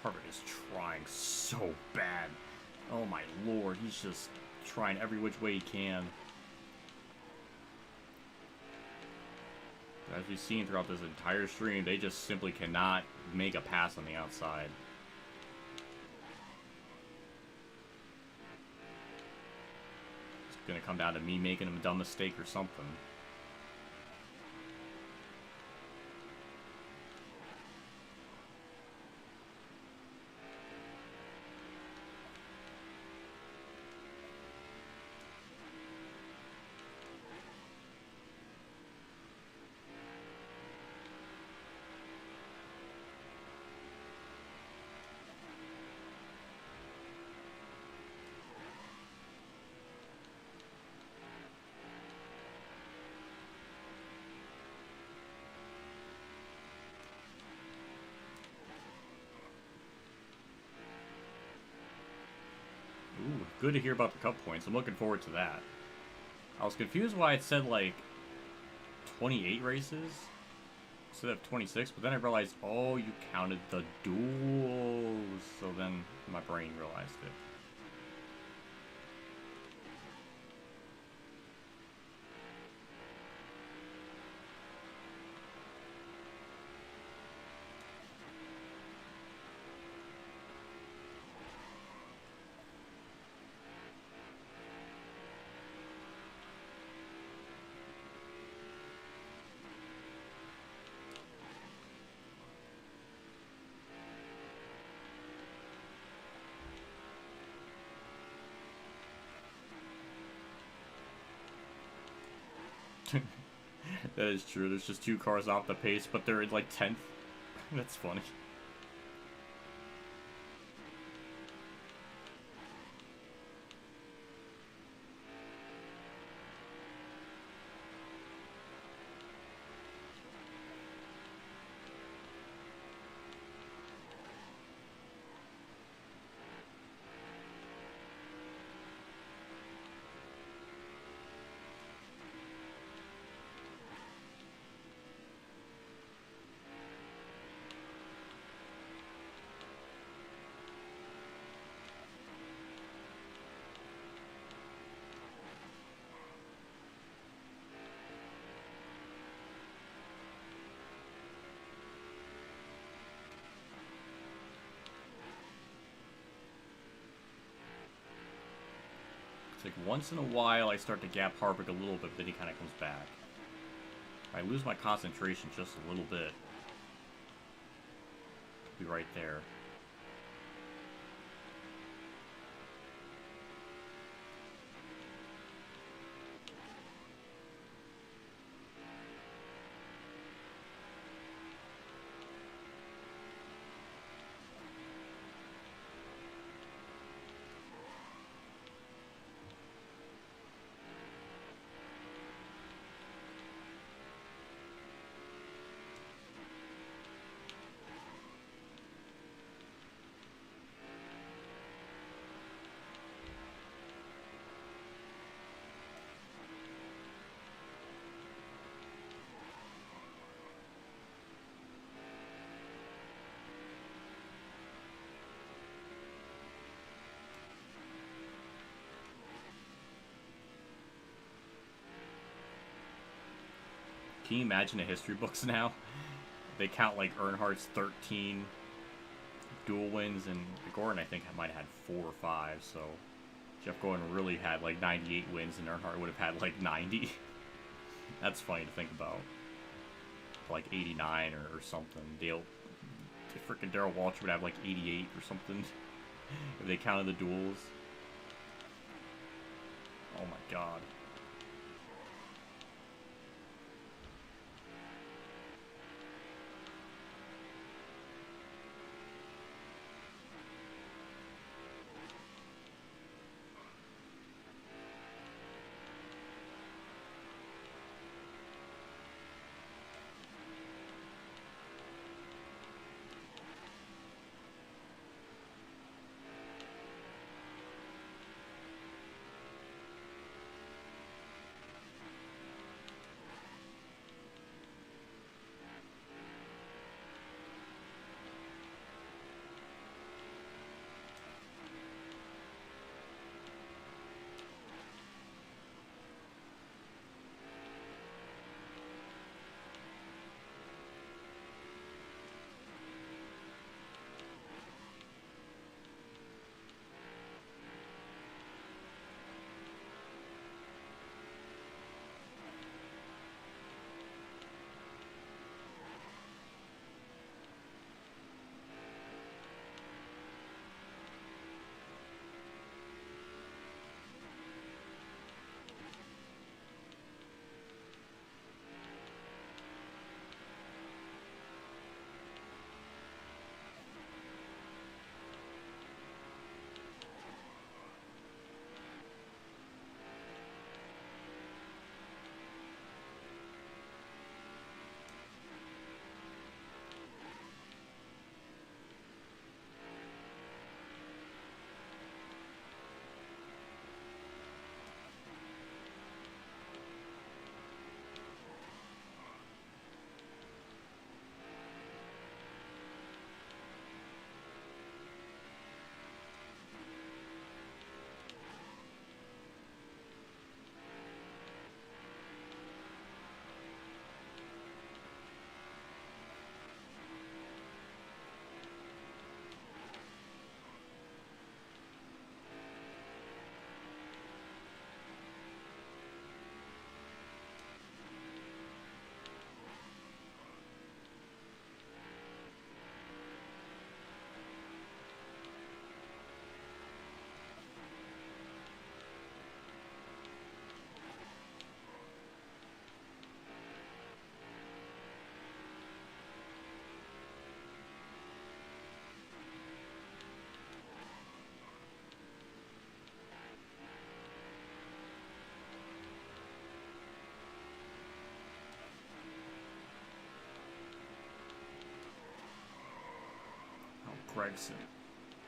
Harman is trying so bad. Oh my lord, he's just trying every which way he can. As we've seen throughout this entire stream, they just simply cannot make a pass on the outside. It's gonna come down to me making a dumb mistake or something. Good to hear about the cup points. I'm looking forward to that. I was confused why it said, like, 28 races instead of 26, but then I realized, oh, you counted the duels. So then my brain realized it. That is true. There's just 2 cars off the pace, but they're in like 10th. That's funny. It's like once in a while I start to gap Harvick a little bit, but then he kind of comes back. I lose my concentration just a little bit. Be right there. Can you imagine the history books now? They count like Earnhardt's 13 dual wins, and Gordon I think might have had 4 or 5, so Jeff Gordon really had like 98 wins and Earnhardt would have had like 90. That's funny to think about. Like 89 or something. Freaking Darrell Walsh would have like 88 or something if they counted the duels. Oh my god.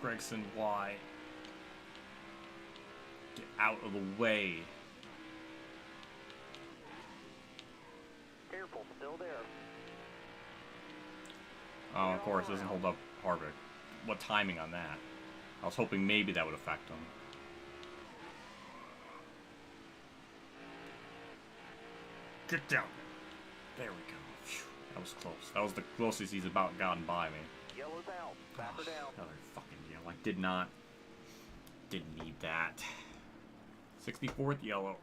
Gregson, why? Get out of the way. Careful, still there. Oh, of course, it doesn't hold up Harvick. What timing on that? I was hoping maybe that would affect him. Get down there. There we go. Phew, that was close. That was the closest he's about gotten by me. Yellow's out. Back her down. Another fucking yellow. I didn't need that. 64th yellow.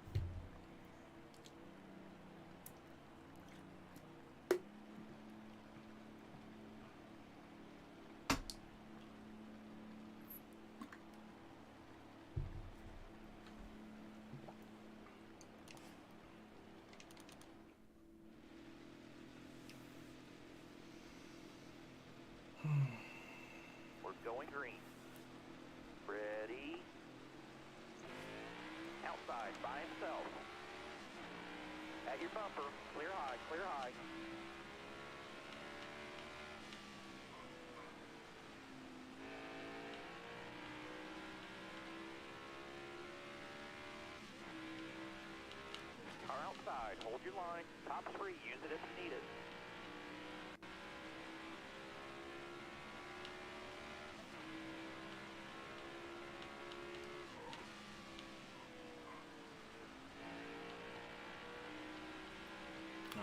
We're going green. Ready? Outside, by himself. At your bumper. Clear high, clear high. Car outside. Hold your line. Top's free. Use it if you need it.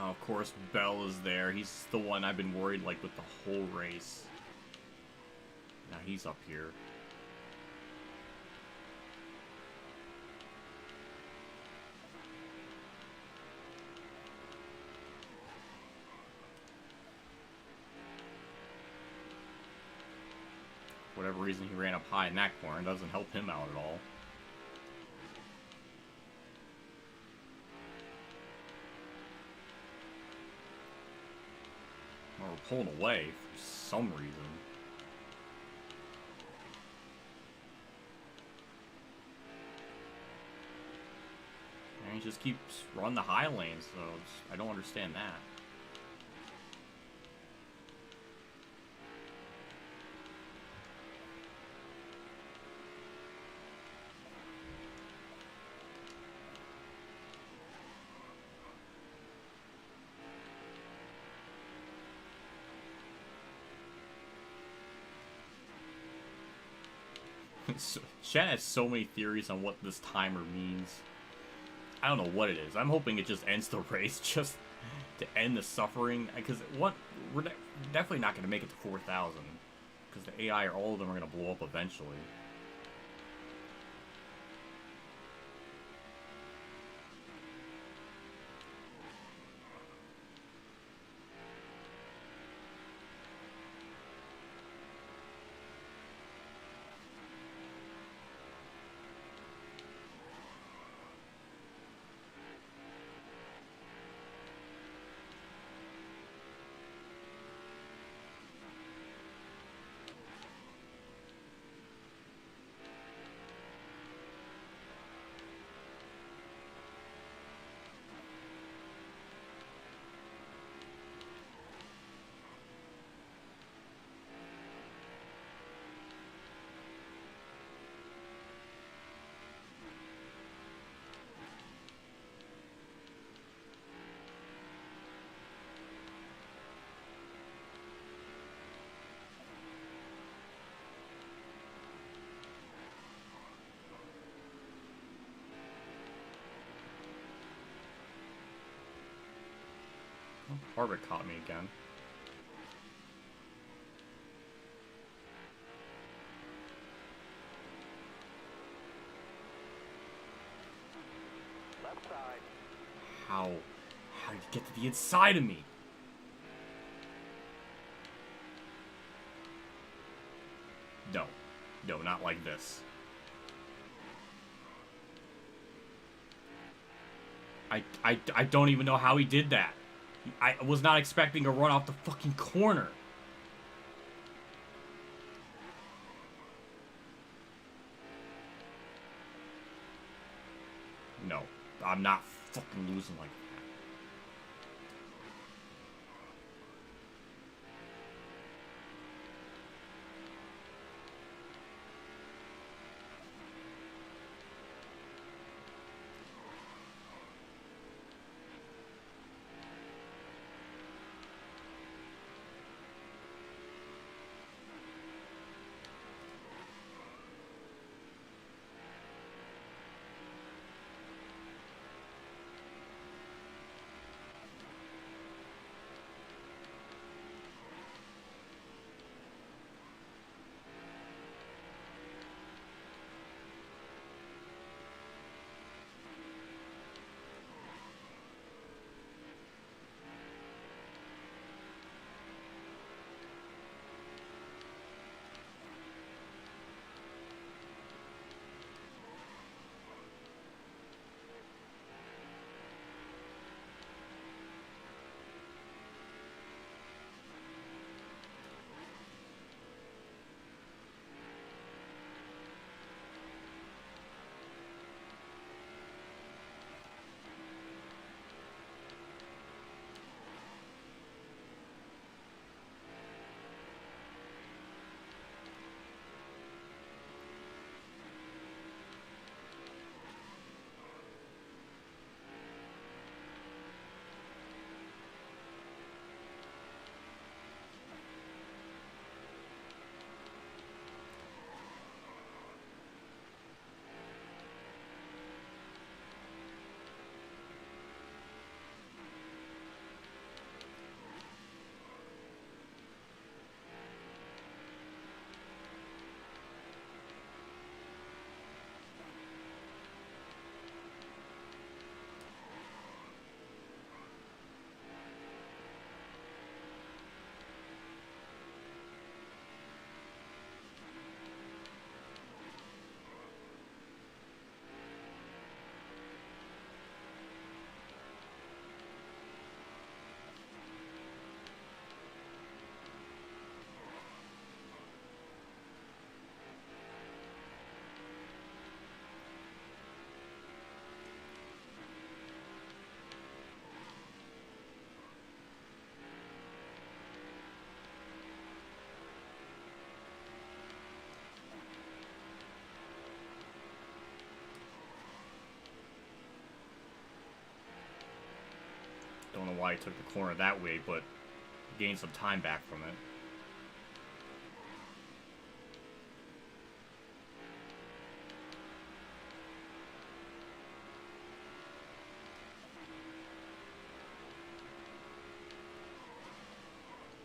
Oh, of course, Bell is there. He's the one I've been worried, like, with the whole race. Now he's up here. For whatever reason, he ran up high in that corner. It doesn't help him out at all. We're pulling away for some reason. And he just keeps running the high lanes, so I don't understand that. Shan has so many theories on what this timer means. I don't know what it is. I'm hoping it just ends the race just to end the suffering. Because we're definitely not going to make it to 4,000. Because the AI, all of them are going to blow up eventually. Harvick caught me again. Left side. How did you get to the inside of me? No. No, not like this. I don't even know how he did that. I was not expecting a run off the fucking corner. No, I'm not fucking losing like that. Don't know why he took the corner that way, but gained some time back from it.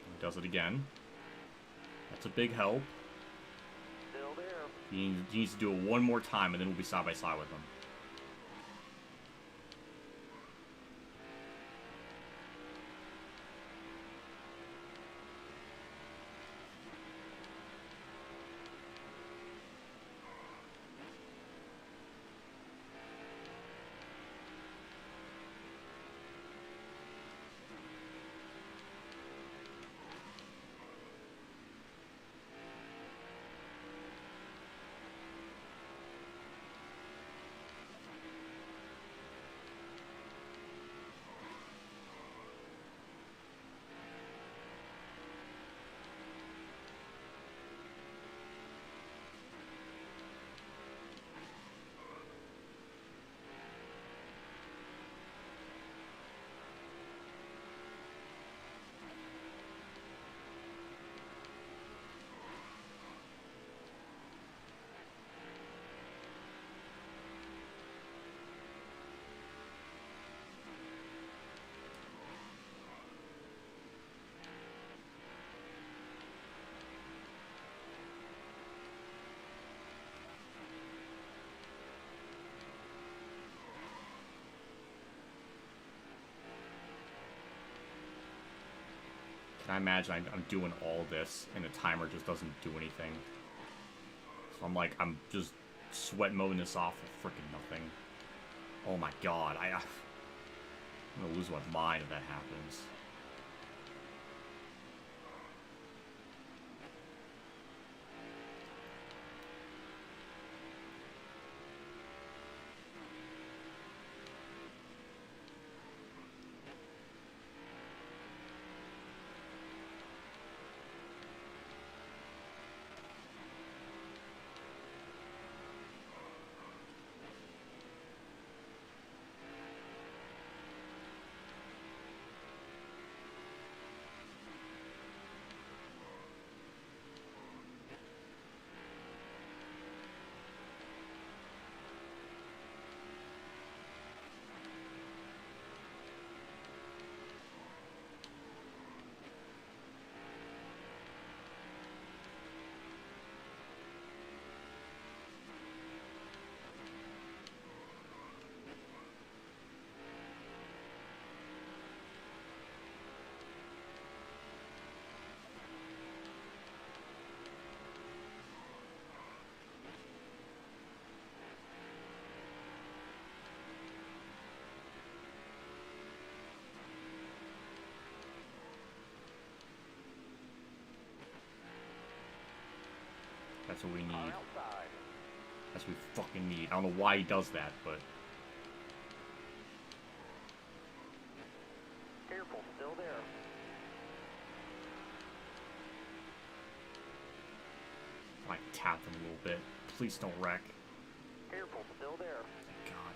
He does it again. That's a big help. Still there. He needs to do it one more time, and then we'll be side by side with him. Can I imagine I'm doing all this and the timer just doesn't do anything? So I'm just sweat mowing this off for freaking nothing. Oh my god, I'm gonna lose my mind if that happens. That's what we need. Outside. That's what we fucking need. I don't know why he does that, but... Careful, still there. I tap him a little bit. Please don't wreck. Careful, still there. Thank God.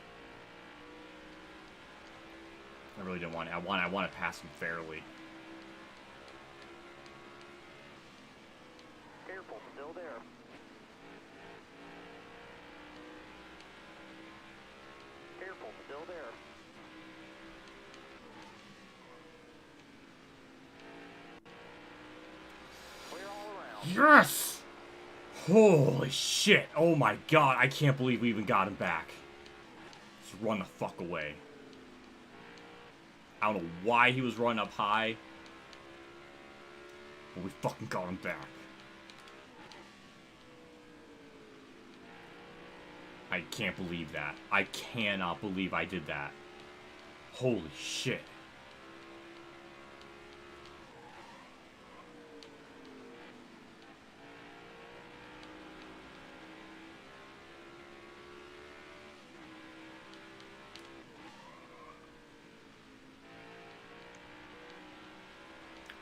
I really didn't want it. I want to pass him fairly. Careful, still there. Careful, still there. Clear all around. Yes! Holy shit. Oh my god. I can't believe we even got him back. Just run the fuck away. I don't know why he was running up high. But we fucking got him back. I can't believe that. I cannot believe I did that. Holy shit.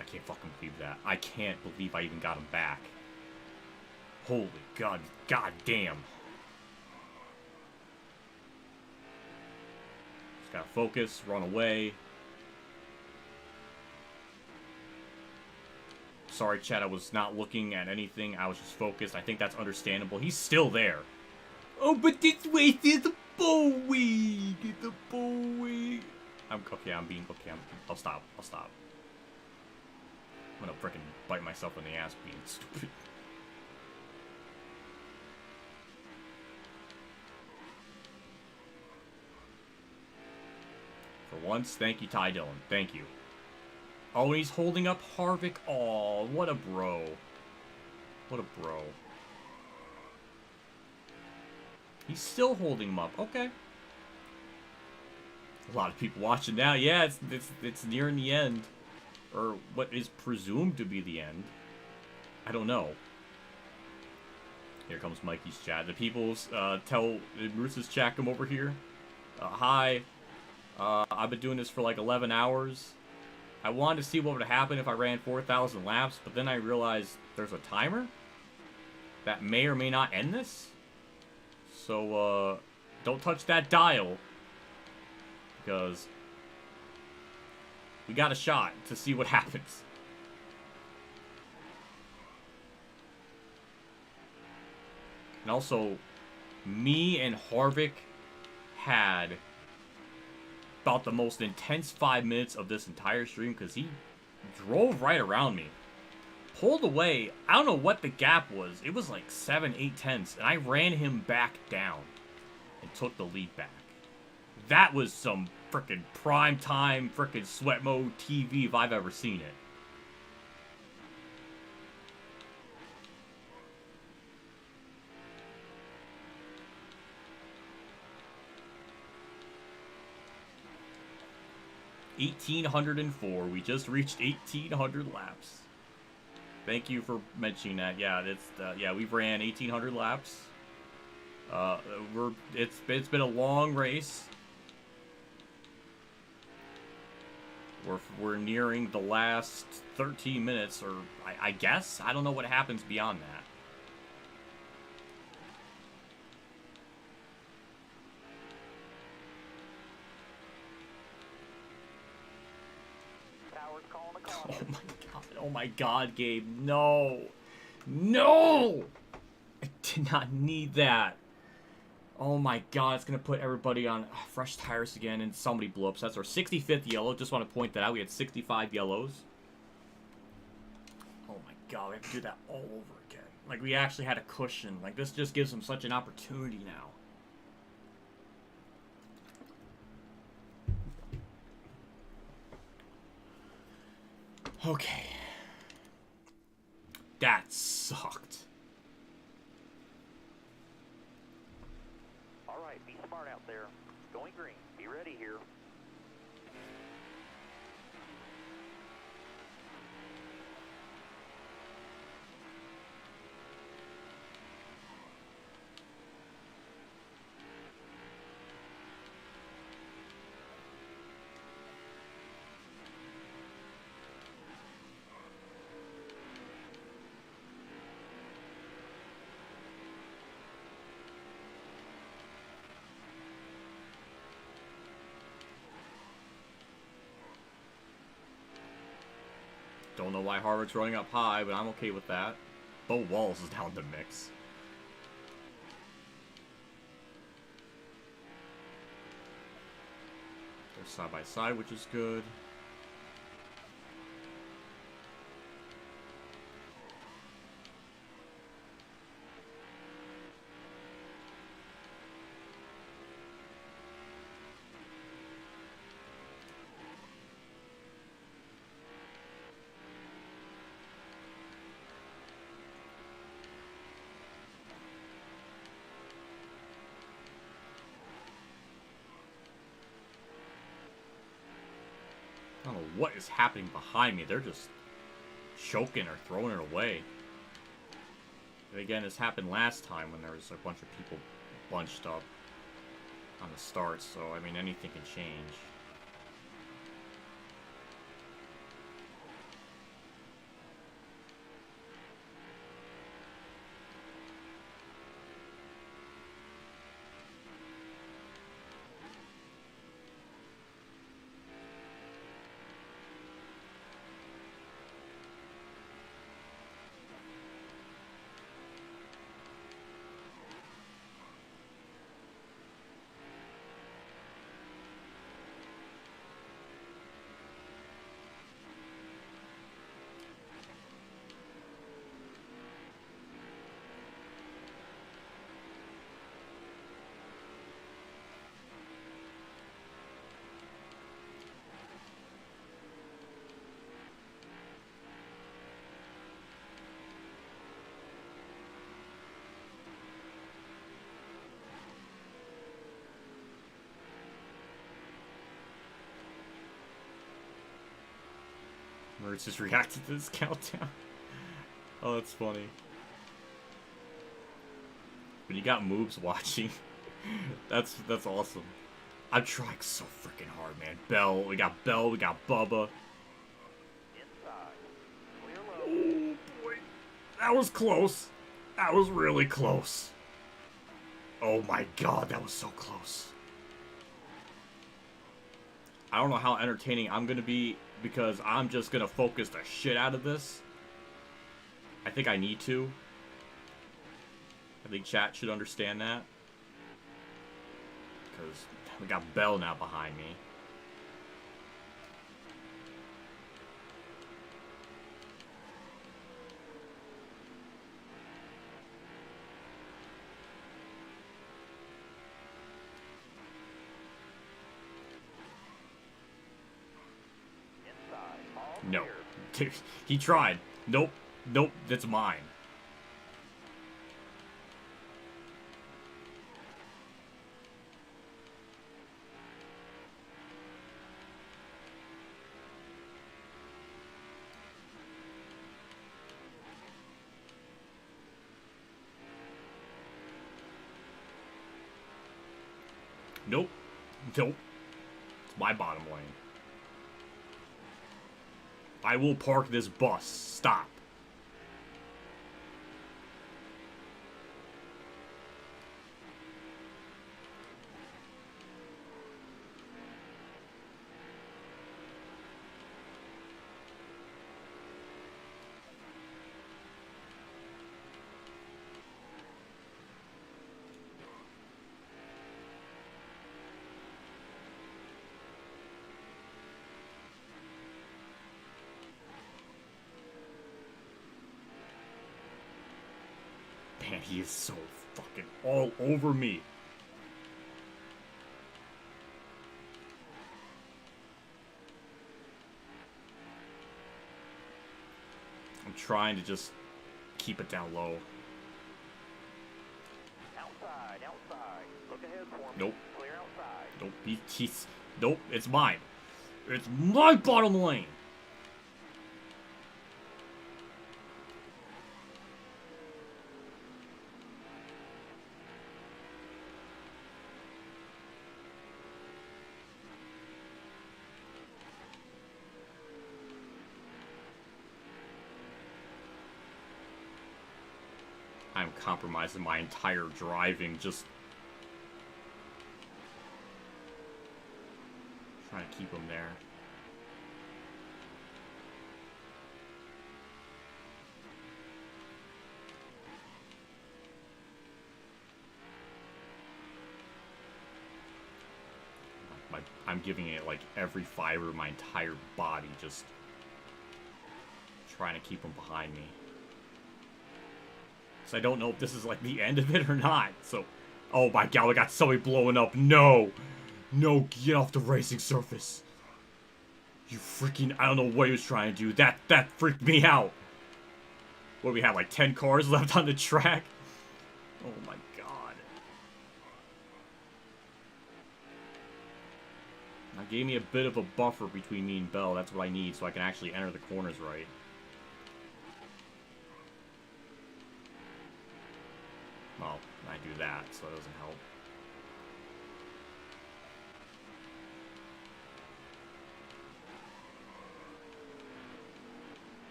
I can't fucking believe that. I can't believe I even got him back. Holy god. God damn. Just gotta focus, run away. sorry, Chad, I was not looking at anything. I was just focused. I think that's understandable. He's still there. Oh, but this way, there's a Bowie. Get the Bowie. I'll stop. I'm gonna frickin' bite myself in the ass being stupid. For once, thank you, Ty Dillon. Thank you. Oh, and he's holding up Harvick. Oh, what a bro. What a bro. He's still holding him up. Okay. A lot of people watching now. Yeah, it's nearing the end. Or what is presumed to be the end. I don't know. Here comes Mikey's chat. The people tell Bruce's chat, come over here. Hi. I've been doing this for like 11 hours. I wanted to see what would happen if I ran 4,000 laps, but then I realized there's a timer that may or may not end this. So, don't touch that dial, because we got a shot to see what happens. And also, me and Harvick had about the most intense 5 minutes of this entire stream, because he drove right around me. Pulled away. I don't know what the gap was. It was like 7-8 tenths, and I ran him back down and took the lead back. That was some frickin' prime time frickin' sweat mode TV if I've ever seen it. $1,804. We just reached 1,800 laps. Thank you for mentioning that. Yeah, yeah, we've ran 1,800 laps. It's been a long race. We're nearing the last 13 minutes, or I guess I don't know what happens beyond that. Oh my god, Gabe, no! No! I did not need that. Oh my god, it's gonna put everybody on fresh tires again, and somebody blew up. So that's our 65th yellow. Just want to point that out. We had 65 yellows. Oh my god, we have to do that all over again. Like, we actually had a cushion. Like, this just gives them such an opportunity now. Okay. That sucked. Alright, be smart out there. Going green. Be ready here. Don't know why Harvard's running up high, but I'm okay with that. Bo Walls is down the mix. They're side by side, which is good. I don't know what is happening behind me. They're just choking or throwing it away. And again, this happened last time when there was a bunch of people bunched up on the start, so I mean, anything can change. Mertz just reacted to this countdown. Oh, that's funny. When you got moves watching, that's awesome. I'm trying so freaking hard, man. Bell, we got Bubba. Inside. Clear low. Oh boy, that was close. That was really close. Oh my god, that was so close. I don't know how entertaining I'm gonna be because I'm just gonna focus the shit out of this. I think I need to. I think chat should understand that. Because we got Bell now behind me. Inside. All No. clear. He tried. Nope. Nope. That's mine. Nope. Nope. It's my bottom lane. I will park this bus. Stop. Man, he is so fucking all over me. I'm trying to just keep it down low. Outside. Look ahead for me. Nope. Clear outside. Nope. He's nope. It's mine. It's my bottom lane. I'm compromising my entire driving, just trying to keep him there. I'm giving it like every fiber of my entire body, just trying to keep him behind me. I don't know if this is like the end of it or not. So, oh my god, we got somebody blowing up. No, no, get off the racing surface. You freaking, I don't know what he was trying to do. That freaked me out. What, we have like 10 cars left on the track? Oh my god. Now gave me a bit of a buffer between me and Bell. That's what I need so I can actually enter the corners right. Well, I do that, so it doesn't help.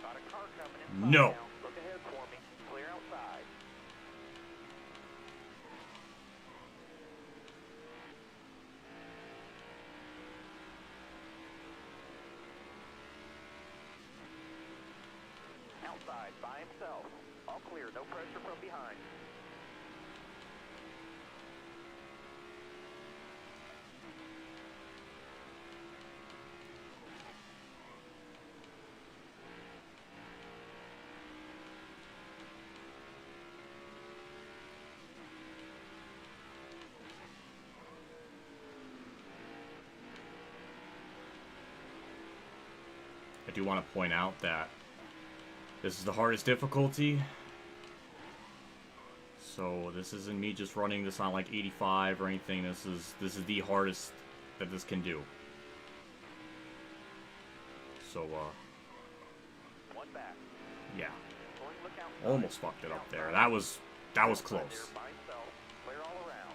Got a car coming inside No. now. Look ahead for me. Clear outside. Outside by himself. All clear. No pressure from behind. I do want to point out that This is the hardest difficulty. So this isn't me just running this on like 85 or anything. This is the hardest that this can do. So One back. yeah. Going look outside. Almost fucked it up there. That was close. By himself. Clear all around.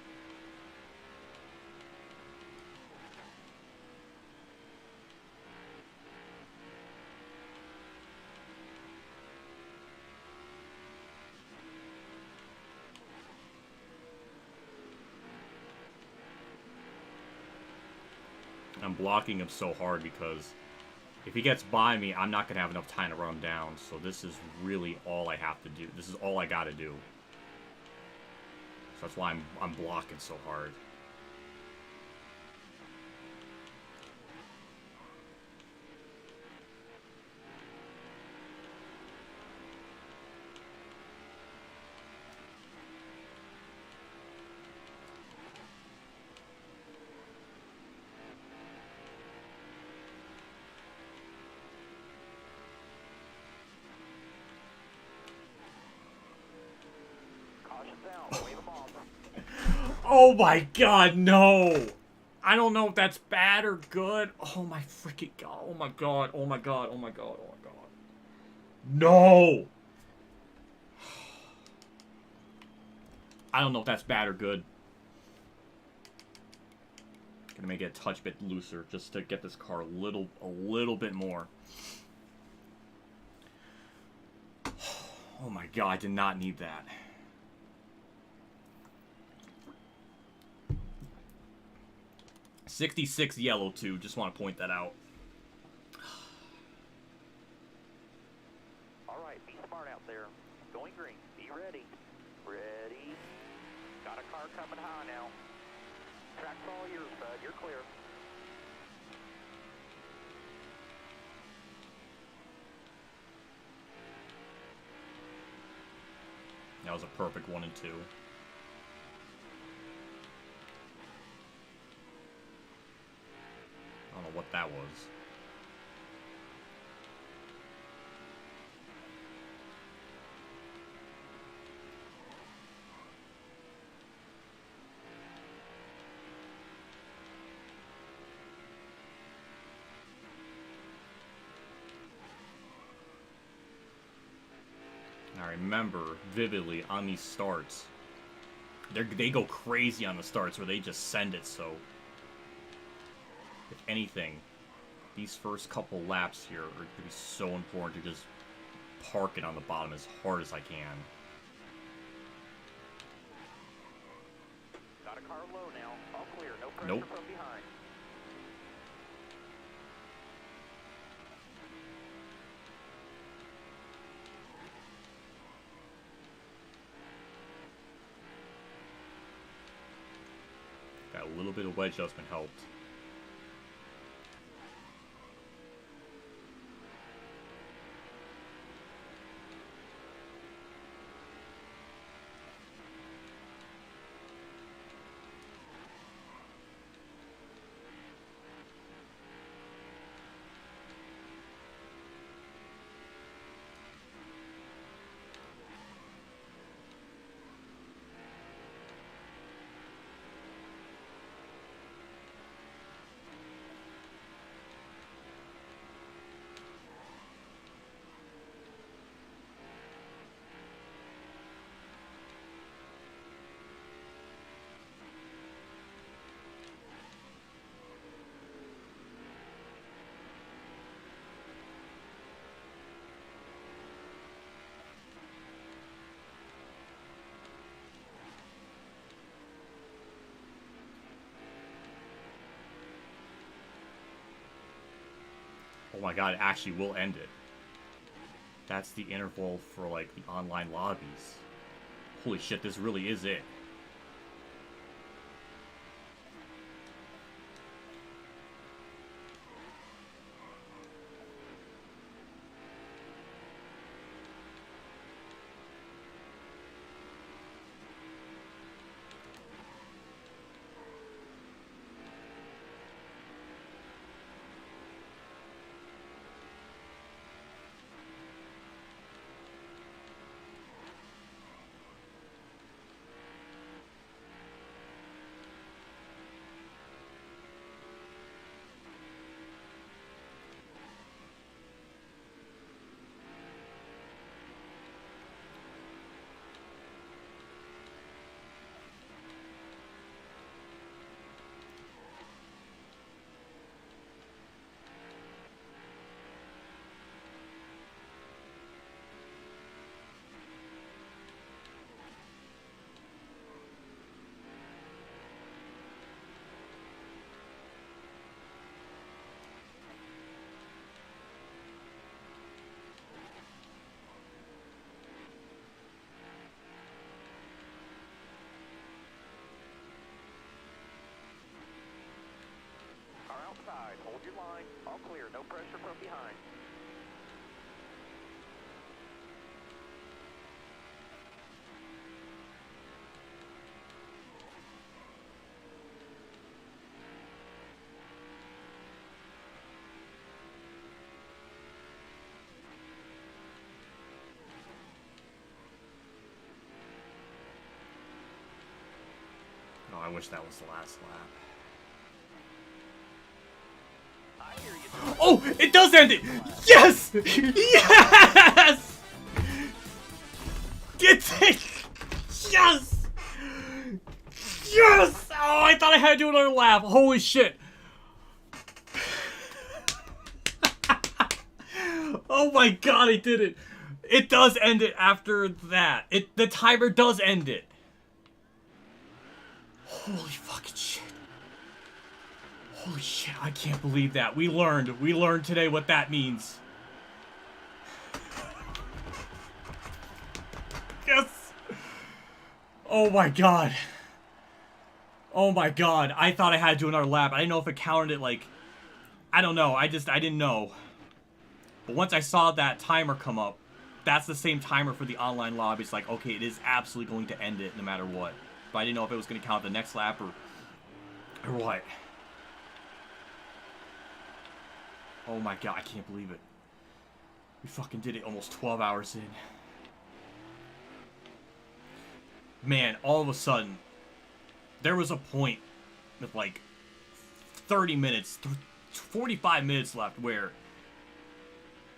I'm blocking him so hard because if he gets by me, I'm not going to have enough time to run him down. So this is really all I have to do. This is all I got to do. So that's why I'm blocking so hard. Caution's out. Wave them off. Oh my god, no! I don't know if that's bad or good. Oh my freaking god. Oh my god. Oh my god. Oh my god. Oh my god. No! I don't know if that's bad or good. Gonna make it a touch bit looser just to get this car a little bit more. Oh my god, I did not need that. '66 yellow too, just want to point that out. Alright, be smart out there. Going green. Be ready. Ready. Got a car coming high now. Track's all yours, bud. You're clear. That was a perfect 1 and 2. I don't know what that was. I remember vividly on these starts, they go crazy on the starts where they just send it, so if anything, these first couple laps here are going to be so important to just park it on the bottom as hard as I can. Got a car low now. All clear. No pressure Nope. from behind. Got a little bit of wedge adjustment helped. Oh my god, it actually will end it. That's the interval for, like, the online lobbies. Holy shit, this really is it. All clear, no pressure from behind. Oh, I wish that was the last lap. I hear you. Oh, it does end it! Yes! Yes! Get it! Yes! Yes! Oh, I thought I had to do another lap. Holy shit. Oh my god, I did it. It does end it after that. The timer does end it. Holy fucking shit. Holy shit, I can't believe that. We learned today what that means. Yes! Oh my god. Oh my god. I thought I had to do another lap. I didn't know if it counted it like... I don't know. I didn't know. But once I saw that timer come up, that's the same timer for the online lobby. It's like, okay, it is absolutely going to end it no matter what. But I didn't know if it was going to count the next lap or what. Oh my god, I can't believe it. We fucking did it almost 12 hours in. Man, all of a sudden, there was a point with like 30 minutes, 45 minutes left where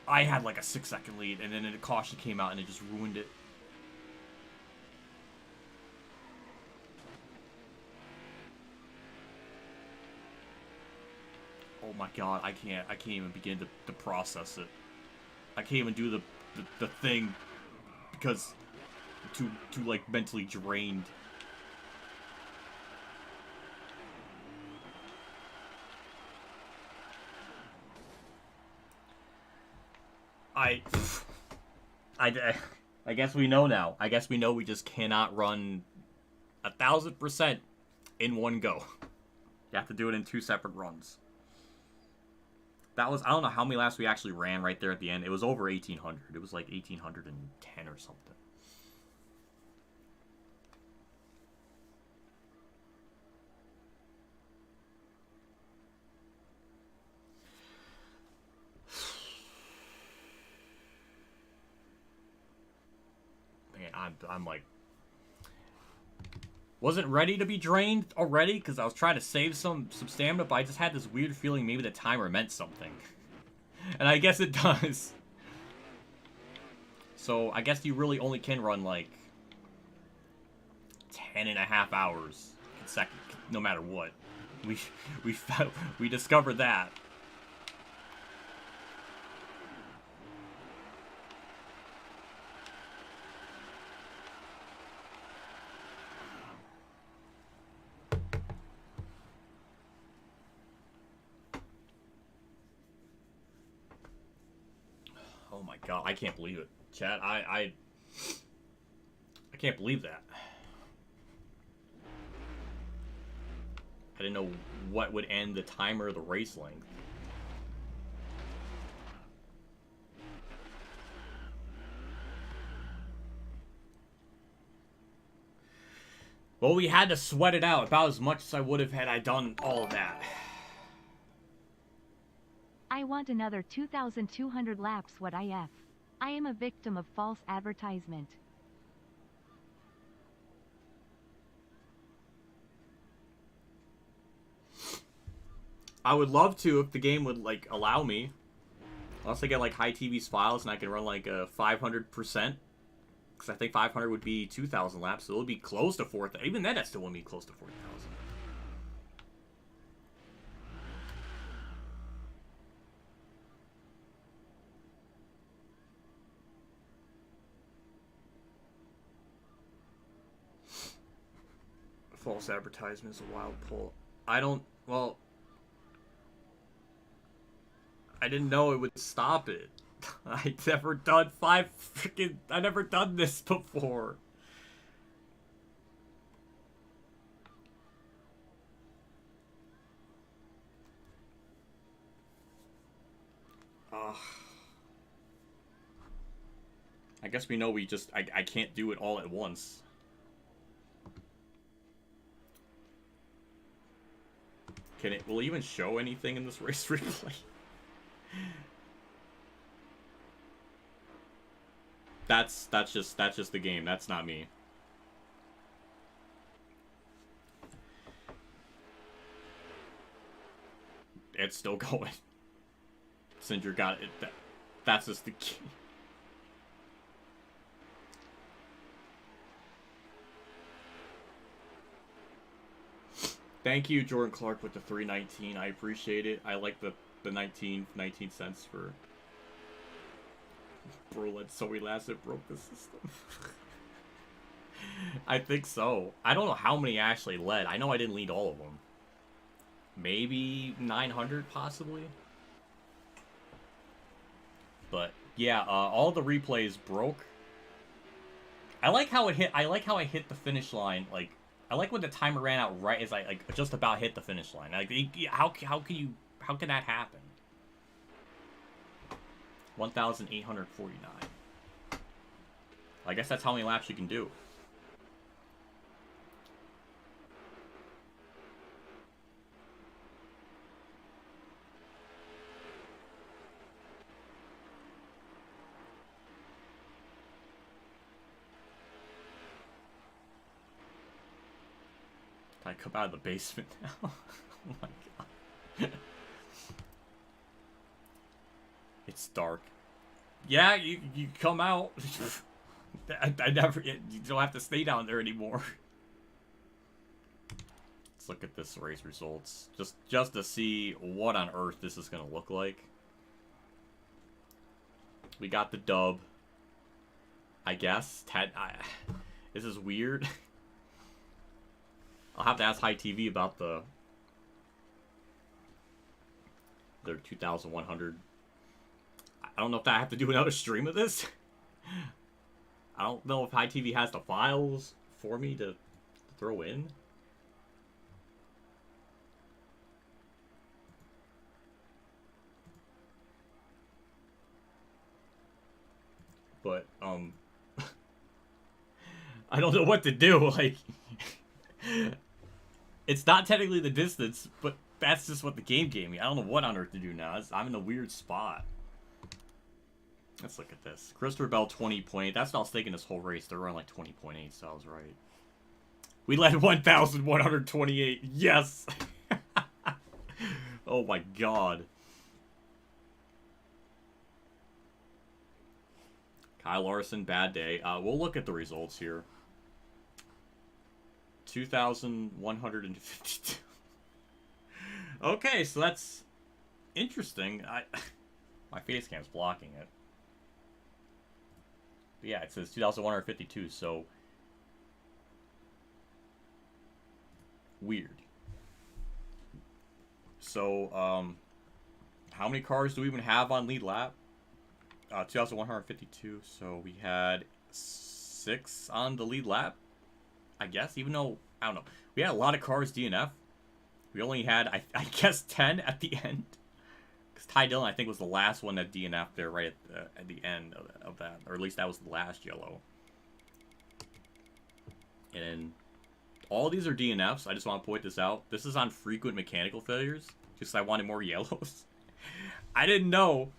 I had like a 6-second lead, and then a caution came out and it just ruined it. Oh my god, I can't even begin to process it. I can't even do the thing because I'm too like mentally drained. I guess we know now. I guess we know we just cannot run 1000% in one go. You have to do it in 2 separate runs. That was, I don't know how many laps we actually ran right there at the end. It was over 1800. It was like 1810 or something. Man, I'm like, wasn't ready to be drained already because I was trying to save some stamina, but I just had this weird feeling maybe the timer meant something. And I guess it does. So I guess you really only can run like 10.5 hours consecutive, no matter what. We discovered that. Oh my god, I can't believe it. Chat, I can't believe that. I didn't know what would end the timer or the race length. Well, we had to sweat it out about as much as I would have had I done all of that. I want another 2,200 laps. WhatiF? I am a victim of false advertisement. I would love to if the game would like allow me. Unless I get like high TV's files and I can run like a 500%. Because I think 500 would be 2,000 laps, so it would be close to 4,000. Even then, that still wouldn't be close to 4,000. False advertisement is a wild pull. Well, I didn't know it would stop it. I never done this before. I guess we know we just... I can't do it all at once. Will it even show anything in this race replay? That's just the game. That's not me. It's still going. Cinder got it. That's just the key. Thank you, Jordan Clark, with the 319. I appreciate it. I like the 19 cents for... Bro, led so we lasted broke the system. I think so. I don't know how many actually led. I know I didn't lead all of them. Maybe 900, possibly. But yeah, all the replays broke. I like how it hit. I like how I hit the finish line. Like, I like when the timer ran out right as I like just about hit the finish line. Like, how can that happen? 1,849. I guess that's how many laps you can do. I come out of the basement now. Oh my god. It's dark. Yeah, you come out. I never. You don't have to stay down there anymore. Let's look at this race results, just to see what on earth this is gonna look like. We got the dub. I guess. This is weird. I'll have to ask High TV about their 2,100. I don't know if I have to do another stream of this. I don't know if High TV has the files for me to throw in. But, I don't know what to do, like... It's not technically the distance, but that's just what the game gave me. I don't know what on earth to do now. I'm in a weird spot. Let's look at this. Christopher Bell, 20.8. That's not taking this whole race. They're running like 20.8, so I was right. We led 1,128. Yes! Oh my god. Kyle Larson, bad day. We'll look at the results here. 2,152. Okay, so that's interesting. My face cam's blocking it. But yeah, it says 2,152, so weird. So, how many cars do we even have on lead lap? 2,152, so we had 6 on the lead lap, I guess, even though, I don't know. We had a lot of cars DNF. We only had, I guess, 10 at the end. Because Ty Dillon, I think, was the last one that DNF'd there right at the end of that. Or at least that was the last yellow. And all these are DNFs. I just want to point this out. This is on frequent mechanical failures. Just I wanted more yellows. I didn't know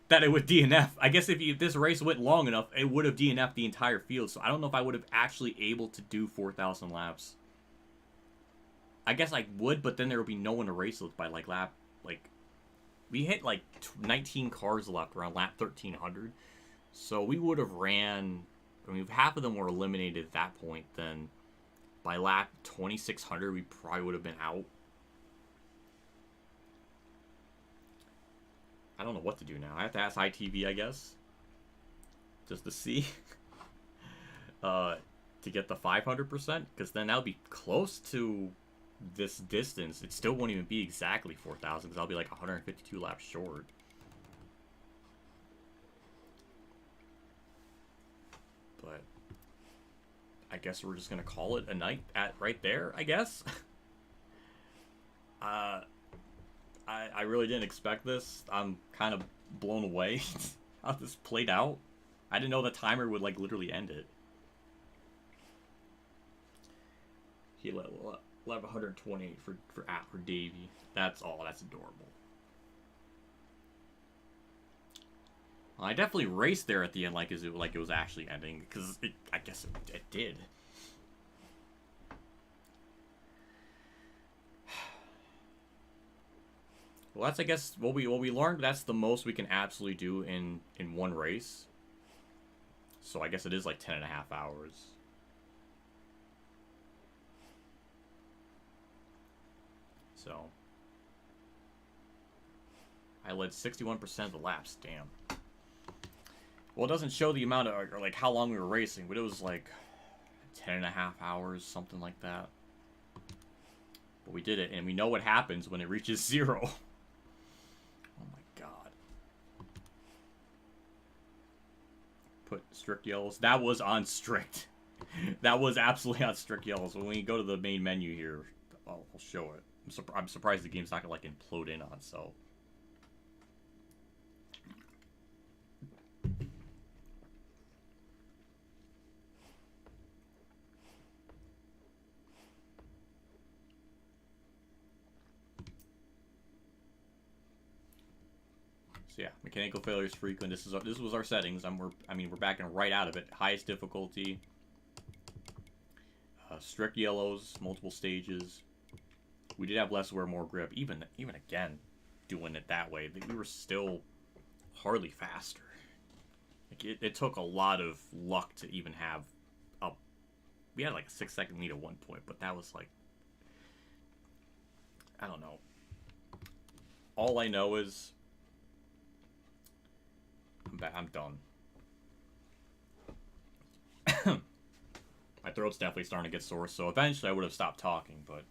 that it would DNF. I guess if this race went long enough, it would have DNF'd the entire field. So I don't know if I would have actually able to do 4,000 laps. I guess I would, but then there would be no one to race with by like lap, like, we hit like 19 cars left around lap 1,300. So we would have ran, I mean, if half of them were eliminated at that point, then by lap 2,600, we probably would have been out. I don't know what to do now. I have to ask ITV, I guess, just to see, to get the 500%, because then that'll be close to this distance. It still won't even be exactly 4,000, because I'll be like 152 laps short. But I guess we're just gonna call it a night at right there, I guess. I really didn't expect this. I'm kind of blown away how this played out. I didn't know the timer would like literally end it. He let 1128 for Davey. That's all. That's adorable. Well, I definitely raced there at the end like it was actually ending, because I guess it did. Well, that's, I guess, what we learned. That's the most we can absolutely do in one race. So I guess it is like 10.5 hours. So I led 61% of the laps. Damn. Well, it doesn't show the amount of, or like how long we were racing, but it was like 10.5 hours, something like that. But we did it, and we know what happens when it reaches 0. Oh my god. Put strict yellows. That was on strict. That was absolutely on strict yellows. When we go to the main menu here, I'll show it. I'm surprised the game's not gonna like implode in on itself. So yeah, mechanical failures frequent. This was our settings. We're backing right out of it. Highest difficulty. Strict yellows, multiple stages. We did have less wear, more grip. Even again, doing it that way, we were still hardly faster. Like it took a lot of luck to even have a. We had like a 6-second lead at one point, but that was like, I don't know. All I know is I'm done. My throat's definitely starting to get sore, so eventually I would have stopped talking, but